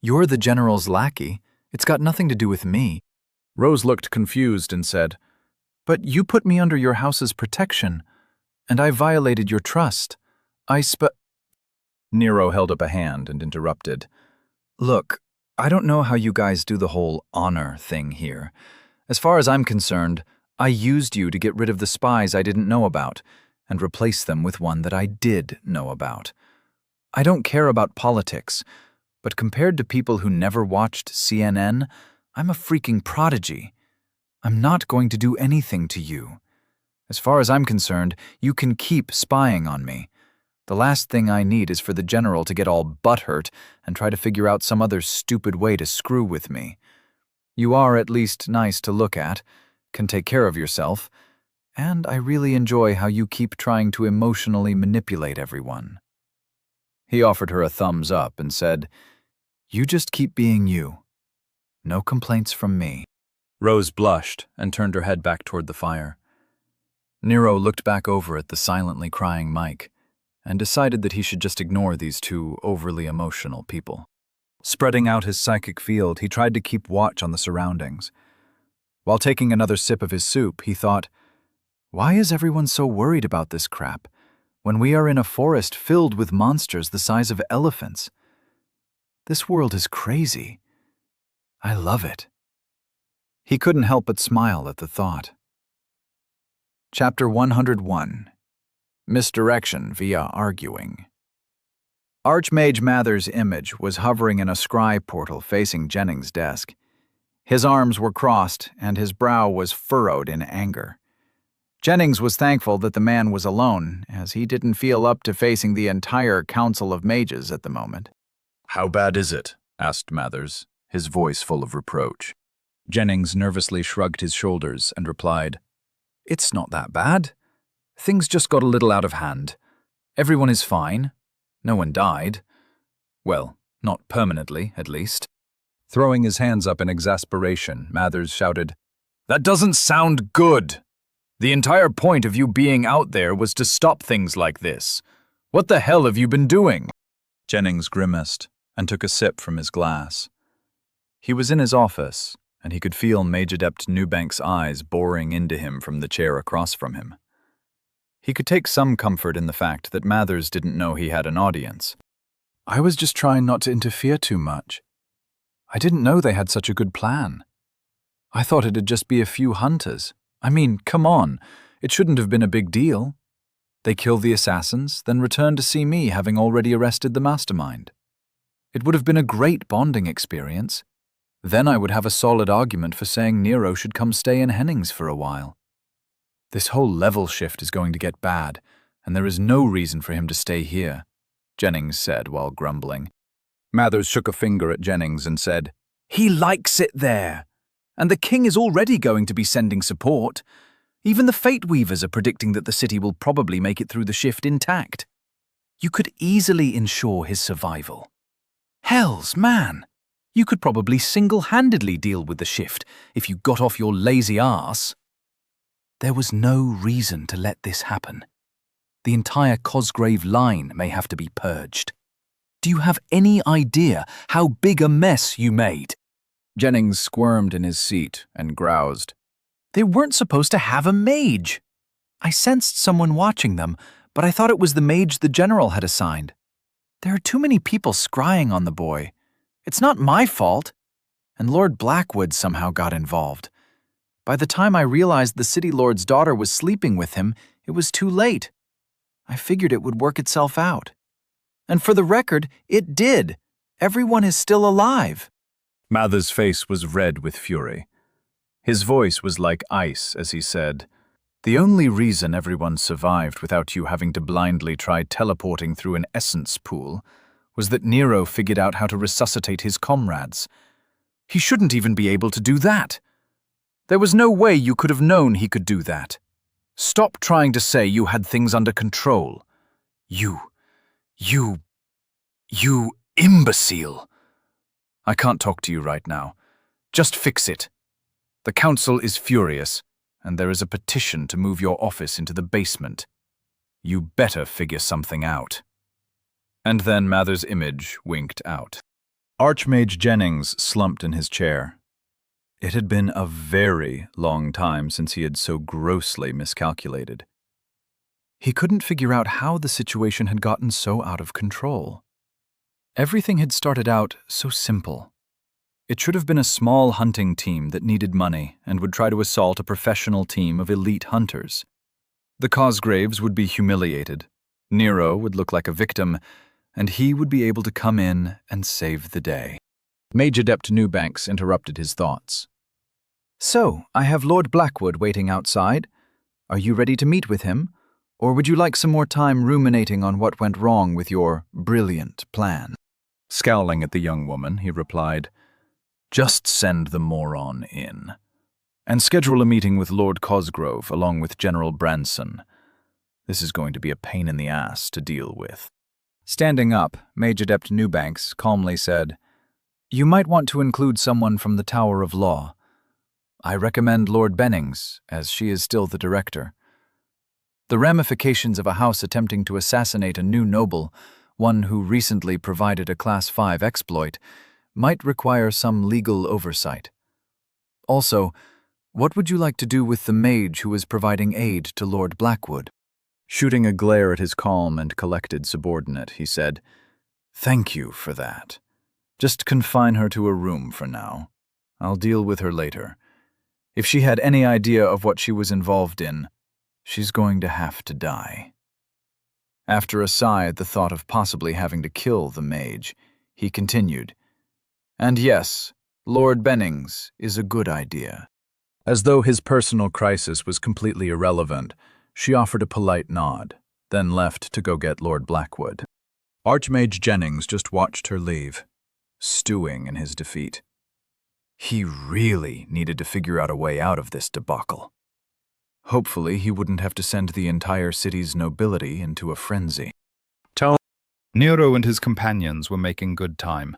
You're the general's lackey. It's got nothing to do with me." Rose looked confused and said, "But you put me under your house's protection, and I violated your trust. Nero held up a hand and interrupted. "Look, I don't know how you guys do the whole honor thing here. As far as I'm concerned, I used you to get rid of the spies I didn't know about and replace them with one that I did know about. I don't care about politics, but compared to people who never watched CNN, I'm a freaking prodigy. I'm not going to do anything to you. As far as I'm concerned, you can keep spying on me. The last thing I need is for the general to get all butthurt and try to figure out some other stupid way to screw with me. You are at least nice to look at, can take care of yourself, and I really enjoy how you keep trying to emotionally manipulate everyone." He offered her a thumbs up and said, "You just keep being you. No complaints from me." Rose blushed and turned her head back toward the fire. Nero looked back over at the silently crying Mike and decided that he should just ignore these two overly emotional people. Spreading out his psychic field, he tried to keep watch on the surroundings. While taking another sip of his soup, he thought, "Why is everyone so worried about this crap? when we are in a forest filled with monsters the size of elephants. This world is crazy. I love it." He couldn't help but smile at the thought. Chapter 101. Misdirection via Arguing. Archmage Mather's image was hovering in a scry portal facing Jennings' desk. His arms were crossed, and his brow was furrowed in anger. Jennings was thankful that the man was alone, as he didn't feel up to facing the entire Council of Mages at the moment. "How bad is it?" asked Mathers, his voice full of reproach. Jennings nervously shrugged his shoulders and replied, "It's not that bad. Things just got a little out of hand. Everyone is fine. No one died. Well, not permanently, at least." Throwing his hands up in exasperation, Mathers shouted, "That doesn't sound good! The entire point of you being out there was to stop things like this. What the hell have you been doing?" Jennings grimaced and took a sip from his glass. He was in his office, and he could feel Mage Adept Newbank's eyes boring into him from the chair across from him. He could take some comfort in the fact that Mathers didn't know he had an audience. "I was just trying not to interfere too much. I didn't know they had such a good plan. I thought it'd just be a few hunters. I mean, come on, it shouldn't have been a big deal. They kill the assassins, then return to see me having already arrested the mastermind. It would have been a great bonding experience. Then I would have a solid argument for saying Nero should come stay in Hennings for a while. This whole level shift is going to get bad, and there is no reason for him to stay here," Jennings said while grumbling. Mathers shook a finger at Jennings and said, "He likes it there, and the king is already going to be sending support. Even the Fate Weavers are predicting that the city will probably make it through the shift intact. You could easily ensure his survival. Hells, man! You could probably single-handedly deal with the shift if you got off your lazy arse. There was no reason to let this happen. The entire Cosgrave line may have to be purged. Do you have any idea how big a mess you made?" Jennings squirmed in his seat and groused. "They weren't supposed to have a mage. I sensed someone watching them, but I thought it was the mage the general had assigned. There are too many people scrying on the boy. It's not my fault. And Lord Blackwood somehow got involved. By the time I realized the city lord's daughter was sleeping with him, it was too late. I figured it would work itself out. And for the record, it did. Everyone is still alive." Mather's face was red with fury. His voice was like ice as he said, "The only reason everyone survived without you having to blindly try teleporting through an essence pool was that Nero figured out how to resuscitate his comrades. He shouldn't even be able to do that. There was no way you could have known he could do that. Stop trying to say you had things under control. You imbecile. I can't talk to you right now. Just fix it. The council is furious, and there is a petition to move your office into the basement. You better figure something out." And then Mather's image winked out. Archmage Jennings slumped in his chair. It had been a very long time since he had so grossly miscalculated. He couldn't figure out how the situation had gotten so out of control. Everything had started out so simple. It should have been a small hunting team that needed money and would try to assault a professional team of elite hunters. The Cosgraves would be humiliated, Nero would look like a victim, and he would be able to come in and save the day. Mage Adept Newbanks interrupted his thoughts. "So, I have Lord Blackwood waiting outside. Are you ready to meet with him? Or would you like some more time ruminating on what went wrong with your brilliant plan?" Scowling at the young woman, he replied, "Just send the moron in. And schedule a meeting with Lord Cosgrove along with General Branson. This is going to be a pain in the ass to deal with." Standing up, Mage Adept Newbanks calmly said, "You might want to include someone from the Tower of Law. I recommend Lord Bennings, as she is still the director. The ramifications of a house attempting to assassinate a new noble, one who recently provided a Class 5 exploit, might require some legal oversight. Also, what would you like to do with the mage who is providing aid to Lord Blackwood?" Shooting a glare at his calm and collected subordinate, he said, "Thank you for that. Just confine her to a room for now. I'll deal with her later. If she had any idea of what she was involved in, she's going to have to die." After a sigh at the thought of possibly having to kill the mage, he continued, "And yes, Lord Bennings is a good idea." As though his personal crisis was completely irrelevant, she offered a polite nod, then left to go get Lord Blackwood. Archmage Jennings just watched her leave, stewing in his defeat. He really needed to figure out a way out of this debacle. Hopefully, he wouldn't have to send the entire city's nobility into a frenzy. Nero and his companions were making good time.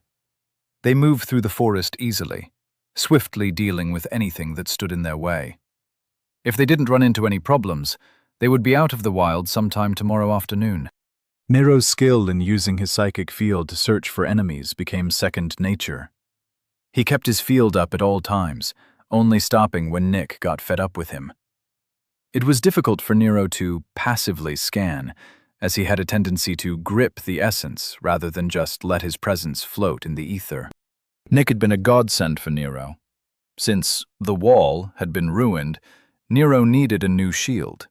They moved through the forest easily, swiftly dealing with anything that stood in their way. If they didn't run into any problems, they would be out of the wild sometime tomorrow afternoon. Nero's skill in using his psychic field to search for enemies became second nature. He kept his field up at all times, only stopping when Nick got fed up with him. It was difficult for Nero to passively scan, as he had a tendency to grip the essence rather than just let his presence float in the ether. Nick had been a godsend for Nero. Since the wall had been ruined, Nero needed a new shield.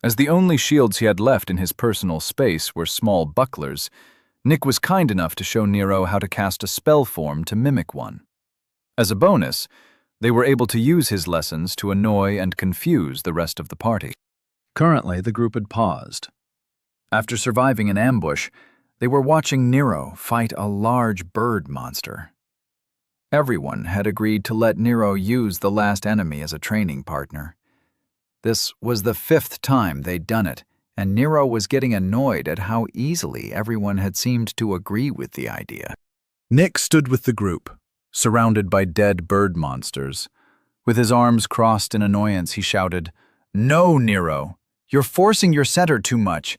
As the only shields he had left in his personal space were small bucklers, Nick was kind enough to show Nero how to cast a spell form to mimic one. As a bonus, they were able to use his lessons to annoy and confuse the rest of the party. Currently, the group had paused. After surviving an ambush, they were watching Nero fight a large bird monster. Everyone had agreed to let Nero use the last enemy as a training partner. This was the 5th time they'd done it, and Nero was getting annoyed at how easily everyone had seemed to agree with the idea. Nick stood with the group, surrounded by dead bird monsters. With his arms crossed in annoyance, he shouted, "No, Nero! You're forcing your center too much.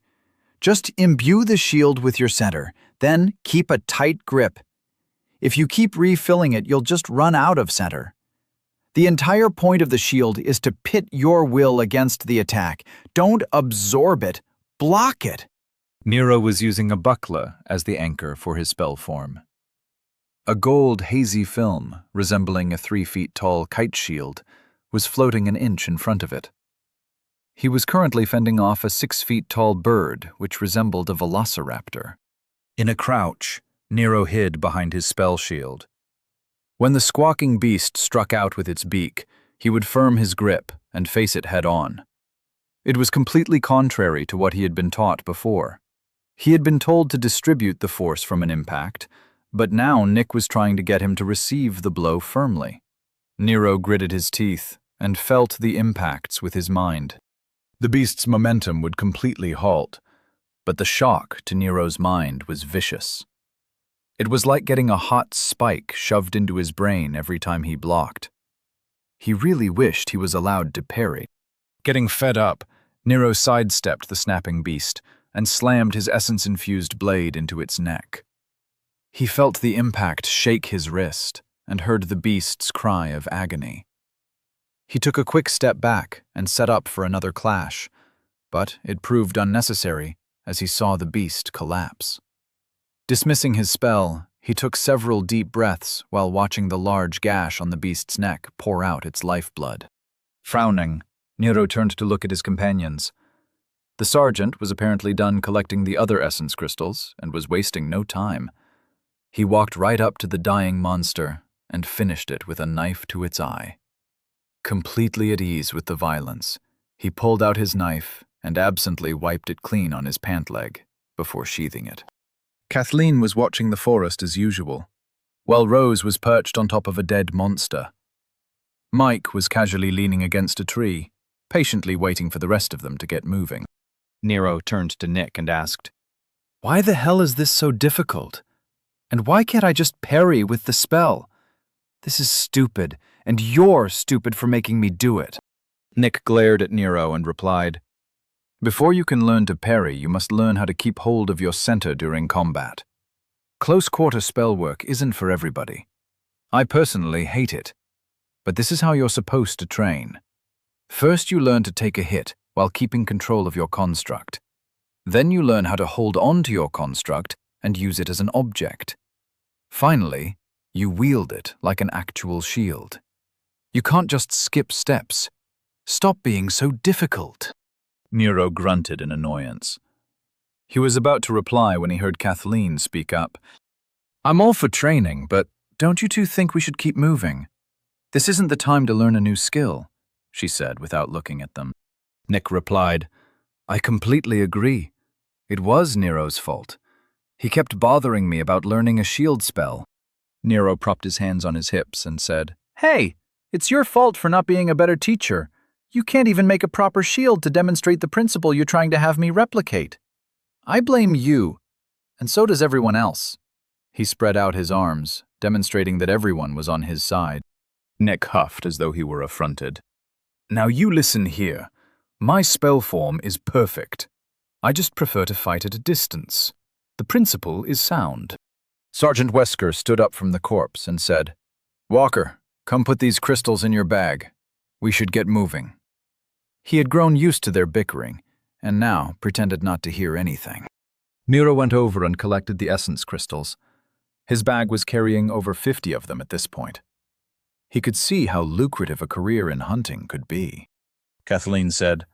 Just imbue the shield with your center, then keep a tight grip. If you keep refilling it, you'll just run out of center. The entire point of the shield is to pit your will against the attack. Don't absorb it, block it." Nero was using a buckler as the anchor for his spell form. A gold, hazy film, resembling a 3 feet tall kite shield, was floating an inch in front of it. He was currently fending off a 6 feet tall bird which resembled a velociraptor. In a crouch, Nero hid behind his spell shield. When the squawking beast struck out with its beak, he would firm his grip and face it head-on. It was completely contrary to what he had been taught before. He had been told to distribute the force from an impact, but now Nick was trying to get him to receive the blow firmly. Nero gritted his teeth and felt the impacts with his mind. The beast's momentum would completely halt, but the shock to Nero's mind was vicious. It was like getting a hot spike shoved into his brain every time he blocked. He really wished he was allowed to parry. Getting fed up, Nero sidestepped the snapping beast and slammed his essence-infused blade into its neck. He felt the impact shake his wrist and heard the beast's cry of agony. He took a quick step back and set up for another clash, but it proved unnecessary as he saw the beast collapse. Dismissing his spell, he took several deep breaths while watching the large gash on the beast's neck pour out its lifeblood. Frowning, Nero turned to look at his companions. The sergeant was apparently done collecting the other essence crystals and was wasting no time. He walked right up to the dying monster and finished it with a knife to its eye. Completely at ease with the violence, he pulled out his knife and absently wiped it clean on his pant leg before sheathing it. Kathleen was watching the forest as usual, while Rose was perched on top of a dead monster. Mike was casually leaning against a tree, patiently waiting for the rest of them to get moving. Nero turned to Nick and asked, "Why the hell is this so difficult? And why can't I just parry with the spell? This is stupid, and you're stupid for making me do it." Nick glared at Nero and replied, "Before you can learn to parry, you must learn how to keep hold of your center during combat. Close-quarter spell work isn't for everybody. I personally hate it, but this is how you're supposed to train. First you learn to take a hit while keeping control of your construct. Then you learn how to hold on to your construct and use it as an object. Finally, you wield it like an actual shield. You can't just skip steps. Stop being so difficult. Nero grunted in annoyance. He was about to reply when he heard Kathleen speak up. I'm all for training, but don't you two think we should keep moving? This isn't the time to learn a new skill, she said without looking at them. Nick replied, I completely agree. It was Nero's fault. He kept bothering me about learning a shield spell. Nero propped his hands on his hips and said, Hey, it's your fault for not being a better teacher. You can't even make a proper shield to demonstrate the principle you're trying to have me replicate. I blame you, and so does everyone else. He spread out his arms, demonstrating that everyone was on his side. Nick huffed as though he were affronted. Now you listen here. My spell form is perfect. I just prefer to fight at a distance. The principle is sound. Sergeant Wesker stood up from the corpse and said, Walker, come put these crystals in your bag. We should get moving. He had grown used to their bickering, and now pretended not to hear anything. Nero went over and collected the essence crystals. His bag was carrying over 50 of them at this point. He could see how lucrative a career in hunting could be. Kathleen said,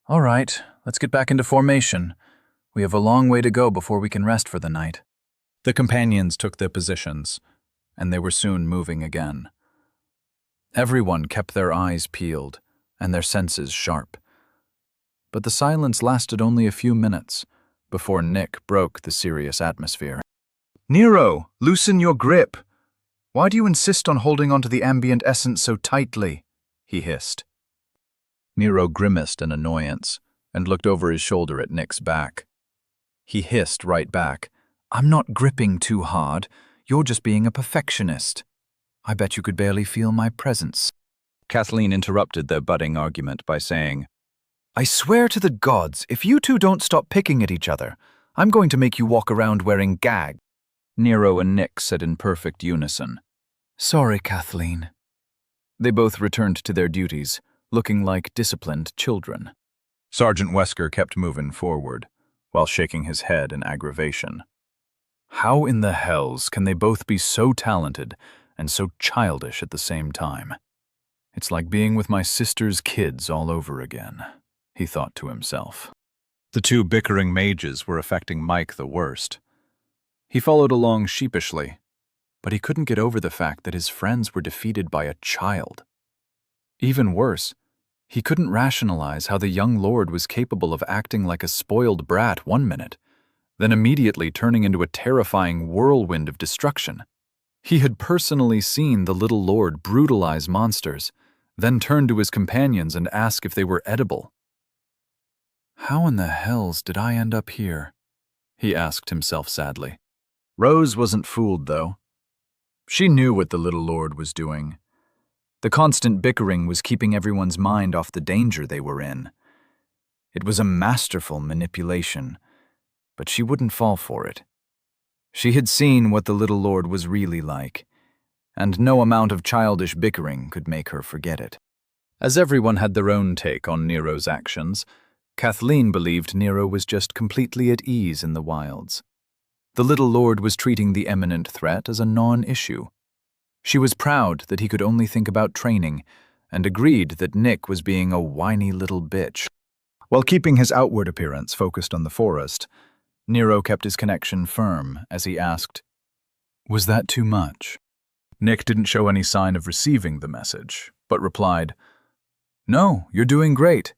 All right, let's get back into formation. We have a long way to go before we can rest for the night. The companions took their positions, and they were soon moving again. Everyone kept their eyes peeled and their senses sharp. But the silence lasted only a few minutes before Nick broke the serious atmosphere. Nero, loosen your grip. Why do you insist on holding onto the ambient essence so tightly? He hissed. Nero grimaced in annoyance and looked over his shoulder at Nick's back. He hissed right back, I'm not gripping too hard. You're just being a perfectionist. I bet you could barely feel my presence. Kathleen interrupted their budding argument by saying, I swear to the gods, if you two don't stop picking at each other, I'm going to make you walk around wearing gag. Nero and Nick said in perfect unison, Sorry, Kathleen. They both returned to their duties, looking like disciplined children. Sergeant Wesker kept moving forward, while shaking his head in aggravation. How in the hells can they both be so talented and so childish at the same time? It's like being with my sister's kids all over again, he thought to himself. The two bickering mages were affecting Mike the worst. He followed along sheepishly, but he couldn't get over the fact that his friends were defeated by a child. Even worse, he couldn't rationalize how the young lord was capable of acting like a spoiled brat one minute, then immediately turning into a terrifying whirlwind of destruction. He had personally seen the little lord brutalize monsters, then turn to his companions and ask if they were edible. How in the hells did I end up here? He asked himself sadly. Rose wasn't fooled, though. She knew what the little lord was doing. The constant bickering was keeping everyone's mind off the danger they were in. It was a masterful manipulation, but she wouldn't fall for it. She had seen what the little lord was really like, and no amount of childish bickering could make her forget it. As everyone had their own take on Nero's actions, Kathleen believed Nero was just completely at ease in the wilds. The little lord was treating the imminent threat as a non-issue. She was proud that he could only think about training, and agreed that Nick was being a whiny little bitch. While keeping his outward appearance focused on the forest, Nero kept his connection firm as he asked, Was that too much? Nick didn't show any sign of receiving the message, but replied, No, you're doing great.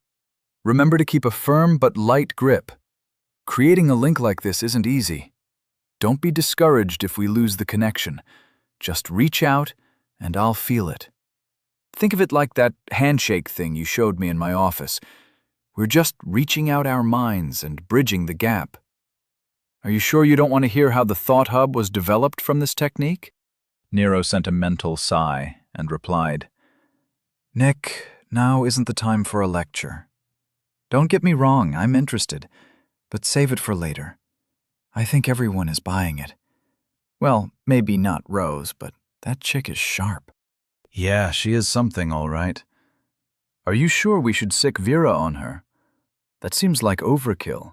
Remember to keep a firm but light grip. Creating a link like this isn't easy. Don't be discouraged if we lose the connection. Just reach out, and I'll feel it. Think of it like that handshake thing you showed me in my office. We're just reaching out our minds and bridging the gap. Are you sure you don't want to hear how the thought hub was developed from this technique? Nero sent a mental sigh and replied, Nick, now isn't the time for a lecture. Don't get me wrong, I'm interested, but save it for later. I think everyone is buying it. Well, maybe not Rose, but that chick is sharp. Yeah, she is something, all right. Are you sure we should sick Vera on her? That seems like overkill.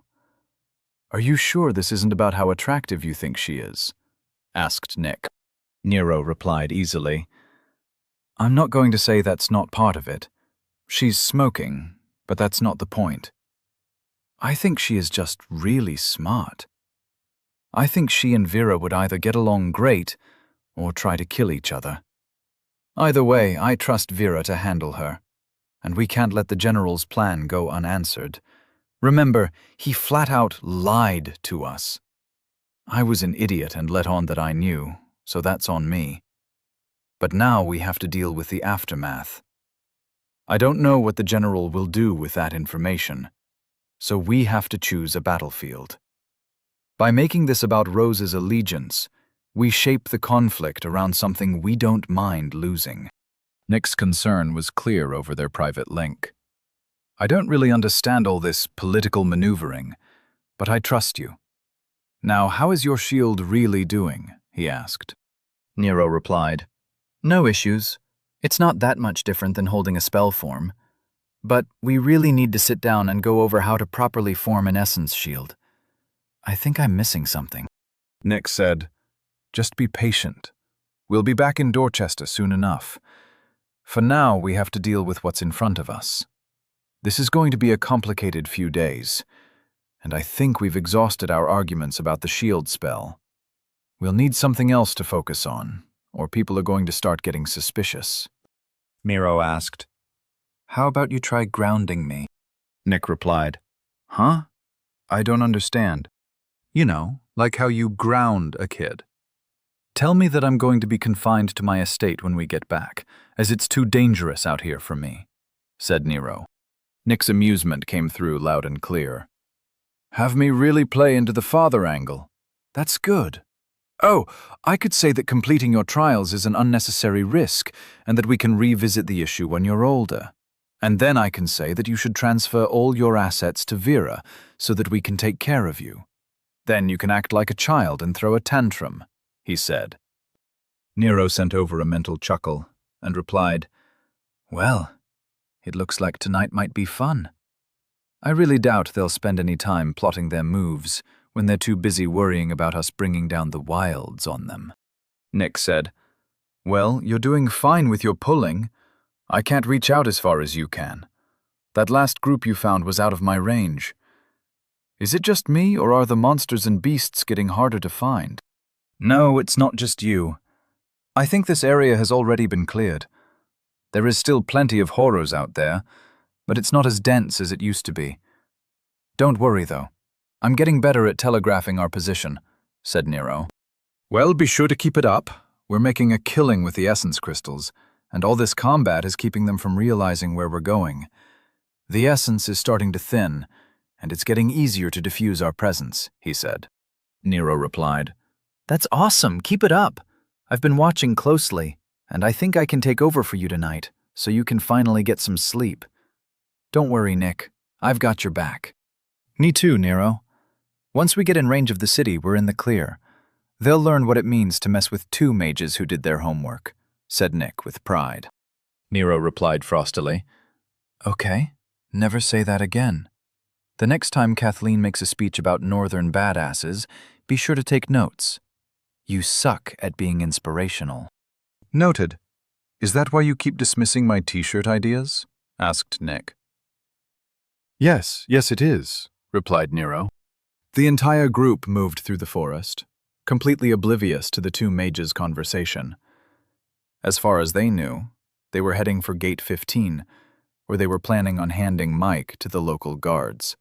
Are you sure this isn't about how attractive you think she is? Asked Nick. Nero replied easily. I'm not going to say that's not part of it. She's smoking, but that's not the point. I think she is just really smart. I think she and Vera would either get along great or try to kill each other. Either way, I trust Vera to handle her, and we can't let the General's plan go unanswered. Remember, he flat out lied to us. I was an idiot and let on that I knew, so that's on me. But now we have to deal with the aftermath. I don't know what the General will do with that information, so we have to choose a battlefield. By making this about Rose's allegiance, we shape the conflict around something we don't mind losing. Nick's concern was clear over their private link. I don't really understand all this political maneuvering, but I trust you. Now, how is your shield really doing? He asked. Nero replied, No issues. It's not that much different than holding a spell form. But we really need to sit down and go over how to properly form an essence shield. I think I'm missing something. Nick said, Just be patient. We'll be back in Dorchester soon enough. For now, we have to deal with what's in front of us. This is going to be a complicated few days, and I think we've exhausted our arguments about the shield spell. We'll need something else to focus on, or people are going to start getting suspicious. Miro asked, How about you try grounding me? Nick replied, Huh? I don't understand. You know, like how you ground a kid. Tell me that I'm going to be confined to my estate when we get back, as it's too dangerous out here for me, said Nero. Nick's amusement came through loud and clear. Have me really play into the father angle? That's good. Oh, I could say that completing your trials is an unnecessary risk, and that we can revisit the issue when you're older. And then I can say that you should transfer all your assets to Vera, so that we can take care of you. Then you can act like a child and throw a tantrum, he said. Nero sent over a mental chuckle and replied, Well, it looks like tonight might be fun. I really doubt they'll spend any time plotting their moves when they're too busy worrying about us bringing down the wilds on them. Nick said, Well, you're doing fine with your pulling. I can't reach out as far as you can. That last group you found was out of my range. Is it just me, or are the monsters and beasts getting harder to find? No, it's not just you. I think this area has already been cleared. There is still plenty of horrors out there, but it's not as dense as it used to be. Don't worry, though. I'm getting better at telegraphing our position, said Nero. Well, be sure to keep it up. We're making a killing with the essence crystals, and all this combat is keeping them from realizing where we're going. The essence is starting to thin, and it's getting easier to diffuse our presence, he said. Nero replied, That's awesome. Keep it up. I've been watching closely, and I think I can take over for you tonight, so you can finally get some sleep. Don't worry, Nick. I've got your back. Me too, Nero. Once we get in range of the city, we're in the clear. They'll learn what it means to mess with two mages who did their homework, said Nick with pride. Nero replied frostily, Okay, never say that again. The next time Kathleen makes a speech about northern badasses, be sure to take notes. You suck at being inspirational. Noted. Is that why you keep dismissing my t-shirt ideas? Asked Nick. Yes, it is, replied Nero. The entire group moved through the forest, completely oblivious to the two mages' conversation. As far as they knew, they were heading for Gate 15, where they were planning on handing Mike to the local guards.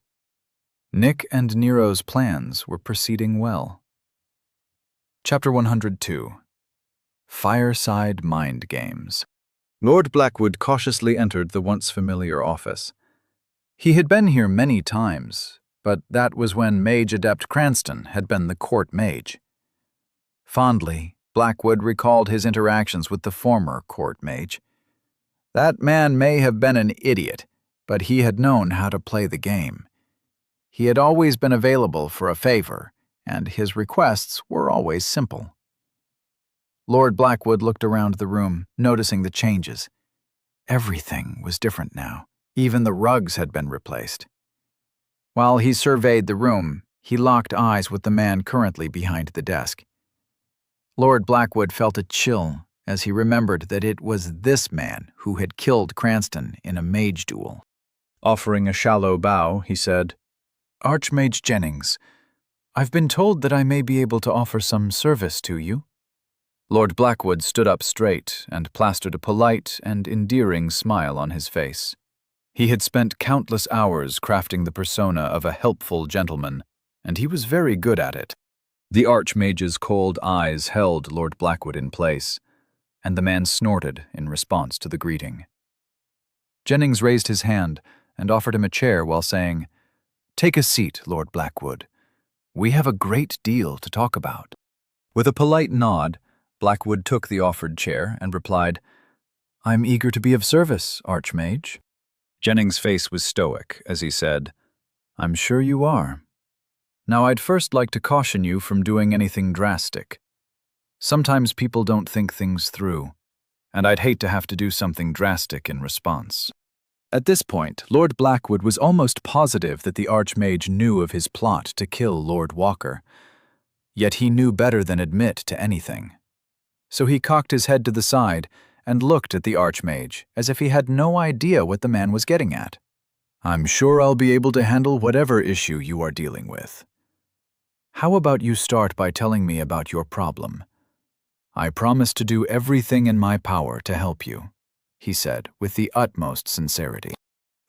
Nick and Nero's plans were proceeding well. Chapter 102. Fireside Mind Games. Lord Blackwood cautiously entered the once familiar office. He had been here many times, but that was when Mage Adept Cranston had been the court mage. Fondly, Blackwood recalled his interactions with the former court mage. That man may have been an idiot, but he had known how to play the game. He had always been available for a favor, and his requests were always simple. Lord Blackwood looked around the room, noticing the changes. Everything was different now. Even the rugs had been replaced. While he surveyed the room, he locked eyes with the man currently behind the desk. Lord Blackwood felt a chill as he remembered that it was this man who had killed Cranston in a mage duel. Offering a shallow bow, he said, "Archmage Jennings, I've been told that I may be able to offer some service to you." Lord Blackwood stood up straight and plastered a polite and endearing smile on his face. He had spent countless hours crafting the persona of a helpful gentleman, and he was very good at it. The Archmage's cold eyes held Lord Blackwood in place, and the man snorted in response to the greeting. Jennings raised his hand and offered him a chair while saying, "Take a seat, Lord Blackwood. We have a great deal to talk about." With a polite nod, Blackwood took the offered chair and replied, "I'm eager to be of service, Archmage." Jennings' face was stoic as he said, "I'm sure you are. Now I'd first like to caution you from doing anything drastic. Sometimes people don't think things through, and I'd hate to have to do something drastic in response." At this point, Lord Blackwood was almost positive that the Archmage knew of his plot to kill Lord Walker, yet he knew better than admit to anything. So he cocked his head to the side and looked at the Archmage as if he had no idea what the man was getting at. "I'm sure I'll be able to handle whatever issue you are dealing with. How about you start by telling me about your problem? I promise to do everything in my power to help you," he said with the utmost sincerity.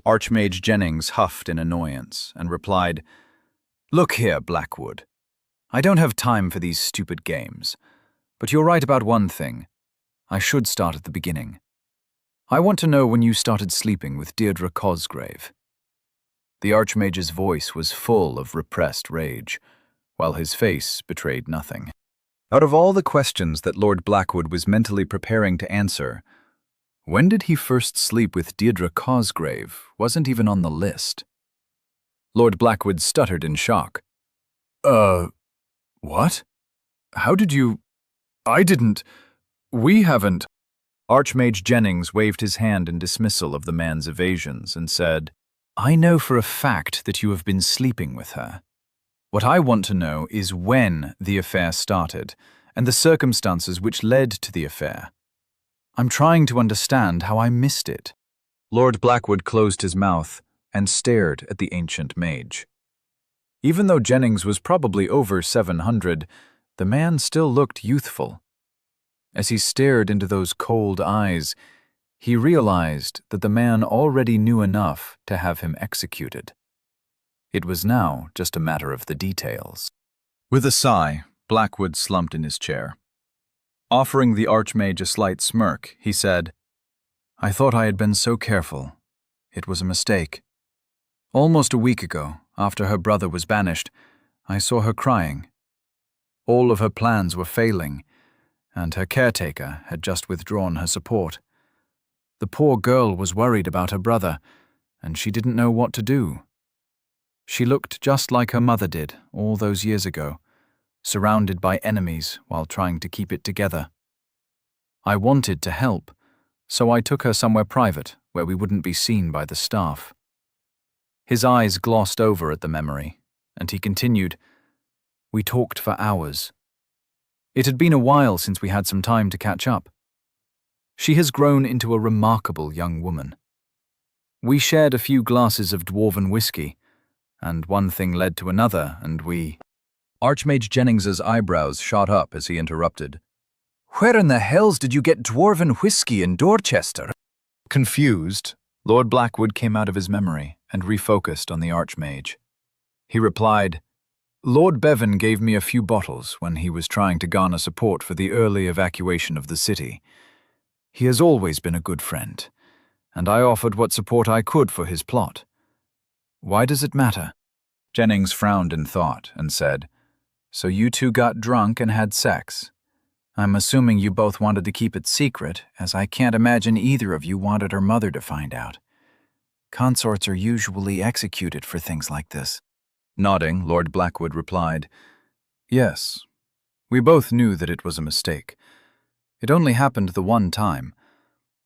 Archmage Jennings huffed in annoyance and replied, "Look here, Blackwood. I don't have time for these stupid games, but you're right about one thing. I should start at the beginning. I want to know when you started sleeping with Deirdre Cosgrave." The Archmage's voice was full of repressed rage, while his face betrayed nothing. Out of all the questions that Lord Blackwood was mentally preparing to answer, when did he first sleep with Deirdre Cosgrave wasn't even on the list. Lord Blackwood stuttered in shock. What? How did you... We haven't... Archmage Jennings waved his hand in dismissal of the man's evasions and said, "I know for a fact that you have been sleeping with her. What I want to know is when the affair started and the circumstances which led to the affair. I'm trying to understand how I missed it." Lord Blackwood closed his mouth and stared at the ancient mage. Even though Jennings was probably over 700, the man still looked youthful. As he stared into those cold eyes, he realized that the man already knew enough to have him executed. It was now just a matter of the details. With a sigh, Blackwood slumped in his chair. Offering the Archmage a slight smirk, he said, "I thought I had been so careful. It was a mistake. Almost a week ago, after her brother was banished, I saw her crying. All of her plans were failing, and her caretaker had just withdrawn her support. The poor girl was worried about her brother, and she didn't know what to do. She looked just like her mother did all those years ago, surrounded by enemies while trying to keep it together. I wanted to help, so I took her somewhere private where we wouldn't be seen by the staff." His eyes glossed over at the memory, and he continued, "We talked for hours. It had been a while since we had some time to catch up. She has grown into a remarkable young woman. We shared a few glasses of dwarven whiskey, and one thing led to another, and we..." Archmage Jennings's eyebrows shot up as he interrupted. "Where in the hells did you get dwarven whiskey in Dorchester?" Confused, Lord Blackwood came out of his memory and refocused on the Archmage. He replied, "Lord Bevan gave me a few bottles when he was trying to garner support for the early evacuation of the city. He has always been a good friend, and I offered what support I could for his plot. Why does it matter?" Jennings frowned in thought and said, "So you two got drunk and had sex. I'm assuming you both wanted to keep it secret, as I can't imagine either of you wanted her mother to find out. Consorts are usually executed for things like this." Nodding, Lord Blackwood replied, "Yes. We both knew that it was a mistake. It only happened the one time.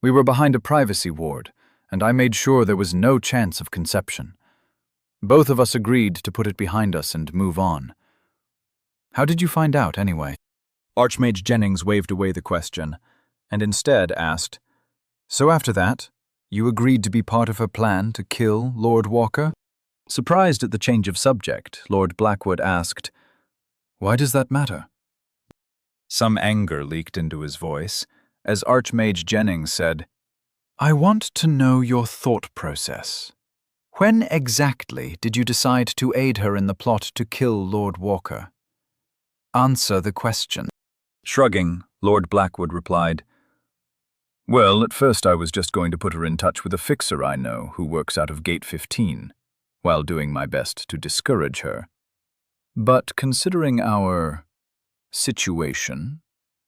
We were behind a privacy ward, and I made sure there was no chance of conception. Both of us agreed to put it behind us and move on. How did you find out, anyway? Archmage Jennings waved away the question, and instead asked, So after that, you agreed to be part of her plan to kill Lord Walker? Surprised at the change of subject, Lord Blackwood asked, Why does that matter? Some anger leaked into his voice as Archmage Jennings said, I want to know your thought process. When exactly did you decide to aid her in the plot to kill Lord Walker? Answer the question. Shrugging, Lord Blackwood replied, Well, at first I was just going to put her in touch with a fixer I know who works out of Gate 15, while doing my best to discourage her. But considering our situation,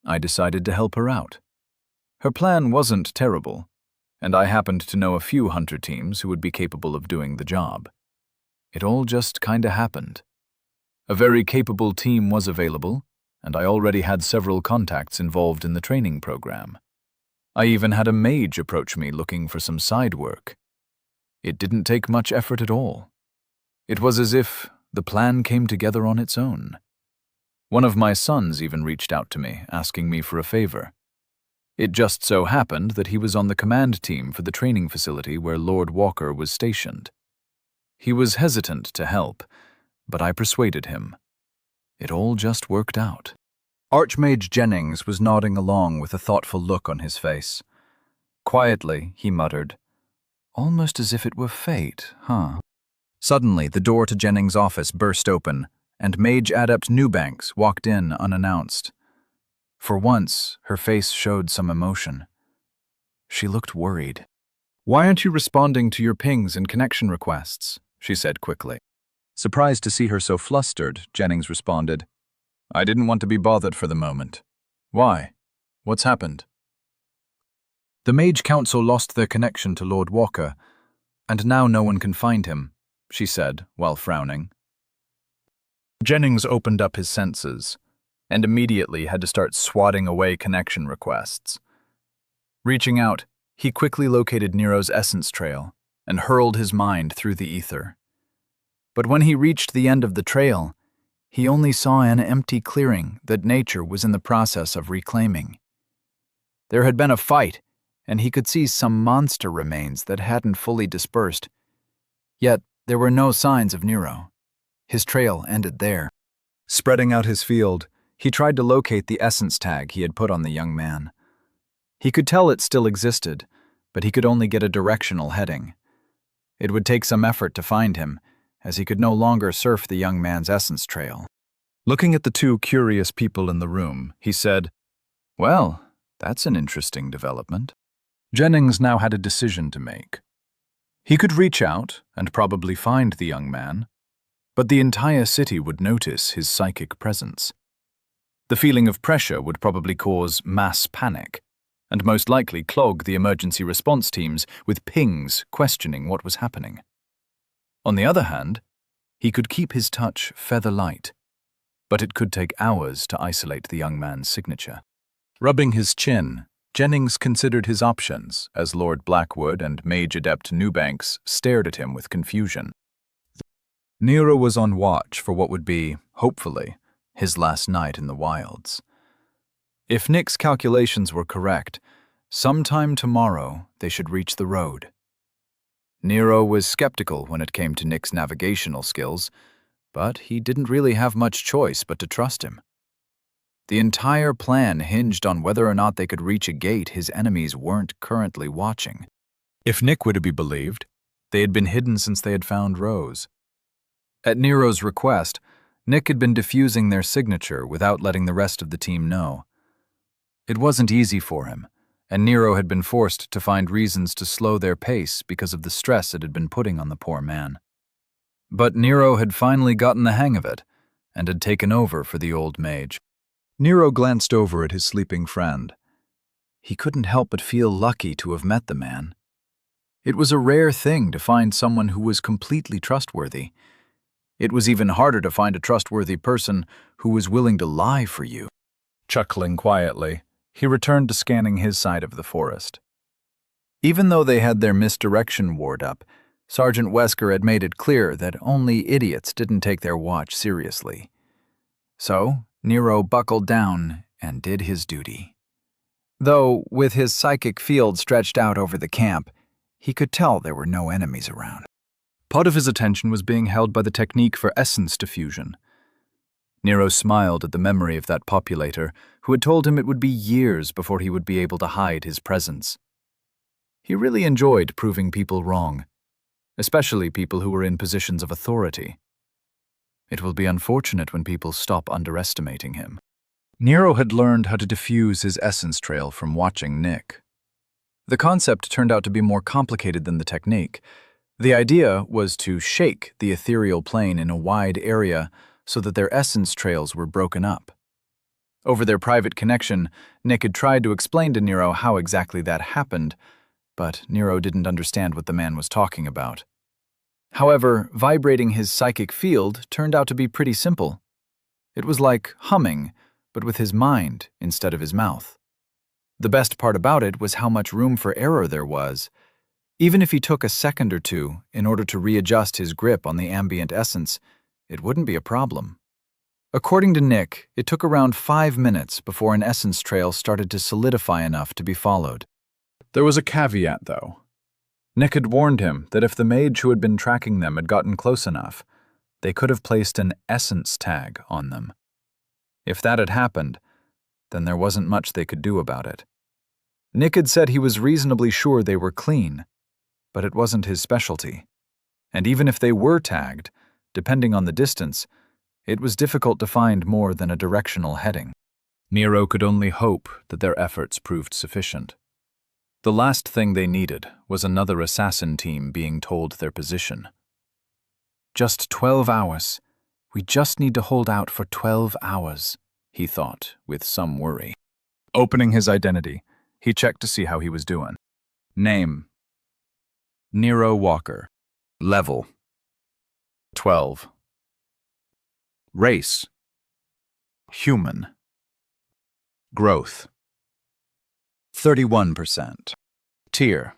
I decided to help her out. Her plan wasn't terrible, and I happened to know a few hunter teams who would be capable of doing the job. It all just kinda happened. A very capable team was available, and I already had several contacts involved in the training program. I even had a mage approach me looking for some side work. It didn't take much effort at all. It was as if the plan came together on its own. One of my sons even reached out to me, asking me for a favor. It just so happened that he was on the command team for the training facility where Lord Walker was stationed. He was hesitant to help, but I persuaded him. It all just worked out. Archmage Jennings was nodding along with a thoughtful look on his face. Quietly, he muttered, Almost as if it were fate, huh? Suddenly, the door to Jennings' office burst open, and Mage Adept Newbanks walked in unannounced. For once, her face showed some emotion. She looked worried. Why aren't you responding to your pings and connection requests? She said quickly. Surprised to see her so flustered, Jennings responded, I didn't want to be bothered for the moment. Why? What's happened? The Mage Council lost their connection to Lord Walker, and now no one can find him, she said, while frowning. Jennings opened up his senses, and immediately had to start swatting away connection requests. Reaching out, he quickly located Nero's essence trail and hurled his mind through the ether. But when he reached the end of the trail, he only saw an empty clearing that nature was in the process of reclaiming. There had been a fight, and he could see some monster remains that hadn't fully dispersed. Yet there were no signs of Nero. His trail ended there. Spreading out his field, he tried to locate the essence tag he had put on the young man. He could tell it still existed, but he could only get a directional heading. It would take some effort to find him, as he could no longer surf the young man's essence trail. Looking at the two curious people in the room, he said, Well, that's an interesting development. Jennings now had a decision to make. He could reach out and probably find the young man, but the entire city would notice his psychic presence. The feeling of pressure would probably cause mass panic, and most likely clog the emergency response teams with pings questioning what was happening. On the other hand, he could keep his touch feather light, but it could take hours to isolate the young man's signature. Rubbing his chin, Jennings considered his options as Lord Blackwood and Mage Adept Newbanks stared at him with confusion. Nero was on watch for what would be, hopefully, his last night in the wilds. If Nick's calculations were correct, sometime tomorrow they should reach the road. Nero was skeptical when it came to Nick's navigational skills, but he didn't really have much choice but to trust him. The entire plan hinged on whether or not they could reach a gate his enemies weren't currently watching. If Nick were to be believed, they had been hidden since they had found Rose. At Nero's request, Nick had been diffusing their signature without letting the rest of the team know. It wasn't easy for him, and Nero had been forced to find reasons to slow their pace because of the stress it had been putting on the poor man. But Nero had finally gotten the hang of it, and had taken over for the old mage. Nero glanced over at his sleeping friend. He couldn't help but feel lucky to have met the man. It was a rare thing to find someone who was completely trustworthy. It was even harder to find a trustworthy person who was willing to lie for you. Chuckling quietly, he returned to scanning his side of the forest. Even though they had their misdirection ward up, Sergeant Wesker had made it clear that only idiots didn't take their watch seriously. So, Nero buckled down and did his duty. Though, with his psychic field stretched out over the camp, he could tell there were no enemies around. Part of his attention was being held by the technique for essence diffusion. Nero smiled at the memory of that populator who had told him it would be years before he would be able to hide his presence. He really enjoyed proving people wrong, especially people who were in positions of authority. It will be unfortunate when people stop underestimating him. Nero had learned how to diffuse his essence trail from watching Nick. The concept turned out to be more complicated than the technique. The idea was to shake the ethereal plane in a wide area so that their essence trails were broken up. Over their private connection, Nick had tried to explain to Nero how exactly that happened, but Nero didn't understand what the man was talking about. However, vibrating his psychic field turned out to be pretty simple. It was like humming, but with his mind instead of his mouth. The best part about it was how much room for error there was. Even if he took a second or two in order to readjust his grip on the ambient essence, it wouldn't be a problem. According to Nick, it took around 5 minutes before an essence trail started to solidify enough to be followed. There was a caveat, though. Nick had warned him that if the mage who had been tracking them had gotten close enough, they could have placed an essence tag on them. If that had happened, then there wasn't much they could do about it. Nick had said he was reasonably sure they were clean, but it wasn't his specialty. And even if they were tagged, depending on the distance, it was difficult to find more than a directional heading. Nero could only hope that their efforts proved sufficient. The last thing they needed was another assassin team being told their position. Just 12 hours. We just need to hold out for 12 hours, he thought, with some worry. Opening his identity, he checked to see how he was doing. Name: Nero Walker. Level: 12. Race: human. Growth: 31%. Tier: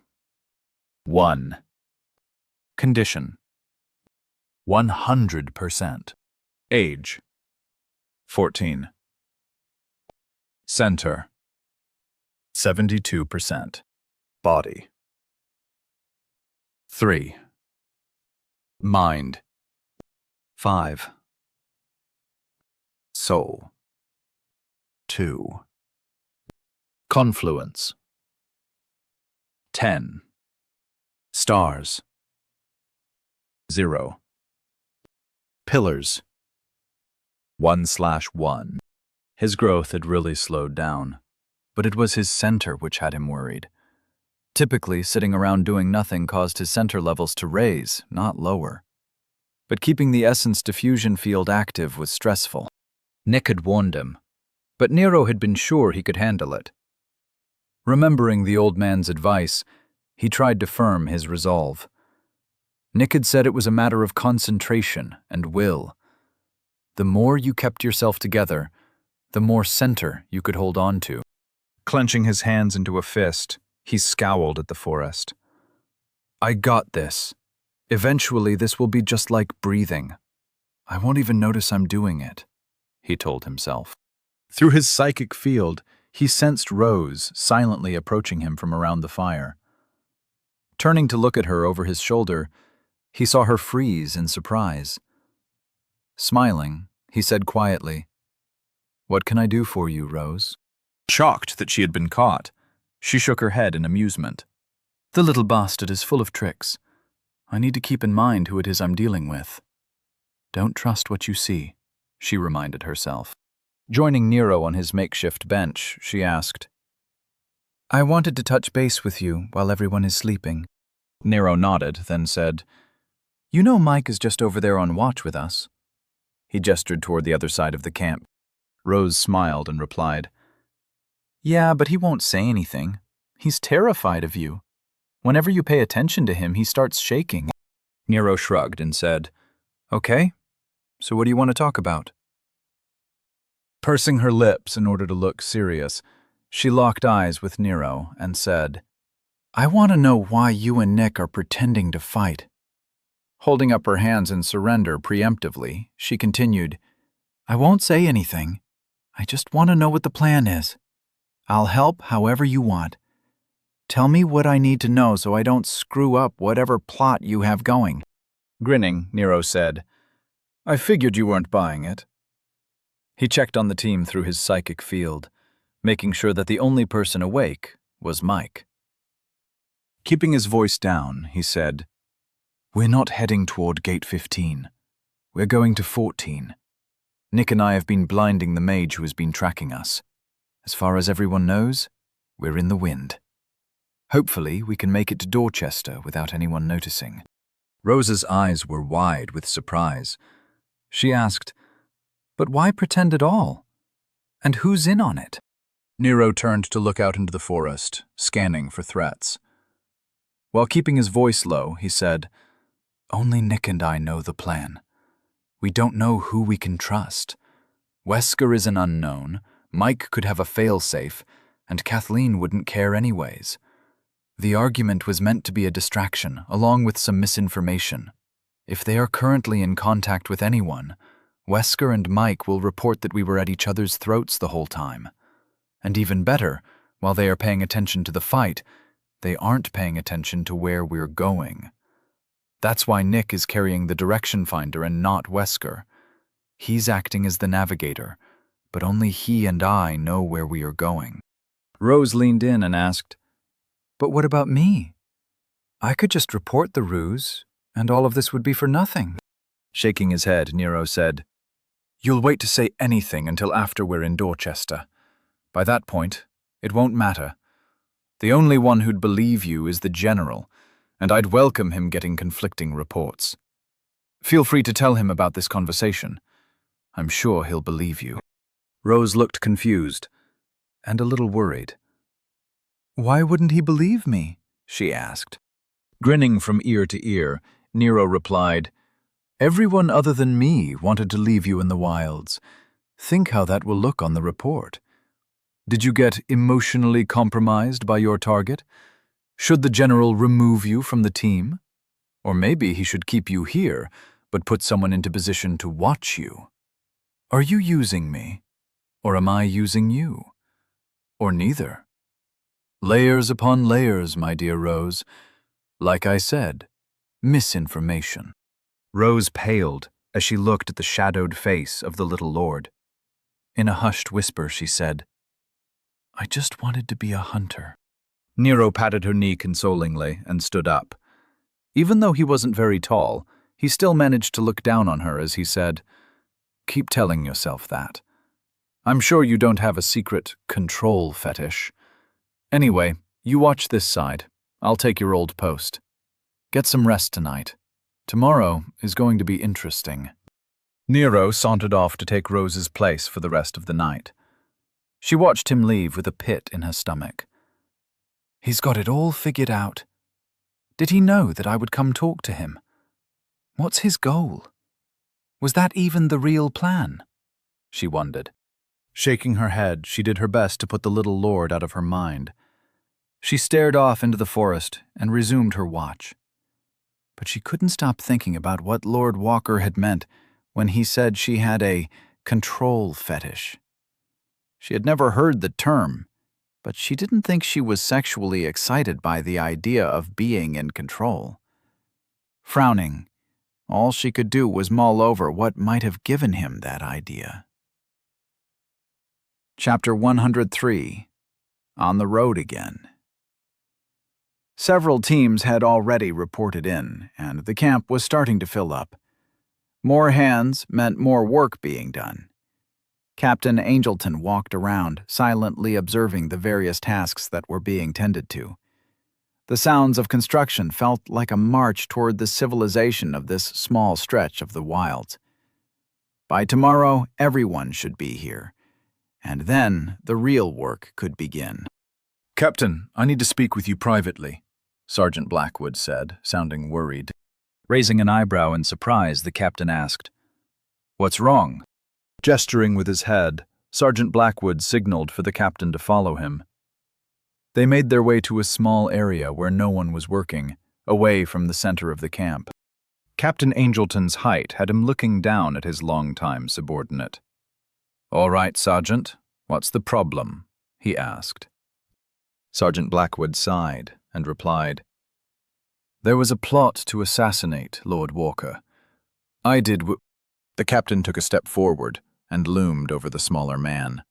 1. Condition: 100%. Age: 14. Center: 72%. Body: 3. Mind: 5. Soul: 2. Confluence: 10. Stars: 0. Pillars: 1/1. His growth had really slowed down, but it was his center which had him worried. Typically, sitting around doing nothing caused his center levels to raise, not lower. But keeping the essence diffusion field active was stressful. Nick had warned him, but Nero had been sure he could handle it. Remembering the old man's advice, he tried to firm his resolve. Nick had said it was a matter of concentration and will. The more you kept yourself together, the more center you could hold on to. Clenching his hands into a fist, he scowled at the forest. I got this. Eventually, this will be just like breathing. I won't even notice I'm doing it, he told himself. Through his psychic field, he sensed Rose silently approaching him from around the fire. Turning to look at her over his shoulder, he saw her freeze in surprise. Smiling, he said quietly, "What can I do for you, Rose?" Shocked that she had been caught, she shook her head in amusement. "The little bastard is full of tricks. I need to keep in mind who it is I'm dealing with." "Don't trust what you see," she reminded herself. Joining Nero on his makeshift bench, she asked, "I wanted to touch base with you while everyone is sleeping." Nero nodded, then said, "You know Mike is just over there on watch with us." He gestured toward the other side of the camp. Rose smiled and replied, "Yeah, but he won't say anything. He's terrified of you. Whenever you pay attention to him, he starts shaking." Nero shrugged and said, "Okay, so what do you want to talk about?" Pursing her lips in order to look serious, she locked eyes with Nero and said, "I want to know why you and Nick are pretending to fight." Holding up her hands in surrender preemptively, she continued, "I won't say anything. I just want to know what the plan is. I'll help however you want. Tell me what I need to know so I don't screw up whatever plot you have going." Grinning, Nero said, "I figured you weren't buying it." He checked on the team through his psychic field, making sure that the only person awake was Mike. Keeping his voice down, he said, "We're not heading toward Gate 15. We're going to 14. Nick and I have been blinding the mage who has been tracking us. As far as everyone knows, we're in the wind. Hopefully, we can make it to Dorchester without anyone noticing." Rose's eyes were wide with surprise. She asked, "But why pretend at all? And who's in on it?" Nero turned to look out into the forest, scanning for threats. While keeping his voice low, he said, "Only Nick and I know the plan. We don't know who we can trust. Wesker is an unknown, Mike could have a failsafe, and Kathleen wouldn't care anyways. The argument was meant to be a distraction, along with some misinformation. If they are currently in contact with anyone, Wesker and Mike will report that we were at each other's throats the whole time. And even better, while they are paying attention to the fight, they aren't paying attention to where we're going. That's why Nick is carrying the direction finder and not Wesker. He's acting as the navigator, but only he and I know where we are going." Rose leaned in and asked, "But what about me? I could just report the ruse, and all of this would be for nothing." Shaking his head, Nero said, "You'll wait to say anything until after we're in Dorchester. By that point, it won't matter. The only one who'd believe you is the general, and I'd welcome him getting conflicting reports. Feel free to tell him about this conversation. I'm sure he'll believe you." Rose looked confused and a little worried. "Why wouldn't he believe me?" she asked. Grinning from ear to ear, Nero replied, "Everyone other than me wanted to leave you in the wilds. Think how that will look on the report. Did you get emotionally compromised by your target? Should the general remove you from the team? Or maybe he should keep you here, but put someone into position to watch you. Are you using me? Or am I using you? Or neither? Layers upon layers, my dear Rose. Like I said, misinformation." Rose paled as she looked at the shadowed face of the little lord. In a hushed whisper, she said, "I just wanted to be a hunter." Nero patted her knee consolingly and stood up. Even though he wasn't very tall, he still managed to look down on her as he said, "Keep telling yourself that. I'm sure you don't have a secret control fetish. Anyway, you watch this side. I'll take your old post. Get some rest tonight. Tomorrow is going to be interesting." Nero sauntered off to take Rose's place for the rest of the night. She watched him leave with a pit in her stomach. He's got it all figured out. Did he know that I would come talk to him? What's his goal? Was that even the real plan? She wondered. Shaking her head, she did her best to put the little lord out of her mind. She stared off into the forest and resumed her watch. But she couldn't stop thinking about what Lord Walker had meant when he said she had a control fetish. She had never heard the term, but she didn't think she was sexually excited by the idea of being in control. Frowning, all she could do was mull over what might have given him that idea. Chapter 103. On the Road Again. Several teams had already reported in, and the camp was starting to fill up. More hands meant more work being done. Captain Angelton walked around, silently observing the various tasks that were being tended to. The sounds of construction felt like a march toward the civilization of this small stretch of the wilds. By tomorrow, everyone should be here, and then the real work could begin. "Captain, I need to speak with you privately," Sergeant Blackwood said, sounding worried. Raising an eyebrow in surprise, the captain asked, "What's wrong?" Gesturing with his head, Sergeant Blackwood signaled for the captain to follow him. They made their way to a small area where no one was working, away from the center of the camp. Captain Angelton's height had him looking down at his longtime subordinate. "All right, Sergeant, what's the problem?" he asked. Sergeant Blackwood sighed and replied, "There was a plot to assassinate Lord Walker. I did The captain took a step forward and loomed over the smaller man.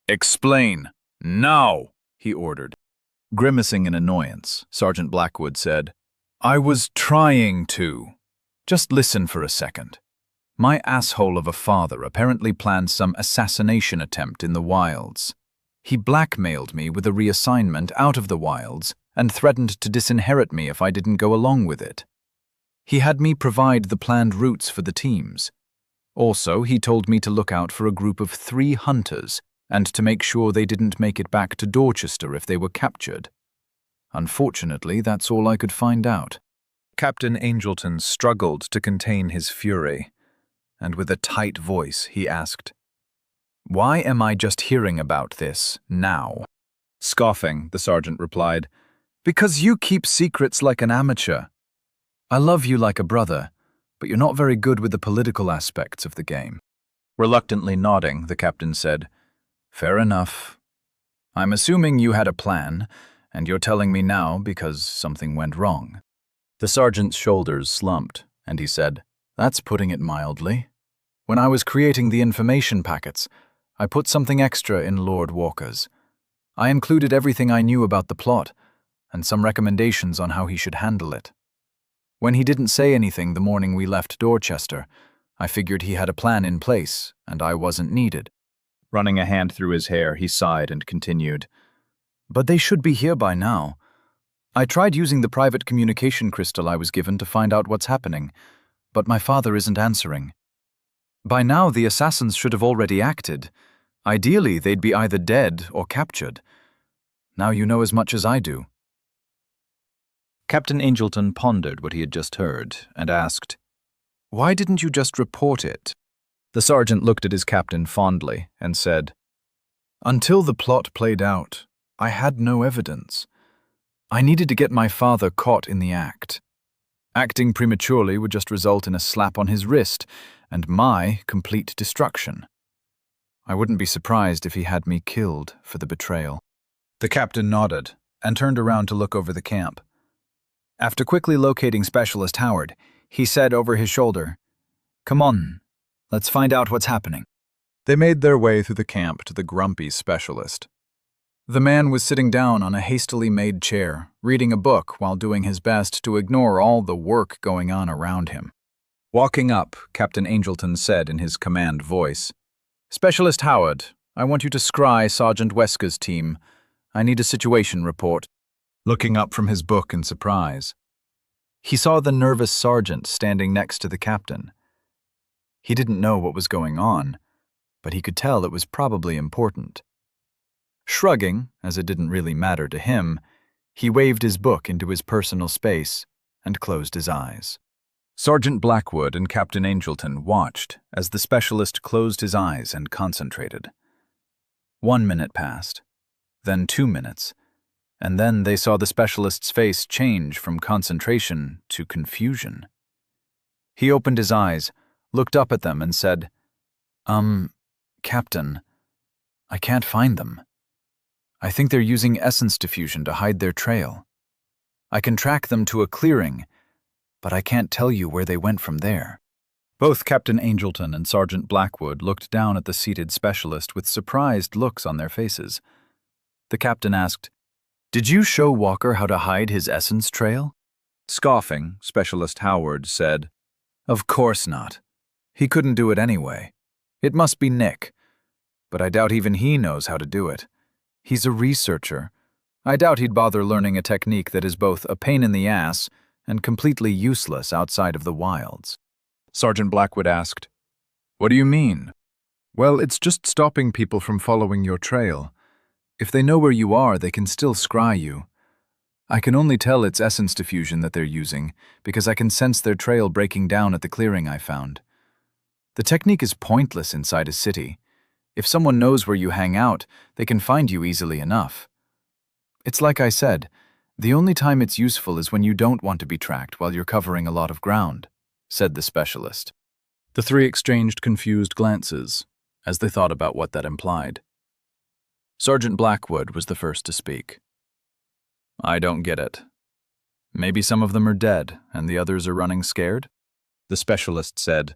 "Explain, now!" he ordered. Grimacing in annoyance, Sergeant Blackwood said, "I was trying to. Just listen for a second. My asshole of a father apparently planned some assassination attempt in the wilds. He blackmailed me with a reassignment out of the wilds and threatened to disinherit me if I didn't go along with it. He had me provide the planned routes for the teams. Also, he told me to look out for a group of 3 hunters and to make sure they didn't make it back to Dorchester if they were captured. Unfortunately, that's all I could find out." Captain Angelton struggled to contain his fury, and with a tight voice he asked, "Why am I just hearing about this now?" Scoffing, the sergeant replied, "Because you keep secrets like an amateur. I love you like a brother, but you're not very good with the political aspects of the game." Reluctantly nodding, the captain said, "Fair enough. I'm assuming you had a plan, and you're telling me now because something went wrong." The sergeant's shoulders slumped, and he said, "That's putting it mildly. When I was creating the information packets, I put something extra in Lord Walker's. I included everything I knew about the plot, and some recommendations on how he should handle it. When he didn't say anything the morning we left Dorchester, I figured he had a plan in place, and I wasn't needed." Running a hand through his hair, he sighed and continued, "But they should be here by now. I tried using the private communication crystal I was given to find out what's happening, but my father isn't answering. By now, the assassins should have already acted. Ideally, they'd be either dead or captured. Now you know as much as I do." Captain Angelton pondered what he had just heard and asked, "Why didn't you just report it?" The sergeant looked at his captain fondly and said, "Until the plot played out, I had no evidence. I needed to get my father caught in the act. Acting prematurely would just result in a slap on his wrist and my complete destruction. I wouldn't be surprised if he had me killed for the betrayal." The captain nodded and turned around to look over the camp. After quickly locating Specialist Howard, he said over his shoulder, "Come on, let's find out what's happening." They made their way through the camp to the grumpy specialist. The man was sitting down on a hastily made chair, reading a book while doing his best to ignore all the work going on around him. Walking up, Captain Angelton said in his command voice, "Specialist Howard, I want you to scry Sergeant Weska's team. I need a situation report." Looking up from his book in surprise, he saw the nervous sergeant standing next to the captain. He didn't know what was going on, but he could tell it was probably important. Shrugging, as it didn't really matter to him, he waved his book into his personal space and closed his eyes. Sergeant Blackwood and Captain Angelton watched as the specialist closed his eyes and concentrated. 1 minute passed, then 2 minutes, and then they saw the specialist's face change from concentration to confusion. He opened his eyes, looked up at them, and said, Captain, I can't find them. I think they're using essence diffusion to hide their trail. I can track them to a clearing, but I can't tell you where they went from there." Both Captain Angelton and Sergeant Blackwood looked down at the seated specialist with surprised looks on their faces. The captain asked, "Did you show Walker how to hide his essence trail?" Scoffing, Specialist Howard said, "Of course not. He couldn't do it anyway. It must be Nick. But I doubt even he knows how to do it. He's a researcher. I doubt he'd bother learning a technique that is both a pain in the ass and completely useless outside of the wilds." Sergeant Blackwood asked, "What do you mean?" "Well, it's just stopping people from following your trail. If they know where you are, they can still scry you. I can only tell it's essence diffusion that they're using, because I can sense their trail breaking down at the clearing I found. The technique is pointless inside a city. If someone knows where you hang out, they can find you easily enough. It's like I said, the only time it's useful is when you don't want to be tracked while you're covering a lot of ground. said the specialist. The three exchanged confused glances as they thought about what that implied. Sergeant Blackwood was the first to speak. I don't get it. Maybe some of them are dead and the others are running scared? The specialist said,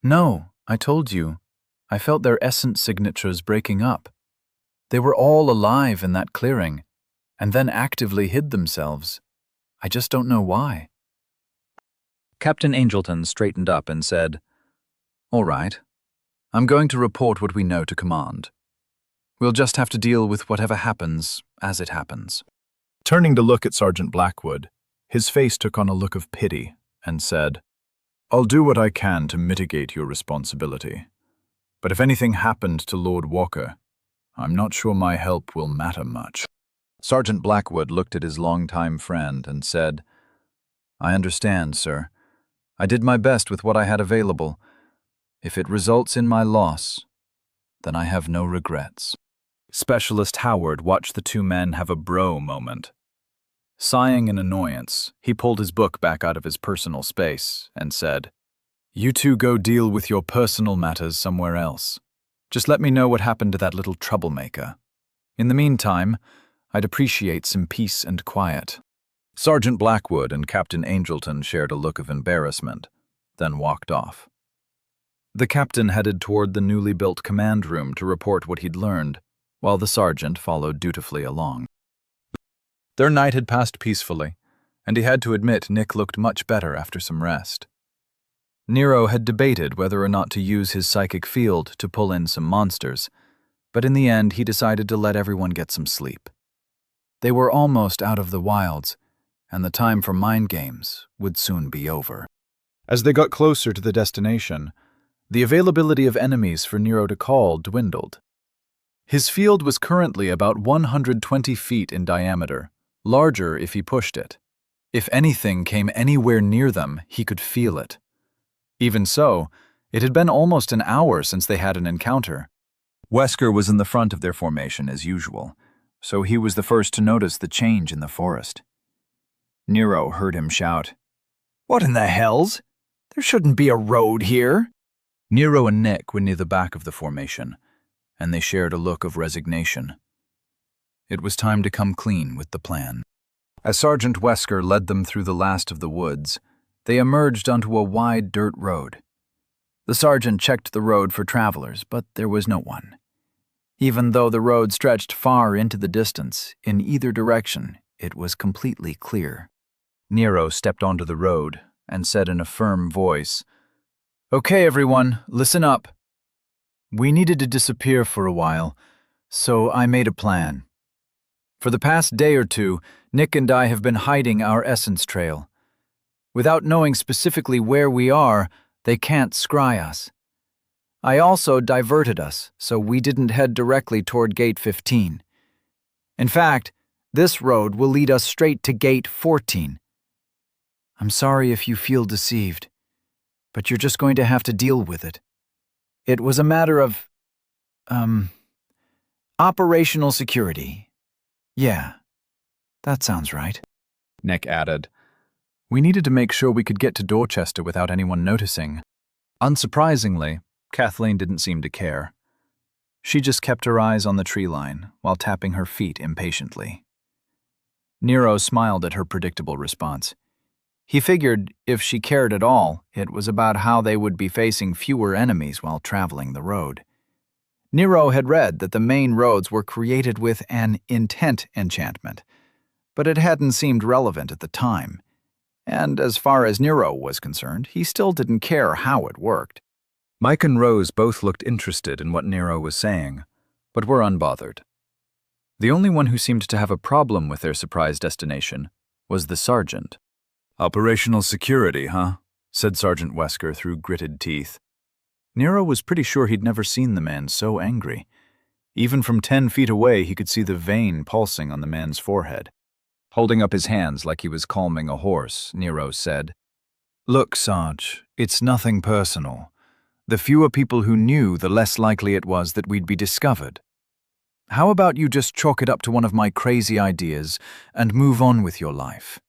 No, I told you. I felt their essence signatures breaking up. They were all alive in that clearing, and then actively hid themselves. I just don't know why. Captain Angelton straightened up and said, All right. I'm going to report what we know to command. We'll just have to deal with whatever happens as it happens. Turning to look at Sergeant Blackwood, his face took on a look of pity and said, I'll do what I can to mitigate your responsibility. But if anything happened to Lord Walker, I'm not sure my help will matter much. Sergeant Blackwood looked at his longtime friend and said, I understand, sir. I did my best with what I had available. If it results in my loss, then I have no regrets. Specialist Howard watched the two men have a bro moment. Sighing in annoyance, he pulled his book back out of his personal space and said, You two go deal with your personal matters somewhere else. Just let me know what happened to that little troublemaker. In the meantime, I'd appreciate some peace and quiet. Sergeant Blackwood and Captain Angelton shared a look of embarrassment, then walked off. The captain headed toward the newly built command room to report what he'd learned, while the sergeant followed dutifully along. Their night had passed peacefully, and he had to admit Nick looked much better after some rest. Nero had debated whether or not to use his psychic field to pull in some monsters, but in the end he decided to let everyone get some sleep. They were almost out of the wilds, and the time for mind games would soon be over. As they got closer to the destination, the availability of enemies for Nero to call dwindled. His field was currently about 120 feet in diameter, larger if he pushed it. If anything came anywhere near them, he could feel it. Even so, it had been almost an hour since they had an encounter. Wesker was in the front of their formation as usual, so he was the first to notice the change in the forest. Nero heard him shout, What in the hells? There shouldn't be a road here. Nero and Nick were near the back of the formation, and they shared a look of resignation. It was time to come clean with the plan. As Sergeant Wesker led them through the last of the woods, they emerged onto a wide dirt road. The sergeant checked the road for travelers, but there was no one. Even though the road stretched far into the distance, in either direction, it was completely clear. Nero stepped onto the road and said in a firm voice, Okay, everyone, listen up. We needed to disappear for a while, so I made a plan. For the past day or two, Nick and I have been hiding our essence trail. Without knowing specifically where we are, they can't scry us. I also diverted us, so we didn't head directly toward Gate 15. In fact, this road will lead us straight to Gate 14. I'm sorry if you feel deceived, but you're just going to have to deal with it. It was a matter of, operational security. Yeah, that sounds right. Nick added, We needed to make sure we could get to Dorchester without anyone noticing. Unsurprisingly, Kathleen didn't seem to care. She just kept her eyes on the tree line while tapping her feet impatiently. Nero smiled at her predictable response. He figured if she cared at all, it was about how they would be facing fewer enemies while traveling the road. Nero had read that the main roads were created with an intent enchantment, but it hadn't seemed relevant at the time. And as far as Nero was concerned, he still didn't care how it worked. Mike and Rose both looked interested in what Nero was saying, but were unbothered. The only one who seemed to have a problem with their surprise destination was the sergeant. Operational security, huh? Said Sergeant Wesker through gritted teeth. Nero was pretty sure he'd never seen the man so angry. Even from 10 feet away, he could see the vein pulsing on the man's forehead. Holding up his hands like he was calming a horse, Nero said, Look, Sarge, it's nothing personal. The fewer people who knew, the less likely it was that we'd be discovered. How about you just chalk it up to one of my crazy ideas and move on with your life?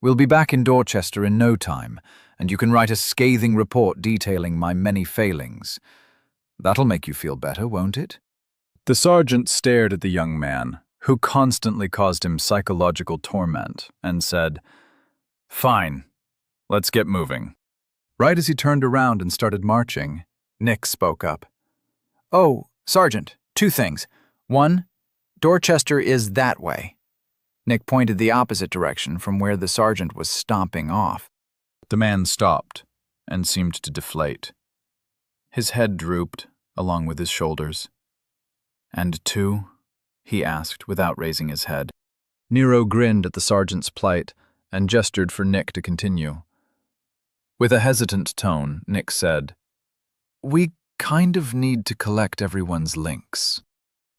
We'll be back in Dorchester in no time, and you can write a scathing report detailing my many failings. That'll make you feel better, won't it?" The sergeant stared at the young man, who constantly caused him psychological torment, and said, "Fine, let's get moving." Right as he turned around and started marching, Nick spoke up. "Oh, Sergeant, 2 things. 1, Dorchester is that way." Nick pointed the opposite direction from where the sergeant was stomping off. The man stopped and seemed to deflate. His head drooped, along with his shoulders. "And 2?" he asked without raising his head. Nero grinned at the sergeant's plight and gestured for Nick to continue. With a hesitant tone, Nick said, "We kind of need to collect everyone's links."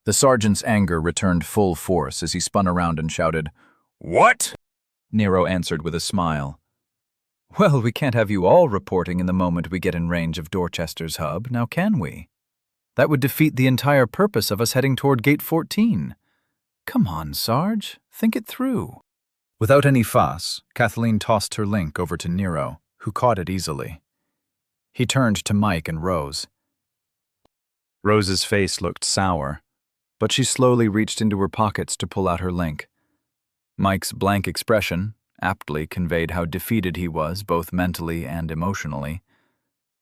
The sergeant's anger returned full force as he spun around and shouted, "What?" Nero answered with a smile. "Well, we can't have you all reporting in the moment we get in range of Dorchester's hub, now can we? That would defeat the entire purpose of us heading toward Gate 14. Come on, Sarge, think it through." Without any fuss, Kathleen tossed her link over to Nero, who caught it easily. He turned to Mike and Rose. Rose's face looked sour, but she slowly reached into her pockets to pull out her link. Mike's blank expression aptly conveyed how defeated he was both mentally and emotionally.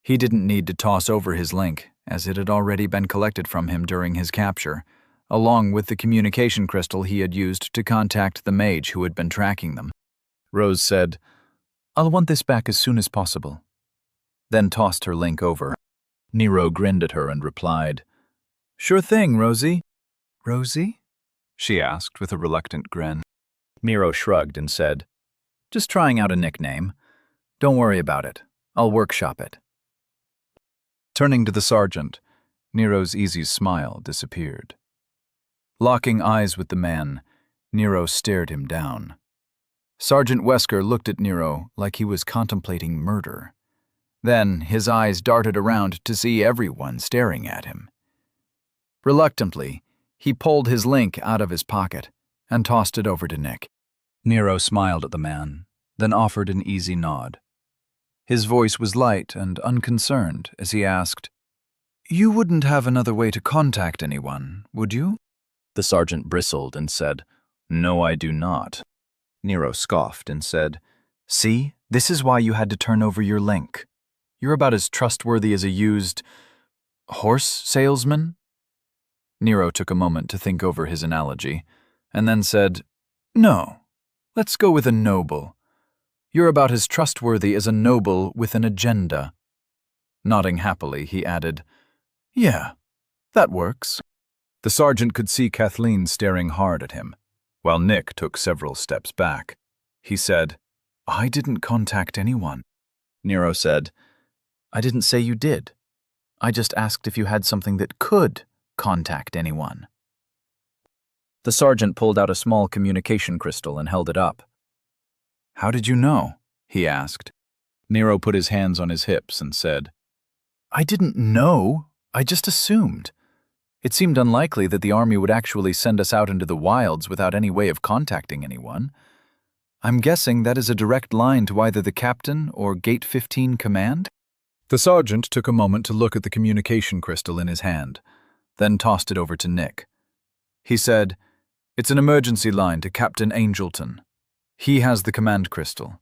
He didn't need to toss over his link, as it had already been collected from him during his capture, along with the communication crystal he had used to contact the mage who had been tracking them. Rose said, "I'll want this back as soon as possible," then tossed her link over. Nero grinned at her and replied, "Sure thing, Rosie." "Rosie?" she asked with a reluctant grin. Nero shrugged and said, "Just trying out a nickname. Don't worry about it. I'll workshop it." Turning to the sergeant, Nero's easy smile disappeared. Locking eyes with the man, Nero stared him down. Sergeant Wesker looked at Nero like he was contemplating murder. Then his eyes darted around to see everyone staring at him. Reluctantly, he pulled his link out of his pocket and tossed it over to Nick. Nero smiled at the man, then offered an easy nod. His voice was light and unconcerned as he asked, "You wouldn't have another way to contact anyone, would you?" The sergeant bristled and said, "No, I do not." Nero scoffed and said, "See, this is why you had to turn over your link. You're about as trustworthy as a used horse salesman?" Nero took a moment to think over his analogy, and then said, "No, let's go with a noble. You're about as trustworthy as a noble with an agenda." Nodding happily, he added, "Yeah, that works." The sergeant could see Kathleen staring hard at him, while Nick took several steps back. He said, "I didn't contact anyone." Nero said, "I didn't say you did. I just asked if you had something that could contact anyone." The sergeant pulled out a small communication crystal and held it up. "How did you know?" he asked. Nero put his hands on his hips and said, "I didn't know. I just assumed. It seemed unlikely that the army would actually send us out into the wilds without any way of contacting anyone. I'm guessing that is a direct line to either the captain or Gate 15 command?" The sergeant took a moment to look at the communication crystal in his hand, then tossed it over to Nick. He said, "It's an emergency line to Captain Angelton. He has the command crystal.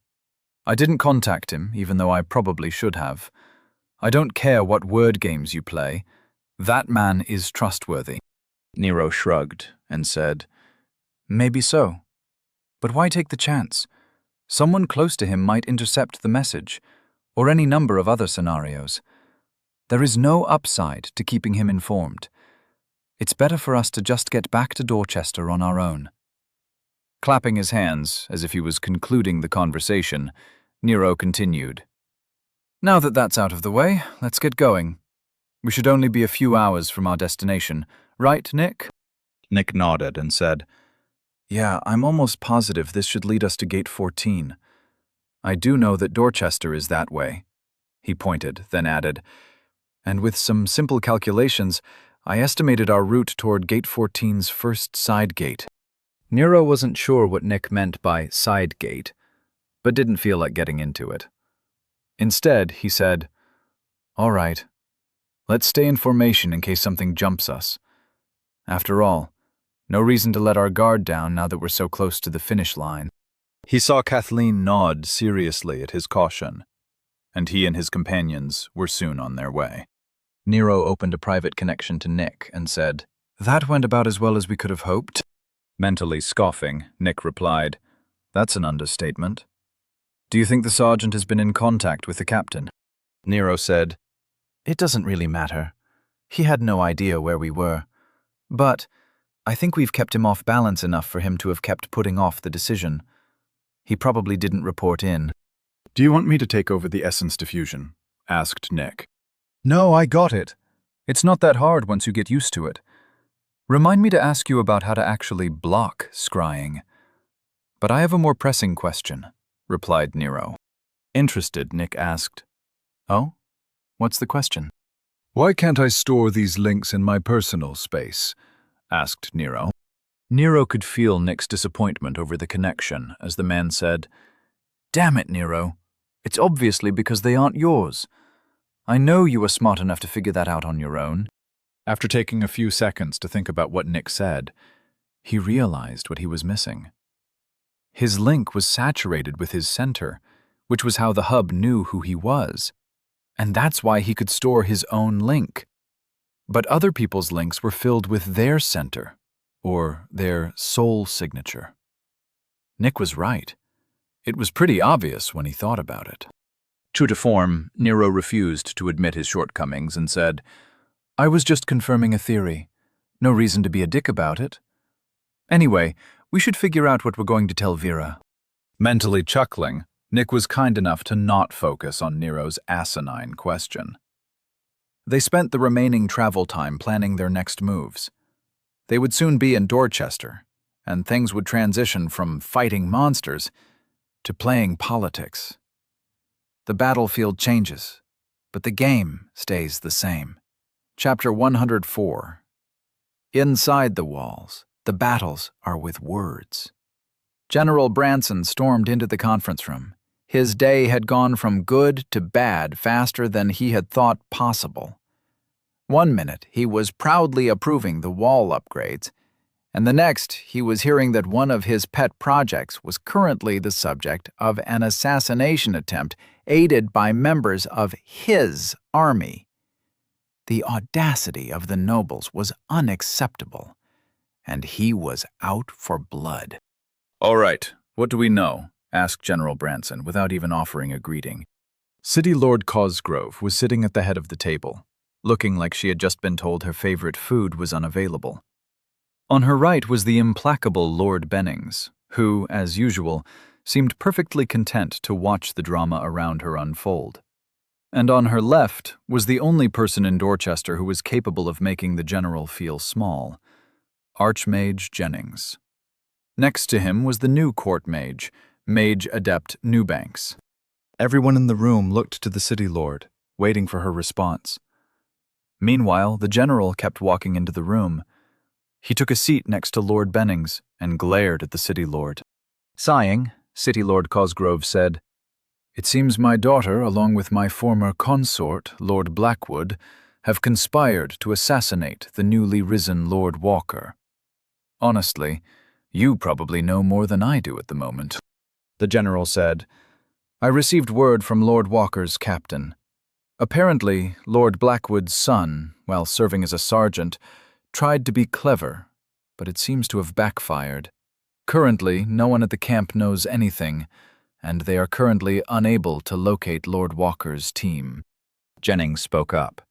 I didn't contact him, even though I probably should have. I don't care what word games you play. That man is trustworthy." Nero shrugged and said, "Maybe so. But why take the chance? Someone close to him might intercept the message, or any number of other scenarios. There is no upside to keeping him informed. It's better for us to just get back to Dorchester on our own." Clapping his hands as if he was concluding the conversation, Nero continued, "Now that that's out of the way, let's get going. We should only be a few hours from our destination, right, Nick?" Nick nodded and said, "Yeah, I'm almost positive this should lead us to Gate 14. I do know that Dorchester is that way." He pointed, then added, "And with some simple calculations, I estimated our route toward Gate 14's first side gate." Nero wasn't sure what Nick meant by side gate, but didn't feel like getting into it. Instead, he said, "All right, let's stay in formation in case something jumps us. After all, no reason to let our guard down now that we're so close to the finish line." He saw Kathleen nod seriously at his caution, and he and his companions were soon on their way. Nero opened a private connection to Nick and said, "That went about as well as we could have hoped." Mentally scoffing, Nick replied, "That's an understatement. Do you think the sergeant has been in contact with the captain?" Nero said, "It doesn't really matter. He had no idea where we were. But I think we've kept him off balance enough for him to have kept putting off the decision. He probably didn't report in." "Do you want me to take over the essence diffusion?" asked Nick. "No, I got it. It's not that hard once you get used to it. Remind me to ask you about how to actually block scrying." "But I have a more pressing question," replied Nero. Interested, Nick asked, "Oh? What's the question?" "Why can't I store these links in my personal space?" asked Nero. Nero could feel Nick's disappointment over the connection as the man said, "Damn it, Nero. It's obviously because they aren't yours. I know you were smart enough to figure that out on your own." After taking a few seconds to think about what Nick said, he realized what he was missing. His link was saturated with his center, which was how the hub knew who he was. And that's why he could store his own link. But other people's links were filled with their center, or their soul signature. Nick was right. It was pretty obvious when he thought about it. True to form, Nero refused to admit his shortcomings and said, "I was just confirming a theory. No reason to be a dick about it. Anyway, we should figure out what we're going to tell Vera." Mentally chuckling, Nick was kind enough to not focus on Nero's asinine question. They spent the remaining travel time planning their next moves. They would soon be in Dorchester, and things would transition from fighting monsters to playing politics. The battlefield changes, but the game stays the same. Chapter 104. Inside the walls, the battles are with words. General Branson stormed into the conference room. His day had gone from good to bad faster than he had thought possible. One minute, he was proudly approving the wall upgrades, and the next, he was hearing that one of his pet projects was currently the subject of an assassination attempt aided by members of his army. The audacity of the nobles was unacceptable, and he was out for blood. "All right, what do we know?" asked General Branson without even offering a greeting. City Lord Cosgrove was sitting at the head of the table, looking like she had just been told her favorite food was unavailable. On her right was the implacable Lord Bennings, who, as usual, seemed perfectly content to watch the drama around her unfold. And on her left was the only person in Dorchester who was capable of making the general feel small, Archmage Jennings. Next to him was the new court mage, Mage Adept Newbanks. Everyone in the room looked to the city lord, waiting for her response. Meanwhile, the general kept walking into the room. He took a seat next to Lord Bennings and glared at the city lord. Sighing, City Lord Cosgrove said, "It seems my daughter, along with my former consort, Lord Blackwood, have conspired to assassinate the newly risen Lord Walker. Honestly, you probably know more than I do at the moment." The general said, "I received word from Lord Walker's captain. Apparently, Lord Blackwood's son, while serving as a sergeant, tried to be clever, but it seems to have backfired. Currently, no one at the camp knows anything, and they are currently unable to locate Lord Walker's team." Jennings spoke up.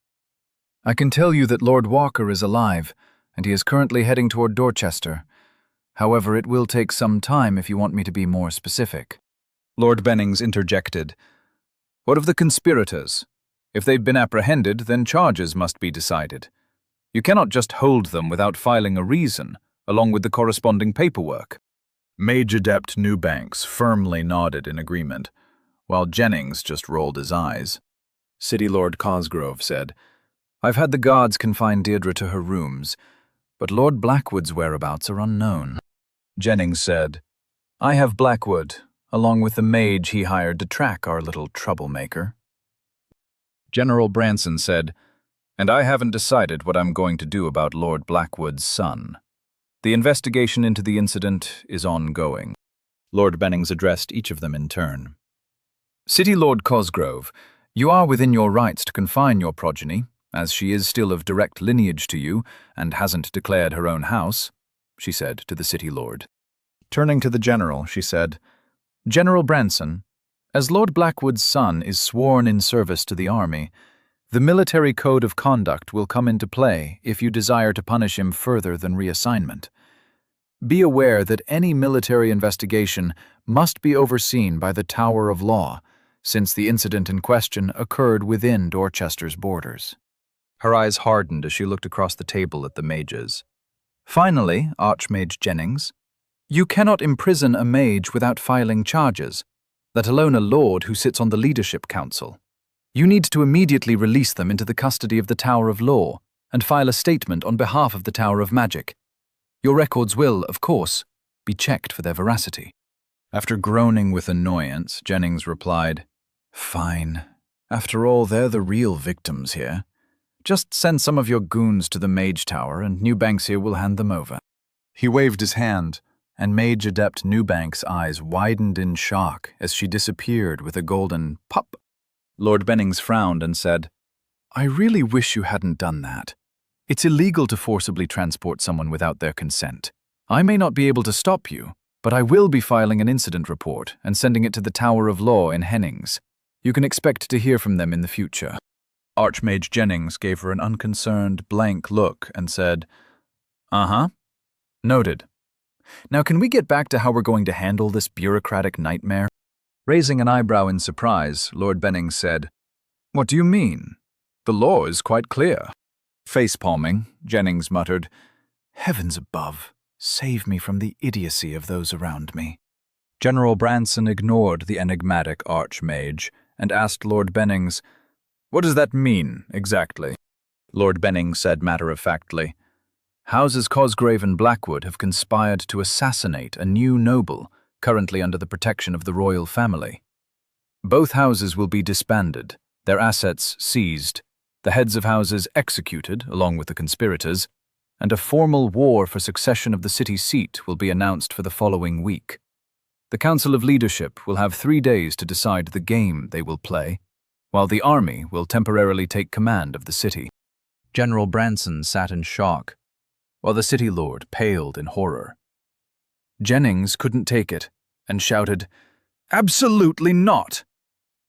"I can tell you that Lord Walker is alive, and he is currently heading toward Dorchester. However, it will take some time if you want me to be more specific." Lord Bennings interjected, "What of the conspirators? If they've been apprehended, then charges must be decided. You cannot just hold them without filing a reason, along with the corresponding paperwork." Mage Adept Newbanks firmly nodded in agreement, while Jennings just rolled his eyes. City Lord Cosgrove said, "I've had the guards confine Deirdre to her rooms, but Lord Blackwood's whereabouts are unknown." Jennings said, "I have Blackwood, along with the mage he hired to track our little troublemaker. General Branson said, "And I haven't decided what I'm going to do about Lord Blackwood's son. The investigation into the incident is ongoing." Lord Bennings addressed each of them in turn. City Lord Cosgrove, you are within your rights to confine your progeny, as she is still of direct lineage to you and hasn't declared her own house, she said to the City Lord. Turning to the General, she said, "General Branson, as Lord Blackwood's son is sworn in service to the army, the military code of conduct will come into play if you desire to punish him further than reassignment. Be aware that any military investigation must be overseen by the Tower of Law, since the incident in question occurred within Dorchester's borders." Her eyes hardened as she looked across the table at the mages. "Finally, Archmage Jennings, you cannot imprison a mage without filing charges, let alone a lord who sits on the Leadership Council. You need to immediately release them into the custody of the Tower of Law and file a statement on behalf of the Tower of Magic. Your records will, of course, be checked for their veracity." After groaning with annoyance, Jennings replied, "Fine. After all, they're the real victims here. Just send some of your goons to the Mage Tower and Newbanksia will hand them over." He waved his hand, and Mage Adept Newbank's eyes widened in shock as she disappeared with a golden pop. Lord Bennings frowned and said, "I really wish you hadn't done that. It's illegal to forcibly transport someone without their consent. I may not be able to stop you, but I will be filing an incident report and sending it to the Tower of Law in Hennings. You can expect to hear from them in the future." Archmage Jennings gave her an unconcerned, blank look and said, "Uh-huh. Noted. Now can we get back to how we're going to handle this bureaucratic nightmare?" Raising an eyebrow in surprise, Lord Bennings said, "What do you mean? The law is quite clear." Face-palming, Jennings muttered, "Heavens above, save me from the idiocy of those around me." General Branson ignored the enigmatic Archmage and asked Lord Bennings, "What does that mean, exactly?" Lord Bennings said matter-of-factly, "Houses Cosgrave and Blackwood have conspired to assassinate a new noble currently under the protection of the royal family. Both houses will be disbanded, their assets seized, the heads of houses executed along with the conspirators, and a formal war for succession of the city seat will be announced for the following week. The Council of Leadership will have 3 days to decide the game they will play, while the army will temporarily take command of the city." General Branson sat in shock, while the City Lord paled in horror. Jennings couldn't take it and shouted, "Absolutely not!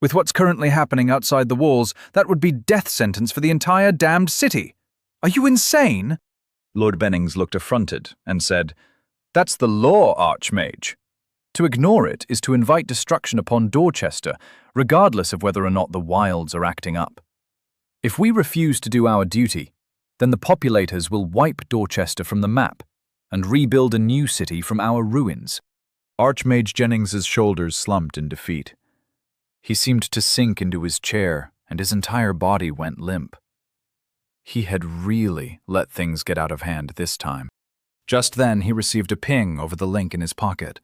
With what's currently happening outside the walls, that would be death sentence for the entire damned city. Are you insane?" Lord Bennings looked affronted and said, "That's the law, Archmage. To ignore it is to invite destruction upon Dorchester, regardless of whether or not the wilds are acting up. If we refuse to do our duty, then the populators will wipe Dorchester from the map and rebuild a new city from our ruins." Archmage Jennings's shoulders slumped in defeat. He seemed to sink into his chair, and his entire body went limp. He had really let things get out of hand this time. Just then, he received a ping over the link in his pocket.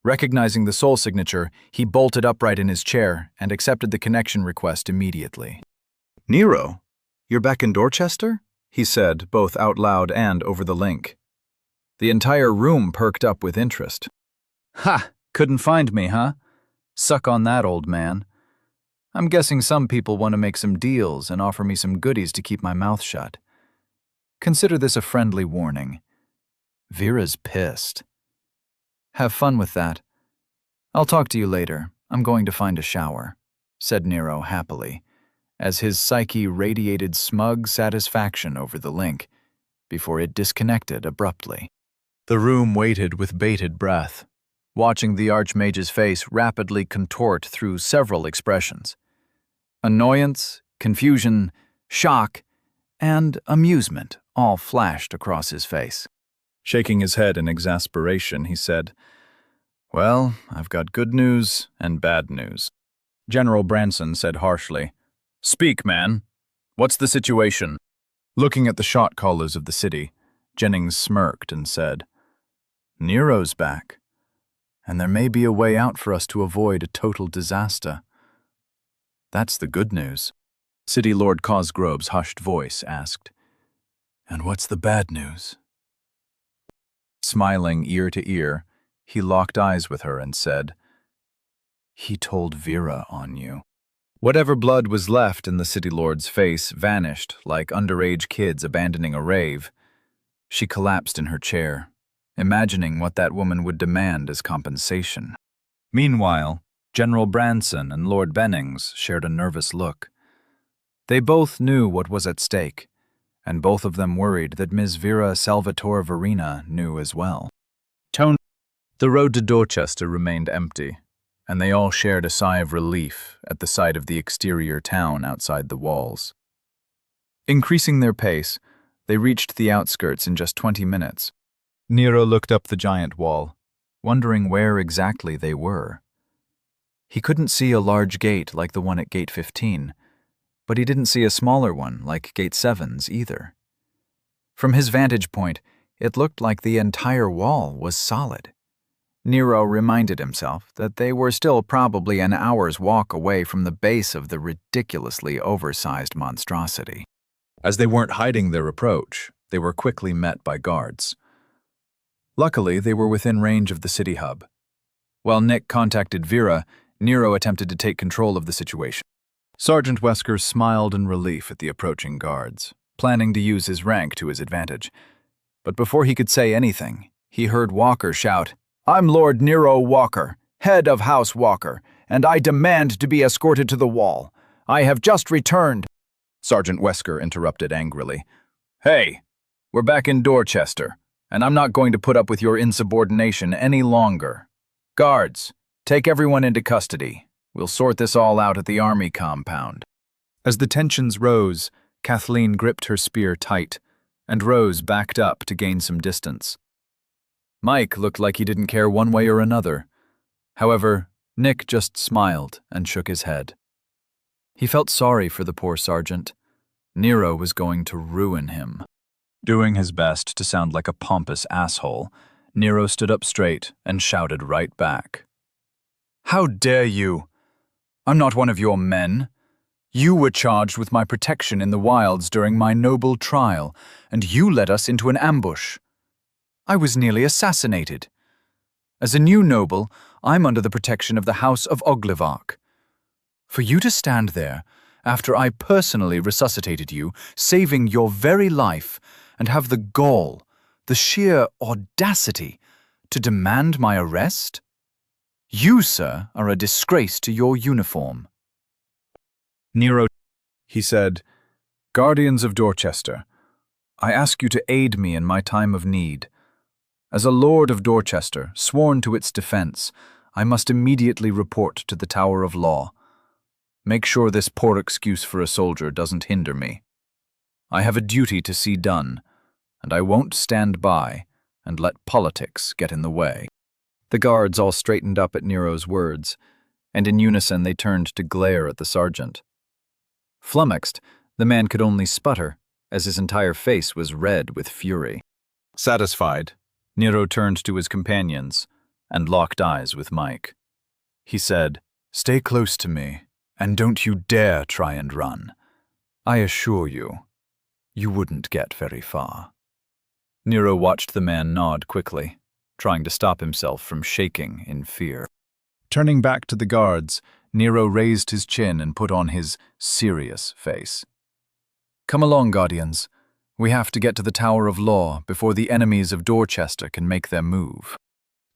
Recognizing the soul signature, he bolted upright in his chair and accepted the connection request immediately. "Nero, you're back in Dorchester?" he said, both out loud and over the link. The entire room perked up with interest. "Ha! Couldn't find me, huh? Suck on that, old man. I'm guessing some people want to make some deals and offer me some goodies to keep my mouth shut. Consider this a friendly warning. Vera's pissed. Have fun with that. I'll talk to you later. I'm going to find a shower," said Nero happily, as his psyche radiated smug satisfaction over the link, before it disconnected abruptly. The room waited with bated breath, watching the Archmage's face rapidly contort through several expressions. Annoyance, confusion, shock, and amusement all flashed across his face. Shaking his head in exasperation, he said, "Well, I've got good news and bad news." General Branson said harshly, "Speak, man. What's the situation?" Looking at the shot callers of the city, Jennings smirked and said, "Nero's back. and there may be a way out for us to avoid a total disaster. That's the good news. City Lord Cosgrove's hushed voice asked, "And what's the bad news?" Smiling ear to ear, he locked eyes with her and said, "He told Vera on you." Whatever blood was left in the City Lord's face vanished like underage kids abandoning a rave. She collapsed in her chair, imagining what that woman would demand as compensation. Meanwhile, General Branson and Lord Bennings shared a nervous look. They both knew what was at stake, and both of them worried that Ms. Vera Salvatore Verena knew as well. The road to Dorchester remained empty, and they all shared a sigh of relief at the sight of the exterior town outside the walls. Increasing their pace, they reached the outskirts in just 20 minutes. Nero looked up the giant wall, wondering where exactly they were. He couldn't see a large gate like the one at Gate 15, but he didn't see a smaller one like Gate 7's either. From his vantage point, it looked like the entire wall was solid. Nero reminded himself that they were still probably an hour's walk away from the base of the ridiculously oversized monstrosity. As they weren't hiding their approach, they were quickly met by guards. Luckily, they were within range of the city hub. While Nick contacted Vera, Nero attempted to take control of the situation. Sergeant Wesker smiled in relief at the approaching guards, planning to use his rank to his advantage. But before he could say anything, he heard Walker shout, "I'm Lord Nero Walker, head of House Walker, and I demand to be escorted to the wall. I have just returned." Sergeant Wesker interrupted angrily. "Hey, we're back in Dorchester, and I'm not going to put up with your insubordination any longer. Guards, take everyone into custody. We'll sort this all out at the army compound." As the tensions rose, Kathleen gripped her spear tight, and Rose backed up to gain some distance. Mike looked like he didn't care one way or another. However, Nick just smiled and shook his head. He felt sorry for the poor sergeant. Nero was going to ruin him. Doing his best to sound like a pompous asshole, Nero stood up straight and shouted right back. "How dare you? I'm not one of your men. You were charged with my protection in the wilds during my noble trial, and you led us into an ambush. I was nearly assassinated. As a new noble, I'm under the protection of the House of Oglivok. For you to stand there, after I personally resuscitated you, saving your very life, and have the gall, the sheer audacity, to demand my arrest? You, sir, are a disgrace to your uniform." "Nero," he said, "Guardians of Dorchester, I ask you to aid me in my time of need. As a Lord of Dorchester, sworn to its defense, I must immediately report to the Tower of Law. Make sure this poor excuse for a soldier doesn't hinder me. I have a duty to see done, and I won't stand by and let politics get in the way." The guards all straightened up at Nero's words, and in unison they turned to glare at the sergeant. Flummoxed, the man could only sputter, as his entire face was red with fury. Satisfied, Nero turned to his companions and locked eyes with Mike. He said, "Stay close to me, and don't you dare try and run. I assure you, you wouldn't get very far." Nero watched the man nod quickly, trying to stop himself from shaking in fear. Turning back to the guards, Nero raised his chin and put on his serious face. "Come along, Guardians. We have to get to the Tower of Law before the enemies of Dorchester can make their move."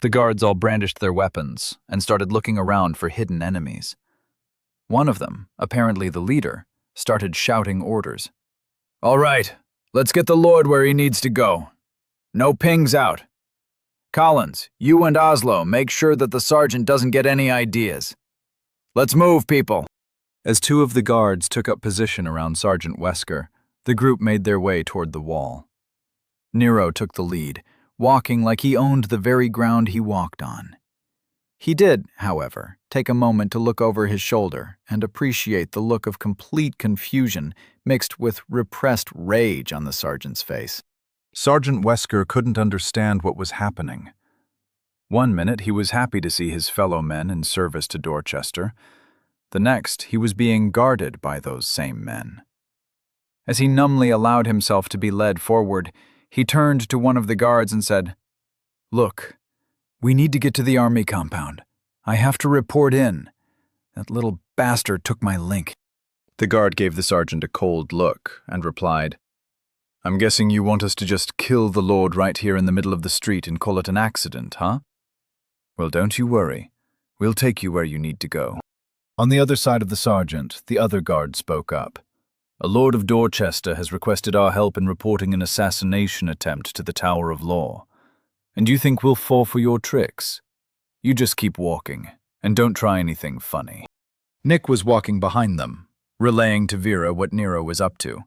The guards all brandished their weapons and started looking around for hidden enemies. One of them, apparently the leader, started shouting orders. "All right, let's get the Lord where he needs to go. No pings out. Collins, you and Oslo make sure that the sergeant doesn't get any ideas. Let's move, people." As two of the guards took up position around Sergeant Wesker, the group made their way toward the wall. Nero took the lead, walking like he owned the very ground he walked on. He did, however, take a moment to look over his shoulder and appreciate the look of complete confusion mixed with repressed rage on the sergeant's face. Sergeant Wesker couldn't understand what was happening. One minute he was happy to see his fellow men in service to Dorchester. The next he was being guarded by those same men. As he numbly allowed himself to be led forward, he turned to one of the guards and said, "Look, we need to get to the army compound. I have to report in. That little bastard took my link." The guard gave the sergeant a cold look and replied, "I'm guessing you want us to just kill the Lord right here in the middle of the street and call it an accident, huh? Well, don't you worry. We'll take you where you need to go." On the other side of the sergeant, the other guard spoke up. "A Lord of Dorchester has requested our help in reporting an assassination attempt to the Tower of Law. And you think we'll fall for your tricks? You just keep walking, and don't try anything funny." Nick was walking behind them, relaying to Vera what Nero was up to.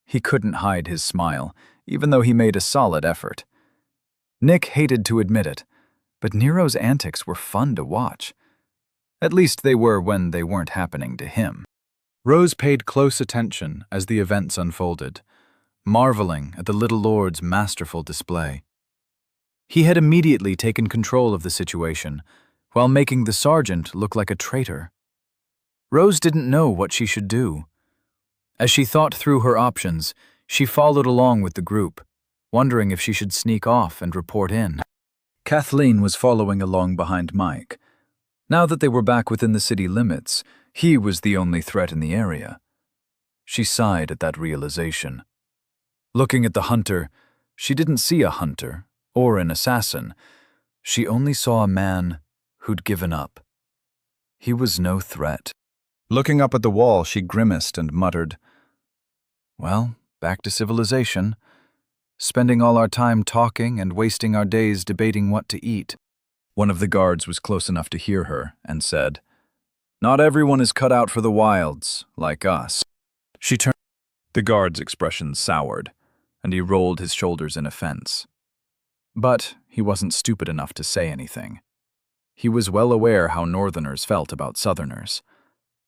He couldn't hide his smile, even though he made a solid effort. Nick hated to admit it, but Nero's antics were fun to watch. At least they were when they weren't happening to him. Rose paid close attention as the events unfolded, marveling at the little lord's masterful display. He had immediately taken control of the situation, while making the sergeant look like a traitor. Rose didn't know what she should do. As she thought through her options, she followed along with the group, wondering if she should sneak off and report in. Kathleen was following along behind Mike. Now that they were back within the city limits, he was the only threat in the area. She sighed at that realization. Looking at the hunter, she didn't see a hunter or an assassin. She only saw a man who'd given up. He was no threat. Looking up at the wall, she grimaced and muttered, "Well, back to civilization. Spending all our time talking and wasting our days debating what to eat." One of the guards was close enough to hear her and said, "Not everyone is cut out for the wilds, like us." She turned. The guard's expression soured, and he rolled his shoulders in offense. But he wasn't stupid enough to say anything. He was well aware how Northerners felt about Southerners.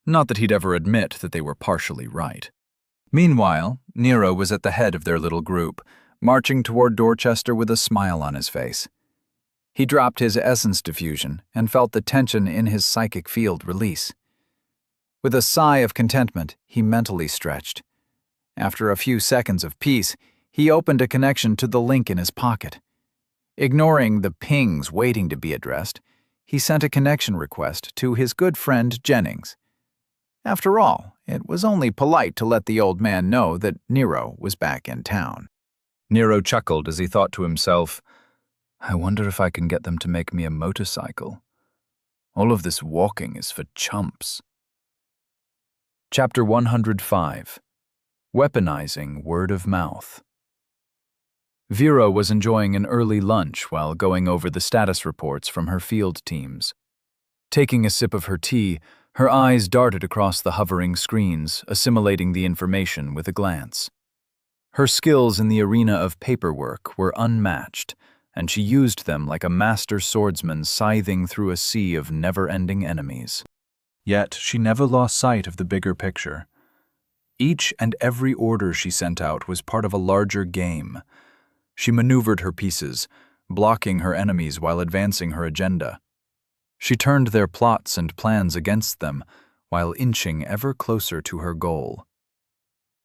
Not that he'd ever admit that they were partially right. Meanwhile, Nero was at the head of their little group, marching toward Dorchester with a smile on his face. He dropped his essence diffusion and felt the tension in his psychic field release. With a sigh of contentment, he mentally stretched. After a few seconds of peace, he opened a connection to the link in his pocket. Ignoring the pings waiting to be addressed, he sent a connection request to his good friend Jennings. After all, it was only polite to let the old man know that Nero was back in town. Nero chuckled as he thought to himself, "I wonder if I can get them to make me a motorcycle. All of this walking is for chumps." Chapter 105. Weaponizing Word of Mouth. Vera was enjoying an early lunch while going over the status reports from her field teams. Taking a sip of her tea, her eyes darted across the hovering screens, assimilating the information with a glance. Her skills in the arena of paperwork were unmatched, and she used them like a master swordsman scything through a sea of never-ending enemies. Yet she never lost sight of the bigger picture. Each and every order she sent out was part of a larger game. She maneuvered her pieces, blocking her enemies while advancing her agenda. She turned their plots and plans against them while inching ever closer to her goal.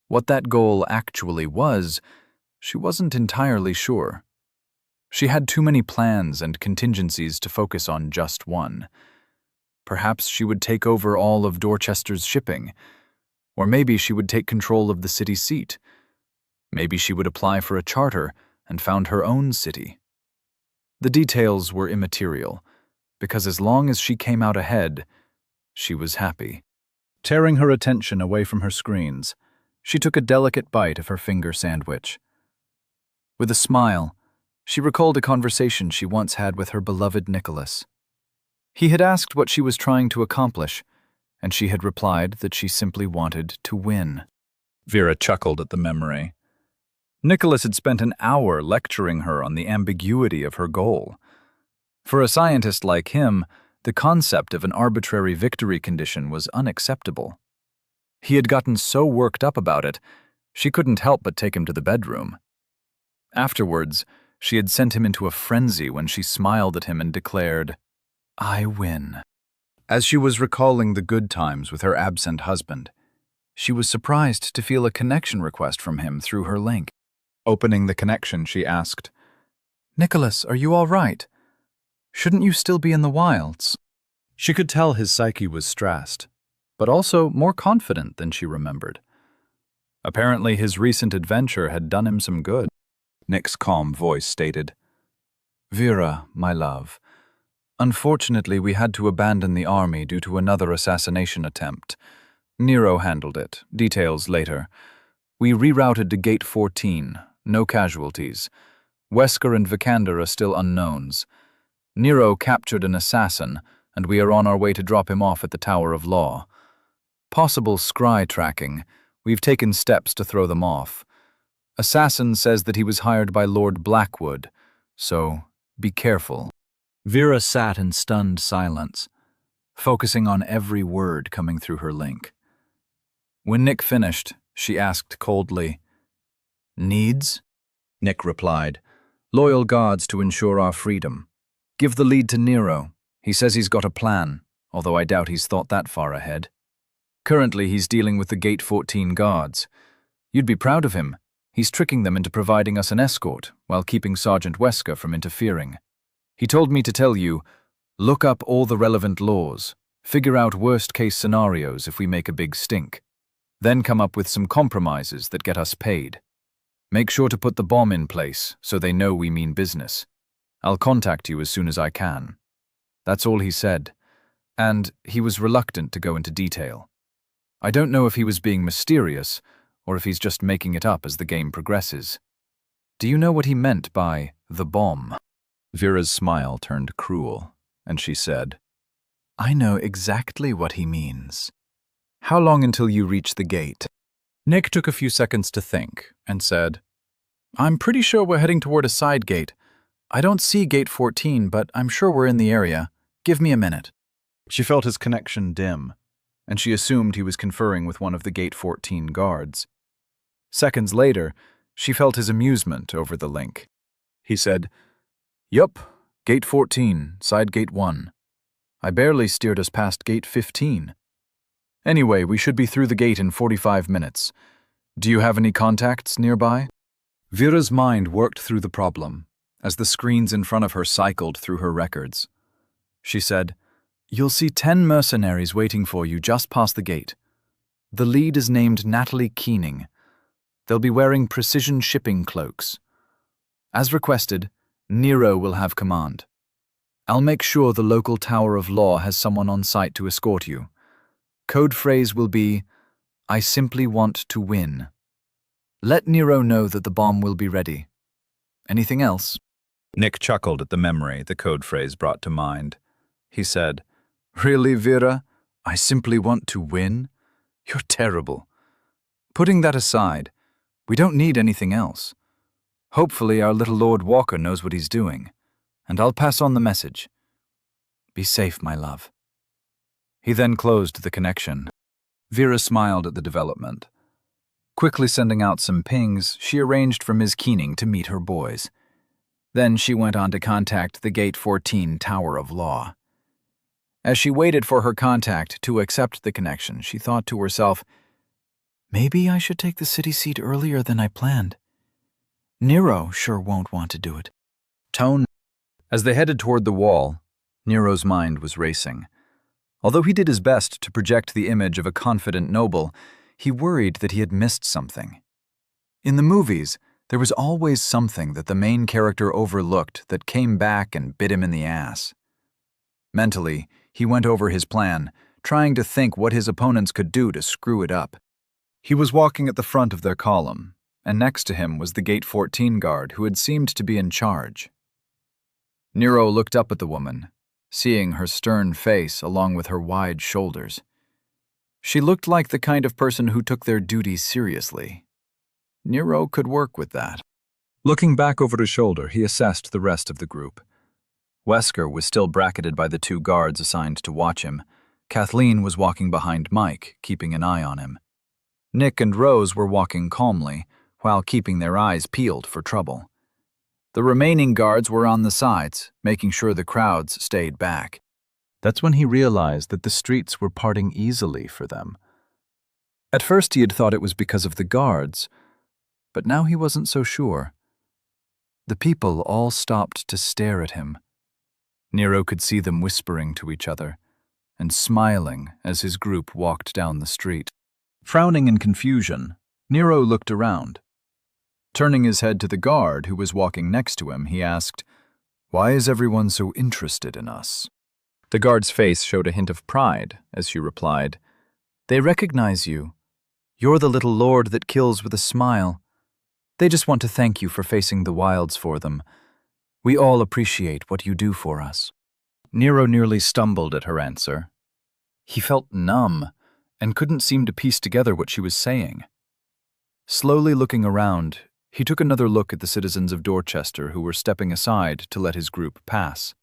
What that goal actually was, she wasn't entirely sure. She had too many plans and contingencies to focus on just one. Perhaps she would take over all of Dorchester's shipping, or maybe she would take control of the city seat. Maybe she would apply for a charter and found her own city. The details were immaterial, because as long as she came out ahead, she was happy. Tearing her attention away from her screens, she took a delicate bite of her finger sandwich. With a smile, she recalled a conversation she once had with her beloved Nicholas. He had asked what she was trying to accomplish, and she had replied that she simply wanted to win. Vera chuckled at the memory. Nicholas had spent an hour lecturing her on the ambiguity of her goal. For a scientist like him, the concept of an arbitrary victory condition was unacceptable. He had gotten so worked up about it, she couldn't help but take him to the bedroom. Afterwards, She had sent him into a frenzy when she smiled at him and declared, "I win." As she was recalling the good times with her absent husband, she was surprised to feel a connection request from him through her link. Opening the connection, she asked, "Nicholas, are you all right? Shouldn't you still be in the wilds?" She could tell his psyche was stressed, but also more confident than she remembered. Apparently, his recent adventure had done him some good. Nick's calm voice stated, "Vera, my love, unfortunately we had to abandon the army due to another assassination attempt. Nero handled it. Details later. We rerouted to Gate 14. No casualties. Wesker and Vikander are still unknowns. Nero captured an assassin, and we are on our way to drop him off at the Tower of Law. Possible scry tracking. We've taken steps to throw them off. Assassin says that he was hired by Lord Blackwood, so be careful." Vera sat in stunned silence, focusing on every word coming through her link. When Nick finished, she asked coldly, "Needs?" Nick replied, "Loyal guards to ensure our freedom. Give the lead to Nero. He says he's got a plan, although I doubt he's thought that far ahead. Currently, he's dealing with the Gate 14 guards. You'd be proud of him. He's tricking them into providing us an escort while keeping Sergeant Wesker from interfering. He told me to tell you, look up all the relevant laws, figure out worst-case scenarios if we make a big stink, then come up with some compromises that get us paid. Make sure to put the bomb in place so they know we mean business. I'll contact you as soon as I can." That's all he said, and he was reluctant to go into detail. I don't know if he was being mysterious or if he's just making it up as the game progresses. Do you know what he meant by the bomb? Vera's smile turned cruel, and she said, "I know exactly what he means. How long until you reach the gate?" Nick took a few seconds to think and said, "I'm pretty sure we're heading toward a side gate. I don't see Gate 14, but I'm sure we're in the area. Give me a minute." She felt his connection dim, and she assumed he was conferring with one of the Gate 14 guards. Seconds later, she felt his amusement over the link. He said, "Yup, Gate 14, side Gate 1. I barely steered us past Gate 15. Anyway, we should be through the gate in 45 minutes. Do you have any contacts nearby?" Vera's mind worked through the problem as the screens in front of her cycled through her records. She said, "You'll see 10 mercenaries waiting for you just past the gate. The lead is named Natalie Keening. They'll be wearing precision shipping cloaks. As requested, Nero will have command. I'll make sure the local Tower of Law has someone on site to escort you. Code phrase will be, 'I simply want to win.' Let Nero know that the bomb will be ready. Anything else?" Nick chuckled at the memory the code phrase brought to mind. He said, "Really, Vera? I simply want to win? You're terrible. Putting that aside, we don't need anything else. Hopefully our little Lord Walker knows what he's doing, and I'll pass on the message. Be safe, my love." He then closed the connection. Vera smiled at the development. Quickly sending out some pings, she arranged for Ms. Keening to meet her boys. Then she went on to contact the Gate 14 Tower of Law. As she waited for her contact to accept the connection, she thought to herself, maybe I should take the city seat earlier than I planned. Nero sure won't want to do it. Tone. As they headed toward the wall, Nero's mind was racing. Although he did his best to project the image of a confident noble, he worried that he had missed something. In the movies, there was always something that the main character overlooked that came back and bit him in the ass. Mentally, he went over his plan, trying to think what his opponents could do to screw it up. He was walking at the front of their column, and next to him was the Gate 14 guard who had seemed to be in charge. Nero looked up at the woman, seeing her stern face along with her wide shoulders. She looked like the kind of person who took their duties seriously. Nero could work with that. Looking back over his shoulder, he assessed the rest of the group. Wesker was still bracketed by the 2 guards assigned to watch him. Kathleen was walking behind Mike, keeping an eye on him. Nick and Rose were walking calmly, while keeping their eyes peeled for trouble. The remaining guards were on the sides, making sure the crowds stayed back. That's when he realized that the streets were parting easily for them. At first he had thought it was because of the guards, but now he wasn't so sure. The people all stopped to stare at him. Nero could see them whispering to each other and smiling as his group walked down the street. Frowning in confusion, Nero looked around. Turning his head to the guard who was walking next to him, he asked, "Why is everyone so interested in us?" The guard's face showed a hint of pride as she replied, "They recognize you. You're the little lord that kills with a smile. They just want to thank you for facing the wilds for them. We all appreciate what you do for us." Nero nearly stumbled at her answer. He felt numb and couldn't seem to piece together what she was saying. Slowly looking around, he took another look at the citizens of Dorchester who were stepping aside to let his group pass.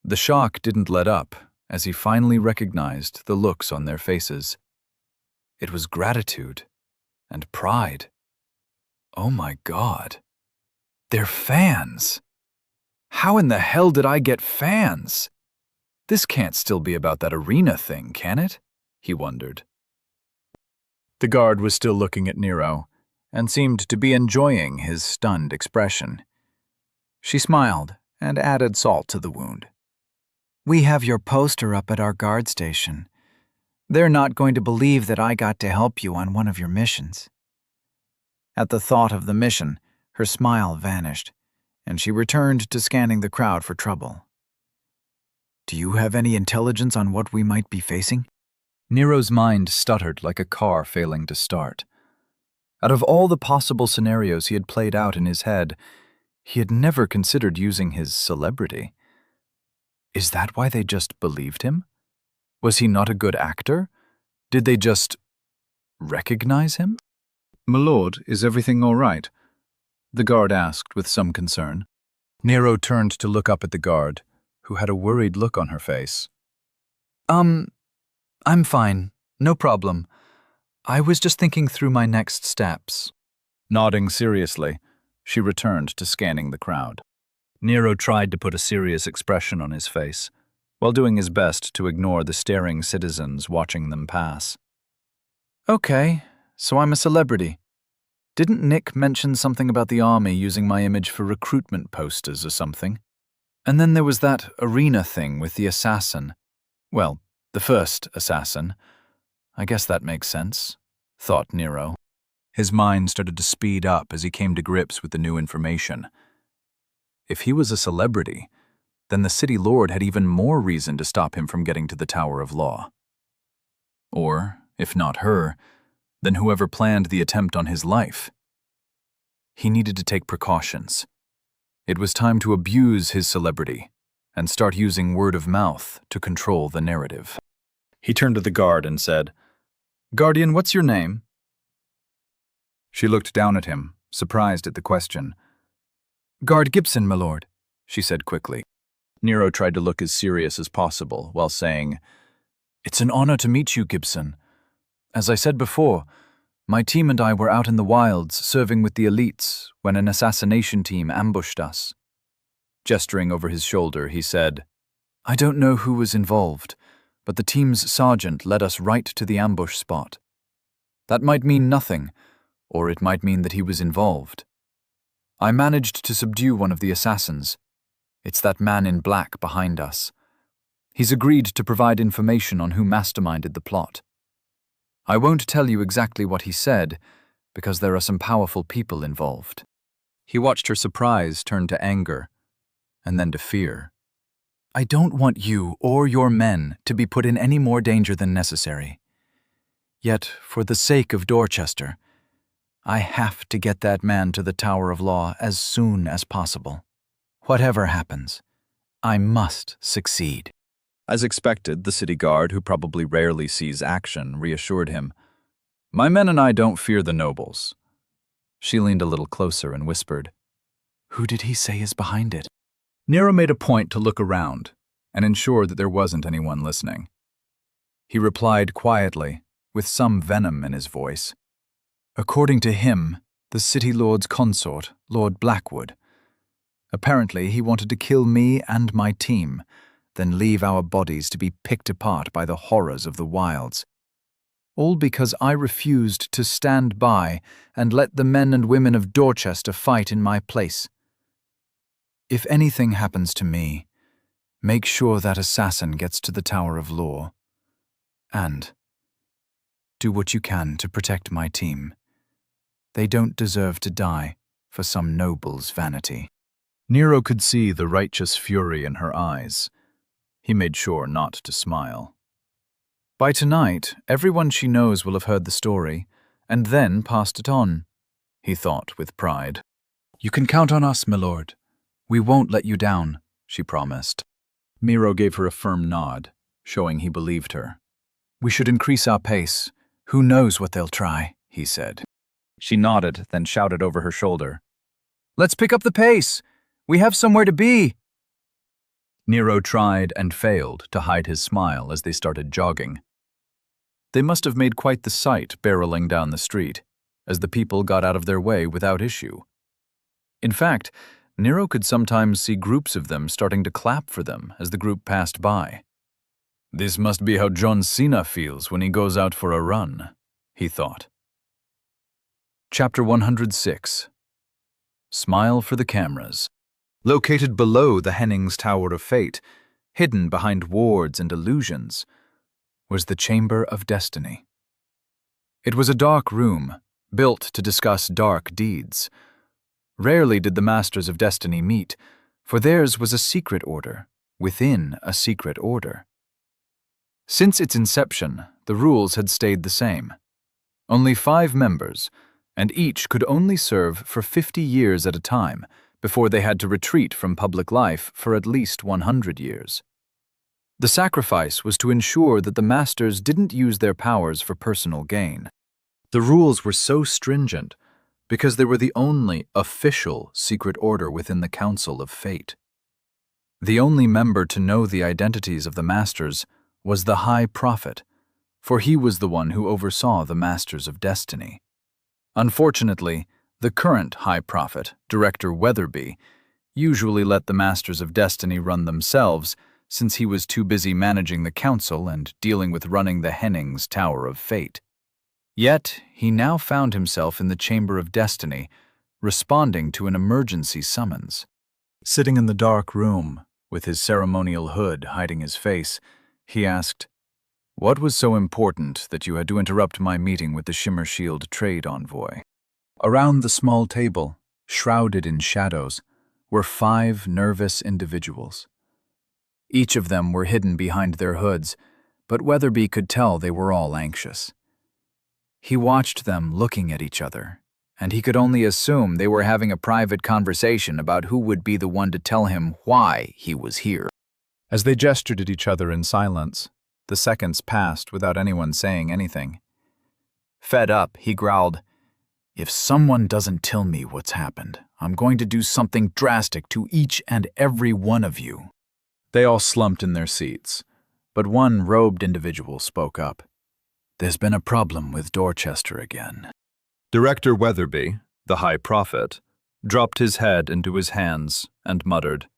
The shock didn't let up as he finally recognized the looks on their faces. It was gratitude and pride. Oh my God. They're fans. How in the hell did I get fans? This can't still be about that arena thing, can it? He wondered. The guard was still looking at Nero and seemed to be enjoying his stunned expression. She smiled and added salt to the wound. "We have your poster up at our guard station. They're not going to believe that I got to help you on one of your missions." At the thought of the mission, her smile vanished, and she returned to scanning the crowd for trouble. "Do you have any intelligence on what we might be facing?" Nero's mind stuttered like a car failing to start. Out of all the possible scenarios he had played out in his head, he had never considered using his celebrity. Is that why they just believed him? Was he not a good actor? Did they just recognize him? "My lord, is everything all right?" the guard asked with some concern. Nero turned to look up at the guard, who had a worried look on her face. I'm fine. No problem. I was just thinking through my next steps." Nodding seriously, she returned to scanning the crowd. Nero tried to put a serious expression on his face, while doing his best to ignore the staring citizens watching them pass. "Okay, so I'm a celebrity. Didn't Nick mention something about the army using my image for recruitment posters or something? And then there was that arena thing with the assassin. Well, the first assassin. I guess that makes sense," thought Nero. His mind started to speed up as he came to grips with the new information. If he was a celebrity, then the city lord had even more reason to stop him from getting to the Tower of Law. Or, if not her, then whoever planned the attempt on his life. He needed to take precautions. It was time to abuse his celebrity and start using word of mouth to control the narrative. He turned to the guard and said, "Guardian, what's your name?" She looked down at him, surprised at the question. "Guard Gibson, my lord," she said quickly. Nero tried to look as serious as possible while saying, "It's an honor to meet you, Gibson. As I said before, my team and I were out in the wilds serving with the elites when an assassination team ambushed us." Gesturing over his shoulder, he said, "I don't know who was involved, but the team's sergeant led us right to the ambush spot. That might mean nothing, or it might mean that he was involved. I managed to subdue one of the assassins. It's that man in black behind us. He's agreed to provide information on who masterminded the plot. I won't tell you exactly what he said, because there are some powerful people involved." He watched her surprise turn to anger, and then to fear. "I don't want you or your men to be put in any more danger than necessary. Yet, for the sake of Dorchester, I have to get that man to the Tower of Law as soon as possible. Whatever happens, I must succeed." As expected, the city guard, who probably rarely sees action, reassured him. "My men and I don't fear the nobles." She leaned a little closer and whispered, "Who did he say is behind it?" Nero made a point to look around and ensure that there wasn't anyone listening. He replied quietly, with some venom in his voice. "According to him, the city lord's consort, Lord Blackwood. Apparently, he wanted to kill me and my team, then leave our bodies to be picked apart by the horrors of the wilds. All because I refused to stand by and let the men and women of Dorchester fight in my place. If anything happens to me, make sure that assassin gets to the Tower of Law. And do what you can to protect my team. They don't deserve to die for some noble's vanity. Nero could see the righteous fury in her eyes. He made sure not to smile. By tonight, everyone she knows will have heard the story, and then passed it on, he thought with pride. You can count on us, my lord. We won't let you down, she promised. Nero gave her a firm nod, showing he believed her. We should increase our pace. Who knows what they'll try, he said. She nodded, then shouted over her shoulder. Let's pick up the pace. We have somewhere to be. Nero tried and failed to hide his smile as they started jogging. They must have made quite the sight barreling down the street, as the people got out of their way without issue. In fact, Nero could sometimes see groups of them starting to clap for them as the group passed by. This must be how John Cena feels when he goes out for a run, he thought. Chapter 106. Smile for the Cameras. Located below the Hennings Tower of Fate, hidden behind wards and illusions, was the Chamber of Destiny. It was a dark room, built to discuss dark deeds. Rarely did the Masters of Destiny meet, for theirs was a secret order, within a secret order. Since its inception, the rules had stayed the same. Only 5 members, and each could only serve for 50 years at a time before they had to retreat from public life for at least 100 years. The sacrifice was to ensure that the Masters didn't use their powers for personal gain. The rules were so stringent because they were the only official secret order within the Council of Fate. The only member to know the identities of the Masters was the High Prophet, for he was the one who oversaw the Masters of Destiny. Unfortunately, the current High Prophet, Director Weatherby, usually let the Masters of Destiny run themselves since he was too busy managing the Council and dealing with running the Hennings Tower of Fate. Yet, he now found himself in the Chamber of Destiny, responding to an emergency summons. Sitting in the dark room, with his ceremonial hood hiding his face, he asked, "What was so important that you had to interrupt my meeting with the Shimmer Shield trade envoy?" Around the small table, shrouded in shadows, were 5 nervous individuals. Each of them were hidden behind their hoods, but Weatherby could tell they were all anxious. He watched them looking at each other, and he could only assume they were having a private conversation about who would be the one to tell him why he was here. As they gestured at each other in silence, the seconds passed without anyone saying anything. Fed up, he growled, "If someone doesn't tell me what's happened, I'm going to do something drastic to each and every one of you." They all slumped in their seats, but one robed individual spoke up. "There's been a problem with Dorchester again." Director Weatherby, the High Prophet, dropped his head into his hands and muttered,